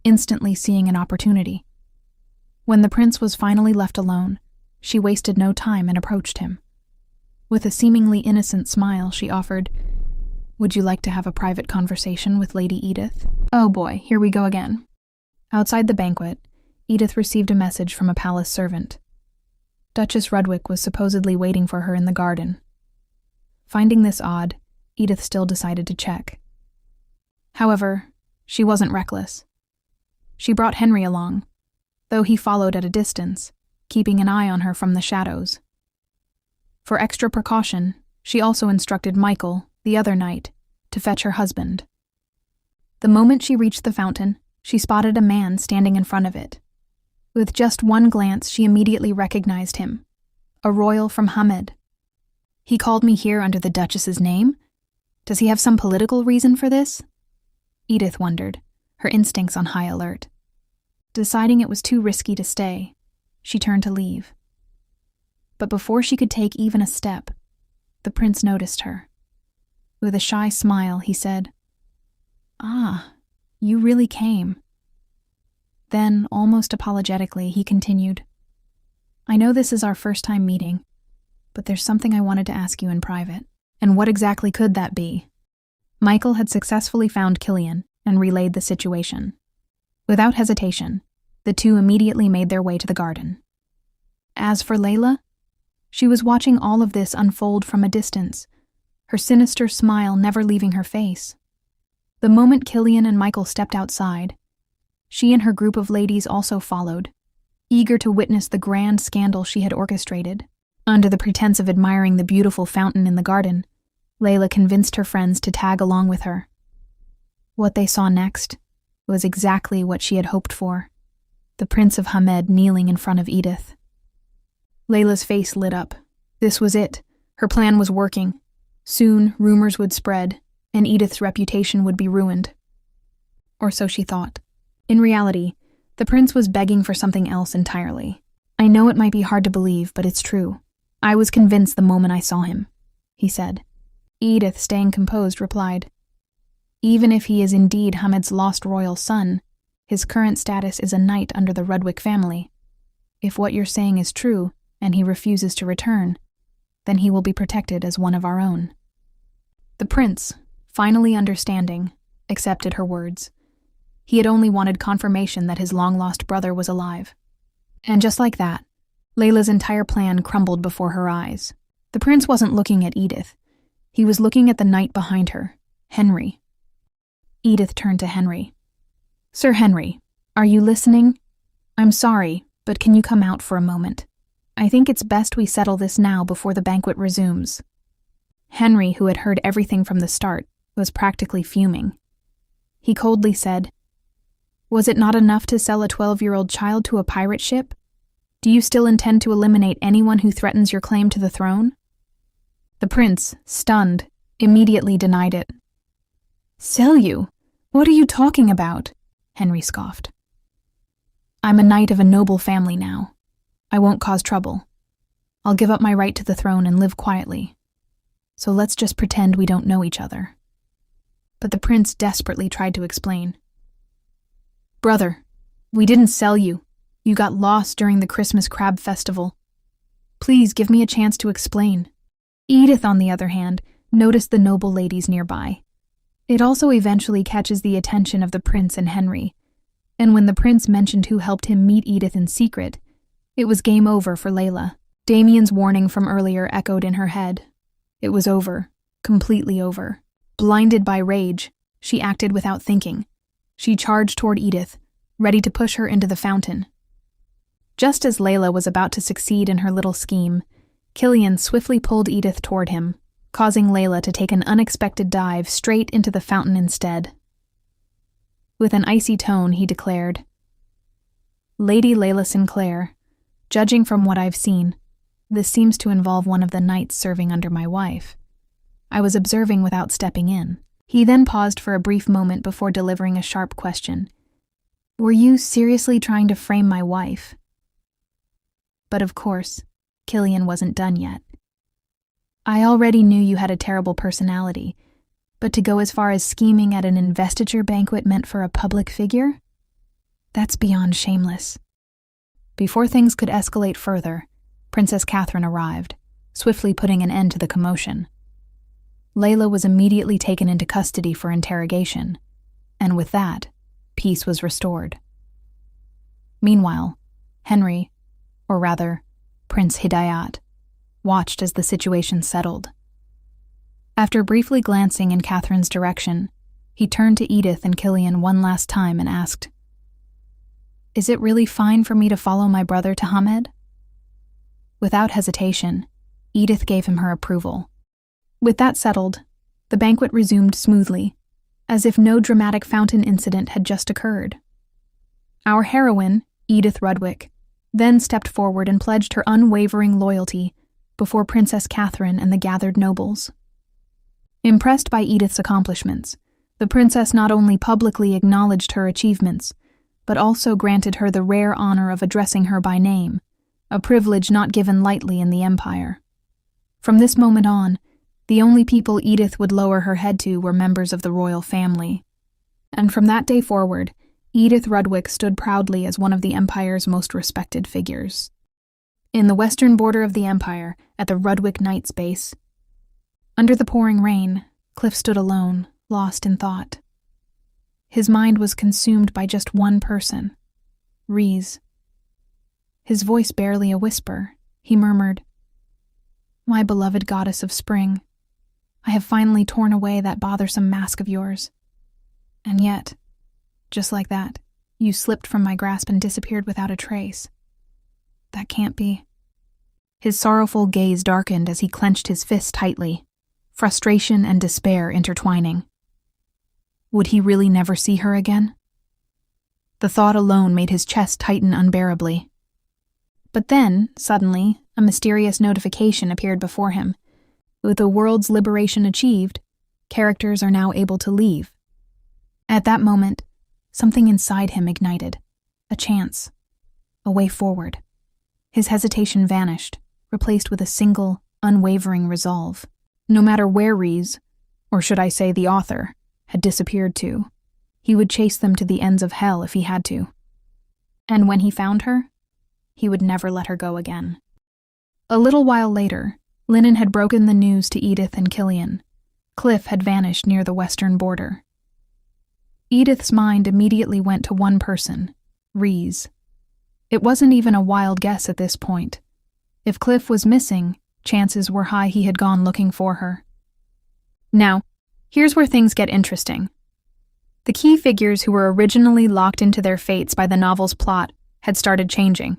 instantly seeing an opportunity. When the prince was finally left alone, she wasted no time and approached him. With a seemingly innocent smile, she offered, "Would you like to have a private conversation with Lady Edith?" Oh boy, here we go again. Outside the banquet, Edith received a message from a palace servant. Duchess Rudwick was supposedly waiting for her in the garden. Finding this odd, Edith still decided to check. However, she wasn't reckless. She brought Henry along, though he followed at a distance, keeping an eye on her from the shadows. For extra precaution, she also instructed Michael, the other knight, to fetch her husband. The moment she reached the fountain, she spotted a man standing in front of it. With just one glance, she immediately recognized him. A royal from Hamed. He called me here under the Duchess's name? Does he have some political reason for this? Edith wondered, her instincts on high alert. Deciding it was too risky to stay, she turned to leave. But before she could take even a step, the prince noticed her. With a shy smile, he said, "Ah, you really came." Then, almost apologetically, he continued, "I know this is our first time meeting, but there's something I wanted to ask you in private." And what exactly could that be? Michael had successfully found Killian and relayed the situation. Without hesitation, the two immediately made their way to the garden. As for Layla, she was watching all of this unfold from a distance, her sinister smile never leaving her face. The moment Killian and Michael stepped outside, she and her group of ladies also followed, eager to witness the grand scandal she had orchestrated. Under the pretense of admiring the beautiful fountain in the garden, Layla convinced her friends to tag along with her. What they saw next was exactly what she had hoped for: the Prince of Hamed kneeling in front of Edith. Layla's face lit up. This was it. Her plan was working. Soon, rumors would spread, and Edith's reputation would be ruined. Or so she thought. In reality, the prince was begging for something else entirely. "I know it might be hard to believe, but it's true. I was convinced the moment I saw him," he said. Edith, staying composed, replied, "Even if he is indeed Hamed's lost royal son, his current status is a knight under the Rudwick family. If what you're saying is true, and he refuses to return, then he will be protected as one of our own." The prince, finally understanding, accepted her words. He had only wanted confirmation that his long-lost brother was alive. And just like that, Layla's entire plan crumbled before her eyes. The prince wasn't looking at Edith. He was looking at the knight behind her, Henry. Edith turned to Henry. "Sir Henry, are you listening? I'm sorry, but can you come out for a moment? I think it's best we settle this now before the banquet resumes." Henry, who had heard everything from the start, was practically fuming. He coldly said, "Was it not enough to sell a 12-year-old child to a pirate ship? Do you still intend to eliminate anyone who threatens your claim to the throne?" The prince, stunned, immediately denied it. "Sell you? What are you talking about?" Henry scoffed. "I'm a knight of a noble family now. I won't cause trouble. I'll give up my right to the throne and live quietly. So let's just pretend we don't know each other." But the prince desperately tried to explain. "Brother, we didn't sell you. You got lost during the Christmas crab festival. Please give me a chance to explain." Edith, on the other hand, noticed the noble ladies nearby. It also eventually catches the attention of the prince and Henry, and when the prince mentioned who helped him meet Edith in secret, it was game over for Layla. Damien's warning from earlier echoed in her head. It was over, completely over. Blinded by rage, she acted without thinking. She charged toward Edith, ready to push her into the fountain. Just as Layla was about to succeed in her little scheme, Killian swiftly pulled Edith toward him, causing Layla to take an unexpected dive straight into the fountain instead. With an icy tone, he declared, "Lady Layla Sinclair, judging from what I've seen, this seems to involve one of the knights serving under my wife. I was observing without stepping in." He then paused for a brief moment before delivering a sharp question. "Were you seriously trying to frame my wife?" But of course, Killian wasn't done yet. "I already knew you had a terrible personality, but to go as far as scheming at an investiture banquet meant for a public figure? That's beyond shameless." Before things could escalate further, Princess Catherine arrived, swiftly putting an end to the commotion. Layla was immediately taken into custody for interrogation, and with that, peace was restored. Meanwhile, Henry, or rather, Prince Hidayat, watched as the situation settled. After briefly glancing in Catherine's direction, he turned to Edith and Killian one last time and asked, "Is it really fine for me to follow my brother to Hamed?" Without hesitation, Edith gave him her approval. With that settled, the banquet resumed smoothly, as if no dramatic fountain incident had just occurred. Our heroine, Edith Rudwick, then stepped forward and pledged her unwavering loyalty before Princess Catherine and the gathered nobles. Impressed by Edith's accomplishments, the princess not only publicly acknowledged her achievements, but also granted her the rare honor of addressing her by name, a privilege not given lightly in the empire. From this moment on, the only people Edith would lower her head to were members of the royal family. And from that day forward, Edith Rudwick stood proudly as one of the empire's most respected figures. In the western border of the empire, at the Rudwick Knight's base, under the pouring rain, Cliff stood alone, lost in thought. His mind was consumed by just one person, Rhys. His voice barely a whisper, he murmured, "My beloved goddess of spring, I have finally torn away that bothersome mask of yours. And yet, just like that, you slipped from my grasp and disappeared without a trace. That can't be." His sorrowful gaze darkened as he clenched his fist tightly, frustration and despair intertwining. Would he really never see her again? The thought alone made his chest tighten unbearably. But then, suddenly, a mysterious notification appeared before him. With the world's liberation achieved, characters are now able to leave. At that moment, something inside him ignited. A chance. A way forward. His hesitation vanished, replaced with a single, unwavering resolve. No matter where Rhys, or should I say the author, had disappeared to, he would chase them to the ends of hell if he had to. And when he found her, he would never let her go again. A little while later, Linen had broken the news to Edith and Killian. Cliff had vanished near the western border. Edith's mind immediately went to one person, Rhys. It wasn't even a wild guess at this point. If Cliff was missing, chances were high he had gone looking for her. Now, here's where things get interesting. The key figures who were originally locked into their fates by the novel's plot had started changing.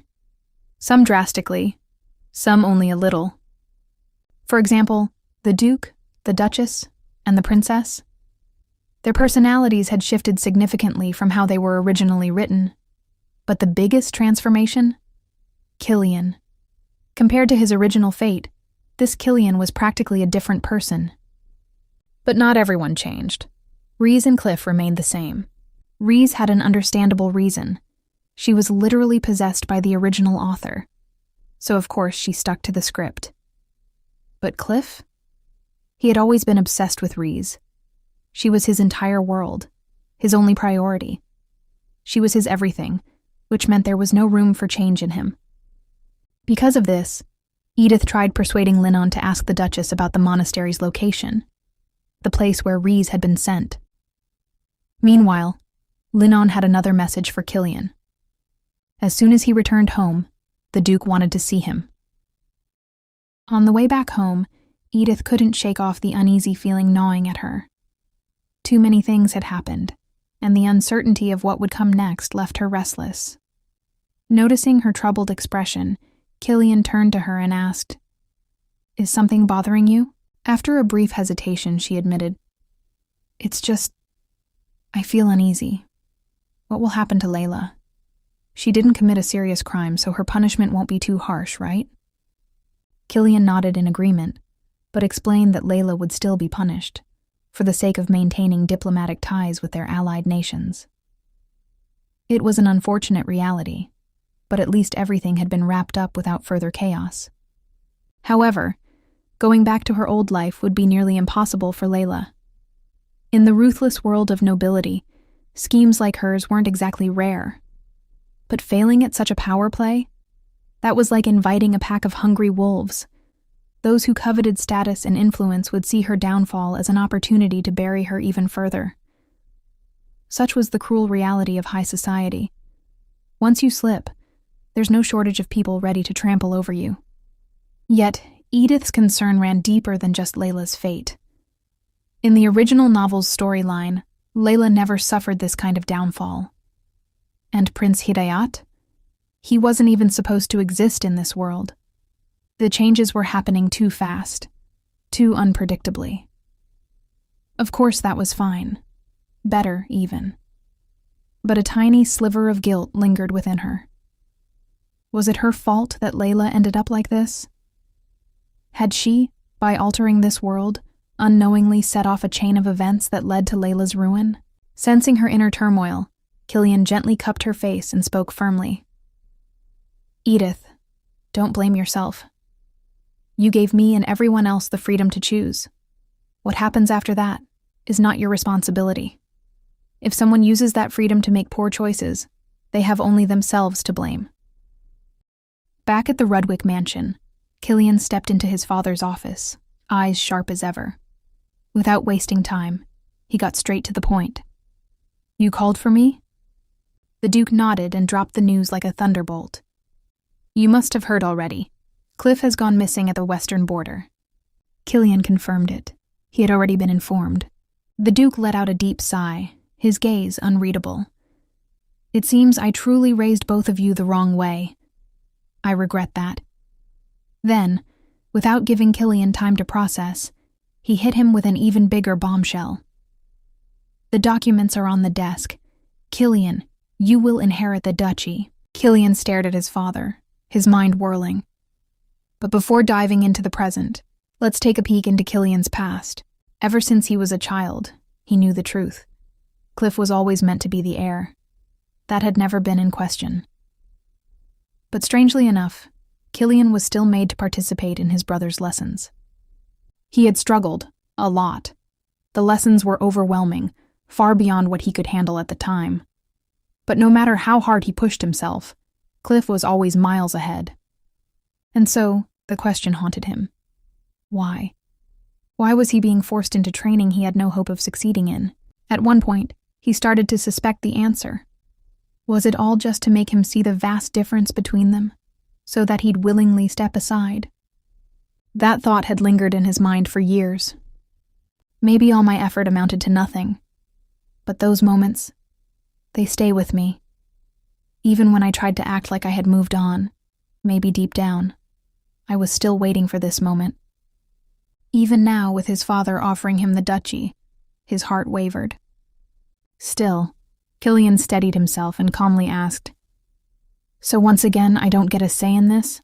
Some drastically, some only a little. For example, the Duke, the Duchess, and the Princess. Their personalities had shifted significantly from how they were originally written. But the biggest transformation? Killian. Compared to his original fate, this Killian was practically a different person. But not everyone changed. Rhys and Cliff remained the same. Rhys had an understandable reason. She was literally possessed by the original author. So of course she stuck to the script. But Cliff? He had always been obsessed with Rhys. She was his entire world, his only priority. She was his everything, which meant there was no room for change in him. Because of this, Edith tried persuading Linen to ask the Duchess about the monastery's location, the place where Rhys had been sent. Meanwhile, Linen had another message for Killian. As soon as he returned home, the Duke wanted to see him. On the way back home, Edith couldn't shake off the uneasy feeling gnawing at her. Too many things had happened, and the uncertainty of what would come next left her restless. Noticing her troubled expression, Killian turned to her and asked, "Is something bothering you?" After a brief hesitation, she admitted, "It's just, I feel uneasy. What will happen to Layla? She didn't commit a serious crime, so her punishment won't be too harsh, right?" Killian nodded in agreement, but explained that Layla would still be punished, for the sake of maintaining diplomatic ties with their allied nations. It was an unfortunate reality, but at least everything had been wrapped up without further chaos. However, going back to her old life would be nearly impossible for Layla. In the ruthless world of nobility, schemes like hers weren't exactly rare. But failing at such a power play? That was like inviting a pack of hungry wolves. Those who coveted status and influence would see her downfall as an opportunity to bury her even further. Such was the cruel reality of high society. Once you slip, there's no shortage of people ready to trample over you. Yet, Edith's concern ran deeper than just Layla's fate. In the original novel's storyline, Layla never suffered this kind of downfall. And Prince Hidayat? He wasn't even supposed to exist in this world. The changes were happening too fast, too unpredictably. Of course that was fine. Better, even. But a tiny sliver of guilt lingered within her. Was it her fault that Layla ended up like this? Had she, by altering this world, unknowingly set off a chain of events that led to Layla's ruin? Sensing her inner turmoil, Killian gently cupped her face and spoke firmly. Edith, don't blame yourself. You gave me and everyone else the freedom to choose. What happens after that is not your responsibility. If someone uses that freedom to make poor choices, they have only themselves to blame. Back at the Rudwick mansion, Killian stepped into his father's office, eyes sharp as ever. Without wasting time, he got straight to the point. You called for me? The Duke nodded and dropped the news like a thunderbolt. You must have heard already. Cliff has gone missing at the western border. Killian confirmed it. He had already been informed. The Duke let out a deep sigh, his gaze unreadable. It seems I truly raised both of you the wrong way. I regret that. Then, without giving Killian time to process, he hit him with an even bigger bombshell. The documents are on the desk. Killian, you will inherit the duchy. Killian stared at his father, his mind whirling. But before diving into the present, let's take a peek into Killian's past. Ever since he was a child, he knew the truth. Cliff was always meant to be the heir. That had never been in question. But strangely enough, Killian was still made to participate in his brother's lessons. He had struggled, a lot. The lessons were overwhelming, far beyond what he could handle at the time. But no matter how hard he pushed himself, Cliff was always miles ahead. And so, the question haunted him. Why? Why was he being forced into training he had no hope of succeeding in? At one point, he started to suspect the answer. Was it all just to make him see the vast difference between them, so that he'd willingly step aside? That thought had lingered in his mind for years. Maybe all my effort amounted to nothing. But those moments, they stay with me. Even when I tried to act like I had moved on, maybe deep down, I was still waiting for this moment. Even now, with his father offering him the duchy, his heart wavered. Still, Killian steadied himself and calmly asked, So once again, I don't get a say in this?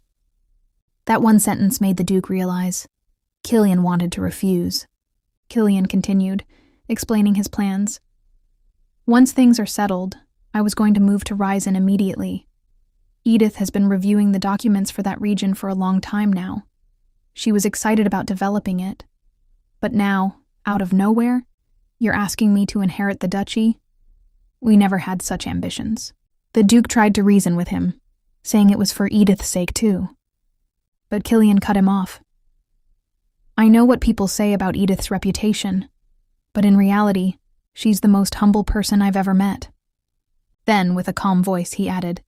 That one sentence made the Duke realize. Killian wanted to refuse. Killian continued, explaining his plans. Once things are settled, I was going to move to Ryzen immediately. Edith has been reviewing the documents for that region for a long time now. She was excited about developing it. But now, out of nowhere, you're asking me to inherit the duchy? We never had such ambitions. The Duke tried to reason with him, saying it was for Edith's sake too. But Killian cut him off. I know what people say about Edith's reputation, but in reality, she's the most humble person I've ever met. Then, with a calm voice, he added,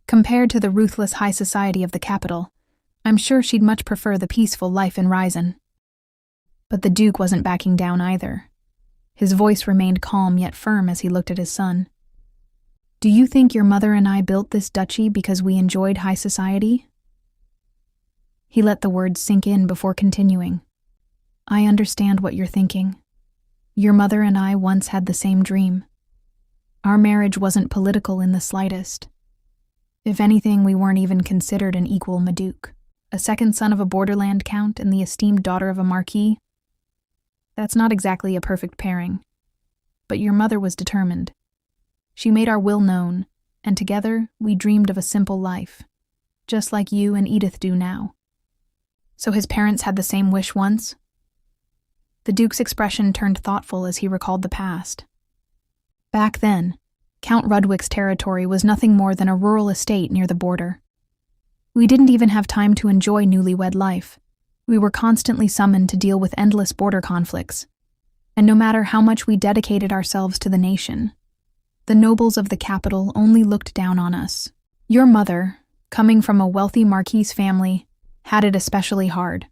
Compared to the ruthless high society of the capital, I'm sure she'd much prefer the peaceful life in Ryzen. But the Duke wasn't backing down either. His voice remained calm yet firm as he looked at his son. Do you think your mother and I built this duchy because we enjoyed high society? He let the words sink in before continuing. I understand what you're thinking. Your mother and I once had the same dream. Our marriage wasn't political in the slightest. If anything, we weren't even considered an equal Maduke. A second son of a borderland count and the esteemed daughter of a marquis? That's not exactly a perfect pairing. But your mother was determined. She made our will known, and together we dreamed of a simple life, just like you and Edith do now. So his parents had the same wish once? The Duke's expression turned thoughtful as he recalled the past. Back then, Count Rudwick's territory was nothing more than a rural estate near the border. We didn't even have time to enjoy newlywed life. We were constantly summoned to deal with endless border conflicts. And no matter how much we dedicated ourselves to the nation, the nobles of the capital only looked down on us. Your mother, coming from a wealthy marquis family, had it especially hard.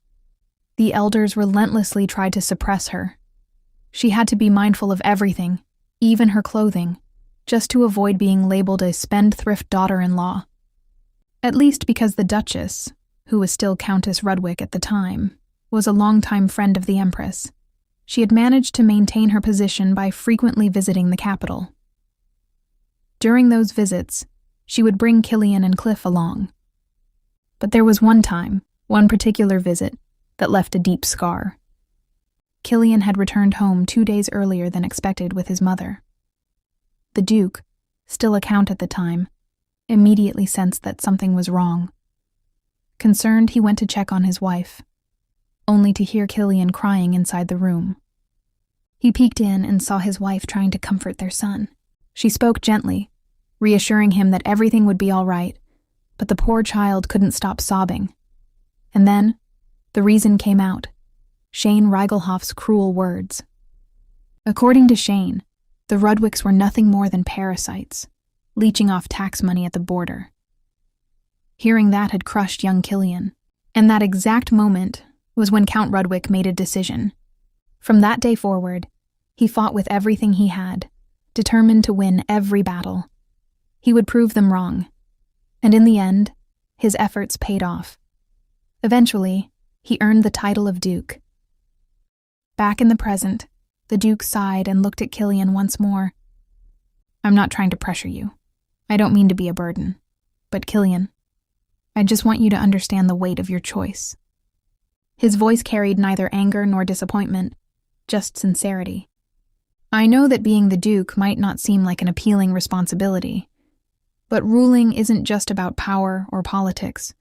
The elders relentlessly tried to suppress her. She had to be mindful of everything, even her clothing, just to avoid being labeled a spendthrift daughter-in-law. At least because the Duchess, who was still Countess Rudwick at the time, was a longtime friend of the Empress. She had managed to maintain her position by frequently visiting the capital. During those visits, She would bring Killian and Cliff along. But there was one particular visit, that left a deep scar. Killian had returned home 2 days earlier than expected with his mother. The Duke, still a count at the time, immediately sensed that something was wrong. Concerned, he went to check on his wife, only to hear Killian crying inside the room. He peeked in and saw his wife trying to comfort their son. She spoke gently, reassuring him that everything would be all right, but the poor child couldn't stop sobbing. And then, the reason came out: Shane Reigelhoff's cruel words. According to Shane, the Rudwicks were nothing more than parasites, leeching off tax money at the border. Hearing that had crushed young Killian, and that exact moment was when Count Rudwick made a decision. From that day forward, he fought with everything he had, determined to win every battle. He would prove them wrong, and in the end, his efforts paid off. Eventually, he earned the title of Duke. Back in the present, the Duke sighed and looked at Killian once more. "I'm not trying to pressure you. I don't mean to be a burden. But Killian, I just want you to understand the weight of your choice." His voice carried neither anger nor disappointment, just sincerity. "I know that being the Duke might not seem like an appealing responsibility, but ruling isn't just about power or politics.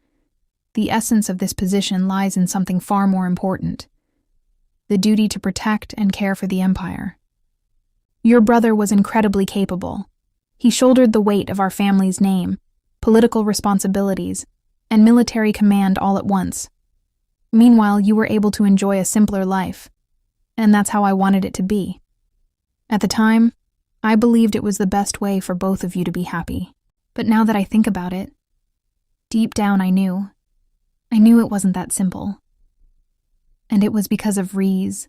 The essence of this position lies in something far more important: the duty to protect and care for the Empire. Your brother was incredibly capable. He shouldered the weight of our family's name, political responsibilities, and military command all at once. Meanwhile, you were able to enjoy a simpler life, and that's how I wanted it to be. At the time, I believed it was the best way for both of you to be happy. But now that I think about it, deep down I knew it wasn't that simple. And it was because of Reese.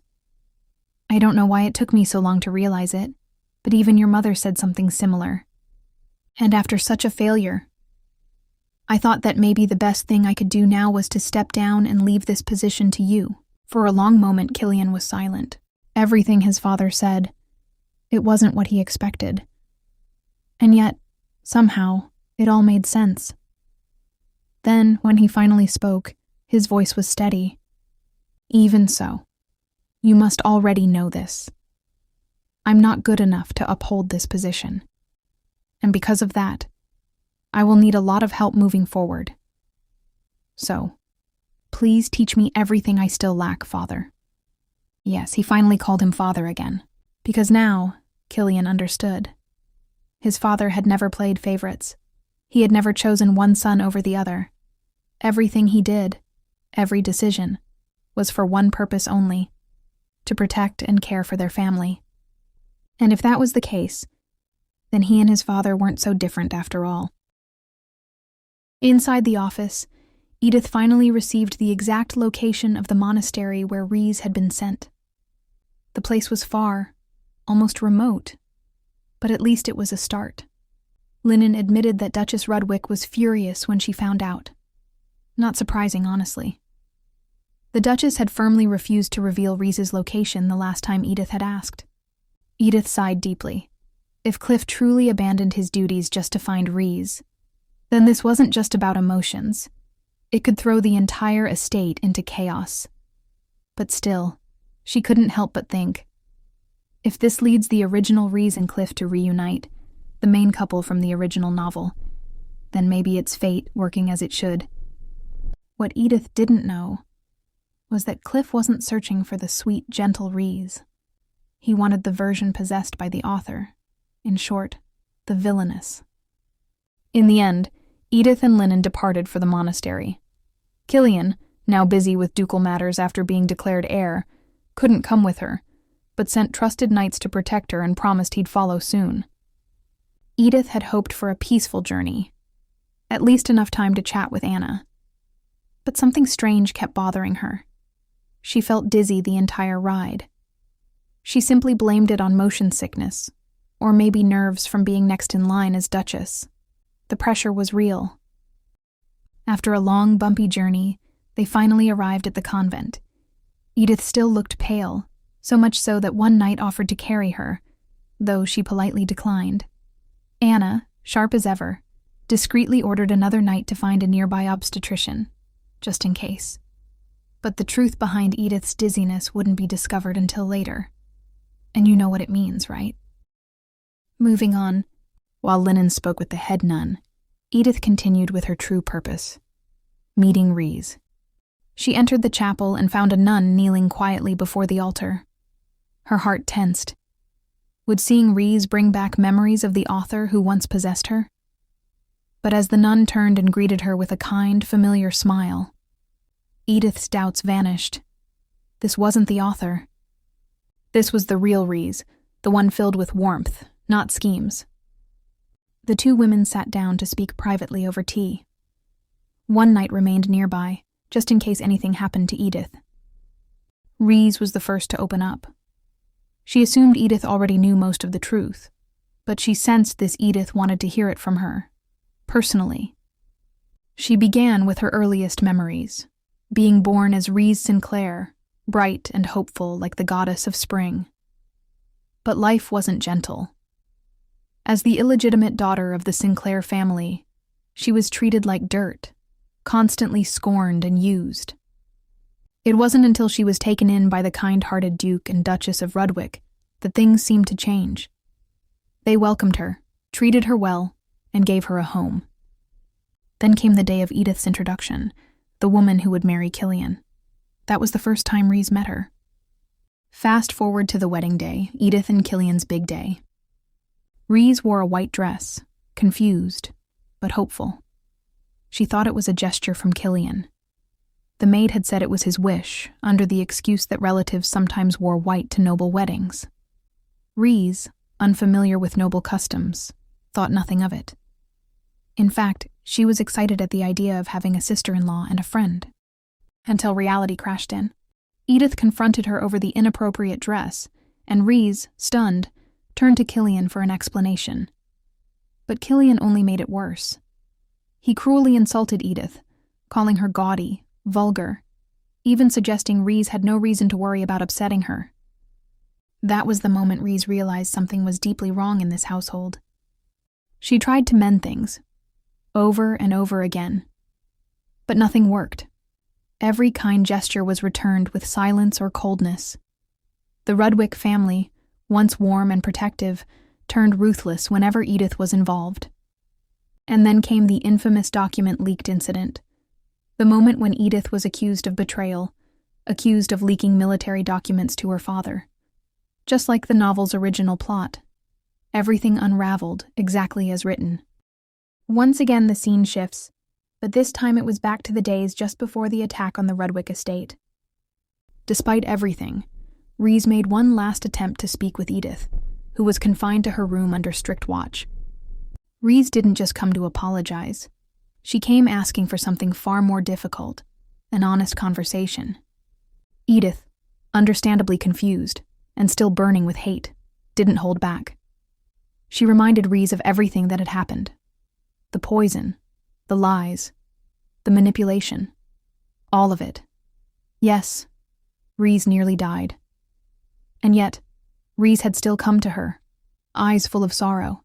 I don't know why it took me so long to realize it, but even your mother said something similar. And after such a failure, I thought that maybe the best thing I could do now was to step down and leave this position to you." For a long moment, Killian was silent. Everything his father said, it wasn't what he expected. And yet, somehow, it all made sense. Then, when he finally spoke, his voice was steady. "Even so, you must already know this. I'm not good enough to uphold this position. And because of that, I will need a lot of help moving forward. So, please teach me everything I still lack, Father." Yes, he finally called him Father again, because now, Killian understood. His father had never played favorites. He had never chosen one son over the other. Everything he did, every decision, was for one purpose only: to protect and care for their family. And if that was the case, then he and his father weren't so different after all. Inside the office, Edith finally received the exact location of the monastery where Reese had been sent. The place was far, almost remote, but at least it was a start. Linen admitted that Duchess Rudwick was furious when she found out. Not surprising, honestly. The Duchess had firmly refused to reveal Reese's location the last time Edith had asked. Edith sighed deeply. If Cliff truly abandoned his duties just to find Reese, then this wasn't just about emotions. It could throw the entire estate into chaos. But still, she couldn't help but think, if this leads the original Reese and Cliff to reunite, the main couple from the original novel, then maybe it's fate working as it should. What Edith didn't know was that Cliff wasn't searching for the sweet, gentle Reese. He wanted the version possessed by the author. In short, the Villainess. In the end, Edith and Linen departed for the monastery. Killian, now busy with ducal matters after being declared heir, couldn't come with her, but sent trusted knights to protect her and promised he'd follow soon. Edith had hoped for a peaceful journey, at least enough time to chat with Anna. But something strange kept bothering her. She felt dizzy the entire ride. She simply blamed it on motion sickness, or maybe nerves from being next in line as Duchess. The pressure was real. After a long, bumpy journey, they finally arrived at the convent. Edith still looked pale, so much so that one knight offered to carry her, though she politely declined. Anna, sharp as ever, discreetly ordered another night to find a nearby obstetrician, just in case. But the truth behind Edith's dizziness wouldn't be discovered until later. And you know what it means, right? Moving on, while Linen spoke with the head nun, Edith continued with her true purpose, meeting Reese. She entered the chapel and found a nun kneeling quietly before the altar. Her heart tensed. Would seeing Reese bring back memories of the author who once possessed her? But as the nun turned and greeted her with a kind, familiar smile, Edith's doubts vanished. This wasn't the author. This was the real Reese, the one filled with warmth, not schemes. The two women sat down to speak privately over tea. One knight remained nearby, just in case anything happened to Edith. Reese was the first to open up. She assumed Edith already knew most of the truth, but she sensed this Edith wanted to hear it from her, personally. She began with her earliest memories, being born as Reese Sinclair, bright and hopeful like the goddess of spring. But life wasn't gentle. As the illegitimate daughter of the Sinclair family, she was treated like dirt, constantly scorned and used. It wasn't until she was taken in by the kind-hearted Duke and Duchess of Rudwick that things seemed to change. They welcomed her, treated her well, and gave her a home. Then came the day of Edith's introduction, the woman who would marry Killian. That was the first time Reese met her. Fast forward to the wedding day, Edith and Killian's big day. Reese wore a white dress, confused, but hopeful. She thought it was a gesture from Killian. The maid had said it was his wish, under the excuse that relatives sometimes wore white to noble weddings. Reese, unfamiliar with noble customs, thought nothing of it. In fact, she was excited at the idea of having a sister-in-law and a friend. Until reality crashed in. Edith confronted her over the inappropriate dress, and Reese, stunned, turned to Killian for an explanation. But Killian only made it worse. He cruelly insulted Edith, calling her gaudy, vulgar, even suggesting Reese had no reason to worry about upsetting her. That was the moment Reese realized something was deeply wrong in this household. She tried to mend things, over and over again. But nothing worked. Every kind gesture was returned with silence or coldness. The Rudwick family, once warm and protective, turned ruthless whenever Edith was involved. And then came the infamous document leaked incident. The moment when Edith was accused of betrayal, accused of leaking military documents to her father. Just like the novel's original plot. Everything unraveled exactly as written. Once again the scene shifts, but this time it was back to the days just before the attack on the Rudwick estate. Despite everything, Reese made one last attempt to speak with Edith, who was confined to her room under strict watch. Reese didn't just come to apologize. She came asking for something far more difficult, an honest conversation. Edith, understandably confused, and still burning with hate, didn't hold back. She reminded Reese of everything that had happened. The poison, the lies, the manipulation, all of it. Yes, Reese nearly died. And yet, Reese had still come to her, eyes full of sorrow,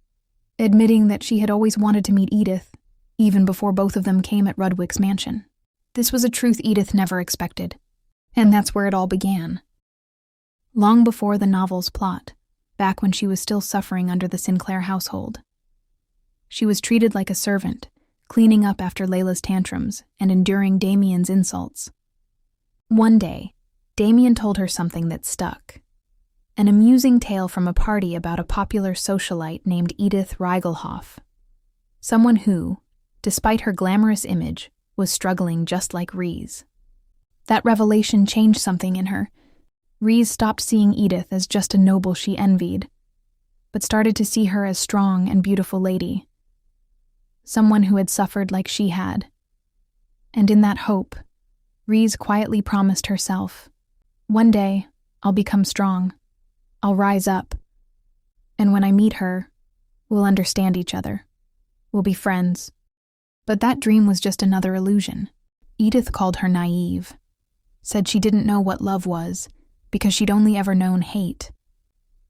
admitting that she had always wanted to meet Edith, even before both of them came at Rudwick's mansion. This was a truth Edith never expected, and that's where it all began. Long before the novel's plot, back when she was still suffering under the Sinclair household. She was treated like a servant, cleaning up after Layla's tantrums and enduring Damien's insults. One day, Damien told her something that stuck. An amusing tale from a party about a popular socialite named Edith Reigelhoff. Someone who, despite her glamorous image, was struggling just like Reese. That revelation changed something in her. Reese stopped seeing Edith as just a noble she envied, but started to see her as strong and beautiful lady. Someone who had suffered like she had. And in that hope, Reese quietly promised herself, one day, I'll become strong. I'll rise up. And when I meet her, we'll understand each other. We'll be friends. But that dream was just another illusion. Edith called her naive. Said she didn't know what love was, because she'd only ever known hate.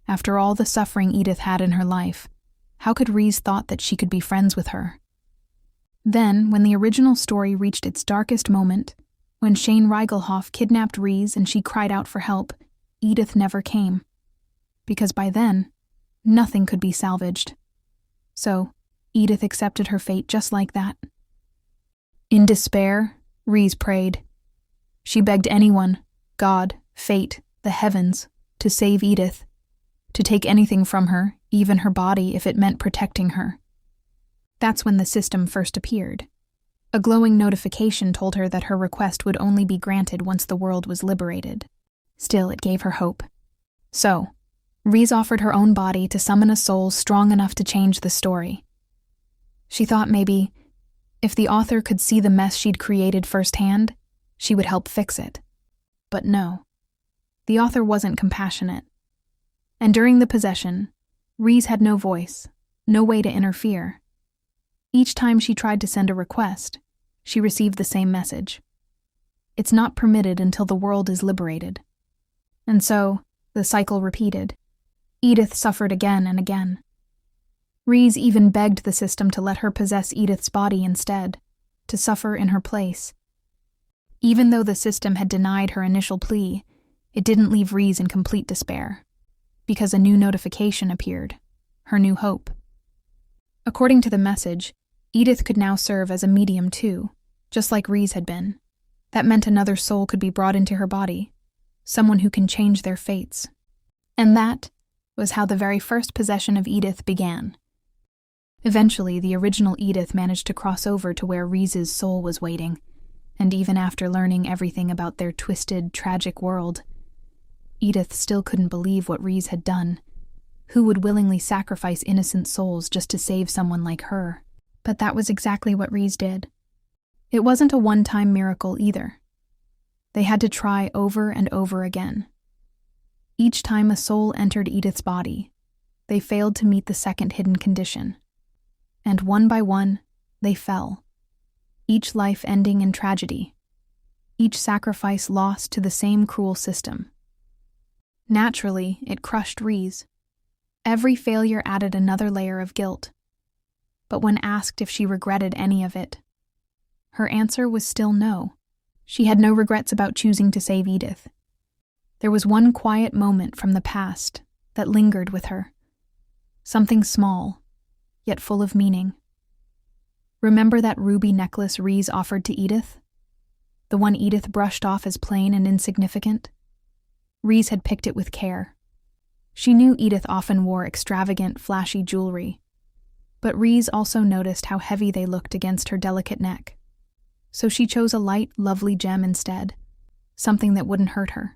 After all the suffering Edith had in her life, how could Reese thought that she could be friends with her? Then, when the original story reached its darkest moment, when Shane Reigelhoff kidnapped Reese and she cried out for help, Edith never came. Because by then, nothing could be salvaged. So, Edith accepted her fate just like that. In despair, Reese prayed. She begged anyone, God, fate, the heavens, to save Edith, to take anything from her, even her body, if it meant protecting her. That's when the system first appeared. A glowing notification told her that her request would only be granted once the world was liberated. Still, it gave her hope. So, Reese offered her own body to summon a soul strong enough to change the story. She thought maybe, if the author could see the mess she'd created firsthand, she would help fix it. But no. The author wasn't compassionate. And during the possession, Reese had no voice, no way to interfere. Each time she tried to send a request, she received the same message. It's not permitted until the world is liberated. And so, the cycle repeated. Edith suffered again and again. Reese even begged the system to let her possess Edith's body instead, to suffer in her place. Even though the system had denied her initial plea, it didn't leave Reese in complete despair, because a new notification appeared, her new hope. According to the message, Edith could now serve as a medium too, just like Reese had been. That meant another soul could be brought into her body, someone who can change their fates. And that was how the very first possession of Edith began. Eventually, the original Edith managed to cross over to where Reese's soul was waiting, and even after learning everything about their twisted, tragic world, Edith still couldn't believe what Reese had done. Who would willingly sacrifice innocent souls just to save someone like her? But that was exactly what Reese did. It wasn't a one-time miracle either. They had to try over and over again. Each time a soul entered Edith's body, they failed to meet the second hidden condition. And one by one, they fell. Each life ending in tragedy. Each sacrifice lost to the same cruel system. Naturally, it crushed Reese. Every failure added another layer of guilt. But when asked if she regretted any of it, her answer was still no. She had no regrets about choosing to save Edith. There was one quiet moment from the past that lingered with her. Something small, yet full of meaning. Remember that ruby necklace Reese offered to Edith? The one Edith brushed off as plain and insignificant? Reese had picked it with care. She knew Edith often wore extravagant, flashy jewelry, but Reese also noticed how heavy they looked against her delicate neck. So she chose a light, lovely gem instead, something that wouldn't hurt her.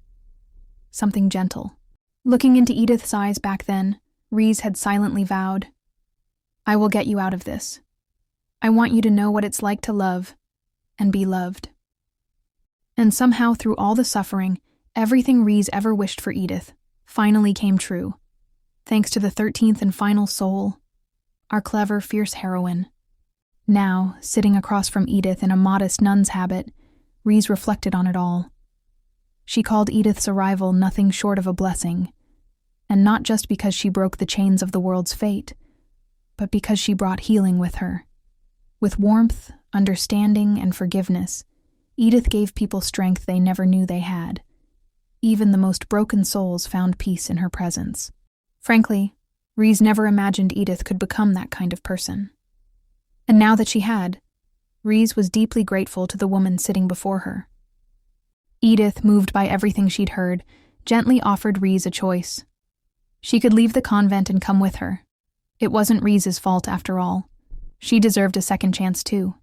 Something gentle. Looking into Edith's eyes back then, Reese had silently vowed, I will get you out of this. I want you to know what it's like to love and be loved. And somehow through all the suffering, everything Reese ever wished for Edith finally came true, thanks to the 13th and final soul, our clever, fierce heroine. Now, sitting across from Edith in a modest nun's habit, Reese reflected on it all. She called Edith's arrival nothing short of a blessing, and not just because she broke the chains of the world's fate, but because she brought healing with her. With warmth, understanding, and forgiveness, Edith gave people strength they never knew they had. Even the most broken souls found peace in her presence. Frankly, Reese never imagined Edith could become that kind of person. And now that she had, Reese was deeply grateful to the woman sitting before her. Edith, moved by everything she'd heard, gently offered Reese a choice. She could leave the convent and come with her. It wasn't Reese's fault after all. She deserved a second chance too.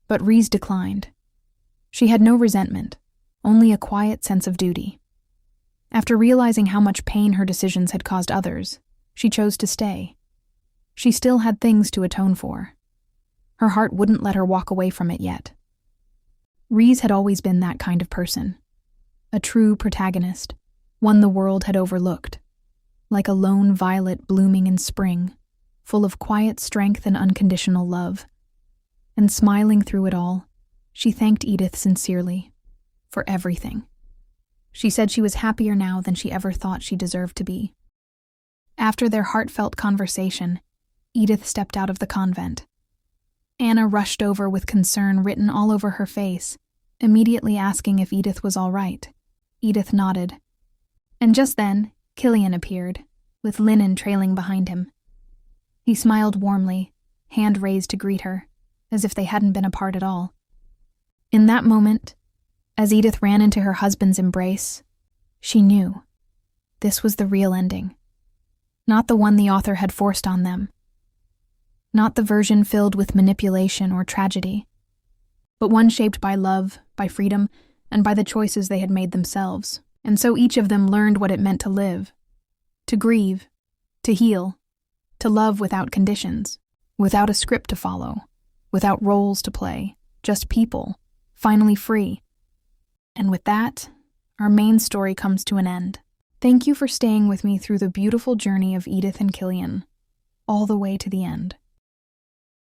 But Reese declined. She had no resentment, only a quiet sense of duty. After realizing how much pain her decisions had caused others, she chose to stay. She still had things to atone for. Her heart wouldn't let her walk away from it yet. Reese had always been that kind of person. A true protagonist, one the world had overlooked. Like a lone violet blooming in spring, full of quiet strength and unconditional love. And smiling through it all, she thanked Edith sincerely, for everything. She said she was happier now than she ever thought she deserved to be. After their heartfelt conversation, Edith stepped out of the convent. Anna rushed over with concern written all over her face, immediately asking if Edith was all right. Edith nodded. And just then, Killian appeared, with Linen trailing behind him. He smiled warmly, hand raised to greet her, as if they hadn't been apart at all. In that moment, as Edith ran into her husband's embrace, she knew this was the real ending. Not the one the author had forced on them. Not the version filled with manipulation or tragedy, but one shaped by love, by freedom, and by the choices they had made themselves. And so each of them learned what it meant to live, to grieve, to heal, to love without conditions, without a script to follow, without roles to play, just people, finally free. And with that, our main story comes to an end. Thank you for staying with me through the beautiful journey of Edith and Killian, all the way to the end.